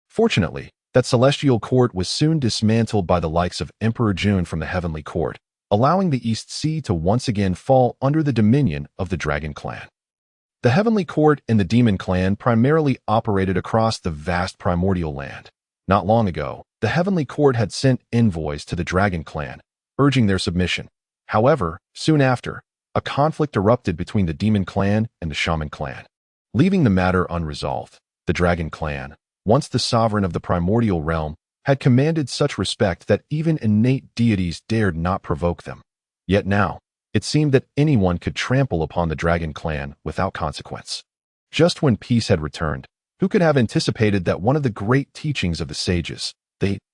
Fortunately, that celestial court was soon dismantled by the likes of Emperor Jun from the Heavenly Court, allowing the East Sea to once again fall under the dominion of the Dragon Clan. The Heavenly Court and the Demon Clan primarily operated across the vast primordial land. Not long ago, the Heavenly Court had sent envoys to the Dragon Clan, urging their submission. However, soon after, a conflict erupted between the Demon Clan and the Shaman Clan, leaving the matter unresolved. The Dragon Clan, once the sovereign of the primordial realm, had commanded such respect that even innate deities dared not provoke them. Yet now, it seemed that anyone could trample upon the Dragon Clan without consequence. Just when peace had returned, who could have anticipated that one of the great teachings of the sages,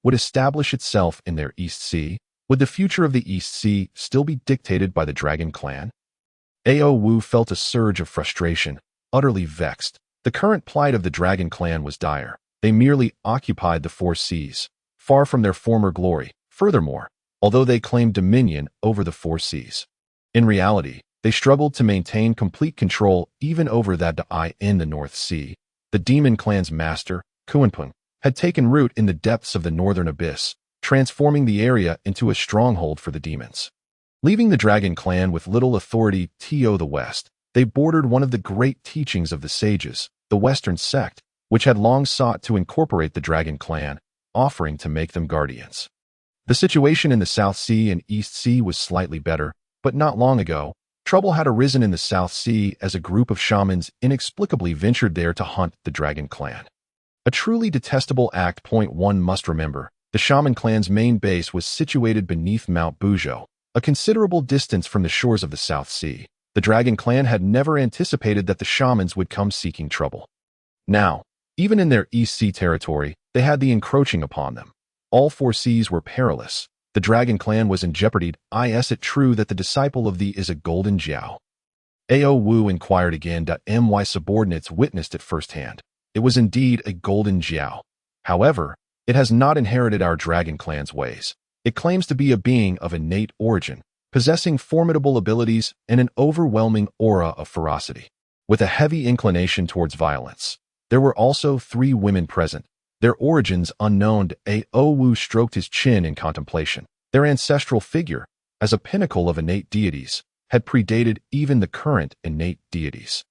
would establish itself in their East Sea? Would the future of the East Sea still be dictated by the Dragon Clan? Ao Wu felt a surge of frustration, utterly vexed. The current plight of the Dragon Clan was dire. They merely occupied the four seas, far from their former glory. Furthermore, although they claimed dominion over the four seas, in reality, they struggled to maintain complete control even over that in the North Sea. The Demon Clan's master, Kuanpeng, had taken root in the depths of the northern abyss, transforming the area into a stronghold for the demons. Leaving the Dragon Clan with little authority to the west, they bordered one of the great teachings of the sages, the Western sect, which had long sought to incorporate the Dragon Clan, offering to make them guardians. The situation in the South Sea and East Sea was slightly better, but not long ago, trouble had arisen in the South Sea as a group of shamans inexplicably ventured there to hunt the Dragon Clan. A truly detestable act. One must remember, the Shaman Clan's main base was situated beneath Mount Buzhou, a considerable distance from the shores of the South Sea. The Dragon Clan had never anticipated that the shamans would come seeking trouble. Now, even in their East Sea territory, they had the encroaching upon them. All four seas were perilous. The Dragon Clan was in jeopardy. Is it true that the disciple of thee is a Golden Jiao? Ao Wu inquired again. My subordinates witnessed it firsthand. It was indeed a Golden Jiao. However, it has not inherited our Dragon Clan's ways. It claims to be a being of innate origin, possessing formidable abilities and an overwhelming aura of ferocity, with a heavy inclination towards violence. There were also 3 women present, their origins unknown. Ao Wu stroked his chin in contemplation. Their ancestral figure, as a pinnacle of innate deities, had predated even the current innate deities.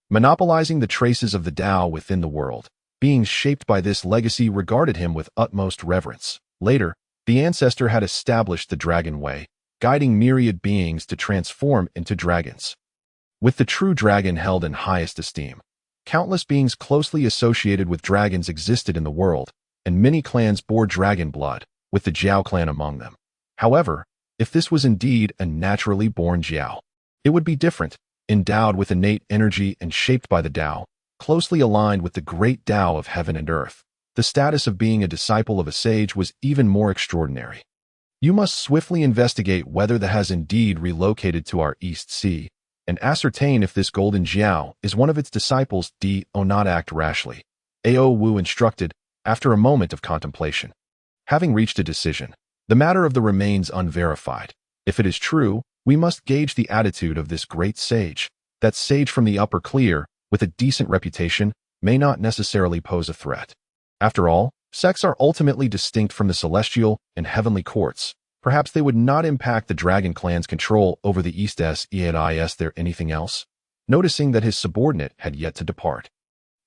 Monopolizing the traces of the Tao within the world, beings shaped by this legacy regarded him with utmost reverence. Later, the ancestor had established the dragon way, guiding myriad beings to transform into dragons. With the true dragon held in highest esteem, countless beings closely associated with dragons existed in the world, and many clans bore dragon blood, with the Jiao clan among them. However, if this was indeed a naturally born Jiao, it would be different, endowed with innate energy and shaped by the Tao, closely aligned with the great Tao of heaven and earth. The status of being a disciple of a sage was even more extraordinary. You must swiftly investigate whether the has indeed relocated to our East Sea, and ascertain if this Golden Jiao is one of its disciples. Do not act rashly, Ao Wu instructed, after a moment of contemplation. Having reached a decision, the matter of the remains unverified. If it is true, we must gauge the attitude of this great sage. That sage from the upper clear, with a decent reputation, may not necessarily pose a threat. After all, sects are ultimately distinct from the celestial and heavenly courts. Perhaps they would not impact the dragon clan's control over the East S. Is there anything else? Noticing that his subordinate had yet to depart,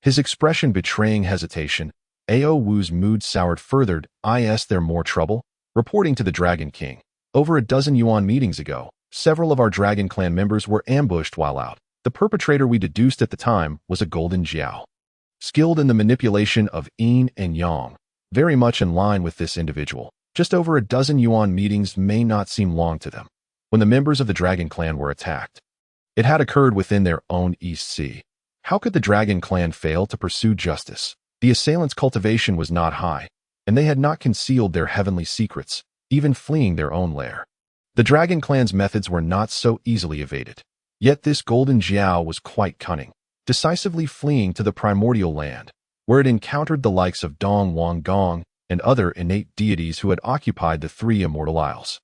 his expression betraying hesitation, Ao Wu's mood soured further. Is there more trouble? Reporting to the Dragon King, over a dozen Yuan meetings ago, several of our Dragon Clan members were ambushed while out. The perpetrator we deduced at the time was a Golden Jiao, skilled in the manipulation of Yin and Yang, very much in line with this individual. Just over a dozen Yuan meetings may not seem long to them, when the members of the Dragon Clan were attacked. It had occurred within their own East Sea. How could the Dragon Clan fail to pursue justice? The assailants' cultivation was not high, and they had not concealed their heavenly secrets, even fleeing their own lair. The Dragon Clan's methods were not so easily evaded. Yet this Golden Jiao was quite cunning, decisively fleeing to the Primordial land, where it encountered the likes of Dong Wang Gong and other innate deities who had occupied the three immortal isles.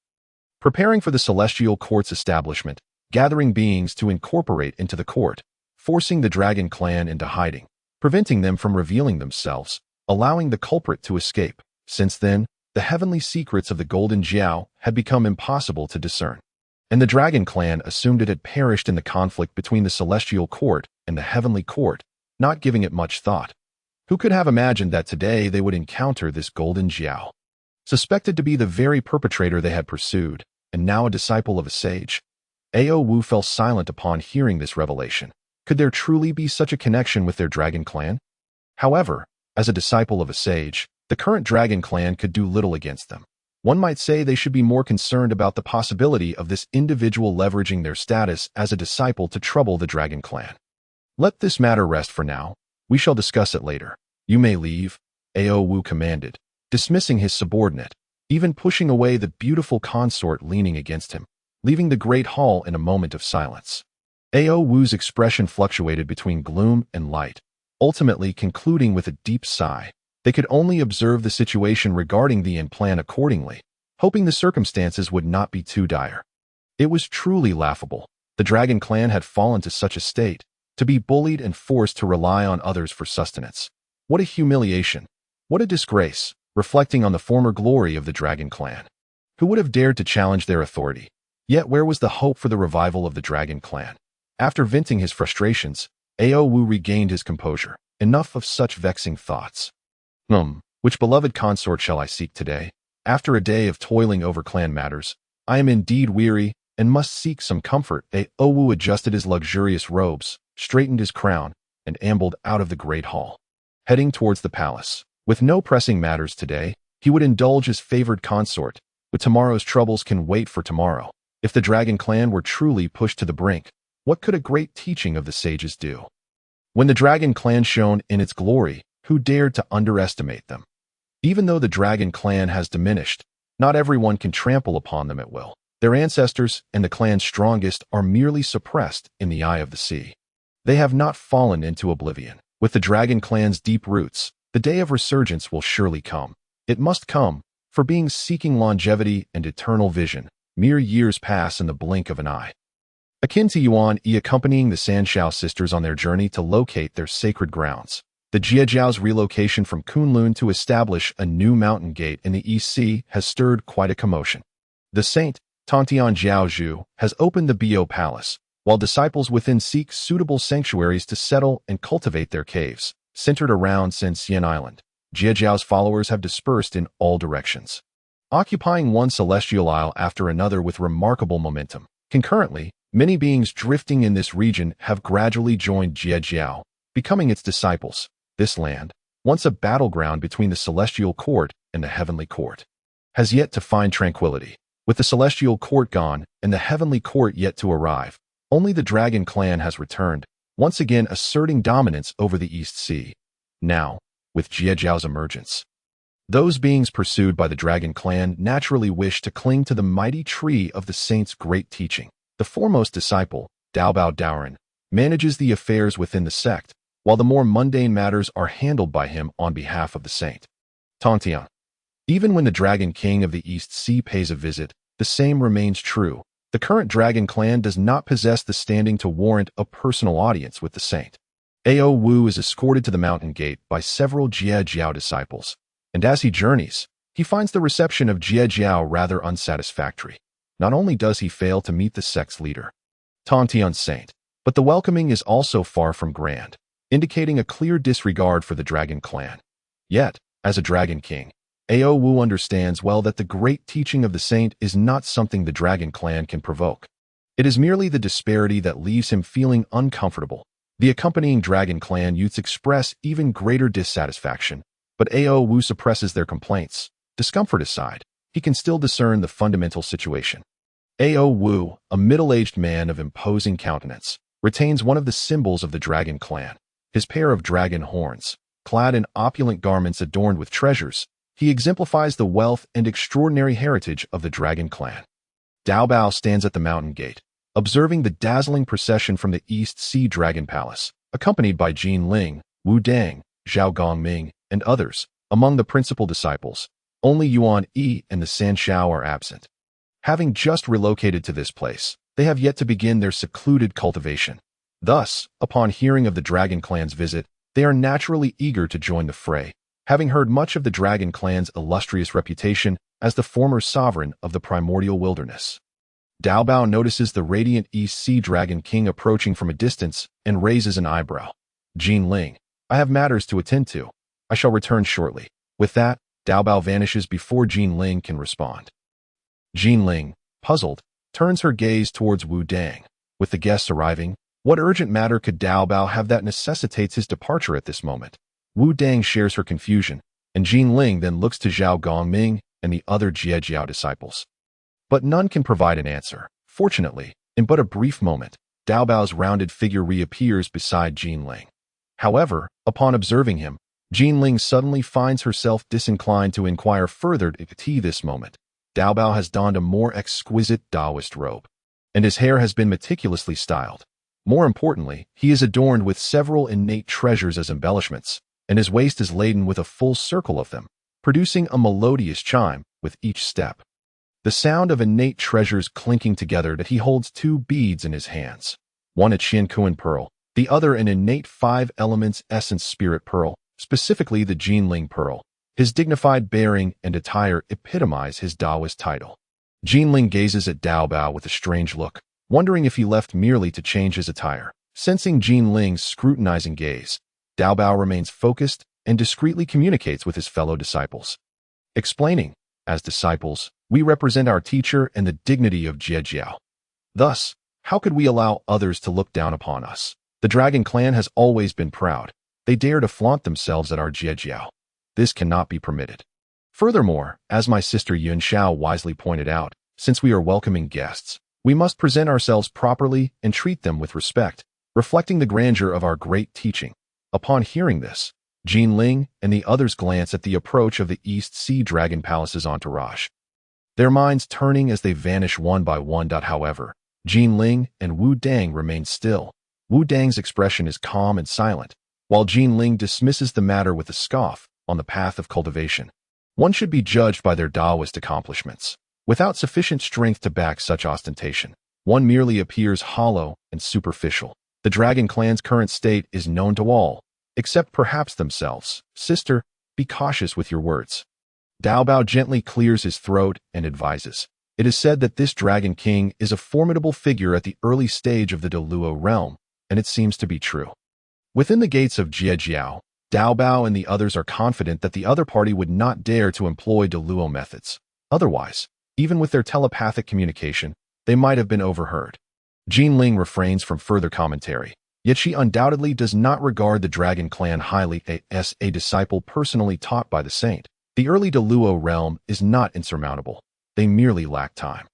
Preparing for the celestial court's establishment, gathering beings to incorporate into the court, forcing the Dragon Clan into hiding, preventing them from revealing themselves, allowing the culprit to escape. Since then, the heavenly secrets of the Golden Jiao had become impossible to discern, and the Dragon Clan assumed it had perished in the conflict between the celestial court and the heavenly court, not giving it much thought. Who could have imagined that today they would encounter this Golden Jiao, suspected to be the very perpetrator they had pursued, and now a disciple of a sage? Ao Wu fell silent upon hearing this revelation. Could there truly be such a connection with their Dragon Clan? However, as a disciple of a sage, the current Dragon Clan could do little against them. One might say they should be more concerned about the possibility of this individual leveraging their status as a disciple to trouble the Dragon Clan. Let this matter rest for now. We shall discuss it later. You may leave, Ao Wu commanded, dismissing his subordinate, even pushing away the beautiful consort leaning against him, leaving the great hall in a moment of silence. Ao Wu's expression fluctuated between gloom and light, ultimately concluding with a deep sigh. They could only observe the situation regarding the and plan accordingly, hoping the circumstances would not be too dire. It was truly laughable. The Dragon Clan had fallen to such a state, to be bullied and forced to rely on others for sustenance. What a humiliation! What a disgrace, reflecting on the former glory of the Dragon Clan. Who would have dared to challenge their authority? Yet where was the hope for the revival of the Dragon Clan? After venting his frustrations, Ao Wu regained his composure. Enough of such vexing thoughts. Which beloved consort shall I seek today? After a day of toiling over clan matters, I am indeed weary and must seek some comfort. Ao Wu adjusted his luxurious robes, straightened his crown, and ambled out of the great hall, heading towards the palace. With no pressing matters today, he would indulge his favored consort, but tomorrow's troubles can wait for tomorrow. If the Dragon Clan were truly pushed to the brink, what could a great teaching of the sages do? When the Dragon Clan shone in its glory, who dared to underestimate them? Even though the Dragon Clan has diminished, not everyone can trample upon them at will. Their ancestors and the clan's strongest are merely suppressed in the eye of the sea. They have not fallen into oblivion. With the Dragon Clan's deep roots, the day of resurgence will surely come. It must come, for beings seeking longevity and eternal vision, mere years pass in the blink of an eye. Akin to Yuan Yi accompanying the Jiao sisters on their journey to locate their sacred grounds, the Jiao's relocation from Kunlun to establish a new mountain gate in the East Sea has stirred quite a commotion. The saint, Yin-Yang Jiao has opened the Bo Palace, while disciples within seek suitable sanctuaries to settle and cultivate their caves. Centered around Yin Island, Jiao's followers have dispersed in all directions, occupying one celestial isle after another with remarkable momentum. Concurrently, many beings drifting in this region have gradually joined Jiao, becoming its disciples. This land, once a battleground between the celestial court and the heavenly court, has yet to find tranquility. With the celestial court gone and the heavenly court yet to arrive, only the Dragon clan has returned, once again asserting dominance over the East Sea. Now, with Jiao's emergence, those beings pursued by the Dragon clan naturally wish to cling to the mighty tree of the saint's great teaching. The foremost disciple, darken, manages the affairs within the sect, while the more mundane matters are handled by him on behalf of the saint. Tainted. Even when the Dragon King of the East Sea pays a visit, the same remains true. The current Dragon clan does not possess the standing to warrant a personal audience with the saint. Ao Wu is escorted to the mountain gate by several Jiao disciples, and as he journeys, he finds the reception of Jiao rather unsatisfactory. Not only does he fail to meet the sect's leader, Tainted saint, but the welcoming is also far from grand, indicating a clear disregard for the Dragon clan. Yet, as a Dragon King, Ao Wu understands well that the great teaching of the saint is not something the Dragon clan can provoke. It is merely the disparity that leaves him feeling uncomfortable. The accompanying Dragon clan youths express even greater dissatisfaction, but Ao Wu suppresses their complaints. Discomfort aside, he can still discern the fundamental situation. Ao Wu, a middle-aged man of imposing countenance, retains one of the symbols of the Dragon clan, his pair of dragon horns. Clad in opulent garments adorned with treasures, he exemplifies the wealth and extraordinary heritage of the Dragon clan. Dao Bao stands at the mountain gate, observing the dazzling procession from the East Sea Dragon Palace, accompanied by Jin Ling, Wu Dang, Zhao Gongming, and others. Among the principal disciples, only Yuan Yi and the San Shao are absent. Having just relocated to this place, they have yet to begin their secluded cultivation. Thus, upon hearing of the Dragon clan's visit, they are naturally eager to join the fray, having heard much of the Dragon clan's illustrious reputation as the former sovereign of the primordial wilderness. Dao Bao notices the radiant East Sea Dragon King approaching from a distance and raises an eyebrow. Jin Ling, I have matters to attend to. I shall return shortly. With that, Dao Bao vanishes before Jin Ling can respond. Jin Ling, puzzled, turns her gaze towards Wu Dang. With the guests arriving, what urgent matter could Dao Bao have that necessitates his departure at this moment? Wu Dang shares her confusion, and Jin Ling then looks to Zhao Gongming and the other Jiao disciples. But none can provide an answer. Fortunately, in but a brief moment, Dao Bao's rounded figure reappears beside Jin Ling. However, upon observing him, Jin Ling suddenly finds herself disinclined to inquire further to this moment. Dao Bao has donned a more exquisite Taoist robe, and his hair has been meticulously styled. More importantly, he is adorned with several innate treasures as embellishments, and his waist is laden with a full circle of them, producing a melodious chime with each step. The sound of innate treasures clinking together that he holds two beads in his hands, one a Qiankuan pearl, the other an innate 5 elements essence spirit pearl, specifically the Jinling pearl. His dignified bearing and attire epitomize his Taoist title. Jinling gazes at Dao Bao with a strange look, wondering if he left merely to change his attire. Sensing Jinling's scrutinizing gaze, Dao Bao remains focused and discreetly communicates with his fellow disciples, explaining, as disciples, we represent our teacher and the dignity of Jiao. Thus, how could we allow others to look down upon us? The Dragon clan has always been proud. They dare to flaunt themselves at our Jiao. This cannot be permitted. Furthermore, as my sister Yun Xiao wisely pointed out, since we are welcoming guests, we must present ourselves properly and treat them with respect, reflecting the grandeur of our great teaching. Upon hearing this, Jin Ling and the others glance at the approach of the East Sea Dragon Palace's entourage, their minds turning as they vanish one by one. However, Jin Ling and Wu Dang remain still. Wu Dang's expression is calm and silent, while Jin Ling dismisses the matter with a scoff. On the path of cultivation, one should be judged by their Taoist accomplishments. Without sufficient strength to back such ostentation, one merely appears hollow and superficial. The Dragon clan's current state is known to all, except perhaps themselves. Sister, be cautious with your words. Dao Bao gently clears his throat and advises, It is said that this Dragon King is a formidable figure at the early stage of the Deluo realm, and it seems to be true. Within the gates of Jie Jiao, Dao Bao and the others are confident that the other party would not dare to employ Deluo methods. Otherwise, even with their telepathic communication, they might have been overheard. Jin Ling refrains from further commentary, yet she undoubtedly does not regard the Dragon Clan highly as a disciple personally taught by the saint. The early Deluo realm is not insurmountable. They merely lack time.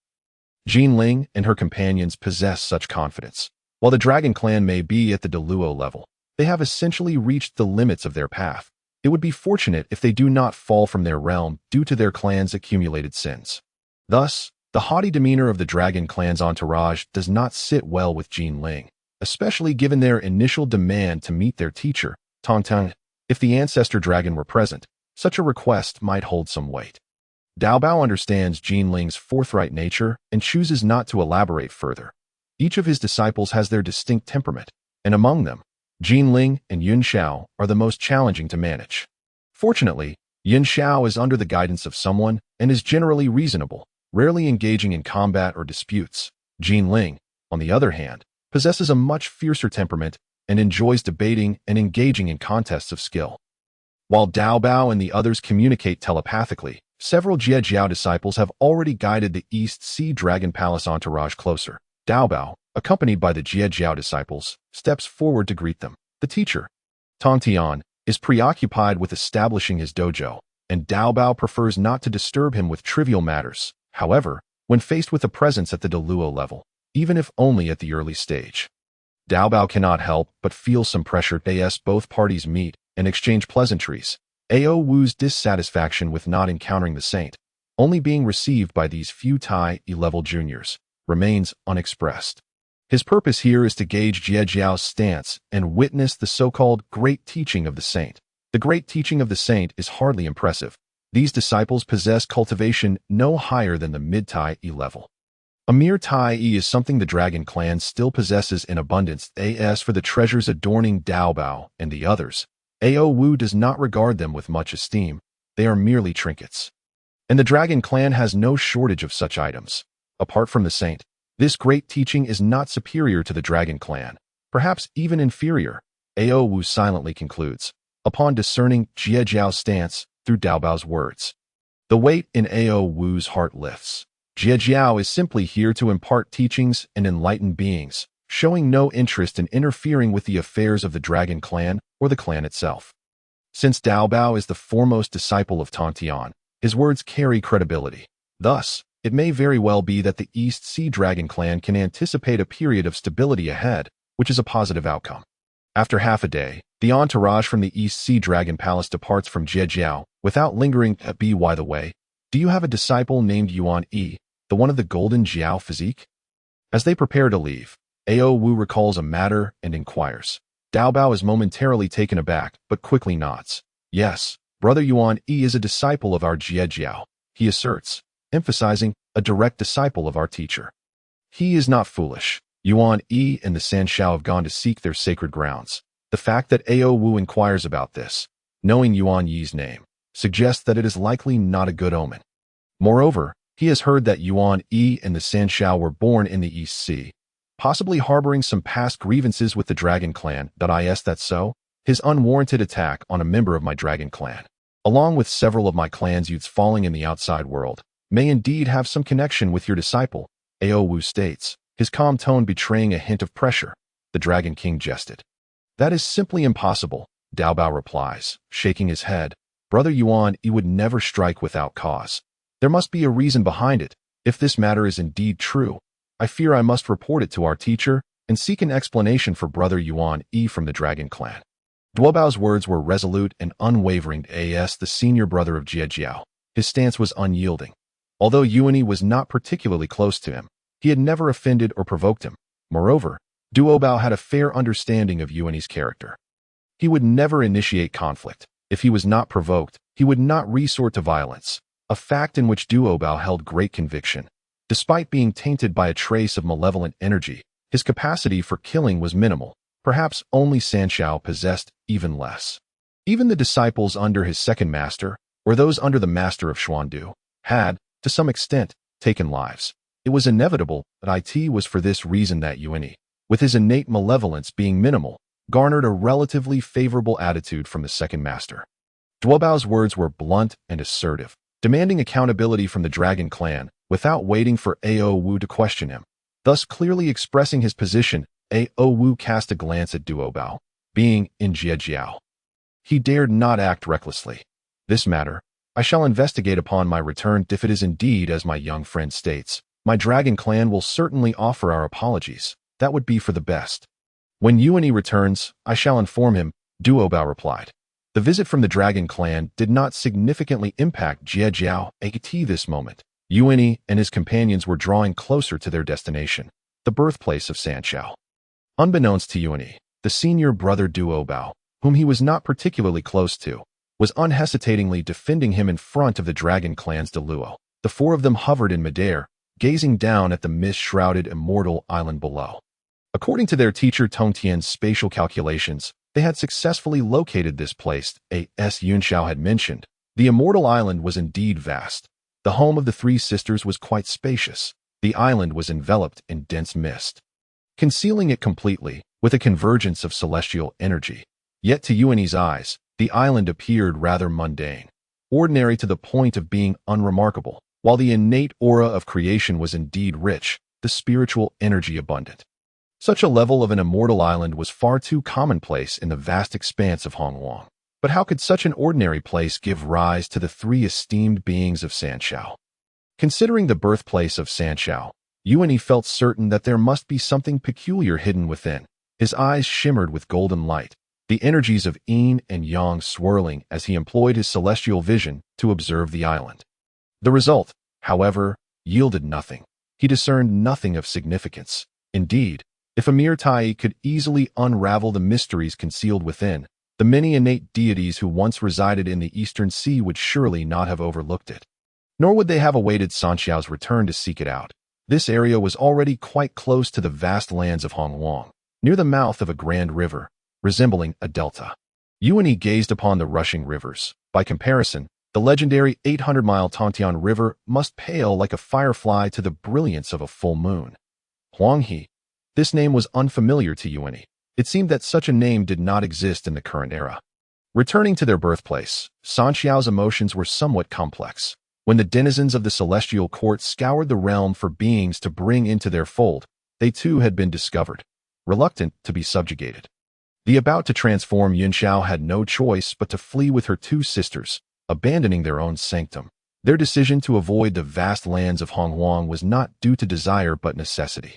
Jin Ling and her companions possess such confidence. While the Dragon Clan may be at the Deluo level, they have essentially reached the limits of their path. It would be fortunate if they do not fall from their realm due to their clan's accumulated sins. Thus, the haughty demeanor of the Dragon Clan's entourage does not sit well with Jin Ling, especially given their initial demand to meet their teacher, Tainted. If the ancestor dragon were present, such a request might hold some weight. Dao Bao understands Jin Ling's forthright nature and chooses not to elaborate further. Each of his disciples has their distinct temperament, and among them, Jin Ling and Yun Xiao are the most challenging to manage. Fortunately, Yun Xiao is under the guidance of someone and is generally reasonable, rarely engaging in combat or disputes. Jin Ling, on the other hand, possesses a much fiercer temperament and enjoys debating and engaging in contests of skill. While Dao Bao and the others communicate telepathically, several Jie Jiao disciples have already guided the East Sea Dragon Palace entourage closer. Dao Bao, accompanied by the Jie Jiao disciples, steps forward to greet them. The teacher, Tainted, is preoccupied with establishing his dojo, and Dao Bao prefers not to disturb him with trivial matters. However, when faced with a presence at the Deluo level, even if only at the early stage, Dao Bao cannot help but feel some pressure as both parties meet and exchange pleasantries. Ao Wu's dissatisfaction with not encountering the saint, only being received by these few Tai E-level juniors, remains unexpressed. His purpose here is to gauge Jie Jiao's stance and witness the so-called great teaching of the saint. The great teaching of the saint is hardly impressive. These disciples possess cultivation no higher than the mid-Tai E level. A mere Tai E is something the Dragon Clan still possesses in abundance. As for the treasures adorning Dao Bao and the others, Ao Wu does not regard them with much esteem. They are merely trinkets. And the Dragon Clan has no shortage of such items. Apart from the saint, this great teaching is not superior to the Dragon Clan, perhaps even inferior, Ao Wu silently concludes, upon discerning Jie Jiao's stance through Dao Bao's words. The weight in Ao Wu's heart lifts. Jie Jiao is simply here to impart teachings and enlighten beings, showing no interest in interfering with the affairs of the Dragon Clan or the clan itself. Since Dao Bao is the foremost disciple of Tainted, his words carry credibility. Thus, it may very well be that the East Sea Dragon Clan can anticipate a period of stability ahead, which is a positive outcome. After half a day, the entourage from the East Sea Dragon Palace departs from Jie Jiao, without lingering. By the way, do you have a disciple named Yuan Yi, the one of the Golden Jiao physique? As they prepare to leave, Ao Wu recalls a matter and inquires. Dao Bao is momentarily taken aback, but quickly nods. Yes, Brother Yuan Yi is a disciple of our Jie Jiao, he asserts, emphasizing a direct disciple of our teacher. He is not foolish. Yuan Yi and the Sanshao have gone to seek their sacred grounds. The fact that Ao Wu inquires about this, knowing Yuan Yi's name, suggests that it is likely not a good omen. Moreover, he has heard that Yuan Yi and the Sanshao were born in the East Sea, possibly harboring some past grievances with the Dragon Clan. Is that so? His unwarranted attack on a member of my Dragon Clan, along with several of my clan's youths falling in the outside world, may indeed have some connection with your disciple, Ao Wu states, his calm tone betraying a hint of pressure. The Dragon King jested. That is simply impossible, Dao Bao replies, shaking his head. Brother Yuan Yi would never strike without cause. There must be a reason behind it. If this matter is indeed true, I fear I must report it to our teacher and seek an explanation for Brother Yuan Yi from the Dragon Clan. Duobao's words were resolute and unwavering. As the senior brother of Jie Jiao, his stance was unyielding. Although Yuan Yi was not particularly close to him, he had never offended or provoked him. Moreover, Duobao had a fair understanding of Yuan Yi's character. He would never initiate conflict. If he was not provoked, he would not resort to violence, a fact in which Duobao held great conviction. Despite being tainted by a trace of malevolent energy, his capacity for killing was minimal. Perhaps only Sanshao possessed even less. Even the disciples under his second master, or those under the master of Xuandu, had, to some extent, taken lives. It was inevitable that it was for this reason that Yuan Yi, with his innate malevolence being minimal, garnered a relatively favorable attitude from the second master. Duobao's words were blunt and assertive, demanding accountability from the dragon clan without waiting for Ao Wu to question him. Thus clearly expressing his position, Ao Wu cast a glance at Duobao, being in Jiao. He dared not act recklessly. This matter, I shall investigate upon my return. If it is indeed as my young friend states, my dragon clan will certainly offer our apologies. That would be for the best. When Yuan Yi returns, I shall inform him, Duobao replied. The visit from the dragon clan did not significantly impact Jiao at this moment. Yuan Yi and his companions were drawing closer to their destination, the birthplace of Sanxiao. Unbeknownst to Yuan Yi, the senior brother Duobao, whom he was not particularly close to, was unhesitatingly defending him in front of the dragon clan's Deluo. The four of them hovered in midair, gazing down at the mist-shrouded immortal island below. According to their teacher Tongtian's spatial calculations, they had successfully located this place, as Yunxiao had mentioned. The immortal island was indeed vast. The home of the three sisters was quite spacious. The island was enveloped in dense mist, concealing it completely with a convergence of celestial energy. Yet to Yuan Yi's eyes, the island appeared rather mundane, ordinary to the point of being unremarkable, while the innate aura of creation was indeed rich, the spiritual energy abundant. Such a level of an immortal island was far too commonplace in the vast expanse of Hongwang. But how could such an ordinary place give rise to the three esteemed beings of Sanxiao? Considering the birthplace of Sanxiao, Yuan Yi felt certain that there must be something peculiar hidden within. His eyes shimmered with golden light, the energies of Yin and Yang swirling as he employed his celestial vision to observe the island. The result, however, yielded nothing. He discerned nothing of significance. Indeed, if a mere Tai could easily unravel the mysteries concealed within, the many innate deities who once resided in the Eastern Sea would surely not have overlooked it. Nor would they have awaited Sanxiao's return to seek it out. This area was already quite close to the vast lands of Hongwang, near the mouth of a grand river, resembling a delta. Yuan Yi gazed upon the rushing rivers. By comparison, the legendary 800-mile Tantian River must pale like a firefly to the brilliance of a full moon. Huanghe. This name was unfamiliar to Yuan Yi. It seemed that such a name did not exist in the current era. Returning to their birthplace, Sanxiao's emotions were somewhat complex. When the denizens of the celestial court scoured the realm for beings to bring into their fold, they too had been discovered, reluctant to be subjugated. The about to transform Yunxiao had no choice but to flee with her two sisters, abandoning their own sanctum. Their decision to avoid the vast lands of Hongwang was not due to desire but necessity.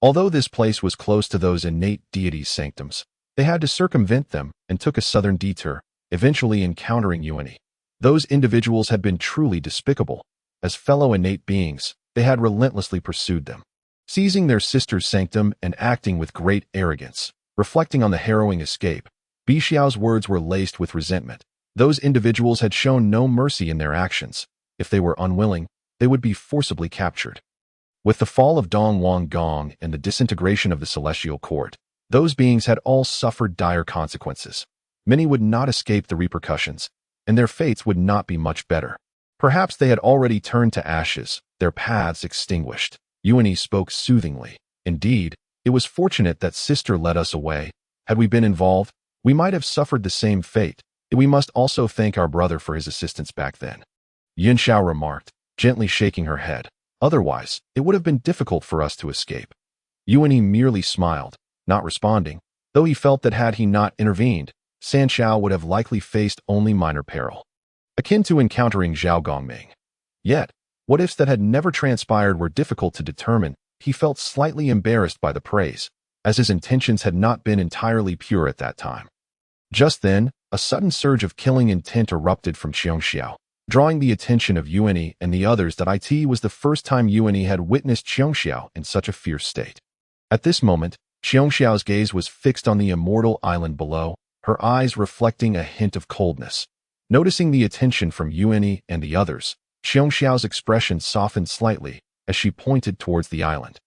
Although this place was close to those innate deities' sanctums, they had to circumvent them and took a southern detour, eventually encountering Yuan Yi. Those individuals had been truly despicable. As fellow innate beings, they had relentlessly pursued them, seizing their sister's sanctum and acting with great arrogance. Reflecting on the harrowing escape, Bixiao's words were laced with resentment. Those individuals had shown no mercy in their actions. If they were unwilling, they would be forcibly captured. With the fall of Dongwang Gong and the disintegration of the celestial court, those beings had all suffered dire consequences. Many would not escape the repercussions, and their fates would not be much better. Perhaps they had already turned to ashes, their paths extinguished. Yuan Yi spoke soothingly. Indeed, it was fortunate that sister led us away. Had we been involved, we might have suffered the same fate. We must also thank our brother for his assistance back then. Yunxiao remarked, gently shaking her head. Otherwise, it would have been difficult for us to escape. Yuan Yi merely smiled, not responding, though he felt that had he not intervened, Sanxiao would have likely faced only minor peril, akin to encountering Zhao Gongming. Yet, what-ifs that had never transpired were difficult to determine. He felt slightly embarrassed by the praise, as his intentions had not been entirely pure at that time. Just then, a sudden surge of killing intent erupted from Qiongxiao, drawing the attention of Yuan Yi and the others that it was the first time Yuan Yi had witnessed Qiongxiao in such a fierce state. At this moment, Qiongxiao's gaze was fixed on the immortal island below, her eyes reflecting a hint of coldness. Noticing the attention from Yuan Yi and the others, Qiongxiao's expression softened slightly as she pointed towards the island.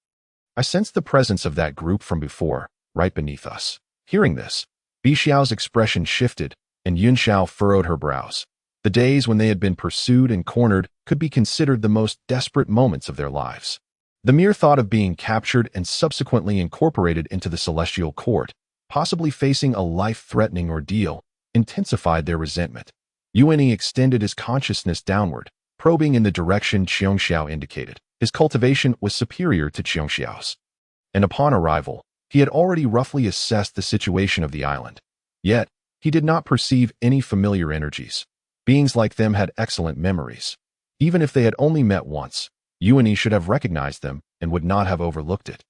I sensed the presence of that group from before, right beneath us. Hearing this, Bixiao's expression shifted, and Yunxiao furrowed her brows. The days when they had been pursued and cornered could be considered the most desperate moments of their lives. The mere thought of being captured and subsequently incorporated into the celestial court, possibly facing a life-threatening ordeal, intensified their resentment. Yuan Yi extended his consciousness downward, probing in the direction Qiongxiao indicated. His cultivation was superior to Qiongxiao's, and upon arrival, he had already roughly assessed the situation of the island. Yet, he did not perceive any familiar energies. Beings like them had excellent memories. Even if they had only met once, Yuan Yi should have recognized them and would not have overlooked it.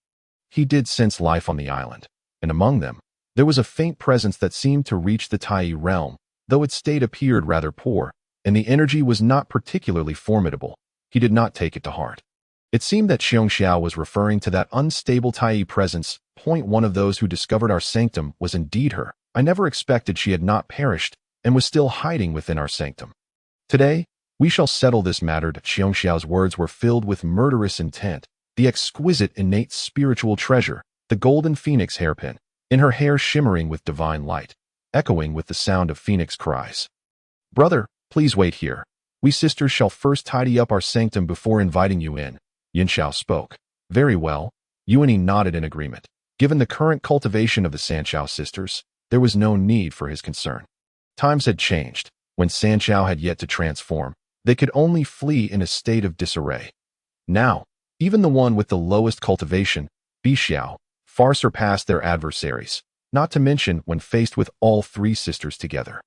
He did sense life on the island, and among them, there was a faint presence that seemed to reach the Tai realm, though its state appeared rather poor, and the energy was not particularly formidable. He did not take it to heart. It seemed that Qiongxiao was referring to that unstable Tai presence. One of those who discovered our sanctum was indeed her. I never expected she had not perished and was still hiding within our sanctum. Today, we shall settle this matter. Qiongxiao's words were filled with murderous intent. The exquisite innate spiritual treasure, the golden phoenix hairpin, in her hair shimmering with divine light, echoing with the sound of phoenix cries. Brother, please wait here. We sisters shall first tidy up our sanctum before inviting you in. Yin Xiao spoke. Very well. Yuan Yi nodded in agreement. Given the current cultivation of the Sanxiao sisters, there was no need for his concern. Times had changed. When Sanxiao had yet to transform, they could only flee in a state of disarray. Now, even the one with the lowest cultivation, Bixiao, far surpassed their adversaries, not to mention when faced with all three sisters together.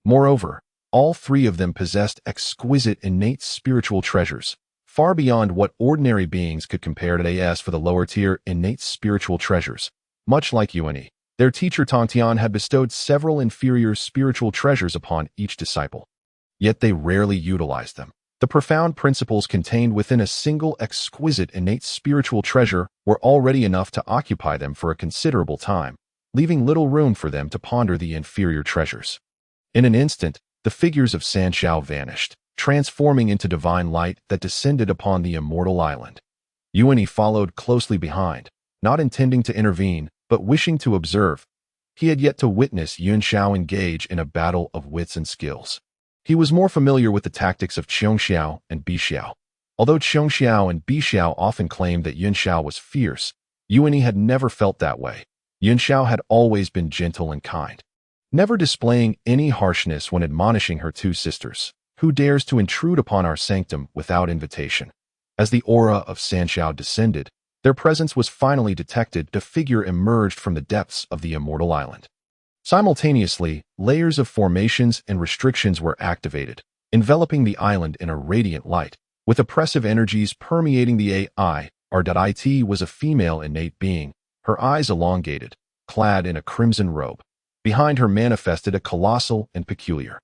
Moreover, all three of them possessed exquisite innate spiritual treasures, far beyond what ordinary beings could compare to. As for the lower-tier innate spiritual treasures, much like Yuan Yi, their teacher Tongtian had bestowed several inferior spiritual treasures upon each disciple. Yet they rarely utilized them. The profound principles contained within a single exquisite innate spiritual treasure were already enough to occupy them for a considerable time, leaving little room for them to ponder the inferior treasures. In an instant, the figures of Sanxiao vanished, transforming into divine light that descended upon the immortal island. Yuan Yi followed closely behind, not intending to intervene, but wishing to observe. He had yet to witness Yuan Xiao engage in a battle of wits and skills. He was more familiar with the tactics of Qiongxiao and Bixiao. Although Qiongxiao and Bixiao often claimed that Yuan Xiao was fierce, Yuan Yi had never felt that way. Yuan Xiao had always been gentle and kind, never displaying any harshness when admonishing her two sisters. Who dares to intrude upon our sanctum without invitation? As the aura of Sanxiao descended, their presence was finally detected. A figure emerged from the depths of the immortal island. Simultaneously, layers of formations and restrictions were activated, enveloping the island in a radiant light, with oppressive energies permeating the AI. It was a female innate being, her eyes elongated, clad in a crimson robe. Behind her manifested a colossal and peculiar,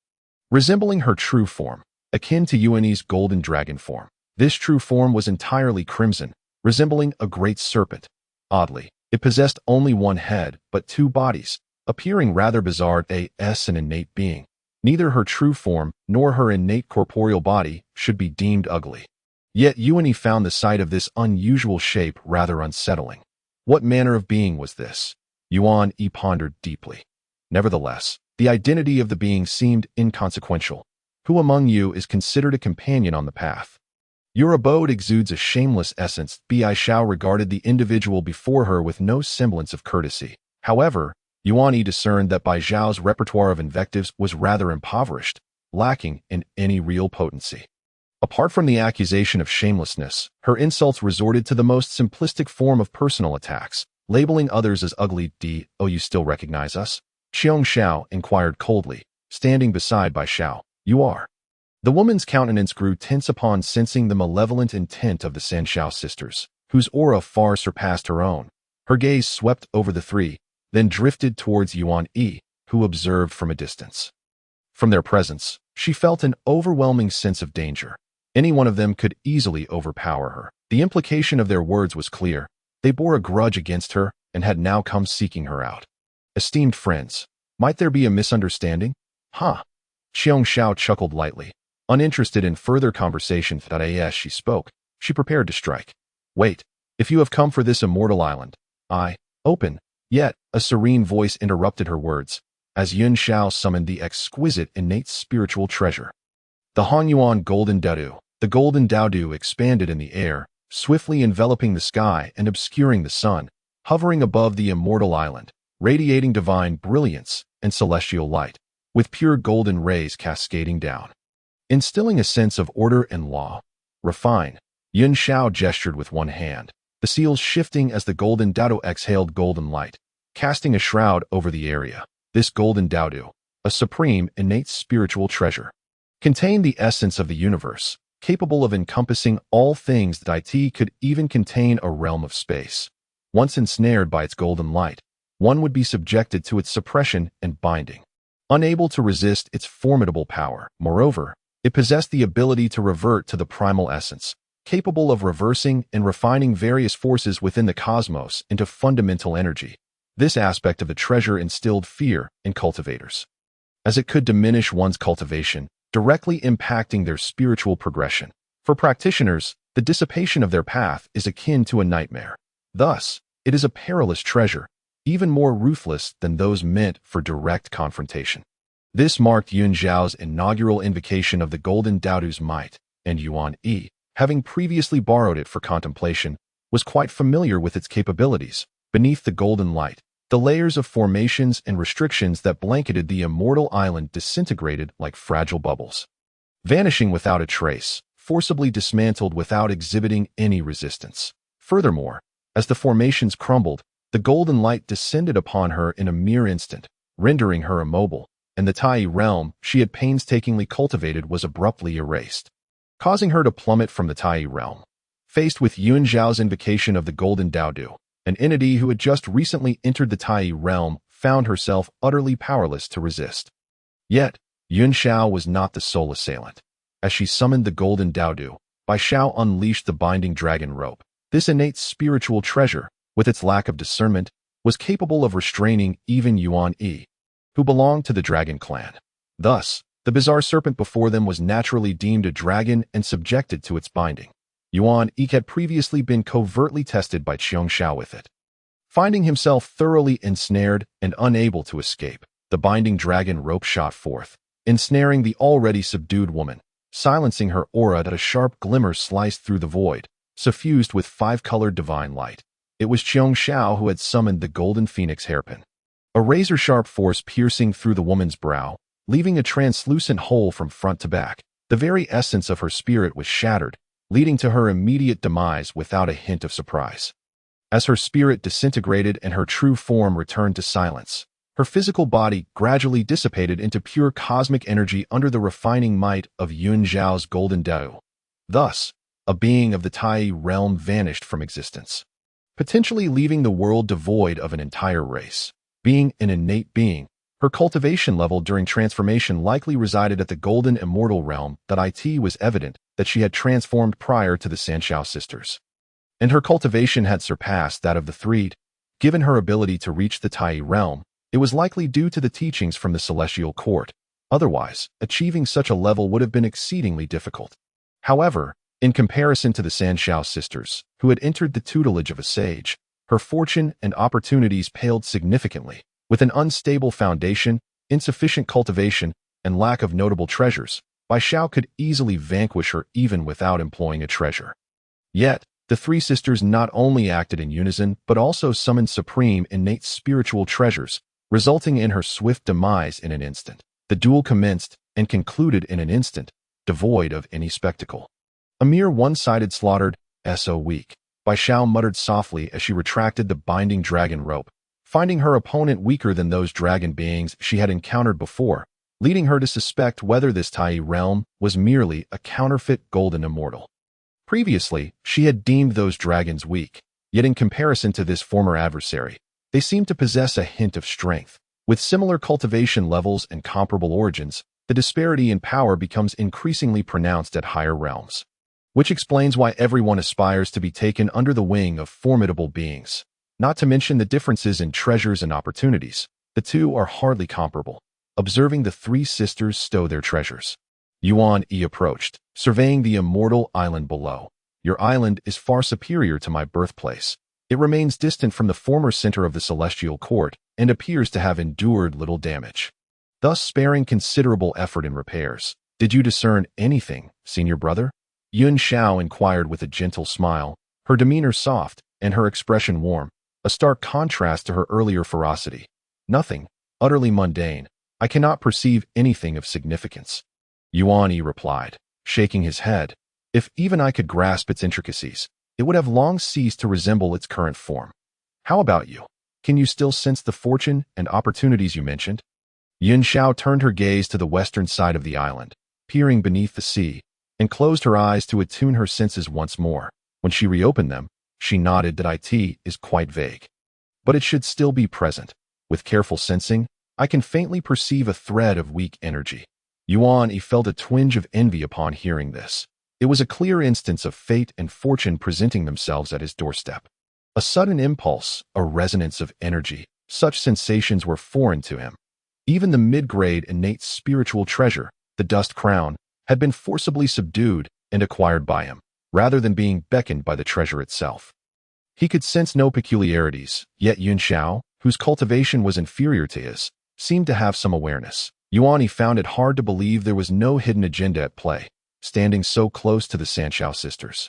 resembling her true form, akin to Yuan Yi's golden dragon form. This true form was entirely crimson, resembling a great serpent. Oddly, it possessed only one head, but two bodies, appearing rather bizarre. As an innate being, neither her true form nor her innate corporeal body should be deemed ugly. Yet Yuan Yi found the sight of this unusual shape rather unsettling. What manner of being was this? Yuan Yi pondered deeply. Nevertheless, the identity of the being seemed inconsequential. Who among you is considered a companion on the path? Your abode exudes a shameless essence. Bixiao regarded the individual before her with no semblance of courtesy. However, Yuan Yi discerned that Bixiao's repertoire of invectives was rather impoverished, lacking in any real potency. Apart from the accusation of shamelessness, her insults resorted to the most simplistic form of personal attacks, labeling others as ugly. Oh, you still recognize us? Qiongxiao inquired coldly, standing beside Bixiao. You are. The woman's countenance grew tense upon sensing the malevolent intent of the Sanxiao sisters, whose aura far surpassed her own. Her gaze swept over the three, then drifted towards Yuan Yi, who observed from a distance. From their presence, she felt an overwhelming sense of danger. Any one of them could easily overpower her. The implication of their words was clear. They bore a grudge against her and had now come seeking her out. Esteemed friends, might there be a misunderstanding? Huh? Qiongxiao chuckled lightly. Uninterested in further conversation, as she spoke, she prepared to strike. Wait, if you have come for this immortal island, open. Yet, a serene voice interrupted her words, as Yuan Xiao summoned the exquisite innate spiritual treasure. The Hanyuan Golden Jiao The golden Jiao expanded in the air, swiftly enveloping the sky and obscuring the sun, hovering above the immortal island, radiating divine brilliance and celestial light, with pure golden rays cascading down, instilling a sense of order and law. Refine. Yun Xiao gestured with one hand, the seals shifting as the golden Jiao exhaled golden light, casting a shroud over the area. This golden Jiao, a supreme, innate spiritual treasure, contained the essence of the universe, capable of encompassing all things that it could even contain a realm of space. Once ensnared by its golden light, one would be subjected to its suppression and binding, unable to resist its formidable power. Moreover, it possessed the ability to revert to the primal essence, capable of reversing and refining various forces within the cosmos into fundamental energy. This aspect of the treasure instilled fear in cultivators, as it could diminish one's cultivation, directly impacting their spiritual progression. For practitioners, the dissipation of their path is akin to a nightmare. Thus, it is a perilous treasure, even more ruthless than those meant for direct confrontation. This marked Yun Zhao's inaugural invocation of the Golden Jiao's might, and Yuan Yi, having previously borrowed it for contemplation, was quite familiar with its capabilities. Beneath the golden light, the layers of formations and restrictions that blanketed the immortal island disintegrated like fragile bubbles, vanishing without a trace, forcibly dismantled without exhibiting any resistance. Furthermore, as the formations crumbled, the golden light descended upon her in a mere instant, rendering her immobile, and the Tai realm she had painstakingly cultivated was abruptly erased, causing her to plummet from the Tai realm. Faced with Yun Zhao's invocation of the Golden Jiao, an entity who had just recently entered the Tai realm found herself utterly powerless to resist. Yet, Yun Xiao was not the sole assailant. As she summoned the Golden Jiao, Bai Xiao unleashed the binding dragon rope. This innate spiritual treasure, with its lack of discernment, was capable of restraining even Yuan Yi, who belonged to the dragon clan. Thus, the bizarre serpent before them was naturally deemed a dragon and subjected to its binding. Yuan Yi had previously been covertly tested by Qiong Xiao with it. Finding himself thoroughly ensnared and unable to escape, the binding dragon rope shot forth, ensnaring the already subdued woman, silencing her aura that a sharp glimmer sliced through the void, suffused with five-colored divine light. It was Qiong Xiao who had summoned the golden phoenix hairpin, a razor-sharp force piercing through the woman's brow, leaving a translucent hole from front to back. The very essence of her spirit was shattered, leading to her immediate demise without a hint of surprise. As her spirit disintegrated and her true form returned to silence, her physical body gradually dissipated into pure cosmic energy under the refining might of Yun Zhao's Golden Jiao. Thus, a being of the Tai realm vanished from existence, potentially leaving the world devoid of an entire race. Being an innate being, her cultivation level during transformation likely resided at the golden immortal realm. That it was evident that she had transformed prior to the Sanxiao sisters, and her cultivation had surpassed that of the three. Given her ability to reach the Tai realm, it was likely due to the teachings from the celestial court. Otherwise, achieving such a level would have been exceedingly difficult. However, in comparison to the Sanxiao sisters, who had entered the tutelage of a sage, her fortune and opportunities paled significantly. With an unstable foundation, insufficient cultivation, and lack of notable treasures, Bai Xiao could easily vanquish her even without employing a treasure. Yet, the three sisters not only acted in unison but also summoned supreme innate spiritual treasures, resulting in her swift demise in an instant. The duel commenced and concluded in an instant, devoid of any spectacle. A mere one-sided slaughtered, so weak, Bai Xiao muttered softly as she retracted the binding dragon rope, finding her opponent weaker than those dragon beings she had encountered before, leading her to suspect whether this Tai realm was merely a counterfeit golden immortal. Previously, she had deemed those dragons weak, yet in comparison to this former adversary, they seemed to possess a hint of strength. With similar cultivation levels and comparable origins, the disparity in power becomes increasingly pronounced at higher realms, which explains why everyone aspires to be taken under the wing of formidable beings. Not to mention the differences in treasures and opportunities, the two are hardly comparable. Observing the three sisters stow their treasures, Yuan Yi approached, surveying the immortal island below. Your island is far superior to my birthplace. It remains distant from the former center of the celestial court and appears to have endured little damage, thus sparing considerable effort in repairs. Did you discern anything, senior brother? Yun Xiao inquired with a gentle smile, her demeanor soft and her expression warm, a stark contrast to her earlier ferocity. Nothing, utterly mundane. I cannot perceive anything of significance. Yuan Yi replied, shaking his head. If even I could grasp its intricacies, it would have long ceased to resemble its current form. How about you? Can you still sense the fortune and opportunities you mentioned? Yun Xiao turned her gaze to the western side of the island, peering beneath the sea, and closed her eyes to attune her senses once more. When she reopened them, she nodded that it is quite vague. But it should still be present. With careful sensing, I can faintly perceive a thread of weak energy. Yuan Yi felt a twinge of envy upon hearing this. It was a clear instance of fate and fortune presenting themselves at his doorstep. A sudden impulse, a resonance of energy, such sensations were foreign to him. Even the mid-grade innate spiritual treasure, the dust crown, had been forcibly subdued and acquired by him, rather than being beckoned by the treasure itself. He could sense no peculiarities, yet Yun Xiao, whose cultivation was inferior to his, seemed to have some awareness. Yuan Yi found it hard to believe there was no hidden agenda at play, standing so close to the Jiao sisters.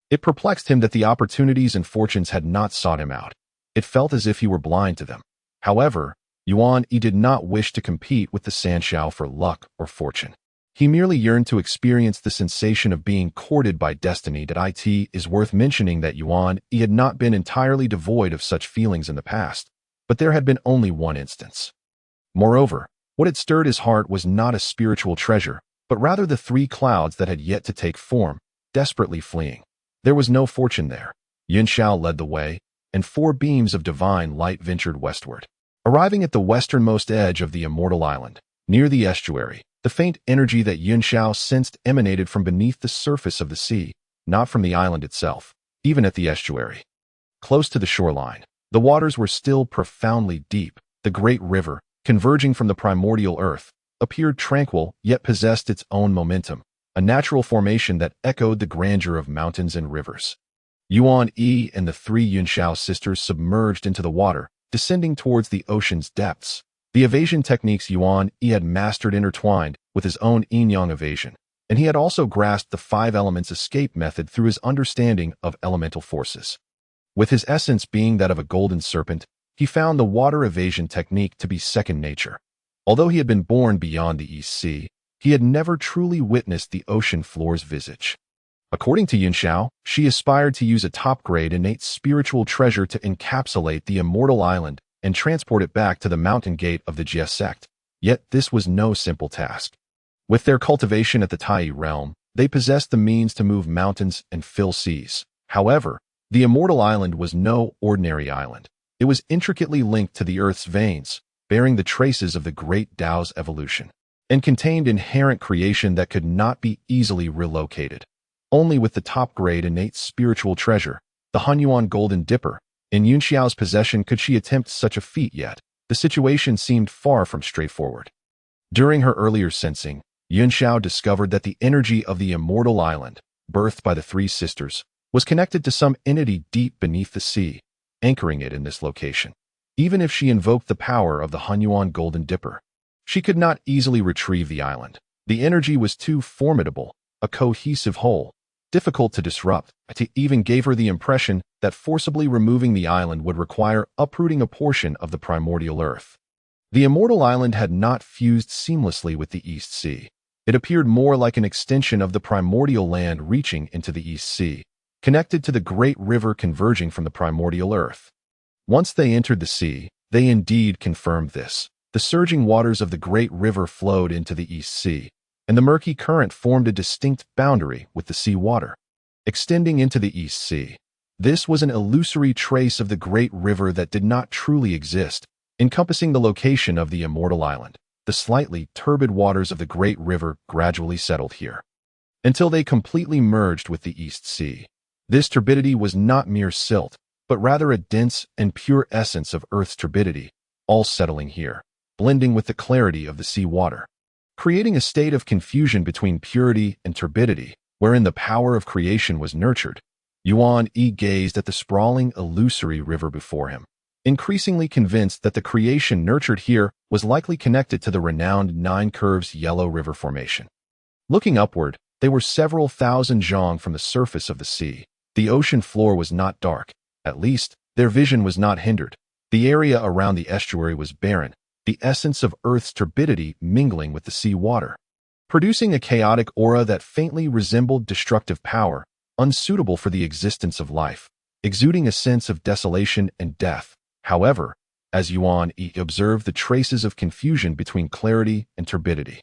It perplexed him that the opportunities and fortunes had not sought him out. It felt as if he were blind to them. However, Yuan Yi did not wish to compete with the Jiao for luck or fortune. He merely yearned to experience the sensation of being courted by destiny. It is worth mentioning that Yuan Yi had not been entirely devoid of such feelings in the past, but there had been only one instance. Moreover, what had stirred his heart was not a spiritual treasure, but rather the three clouds that had yet to take form, desperately fleeing. There was no fortune there. Yun Xiao led the way, and 4 beams of divine light ventured westward. Arriving at the westernmost edge of the immortal island, near the estuary, the faint energy that Yun Xiao sensed emanated from beneath the surface of the sea, not from the island itself, even at the estuary. Close to the shoreline, the waters were still profoundly deep. The great river, converging from the primordial earth, appeared tranquil yet possessed its own momentum, a natural formation that echoed the grandeur of mountains and rivers. Yuan Yi and the 3 Yun Xiao sisters submerged into the water, descending towards the ocean's depths. The evasion techniques Yuan Yi had mastered intertwined with his own Yin-Yang evasion, and he had also grasped the 5 elements escape method through his understanding of elemental forces. With his essence being that of a golden serpent, he found the water evasion technique to be second nature. Although he had been born beyond the East Sea, he had never truly witnessed the ocean floor's visage. According to Yun Xiao, she aspired to use a top-grade innate spiritual treasure to encapsulate the immortal island and transport it back to the mountain gate of the Jia sect. Yet this was no simple task. With their cultivation at the Tai realm, they possessed the means to move mountains and fill seas. However, the immortal island was no ordinary island. It was intricately linked to the Earth's veins, bearing the traces of the great Tao's evolution, and contained inherent creation that could not be easily relocated. Only with the top-grade innate spiritual treasure, the Hunyuan Golden Dipper, in Yun Xiao's possession could she attempt such a feat. Yet the situation seemed far from straightforward. During her earlier sensing, Yun Xiao discovered that the energy of the immortal island, birthed by the 3 sisters, was connected to some entity deep beneath the sea, anchoring it in this location. Even if she invoked the power of the Hunyuan Golden Dipper, she could not easily retrieve the island. The energy was too formidable, a cohesive whole, difficult to disrupt. It even gave her the impression that forcibly removing the island would require uprooting a portion of the primordial earth. The immortal island had not fused seamlessly with the East Sea. It appeared more like an extension of the primordial land reaching into the East Sea, connected to the great river converging from the primordial earth. Once they entered the sea, they indeed confirmed this. The surging waters of the great river flowed into the East Sea, and the murky current formed a distinct boundary with the sea water, extending into the East Sea. This was an illusory trace of the great river that did not truly exist, encompassing the location of the immortal island. The slightly turbid waters of the great river gradually settled here, until they completely merged with the East Sea. This turbidity was not mere silt, but rather a dense and pure essence of Earth's turbidity, all settling here, blending with the clarity of the sea water, creating a state of confusion between purity and turbidity, wherein the power of creation was nurtured. Yuan Yi gazed at the sprawling, illusory river before him, increasingly convinced that the creation nurtured here was likely connected to the renowned 9 Curves Yellow River Formation. Looking upward, They were several thousand zhang from the surface of the sea. The ocean floor was not dark. At least, their vision was not hindered. The area around the estuary was barren, the essence of Earth's turbidity mingling with the sea water, producing a chaotic aura that faintly resembled destructive power, unsuitable for the existence of life, exuding a sense of desolation and death. However, as Yuan Yi observed the traces of confusion between clarity and turbidity,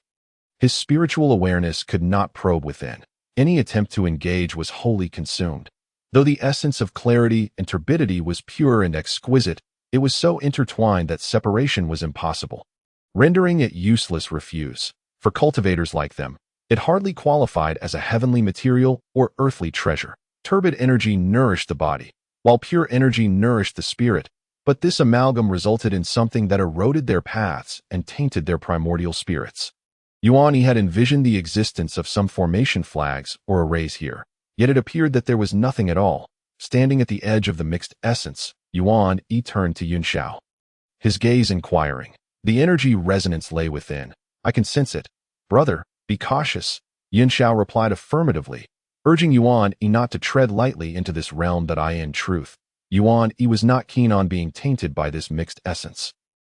his spiritual awareness could not probe within. Any attempt to engage was wholly consumed. Though the essence of clarity and turbidity was pure and exquisite, it was so intertwined that separation was impossible, rendering it useless refuse. For cultivators like them, it hardly qualified as a heavenly material or earthly treasure. Turbid energy nourished the body, while pure energy nourished the spirit, but this amalgam resulted in something that eroded their paths and tainted their primordial spirits. Yuan Yi had envisioned the existence of some formation flags or arrays here, yet it appeared that there was nothing at all. Standing at the edge of the mixed essence, Yuan Yi turned to Yun Xiao, his gaze inquiring. The energy resonance lay within. I can sense it. Brother, be cautious. Yun Xiao replied affirmatively, urging Yuan Yi not to tread lightly into this realm that I in truth. Yuan Yi was not keen on being tainted by this mixed essence.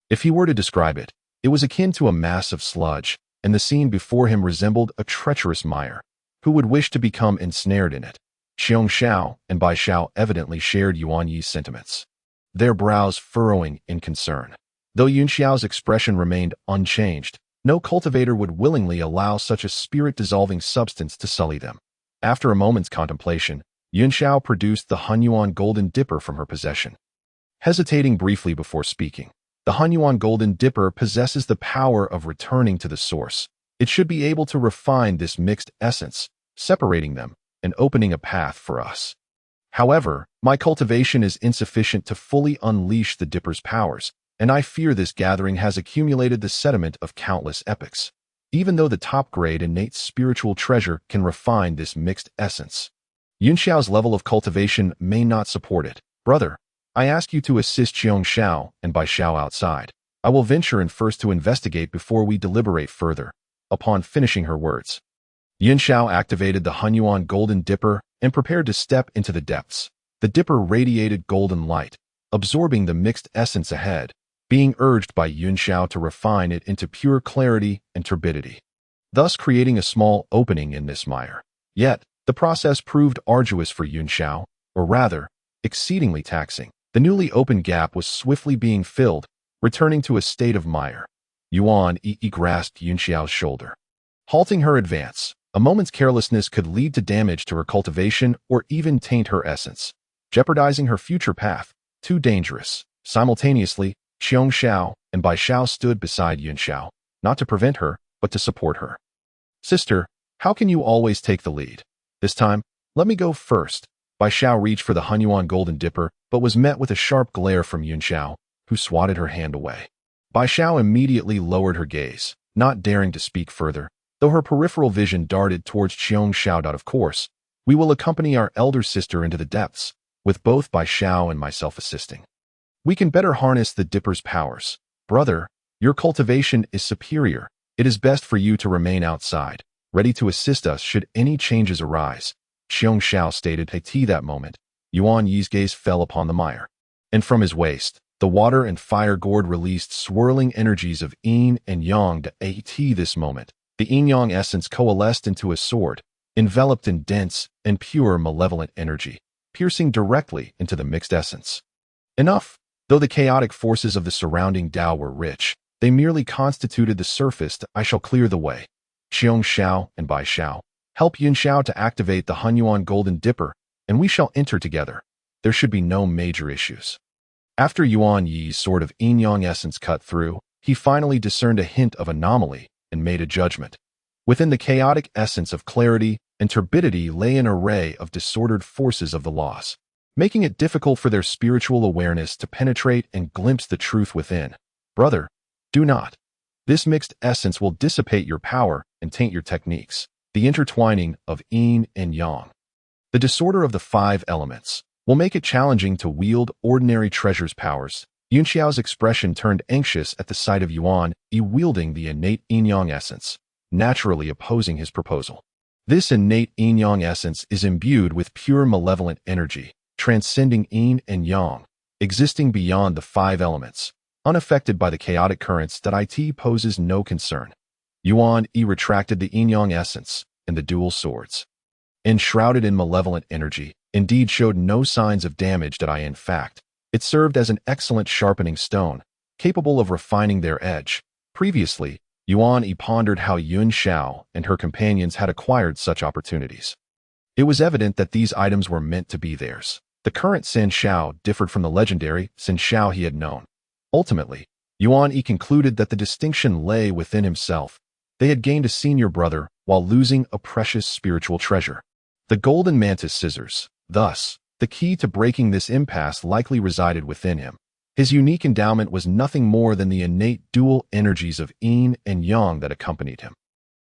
If he were to describe it, it was akin to a mass of sludge, and the scene before him resembled a treacherous mire. Who would wish to become ensnared in it? Xiong Xiao and Bai Xiao evidently shared Yuan Yi's sentiments, their brows furrowing in concern. Though Yun Xiao's expression remained unchanged, no cultivator would willingly allow such a spirit-dissolving substance to sully them. After a moment's contemplation, Yun Xiao produced the Hunyuan Golden Dipper from her possession. Hesitating briefly before speaking, the Hunyuan Golden Dipper possesses the power of returning to the source. It should be able to refine this mixed essence, separating them and opening a path for us. However, my cultivation is insufficient to fully unleash the Dipper's powers, and I fear this gathering has accumulated the sediment of countless epochs. Even though the top-grade innate spiritual treasure can refine this mixed essence, Yun Xiao's level of cultivation may not support it. Brother, I ask you to assist Xiong Xiao and Bai Xiao outside. I will venture in first to investigate before we deliberate further. Upon finishing her words, Yun Xiao activated the Hunyuan Golden Dipper and prepared to step into the depths. The dipper radiated golden light, absorbing the mixed essence ahead, being urged by Yun Xiao to refine it into pure clarity and turbidity, thus creating a small opening in this mire. Yet, the process proved arduous for Yun Xiao, or rather, exceedingly taxing. The newly opened gap was swiftly being filled, returning to a state of mire. Yuan Yi grasped Yun Xiao's shoulder, halting her advance. A moment's carelessness could lead to damage to her cultivation or even taint her essence, jeopardizing her future path. Too dangerous. Simultaneously, Xiong Xiao and Bai Xiao stood beside Yun Xiao, not to prevent her, but to support her. Sister, how can you always take the lead? This time, let me go first. Bai Xiao reached for the Hunyuan Golden Dipper, but was met with a sharp glare from Yun Xiao, who swatted her hand away. Bai Xiao immediately lowered her gaze, not daring to speak further, though her peripheral vision darted towards Xiong Xiao. Of course, we will accompany our elder sister into the depths, with both Bai Xiao and myself assisting. We can better harness the Dipper's powers. Brother, your cultivation is superior. It is best for you to remain outside, ready to assist us should any changes arise. Xiong Xiao stated. At that moment, Yuan Yi's gaze fell upon the mire, and from his waist, the water and fire gourd released swirling energies of Yin and Yang. At this moment, the Yin-Yang essence coalesced into a sword, enveloped in dense and pure malevolent energy, piercing directly into the mixed essence. Enough. Though the chaotic forces of the surrounding Tao were rich, they merely constituted the surface. I shall clear the way. Xiong Xiao and Bai Xiao, help Yun Xiao to activate the Hunyuan Golden Dipper, and we shall enter together. There should be no major issues. After Yuan Yi's sort of Yin-Yang essence cut through, he finally discerned a hint of anomaly and made a judgment. Within the chaotic essence of clarity and turbidity lay an array of disordered forces of the laws, making it difficult for their spiritual awareness to penetrate and glimpse the truth within. Brother, do not. This mixed essence will dissipate your power and taint your techniques. The intertwining of Yin and Yang, the disorder of the 5 elements, will make it challenging to wield ordinary treasure's powers. Yun Xiao's expression turned anxious at the sight of Yuan Yi wielding the innate Yin-Yang essence, naturally opposing his proposal. This innate yin-yang essence is imbued with pure malevolent energy, transcending yin and yang, existing beyond the five elements, unaffected by the chaotic currents that it poses no concern. Yuan Yi retracted the yin-yang essence, and the dual swords, enshrouded in malevolent energy, indeed showed no signs of damage that in fact, it served as an excellent sharpening stone, capable of refining their edge. Previously, Yuan Yi pondered how Yun Xiao and her companions had acquired such opportunities. It was evident that these items were meant to be theirs. The current Sin Xiao differed from the legendary Sin Xiao he had known. Ultimately, Yuan Yi concluded that the distinction lay within himself. They had gained a senior brother while losing a precious spiritual treasure. The Golden Mantis Scissors. Thus, the key to breaking this impasse likely resided within him. His unique endowment was nothing more than the innate dual energies of yin and yang that accompanied him.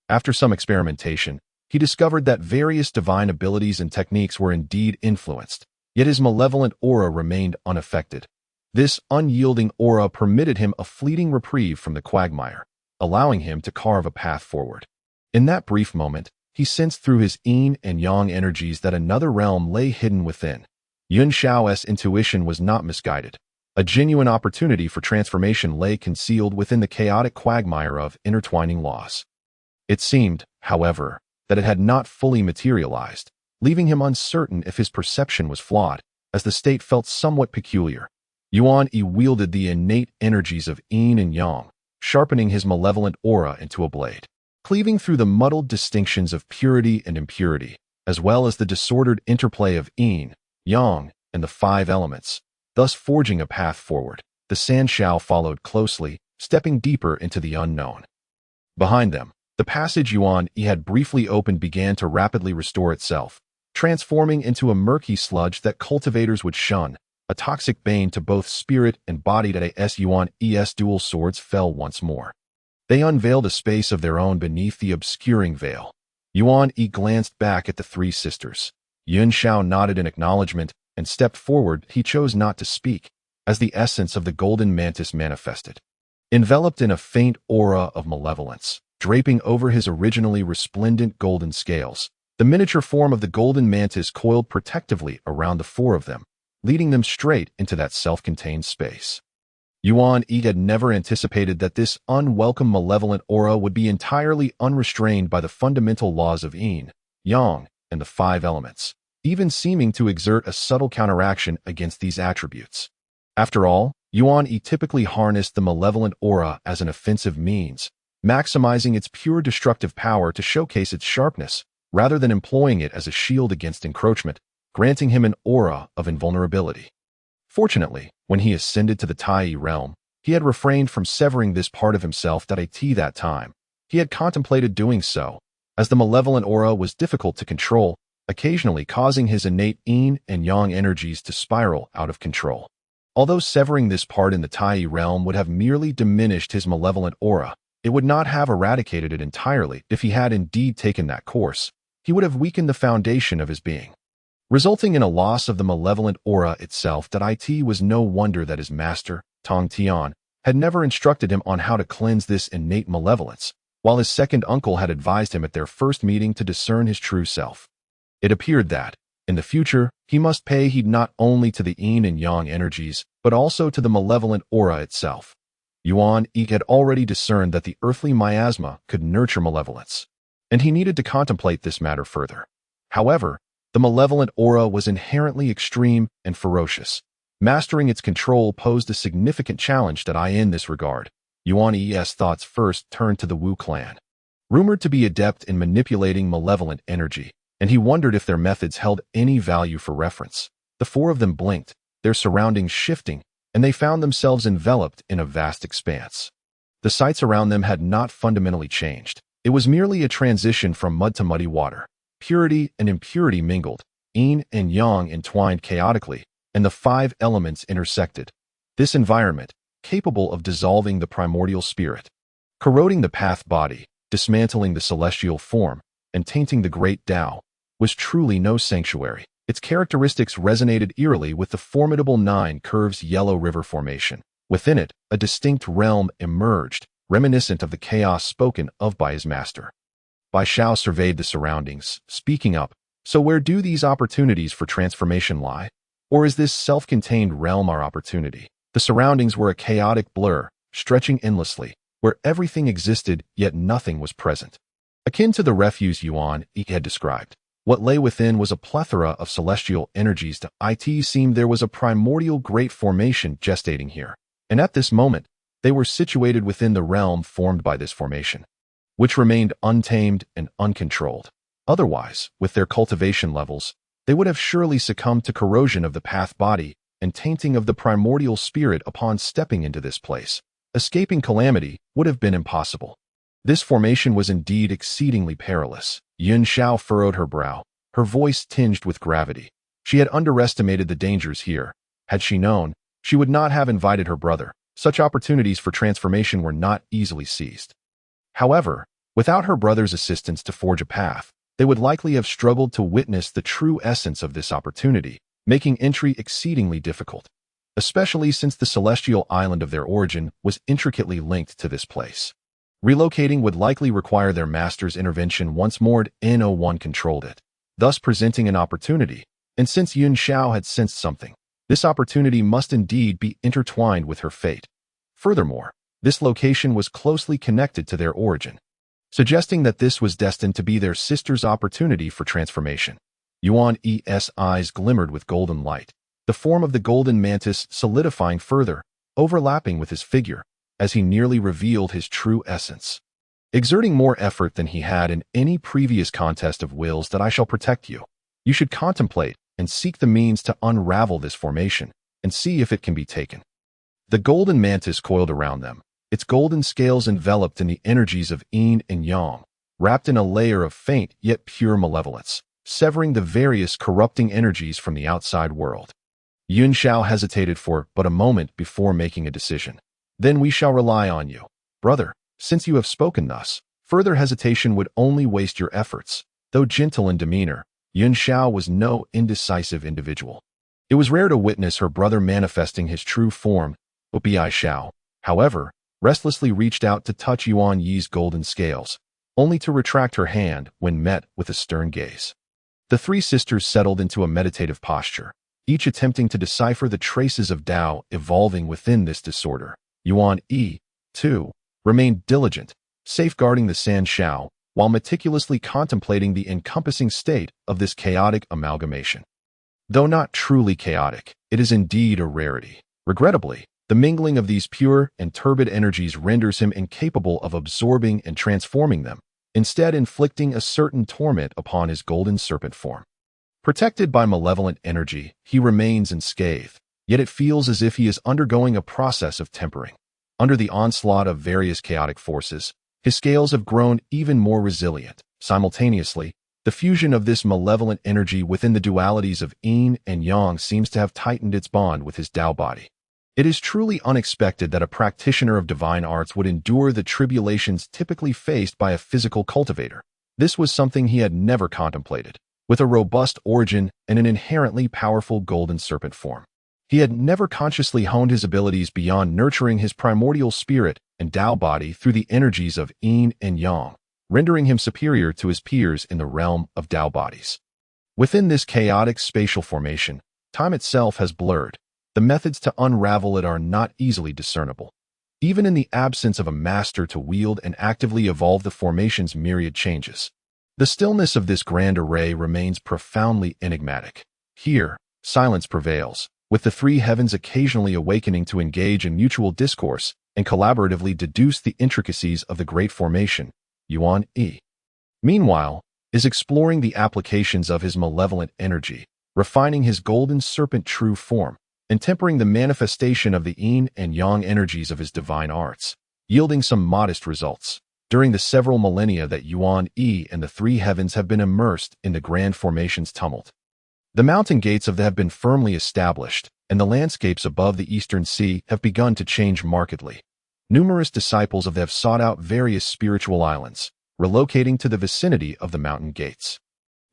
After some experimentation, he discovered that various divine abilities and techniques were indeed influenced, yet his malevolent aura remained unaffected. This unyielding aura permitted him a fleeting reprieve from the quagmire, allowing him to carve a path forward. In that brief moment, he sensed through his yin and yang energies that another realm lay hidden within. Yun Xiao's intuition was not misguided. A genuine opportunity for transformation lay concealed within the chaotic quagmire of intertwining laws. It seemed, however, that it had not fully materialized, leaving him uncertain if his perception was flawed, as the state felt somewhat peculiar. Yuan Yi wielded the innate energies of yin and yang, sharpening his malevolent aura into a blade, cleaving through the muddled distinctions of purity and impurity, as well as the disordered interplay of yin, yang, and the five elements, thus forging a path forward. The San Xiao followed closely, stepping deeper into the unknown. Behind them, the passage Yuan Yi had briefly opened began to rapidly restore itself, transforming into a murky sludge that cultivators would shun, a toxic bane to both spirit and body. As Yuan Yi's dual swords fell once more, they unveiled a space of their own beneath the obscuring veil. Yuan Yi glanced back at the three sisters. Yun Xiao nodded in acknowledgement and stepped forward. He chose not to speak, as the essence of the golden mantis manifested, enveloped in a faint aura of malevolence, draping over his originally resplendent golden scales. The miniature form of the golden mantis coiled protectively around the four of them, leading them straight into that self-contained space. Yuan Yi had never anticipated that this unwelcome malevolent aura would be entirely unrestrained by the fundamental laws of yin, yang, and the five elements, even seeming to exert a subtle counteraction against these attributes. After all, Yuan Yi typically harnessed the malevolent aura as an offensive means, maximizing its pure destructive power to showcase its sharpness, rather than employing it as a shield against encroachment, granting him an aura of invulnerability. Fortunately, when he ascended to the Tai realm, he had refrained from severing this part of himself that time. He had contemplated doing so, as the malevolent aura was difficult to control, occasionally causing his innate yin and yang energies to spiral out of control. Although severing this part in the Tai realm would have merely diminished his malevolent aura, it would not have eradicated it entirely. If he had indeed taken that course, he would have weakened the foundation of his being, resulting in a loss of the malevolent aura itself. It was no wonder that his master, Tong Tian, had never instructed him on how to cleanse this innate malevolence, while his second uncle had advised him at their first meeting to discern his true self. It appeared that, in the future, he must pay heed not only to the yin and yang energies, but also to the malevolent aura itself. Yuan Yi had already discerned that the earthly miasma could nurture malevolence, and he needed to contemplate this matter further. However, the malevolent aura was inherently extreme and ferocious. Mastering its control posed a significant challenge in this regard. Yuan Yi's thoughts first turned to the Wu clan, rumored to be adept in manipulating malevolent energy, and he wondered if their methods held any value for reference. The four of them blinked, their surroundings shifting, and they found themselves enveloped in a vast expanse. The sights around them had not fundamentally changed. It was merely a transition from mud to muddy water. Purity and impurity mingled, yin and yang entwined chaotically, and the five elements intersected. This environment, capable of dissolving the primordial spirit, corroding the path body, dismantling the celestial form, and tainting the great Tao, was truly no sanctuary. Its characteristics resonated eerily with the formidable Nine Curves Yellow River formation. Within it, a distinct realm emerged, reminiscent of the chaos spoken of by his master. Bai Xiao surveyed the surroundings, speaking up. So where do these opportunities for transformation lie? Or is this self-contained realm our opportunity? The surroundings were a chaotic blur, stretching endlessly, where everything existed yet nothing was present. Akin to the refuse Yuan Yi had described, what lay within was a plethora of celestial energies. To it seemed there was a primordial great formation gestating here, and at this moment, they were situated within the realm formed by this formation, which remained untamed and uncontrolled. Otherwise, with their cultivation levels, they would have surely succumbed to corrosion of the path body and tainting of the primordial spirit upon stepping into this place. Escaping calamity would have been impossible. This formation was indeed exceedingly perilous. Yun Xiao furrowed her brow, her voice tinged with gravity. She had underestimated the dangers here. Had she known, she would not have invited her brother. Such opportunities for transformation were not easily seized. However, without her brother's assistance to forge a path, they would likely have struggled to witness the true essence of this opportunity, making entry exceedingly difficult, especially since the celestial island of their origin was intricately linked to this place. Relocating would likely require their master's intervention once moored no one controlled it, thus presenting an opportunity, and since Yun Xiao had sensed something, this opportunity must indeed be intertwined with her fate. Furthermore, this location was closely connected to their origin, suggesting that this was destined to be their sister's opportunity for transformation. Yuan Yi's eyes glimmered with golden light, the form of the golden mantis solidifying further, overlapping with his figure, as he nearly revealed his true essence. Exerting more effort than he had in any previous contest of wills, that I shall protect you. You should contemplate and seek the means to unravel this formation and see if it can be taken. The golden mantis coiled around them, its golden scales enveloped in the energies of Yin and Yang, wrapped in a layer of faint yet pure malevolence, severing the various corrupting energies from the outside world. Yun Xiao hesitated for but a moment before making a decision. Then we shall rely on you, brother, since you have spoken thus. Further hesitation would only waste your efforts. Though gentle in demeanor, Yun Xiao was no indecisive individual. It was rare to witness her brother manifesting his true form, but Bai Xiao, however, restlessly reached out to touch Yuan Yi's golden scales, only to retract her hand when met with a stern gaze. The three sisters settled into a meditative posture, each attempting to decipher the traces of Tao evolving within this disorder. Yuan Yi, too, remained diligent, safeguarding the San Shao, while meticulously contemplating the encompassing state of this chaotic amalgamation. Though not truly chaotic, it is indeed a rarity. Regrettably, the mingling of these pure and turbid energies renders him incapable of absorbing and transforming them, instead inflicting a certain torment upon his golden serpent form. Protected by malevolent energy, he remains unscathed, yet it feels as if he is undergoing a process of tempering. Under the onslaught of various chaotic forces, his scales have grown even more resilient. Simultaneously, the fusion of this malevolent energy within the dualities of Yin and Yang seems to have tightened its bond with his Tao body. It is truly unexpected that a practitioner of divine arts would endure the tribulations typically faced by a physical cultivator. This was something he had never contemplated. With a robust origin and an inherently powerful golden serpent form, he had never consciously honed his abilities beyond nurturing his primordial spirit and Tao body through the energies of Yin and Yang, rendering him superior to his peers in the realm of Tao bodies. Within this chaotic spatial formation, time itself has blurred. The methods to unravel it are not easily discernible. Even in the absence of a master to wield and actively evolve the formation's myriad changes, the stillness of this grand array remains profoundly enigmatic. Here, silence prevails, with the three heavens occasionally awakening to engage in mutual discourse and collaboratively deduce the intricacies of the great formation. Yuan Yi, meanwhile, is exploring the applications of his malevolent energy, refining his golden serpent true form, and tempering the manifestation of the Yin and Yang energies of his divine arts, yielding some modest results. During the several millennia that Yuan Yi and the three heavens have been immersed in the grand formation's tumult, the mountain gates have been firmly established, and the landscapes above the eastern sea have begun to change markedly. Numerous disciples have sought out various spiritual islands, relocating to the vicinity of the mountain gates,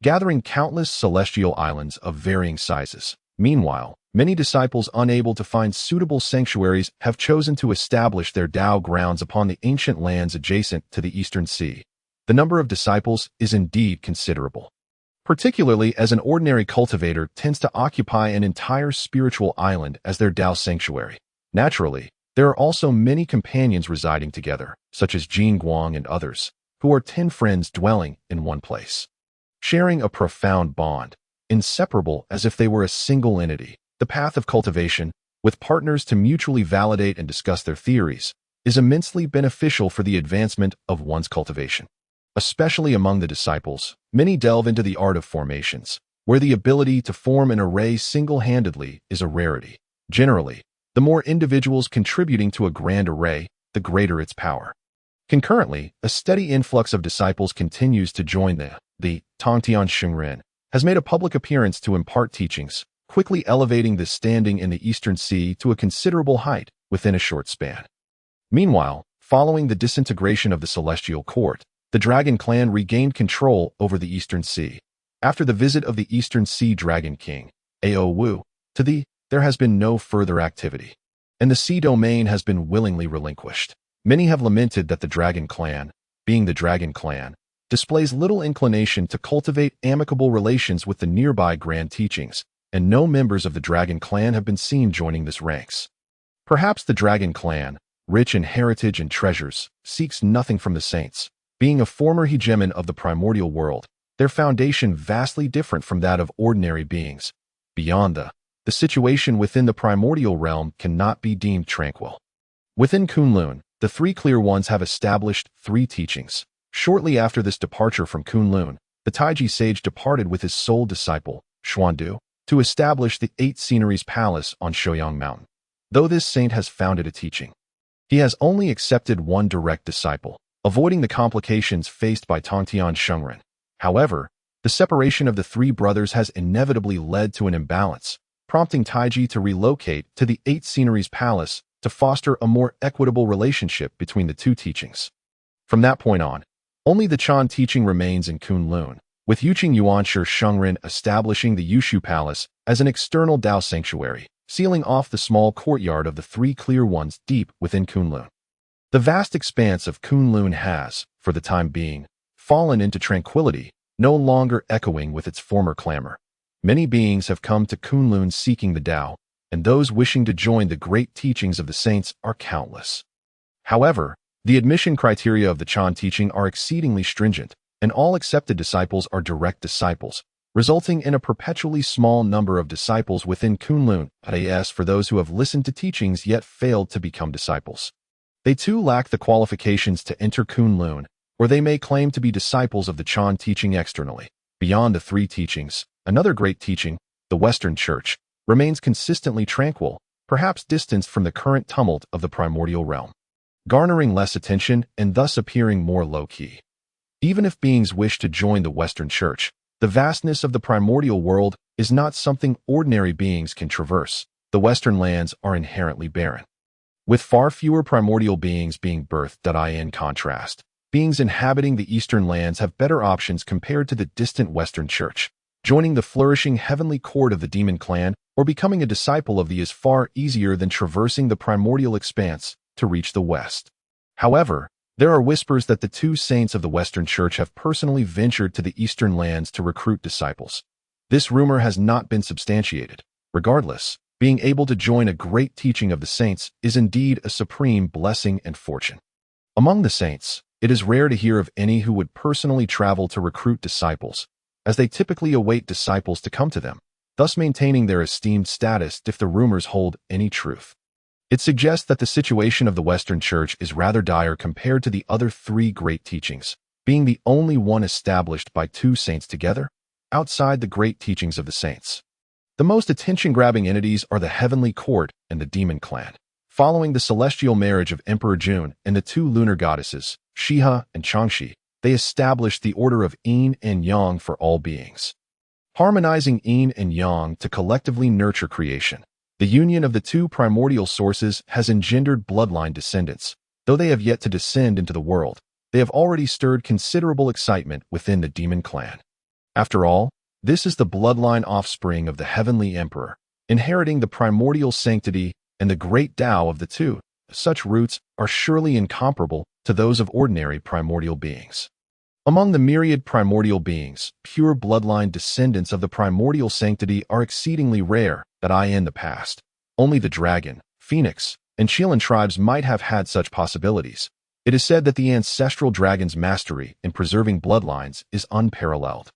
gathering countless celestial islands of varying sizes. Meanwhile, many disciples unable to find suitable sanctuaries have chosen to establish their Tao grounds upon the ancient lands adjacent to the eastern sea. the number of disciples is indeed considerable, particularly as an ordinary cultivator tends to occupy an entire spiritual island as their Tao sanctuary. Naturally, there are also many companions residing together, such as Jin Guang and others, who are 10 friends dwelling in one place, sharing a profound bond, inseparable as if they were a single entity. The path of cultivation, with partners to mutually validate and discuss their theories, is immensely beneficial for the advancement of one's cultivation. Especially among the disciples, many delve into the art of formations, where the ability to form an array single-handedly is a rarity. Generally, the more individuals contributing to a grand array, the greater its power. Concurrently, a steady influx of disciples continues to join the Tongtian Shengren has made a public appearance to impart teachings, quickly elevating the standing in the Eastern Sea to a considerable height within a short span. Meanwhile, following the disintegration of the Celestial Court, the Dragon Clan regained control over the Eastern Sea. After the visit of the Eastern Sea Dragon King, Ao Wu, there has been no further activity, and the sea domain has been willingly relinquished. Many have lamented that the Dragon Clan, being the Dragon Clan, displays little inclination to cultivate amicable relations with the nearby grand teachings, and no members of the Dragon Clan have been seen joining this ranks. Perhaps the Dragon Clan, rich in heritage and treasures, seeks nothing from the saints. Being a former hegemon of the primordial world, their foundation vastly different from that of ordinary beings. Beyond the situation within the primordial realm cannot be deemed tranquil. Within Kunlun, the 3 Clear Ones have established 3 teachings. Shortly after this departure from Kunlun, the Taiji sage departed with his sole disciple, Xuandu, to establish the 8 Sceneries Palace on Shouyang Mountain. Though this saint has founded a teaching, he has only accepted 1 direct disciple, avoiding the complications faced by Tongtian Shengren. However, the separation of the 3 brothers has inevitably led to an imbalance, prompting Taiji to relocate to the 8 Sceneries Palace to foster a more equitable relationship between the 2 teachings. From that point on, only the Chan teaching remains in Kunlun, with Yuqing Yuanshi Shengren establishing the Yushu Palace as an external Tao sanctuary, sealing off the small courtyard of the 3 Clear Ones deep within Kunlun. The vast expanse of Kunlun has, for the time being, fallen into tranquility, no longer echoing with its former clamor. Many beings have come to Kunlun seeking the Tao, and those wishing to join the great teachings of the saints are countless. However, the admission criteria of the Chan teaching are exceedingly stringent, and all accepted disciples are direct disciples, resulting in a perpetually small number of disciples within Kunlun, as for those who have listened to teachings yet failed to become disciples. They too lack the qualifications to enter Kunlun, or they may claim to be disciples of the Chan teaching externally. Beyond the 3 teachings, another great teaching, the Western Church, remains consistently tranquil, perhaps distanced from the current tumult of the primordial realm, garnering less attention and thus appearing more low-key. Even if beings wish to join the Western Church, the vastness of the primordial world is not something ordinary beings can traverse. The Western lands are inherently barren, with far fewer primordial beings being birthed. In contrast, beings inhabiting the Eastern lands have better options compared to the distant Western Church. Joining the flourishing heavenly court of the Demon Clan or becoming a disciple of the is far easier than traversing the primordial expanse to reach the West. However, there are whispers that the 2 saints of the Western Church have personally ventured to the Eastern lands to recruit disciples. This rumor has not been substantiated. Regardless, being able to join a great teaching of the saints is indeed a supreme blessing and fortune. Among the saints, it is rare to hear of any who would personally travel to recruit disciples, as they typically await disciples to come to them, thus maintaining their esteemed status if the rumors hold any truth. It suggests that the situation of the Western Church is rather dire compared to the other 3 great teachings, being the only one established by 2 saints together, outside the great teachings of the saints. The most attention-grabbing entities are the Heavenly Court and the Demon Clan. Following the celestial marriage of Emperor Jun and the 2 lunar goddesses, Shiha and Changxi, they established the order of Yin and Yang for all beings, harmonizing Yin and Yang to collectively nurture creation. The union of the 2 primordial sources has engendered bloodline descendants. Though they have yet to descend into the world, they have already stirred considerable excitement within the Demon Clan. After all, this is the bloodline offspring of the Heavenly Emperor, inheriting the primordial sanctity and the great Tao of the 2. Such roots are surely incomparable to those of ordinary primordial beings. Among the myriad primordial beings, pure bloodline descendants of the primordial sanctity are exceedingly rare that in the past. Only the dragon, phoenix, and Chilean tribes might have had such possibilities. It is said that the ancestral dragon's mastery in preserving bloodlines is unparalleled.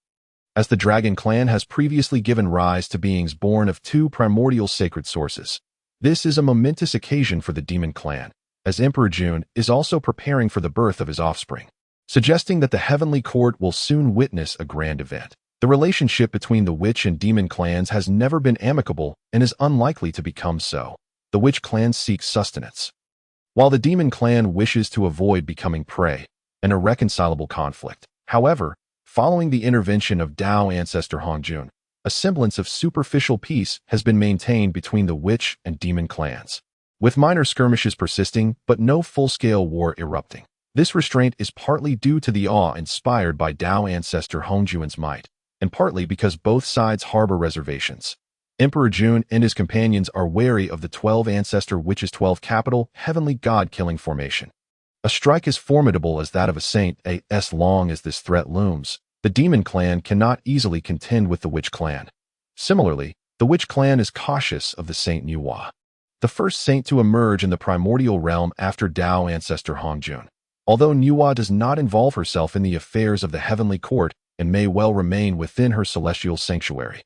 As the dragon clan has previously given rise to beings born of two primordial sacred sources. This is a momentous occasion for the demon clan, as Emperor Jun is also preparing for the birth of his offspring, suggesting that the heavenly court will soon witness a grand event. The relationship between the witch and demon clans has never been amicable and is unlikely to become so. The witch clan seeks sustenance, while the demon clan wishes to avoid becoming prey, an irreconcilable conflict. However, following the intervention of Dao ancestor Hongjun, a semblance of superficial peace has been maintained between the witch and demon clans, with minor skirmishes persisting but no full-scale war erupting. This restraint is partly due to the awe inspired by Dao ancestor Hongjun's might, and partly because both sides harbor reservations. Emperor Jun and his companions are wary of the 12 ancestor witch's 12 capital heavenly god-killing formation. A strike as formidable as that of a saint, as long as this threat looms, the demon clan cannot easily contend with the witch clan. Similarly, the witch clan is cautious of the saint Nuwa, the first saint to emerge in the primordial realm after Dao ancestor Hongjun. Although Nuwa does not involve herself in the affairs of the heavenly court and may well remain within her celestial sanctuary,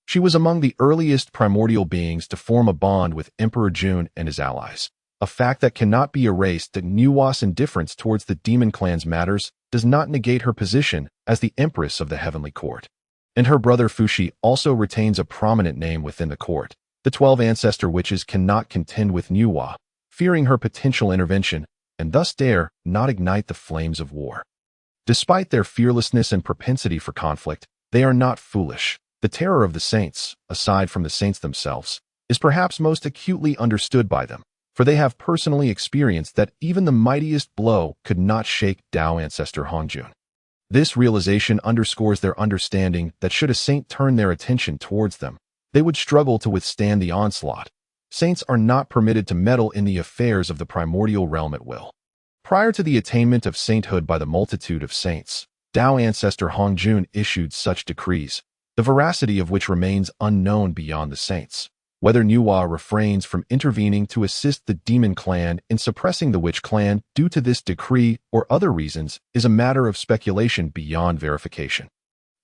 she was among the earliest primordial beings to form a bond with Emperor Jun and his allies, a fact that cannot be erased. That Nuwa's indifference towards the demon clan's matters does not negate her position as the empress of the heavenly court. And her brother Fushi also retains a prominent name within the court. The 12 ancestor witches cannot contend with Nuwa, fearing her potential intervention, and thus dare not ignite the flames of war. Despite their fearlessness and propensity for conflict, they are not foolish. The terror of the saints, aside from the saints themselves, is perhaps most acutely understood by them, for they have personally experienced that even the mightiest blow could not shake Dao ancestor Hongjun. This realization underscores their understanding that should a saint turn their attention towards them, they would struggle to withstand the onslaught. Saints are not permitted to meddle in the affairs of the primordial realm at will. Prior to the attainment of sainthood by the multitude of saints, Dao ancestor Hongjun issued such decrees, the veracity of which remains unknown beyond the saints. Whether Nuwa refrains from intervening to assist the demon clan in suppressing the witch clan due to this decree or other reasons is a matter of speculation beyond verification.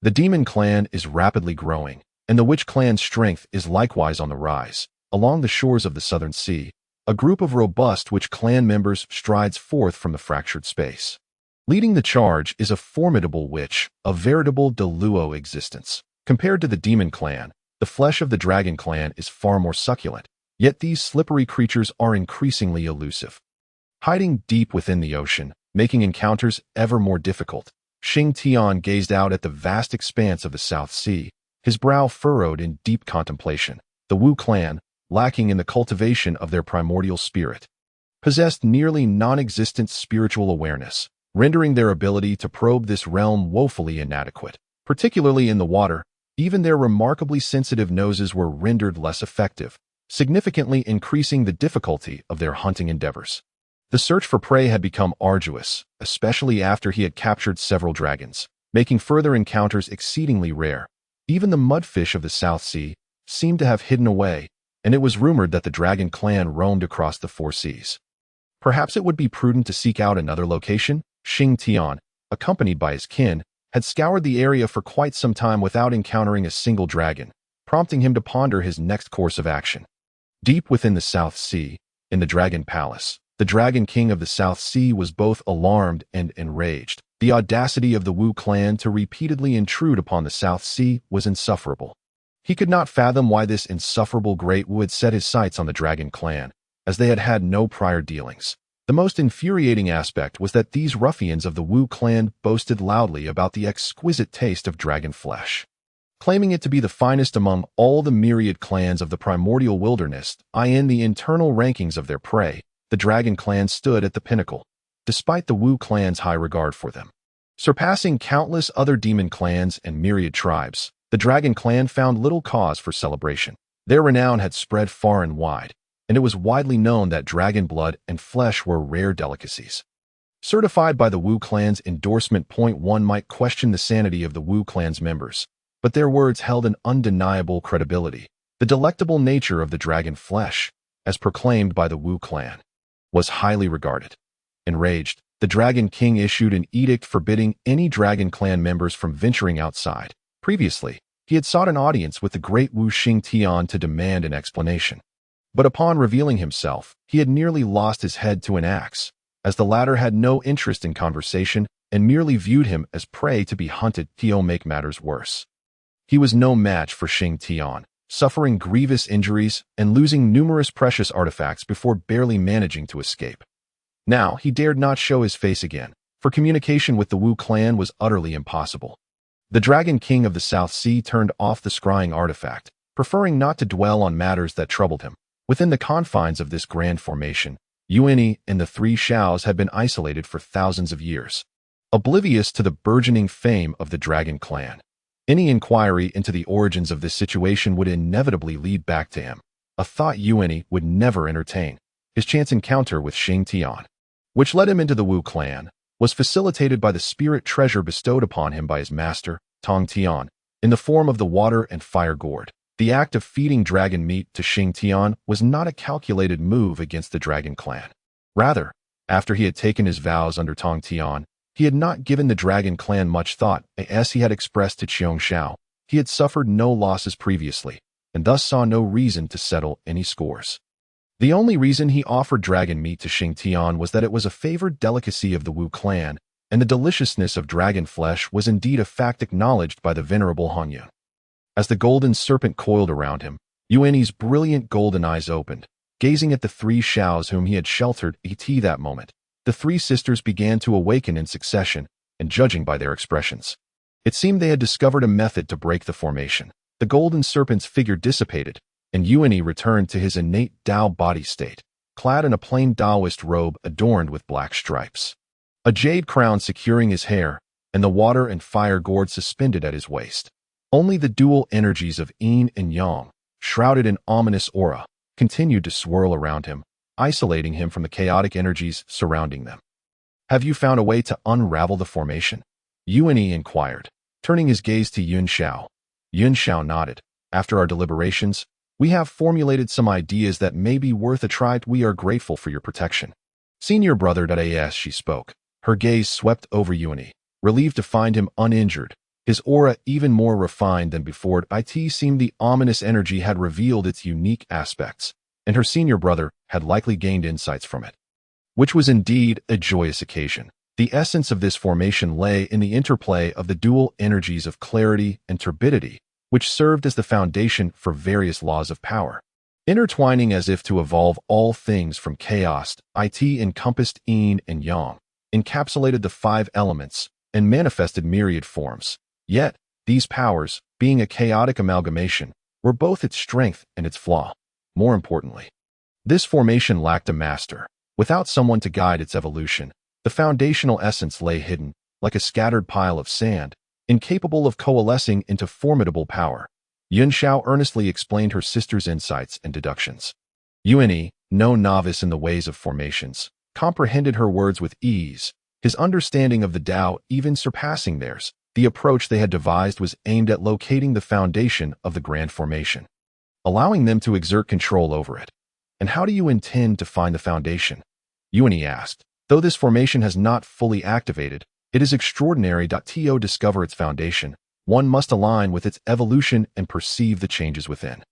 The demon clan is rapidly growing, and the witch clan's strength is likewise on the rise. Along the shores of the southern sea, a group of robust witch clan members strides forth from the fractured space. Leading the charge is a formidable witch, a veritable Deluo existence. Compared to the demon clan, the flesh of the dragon clan is far more succulent, yet these slippery creatures are increasingly elusive. Hiding deep within the ocean, making encounters ever more difficult, Xing Tian gazed out at the vast expanse of the South Sea, his brow furrowed in deep contemplation. The Wu clan, lacking in the cultivation of their primordial spirit, possessed nearly non-existent spiritual awareness, rendering their ability to probe this realm woefully inadequate. Particularly in the water, even their remarkably sensitive noses were rendered less effective, significantly increasing the difficulty of their hunting endeavors. The search for prey had become arduous, especially after he had captured several dragons, making further encounters exceedingly rare. Even the mudfish of the South Sea seemed to have hidden away, and it was rumored that the dragon clan roamed across the four seas. Perhaps it would be prudent to seek out another location. Xing Tian, accompanied by his kin, had scoured the area for quite some time without encountering a single dragon, prompting him to ponder his next course of action. Deep within the South Sea, in the Dragon Palace, the Dragon King of the South Sea was both alarmed and enraged. The audacity of the Wu clan to repeatedly intrude upon the South Sea was insufferable. He could not fathom why this insufferable great Wu had set his sights on the Dragon clan, as they had had no prior dealings. The most infuriating aspect was that these ruffians of the Wu clan boasted loudly about the exquisite taste of dragon flesh, claiming it to be the finest among all the myriad clans of the primordial wilderness. In the internal rankings of their prey, the Dragon clan stood at the pinnacle, despite the Wu clan's high regard for them. Surpassing countless other demon clans and myriad tribes, the Dragon clan found little cause for celebration. Their renown had spread far and wide, and it was widely known that dragon blood and flesh were rare delicacies. Certified by the Wu clan's endorsement. One might question the sanity of the Wu clan's members, but their words held an undeniable credibility. The delectable nature of the dragon flesh, as proclaimed by the Wu clan, was highly regarded. Enraged, the Dragon King issued an edict forbidding any Dragon Clan members from venturing outside. Previously, he had sought an audience with the great Wu Xingtian to demand an explanation. But upon revealing himself, he had nearly lost his head to an axe, as the latter had no interest in conversation and merely viewed him as prey to be hunted. To make matters worse, he was no match for Xingtian, suffering grievous injuries and losing numerous precious artifacts before barely managing to escape. Now, he dared not show his face again, for communication with the Wu clan was utterly impossible. The Dragon King of the South Sea turned off the scrying artifact, preferring not to dwell on matters that troubled him. Within the confines of this grand formation, Yuan Yi and the three Xiaos had been isolated for thousands of years, oblivious to the burgeoning fame of the Dragon Clan. Any inquiry into the origins of this situation would inevitably lead back to him, a thought Yuan Yi would never entertain. His chance encounter with Xingtian, which led him into the Wu clan, was facilitated by the spirit treasure bestowed upon him by his master, Tong Tian, in the form of the water and fire gourd. The act of feeding dragon meat to Xingtian was not a calculated move against the Dragon Clan. Rather, after he had taken his vows under Tong Tian, he had not given the Dragon Clan much thought. As he had expressed to Qiong Shao, he had suffered no losses previously, and thus saw no reason to settle any scores. The only reason he offered dragon meat to Xingtian was that it was a favored delicacy of the Wu clan, and the deliciousness of dragon flesh was indeed a fact acknowledged by the venerable Hangyun. As the golden serpent coiled around him, Yuan Yi's brilliant golden eyes opened, gazing at the three Xiaos whom he had sheltered. That moment, the three sisters began to awaken in succession, and judging by their expressions, it seemed they had discovered a method to break the formation. The golden serpent's figure dissipated, and Yuan Yi returned to his innate Tao body state, clad in a plain Taoist robe adorned with black stripes, a jade crown securing his hair, and the water and fire gourd suspended at his waist. Only the dual energies of Yin and Yang, shrouded in ominous aura, continued to swirl around him, isolating him from the chaotic energies surrounding them. "Have you found a way to unravel the formation?" Yuan Yi inquired, turning his gaze to Yun Shao. Yun Shao nodded. "After our deliberations, we have formulated some ideas that may be worth a try. We are grateful for your protection." "Senior brother." As she spoke, her gaze swept over Yuan Yi, relieved to find him uninjured, his aura even more refined than before. It seemed the ominous energy had revealed its unique aspects, and her senior brother had likely gained insights from it, which was indeed a joyous occasion. The essence of this formation lay in the interplay of the dual energies of clarity and turbidity, which served as the foundation for various laws of power. Intertwining as if to evolve all things from chaos, it encompassed Yin and Yang, encapsulated the five elements, and manifested myriad forms. Yet, these powers, being a chaotic amalgamation, were both its strength and its flaw. More importantly, this formation lacked a master. Without someone to guide its evolution, the foundational essence lay hidden, like a scattered pile of sand, incapable of coalescing into formidable power. Yun Shao earnestly explained her sister's insights and deductions. Yuan Yi, no novice in the ways of formations, comprehended her words with ease, his understanding of the Tao even surpassing theirs. The approach they had devised was aimed at locating the foundation of the grand formation, allowing them to exert control over it. "And how do you intend to find the foundation?" Yuan Yi asked. "Though this formation has not fully activated, it is extraordinary to discover its foundation. One must align with its evolution and perceive the changes within.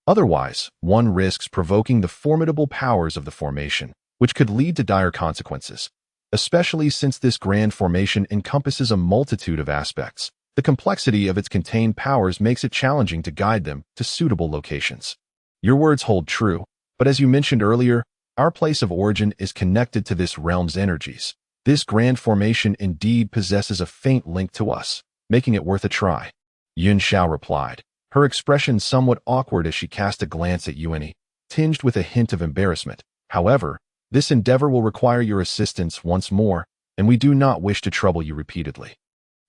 Otherwise, one risks provoking the formidable powers of the formation, which could lead to dire consequences. Especially since this grand formation encompasses a multitude of aspects, the complexity of its contained powers makes it challenging to guide them to suitable locations." "Your words hold true, but as you mentioned earlier, our place of origin is connected to this realm's energies. This grand formation indeed possesses a faint link to us, making it worth a try," Yun Shao replied, her expression somewhat awkward as she cast a glance at Yuan Yi, tinged with a hint of embarrassment. "However, this endeavor will require your assistance once more, and we do not wish to trouble you repeatedly."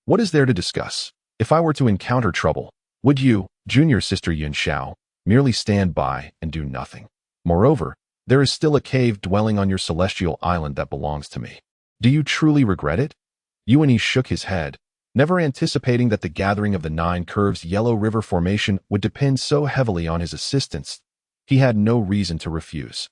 "What is there to discuss? If I were to encounter trouble, would you, junior sister Yun Shao, merely stand by and do nothing? Moreover, there is still a cave dwelling on your celestial island that belongs to me. Do you truly regret it? Yuan Yi shook his head, never anticipating that the gathering of the 9 curves Yellow River Formation would depend so heavily on his assistance. He had no reason to refuse.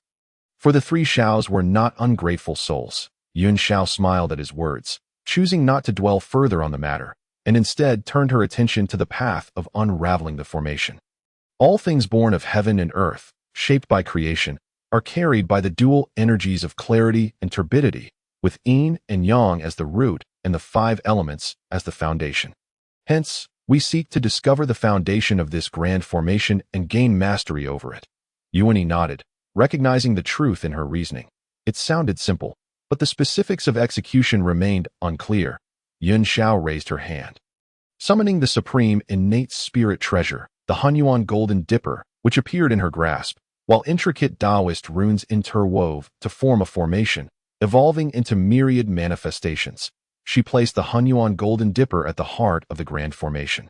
For the 3 Xiaos were not ungrateful souls. Yun Xiao smiled at his words, choosing not to dwell further on the matter, and instead turned her attention to the path of unraveling the formation. All things born of heaven and earth, shaped by creation, are carried by the dual energies of clarity and turbidity, with Yin and Yang as the root and the 5 elements as the foundation. Hence, we seek to discover the foundation of this grand formation and gain mastery over it. Yuan Yi nodded, recognizing the truth in her reasoning. It sounded simple, but the specifics of execution remained unclear. Yun Xiao raised her hand. Summoning the supreme innate spirit treasure, the Hunyuan Golden Dipper, which appeared in her grasp, while intricate Taoist runes interwove to form a formation, evolving into myriad manifestations, she placed the Hunyuan Golden Dipper at the heart of the grand formation,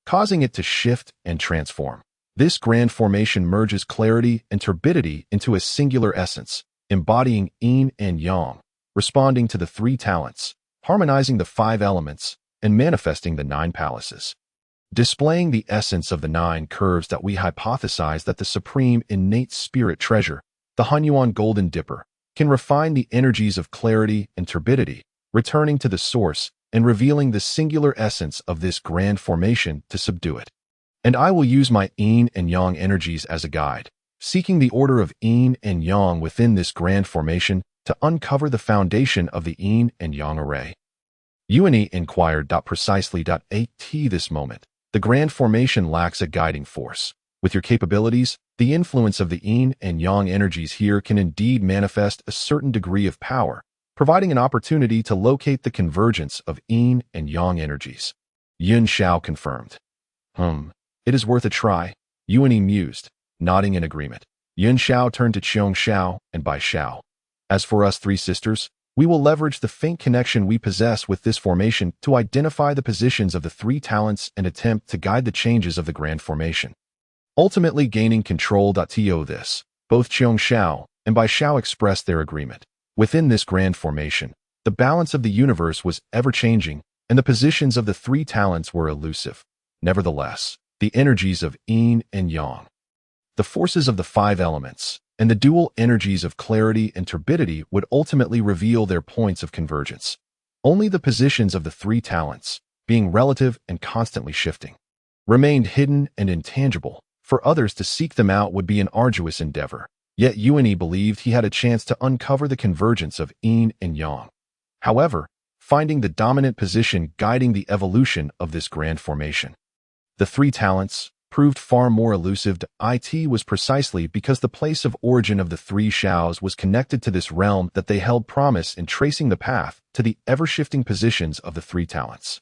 causing it to shift and transform. This grand formation merges clarity and turbidity into a singular essence, embodying Yin and Yang, responding to the 3 talents, harmonizing the 5 elements, and manifesting the 9 palaces. Displaying the essence of the 9 curves that we hypothesize that the supreme innate spirit treasure, the Hunyuan Golden Dipper, can refine the energies of clarity and turbidity, returning to the source and revealing the singular essence of this grand formation to subdue it. And I will use my Yin and Yang energies as a guide, seeking the order of Yin and Yang within this grand formation to uncover the foundation of the Yin and Yang array. Yuan Yi inquired. Precisely. At this moment, the grand formation lacks a guiding force. With your capabilities, the influence of the Yin and Yang energies here can indeed manifest a certain degree of power, providing an opportunity to locate the convergence of Yin and Yang energies. Yun Xiao confirmed. It is worth a try, Yuan Yi mused, nodding in agreement. Yun Xiao turned to Qiong Xiao and Bai Xiao. As for us 3 sisters, we will leverage the faint connection we possess with this formation to identify the positions of the 3 talents and attempt to guide the changes of the grand formation, ultimately gaining control. To this, both Qiong Xiao and Bai Xiao expressed their agreement. Within this grand formation, the balance of the universe was ever-changing, and the positions of the 3 talents were elusive. Nevertheless, the energies of Yin and Yang, the forces of the 5 elements, and the dual energies of clarity and turbidity would ultimately reveal their points of convergence. Only the positions of the 3 talents, being relative and constantly shifting, remained hidden and intangible. For others to seek them out would be an arduous endeavor. Yet Yuan Yi believed he had a chance to uncover the convergence of Yin and Yang. However, finding the dominant position guiding the evolution of this grand formation, the 3 talents, proved far more elusive. It was precisely because the place of origin of the 3 Xiaos was connected to this realm that they held promise in tracing the path to the ever-shifting positions of the 3 talents.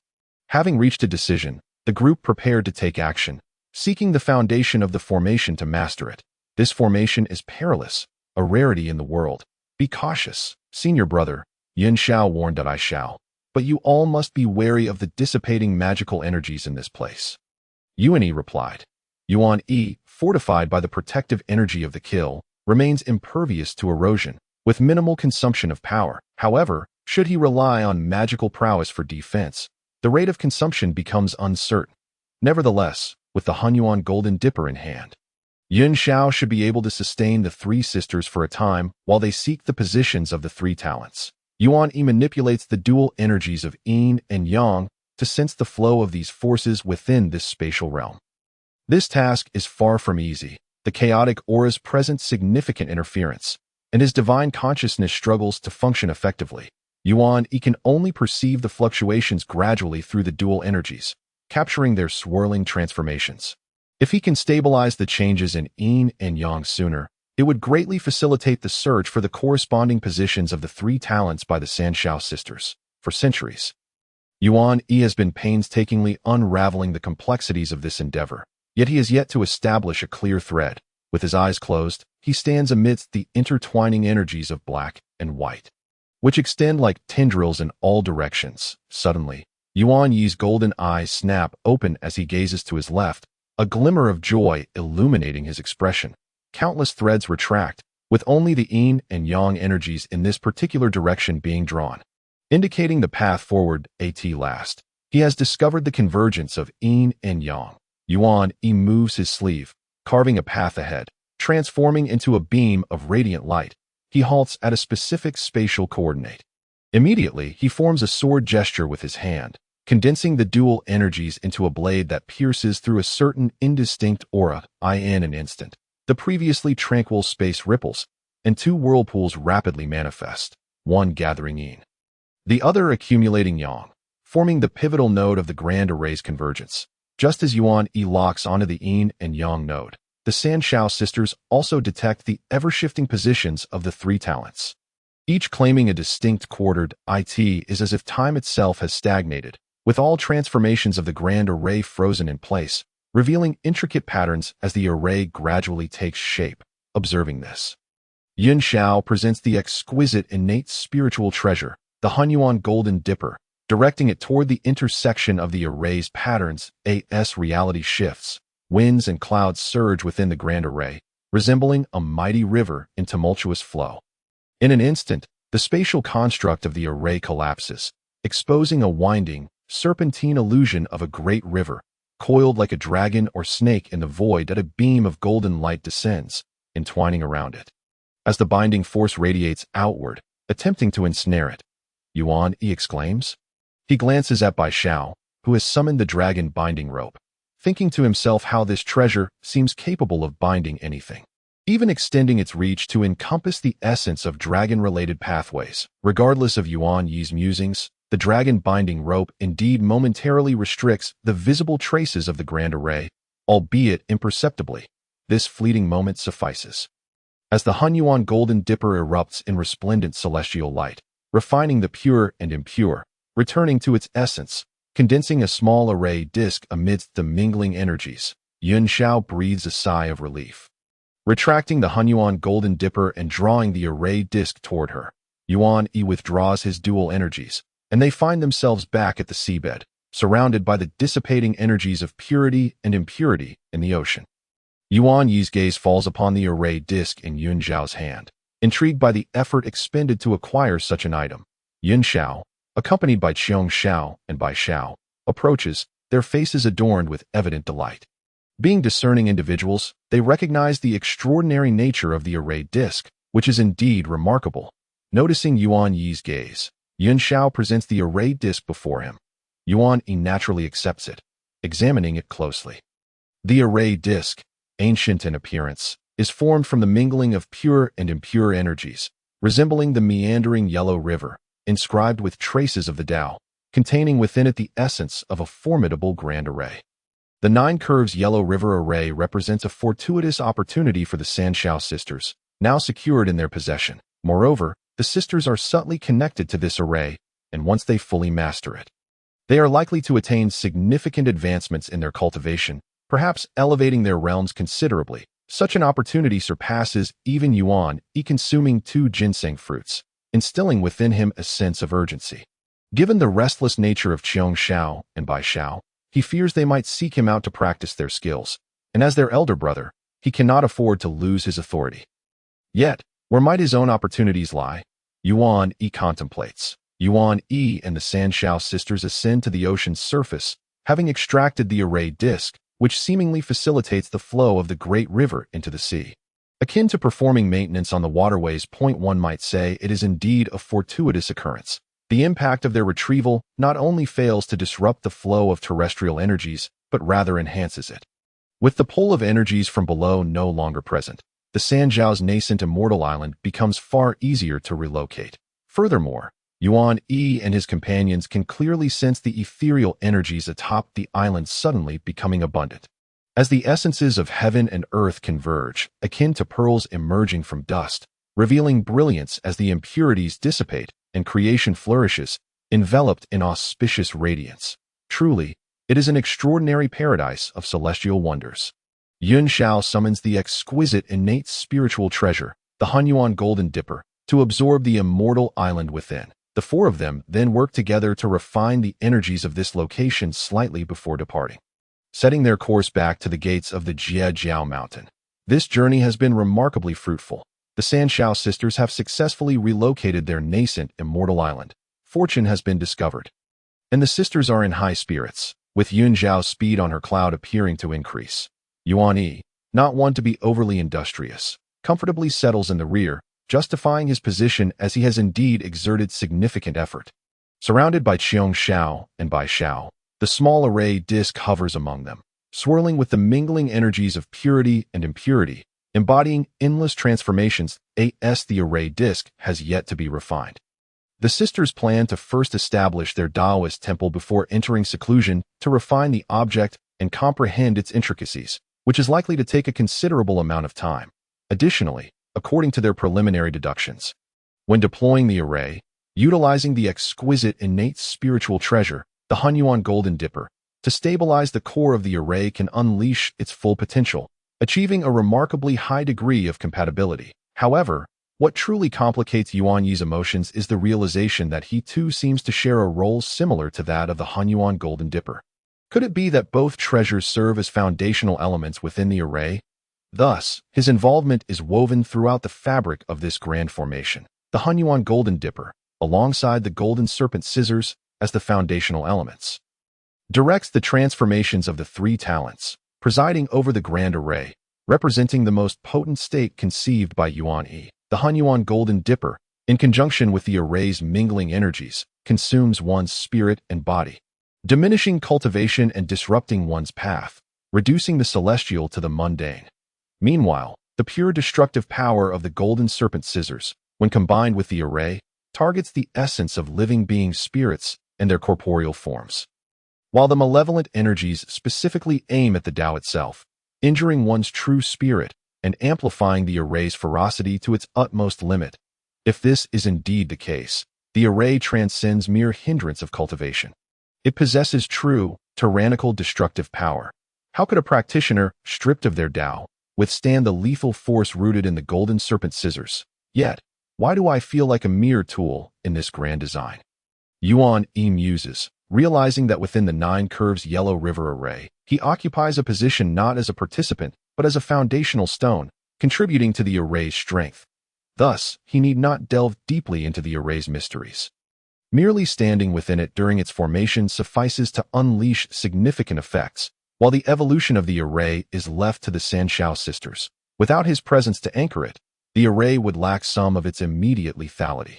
Having reached a decision, the group prepared to take action, seeking the foundation of the formation to master it. This formation is perilous, a rarity in the world. Be cautious, senior brother, Yun Xiao warned. I shall. But you all must be wary of the dissipating magical energies in this place. Yuan Yi replied. Yuan Yi, fortified by the protective energy of the kill, remains impervious to erosion, with minimal consumption of power. However, should he rely on magical prowess for defense, the rate of consumption becomes uncertain. Nevertheless, with the Hunyuan Golden Dipper in hand, Yun Xiao should be able to sustain the 3 sisters for a time while they seek the positions of the 3 talents. Yuan Yi manipulates the dual energies of Yin and Yang to sense the flow of these forces within this spatial realm. This task is far from easy. The chaotic auras present significant interference, and his divine consciousness struggles to function effectively. Yuan Yi can only perceive the fluctuations gradually through the dual energies, capturing their swirling transformations. If he can stabilize the changes in Yin and Yang sooner, it would greatly facilitate the search for the corresponding positions of the 3 talents by the Sanshao sisters. For centuries, Yuan Yi has been painstakingly unraveling the complexities of this endeavor, yet he has yet to establish a clear thread. With his eyes closed, he stands amidst the intertwining energies of black and white, which extend like tendrils in all directions. Suddenly, Yuan Yi's golden eyes snap open as he gazes to his left, a glimmer of joy illuminating his expression. Countless threads retract, with only the Yin and Yang energies in this particular direction being drawn. indicating the path forward at last. He has discovered the convergence of Yin and Yang. Yuan Yi moves his sleeve, carving a path ahead, transforming into a beam of radiant light. He halts at a specific spatial coordinate. Immediately, he forms a sword gesture with his hand, condensing the dual energies into a blade that pierces through a certain indistinct aura. In an instant, the previously tranquil space ripples, and two whirlpools rapidly manifest, one gathering Yin, the other accumulating Yang, forming the pivotal node of the grand array's convergence. Just as Yuan Yi locks onto the Yin and Yang node, the Jiao sisters also detect the ever-shifting positions of the three talents. Each claiming a distinct quartered it is as if time itself has stagnated, with all transformations of the grand array frozen in place, revealing intricate patterns as the array gradually takes shape. Observing this, Yin Xiao presents the exquisite innate spiritual treasure, the Hunyuan Golden Dipper, directing it toward the intersection of the array's patterns. As reality shifts, winds and clouds surge within the grand array, resembling a mighty river in tumultuous flow. In an instant, the spatial construct of the array collapses, exposing a winding, serpentine illusion of a great river, coiled like a dragon or snake in the void as a beam of golden light descends, entwining around it. As the binding force radiates outward, attempting to ensnare it, Yuan Yi exclaims. He glances at Bai Xiao, who has summoned the dragon binding rope, thinking to himself how this treasure seems capable of binding anything, even extending its reach to encompass the essence of dragon-related pathways. Regardless of Yuan Yi's musings, the dragon binding rope indeed momentarily restricts the visible traces of the grand array, albeit imperceptibly. This fleeting moment suffices. As the Hunyuan Golden Dipper erupts in resplendent celestial light, refining the pure and impure, returning to its essence, condensing a small array disk amidst the mingling energies, Yin Xiao breathes a sigh of relief. Retracting the Hunyuan Golden Dipper and drawing the array disk toward her, Yuan Yi withdraws his dual energies, and they find themselves back at the seabed, surrounded by the dissipating energies of purity and impurity in the ocean. Yuan Yi's gaze falls upon the array disk in Yun Xiao's hand. Intrigued by the effort expended to acquire such an item, Yin Xiao, accompanied by Qiong Xiao and Bai Xiao, approaches, their faces adorned with evident delight. Being discerning individuals, they recognize the extraordinary nature of the array disk, which is indeed remarkable. Noticing Yuan Yi's gaze, Yin Xiao presents the array disk before him. Yuan Yi naturally accepts it, examining it closely. The array disk, ancient in appearance, is formed from the mingling of pure and impure energies, resembling the meandering yellow river, inscribed with traces of the Tao, containing within it the essence of a formidable grand array. The Nine Curves Yellow River Array represents a fortuitous opportunity for the Jiao sisters, now secured in their possession. Moreover, the sisters are subtly connected to this array, and once they fully master it, they are likely to attain significant advancements in their cultivation, perhaps elevating their realms considerably. Such an opportunity surpasses even Yuan Yi consuming 2 ginseng fruits, instilling within him a sense of urgency. Given the restless nature of Qiong Xiao and Bai Xiao, he fears they might seek him out to practice their skills, and as their elder brother, he cannot afford to lose his authority. Yet, where might his own opportunities lie? Yuan Yi contemplates. Yuan Yi and the Jiao sisters ascend to the ocean's surface, having extracted the array disk, which seemingly facilitates the flow of the great river into the sea. Akin to performing maintenance on the waterways. One might say it is indeed a fortuitous occurrence. The impact of their retrieval not only fails to disrupt the flow of terrestrial energies, but rather enhances it. With the pull of energies from below no longer present, the Jiao's nascent immortal island becomes far easier to relocate. Furthermore, Yuan Yi and his companions can clearly sense the ethereal energies atop the island suddenly becoming abundant. As the essences of heaven and earth converge, akin to pearls emerging from dust, revealing brilliance as the impurities dissipate and creation flourishes, enveloped in auspicious radiance. Truly, it is an extraordinary paradise of celestial wonders. Yin Xiao summons the exquisite innate spiritual treasure, the Hunyuan Golden Dipper, to absorb the immortal island within. The 4 of them then work together to refine the energies of this location slightly before departing, setting their course back to the gates of the Jiao mountain. This journey has been remarkably fruitful. The Jiao sisters have successfully relocated their nascent immortal island, fortune has been discovered. And the sisters are in high spirits, with Yun Zhao's speed on her cloud appearing to increase. Yuan Yi, not one to be overly industrious, comfortably settles in the rear, justifying his position as he has indeed exerted significant effort. Surrounded by Qiong Xiao and Bai Xiao, the small array disk hovers among them, swirling with the mingling energies of purity and impurity, embodying endless transformations. As the array disk has yet to be refined. The sisters plan to first establish their Taoist temple before entering seclusion to refine the object and comprehend its intricacies, which is likely to take a considerable amount of time. Additionally, according to their preliminary deductions, when deploying the array, utilizing the exquisite innate spiritual treasure, the Hunyuan Golden Dipper, to stabilize the core of the array can unleash its full potential, achieving a remarkably high degree of compatibility. However, what truly complicates Yuan Yi's emotions is the realization that he too seems to share a role similar to that of the Hunyuan Golden Dipper. Could it be that both treasures serve as foundational elements within the array? Thus, his involvement is woven throughout the fabric of this grand formation. The Hunyuan Golden Dipper, alongside the Golden Serpent Scissors as the foundational elements, directs the transformations of the three talents, presiding over the grand array, representing the most potent state conceived by Yuan Yi. The Hunyuan Golden Dipper, in conjunction with the array's mingling energies, consumes one's spirit and body, diminishing cultivation and disrupting one's path, reducing the celestial to the mundane. Meanwhile, the pure destructive power of the Golden Serpent Scissors, when combined with the array, targets the essence of living being spirits and their corporeal forms. While the malevolent energies specifically aim at the Tao itself, injuring one's true spirit and amplifying the array's ferocity to its utmost limit. If this is indeed the case, the array transcends mere hindrance of cultivation. It possesses true, tyrannical destructive power. How could a practitioner, stripped of their Tao, withstand the lethal force rooted in the Golden Serpent Scissors? Yet, why do I feel like a mere tool in this grand design? Yuan Yi muses, realizing that within the Nine Curves Yellow River array, he occupies a position not as a participant, but as a foundational stone, contributing to the array's strength. Thus, he need not delve deeply into the array's mysteries. Merely standing within it during its formation suffices to unleash significant effects, while the evolution of the array is left to the Sanshao sisters. Without his presence to anchor it, the array would lack some of its immediate lethality.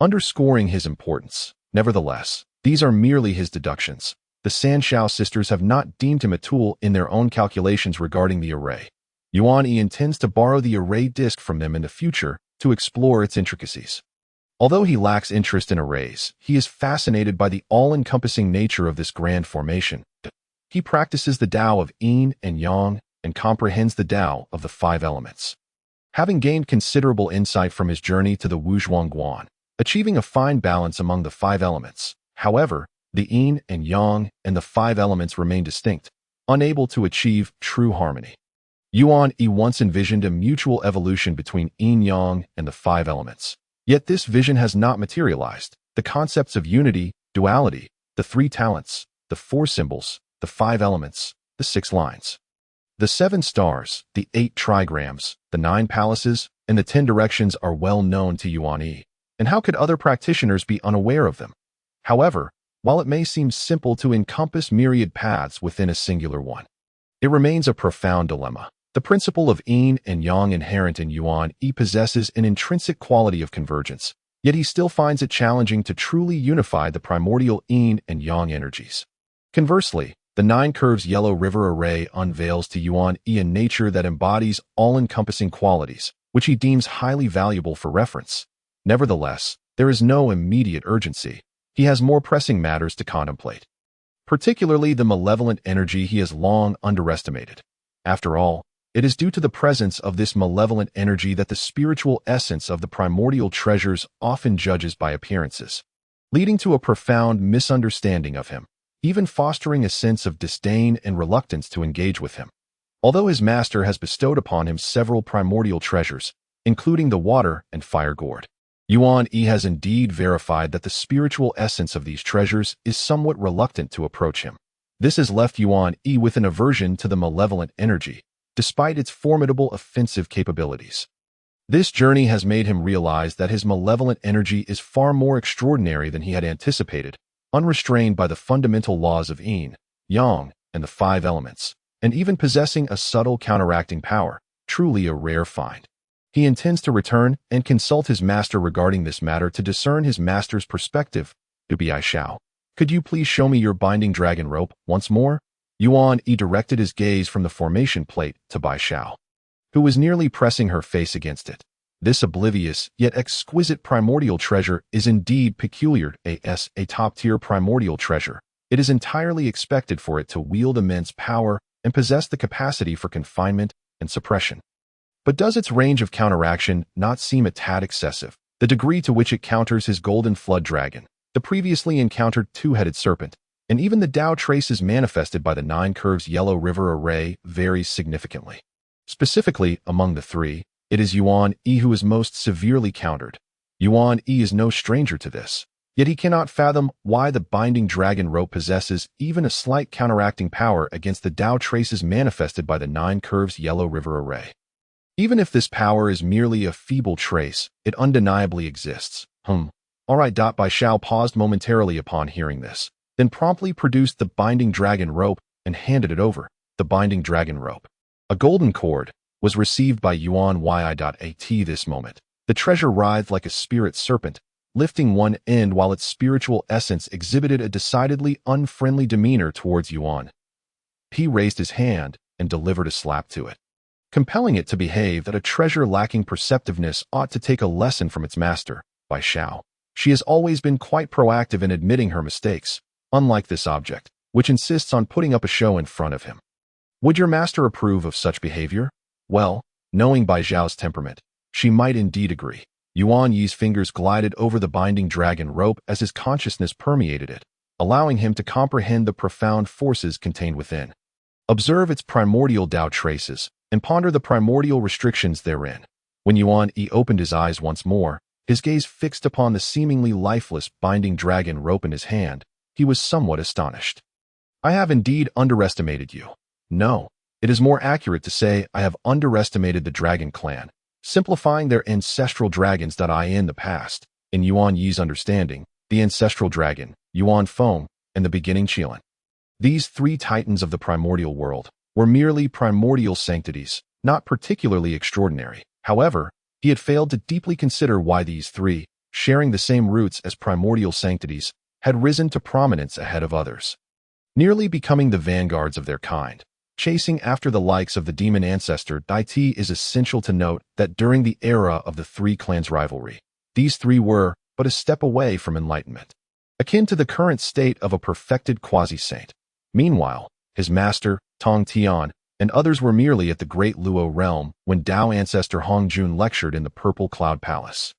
Underscoring his importance, nevertheless, these are merely his deductions. The Sanshao sisters have not deemed him a tool in their own calculations regarding the array. Yuan Yi intends to borrow the array disk from them in the future to explore its intricacies. Although he lacks interest in arrays, he is fascinated by the all-encompassing nature of this grand formation. He practices the Tao of Yin and Yang and comprehends the Tao of the five elements. Having gained considerable insight from his journey to the Wuzhuangguan, achieving a fine balance among the five elements, however, the Yin and Yang and the five elements remain distinct, unable to achieve true harmony. Yuan Yi once envisioned a mutual evolution between Yin-Yang and the five elements. Yet this vision has not materialized. The concepts of unity, duality, the three talents, the four symbols, the five elements, the six lines, the seven stars, the 8 trigrams, the 9 palaces, and the 10 directions are well known to Yuan Yi. And how could other practitioners be unaware of them? However, while it may seem simple to encompass myriad paths within a singular one, it remains a profound dilemma. The principle of Yin and Yang inherent in Yuan Yi possesses an intrinsic quality of convergence, yet he still finds it challenging to truly unify the primordial Yin and Yang energies. Conversely, the Nine Curves Yellow River array unveils to Yuan Yi a nature that embodies all-encompassing qualities, which he deems highly valuable for reference. Nevertheless, there is no immediate urgency. He has more pressing matters to contemplate, particularly the malevolent energy he has long underestimated. After all, it is due to the presence of this malevolent energy that the spiritual essence of the primordial treasures often judges by appearances, leading to a profound misunderstanding of him, even fostering a sense of disdain and reluctance to engage with him. Although his master has bestowed upon him several primordial treasures, including the water and fire gourd, Yuan Yi has indeed verified that the spiritual essence of these treasures is somewhat reluctant to approach him. This has left Yuan Yi with an aversion to the malevolent energy, despite its formidable offensive capabilities. This journey has made him realize that his malevolent energy is far more extraordinary than he had anticipated, unrestrained by the fundamental laws of Yin, Yang, and the five elements, and even possessing a subtle counteracting power, truly a rare find. He intends to return and consult his master regarding this matter to discern his master's perspective. Bai Shao, could you please show me your binding dragon rope once more? Yuan Yi directed his gaze from the formation plate to Bai Shao, who was nearly pressing her face against it. This oblivious yet exquisite primordial treasure is indeed peculiar, a top-tier primordial treasure. It is entirely expected for it to wield immense power and possess the capacity for confinement and suppression. But does its range of counteraction not seem a tad excessive? The degree to which it counters his golden flood dragon, the previously encountered two-headed serpent, and even the Tao traces manifested by the 9 curves yellow river array varies significantly. Specifically, among the three, it is Yuan Yi who is most severely countered. Yuan Yi is no stranger to this, yet he cannot fathom why the binding dragon rope possesses even a slight counteracting power against the Tao traces manifested by the 9 curves yellow river array. Even if this power is merely a feeble trace, it undeniably exists. Alright. Bai Shao paused momentarily upon hearing this, then promptly produced the binding dragon rope and handed it over. The binding dragon rope, a golden cord, was received by Yuan Yi. At this moment, the treasure writhed like a spirit serpent, lifting one end while its spiritual essence exhibited a decidedly unfriendly demeanor towards Yuan. He raised his hand and delivered a slap to it, compelling it to behave that a treasure lacking perceptiveness ought to take a lesson from its master, Bai Shao. She has always been quite proactive in admitting her mistakes, unlike this object, which insists on putting up a show in front of him. Would your master approve of such behavior? Well, knowing Bai Zhao's temperament, she might indeed agree. Yuan Yi's fingers glided over the binding dragon rope as his consciousness permeated it, allowing him to comprehend the profound forces contained within. Observe its primordial Tao traces, and ponder the primordial restrictions therein. When Yuan Yi opened his eyes once more, his gaze fixed upon the seemingly lifeless binding dragon rope in his hand, he was somewhat astonished. I have indeed underestimated you. No, it is more accurate to say I have underestimated the dragon clan, simplifying their ancestral dragons. In the past, in Yuan Yi's understanding, the ancestral dragon, Yuan Feng, and the beginning Qilan. These three titans of the primordial world were merely primordial sanctities, not particularly extraordinary. However, he had failed to deeply consider why these three, sharing the same roots as primordial sanctities, had risen to prominence ahead of others, nearly becoming the vanguards of their kind, chasing after the likes of the demon ancestor. It is essential to note that during the era of the three clans' rivalry, these three were but a step away from enlightenment, akin to the current state of a perfected quasi-saint. Meanwhile, his master, Tong Tian, and others were merely at the great Luo realm when Tao ancestor Hongjun lectured in the Purple Cloud Palace.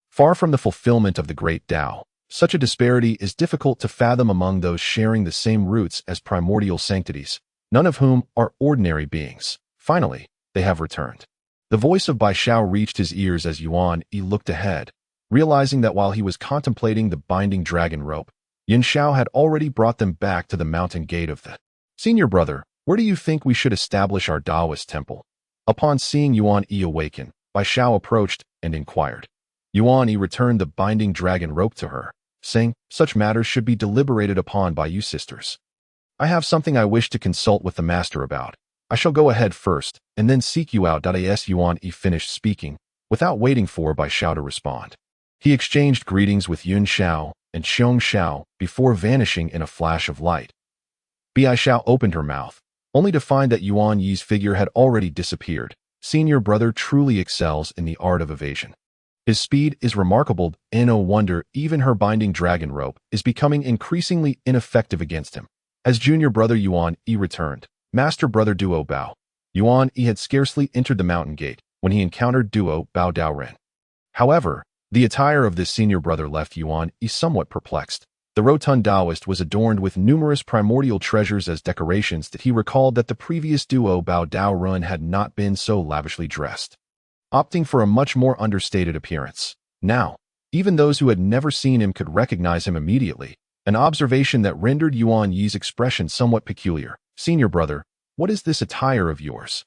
Far from the fulfillment of the great Tao, such a disparity is difficult to fathom among those sharing the same roots as primordial sanctities, none of whom are ordinary beings. Finally, they have returned. The voice of Bai Shao reached his ears as Yuan Yi looked ahead, realizing that while he was contemplating the binding dragon rope, Yin Shao had already brought them back to the mountain gate of the senior brother. Where do you think we should establish our Taoist temple? Upon seeing Yuan Yi awaken, Bai Shao approached and inquired. Yuan Yi returned the binding dragon rope to her, saying, such matters should be deliberated upon by you sisters. I have something I wish to consult with the master about. I shall go ahead first, and then seek you out. As Yuan Yi finished speaking, without waiting for Bai Shao to respond, he exchanged greetings with Yun Shao and Xiong Shao before vanishing in a flash of light. Bai Shao opened her mouth, only to find that Yuan Yi's figure had already disappeared. Senior brother truly excels in the art of evasion. His speed is remarkable, and no wonder even her binding dragon rope is becoming increasingly ineffective against him. As junior brother Yuan Yi returned, master brother Duo Bao. Yuan Yi had scarcely entered the mountain gate when he encountered Duo Bao Daoren. However, the attire of this senior brother left Yuan Yi somewhat perplexed. The rotund Taoist was adorned with numerous primordial treasures as decorations that he recalled that the previous Duo Bao Daoren had not been so lavishly dressed, opting for a much more understated appearance. Now, even those who had never seen him could recognize him immediately, an observation that rendered Yuan Yi's expression somewhat peculiar. Senior brother, what is this attire of yours?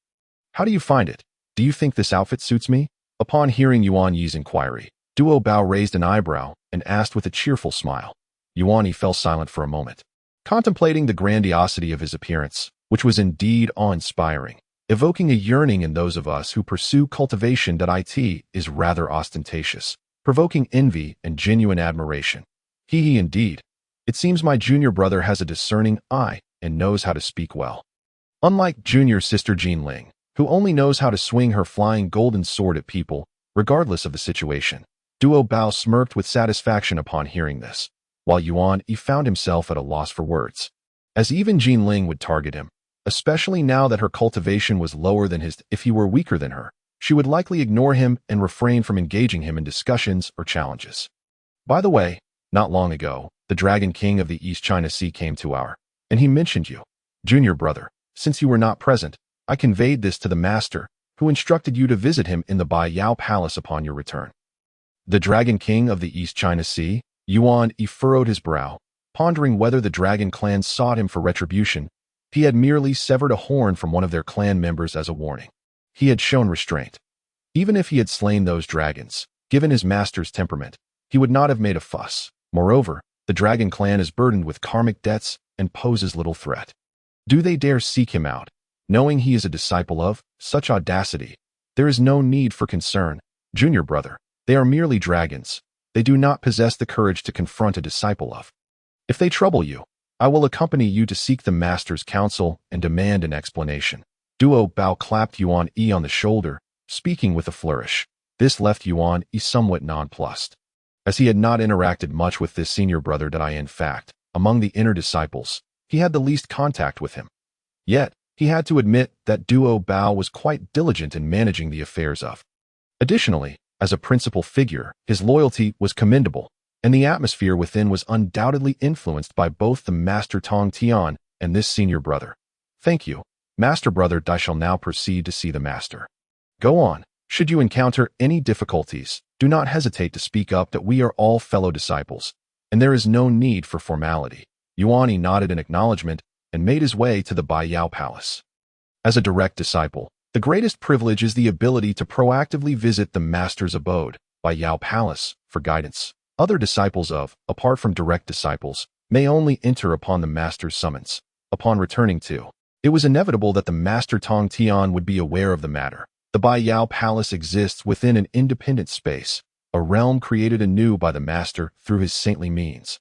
How do you find it? Do you think this outfit suits me? Upon hearing Yuan Yi's inquiry, Duo Bao raised an eyebrow and asked with a cheerful smile. Yuan Yi fell silent for a moment, contemplating the grandiosity of his appearance, which was indeed awe-inspiring, evoking a yearning in those of us who pursue cultivation that it is rather ostentatious, provoking envy and genuine admiration. He indeed. It seems my junior brother has a discerning eye and knows how to speak well. Unlike junior sister Jinling, who only knows how to swing her flying golden sword at people, regardless of the situation. Duo Bao smirked with satisfaction upon hearing this, while Yuan Yi found himself at a loss for words. As even Jinling would target him, especially now that her cultivation was lower than his. If he were weaker than her, she would likely ignore him and refrain from engaging him in discussions or challenges. By the way, not long ago, the Dragon King of the East China Sea came to our, and he mentioned you, junior brother. Since you were not present, I conveyed this to the master, who instructed you to visit him in the Bai Yao Palace upon your return. The Dragon King of the East China Sea? Yuan Yi furrowed his brow, pondering whether the dragon clan sought him for retribution. He had merely severed a horn from one of their clan members as a warning. He had shown restraint. Even if he had slain those dragons, given his master's temperament, he would not have made a fuss. Moreover, the dragon clan is burdened with karmic debts and poses little threat. Do they dare seek him out, knowing he is a disciple of such audacity? There is no need for concern, junior brother. They are merely dragons. They do not possess the courage to confront a disciple of. If they trouble you, I will accompany you to seek the master's counsel and demand an explanation. Duo Bao clapped Yuan Yi on the shoulder, speaking with a flourish. This left Yuan Yi somewhat nonplussed, as he had not interacted much with this senior brother that in fact, among the inner disciples, he had the least contact with him. Yet, he had to admit that Duo Bao was quite diligent in managing the affairs of. Additionally, as a principal figure, his loyalty was commendable, and the atmosphere within was undoubtedly influenced by both the Master Tong Tian and this senior brother. Thank you, Master Brother. I shall now proceed to see the Master. Go on. Should you encounter any difficulties, do not hesitate to speak up. That we are all fellow disciples, and there is no need for formality. Yuan Yi nodded in acknowledgement and made his way to the Bai Yao Palace. As a direct disciple, the greatest privilege is the ability to proactively visit the Master's abode, Bai Yao Palace, for guidance. Other disciples apart from direct disciples, may only enter upon the Master's summons. Upon returning to, it was inevitable that the Master Tong Tian would be aware of the matter. The Bai Yao Palace exists within an independent space, a realm created anew by the Master through his saintly means.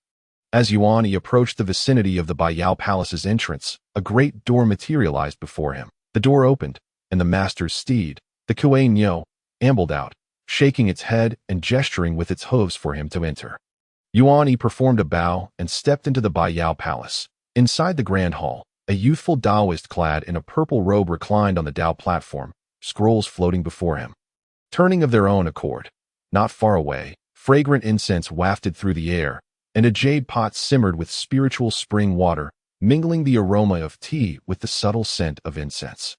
As Yuan Yi approached the vicinity of the Bai Yao Palace's entrance, a great door materialized before him. The door opened, and the Master's steed, the Kuei Niu, ambled out, shaking its head and gesturing with its hooves for him to enter. Yuan Yi performed a bow and stepped into the Bai Yao Palace. Inside the grand hall, a youthful Taoist clad in a purple robe reclined on the Tao platform, scrolls floating before him. Turning of their own accord, not far away, fragrant incense wafted through the air, and a jade pot simmered with spiritual spring water, mingling the aroma of tea with the subtle scent of incense.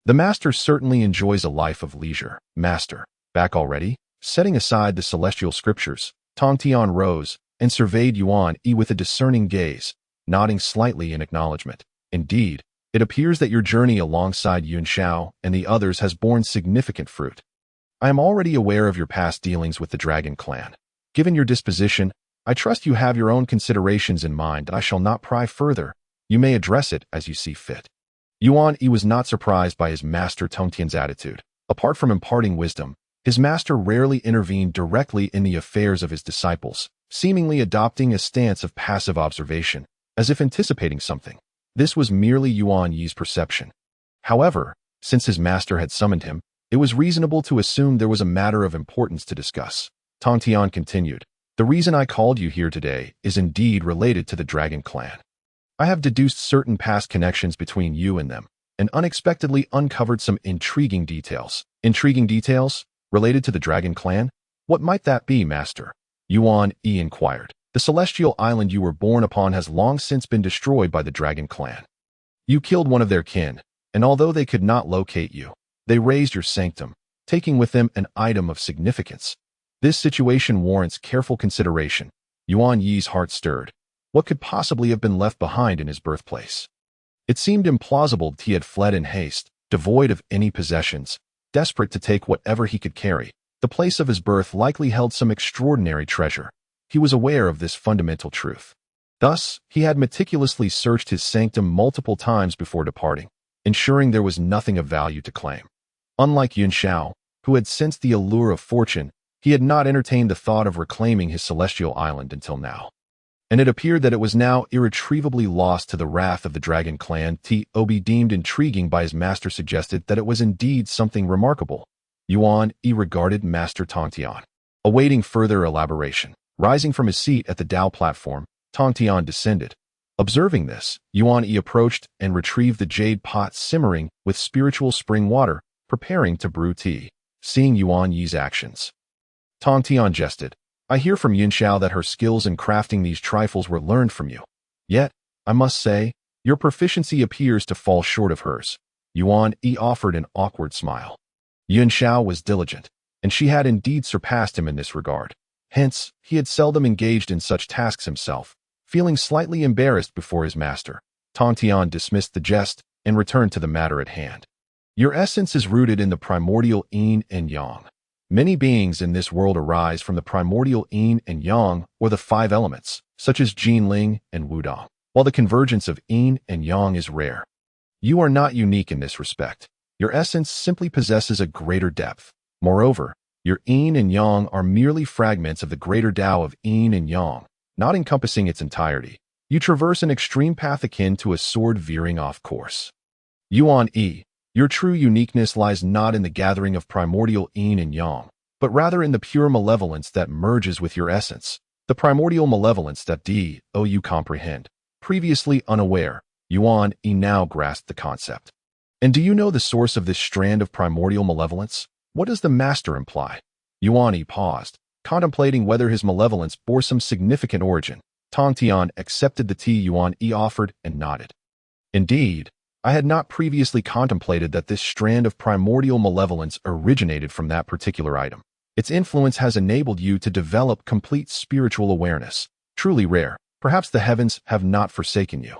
The Master certainly enjoys a life of leisure. Master, back already? Setting aside the celestial scriptures, Tong Tian rose and surveyed Yuan Yi with a discerning gaze, nodding slightly in acknowledgement. Indeed, it appears that your journey alongside Yun Xiao and the others has borne significant fruit. I am already aware of your past dealings with the Dragon Clan. Given your disposition, I trust you have your own considerations in mind that I shall not pry further. You may address it as you see fit. Yuan Yi was not surprised by his master Tong Tian's attitude. Apart from imparting wisdom, his master rarely intervened directly in the affairs of his disciples, seemingly adopting a stance of passive observation, as if anticipating something. This was merely Yuan Yi's perception. However, since his master had summoned him, it was reasonable to assume there was a matter of importance to discuss. Tong Tian continued, "The reason I called you here today is indeed related to the Dragon Clan. I have deduced certain past connections between you and them, and unexpectedly uncovered some intriguing details." Intriguing details? Related to the Dragon Clan? What might that be, Master? Yuan Yi inquired. The celestial island you were born upon has long since been destroyed by the Dragon Clan. You killed one of their kin, and although they could not locate you, they razed your sanctum, taking with them an item of significance. This situation warrants careful consideration. Yuan Yi's heart stirred. What could possibly have been left behind in his birthplace? It seemed implausible that he had fled in haste, devoid of any possessions, desperate to take whatever he could carry. The place of his birth likely held some extraordinary treasure. He was aware of this fundamental truth. Thus, he had meticulously searched his sanctum multiple times before departing, ensuring there was nothing of value to claim. Unlike Yun Xiao, who had sensed the allure of fortune, he had not entertained the thought of reclaiming his celestial island until now. And it appeared that it was now irretrievably lost to the wrath of the Dragon Clan. Tob, deemed intriguing by his master, suggested that it was indeed something remarkable. Yuan Yi regarded Master Tongtian, awaiting further elaboration. Rising from his seat at the Dao platform, Tongtian descended. Observing this, Yuan Yi approached and retrieved the jade pot simmering with spiritual spring water, preparing to brew tea. Seeing Yuan Yi's actions, Tongtian jested, "I hear from Yin Xiao that her skills in crafting these trifles were learned from you. Yet, I must say, your proficiency appears to fall short of hers." Yuan Yi offered an awkward smile. Yin Xiao was diligent, and she had indeed surpassed him in this regard. Hence, he had seldom engaged in such tasks himself. Feeling slightly embarrassed before his master, Tongtian dismissed the jest and returned to the matter at hand. "Your essence is rooted in the primordial Yin and Yang. Many beings in this world arise from the primordial Yin and Yang, or the five elements, such as Jinling and Wudong, while the convergence of Yin and Yang is rare. You are not unique in this respect. Your essence simply possesses a greater depth. Moreover, your Yin and Yang are merely fragments of the greater Tao of Yin and Yang, not encompassing its entirety. You traverse an extreme path akin to a sword veering off course. Yuan Yi, your true uniqueness lies not in the gathering of primordial Yin and Yang, but rather in the pure malevolence that merges with your essence, the primordial malevolence that you comprehend." Previously unaware, Yuan Yi now grasped the concept. "And do you know the source of this strand of primordial malevolence? What does the master imply?" Yuan Yi paused, contemplating whether his malevolence bore some significant origin. Tongtian accepted the tea Yuan Yi offered and nodded. "Indeed, I had not previously contemplated that this strand of primordial malevolence originated from that particular item. Its influence has enabled you to develop complete spiritual awareness. Truly rare. Perhaps the heavens have not forsaken you,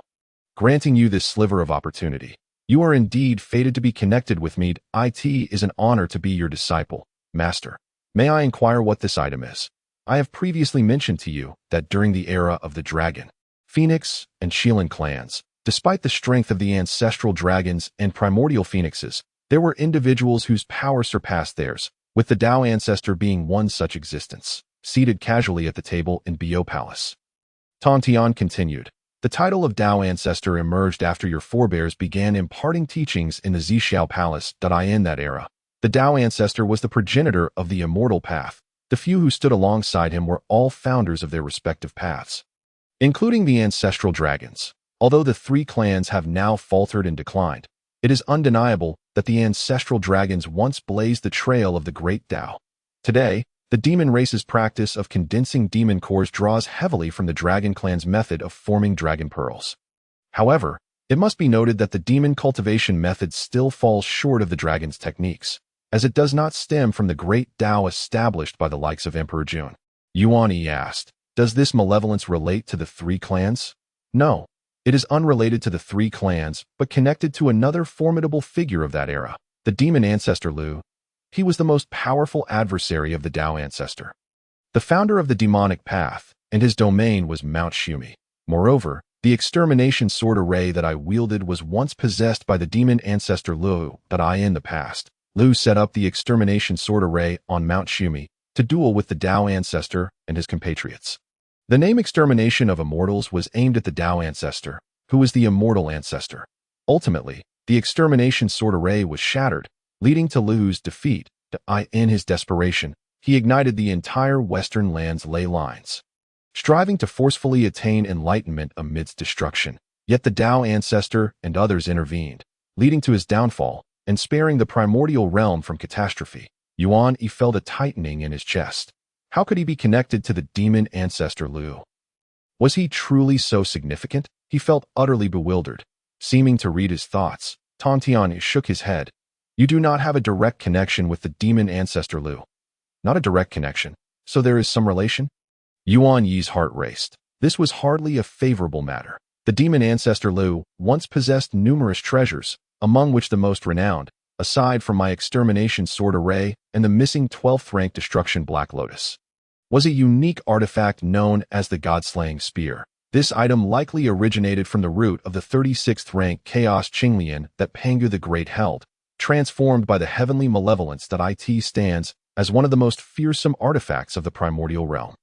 granting you this sliver of opportunity. You are indeed fated to be connected with me. It is an honor to be your disciple, Master. May I inquire what this item is? I have previously mentioned to you that during the era of the Dragon, Phoenix, and Shilin clans, despite the strength of the ancestral dragons and primordial phoenixes, there were individuals whose power surpassed theirs, with the Dao ancestor being one such existence, seated casually at the table in Bio Palace. Tongtian continued, "The title of Dao ancestor emerged after your forebears began imparting teachings in the Zhixiao Palace. In that era, the Dao ancestor was the progenitor of the immortal path. The few who stood alongside him were all founders of their respective paths, including the ancestral dragons. Although the three clans have now faltered and declined, it is undeniable that the ancestral dragons once blazed the trail of the great Dao. Today, the demon race's practice of condensing demon cores draws heavily from the dragon clan's method of forming dragon pearls. However, it must be noted that the demon cultivation method still falls short of the dragon's techniques, as it does not stem from the great Dao established by the likes of Emperor Jun." Yuan Yi asked, "Does this malevolence relate to the three clans?" "No. It is unrelated to the three clans, but connected to another formidable figure of that era, the demon ancestor Lu. He was the most powerful adversary of the Dao ancestor, the founder of the demonic path, and his domain was Mount Shumi. Moreover, the extermination sword array that I wielded was once possessed by the demon ancestor Lu. In the past, Lu set up the extermination sword array on Mount Shumi to duel with the Dao ancestor and his compatriots. The name Extermination of Immortals was aimed at the Dao ancestor, who was the immortal ancestor. Ultimately, the extermination sword array was shattered, leading to Lu's defeat. In his desperation, he ignited the entire western land's ley lines, striving to forcefully attain enlightenment amidst destruction. Yet the Dao ancestor and others intervened, leading to his downfall and sparing the primordial realm from catastrophe." Yuan Yi felt a tightening in his chest. How could he be connected to the demon ancestor Lu? Was he truly so significant? He felt utterly bewildered. Seeming to read his thoughts, Tongtian shook his head. "You do not have a direct connection with the demon ancestor Lu." "Not a direct connection, so there is some relation?" Yuan Yi's heart raced. This was hardly a favorable matter. The demon ancestor Lu once possessed numerous treasures, among which the most renowned, aside from my extermination sword array and the missing 12th rank destruction Black Lotus was a unique artifact known as the God-slaying spear. This item likely originated from the root of the 36th rank Chaos Qinglian that Pangu the Great held, transformed by the heavenly malevolence that it stands as one of the most fearsome artifacts of the primordial realm.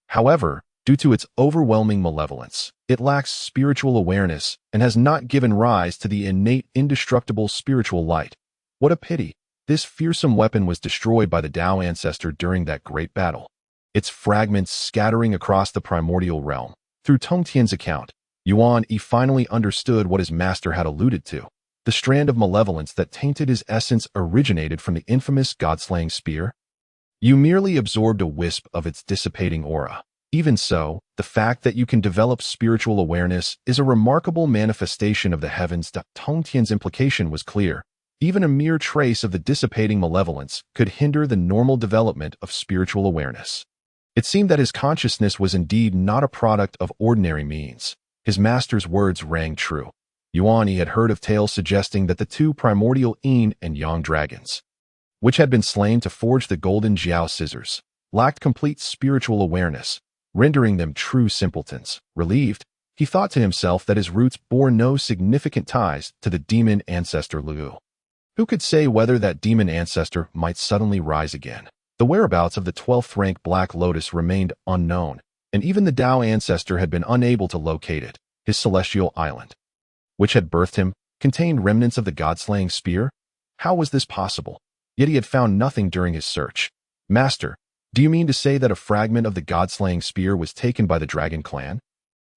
However, due to its overwhelming malevolence, it lacks spiritual awareness and has not given rise to the innate indestructible spiritual light. What a pity! This fearsome weapon was destroyed by the Tao ancestor during that great battle, its fragments scattering across the primordial realm. Through Tongtian's account, Yuan Yi finally understood what his master had alluded to. The strand of malevolence that tainted his essence originated from the infamous God-slaying spear. You merely absorbed a wisp of its dissipating aura. Even so, the fact that you can develop spiritual awareness is a remarkable manifestation of the heavens. Tongtian's implication was clear. Even a mere trace of the dissipating malevolence could hinder the normal development of spiritual awareness. It seemed that his consciousness was indeed not a product of ordinary means. His master's words rang true. Yuan Yi had heard of tales suggesting that the two primordial Yin and Yang dragons, which had been slain to forge the Golden Jiao Scissors, lacked complete spiritual awareness, rendering them true simpletons. Relieved, he thought to himself that his roots bore no significant ties to the demon ancestor Liu. Who could say whether that demon ancestor might suddenly rise again? The whereabouts of the 12th rank Black Lotus remained unknown, and even the Tao ancestor had been unable to locate it. His celestial island, which had birthed him, contained remnants of the God-slaying spear. How was this possible? Yet he had found nothing during his search. Master, do you mean to say that a fragment of the God-slaying spear was taken by the Dragon clan?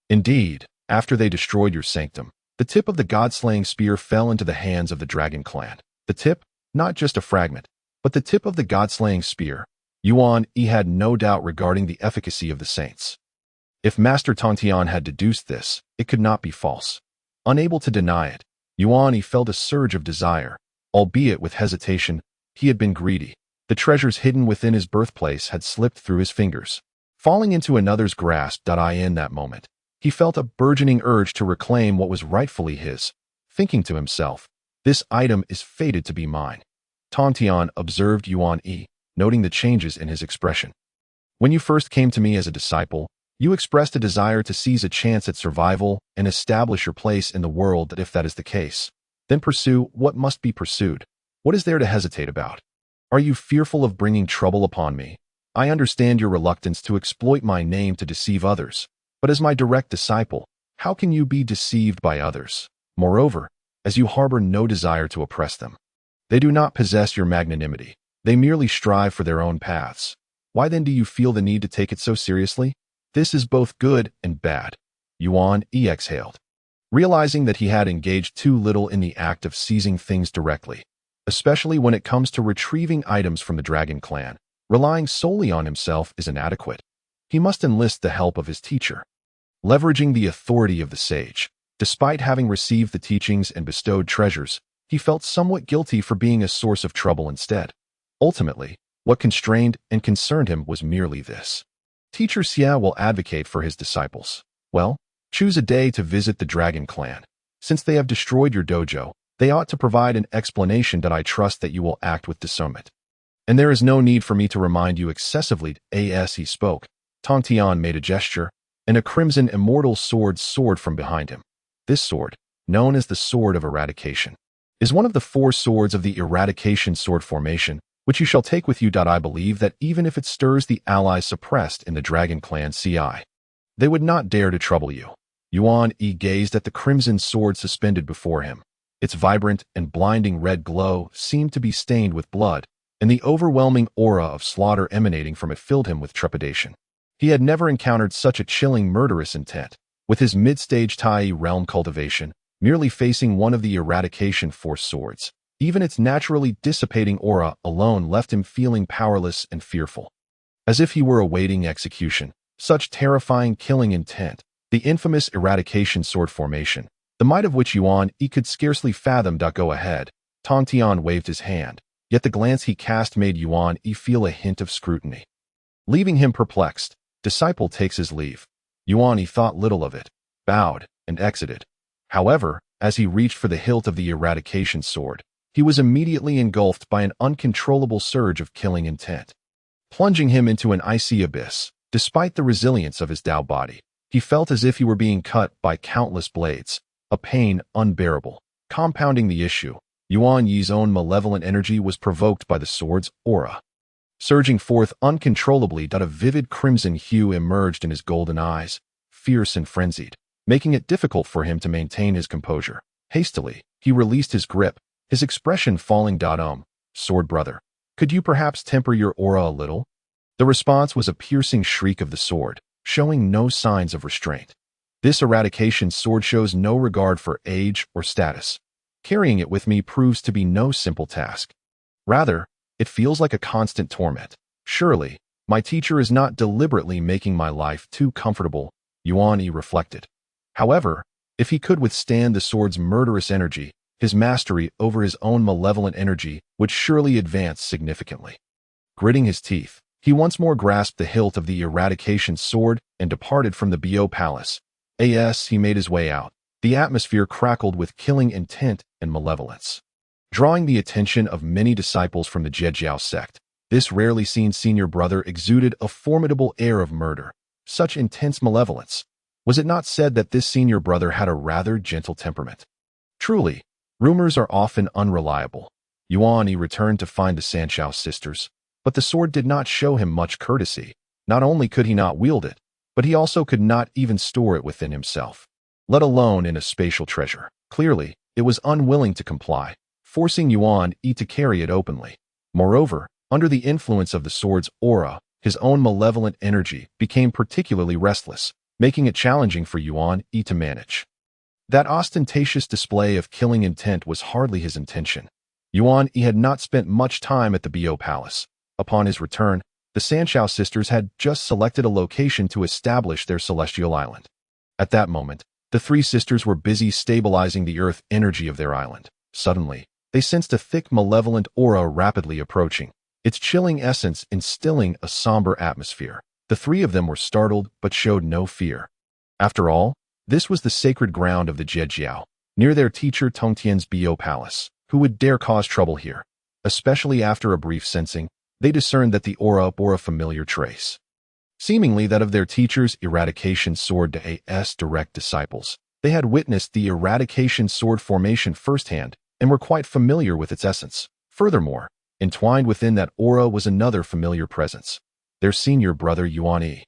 Indeed, after they destroyed your sanctum, the tip of the God-slaying spear fell into the hands of the Dragon clan. The tip, not just a fragment, but the tip of the God-slaying spear. Yuan Yi had no doubt regarding the efficacy of the saints. If Master Tongtian had deduced this, it could not be false. Unable to deny it, Yuan Yi felt a surge of desire. Albeit with hesitation, he had been greedy. The treasures hidden within his birthplace had slipped through his fingers, falling into another's grasp. In that moment, he felt a burgeoning urge to reclaim what was rightfully his, thinking to himself, this item is fated to be mine. Tongtian observed Yuan Yi, noting the changes in his expression. When you first came to me as a disciple, you expressed a desire to seize a chance at survival and establish your place in the world. That if that is the case, then pursue what must be pursued. What is there to hesitate about? Are you fearful of bringing trouble upon me? I understand your reluctance to exploit my name to deceive others, but as my direct disciple, how can you be deceived by others? Moreover, as you harbor no desire to oppress them, they do not possess your magnanimity. They merely strive for their own paths. Why then do you feel the need to take it so seriously? This is both good and bad. Yuan Yi exhaled, realizing that he had engaged too little in the act of seizing things directly, especially when it comes to retrieving items from the Dragon clan. Relying solely on himself is inadequate. He must enlist the help of his teacher, leveraging the authority of the sage. Despite having received the teachings and bestowed treasures, he felt somewhat guilty for being a source of trouble instead. Ultimately, what constrained and concerned him was merely this. Teacher Xia will advocate for his disciples. Well, choose a day to visit the Dragon clan. Since they have destroyed your dojo, they ought to provide an explanation. I trust that you will act with discernment. And there is no need for me to remind you excessively. As he spoke, Tongtian made a gesture, and a crimson immortal sword soared from behind him. This sword, known as the Sword of Eradication, is one of the 4 swords of the Eradication sword formation, which you shall take with you. I believe that even if it stirs the allies suppressed in the Dragon clan CI, they would not dare to trouble you. Yuan Yi gazed at the crimson sword suspended before him. Its vibrant and blinding red glow seemed to be stained with blood, and the overwhelming aura of slaughter emanating from it filled him with trepidation. He had never encountered such a chilling murderous intent. With his mid-stage Tai realm cultivation, merely facing one of the Eradication Force swords, even its naturally dissipating aura alone left him feeling powerless and fearful, as if he were awaiting execution. Such terrifying killing intent, the infamous Eradication sword formation, the might of which Yuan Yi could scarcely fathom. Go ahead. Tongtian waved his hand, yet the glance he cast made Yuan Yi feel a hint of scrutiny. Leaving him perplexed, disciple takes his leave. Yuan Yi thought little of it, bowed, and exited. However, as he reached for the hilt of the Eradication sword, he was immediately engulfed by an uncontrollable surge of killing intent, plunging him into an icy abyss. Despite the resilience of his Dao body, he felt as if he were being cut by countless blades, a pain unbearable. Compounding the issue, Yuan Yi's own malevolent energy was provoked by the sword's aura. Surging forth uncontrollably, a vivid crimson hue emerged in his golden eyes, fierce and frenzied, making it difficult for him to maintain his composure. Hastily, he released his grip, his expression falling. Sword brother, could you perhaps temper your aura a little? The response was a piercing shriek of the sword, showing no signs of restraint. This eradication sword shows no regard for age or status. Carrying it with me proves to be no simple task. Rather, it feels like a constant torment. Surely, my teacher is not deliberately making my life too comfortable, Yuan Yi reflected. However, if he could withstand the sword's murderous energy, his mastery over his own malevolent energy would surely advance significantly. Gritting his teeth, he once more grasped the hilt of the eradication sword and departed from the Biao Palace. As he made his way out, the atmosphere crackled with killing intent and malevolence. Drawing the attention of many disciples from the Jiao sect, this rarely seen senior brother exuded a formidable air of murder. Such intense malevolence. Was it not said that this senior brother had a rather gentle temperament? Truly, rumors are often unreliable. Yuan Yi returned to find the Jiao sisters, but the sword did not show him much courtesy. Not only could he not wield it, but he also could not even store it within himself, let alone in a spatial treasure. Clearly, it was unwilling to comply, forcing Yuan Yi to carry it openly. Moreover, under the influence of the sword's aura, his own malevolent energy became particularly restless, making it challenging for Yuan Yi to manage. That ostentatious display of killing intent was hardly his intention. Yuan Yi had not spent much time at the Biao Palace. Upon his return, the Jiao sisters had just selected a location to establish their celestial island. At that moment, the three sisters were busy stabilizing the earth energy of their island. Suddenly, they sensed a thick malevolent aura rapidly approaching, its chilling essence instilling a somber atmosphere. The three of them were startled but showed no fear. After all, this was the sacred ground of the Jiao, near their teacher Tongtian's Biao Palace. Who would dare cause trouble here? Especially after a brief sensing, they discerned that the aura bore a familiar trace. Seemingly that of their teacher's eradication sword as direct disciples. They had witnessed the eradication sword formation firsthand and were quite familiar with its essence. Furthermore, entwined within that aura was another familiar presence, their senior brother Yuan Yi.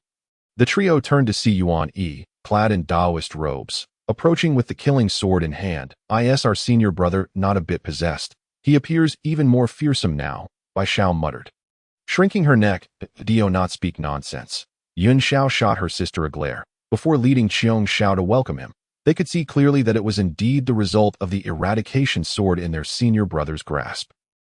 The trio turned to see Yuan Yi, clad in Taoist robes, approaching with the killing sword in hand. Our senior brother not a bit possessed. He appears even more fearsome now, Bai Shao muttered. Shrinking her neck, Dio not speak nonsense. Yun Xiao shot her sister a glare, before leading Qiong Xiao to welcome him. They could see clearly that it was indeed the result of the eradication sword in their senior brother's grasp.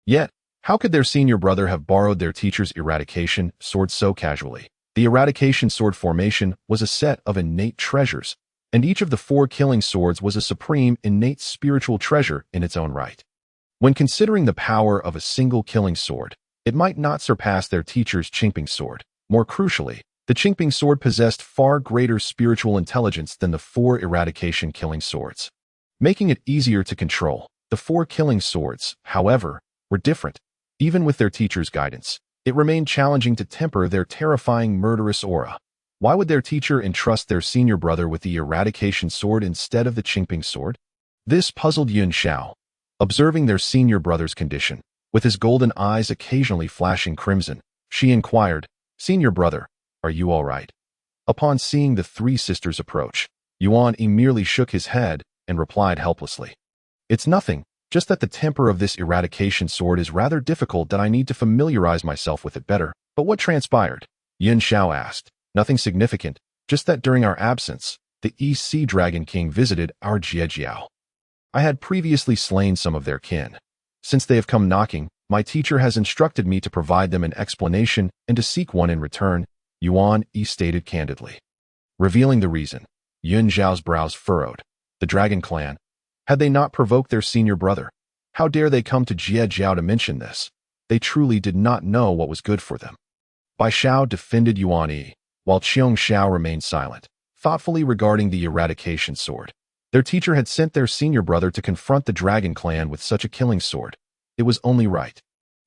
Yet, how could their senior brother have borrowed their teacher's eradication sword so casually? The eradication sword formation was a set of innate treasures, and each of the 4 killing swords was a supreme innate spiritual treasure in its own right. When considering the power of a single killing sword, it might not surpass their teacher's Qingping sword. More crucially, the Qingping sword possessed far greater spiritual intelligence than the 4 eradication killing swords, making it easier to control. The 4 killing swords, however, were different. Even with their teacher's guidance, it remained challenging to temper their terrifying murderous aura. Why would their teacher entrust their senior brother with the eradication sword instead of the Qingping sword? This puzzled Yun Xiao. Observing their senior brother's condition, with his golden eyes occasionally flashing crimson, she inquired, "Senior brother, are you all right?" Upon seeing the 3 sisters approach, Yuan Yi merely shook his head and replied helplessly, "It's nothing, just that the temper of this eradication sword is rather difficult, that I need to familiarize myself with it better." "But what transpired?" Yun Xiao asked. "Nothing significant, just that during our absence, the East Sea Dragon King visited our Jiao. I had previously slain some of their kin. Since they have come knocking, my teacher has instructed me to provide them an explanation and to seek one in return," Yuan Yi stated candidly. Revealing the reason, Yun Xiao's brows furrowed. The Dragon Clan. Had they not provoked their senior brother? How dare they come to Jiao to mention this? They truly did not know what was good for them. Bai Shao defended Yuan Yi, while Qiong Xiao remained silent, thoughtfully regarding the eradication sword. Their teacher had sent their senior brother to confront the Dragon Clan with such a killing sword. It was only right.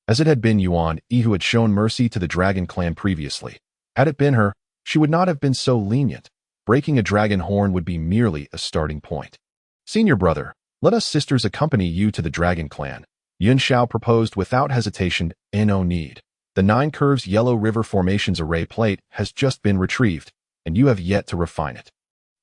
As it had been Yuan Yi who had shown mercy to the Dragon Clan previously. Had it been her, she would not have been so lenient. Breaking a dragon horn would be merely a starting point. Senior brother, let us sisters accompany you to the Dragon Clan. Yun Xiao proposed without hesitation. No need. The 9 curves yellow river formation's array plate has just been retrieved, and you have yet to refine it.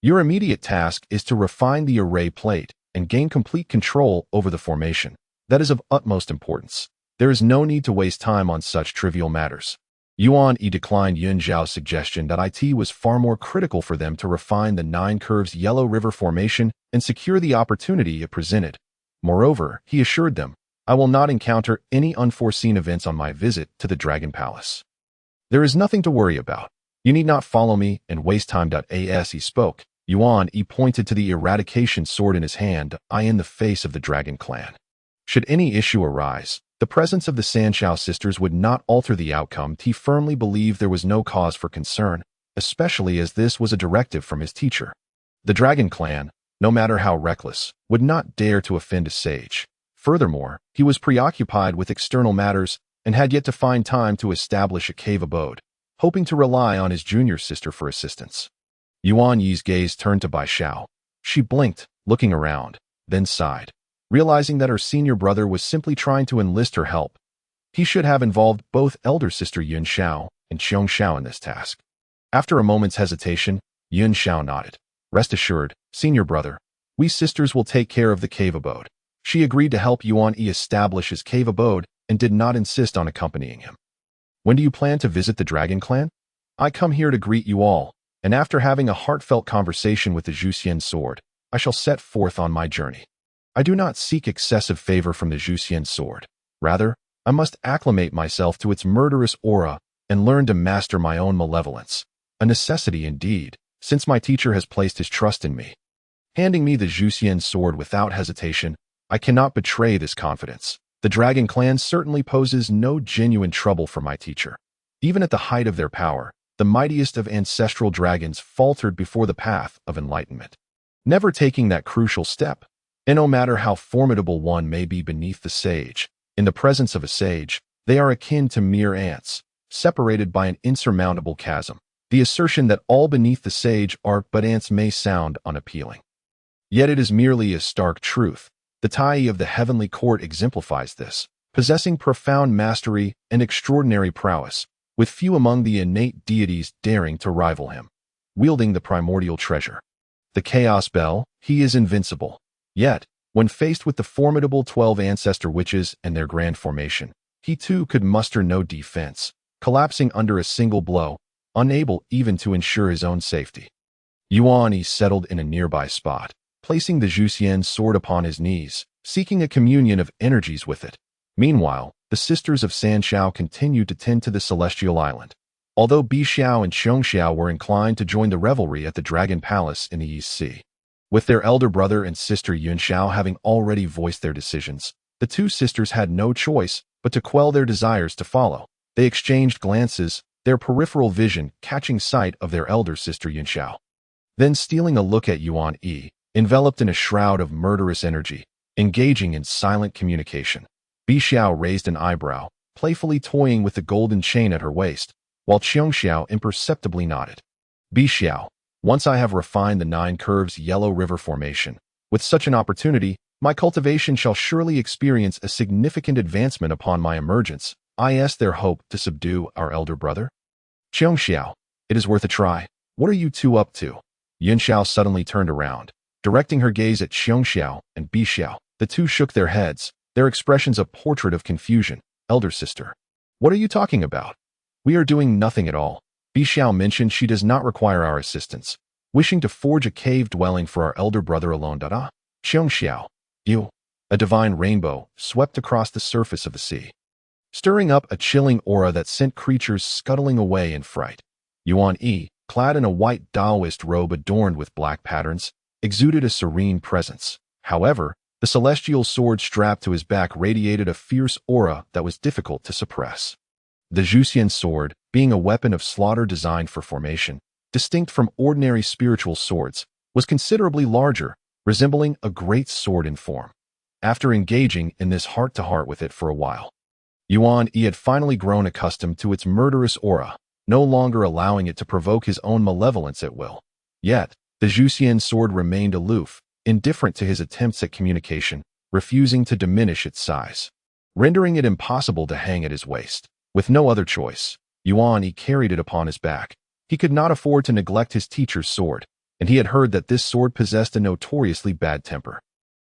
Your immediate task is to refine the array plate and gain complete control over the formation. That is of utmost importance. There is no need to waste time on such trivial matters. Yuan Yi declined Yun Zhao's suggestion that it was far more critical for them to refine the 9 curves yellow river formation and secure the opportunity it presented. Moreover, he assured them, I will not encounter any unforeseen events on my visit to the Dragon Palace. There is nothing to worry about. You need not follow me and waste time. As he spoke, Yuan Yi pointed to the eradication sword in his hand, in the face of the Dragon Clan. Should any issue arise, the presence of the Sanshao sisters would not alter the outcome. He firmly believed there was no cause for concern, especially as this was a directive from his teacher. The Dragon Clan, no matter how reckless, would not dare to offend a sage. Furthermore, he was preoccupied with external matters and had yet to find time to establish a cave abode, hoping to rely on his junior sister for assistance. Yuan Yi's gaze turned to Bai Xiao. She blinked, looking around, then sighed, realizing that her senior brother was simply trying to enlist her help. He should have involved both elder sister Yun Xiao and Xiong Xiao in this task. After a moment's hesitation, Yun Xiao nodded. Rest assured, senior brother, we sisters will take care of the cave abode. She agreed to help Yuan Yi establish his cave abode and did not insist on accompanying him. When do you plan to visit the Dragon Clan? I come here to greet you all, and after having a heartfelt conversation with the Zhuxian sword, I shall set forth on my journey. I do not seek excessive favor from the Zhuxian sword. Rather, I must acclimate myself to its murderous aura and learn to master my own malevolence. A necessity indeed, since my teacher has placed his trust in me. Handing me the Zhuxian sword without hesitation, I cannot betray this confidence. The Dragon Clan certainly poses no genuine trouble for my teacher. Even at the height of their power, the mightiest of ancestral dragons faltered before the path of enlightenment, never taking that crucial step. And no matter how formidable one may be beneath the sage, in the presence of a sage, they are akin to mere ants, separated by an insurmountable chasm. The assertion that all beneath the sage are but ants may sound unappealing. Yet it is merely a stark truth. The Tai of the heavenly court exemplifies this, possessing profound mastery and extraordinary prowess, with few among the innate deities daring to rival him. Wielding the primordial treasure, the chaos bell, he is invincible. Yet, when faced with the formidable 12 ancestor witches and their grand formation, he too could muster no defense, collapsing under a single blow, unable even to ensure his own safety. Yuan Yi settled in a nearby spot, placing the Zhuxian sword upon his knees, seeking a communion of energies with it. Meanwhile, the sisters of Sanshao continued to tend to the celestial island. Although Bi Xiao and Xiong Xiao were inclined to join the revelry at the Dragon Palace in the East Sea, with their elder brother and sister Yun Xiao having already voiced their decisions, the two sisters had no choice but to quell their desires to follow. They exchanged glances, their peripheral vision catching sight of their elder sister Yun Xiao. Then stealing a look at Yuan Yi, enveloped in a shroud of murderous energy, engaging in silent communication. Bi Xiao raised an eyebrow, playfully toying with the golden chain at her waist, while Xiong Xiao imperceptibly nodded. Bi Xiao, once I have refined the 9 curves yellow river formation, with such an opportunity, my cultivation shall surely experience a significant advancement upon my emergence. Is there hope to subdue our elder brother? Xiong Xiao, it is worth a try. What are you two up to? Yun Xiao suddenly turned around, directing her gaze at Xiong Xiao and Bi Xiao. The two shook their heads, their expressions a portrait of confusion. Elder sister, what are you talking about? We are doing nothing at all. Bi Xiao mentioned she does not require our assistance, wishing to forge a cave dwelling for our elder brother alone. Xiong Xiao, you. A divine rainbow swept across the surface of the sea, stirring up a chilling aura that sent creatures scuttling away in fright. Yuan Yi, clad in a white Taoist robe adorned with black patterns, exuded a serene presence. However, the celestial sword strapped to his back radiated a fierce aura that was difficult to suppress. The Zhuxian sword, being a weapon of slaughter designed for formation, distinct from ordinary spiritual swords, was considerably larger, resembling a great sword in form. After engaging in this heart-to-heart with it for a while, Yuan Yi had finally grown accustomed to its murderous aura, no longer allowing it to provoke his own malevolence at will. Yet, the Zhuxian sword remained aloof, indifferent to his attempts at communication, refusing to diminish its size, rendering it impossible to hang at his waist. With no other choice, Yuan Yi carried it upon his back. He could not afford to neglect his teacher's sword, and he had heard that this sword possessed a notoriously bad temper.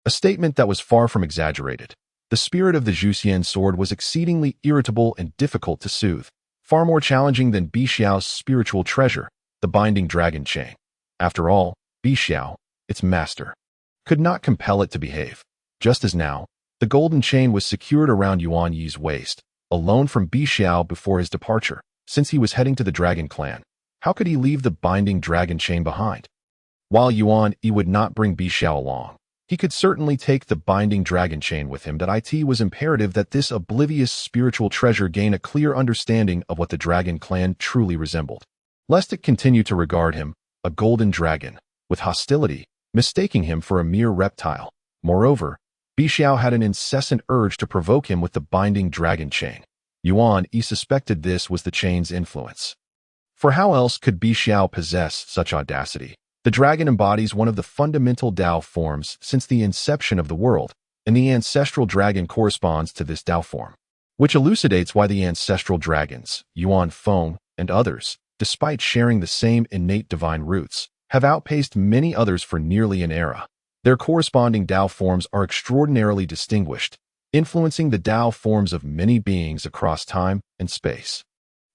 A statement that was far from exaggerated. The spirit of the Zhuxian sword was exceedingly irritable and difficult to soothe, far more challenging than Bixiao's spiritual treasure, the binding dragon chain. After all, Bixiao, its master, could not compel it to behave. Just as now, the golden chain was secured around Yuan Yi's waist, alone from Bixiao before his departure. Since he was heading to the dragon clan, how could he leave the binding dragon chain behind? While Yuan Yi would not bring Bixiao along, he could certainly take the binding dragon chain with him. That it was imperative that this oblivious spiritual treasure gain a clear understanding of what the dragon clan truly resembled, lest it continue to regard him, a golden dragon, with hostility, mistaking him for a mere reptile. Moreover, Bixiao had an incessant urge to provoke him with the binding dragon chain. Yuan Yi suspected this was the chain's influence. For how else could Bixiao possess such audacity? The dragon embodies one of the fundamental Tao forms since the inception of the world, and the ancestral dragon corresponds to this Tao form, which elucidates why the ancestral dragons, Yuan Feng and others, despite sharing the same innate divine roots, have outpaced many others for nearly an era. Their corresponding Tao forms are extraordinarily distinguished, influencing the Tao forms of many beings across time and space,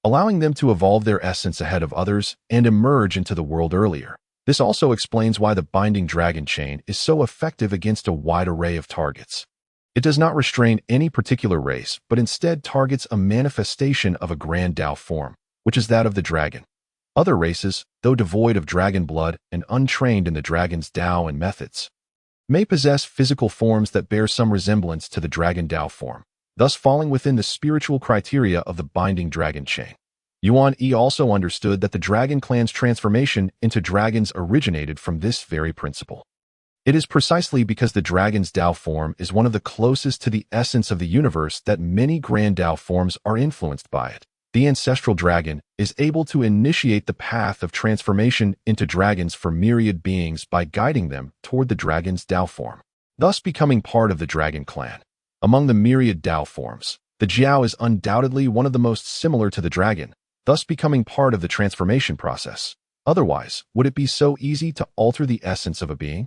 allowing them to evolve their essence ahead of others and emerge into the world earlier. This also explains why the binding dragon chain is so effective against a wide array of targets. It does not restrain any particular race, but instead targets a manifestation of a grand Tao form, which is that of the dragon. Other races, though devoid of dragon blood and untrained in the dragon's Tao and methods, may possess physical forms that bear some resemblance to the dragon Tao form, thus falling within the spiritual criteria of the binding dragon chain. Yuan Yi also understood that the dragon clan's transformation into dragons originated from this very principle. It is precisely because the dragon's Tao form is one of the closest to the essence of the universe that many grand Tao forms are influenced by it. The ancestral dragon is able to initiate the path of transformation into dragons for myriad beings by guiding them toward the dragon's Tao form, thus becoming part of the dragon clan. Among the myriad Tao forms, the Jiao is undoubtedly one of the most similar to the dragon, thus becoming part of the transformation process. Otherwise, would it be so easy to alter the essence of a being?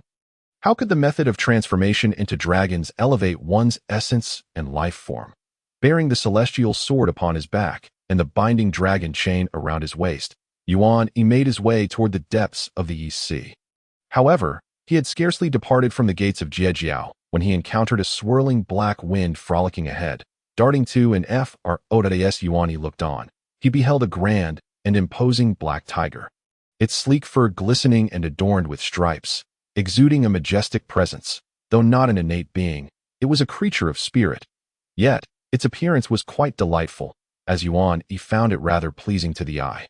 How could the method of transformation into dragons elevate one's essence and life form? Bearing the celestial sword upon his back and the binding dragon chain around his waist, Yuan Yi made his way toward the depths of the East Sea. However, he had scarcely departed from the gates of Jiejiao when he encountered a swirling black wind frolicking ahead. Darting to and F.R.O.S. Yuan Yi looked on. He beheld a grand and imposing black tiger, its sleek fur glistening and adorned with stripes, exuding a majestic presence. Though not an innate being, it was a creature of spirit. Yet, its appearance was quite delightful, as Yuan Yi found it rather pleasing to the eye.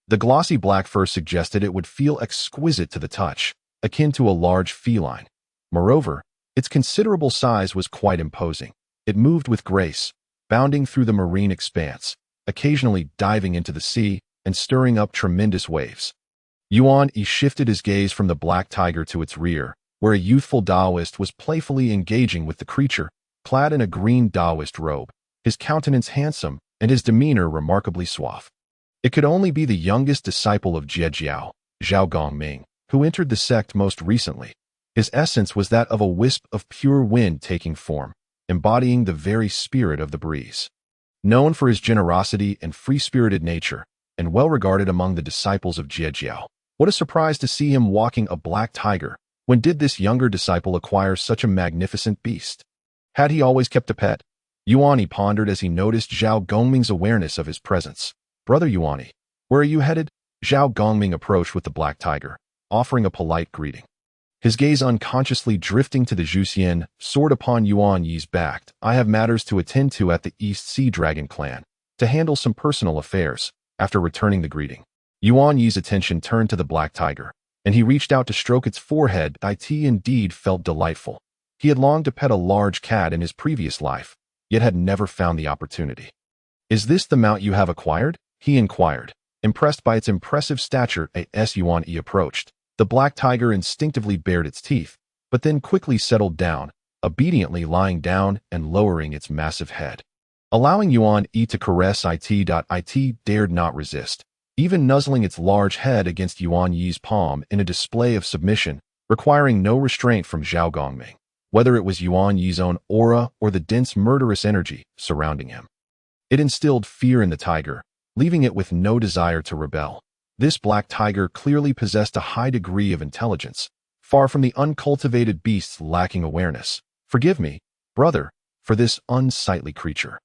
The glossy black fur suggested it would feel exquisite to the touch, akin to a large feline. Moreover, its considerable size was quite imposing. It moved with grace, bounding through the marine expanse, occasionally diving into the sea and stirring up tremendous waves. Yuan Yi shifted his gaze from the black tiger to its rear, where a youthful Taoist was playfully engaging with the creature, clad in a green Taoist robe, his countenance handsome and his demeanor remarkably suave. It could only be the youngest disciple of Jiejiao, Zhao Gongming, who entered the sect most recently. His essence was that of a wisp of pure wind taking form, embodying the very spirit of the breeze. Known for his generosity and free-spirited nature, and well-regarded among the disciples of Jiejiao, what a surprise to see him walking a black tiger. When did this younger disciple acquire such a magnificent beast? Had he always kept a pet? Yuan Yi pondered as he noticed Zhao Gongming's awareness of his presence. Brother Yuan Yi, where are you headed? Zhao Gongming approached with the black tiger, offering a polite greeting. His gaze unconsciously drifting to the Zhuxian sword upon Yuan Yi's back. I have matters to attend to at the East Sea Dragon Clan, to handle some personal affairs. After returning the greeting, Yuan Yi's attention turned to the black tiger, and he reached out to stroke its forehead. It indeed felt delightful. He had longed to pet a large cat in his previous life, yet had never found the opportunity. "Is this the mount you have acquired?" he inquired. Impressed by its impressive stature, as Yuan Yi approached, the black tiger instinctively bared its teeth, but then quickly settled down, obediently lying down and lowering its massive head. Allowing Yuan Yi to caress it. It dared not resist, even nuzzling its large head against Yuan Yi's palm in a display of submission, requiring no restraint from Zhao Gongming, whether it was Yuan Yi's own aura or the dense murderous energy surrounding him. It instilled fear in the tiger, leaving it with no desire to rebel. This black tiger clearly possessed a high degree of intelligence, far from the uncultivated beasts lacking awareness. "Forgive me, brother, for this unsightly creature."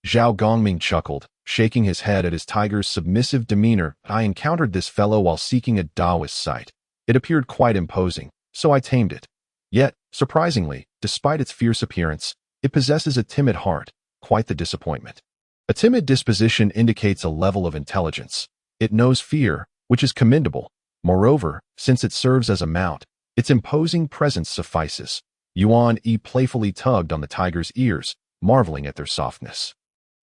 Zhao Gongming chuckled, shaking his head at his tiger's submissive demeanor. "I encountered this fellow while seeking a Taoist site. It appeared quite imposing, so I tamed it. Yet, surprisingly, despite its fierce appearance, it possesses a timid heart, quite the disappointment. A timid disposition indicates a level of intelligence. It knows fear, which is commendable. Moreover, since it serves as a mount, its imposing presence suffices." Yuan Yi playfully tugged on the tiger's ears, marveling at their softness.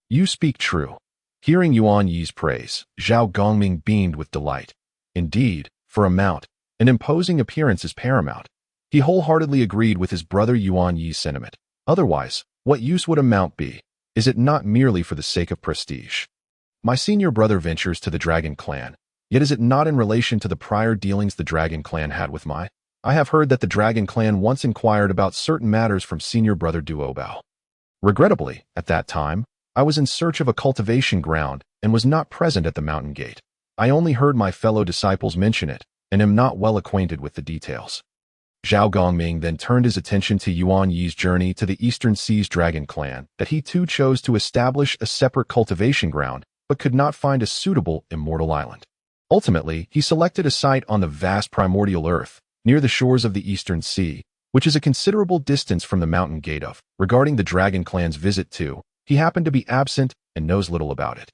"You speak true." Hearing Yuan Yi's praise, Zhao Gongming beamed with delight. Indeed, for a mount, an imposing appearance is paramount. He wholeheartedly agreed with his brother Yuan Yi's sentiment. Otherwise, what use would a mount be? Is it not merely for the sake of prestige? "My senior brother ventures to the Dragon Clan, yet is it not in relation to the prior dealings the Dragon Clan had with my? I have heard that the Dragon Clan once inquired about certain matters from senior brother Duobao. Regrettably, at that time, I was in search of a cultivation ground and was not present at the mountain gate. I only heard my fellow disciples mention it, and am not well acquainted with the details." Zhao Gongming then turned his attention to Yuan Yi's journey to the Eastern Sea's Dragon Clan, that he too chose to establish a separate cultivation ground, but could not find a suitable immortal island. Ultimately, he selected a site on the vast primordial earth, near the shores of the Eastern Sea, which is a considerable distance from the mountain gate of. Regarding the Dragon Clan's visit to, he happened to be absent and knows little about it.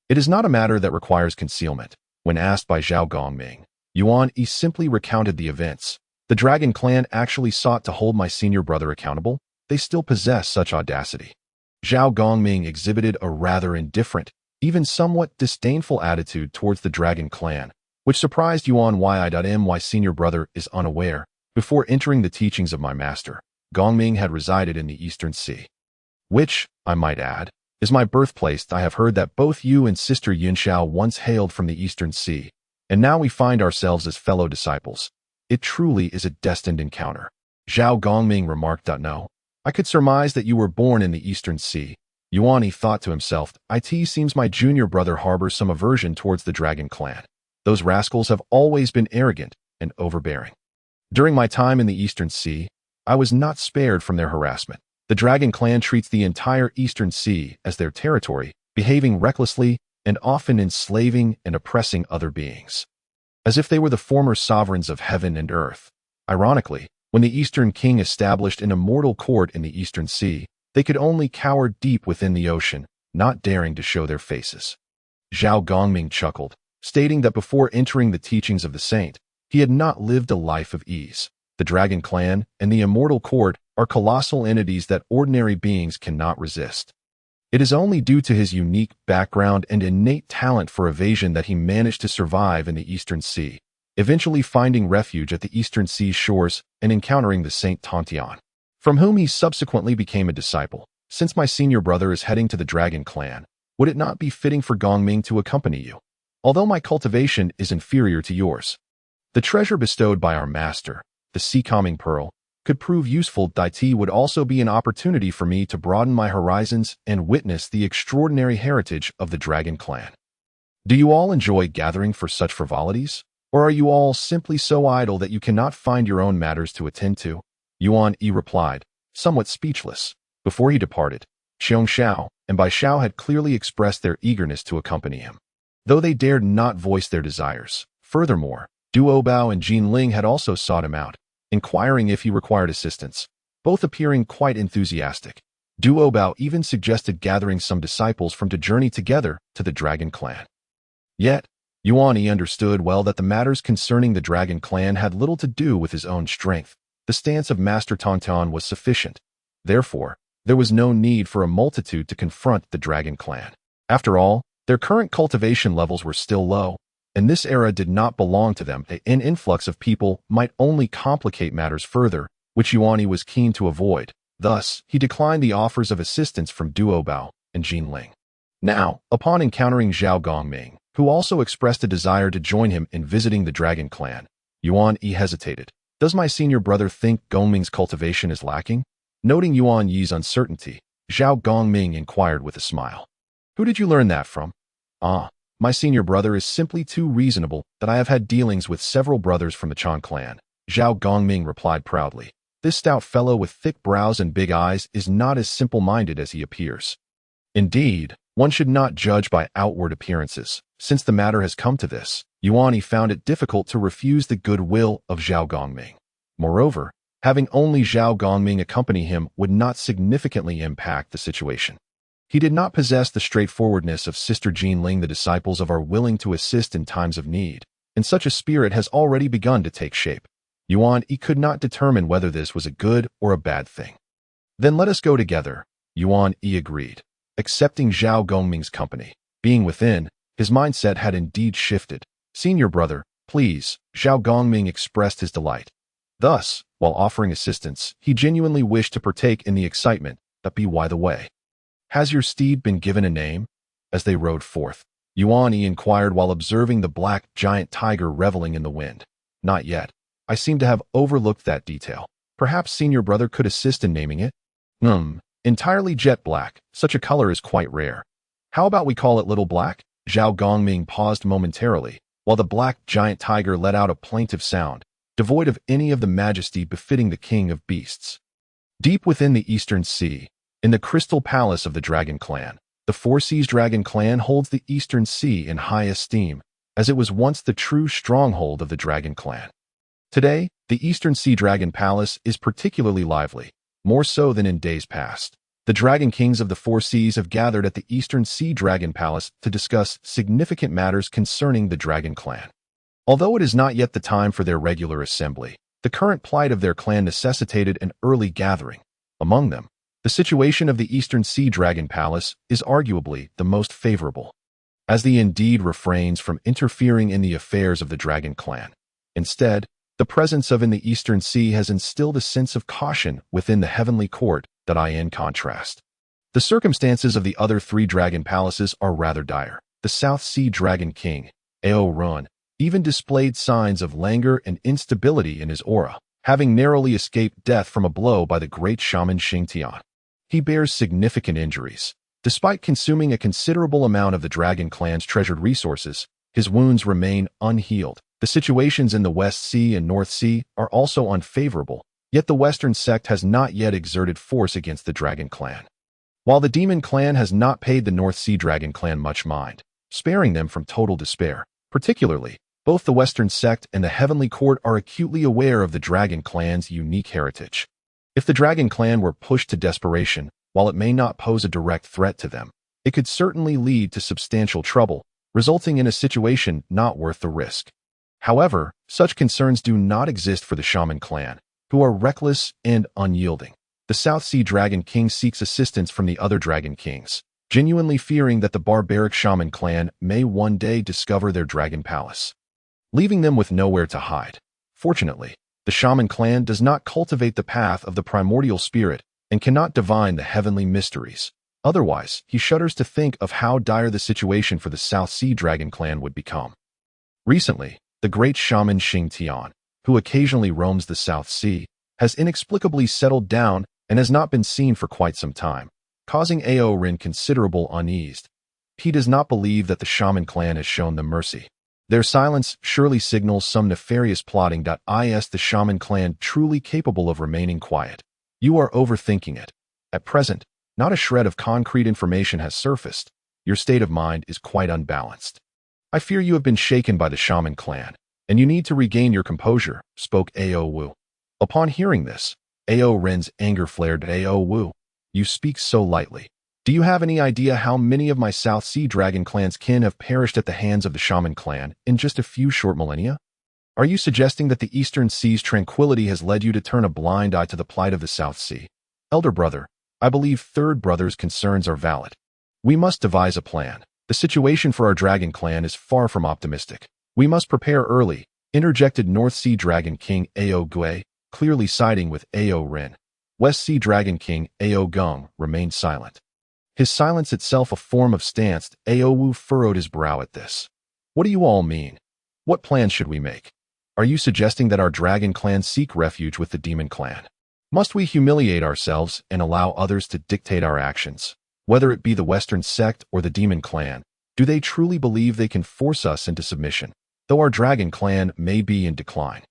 It is not a matter that requires concealment. When asked by Zhao Gongming, Yuan Yi simply recounted the events. "The Dragon Clan actually sought to hold my senior brother accountable. They still possess such audacity." Zhao Gongming exhibited a rather indifferent, even somewhat disdainful attitude towards the Dragon Clan, which surprised Yuan Yi. My senior brother is unaware. Before entering the teachings of my master, Gongming had resided in the Eastern Sea, which, I might add, is my birthplace. I have heard that both you and Sister Yunxiao once hailed from the Eastern Sea, and now we find ourselves as fellow disciples. It truly is a destined encounter." Zhao Gongming remarked. "No, I could surmise that you were born in the Eastern Sea." Yuan Yi thought to himself, "It seems my junior brother harbors some aversion towards the Dragon Clan. Those rascals have always been arrogant and overbearing. During my time in the Eastern Sea, I was not spared from their harassment. The Dragon Clan treats the entire Eastern Sea as their territory, behaving recklessly and often enslaving and oppressing other beings, as if they were the former sovereigns of heaven and earth. Ironically, when the Eastern King established an immortal court in the Eastern Sea, they could only cower deep within the ocean, not daring to show their faces." Zhao Gongming chuckled, stating that before entering the teachings of the saint, he had not lived a life of ease. The Dragon Clan and the immortal court are colossal entities that ordinary beings cannot resist. It is only due to his unique background and innate talent for evasion that he managed to survive in the Eastern Sea, eventually finding refuge at the Eastern Sea shores and encountering the Saint Tantian, from whom he subsequently became a disciple. "Since my senior brother is heading to the Dragon Clan, would it not be fitting for Gongming to accompany you? Although my cultivation is inferior to yours, the treasure bestowed by our master, the sea-calming pearl, could prove useful. It would also be an opportunity for me to broaden my horizons and witness the extraordinary heritage of the Dragon Clan. Do you all enjoy gathering for such frivolities? Or are you all simply so idle that you cannot find your own matters to attend to?" Yuan Yi replied, somewhat speechless. Before he departed, Xiong Xiao and Bai Xiao had clearly expressed their eagerness to accompany him, though they dared not voice their desires. Furthermore, Duobao and Jin Ling had also sought him out, inquiring if he required assistance, both appearing quite enthusiastic. Duobao even suggested gathering some disciples from to journey together to the Dragon Clan. Yet, Yuan Yi understood well that the matters concerning the Dragon Clan had little to do with his own strength. The stance of Master Tauntaun was sufficient. Therefore, there was no need for a multitude to confront the Dragon Clan. After all, their current cultivation levels were still low, and this era did not belong to them. An influx of people might only complicate matters further, which Yuan Yi was keen to avoid. Thus, he declined the offers of assistance from Duo Bao and Jinling. Now, upon encountering Zhao Gongming, who also expressed a desire to join him in visiting the Dragon Clan, Yuan Yi hesitated. Does my senior brother think Gongming's cultivation is lacking? Noting Yuan Yi's uncertainty, Zhao Gongming inquired with a smile. Who did you learn that from? My senior brother is simply too reasonable that I have had dealings with several brothers from the Chan clan, Zhao Gongming replied proudly. This stout fellow with thick brows and big eyes is not as simple-minded as he appears. Indeed, one should not judge by outward appearances. Since the matter has come to this, Yuan Yi found it difficult to refuse the goodwill of Zhao Gongming. Moreover, having only Zhao Gongming accompany him would not significantly impact the situation. He did not possess the straightforwardness of Sister Jinling. The disciples are willing to assist in times of need, and such a spirit has already begun to take shape. Yuan Yi could not determine whether this was a good or a bad thing. Then let us go together, Yuan Yi agreed, accepting Zhao Gongming's company. Being within, his mindset had indeed shifted. Senior brother, please, Zhao Gongming expressed his delight. Thus, while offering assistance, he genuinely wished to partake in the excitement. But by the way, has your steed been given a name? As they rode forth, Yuan Yi inquired while observing the black giant tiger reveling in the wind. Not yet. I seem to have overlooked that detail. Perhaps senior brother could assist in naming it? Entirely jet black. Such a color is quite rare. How about we call it Little Black? Zhao Gongming paused momentarily, while the black giant tiger let out a plaintive sound, devoid of any of the majesty befitting the king of beasts. Deep within the Eastern Sea, in the crystal palace of the Dragon Clan, the Four Seas Dragon Clan holds the Eastern Sea in high esteem, as it was once the true stronghold of the Dragon Clan. Today, the Eastern Sea Dragon Palace is particularly lively, more so than in days past. The Dragon Kings of the Four Seas have gathered at the Eastern Sea Dragon Palace to discuss significant matters concerning the Dragon Clan. Although it is not yet the time for their regular assembly, the current plight of their clan necessitated an early gathering. Among them, the situation of the Eastern Sea Dragon Palace is arguably the most favorable, as the indeed refrains from interfering in the affairs of the Dragon Clan. Instead, the presence of in the Eastern Sea has instilled a sense of caution within the heavenly court that I in contrast. The circumstances of the other three dragon palaces are rather dire. The South Sea Dragon King, Ao Run, even displayed signs of languor and instability in his aura, having narrowly escaped death from a blow by the great shaman Xingtian. He bears significant injuries. Despite consuming a considerable amount of the Dragon Clan's treasured resources, his wounds remain unhealed. The situations in the West Sea and North Sea are also unfavorable, yet the Western sect has not yet exerted force against the Dragon Clan. While the Demon Clan has not paid the North Sea Dragon Clan much mind, sparing them from total despair. Particularly, both the Western sect and the Heavenly Court are acutely aware of the Dragon Clan's unique heritage. If the Dragon Clan were pushed to desperation, while it may not pose a direct threat to them, it could certainly lead to substantial trouble, resulting in a situation not worth the risk. However, such concerns do not exist for the Shaman clan, who are reckless and unyielding. The South Sea Dragon King seeks assistance from the other Dragon Kings, genuinely fearing that the barbaric Shaman clan may one day discover their dragon palace, leaving them with nowhere to hide. Fortunately, the Shaman clan does not cultivate the path of the primordial spirit and cannot divine the heavenly mysteries. Otherwise, he shudders to think of how dire the situation for the South Sea Dragon clan would become. Recently, the great shaman Xingtian, who occasionally roams the South Sea, has inexplicably settled down and has not been seen for quite some time, causing Ao Rin considerable unease. He does not believe that the Shaman clan has shown them mercy. Their silence surely signals some nefarious plotting. Is the Shaman clan truly capable of remaining quiet? You are overthinking it. At present, not a shred of concrete information has surfaced. Your state of mind is quite unbalanced. I fear you have been shaken by the Shaman clan, and you need to regain your composure, spoke Ao Wu. Upon hearing this, Ao Rin's anger flared. Ao Wu, you speak so lightly. Do you have any idea how many of my South Sea Dragon clan's kin have perished at the hands of the Shaman clan in just a few short millennia? Are you suggesting that the Eastern Sea's tranquility has led you to turn a blind eye to the plight of the South Sea? Elder brother, I believe third brother's concerns are valid. We must devise a plan. The situation for our dragon clan is far from optimistic. We must prepare early, interjected North Sea Dragon King Ao Gui, clearly siding with Ao Rin. West Sea Dragon King Ao Gong remained silent. His silence itself a form of stance. Ao Wu furrowed his brow at this. What do you all mean? What plans should we make? Are you suggesting that our dragon clan seek refuge with the demon clan? Must we humiliate ourselves and allow others to dictate our actions? Whether it be the Western sect or the demon clan, do they truly believe they can force us into submission? Though our dragon clan may be in decline,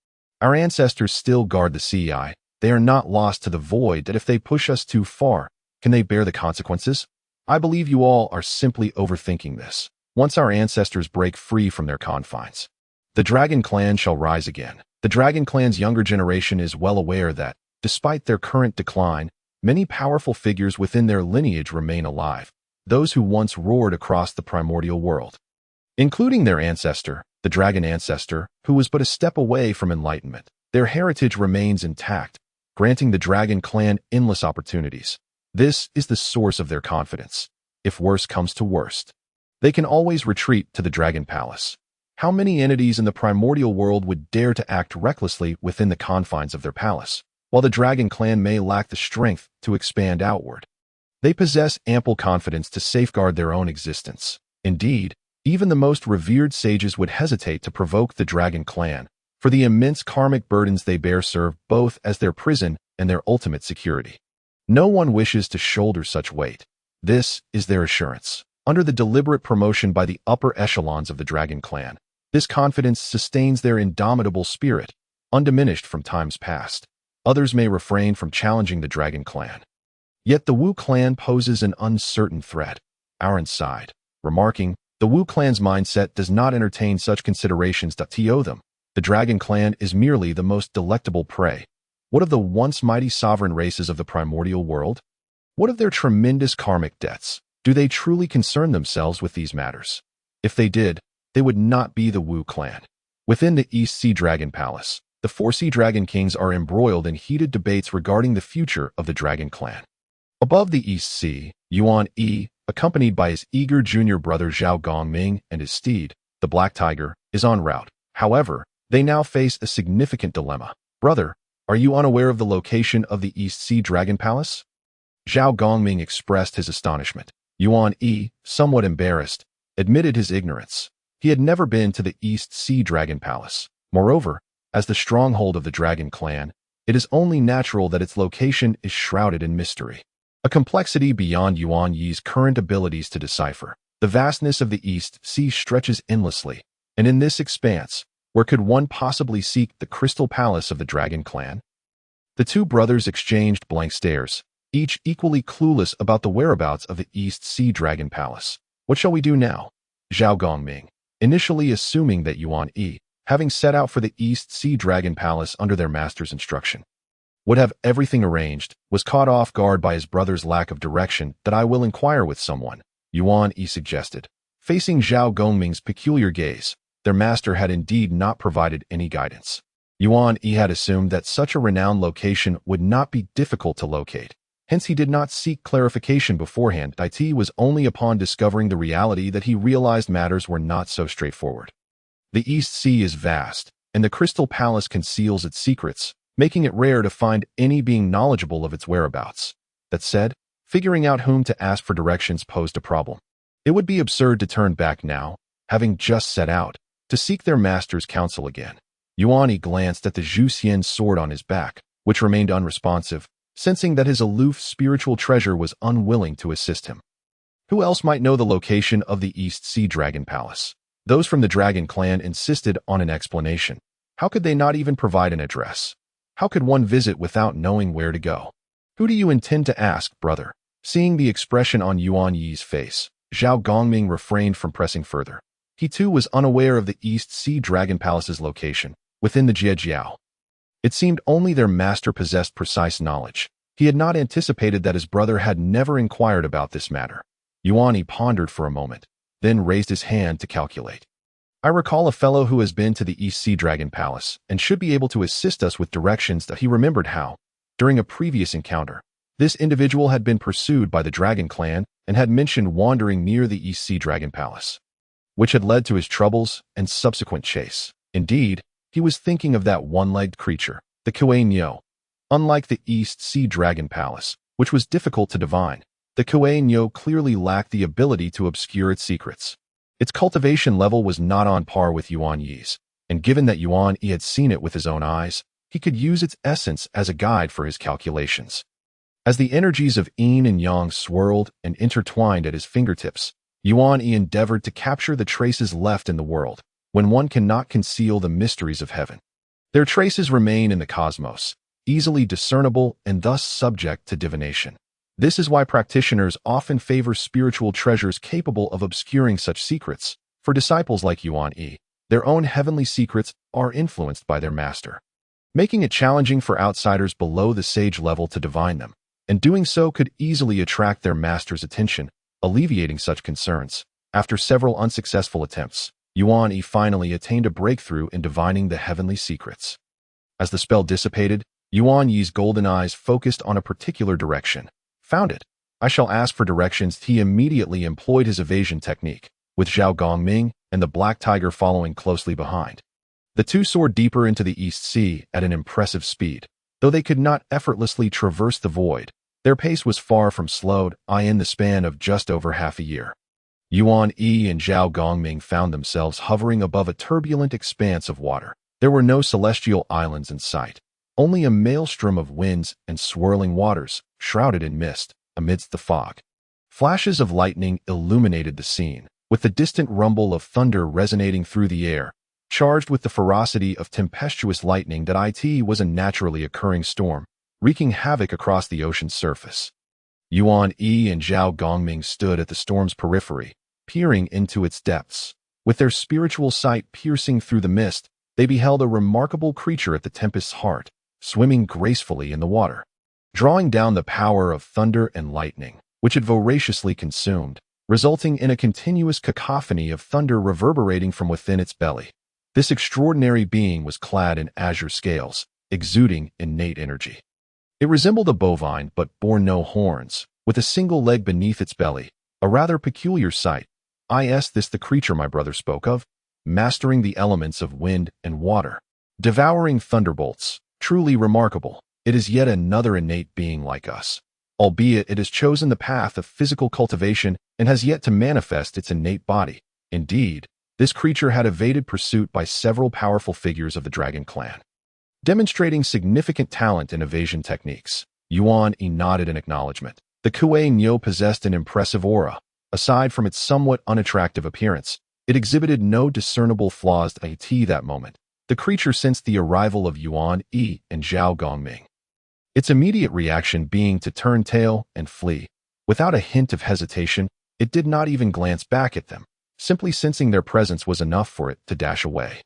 our ancestors still guard the sea. They are not lost to the void that if they push us too far, can they bear the consequences? I believe you all are simply overthinking this. Once our ancestors break free from their confines, the dragon clan shall rise again. The dragon clan's younger generation is well aware that, despite their current decline, many powerful figures within their lineage remain alive, those who once roared across the primordial world, including their ancestor, the dragon ancestor, who was but a step away from enlightenment. Their heritage remains intact, granting the dragon clan endless opportunities. This is the source of their confidence. If worse comes to worst, they can always retreat to the Dragon Palace. How many entities in the primordial world would dare to act recklessly within the confines of their palace? While the Dragon clan may lack the strength to expand outward, they possess ample confidence to safeguard their own existence. Indeed, even the most revered sages would hesitate to provoke the Dragon clan, for the immense karmic burdens they bear serve both as their prison and their ultimate security. No one wishes to shoulder such weight. This is their assurance. Under the deliberate promotion by the upper echelons of the Dragon clan, this confidence sustains their indomitable spirit, undiminished from times past. Others may refrain from challenging the Dragon clan. Yet the Wu clan poses an uncertain threat. Aaron sighed, remarking, the Wu clan's mindset does not entertain such considerations to them. The Dragon clan is merely the most delectable prey. What of the once mighty sovereign races of the primordial world? What of their tremendous karmic debts? Do they truly concern themselves with these matters? If they did, they would not be the Wu clan. Within the East Sea Dragon Palace, the 4 Sea Dragon Kings are embroiled in heated debates regarding the future of the Dragon clan. Above the East Sea, Yuan Yi, accompanied by his eager junior brother Zhao Gongming and his steed, the Black Tiger, is en route. However, they now face a significant dilemma. Brother, are you unaware of the location of the East Sea Dragon Palace? Zhao Gongming expressed his astonishment. Yuan Yi, somewhat embarrassed, admitted his ignorance. He had never been to the East Sea Dragon Palace. Moreover, as the stronghold of the Dragon clan, it is only natural that its location is shrouded in mystery. A complexity beyond Yuan Yi's current abilities to decipher. The vastness of the East Sea stretches endlessly, and in this expanse, where could one possibly seek the Crystal Palace of the Dragon clan? The two brothers exchanged blank stares, each equally clueless about the whereabouts of the East Sea Dragon Palace. What shall we do now? Zhao Gongming, initially assuming that Yuan Yi, having set out for the East Sea Dragon Palace under their master's instruction, would have everything arranged, was caught off guard by his brother's lack of direction. That I will inquire with someone, Yuan Yi suggested. Facing Zhao Gongming's peculiar gaze, their master had indeed not provided any guidance. Yuan Yi had assumed that such a renowned location would not be difficult to locate. Hence he did not seek clarification beforehand. It was only upon discovering the reality that he realized matters were not so straightforward. The East Sea is vast, and the Crystal Palace conceals its secrets, making it rare to find any being knowledgeable of its whereabouts. That said, figuring out whom to ask for directions posed a problem. It would be absurd to turn back now, having just set out, to seek their master's counsel again. Yuan Yi glanced at the Zhu Xian sword on his back, which remained unresponsive, sensing that his aloof spiritual treasure was unwilling to assist him. Who else might know the location of the East Sea Dragon Palace? Those from the Dragon clan insisted on an explanation. How could they not even provide an address? How could one visit without knowing where to go? Who do you intend to ask, brother? Seeing the expression on Yuan Yi's face, Zhao Gongming refrained from pressing further. He too was unaware of the East Sea Dragon Palace's location, within the Jie Jiao. It seemed only their master possessed precise knowledge. He had not anticipated that his brother had never inquired about this matter. Yuan Yi pondered for a moment, then raised his hand to calculate. I recall a fellow who has been to the East Sea Dragon Palace and should be able to assist us with directions. That he remembered how, during a previous encounter, this individual had been pursued by the Dragon Clan and had mentioned wandering near the East Sea Dragon Palace, which had led to his troubles and subsequent chase. Indeed, he was thinking of that one-legged creature, the Yuan Yi. Unlike the East Sea Dragon Palace, which was difficult to divine, the Yuan Yi clearly lacked the ability to obscure its secrets. Its cultivation level was not on par with Yuan Yi's, and given that Yuan Yi had seen it with his own eyes, he could use its essence as a guide for his calculations. As the energies of Yin and Yang swirled and intertwined at his fingertips, Yuan Yi endeavored to capture the traces left in the world, when one cannot conceal the mysteries of heaven. Their traces remain in the cosmos, easily discernible and thus subject to divination. This is why practitioners often favor spiritual treasures capable of obscuring such secrets. For disciples like Yuan Yi, their own heavenly secrets are influenced by their master, making it challenging for outsiders below the sage level to divine them, and doing so could easily attract their master's attention, alleviating such concerns. After several unsuccessful attempts, Yuan Yi finally attained a breakthrough in divining the heavenly secrets. As the spell dissipated, Yuan Yi's golden eyes focused on a particular direction. Found it. I shall ask for directions. He immediately employed his evasion technique, with Zhao Gongming and the Black Tiger following closely behind. The two soared deeper into the East Sea at an impressive speed. Though they could not effortlessly traverse the void, their pace was far from slowed in the span of just over half a year. Yuan Yi and Zhao Gongming found themselves hovering above a turbulent expanse of water. There were no celestial islands in sight, only a maelstrom of winds and swirling waters, shrouded in mist, amidst the fog. Flashes of lightning illuminated the scene, with the distant rumble of thunder resonating through the air, charged with the ferocity of tempestuous lightning. That it was a naturally occurring storm, wreaking havoc across the ocean's surface. Yuan Yi and Zhao Gongming stood at the storm's periphery, peering into its depths. With their spiritual sight piercing through the mist, they beheld a remarkable creature at the tempest's heart, swimming gracefully in the water, drawing down the power of thunder and lightning, which it voraciously consumed, resulting in a continuous cacophony of thunder reverberating from within its belly. This extraordinary being was clad in azure scales, exuding innate energy. It resembled a bovine but bore no horns, with a single leg beneath its belly, a rather peculiar sight. Is this the creature my brother spoke of? Mastering the elements of wind and water, devouring thunderbolts. Truly remarkable. It is yet another innate being like us, albeit it has chosen the path of physical cultivation and has yet to manifest its innate body. Indeed, this creature had evaded pursuit by several powerful figures of the Dragon Clan, demonstrating significant talent in evasion techniques. Yuan Yi nodded in acknowledgement. The Yuan Yi possessed an impressive aura. Aside from its somewhat unattractive appearance, it exhibited no discernible flaws. At that moment, the creature sensed the arrival of Yuan Yi and Zhao Gongming, its immediate reaction being to turn tail and flee. Without a hint of hesitation, it did not even glance back at them. Simply sensing their presence was enough for it to dash away,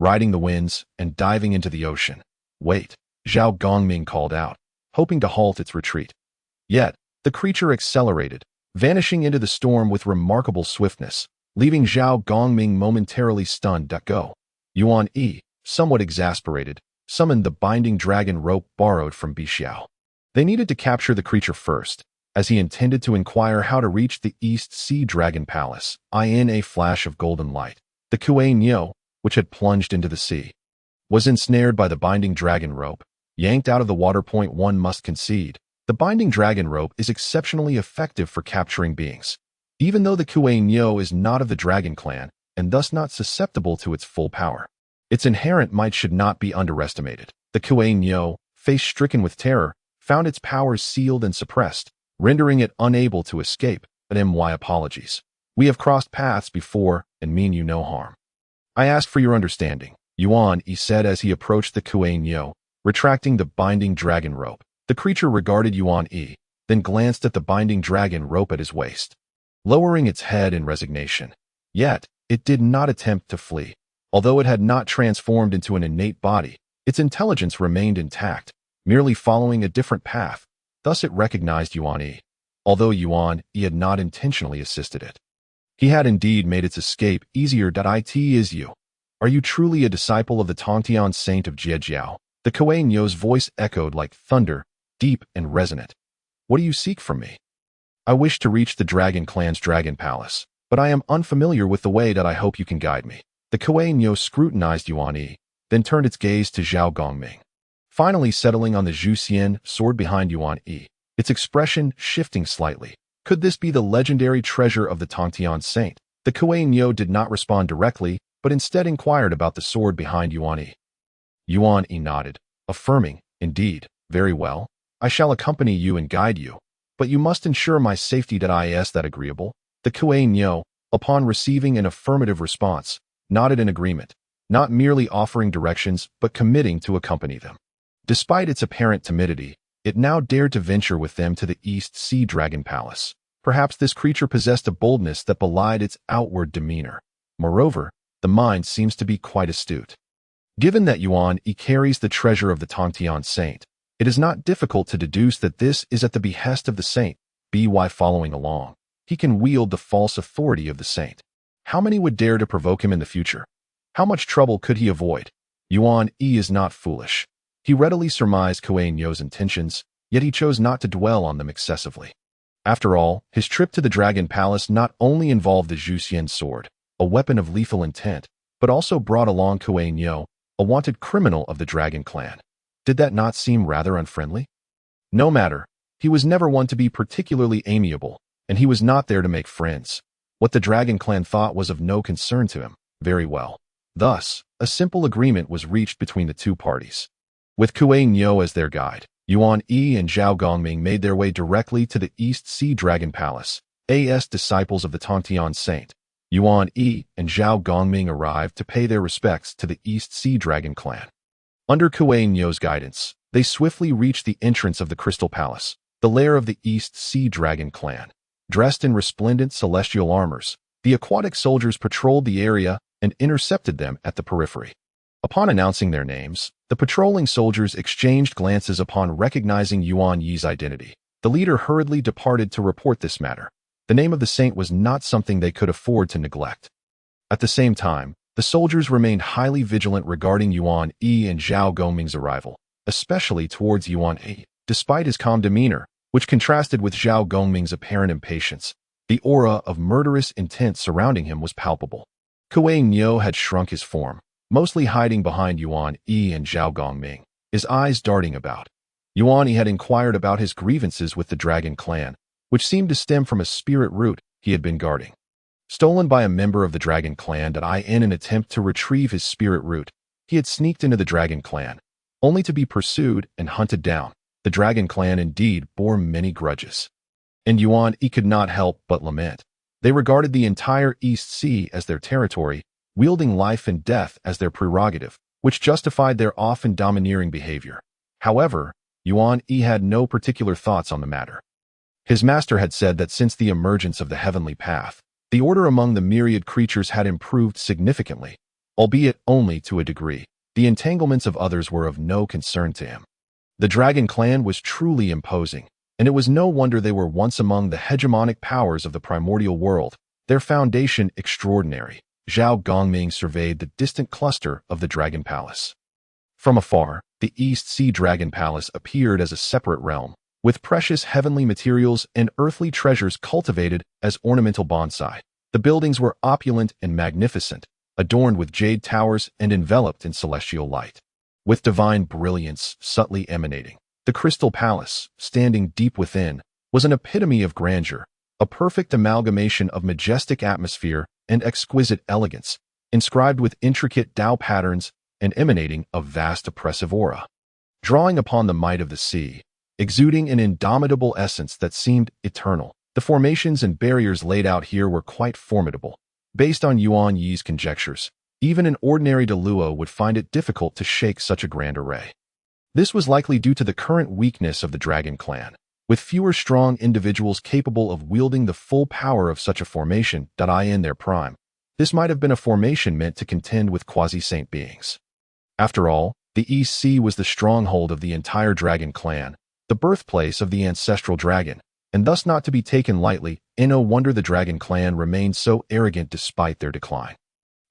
riding the winds and diving into the ocean. Wait, Zhao Gongming called out, hoping to halt its retreat. Yet, the creature accelerated, vanishing into the storm with remarkable swiftness, leaving Zhao Gongming momentarily stunned. Go. Yuan Yi, somewhat exasperated, summoned the binding dragon rope borrowed from Bixiao. They needed to capture the creature first, as he intended to inquire how to reach the East Sea Dragon Palace. In a flash of golden light, the Yuan Yi, which had plunged into the sea, was ensnared by the binding dragon rope, yanked out of the water. One must concede, the binding dragon rope is exceptionally effective for capturing beings. Even though the Yuan Yi is not of the Dragon Clan, and thus not susceptible to its full power, its inherent might should not be underestimated. The Yuan Yi, face-stricken with terror, found its powers sealed and suppressed, rendering it unable to escape. My apologies. We have crossed paths before and mean you no harm. I ask for your understanding, Yuan Yi said as he approached the Yuan Yi, retracting the binding dragon rope. The creature regarded Yuan Yi, then glanced at the binding dragon rope at his waist, lowering its head in resignation. Yet, it did not attempt to flee. Although it had not transformed into an innate body, its intelligence remained intact, merely following a different path. Thus it recognized Yuan Yi, although Yuan Yi had not intentionally assisted it. He had indeed made its escape easier. It is you. Are you truly a disciple of the Tongtian Saint of Jiao? The Kuei Nyo's voice echoed like thunder, deep and resonant. What do you seek from me? I wish to reach the Dragon Clan's Dragon Palace, but I am unfamiliar with the way. That I hope you can guide me. The Kuei Nyo scrutinized Yuan Yi, then turned its gaze to Zhao Gongming, finally settling on the Zhuxian sword behind Yuan Yi, its expression shifting slightly. Could this be the legendary treasure of the Tongtian Saint? The Kuei Nyo did not respond directly, but instead inquired about the sword behind Yuan Yi. Yuan Yi nodded, affirming, indeed, very well. I shall accompany you and guide you, but you must ensure my safety. Is that agreeable? The Kuei Nyo, upon receiving an affirmative response, nodded in agreement, not merely offering directions but committing to accompany them. Despite its apparent timidity, it now dared to venture with them to the East Sea Dragon Palace. Perhaps this creature possessed a boldness that belied its outward demeanor. Moreover, the mind seems to be quite astute. Given that Yuan Yi carries the treasure of the Tongtian Saint, it is not difficult to deduce that this is at the behest of the saint. By following along, he can wield the false authority of the saint. How many would dare to provoke him in the future? How much trouble could he avoid? Yuan Yi is not foolish. He readily surmised Kuei Nyo's intentions, yet he chose not to dwell on them excessively. After all, his trip to the Dragon Palace not only involved the Zhuxian sword, a weapon of lethal intent, but also brought along Kuei Nyo, a wanted criminal of the Dragon Clan. Did that not seem rather unfriendly? No matter, he was never one to be particularly amiable, and he was not there to make friends. What the Dragon Clan thought was of no concern to him. Very well. Thus, a simple agreement was reached between the two parties. With Kuei Nyo as their guide, Yuan Yi and Zhao Gongming made their way directly to the East Sea Dragon Palace. As disciples of the Tongtian Saint, Yuan Yi and Zhao Gongming arrived to pay their respects to the East Sea Dragon Clan. Under Kuei Nyo's guidance, they swiftly reached the entrance of the Crystal Palace, the lair of the East Sea Dragon Clan. Dressed in resplendent celestial armors, the aquatic soldiers patrolled the area and intercepted them at the periphery. Upon announcing their names, the patrolling soldiers exchanged glances. Upon recognizing Yuan Yi's identity, the leader hurriedly departed to report this matter. The name of the saint was not something they could afford to neglect. At the same time, the soldiers remained highly vigilant regarding Yuan Yi and Zhao Gongming's arrival, especially towards Yuan Yi. Despite his calm demeanor, which contrasted with Zhao Gongming's apparent impatience, the aura of murderous intent surrounding him was palpable. Kuei Nyo had shrunk his form, mostly hiding behind Yuan Yi and Zhao Gongming, his eyes darting about. Yuan Yi had inquired about his grievances with the Dragon Clan, which seemed to stem from a spirit root he had been guarding. Stolen by a member of the Dragon Clan in an attempt to retrieve his spirit root, he had sneaked into the Dragon Clan, only to be pursued and hunted down. The Dragon Clan indeed bore many grudges. And Yuan Yi could not help but lament. They regarded the entire East Sea as their territory, wielding life and death as their prerogative, which justified their often domineering behavior. However, Yuan Yi had no particular thoughts on the matter. His master had said that since the emergence of the heavenly path, the order among the myriad creatures had improved significantly, albeit only to a degree. The entanglements of others were of no concern to him. The Dragon Clan was truly imposing, and it was no wonder they were once among the hegemonic powers of the primordial world, their foundation extraordinary. Zhao Gongming surveyed the distant cluster of the Dragon Palace. From afar, the East Sea Dragon Palace appeared as a separate realm, with precious heavenly materials and earthly treasures cultivated as ornamental bonsai. The buildings were opulent and magnificent, adorned with jade towers and enveloped in celestial light. With divine brilliance subtly emanating, the Crystal Palace, standing deep within, was an epitome of grandeur, a perfect amalgamation of majestic atmosphere and exquisite elegance, inscribed with intricate Tao patterns and emanating a vast oppressive aura. Drawing upon the might of the sea, exuding an indomitable essence that seemed eternal, the formations and barriers laid out here were quite formidable. Based on Yuan Yi's conjectures, even an ordinary Deluo would find it difficult to shake such a grand array. This was likely due to the current weakness of the Dragon Clan, with fewer strong individuals capable of wielding the full power of such a formation. In their prime, this might have been a formation meant to contend with quasi-saint beings. After all, the East Sea was the stronghold of the entire Dragon Clan, the the birthplace of the ancestral dragon, and thus not to be taken lightly. No wonder the dragon clan remained so arrogant despite their decline.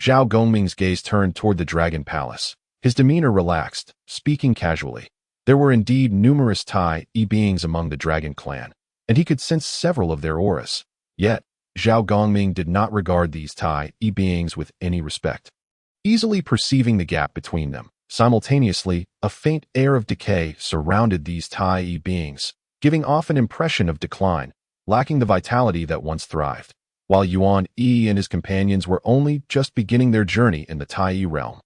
Zhao Gongming's gaze turned toward the dragon palace. His demeanor relaxed, speaking casually. There were indeed numerous Tai beings among the dragon clan, and he could sense several of their auras. Yet, Zhao Gongming did not regard these Tai beings with any respect. Easily perceiving the gap between them, simultaneously, a faint air of decay surrounded these Tai beings, giving off an impression of decline, lacking the vitality that once thrived, while Yuan Yi and his companions were only just beginning their journey in the Tai realm.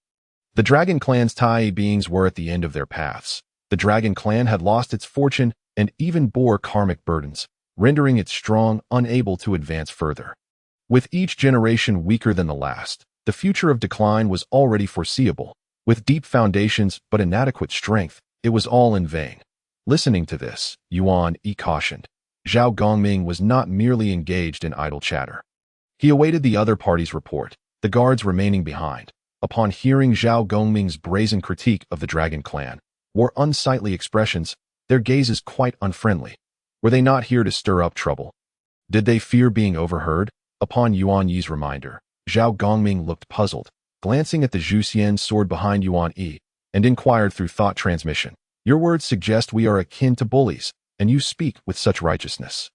The dragon clan's Tai beings were at the end of their paths. The dragon clan had lost its fortune and even bore karmic burdens, rendering it strong, unable to advance further. With each generation weaker than the last, the future of decline was already foreseeable. With deep foundations but inadequate strength, it was all in vain. Listening to this, Yuan Yi cautioned. Zhao Gongming was not merely engaged in idle chatter. He awaited the other party's report, the guards remaining behind. Upon hearing Zhao Gongming's brazen critique of the dragon clan, wore unsightly expressions, their gazes quite unfriendly. Were they not here to stir up trouble? Did they fear being overheard? Upon Yuan Yi's reminder, Zhao Gongming looked puzzled, glancing at the Zhuxian sword behind Yuan Yi, and inquired through thought transmission. Your words suggest we are akin to bullies, and you speak with such righteousness.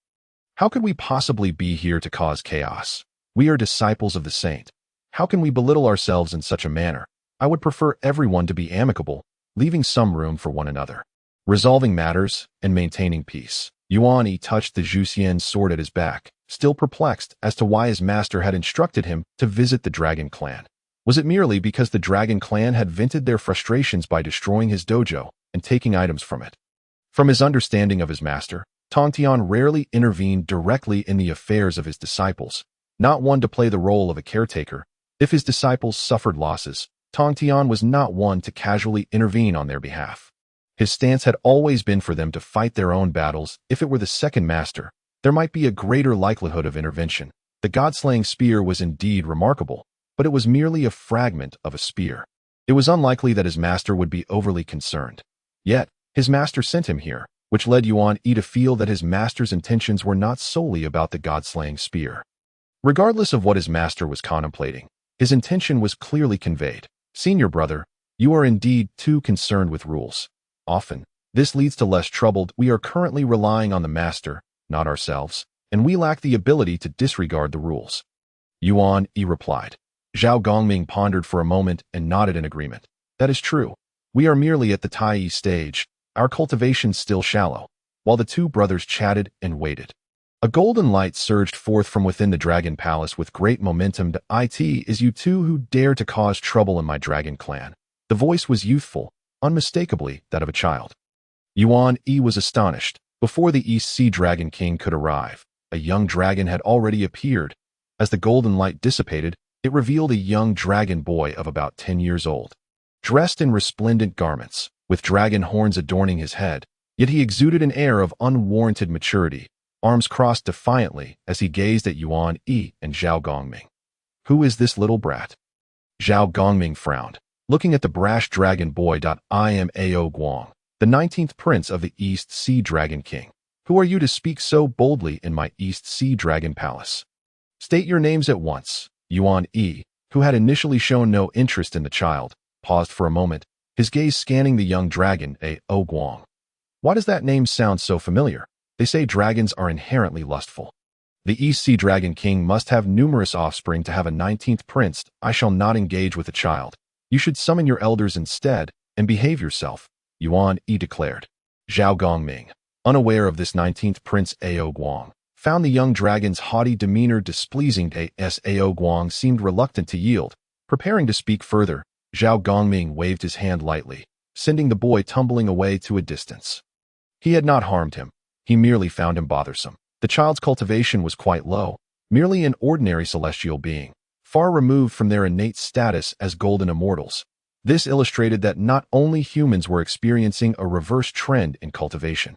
How could we possibly be here to cause chaos? We are disciples of the saint. How can we belittle ourselves in such a manner? I would prefer everyone to be amicable, leaving some room for one another. Resolving matters and maintaining peace. Yuan Yi touched the Zhuxian's sword at his back, still perplexed as to why his master had instructed him to visit the dragon clan. Was it merely because the dragon clan had vented their frustrations by destroying his dojo and taking items from it? From his understanding of his master, Tongtian rarely intervened directly in the affairs of his disciples, not one to play the role of a caretaker. If his disciples suffered losses, Tongtian was not one to casually intervene on their behalf. His stance had always been for them to fight their own battles. If it were the second master, there might be a greater likelihood of intervention. The god-slaying spear was indeed remarkable, but it was merely a fragment of a spear. It was unlikely that his master would be overly concerned. Yet, his master sent him here, which led Yuan Yi to feel that his master's intentions were not solely about the god-slaying spear. Regardless of what his master was contemplating, his intention was clearly conveyed. Senior brother, you are indeed too concerned with rules. Often, this leads to less trouble. We are currently relying on the master, not ourselves, and we lack the ability to disregard the rules. Yuan Yi replied. Zhao Gongming pondered for a moment and nodded in agreement. That is true. We are merely at the Tai stage, our cultivation still shallow. While the two brothers chatted and waited, a golden light surged forth from within the dragon palace with great momentum. It is you two who dare to cause trouble in my dragon clan. The voice was youthful, unmistakably that of a child. Yuan Yi was astonished. Before the East Sea Dragon King could arrive, a young dragon had already appeared. As the golden light dissipated, it revealed a young dragon boy of about 10 years old. Dressed in resplendent garments, with dragon horns adorning his head, yet he exuded an air of unwarranted maturity, arms crossed defiantly as he gazed at Yuan Yi and Zhao Gongming. Who is this little brat? Zhao Gongming frowned, looking at the brash dragon boy. I am Ao Guang, the 19th prince of the East Sea Dragon King. Who are you to speak so boldly in my East Sea Dragon Palace? State your names at once. Yuan Yi, who had initially shown no interest in the child, paused for a moment, his gaze scanning the young dragon, Ao Guang. Why does that name sound so familiar? They say dragons are inherently lustful. The East Sea Dragon King must have numerous offspring to have a 19th prince. I shall not engage with a child. You should summon your elders instead and behave yourself, Yuan Yi declared. Zhao Gongming, unaware of this 19th prince Ao Guang, found the young dragon's haughty demeanor displeasing. As Ao Guang seemed reluctant to yield, preparing to speak further, Zhao Gongming waved his hand lightly, sending the boy tumbling away to a distance. He had not harmed him. He merely found him bothersome. The child's cultivation was quite low, merely an ordinary celestial being, far removed from their innate status as golden immortals. This illustrated that not only humans were experiencing a reverse trend in cultivation.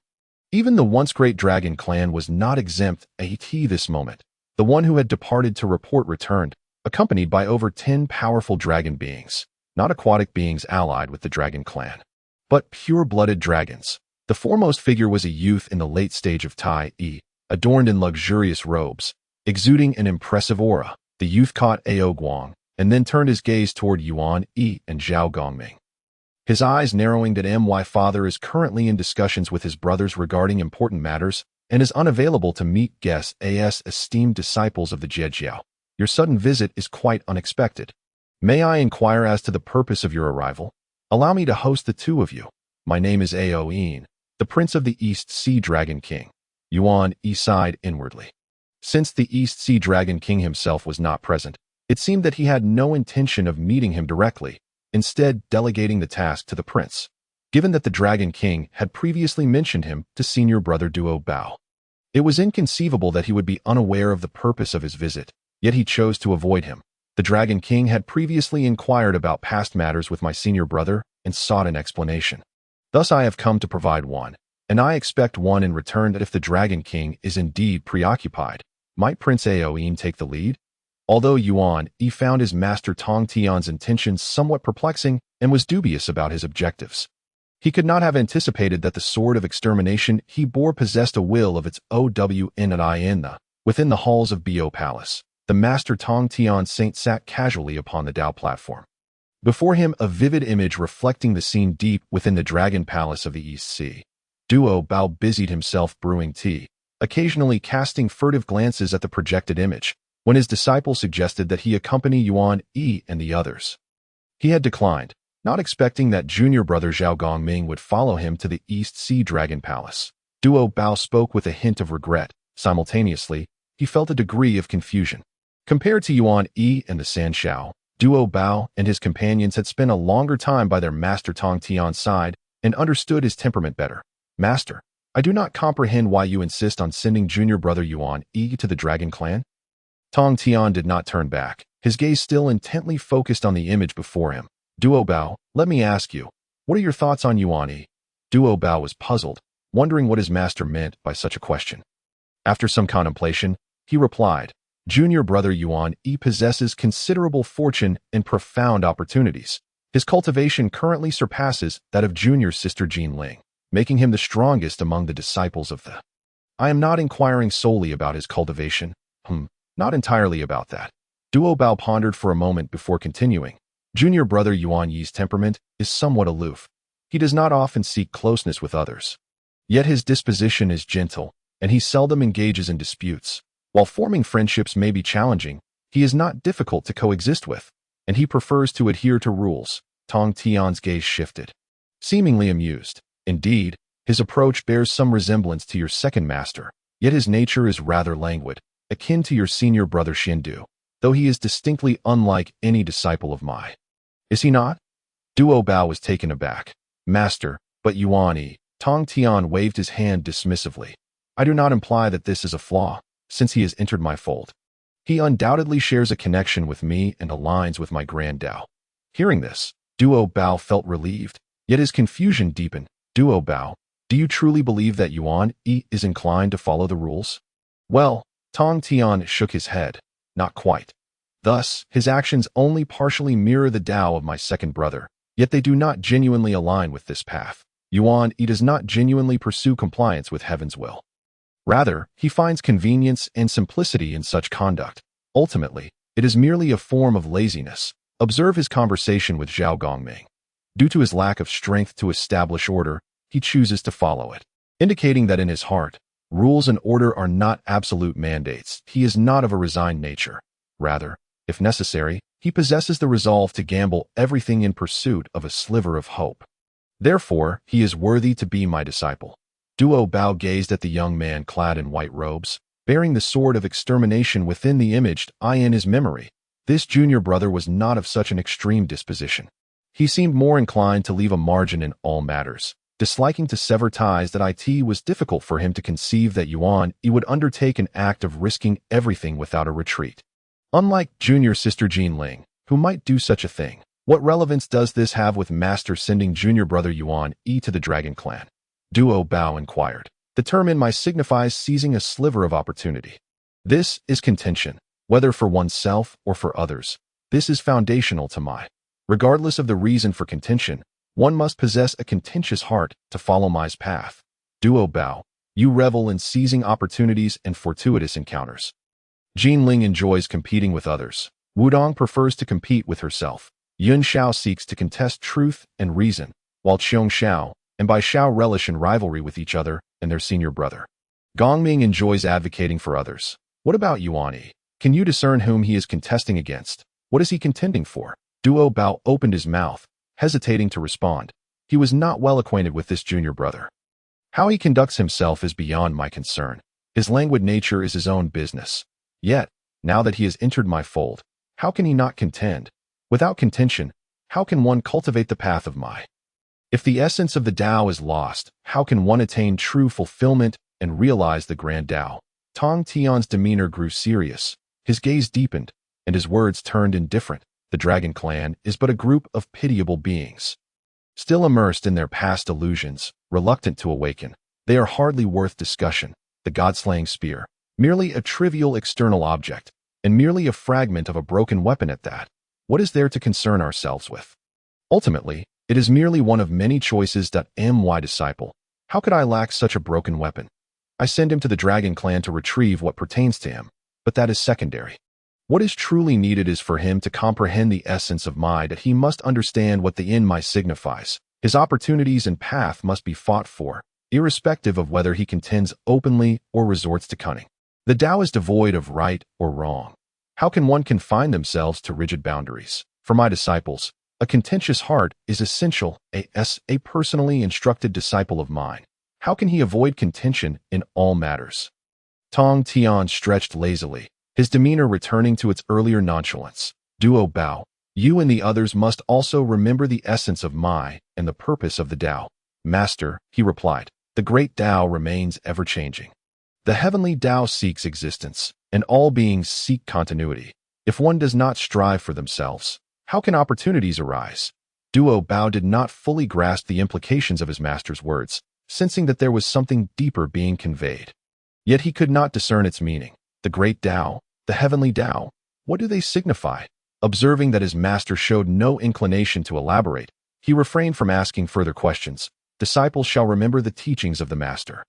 Even the once great dragon clan was not exempt. At this moment, the one who had departed to report returned, accompanied by over 10 powerful dragon beings, not aquatic beings allied with the dragon clan, but pure-blooded dragons. The foremost figure was a youth in the late stage of Tai, adorned in luxurious robes, exuding an impressive aura. The youth caught Ao Guang, and then turned his gaze toward Yuan Yi and Zhao Gongming. His eyes narrowing that my father is currently in discussions with his brothers regarding important matters and is unavailable to meet guests as esteemed disciples of the Jiao. Your sudden visit is quite unexpected. May I inquire as to the purpose of your arrival? Allow me to host the two of you. My name is Ao Yin, the Prince of the East Sea Dragon King. Yuan Yi sighed inwardly. Since the East Sea Dragon King himself was not present, it seemed that he had no intention of meeting him directly, instead delegating the task to the prince, given that the Dragon King had previously mentioned him to senior brother Duo Bao. It was inconceivable that he would be unaware of the purpose of his visit, yet he chose to avoid him. The Dragon King had previously inquired about past matters with my senior brother and sought an explanation. Thus I have come to provide one, and I expect one in return. That if the Dragon King is indeed preoccupied, might Prince Ao Yin take the lead? Although Yuan Yi found his master Tong Tian's intentions somewhat perplexing and was dubious about his objectives, he could not have anticipated that the sword of extermination he bore possessed a will of its own. Within the halls of Bo Palace, the master Tong Tian Saint sat casually upon the Dao platform. Before him, a vivid image reflecting the scene deep within the Dragon Palace of the East Sea. Duo Bao busied himself brewing tea, occasionally casting furtive glances at the projected image, when his disciple suggested that he accompany Yuan Yi and the others. He had declined, not expecting that junior brother Zhao Gongming would follow him to the East Sea Dragon Palace. Duo Bao spoke with a hint of regret. Simultaneously, he felt a degree of confusion. Compared to Yuan Yi and the Sanshao, Duo Bao and his companions had spent a longer time by their master Tong Tian's side and understood his temperament better. Master, I do not comprehend why you insist on sending junior brother Yuan Yi to the Dragon Clan. Tong Tian did not turn back, his gaze still intently focused on the image before him. Duo Bao, let me ask you, what are your thoughts on Yuan Yi? Duo Bao was puzzled, wondering what his master meant by such a question. After some contemplation, he replied, Junior brother Yuan Yi possesses considerable fortune and profound opportunities. His cultivation currently surpasses that of junior sister Jin Ling, making him the strongest among the disciples of the. I am not inquiring solely about his cultivation. Not entirely about that. Duo Bao pondered for a moment before continuing. Junior brother Yuan Yi's temperament is somewhat aloof. He does not often seek closeness with others. Yet his disposition is gentle, and he seldom engages in disputes. While forming friendships may be challenging, he is not difficult to coexist with, and he prefers to adhere to rules. Tong Tian's gaze shifted, seemingly amused. Indeed, his approach bears some resemblance to your second master, yet his nature is rather languid, akin to your senior brother Xindu, though he is distinctly unlike any disciple of mine. Is he not? Duo Bao was taken aback. Master, but Yuan Yi. Tong Tian waved his hand dismissively. I do not imply that this is a flaw, since he has entered my fold. He undoubtedly shares a connection with me and aligns with my grand Dao. Hearing this, Duo Bao felt relieved, yet his confusion deepened. Duo Bao, do you truly believe that Yuan Yi is inclined to follow the rules? Well, Tong Tian shook his head. Not quite. Thus, his actions only partially mirror the Dao of my second brother, yet they do not genuinely align with this path. Yuan Yi does not genuinely pursue compliance with heaven's will. Rather, he finds convenience and simplicity in such conduct. Ultimately, it is merely a form of laziness. Observe his conversation with Zhao Gongming. Due to his lack of strength to establish order, he chooses to follow it, indicating that in his heart, rules and order are not absolute mandates. He is not of a resigned nature. Rather, if necessary, he possesses the resolve to gamble everything in pursuit of a sliver of hope. Therefore, he is worthy to be my disciple. Duo Bao gazed at the young man clad in white robes, bearing the sword of extermination within the imaged eye in his memory. This junior brother was not of such an extreme disposition. He seemed more inclined to leave a margin in all matters, disliking to sever ties that it was difficult for him to conceive that Yuan Yi would undertake an act of risking everything without a retreat. Unlike junior sister Jin Ling, who might do such a thing, what relevance does this have with master sending junior brother Yuan Yi to the Dragon Clan? Duo Bao inquired. The term in my signifies seizing a sliver of opportunity. This is contention, whether for oneself or for others. This is foundational to my. Regardless of the reason for contention, One must possess a contentious heart to follow Mai's path. Duo Bao, you revel in seizing opportunities and fortuitous encounters. Jinling enjoys competing with others. Wudong prefers to compete with herself. Yun Xiao seeks to contest truth and reason, while Qiong Xiao and Bai Xiao relish in rivalry with each other and their senior brother. Gongming enjoys advocating for others. What about Yuan Yi? Can you discern whom he is contesting against? What is he contending for? Duo Bao opened his mouth, hesitating to respond. He was not well acquainted with this junior brother. How he conducts himself is beyond my concern. His languid nature is his own business. Yet, now that he has entered my fold, how can he not contend? Without contention, how can one cultivate the path of Mai? If the essence of the Tao is lost, how can one attain true fulfillment and realize the grand Tao? Tong Tian's demeanor grew serious, his gaze deepened, and his words turned indifferent. The Dragon Clan is but a group of pitiable beings. Still immersed in their past illusions, reluctant to awaken, they are hardly worth discussion. The God-slaying spear, merely a trivial external object, and merely a fragment of a broken weapon at that. What is there to concern ourselves with? Ultimately, it is merely one of many choices. My disciple, how could I lack such a broken weapon? I send him to the Dragon Clan to retrieve what pertains to him, but that is secondary. What is truly needed is for him to comprehend the essence of Mai, that he must understand what the Yin Mai signifies. His opportunities and path must be fought for, irrespective of whether he contends openly or resorts to cunning. The Tao is devoid of right or wrong. How can one confine themselves to rigid boundaries? For my disciples, a contentious heart is essential. A personally instructed disciple of mine, how can he avoid contention in all matters? Tong Tian stretched lazily, his demeanor returning to its earlier nonchalance. Duo Bao, you and the others must also remember the essence of Mai and the purpose of the Tao. Master, he replied, the great Tao remains ever-changing. The heavenly Tao seeks existence, and all beings seek continuity. If one does not strive for themselves, how can opportunities arise? Duo Bao did not fully grasp the implications of his master's words, sensing that there was something deeper being conveyed. Yet he could not discern its meaning. The great Tao, the heavenly Tao, what do they signify? Observing that his master showed no inclination to elaborate, he refrained from asking further questions. Disciples shall remember the teachings of the master.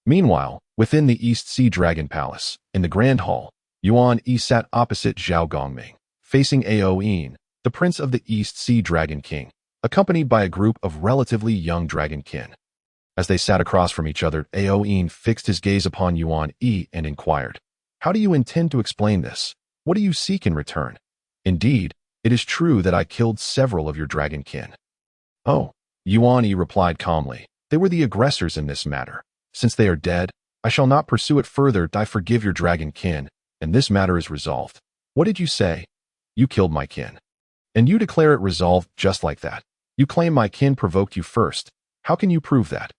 Meanwhile, within the East Sea Dragon Palace, in the Grand Hall, Yuan Yi sat opposite Zhao Gongming, facing Ao Yin, the prince of the East Sea Dragon King, accompanied by a group of relatively young dragonkin. As they sat across from each other, Ao Yin fixed his gaze upon Yuan Yi and inquired, how do you intend to explain this? What do you seek in return? Indeed, it is true that I killed several of your dragonkin. Oh, Yuan Yi replied calmly, they were the aggressors in this matter. Since they are dead, I shall not pursue it further. I forgive your dragonkin, and this matter is resolved. What did you say? You killed my kin. And you declare it resolved just like that. You claim my kin provoked you first. How can you prove that?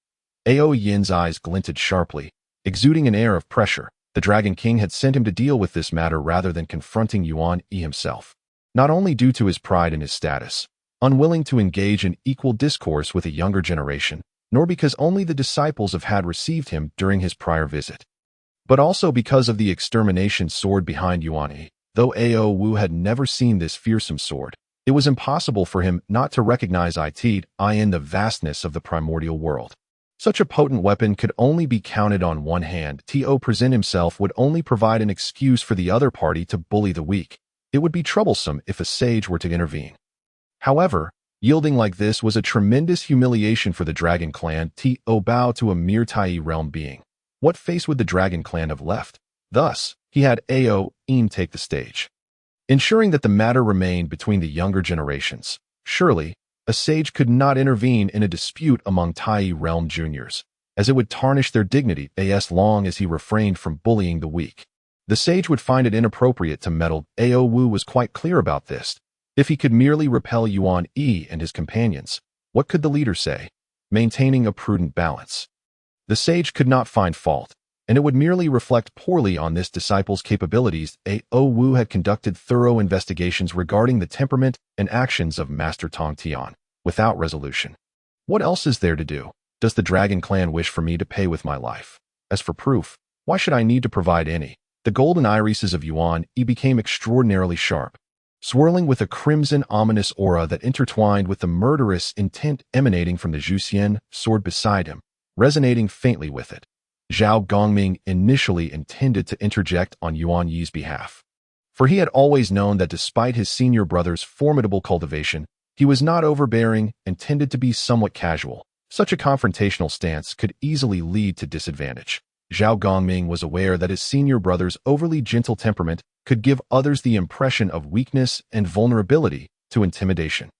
Ao Yin's eyes glinted sharply, exuding an air of pressure. The Dragon King had sent him to deal with this matter rather than confronting Yuan Yi himself. Not only due to his pride in his status, unwilling to engage in equal discourse with a younger generation, nor because only the disciples of had received him during his prior visit, but also because of the extermination sword behind Yuan Yi. Though Ao Wu had never seen this fearsome sword, it was impossible for him not to recognize it in the vastness of the primordial world. Such a potent weapon could only be counted on one hand. To present himself would only provide an excuse for the other party to bully the weak. It would be troublesome if a sage were to intervene. However, yielding like this was a tremendous humiliation for the Dragon Clan. To bow to a mere Tai realm being. What face would the Dragon Clan have left? Thus, he had Ao Yin take the stage, ensuring that the matter remained between the younger generations. Surely, a sage could not intervene in a dispute among Tai realm juniors, as it would tarnish their dignity as long as he refrained from bullying the weak. The sage would find it inappropriate to meddle. Ao Wu was quite clear about this. If he could merely repel Yuan Yi and his companions, what could the leader say? Maintaining a prudent balance. The sage could not find fault, and it would merely reflect poorly on this disciple's capabilities. Ao Wu had conducted thorough investigations regarding the temperament and actions of Master Tong Tian, without resolution. What else is there to do? Does the Dragon Clan wish for me to pay with my life? As for proof, why should I need to provide any? The golden irises of Yuan Yi became extraordinarily sharp. swirling with a crimson ominous aura that intertwined with the murderous intent emanating from the Zhuxian sword beside him, resonating faintly with it. Zhao Gongming initially intended to interject on Yuan Yi's behalf, for he had always known that despite his senior brother's formidable cultivation, he was not overbearing and tended to be somewhat casual. Such a confrontational stance could easily lead to disadvantage. Zhao Gongming was aware that his senior brother's overly gentle temperament could give others the impression of weakness and vulnerability to intimidation.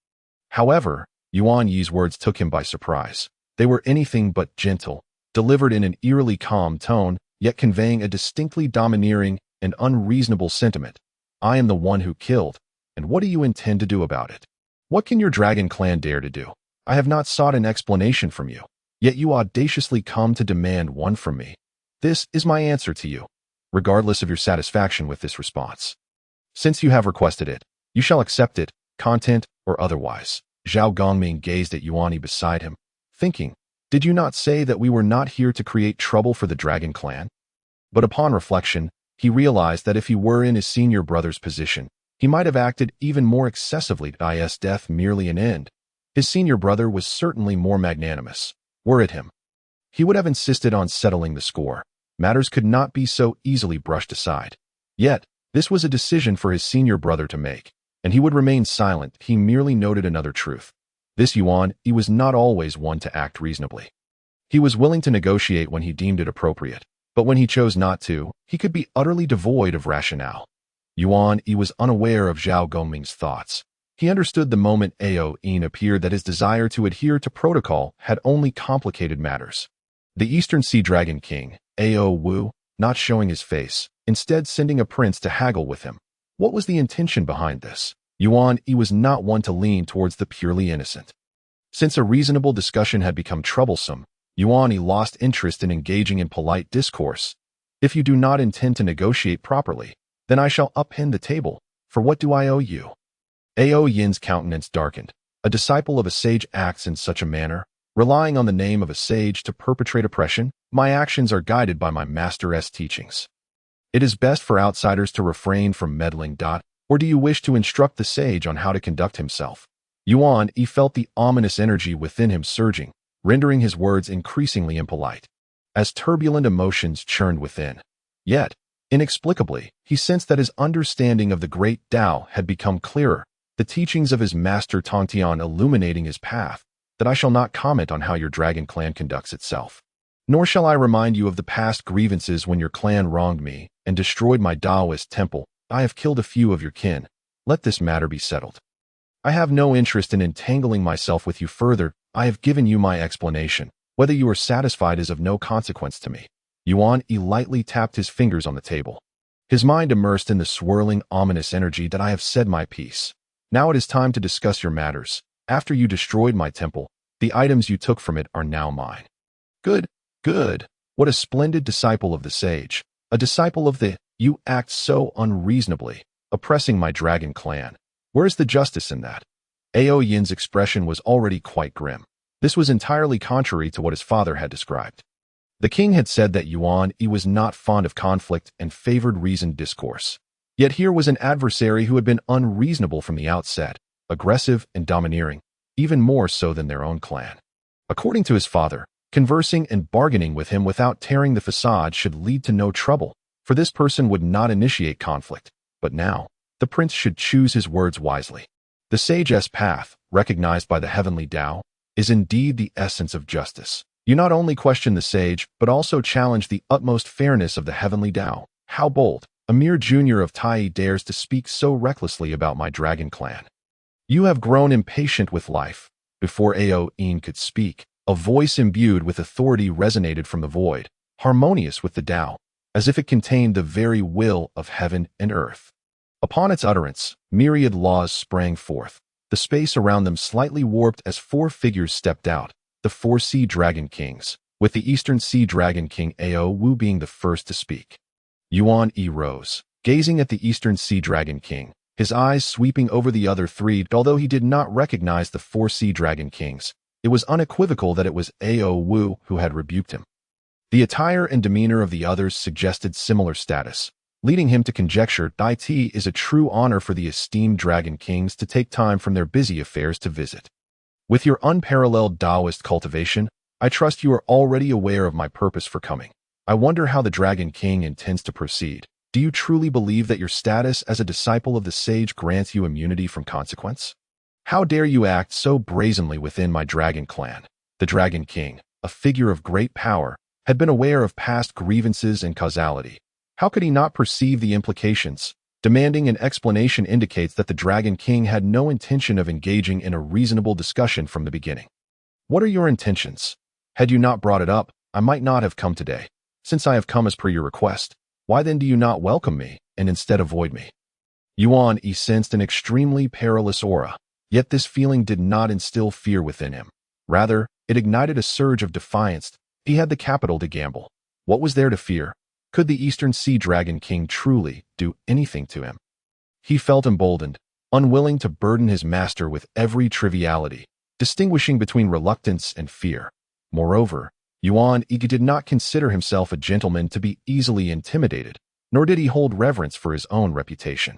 However, Yuan Yi's words took him by surprise. They were anything but gentle, delivered in an eerily calm tone, yet conveying a distinctly domineering and unreasonable sentiment. I am the one who killed, and what do you intend to do about it? What can your dragon clan dare to do? I have not sought an explanation from you, yet you audaciously come to demand one from me. This is my answer to you, regardless of your satisfaction with this response. Since you have requested it, you shall accept it, content or otherwise. Zhao Gongming gazed at Yuan Yi beside him, thinking, did you not say that we were not here to create trouble for the dragon clan? But upon reflection, he realized that if he were in his senior brother's position, he might have acted even more excessively to is death merely an end. His senior brother was certainly more magnanimous. Were it him, he would have insisted on settling the score. Matters could not be so easily brushed aside. Yet, this was a decision for his senior brother to make, and he would remain silent. He merely noted another truth. This Yuan Yi was not always one to act reasonably. He was willing to negotiate when he deemed it appropriate, but when he chose not to, he could be utterly devoid of rationale. Yuan Yi was unaware of Zhao Gongming's thoughts. He understood the moment Ao Yin appeared that his desire to adhere to protocol had only complicated matters. The Eastern Sea Dragon King, Ao Wu, not showing his face, instead sending a prince to haggle with him. What was the intention behind this? Yuan Yi was not one to lean towards the purely innocent. Since a reasonable discussion had become troublesome, Yuan Yi lost interest in engaging in polite discourse. If you do not intend to negotiate properly, then I shall upend the table. For what do I owe you? Ao Yin's countenance darkened. A disciple of a sage acts in such a manner, relying on the name of a sage to perpetrate oppression. My actions are guided by my master's teachings. It is best for outsiders to refrain from meddling. Or do you wish to instruct the sage on how to conduct himself? Yuan Yi felt the ominous energy within him surging, rendering his words increasingly impolite, as turbulent emotions churned within. Yet, inexplicably, he sensed that his understanding of the great Tao had become clearer, the teachings of his master Tongtian illuminating his path. That I shall not comment on how your dragon clan conducts itself. Nor shall I remind you of the past grievances when your clan wronged me and destroyed my Taoist temple. I have killed a few of your kin. Let this matter be settled. I have no interest in entangling myself with you further. I have given you my explanation. Whether you are satisfied is of no consequence to me. Yuan Yi lightly tapped his fingers on the table, his mind immersed in the swirling, ominous energy that I have said my piece. Now it is time to discuss your matters. After you destroyed my temple, the items you took from it are now mine. Good, good. What a splendid disciple of the sage. A disciple of the, you act so unreasonably, oppressing my dragon clan. Where is the justice in that? Ao Yin's expression was already quite grim. This was entirely contrary to what his father had described. The king had said that Yuan Yi was not fond of conflict and favored reasoned discourse. Yet here was an adversary who had been unreasonable from the outset, aggressive and domineering, even more so than their own clan. According to his father, conversing and bargaining with him without tearing the facade should lead to no trouble, for this person would not initiate conflict. But now, the prince should choose his words wisely. The sage's path, recognized by the heavenly Tao, is indeed the essence of justice. You not only question the sage, but also challenge the utmost fairness of the heavenly Tao. How bold! A mere junior of Tai dares to speak so recklessly about my dragon clan. You have grown impatient with life. Before Ao Yin could speak, a voice imbued with authority resonated from the void, harmonious with the Tao, as if it contained the very will of heaven and earth. Upon its utterance, myriad laws sprang forth. The space around them slightly warped as four figures stepped out, the four Sea Dragon Kings, with the Eastern Sea Dragon King Ao Wu being the first to speak. Yuan Yi rose, gazing at the Eastern Sea Dragon King, his eyes sweeping over the other three. Although he did not recognize the four Sea Dragon Kings, it was unequivocal that it was Ao Wu who had rebuked him. The attire and demeanor of the others suggested similar status. leading him to conjecture that it is a true honor for the esteemed dragon kings to take time from their busy affairs to visit. With your unparalleled Taoist cultivation, I trust you are already aware of my purpose for coming. I wonder how the Dragon King intends to proceed. Do you truly believe that your status as a disciple of the sage grants you immunity from consequence? How dare you act so brazenly within my dragon clan? The Dragon King, a figure of great power, had been aware of past grievances and causality. How could he not perceive the implications? Demanding an explanation indicates that the Dragon King had no intention of engaging in a reasonable discussion from the beginning. What are your intentions? Had you not brought it up, I might not have come today. Since I have come as per your request, why then do you not welcome me and instead avoid me? Yuan Yi sensed an extremely perilous aura, yet this feeling did not instill fear within him. Rather, it ignited a surge of defiance. He had the capital to gamble. What was there to fear? Could the Eastern Sea Dragon King truly do anything to him? He felt emboldened, unwilling to burden his master with every triviality, distinguishing between reluctance and fear. Moreover, Yuan Yi did not consider himself a gentleman to be easily intimidated, nor did he hold reverence for his own reputation.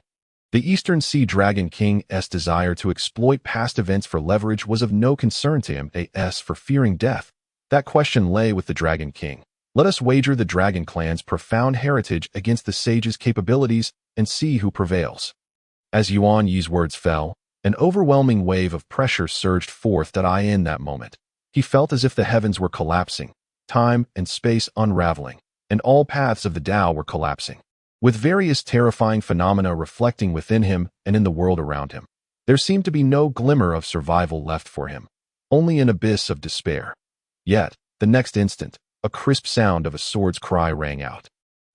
The Eastern Sea Dragon King's desire to exploit past events for leverage was of no concern to him. As for fearing death, that question lay with the Dragon King. Let us wager the Dragon Clan's profound heritage against the sage's capabilities and see who prevails. As Yuan Yi's words fell, an overwhelming wave of pressure surged forth in that moment. He felt as if the heavens were collapsing, time and space unraveling, and all paths of the Tao were collapsing, with various terrifying phenomena reflecting within him and in the world around him. There seemed to be no glimmer of survival left for him, only an abyss of despair. Yet, the next instant, a crisp sound of a sword's cry rang out.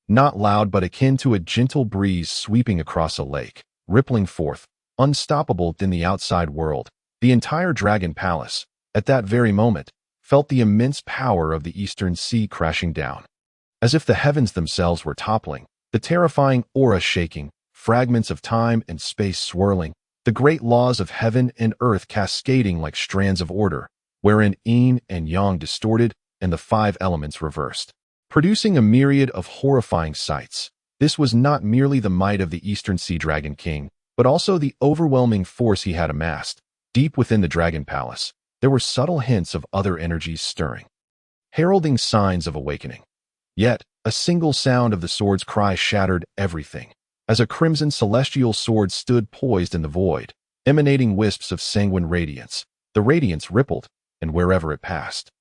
Not loud but akin to a gentle breeze sweeping across a lake, rippling forth, unstoppable in the outside world. The entire Dragon Palace, at that very moment, felt the immense power of the Eastern Sea crashing down. As if the heavens themselves were toppling, the terrifying aura shaking, fragments of time and space swirling, the great laws of heaven and earth cascading like strands of order, wherein Yin and Yang distorted and the five elements reversed, producing a myriad of horrifying sights. This was not merely the might of the Eastern Sea Dragon King, but also the overwhelming force he had amassed. Deep within the Dragon Palace, there were subtle hints of other energies stirring, heralding signs of awakening. Yet, a single sound of the sword's cry shattered everything, as a crimson celestial sword stood poised in the void, emanating wisps of sanguine radiance. The radiance rippled, and wherever it passed,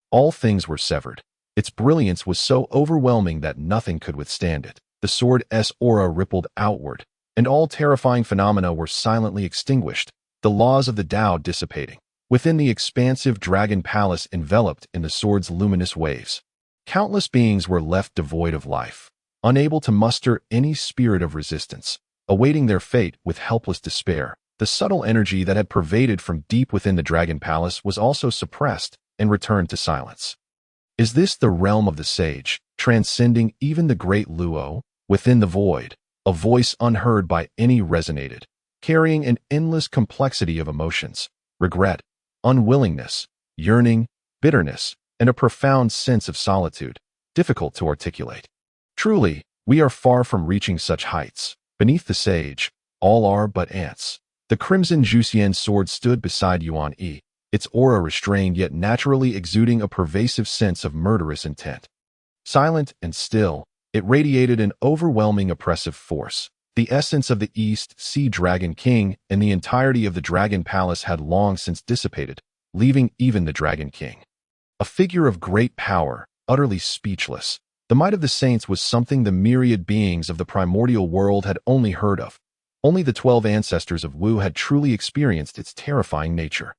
all things were severed. Its brilliance was so overwhelming that nothing could withstand it. The sword's aura rippled outward, and all terrifying phenomena were silently extinguished, the laws of the Tao dissipating. Within the expansive Dragon Palace enveloped in the sword's luminous waves, countless beings were left devoid of life, unable to muster any spirit of resistance, awaiting their fate with helpless despair. The subtle energy that had pervaded from deep within the Dragon Palace was also suppressed and returned to silence. Is this the realm of the sage, transcending even the great Luo? Within the void, a voice unheard by any resonated, carrying an endless complexity of emotions: regret, unwillingness, yearning, bitterness, and a profound sense of solitude, difficult to articulate. Truly, we are far from reaching such heights. Beneath the sage, all are but ants. The crimson Jiao sword stood beside Yuan Yi, its aura restrained yet naturally exuding a pervasive sense of murderous intent. Silent and still, it radiated an overwhelming oppressive force. The essence of the East Sea Dragon King and the entirety of the Dragon Palace had long since dissipated, leaving even the Dragon King, a figure of great power, utterly speechless. The might of the saints was something the myriad beings of the primordial world had only heard of. Only the 12 ancestors of Wu had truly experienced its terrifying nature.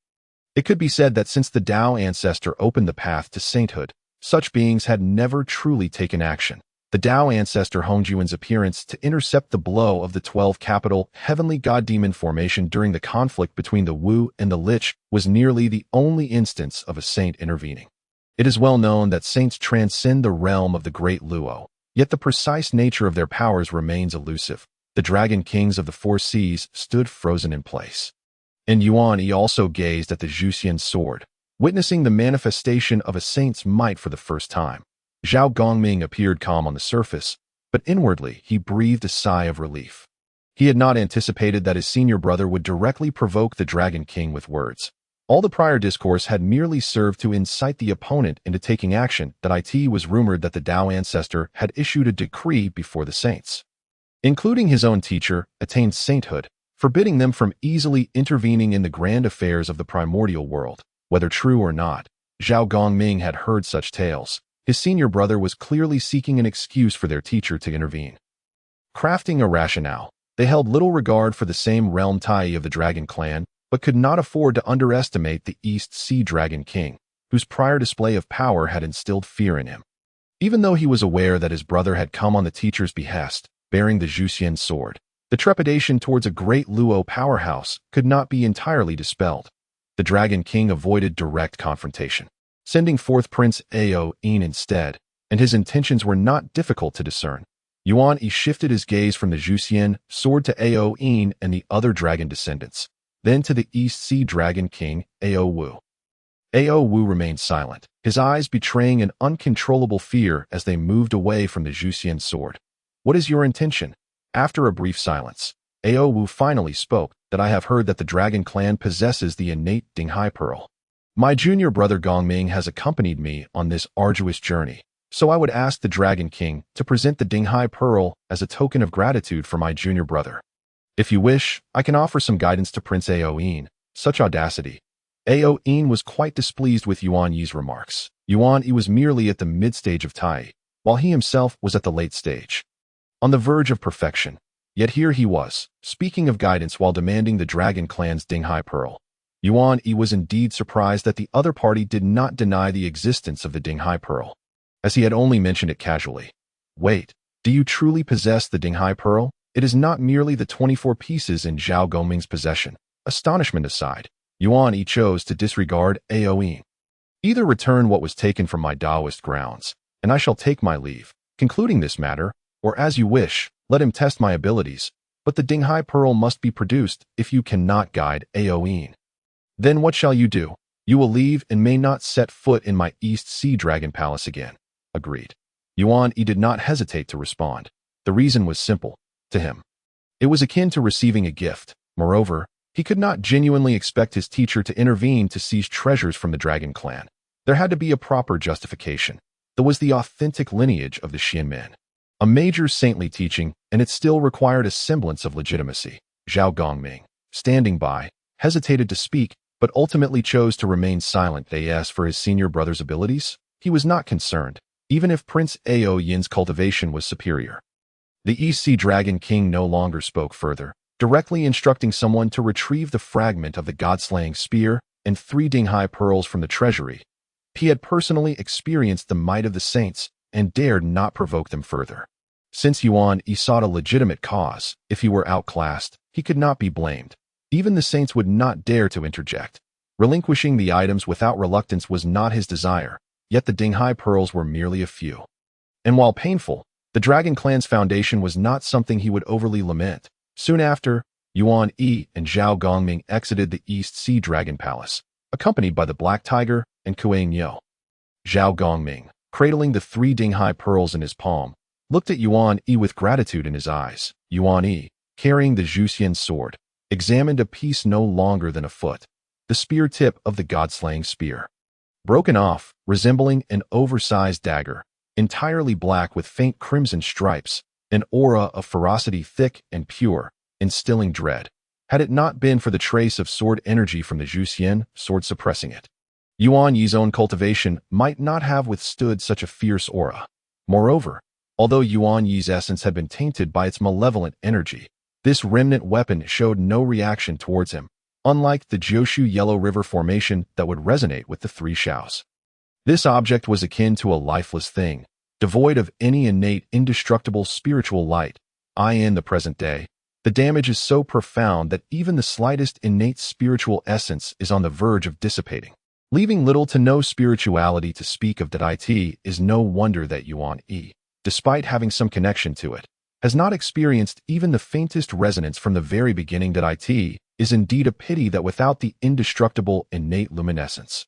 It could be said that since the Tao ancestor opened the path to sainthood, such beings had never truly taken action. The Tao ancestor Hongjuan's appearance to intercept the blow of the 12 capital heavenly god-demon formation during the conflict between the Wu and the Lich was nearly the only instance of a saint intervening. It is well known that saints transcend the realm of the great Luo, yet the precise nature of their powers remains elusive. The Dragon Kings of the Four Seas stood frozen in place. And Yuan Yi also gazed at the Jiao sword, witnessing the manifestation of a saint's might for the first time. Zhao Gongming appeared calm on the surface, but inwardly he breathed a sigh of relief. He had not anticipated that his senior brother would directly provoke the Dragon King with words. All the prior discourse had merely served to incite the opponent into taking action. That it was rumored that the Tao ancestor had issued a decree before the saints, including his own teacher, attained sainthood, forbidding them from easily intervening in the grand affairs of the primordial world. Whether true or not, Zhao Gongming had heard such tales. His senior brother was clearly seeking an excuse for their teacher to intervene. Crafting a rationale, they held little regard for the same realm Tai of the Dragon Clan, but could not afford to underestimate the East Sea Dragon King, whose prior display of power had instilled fear in him. Even though he was aware that his brother had come on the teacher's behest, bearing the Zhuxian sword, the trepidation towards a great Luo powerhouse could not be entirely dispelled. The Dragon King avoided direct confrontation, sending forth Prince Ao Yin instead, and his intentions were not difficult to discern. Yuan Yi shifted his gaze from the Zhuxian sword to Ao Yin and the other dragon descendants, then to the East Sea Dragon King, Ao Wu. Ao Wu remained silent, his eyes betraying an uncontrollable fear as they moved away from the Zhuxian sword. "What is your intention?" After a brief silence, Ao Wu finally spoke. "That I have heard that the Dragon Clan possesses the innate Dinghai Pearl. My junior brother Gongming has accompanied me on this arduous journey, so I would ask the Dragon King to present the Dinghai Pearl as a token of gratitude for my junior brother. If you wish, I can offer some guidance to Prince Ao Yin." Such audacity. Ao Yin was quite displeased with Yuan Yi's remarks. Yuan Yi was merely at the mid-stage of Tai, while he himself was at the late stage, on the verge of perfection. Yet here he was, speaking of guidance while demanding the Dragon Clan's Dinghai Pearl. Yuan Yi was indeed surprised that the other party did not deny the existence of the Dinghai Pearl, as he had only mentioned it casually. "Wait, do you truly possess the Dinghai Pearl? It is not merely the 24 pieces in Zhao Gongming's possession." Astonishment aside, Yuan Yi chose to disregard Ao Yin. "Either return what was taken from my Taoist grounds, and I shall take my leave, concluding this matter, or as you wish, let him test my abilities, but the Dinghai Pearl must be produced if you cannot guide Ao Yin. Then what shall you do? You will leave and may not set foot in my East Sea Dragon Palace again." Agreed. Yuan Yi did not hesitate to respond. The reason was simple. To him, it was akin to receiving a gift. Moreover, he could not genuinely expect his teacher to intervene to seize treasures from the Dragon Clan. There had to be a proper justification. There was the authentic lineage of the Xianmen, a major saintly teaching, and it still required a semblance of legitimacy. Zhao Gongming, standing by, hesitated to speak, but ultimately chose to remain silent. As for his senior brother's abilities, he was not concerned, even if Prince Ao Yin's cultivation was superior. The East Sea Dragon King no longer spoke further, directly instructing someone to retrieve the fragment of the god-slaying spear and 3 Dinghai pearls from the treasury. He had personally experienced the might of the saints and dared not provoke them further. Since Yuan Yi sought a legitimate cause, if he were outclassed, he could not be blamed. Even the saints would not dare to interject. Relinquishing the items without reluctance was not his desire, yet the Dinghai pearls were merely a few. And while painful, the Dragon Clan's foundation was not something he would overly lament. Soon after, Yuan Yi and Zhao Gongming exited the East Sea Dragon Palace, accompanied by the Black Tiger and Kuang Yo. Zhao Gongming, cradling the 3 Dinghai pearls in his palm, looked at Yuan Yi with gratitude in his eyes. Yuan Yi, carrying the Zhuxian sword, examined a piece no longer than a foot, the spear tip of the god-slaying spear. Broken off, resembling an oversized dagger, entirely black with faint crimson stripes, an aura of ferocity thick and pure, instilling dread. Had it not been for the trace of sword energy from the Zhuxian sword suppressing it, Yuan Yi's own cultivation might not have withstood such a fierce aura. Moreover, although Yuan Yi's essence had been tainted by its malevolent energy, this remnant weapon showed no reaction towards him, unlike the Jioshu Yellow River formation that would resonate with the 3 Shaos. This object was akin to a lifeless thing, devoid of any innate, indestructible spiritual light. In the present day, the damage is so profound that even the slightest innate spiritual essence is on the verge of dissipating, leaving little to no spirituality to speak of. That it is no wonder that Yuan Yi, despite having some connection to it, has not experienced even the faintest resonance from the very beginning. That it is indeed a pity that without the indestructible innate luminescence,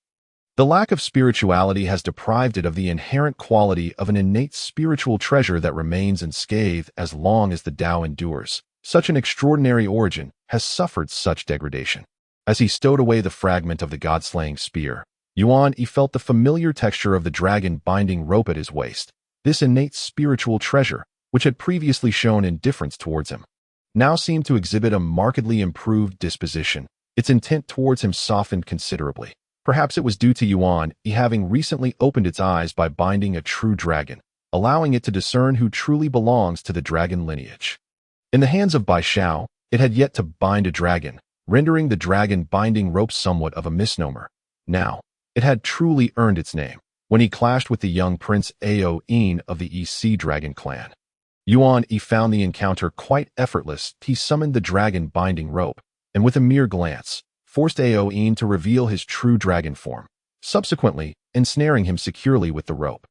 The lack of spirituality has deprived it of the inherent quality of an innate spiritual treasure that remains unscathed as long as the Tao endures. Such an extraordinary origin has suffered such degradation. As he stowed away the fragment of the god-slaying spear, Yuan Yi felt the familiar texture of the dragon-binding rope at his waist. This innate spiritual treasure, which had previously shown indifference towards him, now seemed to exhibit a markedly improved disposition. Its intent towards him softened considerably. Perhaps it was due to Yuan Yi having recently opened its eyes by binding a true dragon, allowing it to discern who truly belongs to the dragon lineage. In the hands of Bai Xiao, it had yet to bind a dragon, rendering the dragon-binding rope somewhat of a misnomer. Now, it had truly earned its name when he clashed with the young Prince Ao Yin of the East Sea Dragon clan. Yuan Yi found the encounter quite effortless. He summoned the dragon-binding rope, and with a mere glance, forced Ao Yin to reveal his true dragon form, subsequently ensnaring him securely with the rope.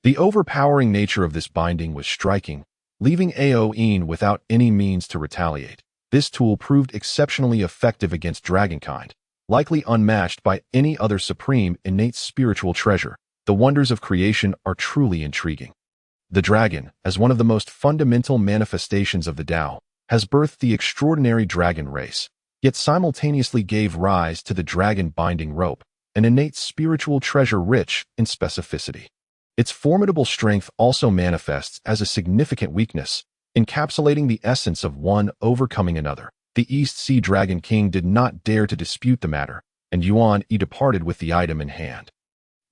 The overpowering nature of this binding was striking, leaving Ao Yin without any means to retaliate. This tool proved exceptionally effective against dragonkind, likely unmatched by any other supreme innate spiritual treasure. The wonders of creation are truly intriguing. The dragon, as one of the most fundamental manifestations of the Tao, has birthed the extraordinary dragon race, yet simultaneously gave rise to the dragon-binding rope, an innate spiritual treasure rich in specificity. Its formidable strength also manifests as a significant weakness, encapsulating the essence of one overcoming another. The East Sea Dragon King did not dare to dispute the matter, and Yuan Yi departed with the item in hand.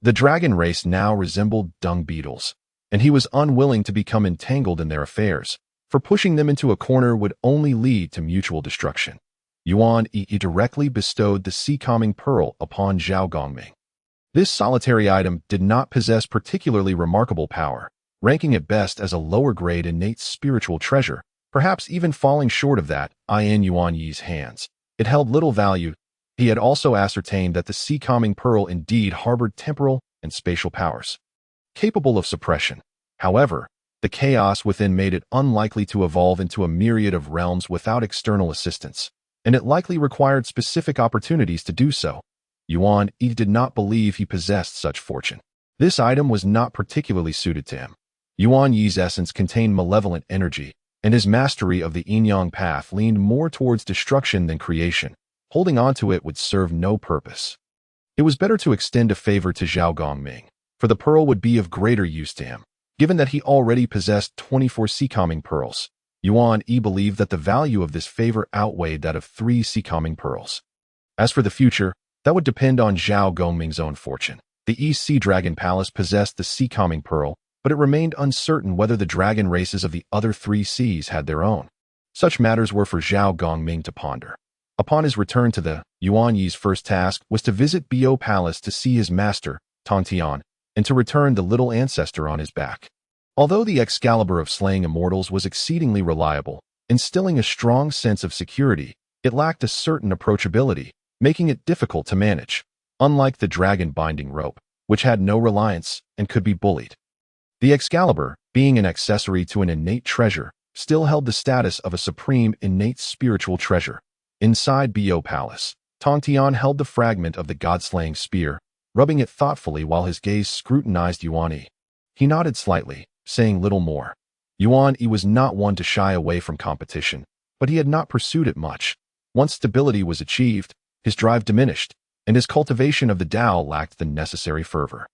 The dragon race now resembled dung beetles, and he was unwilling to become entangled in their affairs, for pushing them into a corner would only lead to mutual destruction. Yuan Yi directly bestowed the sea-calming pearl upon Zhao Gongming. This solitary item did not possess particularly remarkable power, ranking at best as a lower-grade innate spiritual treasure, perhaps even falling short of that in Yuan Yi's hands. It held little value. He had also ascertained that the sea-calming pearl indeed harbored temporal and spatial powers, capable of suppression. However, the chaos within made it unlikely to evolve into a myriad of realms without external assistance, and it likely required specific opportunities to do so. Yuan Yi did not believe he possessed such fortune. This item was not particularly suited to him. Yuan Yi's essence contained malevolent energy, and his mastery of the Yin-Yang path leaned more towards destruction than creation. Holding on to it would serve no purpose. It was better to extend a favor to Zhao Gongming, for the pearl would be of greater use to him. Given that he already possessed 24 sea-calming pearls, Yuan Yi believed that the value of this favor outweighed that of 3 sea-calming pearls. As for the future, that would depend on Zhao Gongming's own fortune. The East Sea Dragon Palace possessed the sea-calming pearl, but it remained uncertain whether the dragon races of the other 3 seas had their own. Such matters were for Zhao Gongming to ponder. Upon his return to the Yuan Yi's first task was to visit Bo Palace to see his master, Tong Tian, and to return the little ancestor on his back. Although the Excalibur of slaying immortals was exceedingly reliable, instilling a strong sense of security, it lacked a certain approachability, making it difficult to manage, unlike the dragon-binding rope, which had no reliance and could be bullied. The Excalibur, being an accessory to an innate treasure, still held the status of a supreme innate spiritual treasure. Inside Bo Palace, Tong Tian held the fragment of the god-slaying spear, rubbing it thoughtfully while his gaze scrutinized Yuan Yi. He nodded slightly, saying little more. Yuan Yi was not one to shy away from competition, but he had not pursued it much. Once stability was achieved, his drive diminished, and his cultivation of the Tao lacked the necessary fervor.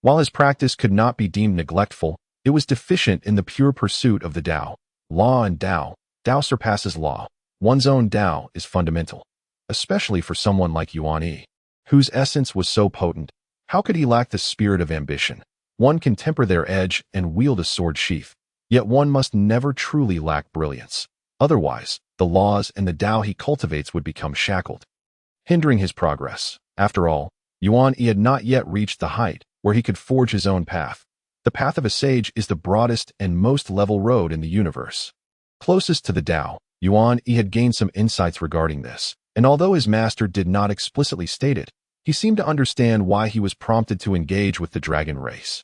While his practice could not be deemed neglectful, it was deficient in the pure pursuit of the Tao. Law and Tao. Tao surpasses law. One's own Tao is fundamental, especially for someone like Yuan Yi, whose essence was so potent. How could he lack the spirit of ambition? One can temper their edge and wield a sword sheath, yet one must never truly lack brilliance. Otherwise, the laws and the Tao he cultivates would become shackled, hindering his progress. After all, Yuan Yi had not yet reached the height where he could forge his own path. The path of a sage is the broadest and most level road in the universe. Closest to the Tao, Yuan Yi had gained some insights regarding this, and although his master did not explicitly state it, he seemed to understand why he was prompted to engage with the dragon race.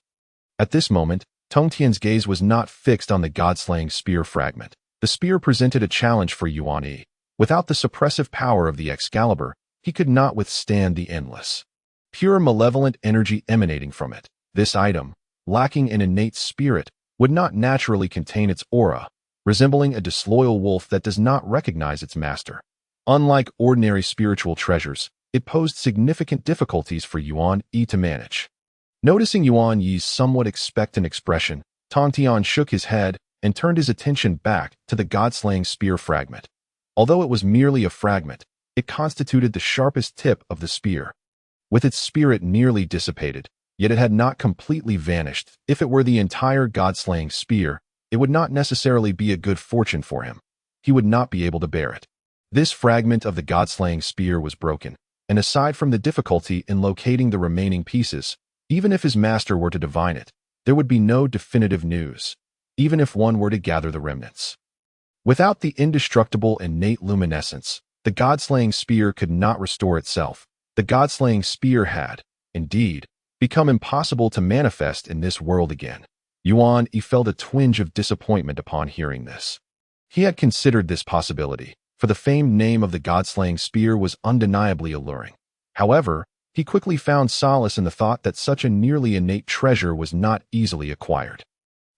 At this moment, Tong Tian's gaze was not fixed on the god-slaying spear fragment. The spear presented a challenge for Yuan Yi. Without the suppressive power of the Excalibur, he could not withstand the endless pure malevolent energy emanating from it. This item, lacking an innate spirit, would not naturally contain its aura, resembling a disloyal wolf that does not recognize its master. Unlike ordinary spiritual treasures, it posed significant difficulties for Yuan Yi to manage. Noticing Yuan Yi's somewhat expectant expression, Tong Tian shook his head and turned his attention back to the god-slaying spear fragment. Although it was merely a fragment, it constituted the sharpest tip of the spear. With its spirit nearly dissipated, yet it had not completely vanished. If it were the entire god-slaying spear, it would not necessarily be a good fortune for him. He would not be able to bear it. This fragment of the god-slaying spear was broken, and aside from the difficulty in locating the remaining pieces, even if his master were to divine it, there would be no definitive news, even if one were to gather the remnants. Without the indestructible innate luminescence, the god-slaying spear could not restore itself. The god-slaying spear had, indeed, become impossible to manifest in this world again. Yuan Yi felt a twinge of disappointment upon hearing this. He had considered this possibility, for the famed name of the god-slaying spear was undeniably alluring. However, he quickly found solace in the thought that such a nearly innate treasure was not easily acquired.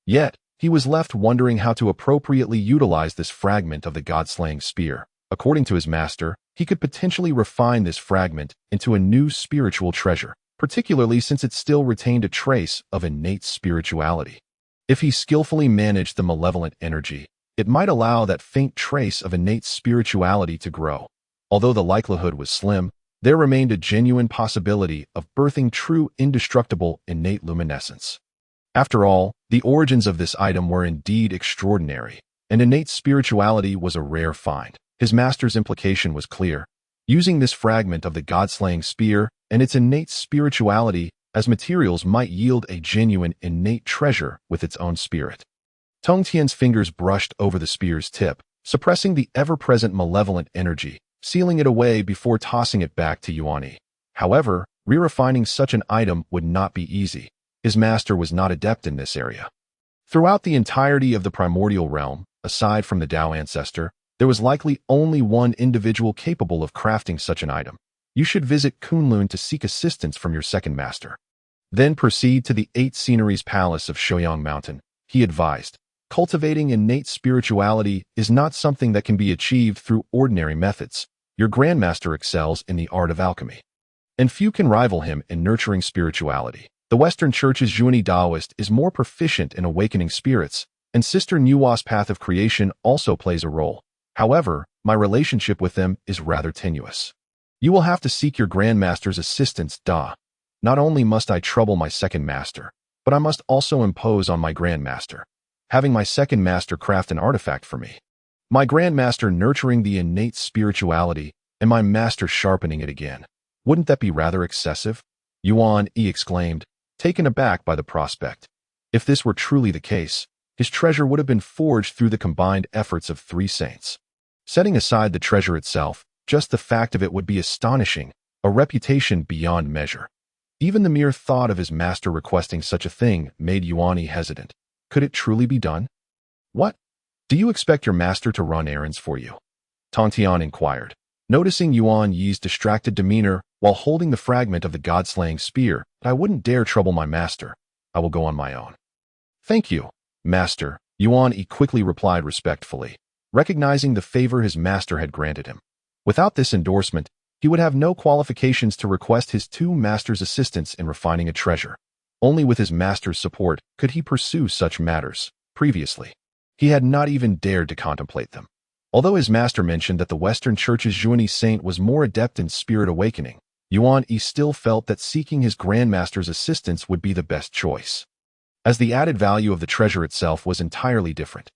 Yet, he was left wondering how to appropriately utilize this fragment of the god-slaying spear. According to his master, he could potentially refine this fragment into a new spiritual treasure, particularly since it still retained a trace of innate spirituality. If he skillfully managed the malevolent energy, it might allow that faint trace of innate spirituality to grow. Although the likelihood was slim, there remained a genuine possibility of birthing true indestructible innate luminescence. After all, the origins of this item were indeed extraordinary, and innate spirituality was a rare find. His master's implication was clear. Using this fragment of the god-slaying spear and its innate spirituality as materials might yield a genuine innate treasure with its own spirit. Tong Tian's fingers brushed over the spear's tip, suppressing the ever-present malevolent energy, sealing it away before tossing it back to Yuan Yi. However, re-refining such an item would not be easy. His master was not adept in this area. Throughout the entirety of the primordial realm, aside from the Tao ancestor, there was likely only one individual capable of crafting such an item. You should visit Kunlun to seek assistance from your second master. Then proceed to the 8 Sceneries Palace of Shouyang Mountain, he advised. Cultivating innate spirituality is not something that can be achieved through ordinary methods. Your grandmaster excels in the art of alchemy, and few can rival him in nurturing spirituality. The Western Church's Yuan Yi Taoist is more proficient in awakening spirits, and Sister Nuwa's path of creation also plays a role. However, my relationship with them is rather tenuous. You will have to seek your grandmaster's assistance, Da. Not only must I trouble my second master, but I must also impose on my grandmaster, having my second master craft an artifact for me. My grandmaster nurturing the innate spirituality, and my master sharpening it again. Wouldn't that be rather excessive? Yuan Yi exclaimed, taken aback by the prospect. If this were truly the case, his treasure would have been forged through the combined efforts of 3 saints. Setting aside the treasure itself, just the fact of it would be astonishing, a reputation beyond measure. Even the mere thought of his master requesting such a thing made Yuan Yi hesitant. Could it truly be done? What? Do you expect your master to run errands for you? Tong Tian inquired, noticing Yuan Yi's distracted demeanor while holding the fragment of the god-slaying spear. I wouldn't dare trouble my master. I will go on my own. Thank you, master, Yuan Yi quickly replied respectfully, recognizing the favor his master had granted him. Without this endorsement, he would have no qualifications to request his 2 masters' assistance in refining a treasure. Only with his master's support could he pursue such matters. Previously, he had not even dared to contemplate them. Although his master mentioned that the Western Church's Yuan Yi saint was more adept in spirit awakening, Yuan Yi still felt that seeking his grandmaster's assistance would be the best choice, as the added value of the treasure itself was entirely different.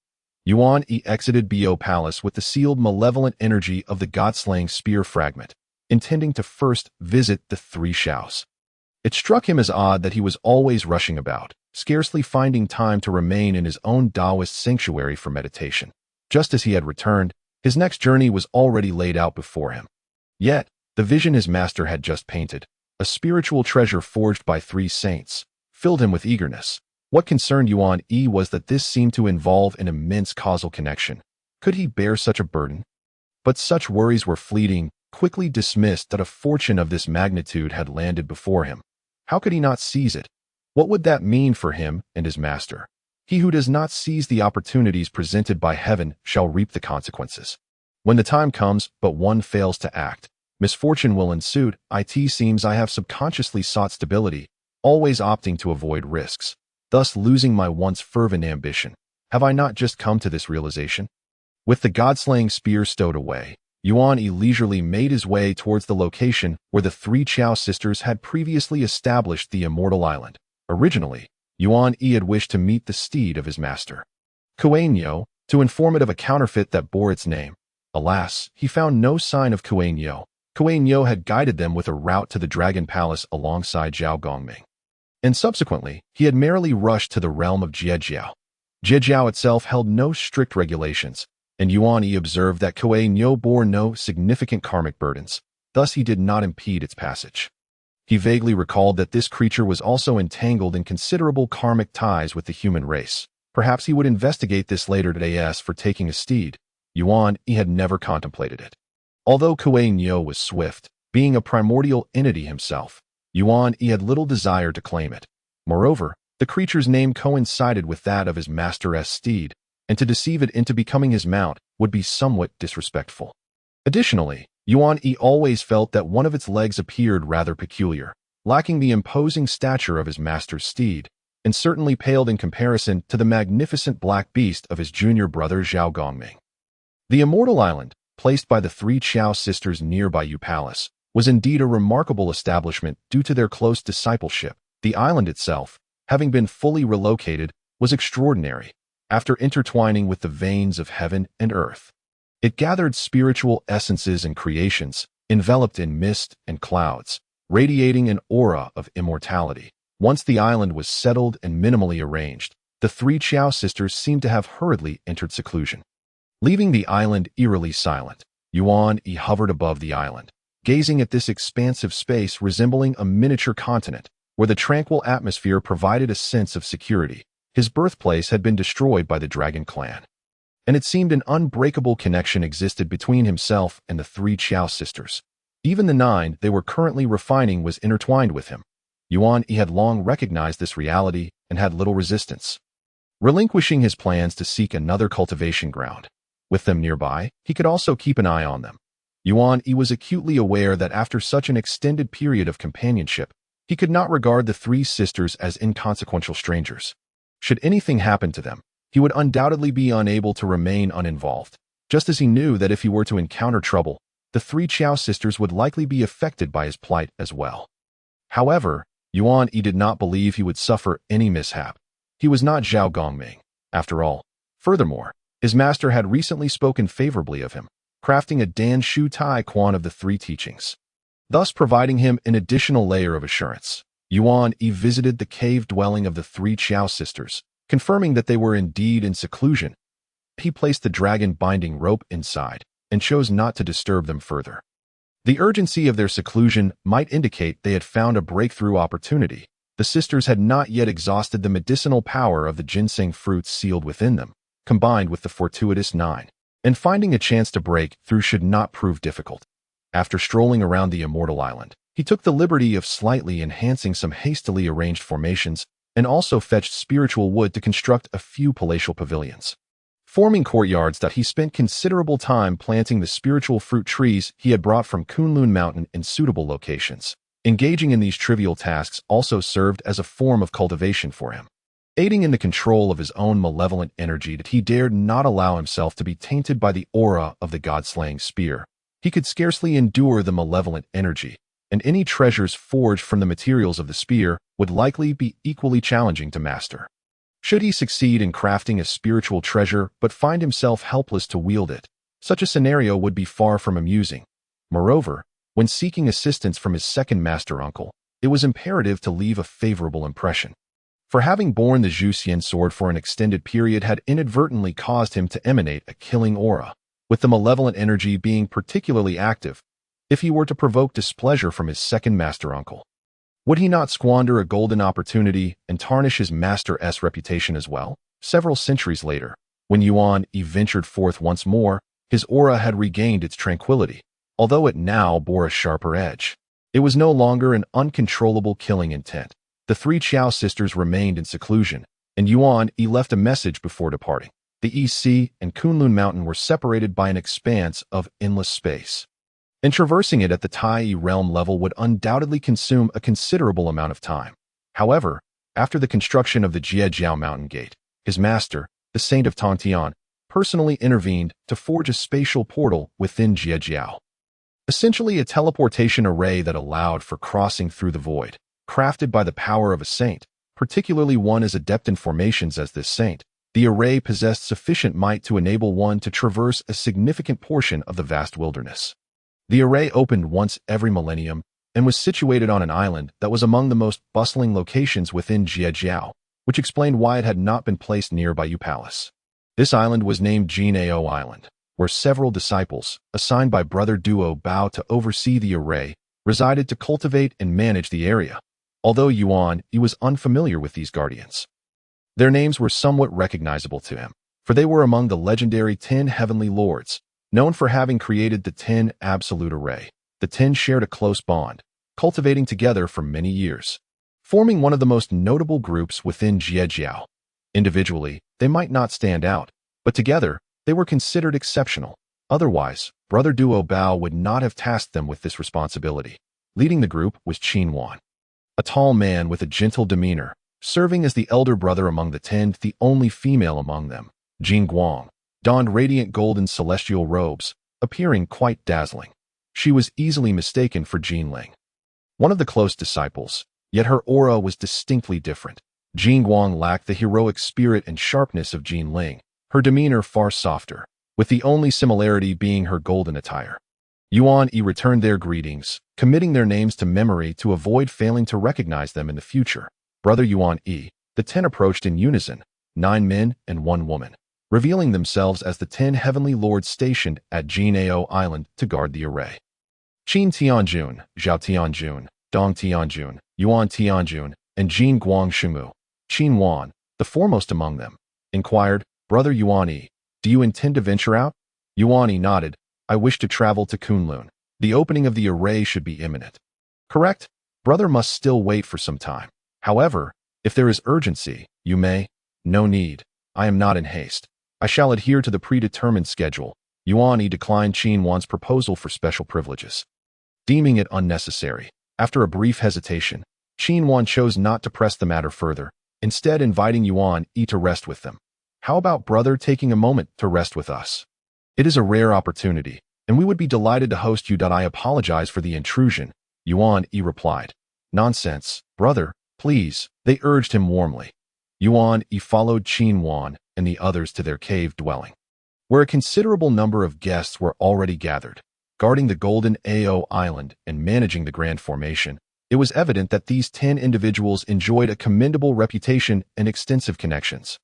Yuan Yi exited Bo Palace with the sealed malevolent energy of the god-slaying spear fragment, intending to first visit the 3 Shaos. It struck him as odd that he was always rushing about, scarcely finding time to remain in his own Taoist sanctuary for meditation. Just as he had returned, his next journey was already laid out before him. Yet, the vision his master had just painted, a spiritual treasure forged by 3 saints, filled him with eagerness. What concerned Yuan Yi was that this seemed to involve an immense causal connection. Could he bear such a burden? But such worries were fleeting, quickly dismissed that a fortune of this magnitude had landed before him. How could he not seize it? What would that mean for him and his master? He who does not seize the opportunities presented by heaven shall reap the consequences. When the time comes, but one fails to act, misfortune will ensue. It seems I have subconsciously sought stability, always opting to avoid risks, thus losing my once fervent ambition. Have I not just come to this realization? With the god-slaying spear stowed away, Yuan Yi leisurely made his way towards the location where the three Jiao sisters had previously established the immortal island. Originally, Yuan Yi had wished to meet the steed of his master, Kuan-Yo, to inform it of a counterfeit that bore its name. Alas, he found no sign of Kuan-Yo. Kuan-Yo had guided them with a route to the Dragon Palace alongside Zhao Gongming. And subsequently, he had merely rushed to the realm of Jie-Jiao. Jie-Jiao itself held no strict regulations, and Yuan Yi observed that Kuan-Yo bore no significant karmic burdens, thus he did not impede its passage. He vaguely recalled that this creature was also entangled in considerable karmic ties with the human race. Perhaps he would investigate this later today. For taking a steed, Yuan Yi had never contemplated it. Although Kuan-Yo was swift, being a primordial entity himself, Yuan Yi had little desire to claim it. Moreover, the creature's name coincided with that of his master's steed, and to deceive it into becoming his mount would be somewhat disrespectful. Additionally, Yuan Yi always felt that one of its legs appeared rather peculiar, lacking the imposing stature of his master's steed, and certainly paled in comparison to the magnificent black beast of his junior brother Zhao Gongming. The immortal island, placed by the three Jiao sisters nearby Yu Palace, was indeed a remarkable establishment due to their close discipleship. The island itself, having been fully relocated, was extraordinary. After intertwining with the veins of heaven and earth, it gathered spiritual essences and creations, enveloped in mist and clouds, radiating an aura of immortality. Once the island was settled and minimally arranged, the three Jiao sisters seemed to have hurriedly entered seclusion. Leaving the island eerily silent, Yuan Yi hovered above the island, gazing at this expansive space resembling a miniature continent, where the tranquil atmosphere provided a sense of security. His birthplace had been destroyed by the Dragon Clan, and it seemed an unbreakable connection existed between himself and the three Jiao sisters. Even the nine they were currently refining was intertwined with him. Yuan Yi had long recognized this reality and had little resistance, relinquishing his plans to seek another cultivation ground. With them nearby, he could also keep an eye on them. Yuan Yi was acutely aware that after such an extended period of companionship, he could not regard the three sisters as inconsequential strangers. Should anything happen to them, he would undoubtedly be unable to remain uninvolved, just as he knew that if he were to encounter trouble, the three Jiao sisters would likely be affected by his plight as well. However, Yuan Yi did not believe he would suffer any mishap. He was not Zhao Gongming, after all. Furthermore, his master had recently spoken favorably of him, crafting a Dan Shu Tai Quan of the three teachings, thus providing him an additional layer of assurance. Yuan Yi visited the cave dwelling of the three Jiao sisters, confirming that they were indeed in seclusion. He placed the dragon binding rope inside and chose not to disturb them further. The urgency of their seclusion might indicate they had found a breakthrough opportunity. The sisters had not yet exhausted the medicinal power of the ginseng fruits sealed within them, combined with the fortuitous nine, and finding a chance to break through should not prove difficult. After strolling around the immortal island, he took the liberty of slightly enhancing some hastily arranged formations and also fetched spiritual wood to construct a few palatial pavilions, forming courtyards that he spent considerable time planting the spiritual fruit trees he had brought from Kunlun Mountain in suitable locations. Engaging in these trivial tasks also served as a form of cultivation for him, aiding in the control of his own malevolent energy that he dared not allow himself to be tainted by the aura of the god-slaying spear. He could scarcely endure the malevolent energy, and any treasures forged from the materials of the spear would likely be equally challenging to master. Should he succeed in crafting a spiritual treasure but find himself helpless to wield it, such a scenario would be far from amusing. Moreover, when seeking assistance from his second master uncle, it was imperative to leave a favorable impression. For having borne the Zhuxian sword for an extended period had inadvertently caused him to emanate a killing aura, with the malevolent energy being particularly active. If he were to provoke displeasure from his second master uncle, would he not squander a golden opportunity and tarnish his master's reputation as well? Several centuries later, when Yuan Yi ventured forth once more, his aura had regained its tranquility. although it now bore a sharper edge. It was no longer an uncontrollable killing intent. The three Jiao sisters remained in seclusion, and Yuan Yi left a message before departing. The East Sea and Kunlun Mountain were separated by an expanse of endless space, and traversing it at the Tai realm level would undoubtedly consume a considerable amount of time. However, after the construction of the Jiao Mountain Gate, his master, the Saint of Tongtian, personally intervened to forge a spatial portal within Jiao, essentially a teleportation array that allowed for crossing through the void. Crafted by the power of a saint, particularly one as adept in formations as this saint, the array possessed sufficient might to enable one to traverse a significant portion of the vast wilderness. The array opened once every millennium and was situated on an island that was among the most bustling locations within Jiao, which explained why it had not been placed nearby Yu Palace. This island was named Jiao Island, where several disciples, assigned by Brother Duo Bao to oversee the array, resided to cultivate and manage the area, although Yuan Yi was unfamiliar with these guardians. Their names were somewhat recognizable to him, for they were among the legendary 10 Heavenly Lords, known for having created the 10 Absolute Array. The 10 shared a close bond, cultivating together for many years, forming one of the most notable groups within Jiao. Individually, they might not stand out, but together, they were considered exceptional. Otherwise, Brother Duo Bao would not have tasked them with this responsibility. Leading the group was Qin Wan, a tall man with a gentle demeanor, serving as the elder brother among the 10, the only female among them. Jing Guang donned radiant golden celestial robes, appearing quite dazzling. She was easily mistaken for Jin Ling, one of the close disciples, yet her aura was distinctly different. Jing Guang lacked the heroic spirit and sharpness of Jin Ling, her demeanor far softer, with the only similarity being her golden attire. Yuan Yi returned their greetings, committing their names to memory to avoid failing to recognize them in the future. Brother Yuan Yi, the 10 approached in unison, 9 men and 1 woman, revealing themselves as the 10 heavenly lords stationed at Jiao Island to guard the array. Qin Tianjun, Zhao Tianjun, Dong Tianjun, Yuan Tianjun, and Jin Guang Shimu. Qin Wan, the foremost among them, inquired, Brother Yuan Yi, do you intend to venture out? Yuan Yi nodded, I wish to travel to Kunlun. The opening of the array should be imminent. Correct? Brother must still wait for some time. However, if there is urgency, you may. No need. I am not in haste. I shall adhere to the predetermined schedule. Yuan Yi declined Qin Wan's proposal for special privileges, deeming it unnecessary. After a brief hesitation, Qin Wan chose not to press the matter further, instead inviting Yuan Yi to rest with them. How about brother taking a moment to rest with us? It is a rare opportunity, and we would be delighted to host you. I apologize for the intrusion, Yuan Yi replied. Nonsense, brother, please, they urged him warmly. Yuan Yi followed Qin Wan and the others to their cave dwelling, where a considerable number of guests were already gathered. Guarding the Golden Jiao Island and managing the Grand Formation, it was evident that these 10 individuals enjoyed a commendable reputation and extensive connections.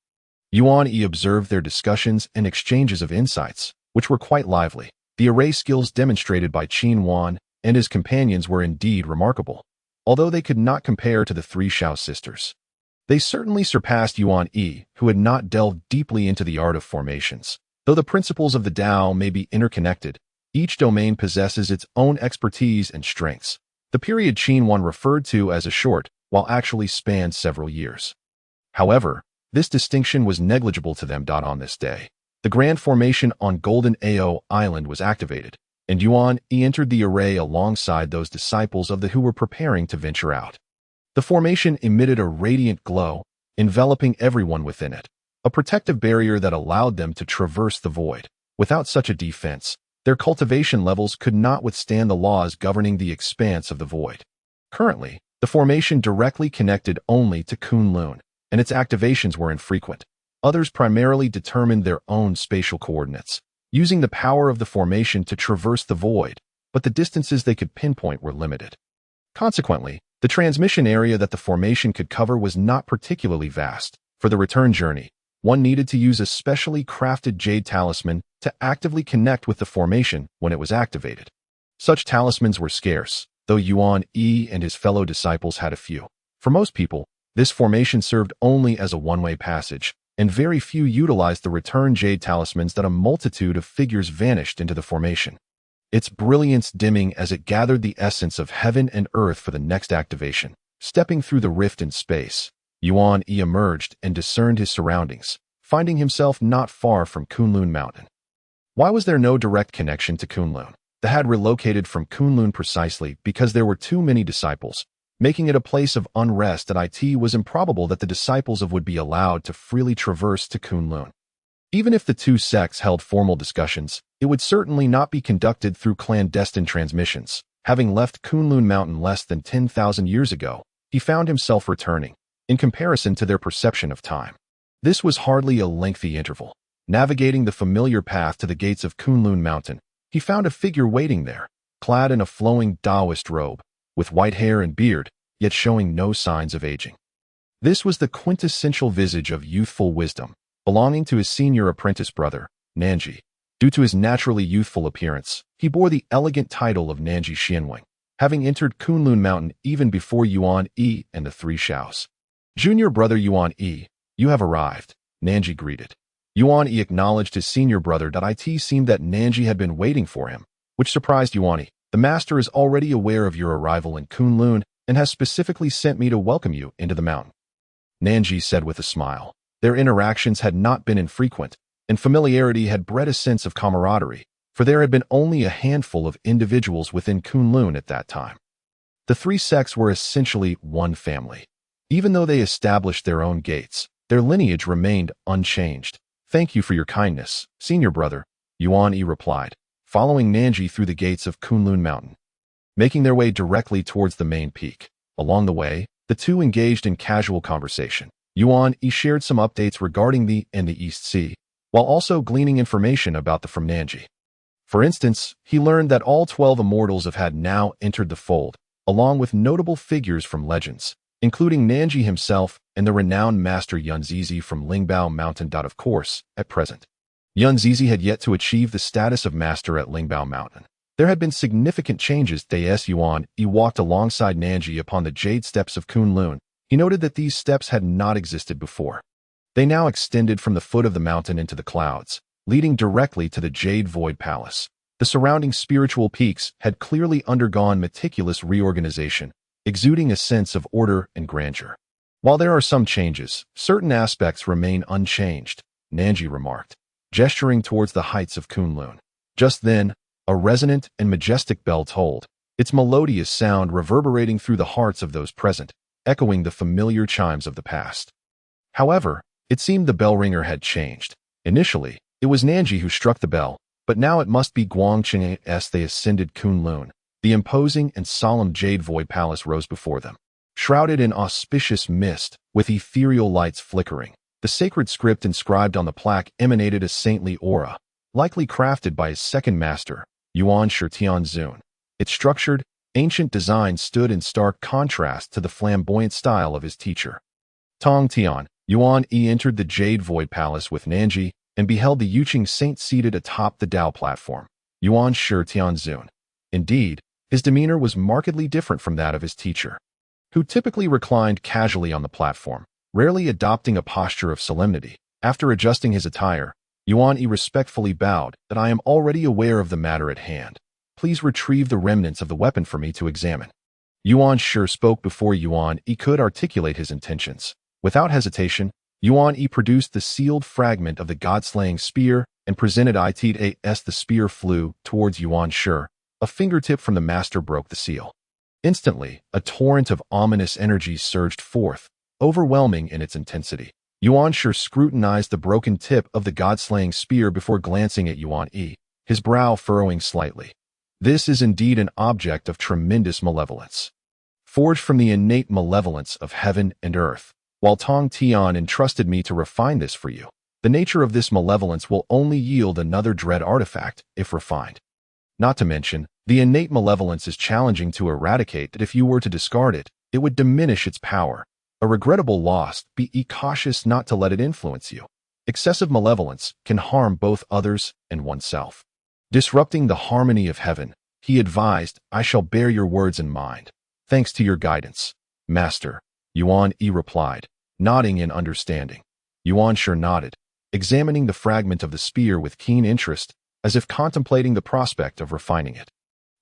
Yuan Yi observed their discussions and exchanges of insights, which were quite lively. The array skills demonstrated by Qin Wan and his companions were indeed remarkable, although they could not compare to the 3 Jiao sisters. They certainly surpassed Yuan Yi, who had not delved deeply into the art of formations. Though the principles of the Tao may be interconnected, each domain possesses its own expertise and strengths. The period Qin Wan referred to as a short, while actually spanned several years. However, this distinction was negligible to them. On this day, the Grand Formation on Golden Jiao Island was activated, and Yuan Yi entered the array alongside those disciples of the who were preparing to venture out. The formation emitted a radiant glow, enveloping everyone within it, a protective barrier that allowed them to traverse the void. Without such a defense, their cultivation levels could not withstand the laws governing the expanse of the void. Currently, the formation directly connected only to Kunlun, and its activations were infrequent. Others primarily determined their own spatial coordinates, using the power of the formation to traverse the void, but the distances they could pinpoint were limited. Consequently, the transmission area that the formation could cover was not particularly vast. For the return journey, one needed to use a specially crafted jade talisman to actively connect with the formation when it was activated. Such talismans were scarce, though Yuan Yi and his fellow disciples had a few. For most people, this formation served only as a one-way passage, and very few utilized the return jade talismans that a multitude of figures vanished into the formation. its brilliance dimming as it gathered the essence of heaven and earth for the next activation. Stepping through the rift in space, Yuan Yi emerged and discerned his surroundings, finding himself not far from Kunlun Mountain. Why was there no direct connection to Kunlun? The had relocated from Kunlun precisely because there were too many disciples, making it a place of unrest that it was improbable that the disciples of would be allowed to freely traverse to Kunlun. Even if the two sects held formal discussions, it would certainly not be conducted through clandestine transmissions. Having left Kunlun Mountain less than 10,000 years ago, he found himself returning, in comparison to their perception of time. This was hardly a lengthy interval. Navigating the familiar path to the gates of Kunlun Mountain, he found a figure waiting there, clad in a flowing Taoist robe, with white hair and beard, yet showing no signs of aging. This was the quintessential visage of youthful wisdom, belonging to his senior apprentice brother, Nanji. Due to his naturally youthful appearance, he bore the elegant title of Nanji Xianwing, having entered Kunlun Mountain even before Yuan Yi and the three Shaos. Junior brother Yuan Yi, you have arrived, Nanji greeted. Yuan Yi acknowledged his senior brother. It seemed that Nanji had been waiting for him, which surprised Yuan Yi. The master is already aware of your arrival in Kunlun and has specifically sent me to welcome you into the mountain, Nanji said with a smile. Their interactions had not been infrequent, and familiarity had bred a sense of camaraderie, for there had been only a handful of individuals within Kunlun at that time. The three sects were essentially one family. Even though they established their own gates, their lineage remained unchanged. Thank you for your kindness, senior brother, Yuan Yi replied, following Nanji through the gates of Kunlun Mountain. Making their way directly towards the main peak. Along the way, the two engaged in casual conversation. Yuan Yi shared some updates regarding the East Sea, while also gleaning information about the from Nanji. For instance, he learned that all 12 immortals had now entered the fold, along with notable figures from legends, including Nanji himself and the renowned master Yuan Yi from Lingbao Mountain. Of course, at present, Yuan Yi had yet to achieve the status of master at Lingbao Mountain. There had been significant changes. Yuan Yi walked alongside Nanji upon the jade steps of Kunlun. He noted that these steps had not existed before. They now extended from the foot of the mountain into the clouds, leading directly to the Jade Void Palace. The surrounding spiritual peaks had clearly undergone meticulous reorganization, exuding a sense of order and grandeur. While there are some changes, certain aspects remain unchanged, Nanji remarked, gesturing towards the heights of Kunlun. Just then, a resonant and majestic bell tolled, its melodious sound reverberating through the hearts of those present, echoing the familiar chimes of the past. However, it seemed the bell ringer had changed. Initially, it was Nanji who struck the bell, but now it must be Guangqing as they ascended Kunlun. The imposing and solemn Jade Void Palace rose before them. Shrouded in auspicious mist, with ethereal lights flickering, the sacred script inscribed on the plaque emanated a saintly aura, likely crafted by his second master, Yuan Shi Tianzun. Its structured, ancient design stood in stark contrast to the flamboyant style of his teacher. Tong Tian, Yuan Yi entered the Jade Void Palace with Nanji and beheld the Yuqing saint seated atop the Dao platform, Yuan Shi Tianzun. Indeed, his demeanor was markedly different from that of his teacher, who typically reclined casually on the platform, rarely adopting a posture of solemnity. After adjusting his attire, Yuan Yi respectfully bowed. That I am already aware of the matter at hand. Please retrieve the remnants of the weapon for me to examine. Yuan Shi spoke before Yuan Yi could articulate his intentions. Without hesitation, Yuan Yi produced the sealed fragment of the god-slaying spear and presented it as the spear flew towards Yuan Shi. A fingertip from the master broke the seal. Instantly, a torrent of ominous energy surged forth, overwhelming in its intensity. Yuan Shi scrutinized the broken tip of the god-slaying spear before glancing at Yuan Yi, his brow furrowing slightly. This is indeed an object of tremendous malevolence, forged from the innate malevolence of heaven and earth. While Tong Tian entrusted me to refine this for you, the nature of this malevolence will only yield another dread artifact, if refined. Not to mention, the innate malevolence is challenging to eradicate that if you were to discard it, it would diminish its power. A regrettable loss, be cautious not to let it influence you. Excessive malevolence can harm both others and oneself. Disrupting the harmony of heaven, he advised, I shall bear your words in mind. Thanks to your guidance, Master, Yuan Yi replied, nodding in understanding. Yuan Shi nodded, examining the fragment of the spear with keen interest, as if contemplating the prospect of refining it.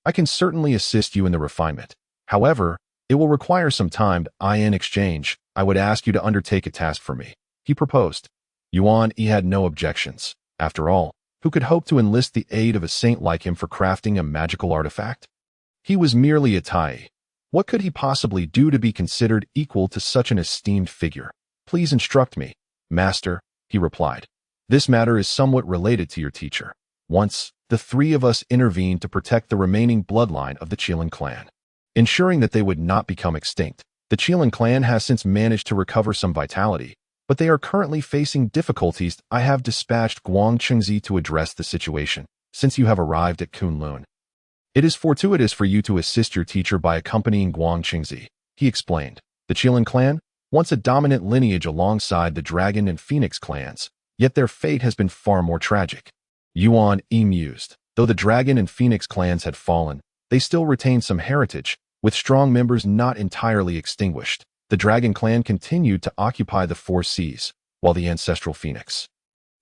I can certainly assist you in the refinement. However, it will require some time. In exchange, I would ask you to undertake a task for me, he proposed. Yuan Yi had no objections. After all, who could hope to enlist the aid of a saint like him for crafting a magical artifact? He was merely a Tai. What could he possibly do to be considered equal to such an esteemed figure? Please instruct me, master, he replied. This matter is somewhat related to your teacher. Once, the three of us intervened to protect the remaining bloodline of the Qilin clan, ensuring that they would not become extinct. The Qilin clan has since managed to recover some vitality, but they are currently facing difficulties. I have dispatched Guang Qingzi to address the situation, since you have arrived at Kunlun. It is fortuitous for you to assist your teacher by accompanying Guang Qingzi, he explained. The Qilin clan, once a dominant lineage alongside the Dragon and Phoenix clans, yet their fate has been far more tragic. Yuan Yi mused. Though the Dragon and Phoenix clans had fallen, they still retained some heritage, with strong members not entirely extinguished. The Dragon clan continued to occupy the Four Seas, while the ancestral Phoenix,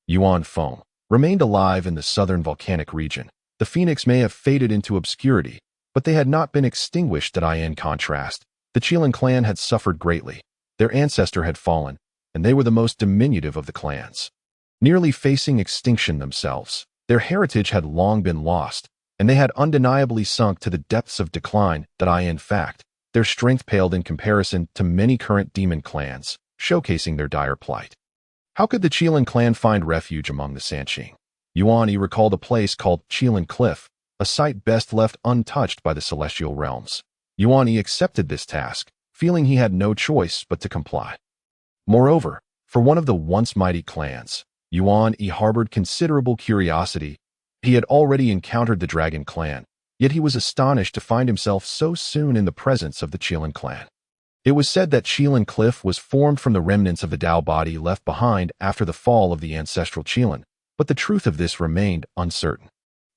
Yuan Foam, remained alive in the southern volcanic region. The Phoenix may have faded into obscurity, but they had not been extinguished. In contrast, the Qilin clan had suffered greatly. Their ancestor had fallen, and they were the most diminutive of the clans, nearly facing extinction themselves. Their heritage had long been lost, and they had undeniably sunk to the depths of decline. In fact, their strength paled in comparison to many current demon clans, showcasing their dire plight. How could the Qilin clan find refuge among the Sanqing? Yuan Yi recalled a place called Qilin Cliff, a site best left untouched by the celestial realms. Yuan Yi accepted this task, feeling he had no choice but to comply. Moreover, for one of the once mighty clans, Yuan Yi harbored considerable curiosity. He had already encountered the Dragon clan, yet he was astonished to find himself so soon in the presence of the Qilin clan. It was said that Qilin Cliff was formed from the remnants of the Tao body left behind after the fall of the ancestral Qilin, but the truth of this remained uncertain.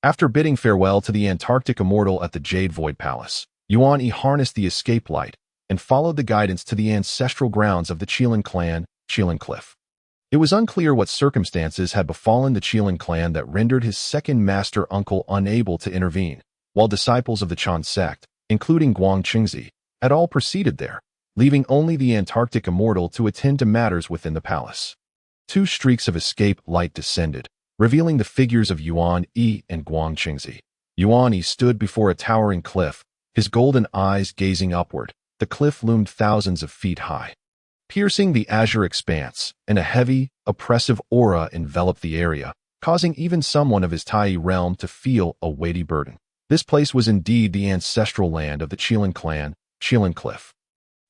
After bidding farewell to the Antarctic immortal at the Jade Void Palace, Yuan Yi harnessed the escape light and followed the guidance to the ancestral grounds of the Qilin clan, Qilin Cliff. It was unclear what circumstances had befallen the Qilin clan that rendered his second master uncle unable to intervene, while disciples of the Chan sect, including Guang Qingzi, had all proceeded there, leaving only the Antarctic immortal to attend to matters within the palace. Two streaks of escape light descended, revealing the figures of Yuan Yi and Guang Qingzi. Yuan Yi stood before a towering cliff, his golden eyes gazing upward. The cliff loomed thousands of feet high, piercing the azure expanse, and a heavy, oppressive aura enveloped the area, causing even someone of his Tai realm to feel a weighty burden. This place was indeed the ancestral land of the Qilin clan, Qilin Cliff.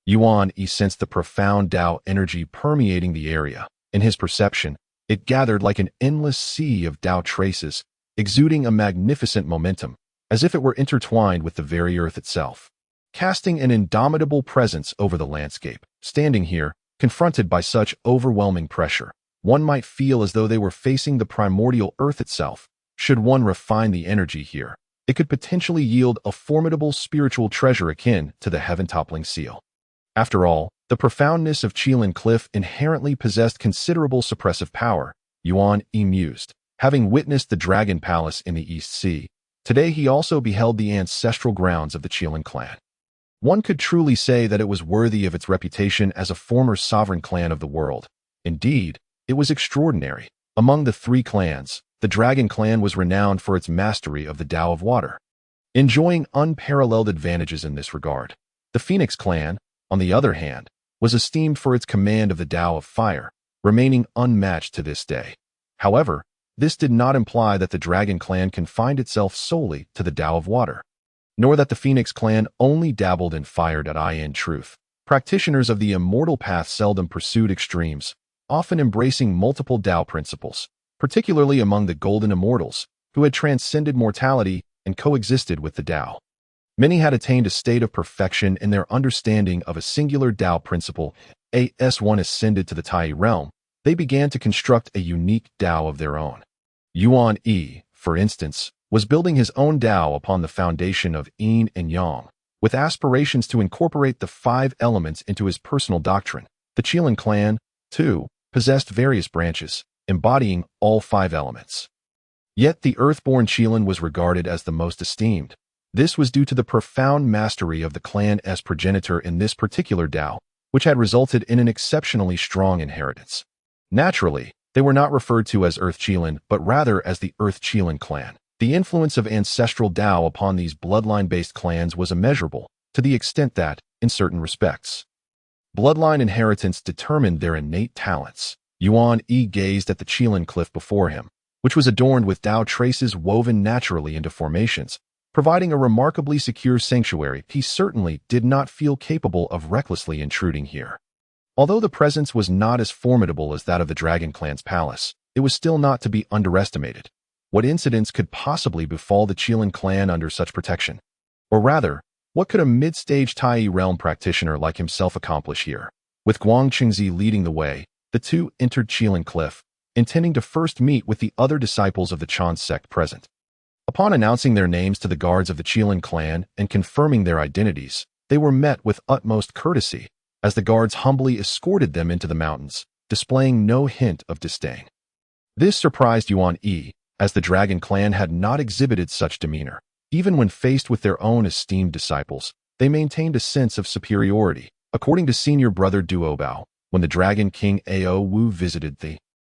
Yuan Yi sensed the profound Tao energy permeating the area. In his perception, it gathered like an endless sea of Tao traces, exuding a magnificent momentum, as if it were intertwined with the very earth itself, casting an indomitable presence over the landscape. Standing here, confronted by such overwhelming pressure, one might feel as though they were facing the primordial earth itself. Should one refine the energy here, it could potentially yield a formidable spiritual treasure akin to the heaven-toppling seal. After all, the profoundness of Qilin Cliff inherently possessed considerable suppressive power, Yuan Yi mused. Having witnessed the Dragon Palace in the East Sea, today he also beheld the ancestral grounds of the Qilin clan. One could truly say that it was worthy of its reputation as a former sovereign clan of the world. Indeed, it was extraordinary. Among the three clans, the Dragon clan was renowned for its mastery of the Tao of Water, enjoying unparalleled advantages in this regard. The Phoenix clan, on the other hand, was esteemed for its command of the Tao of Fire, remaining unmatched to this day. However, this did not imply that the Dragon clan confined itself solely to the Tao of Water, nor that the Phoenix clan only dabbled in fire. In truth, practitioners of the immortal path seldom pursued extremes, often embracing multiple Tao principles, particularly among the Golden Immortals, who had transcended mortality and coexisted with the Tao. Many had attained a state of perfection in their understanding of a singular Tao principle. As one ascended to the Tai realm, they began to construct a unique Tao of their own. Yuan Yi, for instance, was building his own Tao upon the foundation of Yin and Yang, with aspirations to incorporate the 5 elements into his personal doctrine. The Qilin clan, too, possessed various branches, embodying all 5 elements. Yet the earthborn Qilin was regarded as the most esteemed. This was due to the profound mastery of the clan's progenitor in this particular Dao, which had resulted in an exceptionally strong inheritance. Naturally, they were not referred to as Earth Qilin, but rather as the Earth Qilin clan. The influence of ancestral Dao upon these bloodline-based clans was immeasurable, to the extent that, in certain respects, bloodline inheritance determined their innate talents. Yuan Yi gazed at the Qilin cliff before him, which was adorned with Dao traces woven naturally into formations, providing a remarkably secure sanctuary. He certainly did not feel capable of recklessly intruding here. Although the presence was not as formidable as that of the Dragon Clan's palace, it was still not to be underestimated. What incidents could possibly befall the Qilin clan under such protection? Or rather, what could a mid-stage Tai realm practitioner like himself accomplish here? With Guang Qingzi leading the way, the two entered Qilin Cliff, intending to first meet with the other disciples of the Chan sect present. Upon announcing their names to the guards of the Qilin clan and confirming their identities, they were met with utmost courtesy, as the guards humbly escorted them into the mountains, displaying no hint of disdain. This surprised Yuan Yi, as the Dragon clan had not exhibited such demeanor. Even when faced with their own esteemed disciples, they maintained a sense of superiority. According to senior brother Duobao, when the Dragon King Ao Wu visited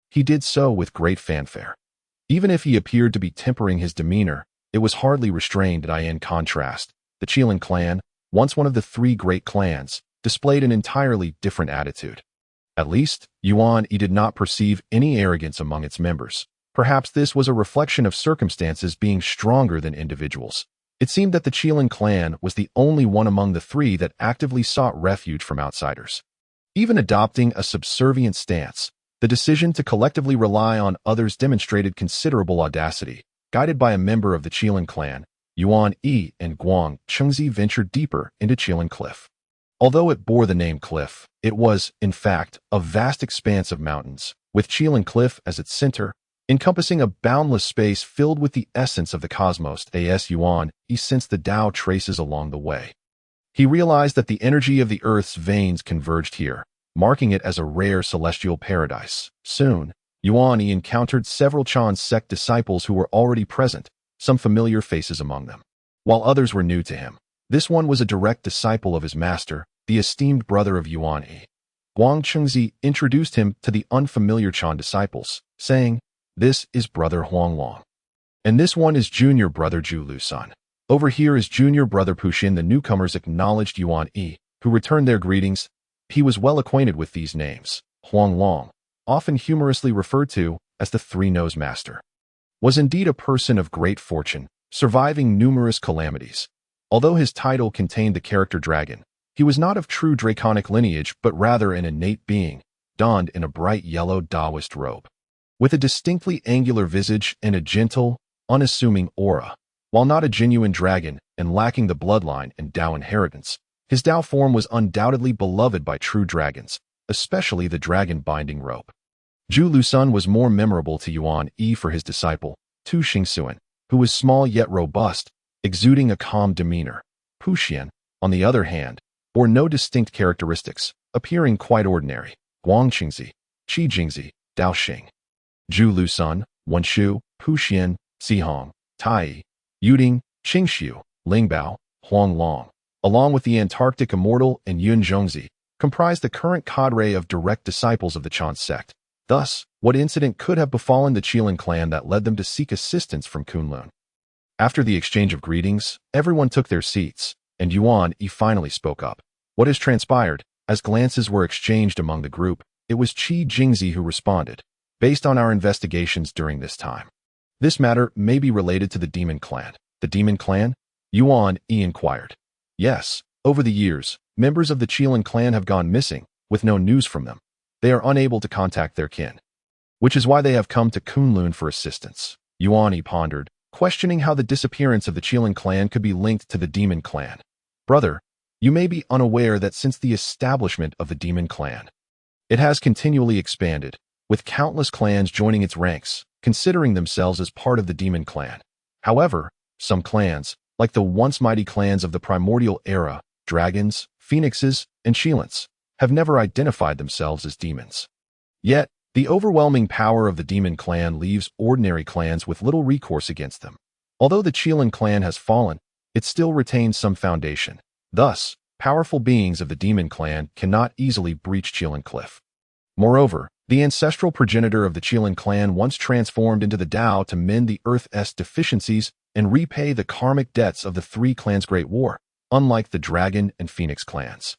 he did so with great fanfare. Even if he appeared to be tempering his demeanor, it was hardly restrained. In contrast, the Qilin clan, once one of the three great clans, displayed an entirely different attitude. At least, Yuan Yi did not perceive any arrogance among its members. Perhaps this was a reflection of circumstances being stronger than individuals. It seemed that the Qilin clan was the only one among the three that actively sought refuge from outsiders. Even adopting a subservient stance, the decision to collectively rely on others demonstrated considerable audacity. Guided by a member of the Qilin clan, Yuan Yi and Guang Qingzi ventured deeper into Qilin Cliff. Although it bore the name Cliff, it was, in fact, a vast expanse of mountains, with Qilin Cliff as its center, encompassing a boundless space filled with the essence of the cosmos. As Yuan Yi sensed the Tao traces along the way, he realized that the energy of the Earth's veins converged here, marking it as a rare celestial paradise. Soon, Yuan Yi encountered several Chan sect disciples who were already present, some familiar faces among them, while others were new to him. This one was a direct disciple of his master, the esteemed brother of Yuan Yi. Guang Qingzi introduced him to the unfamiliar Chan disciples, saying, "This is brother Huanglong. And this one is junior brother Zhu Lusan. Over here is junior brother Puxin." The newcomers acknowledged Yuan Yi, who returned their greetings. He was well acquainted with these names. Huanglong, often humorously referred to as the Three-Nose Master, was indeed a person of great fortune, surviving numerous calamities. Although his title contained the character dragon, he was not of true draconic lineage but rather an innate being, donned in a bright yellow Taoist robe. With a distinctly angular visage and a gentle, unassuming aura, while not a genuine dragon and lacking the bloodline and Dao inheritance, his Dao form was undoubtedly beloved by true dragons, especially the dragon-binding rope. Zhu Lusun was more memorable to Yuan Yi for his disciple, Tu Xingxuan, who was small yet robust, exuding a calm demeanor. Puxian, on the other hand, bore no distinct characteristics, appearing quite ordinary. Guang Qingzi, Qi Jingzi, Dao Xing, Zhu Lusun, Wenshu, Puxian, Sihong, Tai, Yuding, Qingxiu, Lingbao, Huanglong, along with the Antarctic Immortal and Yun Zhongzi, comprised the current cadre of direct disciples of the Chan sect. Thus, what incident could have befallen the Qilin clan that led them to seek assistance from Kunlun? After the exchange of greetings, everyone took their seats, and Yuan Yi finally spoke up. What has transpired? As glances were exchanged among the group, it was Qi Jingzi who responded. Based on our investigations during this time, this matter may be related to the Demon Clan. The Demon Clan? Yuan Yi inquired. Yes, over the years, members of the Qilin clan have gone missing, with no news from them. They are unable to contact their kin, which is why they have come to Kunlun for assistance. Yuan Yi pondered, questioning how the disappearance of the Qilin clan could be linked to the Demon Clan. Brother, you may be unaware that since the establishment of the Demon Clan, it has continually expanded, with countless clans joining its ranks, considering themselves as part of the Demon Clan. However, some clans, like the once mighty clans of the Primordial era, dragons, phoenixes, and Qilins, have never identified themselves as demons. Yet, The overwhelming power of the demon clan leaves ordinary clans with little recourse against them. Although the Qilin clan has fallen, it still retains some foundation. Thus, powerful beings of the demon clan cannot easily breach Qilin Cliff. Moreover, the ancestral progenitor of the Qilin clan once transformed into the Tao to mend the Earth's deficiencies and repay the karmic debts of the three clans' Great War, unlike the Dragon and Phoenix clans,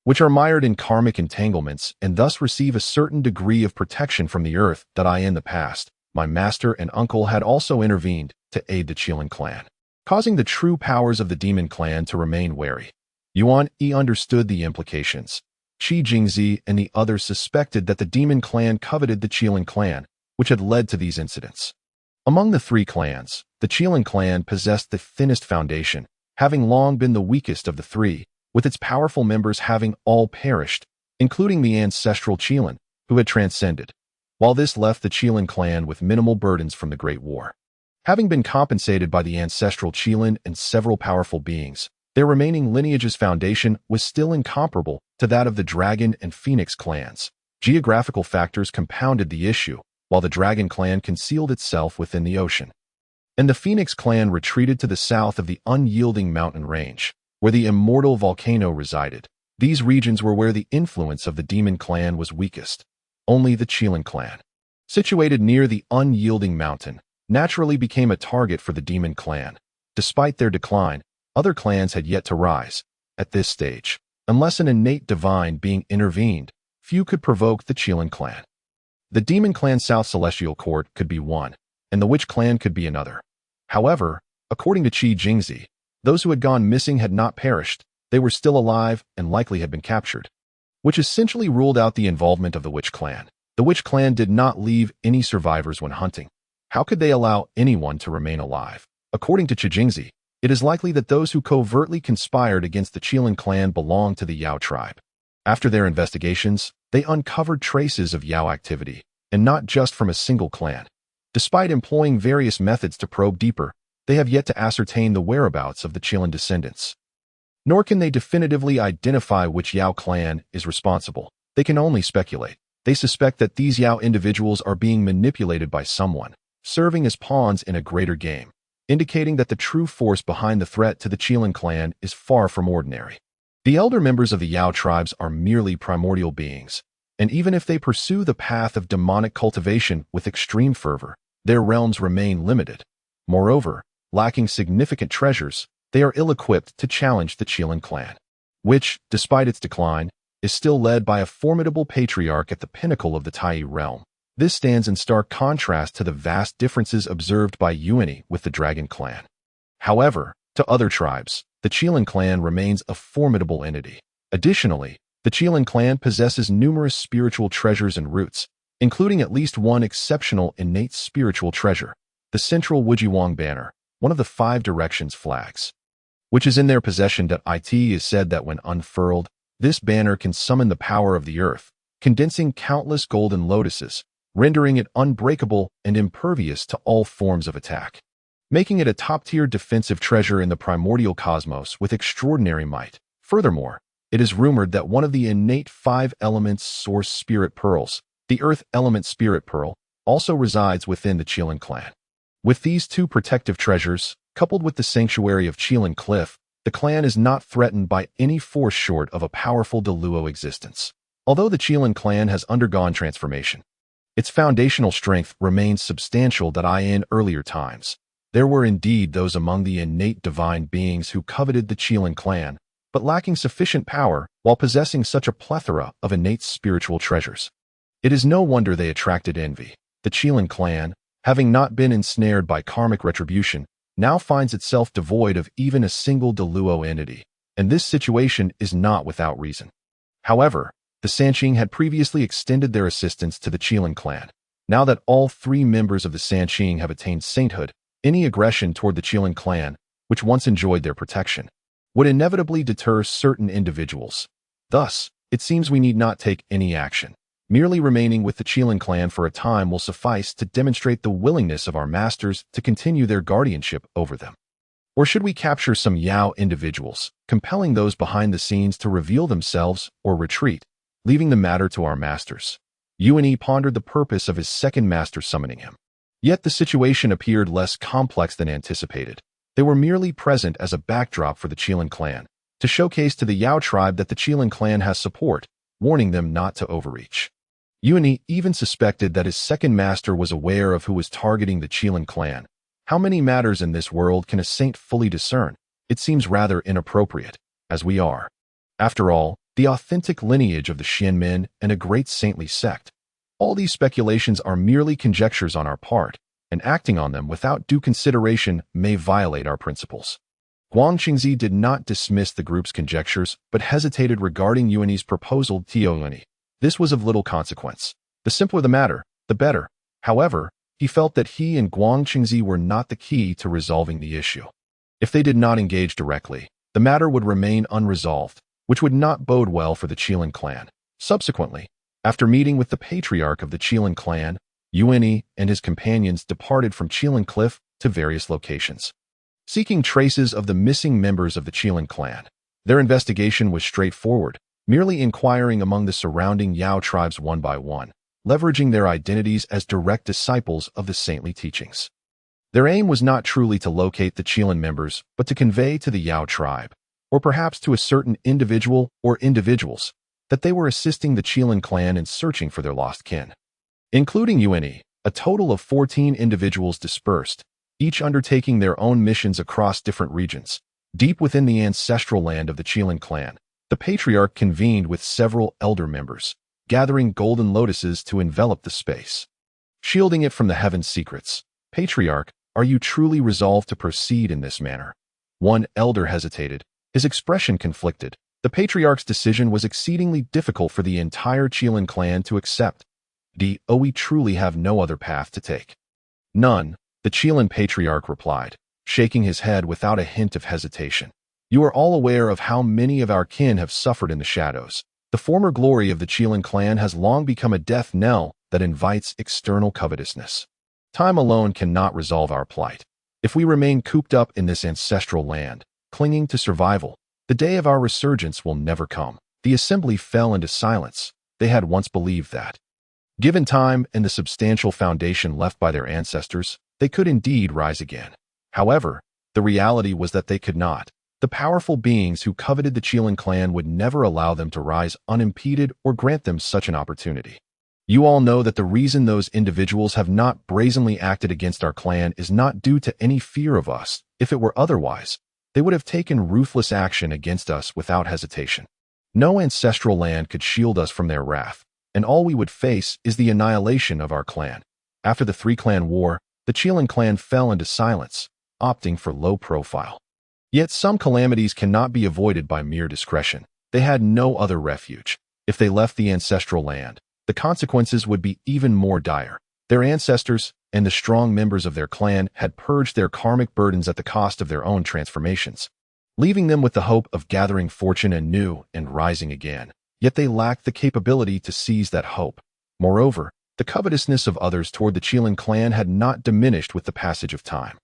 which are mired in karmic entanglements and thus receive a certain degree of protection from the earth. In the past, my master and uncle had also intervened to aid the Qilin clan, causing the true powers of the demon clan to remain wary. Yuan Yi understood the implications. Qi Jingzi and the others suspected that the demon clan coveted the Qilin clan, which had led to these incidents. Among the three clans, the Qilin clan possessed the thinnest foundation, having long been the weakest of the three, with its powerful members having all perished, including the ancestral Qilin, who had transcended, while this left the Qilin clan with minimal burdens from the Great War. Having been compensated by the ancestral Qilin and several powerful beings, their remaining lineage's foundation was still incomparable to that of the Dragon and Phoenix clans. Geographical factors compounded the issue, while the Dragon clan concealed itself within the ocean, and the Phoenix clan retreated to the south of the unyielding mountain range, where the immortal volcano resided. These regions were where the influence of the demon clan was weakest. Only the Qilin clan, situated near the unyielding mountain, naturally became a target for the demon clan. Despite their decline, other clans had yet to rise. At this stage, unless an innate divine being intervened, few could provoke the Qilin clan. The demon clan South Celestial Court could be one, and the witch clan could be another. However, according to Qi Jingzi, those who had gone missing had not perished, they were still alive and likely had been captured, which essentially ruled out the involvement of the witch clan. The witch clan did not leave any survivors when hunting. How could they allow anyone to remain alive? According to Qi Jingzi, it is likely that those who covertly conspired against the Qilin clan belonged to the Yao tribe. After their investigations, they uncovered traces of Yao activity, and not just from a single clan. Despite employing various methods to probe deeper, they have yet to ascertain the whereabouts of the Qilin descendants. Nor can they definitively identify which Yao clan is responsible. They can only speculate. They suspect that these Yao individuals are being manipulated by someone, serving as pawns in a greater game, indicating that the true force behind the threat to the Qilin clan is far from ordinary. The elder members of the Yao tribes are merely primordial beings, and even if they pursue the path of demonic cultivation with extreme fervor, their realms remain limited. Moreover, lacking significant treasures, they are ill-equipped to challenge the Qilin clan, which, despite its decline, is still led by a formidable patriarch at the pinnacle of the Tai realm. This stands in stark contrast to the vast differences observed by Yuan Yi with the Dragon clan. However, to other tribes, the Qilin clan remains a formidable entity. Additionally, the Qilin clan possesses numerous spiritual treasures and roots, including at least one exceptional innate spiritual treasure, the central Wujiwang banner, one of the 5 directions flags, which is in their possession. It is said that when unfurled, this banner can summon the power of the earth, condensing countless golden lotuses, rendering it unbreakable and impervious to all forms of attack, making it a top-tier defensive treasure in the primordial cosmos with extraordinary might. Furthermore, it is rumored that one of the innate 5 elements source spirit pearls, the earth element spirit pearl, also resides within the Qilin clan. With these 2 protective treasures, coupled with the sanctuary of Qilin Cliff, the clan is not threatened by any force short of a powerful Deluo existence. Although the Qilin clan has undergone transformation, its foundational strength remains substantial. In earlier times, there were indeed those among the innate divine beings who coveted the Qilin clan, but lacking sufficient power while possessing such a plethora of innate spiritual treasures. It is no wonder they attracted envy. The Qilin clan, having not been ensnared by karmic retribution, now finds itself devoid of even a single Deluo entity, and this situation is not without reason. However, the Sanqing had previously extended their assistance to the Qilin clan. Now that all 3 members of the Sanqing have attained sainthood, any aggression toward the Qilin clan, which once enjoyed their protection, would inevitably deter certain individuals. Thus, it seems we need not take any action. Merely remaining with the Qilin clan for a time will suffice to demonstrate the willingness of our masters to continue their guardianship over them. Or should we capture some Yao individuals, compelling those behind the scenes to reveal themselves or retreat, leaving the matter to our masters? Yuan Yi pondered the purpose of his second master summoning him. Yet the situation appeared less complex than anticipated. They were merely present as a backdrop for the Qilin clan, to showcase to the Yao tribe that the Qilin clan has support, warning them not to overreach. Yuan Yi even suspected that his second master was aware of who was targeting the Qilin clan. How many matters in this world can a saint fully discern? It seems rather inappropriate, as we are, after all, the authentic lineage of the Xianmin and a great saintly sect. All these speculations are merely conjectures on our part, and acting on them without due consideration may violate our principles. Guangqingzi did not dismiss the group's conjectures, but hesitated regarding Yuan Yi's proposal to Yuan Yi. This was of little consequence. The simpler the matter, the better. However, he felt that he and Guangqingzi were not the key to resolving the issue. If they did not engage directly, the matter would remain unresolved, which would not bode well for the Qilin clan. Subsequently, after meeting with the patriarch of the Qilin clan, Yuan Yi and his companions departed from Qilin Cliff to various locations, seeking traces of the missing members of the Qilin clan. Their investigation was straightforward, merely inquiring among the surrounding Yao tribes one by one, leveraging their identities as direct disciples of the saintly teachings. Their aim was not truly to locate the Qilin members, but to convey to the Yao tribe, or perhaps to a certain individual or individuals, that they were assisting the Qilin clan in searching for their lost kin. Including Yuan Yi, a total of 14 individuals dispersed, each undertaking their own missions across different regions. Deep within the ancestral land of the Qilin clan, the patriarch convened with several elder members, gathering golden lotuses to envelop the space, shielding it from the heaven's secrets. Patriarch, are you truly resolved to proceed in this manner? One elder hesitated, his expression conflicted. The patriarch's decision was exceedingly difficult for the entire Qilin clan to accept. We truly have no other path to take. None, the Qilin patriarch replied, shaking his head without a hint of hesitation. You are all aware of how many of our kin have suffered in the shadows. The former glory of the Qilin clan has long become a death knell that invites external covetousness. Time alone cannot resolve our plight. If we remain cooped up in this ancestral land, clinging to survival, the day of our resurgence will never come. The assembly fell into silence. They had once believed that, given time and the substantial foundation left by their ancestors, they could indeed rise again. However, the reality was that they could not. The powerful beings who coveted the Qilin clan would never allow them to rise unimpeded or grant them such an opportunity. You all know that the reason those individuals have not brazenly acted against our clan is not due to any fear of us. If it were otherwise, they would have taken ruthless action against us without hesitation. No ancestral land could shield us from their wrath, and all we would face is the annihilation of our clan. After the three-clan war, the Qilin clan fell into silence, opting for low profile. Yet some calamities cannot be avoided by mere discretion. They had no other refuge. If they left the ancestral land, the consequences would be even more dire. Their ancestors and the strong members of their clan had purged their karmic burdens at the cost of their own transformations, leaving them with the hope of gathering fortune anew and rising again. Yet they lacked the capability to seize that hope. Moreover, the covetousness of others toward the Qilin clan had not diminished with the passage of time.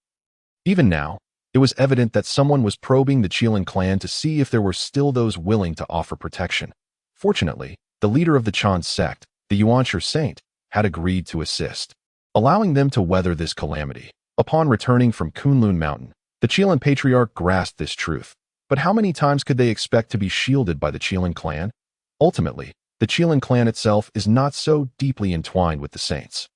Even now, it was evident that someone was probing the Qilin clan to see if there were still those willing to offer protection. Fortunately, the leader of the Chan sect, the Yuan Yi saint, had agreed to assist, allowing them to weather this calamity. Upon returning from Kunlun Mountain, the Qilin patriarch grasped this truth. But how many times could they expect to be shielded by the Qilin clan? Ultimately, the Qilin clan itself is not so deeply entwined with the saints.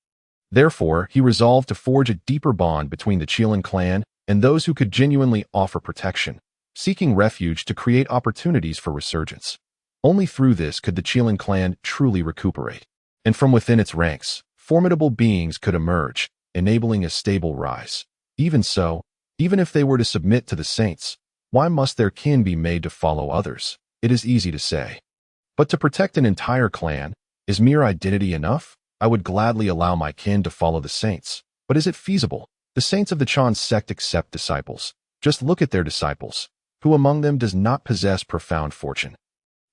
Therefore, he resolved to forge a deeper bond between the Qilin clan and those who could genuinely offer protection, seeking refuge to create opportunities for resurgence. Only through this could the Qilin clan truly recuperate. And from within its ranks, formidable beings could emerge, enabling a stable rise. Even so, even if they were to submit to the saints, why must their kin be made to follow others? It is easy to say. But to protect an entire clan, is mere identity enough? I would gladly allow my kin to follow the saints. But is it feasible? The saints of the Chan sect accept disciples. Just look at their disciples. Who among them does not possess profound fortune?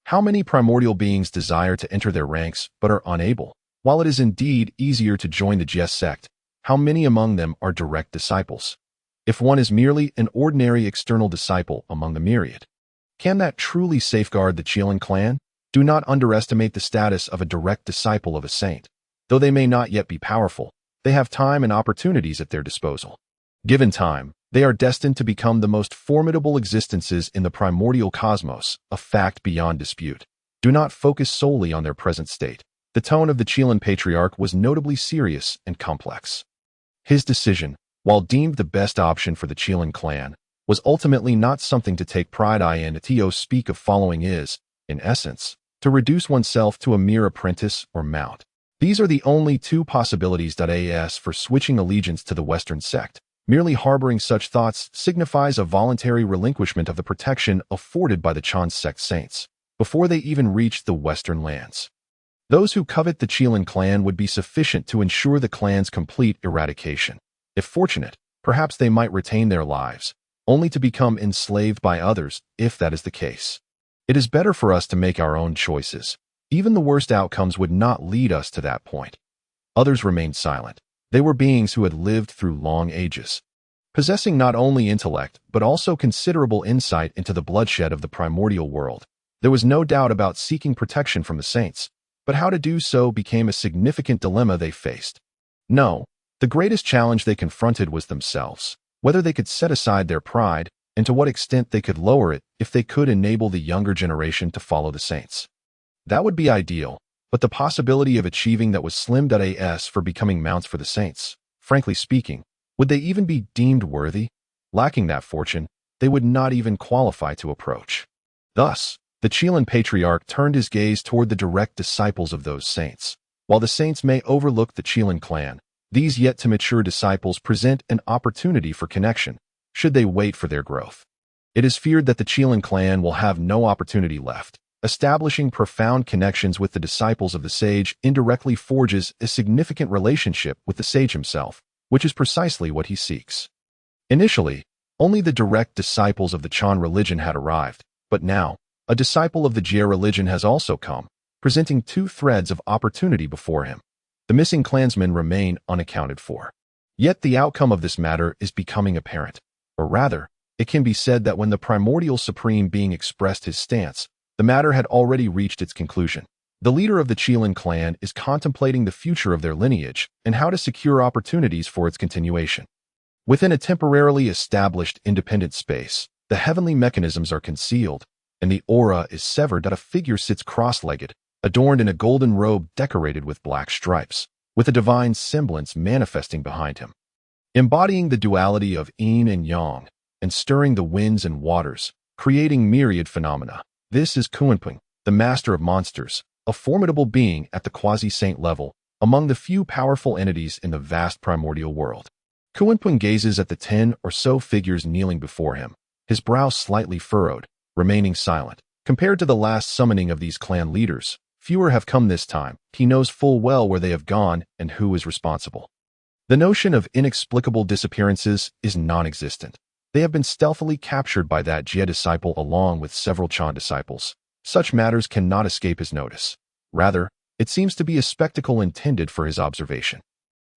How many primordial beings desire to enter their ranks but are unable? While it is indeed easier to join the Jiao sect, how many among them are direct disciples? If one is merely an ordinary external disciple among the myriad, can that truly safeguard the Qilin clan? Do not underestimate the status of a direct disciple of a saint. Though they may not yet be powerful, they have time and opportunities at their disposal. Given time, they are destined to become the most formidable existences in the primordial cosmos, a fact beyond dispute. Do not focus solely on their present state. The tone of the Qilan patriarch was notably serious and complex. His decision, while deemed the best option for the Qilan clan, was ultimately not something to take pride in. To speak of following is, in essence, to reduce oneself to a mere apprentice or mount. These are the only two possibilities. As for switching allegiance to the Western sect, merely harboring such thoughts signifies a voluntary relinquishment of the protection afforded by the Chan sect saints, before they even reached the Western lands. Those who covet the Qilan clan would be sufficient to ensure the clan's complete eradication. If fortunate, perhaps they might retain their lives, only to become enslaved by others, if that is the case. It is better for us to make our own choices. Even the worst outcomes would not lead us to that point. Others remained silent. They were beings who had lived through long ages, possessing not only intellect, but also considerable insight into the bloodshed of the primordial world. There was no doubt about seeking protection from the saints, but how to do so became a significant dilemma they faced. No, the greatest challenge they confronted was themselves, whether they could set aside their pride, and to what extent they could lower it if they could enable the younger generation to follow the saints. That would be ideal, but the possibility of achieving that was slim. As for becoming mounts for the saints, frankly speaking, would they even be deemed worthy? Lacking that fortune, they would not even qualify to approach. Thus, the Qilan patriarch turned his gaze toward the direct disciples of those saints. While the saints may overlook the Qilan clan, these yet-to-mature disciples present an opportunity for connection, should they wait for their growth. It is feared that the Qilan clan will have no opportunity left. Establishing profound connections with the disciples of the sage indirectly forges a significant relationship with the sage himself, which is precisely what he seeks. Initially, only the direct disciples of the Chan religion had arrived, but now, a disciple of the Jia religion has also come, presenting two threads of opportunity before him. The missing clansmen remain unaccounted for. Yet the outcome of this matter is becoming apparent. Or rather, it can be said that when the primordial supreme being expressed his stance, the matter had already reached its conclusion. The leader of the Qilan clan is contemplating the future of their lineage and how to secure opportunities for its continuation. Within a temporarily established independent space, the heavenly mechanisms are concealed, and the aura is severed. A figure sits cross-legged, adorned in a golden robe decorated with black stripes, with a divine semblance manifesting behind him. Embodying the duality of Yin and Yang, and stirring the winds and waters, creating myriad phenomena. This is Kunpeng, the master of monsters, a formidable being at the quasi-saint level, among the few powerful entities in the vast primordial world. Kunpeng gazes at the 10 or so figures kneeling before him, his brow slightly furrowed, remaining silent. Compared to the last summoning of these clan leaders, fewer have come this time. He knows full well where they have gone and who is responsible. The notion of inexplicable disappearances is non-existent. They have been stealthily captured by that Jia disciple along with several Chan disciples. Such matters cannot escape his notice. Rather, it seems to be a spectacle intended for his observation.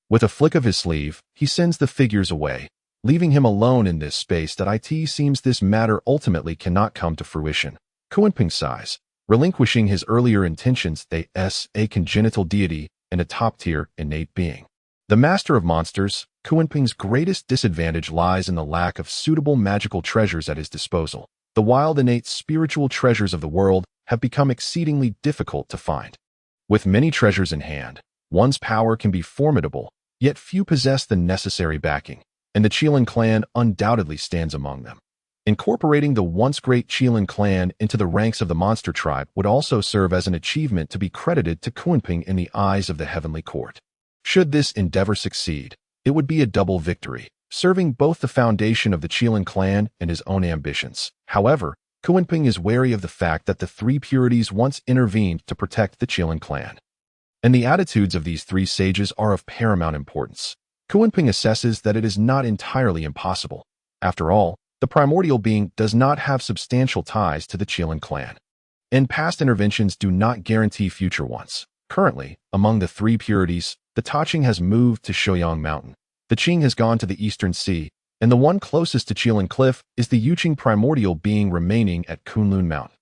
With a flick of his sleeve, he sends the figures away, leaving him alone in this space. It seems this matter ultimately cannot come to fruition. Kunpeng sighs, relinquishing his earlier intentions. A congenital deity and a top-tier innate being. The master of monsters, Kunpeng's greatest disadvantage lies in the lack of suitable magical treasures at his disposal. The wild innate spiritual treasures of the world have become exceedingly difficult to find. With many treasures in hand, one's power can be formidable, yet few possess the necessary backing, and the Qilan clan undoubtedly stands among them. Incorporating the once great Qilan clan into the ranks of the monster tribe would also serve as an achievement to be credited to Kunpeng in the eyes of the heavenly court. Should this endeavor succeed, it would be a double victory, serving both the foundation of the Qilan clan and his own ambitions. However, Kunpeng is wary of the fact that the three purities once intervened to protect the Qilan clan, and the attitudes of these three sages are of paramount importance. Kunpeng assesses that it is not entirely impossible. After all, the primordial being does not have substantial ties to the Qilan clan, and past interventions do not guarantee future ones. Currently, among the three purities, the Taching has moved to Shouyang Mountain, the Qing has gone to the Eastern Sea, and the one closest to Qilan Cliff is the Yuqing primordial being remaining at Kunlun Mountain.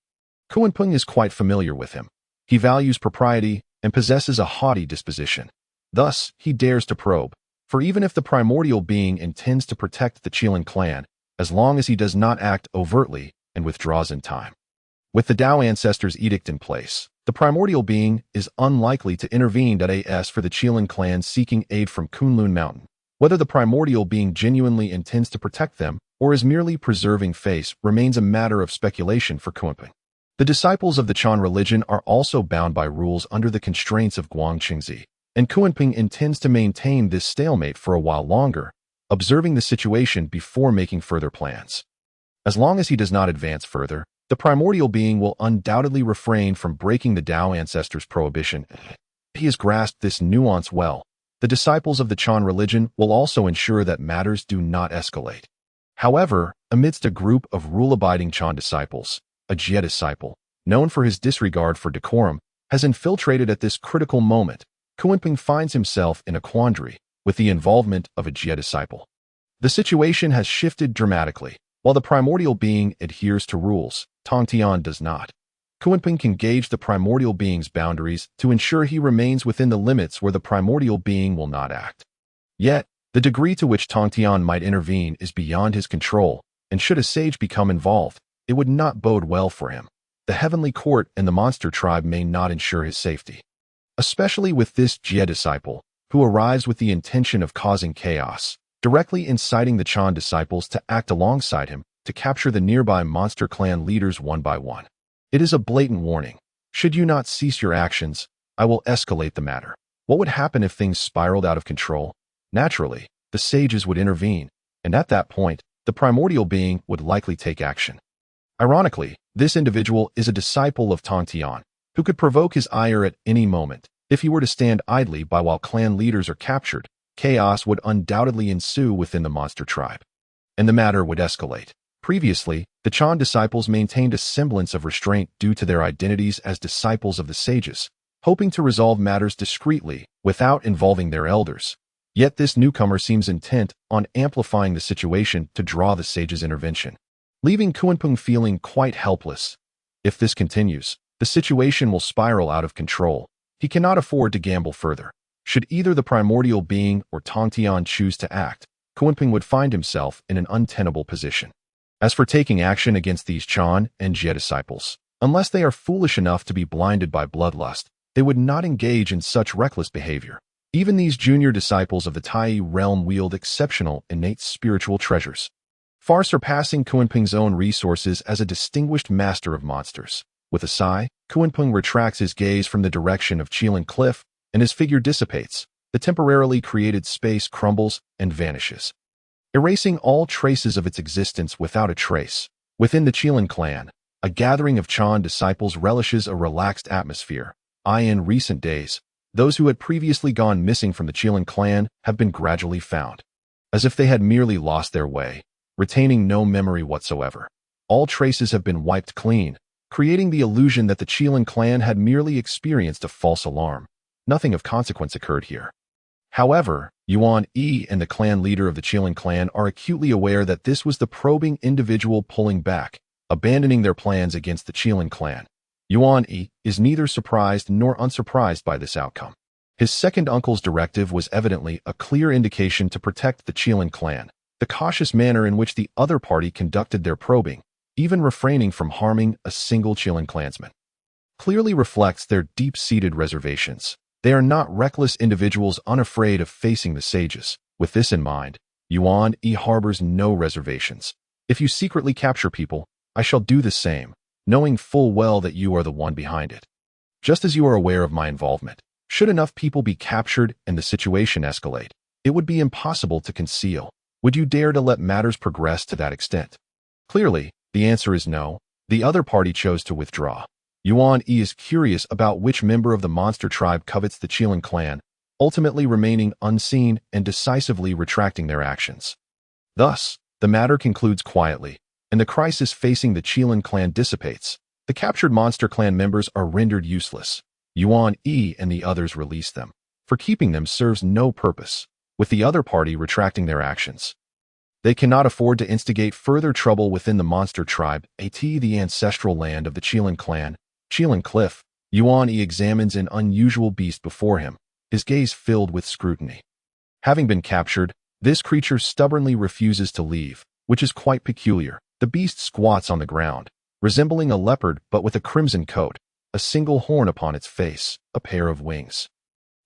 Kunpeng is quite familiar with him. He values propriety and possesses a haughty disposition. Thus, he dares to probe, for even if the primordial being intends to protect the Qilin clan, as long as he does not act overtly and withdraws in time. With the Tao ancestors' edict in place, the primordial being is unlikely to intervene as for the Qilin clan seeking aid from Kunlun Mountain. Whether the primordial being genuinely intends to protect them or is merely preserving face remains a matter of speculation for Kunpeng. The disciples of the Chan religion are also bound by rules under the constraints of Guangqingzi, and Kunpeng intends to maintain this stalemate for a while longer, observing the situation before making further plans. As long as he does not advance further, the primordial being will undoubtedly refrain from breaking the Tao ancestors' prohibition. He has grasped this nuance well. The disciples of the Chan religion will also ensure that matters do not escalate. However, amidst a group of rule-abiding Chan disciples, a Jie disciple, known for his disregard for decorum, has infiltrated at this critical moment. Kunpeng finds himself in a quandary with the involvement of a Jie disciple. The situation has shifted dramatically. While the primordial being adheres to rules, Tongtian does not. Kunpeng can gauge the primordial being's boundaries to ensure he remains within the limits where the primordial being will not act. Yet, the degree to which Tongtian might intervene is beyond his control, and should a sage become involved, it would not bode well for him. The heavenly court and the monster tribe may not ensure his safety. Especially with this Jie disciple, who arrives with the intention of causing chaos, directly inciting the Chan disciples to act alongside him to capture the nearby monster clan leaders one by one. It is a blatant warning. Should you not cease your actions, I will escalate the matter. What would happen if things spiraled out of control? Naturally, the sages would intervene, and at that point, the primordial being would likely take action. Ironically, this individual is a disciple of Tongtian, who could provoke his ire at any moment. If he were to stand idly by while clan leaders are captured, chaos would undoubtedly ensue within the monster tribe, and the matter would escalate. Previously, the Chan disciples maintained a semblance of restraint due to their identities as disciples of the sages, hoping to resolve matters discreetly without involving their elders. Yet this newcomer seems intent on amplifying the situation to draw the sages' intervention, leaving Kunpeng feeling quite helpless. If this continues, the situation will spiral out of control. He cannot afford to gamble further. Should either the primordial being or Tongtian choose to act, Kunpeng would find himself in an untenable position. As for taking action against these Chan and Jie disciples, unless they are foolish enough to be blinded by bloodlust, they would not engage in such reckless behavior. Even these junior disciples of the Tai realm wield exceptional innate spiritual treasures, far surpassing Kunpeng's own resources as a distinguished master of monsters. With a sigh, Kunpeng retracts his gaze from the direction of Qilin Cliff, and his figure dissipates. The temporarily created space crumbles and vanishes, erasing all traces of its existence without a trace. Within the Qilin clan, a gathering of Chan disciples relishes a relaxed atmosphere. In recent days, those who had previously gone missing from the Qilin clan have been gradually found, as if they had merely lost their way, retaining no memory whatsoever. All traces have been wiped clean, creating the illusion that the Qilin clan had merely experienced a false alarm. Nothing of consequence occurred here. However, Yuan Yi and the clan leader of the Qilin clan are acutely aware that this was the probing individual pulling back, abandoning their plans against the Qilin clan. Yuan Yi is neither surprised nor unsurprised by this outcome. His second uncle's directive was evidently a clear indication to protect the Qilin clan. The cautious manner in which the other party conducted their probing, even refraining from harming a single Qilin clansman, clearly reflects their deep-seated reservations. They are not reckless individuals unafraid of facing the sages. With this in mind, Yuan Yi harbors no reservations. If you secretly capture people, I shall do the same, knowing full well that you are the one behind it. Just as you are aware of my involvement, should enough people be captured and the situation escalate, it would be impossible to conceal. Would you dare to let matters progress to that extent? Clearly, the answer is no. The other party chose to withdraw. Yuan Yi is curious about which member of the monster tribe covets the Qilin clan, ultimately remaining unseen and decisively retracting their actions. Thus, the matter concludes quietly, and the crisis facing the Qilin clan dissipates. The captured monster clan members are rendered useless. Yuan Yi and the others release them, for keeping them serves no purpose, with the other party retracting their actions. They cannot afford to instigate further trouble within the monster tribe, the ancestral land of the Qilin clan. Qilin Cliff, Yuan Yi examines an unusual beast before him, his gaze filled with scrutiny. Having been captured, this creature stubbornly refuses to leave, which is quite peculiar. The beast squats on the ground, resembling a leopard but with a crimson coat, a single horn upon its face, a pair of wings.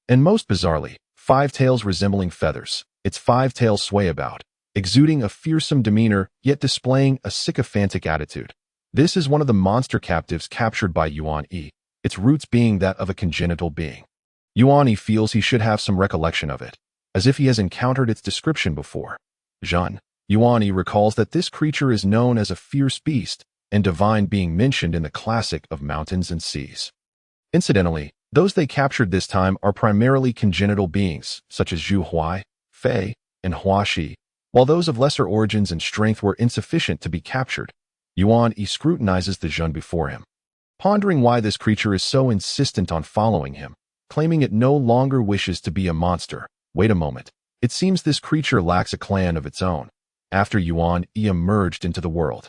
And most bizarrely, 5 tails resembling feathers. Its 5 tails sway about, exuding a fearsome demeanor yet displaying a sycophantic attitude. This is one of the monster captives captured by Yuan Yi, its roots being that of a congenital being. Yuan Yi feels he should have some recollection of it, as if he has encountered its description before. Yuan Yi recalls that this creature is known as a fierce beast and divine being mentioned in the classic of mountains and seas. Incidentally, those they captured this time are primarily congenital beings, such as Zhu Huai, Fei, and Hua Shi, while those of lesser origins and strength were insufficient to be captured. Yuan Yi scrutinizes the Zhun before him, pondering why this creature is so insistent on following him, claiming it no longer wishes to be a monster. Wait a moment. It seems this creature lacks a clan of its own. After Yuan Yi emerged into the world,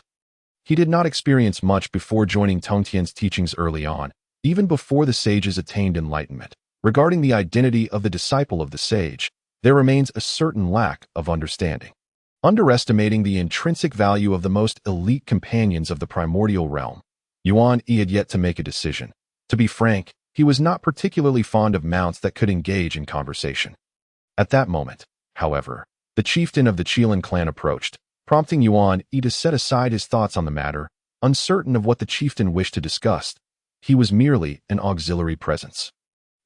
he did not experience much before joining Tongtian's teachings early on, even before the sages attained enlightenment. Regarding the identity of the disciple of the sage, there remains a certain lack of understanding. Underestimating the intrinsic value of the most elite companions of the primordial realm, Yuan Yi had yet to make a decision. To be frank, he was not particularly fond of mounts that could engage in conversation. At that moment, however, the chieftain of the Qilin clan approached, prompting Yuan Yi to set aside his thoughts on the matter, uncertain of what the chieftain wished to discuss. He was merely an auxiliary presence,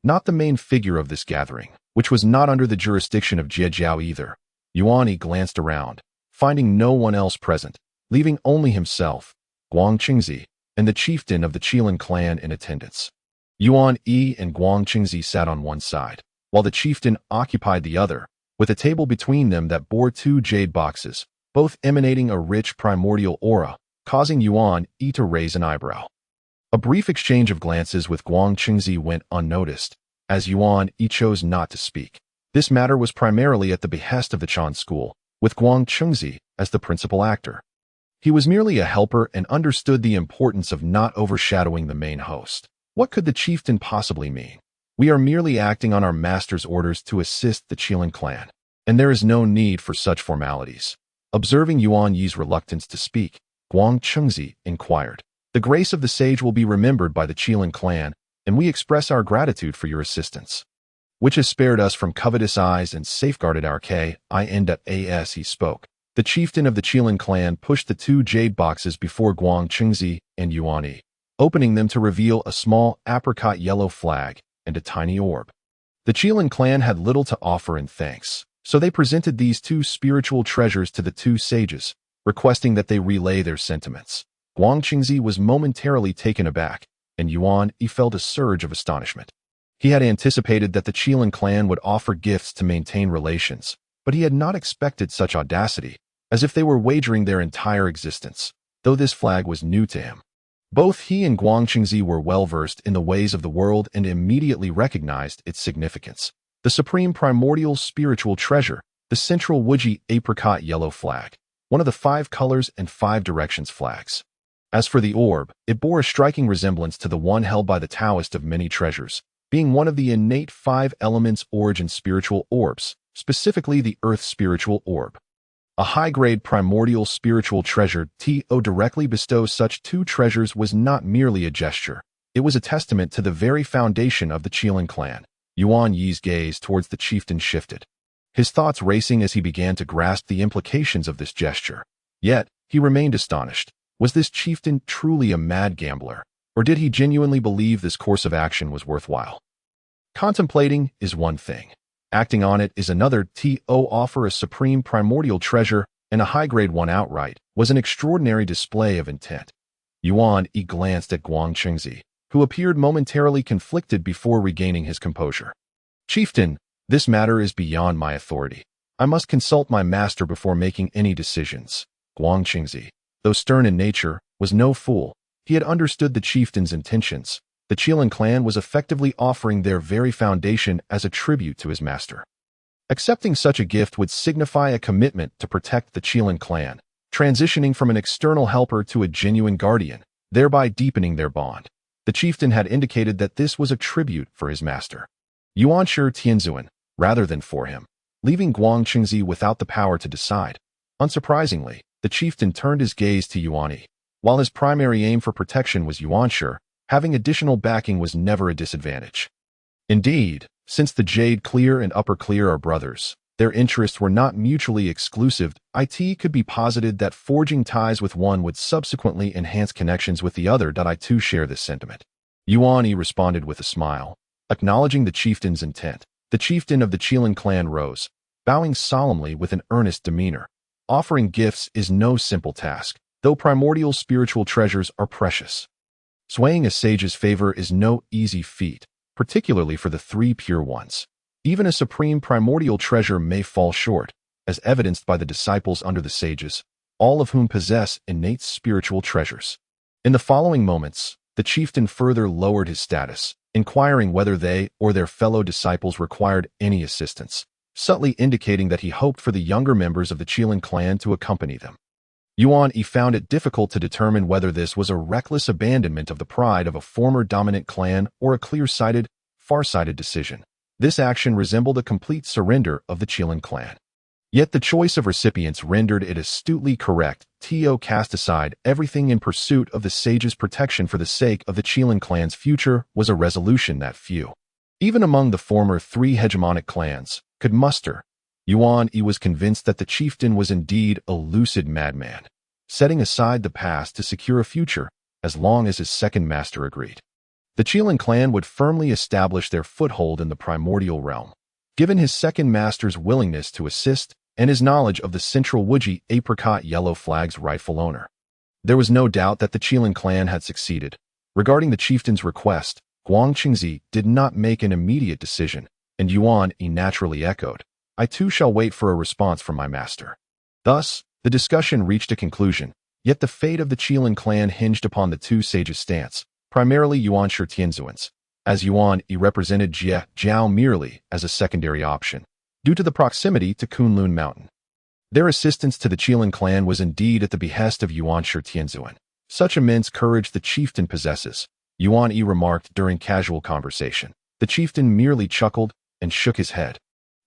not the main figure of this gathering, which was not under the jurisdiction of Jie Jiao either. Yuan Yi glanced around, finding no one else present, leaving only himself, Guang Qingzi, and the chieftain of the Qilin clan in attendance. Yuan Yi and Guang Qingzi sat on one side, while the chieftain occupied the other, with a table between them that bore 2 jade boxes, both emanating a rich primordial aura, causing Yuan Yi to raise an eyebrow. A brief exchange of glances with Guang Qingzi went unnoticed, as Yuan Yi chose not to speak. This matter was primarily at the behest of the Chan school, with Guang Qingzi as the principal actor. He was merely a helper and understood the importance of not overshadowing the main host. What could the chieftain possibly mean? We are merely acting on our master's orders to assist the Qilin clan, and there is no need for such formalities. Observing Yuan Yi's reluctance to speak, Guang Qingzi inquired, "The grace of the sage will be remembered by the Qilin clan, and we express our gratitude for your assistance, which has spared us from covetous eyes and safeguarded our As he spoke. The chieftain of the Qilin clan pushed the 2 jade boxes before Guang Qingzi and Yuan Yi, opening them to reveal a small apricot yellow flag and a tiny orb. The Qilin clan had little to offer in thanks, so they presented these 2 spiritual treasures to the 2 sages, requesting that they relay their sentiments. Guang Qingzi was momentarily taken aback, and Yuan Yi felt a surge of astonishment. He had anticipated that the Qilin clan would offer gifts to maintain relations, but he had not expected such audacity, as if they were wagering their entire existence, though this flag was new to him. Both he and Guang Qingzi were well-versed in the ways of the world and immediately recognized its significance. The supreme primordial spiritual treasure, the central Wuji apricot yellow flag, one of the 5 colors and 5 directions flags. As for the orb, it bore a striking resemblance to the one held by the Taoist of many treasures, being one of the innate 5 elements origin spiritual orbs, specifically the earth spiritual orb. A high-grade primordial spiritual treasure directly bestows such 2 treasures was not merely a gesture. It was a testament to the very foundation of the Qilin clan. Yuan Yi's gaze towards the chieftain shifted, his thoughts racing as he began to grasp the implications of this gesture. Yet, he remained astonished. Was this chieftain truly a mad gambler, or did he genuinely believe this course of action was worthwhile? Contemplating is one thing. Acting on it is another. To offer a supreme primordial treasure, and a high-grade one outright, was an extraordinary display of intent. Yuan Yi glanced at Guang Qingzi, who appeared momentarily conflicted before regaining his composure. "Chieftain, this matter is beyond my authority. I must consult my master before making any decisions." Guang Qingzi, though stern in nature, was no fool. He had understood the chieftain's intentions. The Qilin clan was effectively offering their very foundation as a tribute to his master. Accepting such a gift would signify a commitment to protect the Qilin clan, transitioning from an external helper to a genuine guardian, thereby deepening their bond. The chieftain had indicated that this was a tribute for his master, Yuan Shi Tianzuan, rather than for him, leaving Guang Qingzi without the power to decide. Unsurprisingly, the chieftain turned his gaze to Yuan Yi. While his primary aim for protection was Yuan Shi, having additional backing was never a disadvantage. Indeed, since the Jade Clear and Upper Clear are brothers, their interests were not mutually exclusive. It could be posited that forging ties with one would subsequently enhance connections with the other. I too share this sentiment. Yuan Yi responded with a smile, acknowledging the chieftain's intent. The chieftain of the Qilin clan rose, bowing solemnly with an earnest demeanor. Offering gifts is no simple task, though primordial spiritual treasures are precious. Swaying a sage's favor is no easy feat, particularly for the three pure ones. Even a supreme primordial treasure may fall short, as evidenced by the disciples under the sages, all of whom possess innate spiritual treasures. In the following moments, the chieftain further lowered his status, inquiring whether they or their fellow disciples required any assistance, subtly indicating that he hoped for the younger members of the Qilin clan to accompany them. Yuan Yi found it difficult to determine whether this was a reckless abandonment of the pride of a former dominant clan or a clear-sighted, far-sighted decision. This action resembled a complete surrender of the Qilin clan. Yet the choice of recipients rendered it astutely correct. To cast aside everything in pursuit of the sage's protection for the sake of the Qilin clan's future was a resolution that few, even among the former three hegemonic clans, could muster. Yuan Yi was convinced that the chieftain was indeed a lucid madman, setting aside the past to secure a future, as long as his second master agreed. The Qilin clan would firmly establish their foothold in the primordial realm. Given his second master's willingness to assist and his knowledge of the central Wuji apricot yellow flag's rightful owner, there was no doubt that the Qilin clan had succeeded. Regarding the chieftain's request, Guang Qingzi did not make an immediate decision, and Yuan Yi naturally echoed, "I too shall wait for a response from my master." Thus, the discussion reached a conclusion, yet the fate of the Qilin clan hinged upon the two sages' stance, primarily Yuan Shi Tianzuan's, as Yuan Yi represented Jiao merely as a secondary option, due to the proximity to Kunlun Mountain. Their assistance to the Qilin clan was indeed at the behest of Yuan Shi Tianzuan. Such immense courage the chieftain possesses, Yuan Yi remarked during casual conversation. The chieftain merely chuckled and shook his head,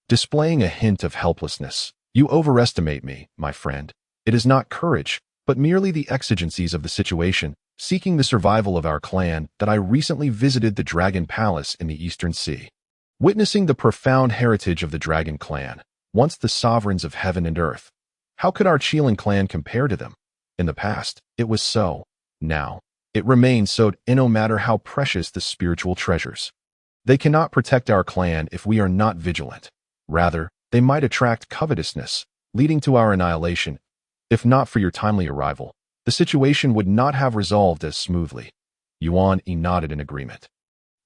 displaying a hint of helplessness. "You overestimate me, my friend. It is not courage, but merely the exigencies of the situation, seeking the survival of our clan, that I recently visited the Dragon Palace in the Eastern Sea. Witnessing the profound heritage of the Dragon clan, once the sovereigns of heaven and earth. How could our Qilin clan compare to them? In the past, it was so. Now, it remains so, no matter how precious the spiritual treasures. They cannot protect our clan if we are not vigilant. Rather, they might attract covetousness, leading to our annihilation. If not for your timely arrival, the situation would not have resolved as smoothly." Yuan Yi nodded in agreement.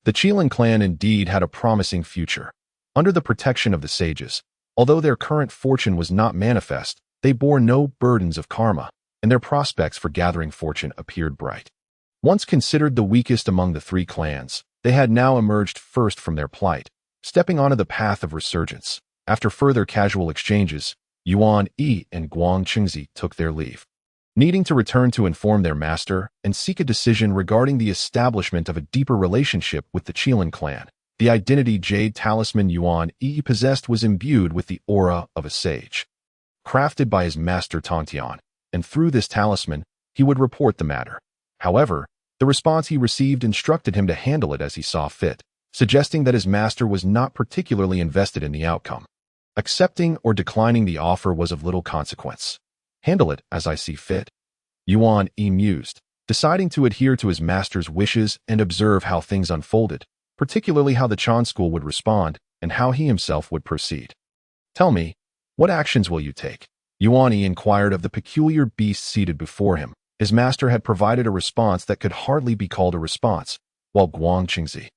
The Qilin clan indeed had a promising future. Under the protection of the sages, although their current fortune was not manifest, they bore no burdens of karma, and their prospects for gathering fortune appeared bright. Once considered the weakest among the three clans, they had now emerged first from their plight, stepping onto the path of resurgence. After further casual exchanges, Yuan Yi and Guang Qingzi took their leave, needing to return to inform their master and seek a decision regarding the establishment of a deeper relationship with the Qilin clan. The identity jade talisman Yuan Yi possessed was imbued with the aura of a sage, crafted by his master Tongtian, and through this talisman, he would report the matter. However, the response he received instructed him to handle it as he saw fit, suggesting that his master was not particularly invested in the outcome. Accepting or declining the offer was of little consequence. "Handle it as I see fit," Yuan Yi mused, deciding to adhere to his master's wishes and observe how things unfolded, particularly how the Chan school would respond and how he himself would proceed. "Tell me, what actions will you take?" Yuan Yi inquired of the peculiar beast seated before him. His master had provided a response that could hardly be called a response, while Guang Qingzi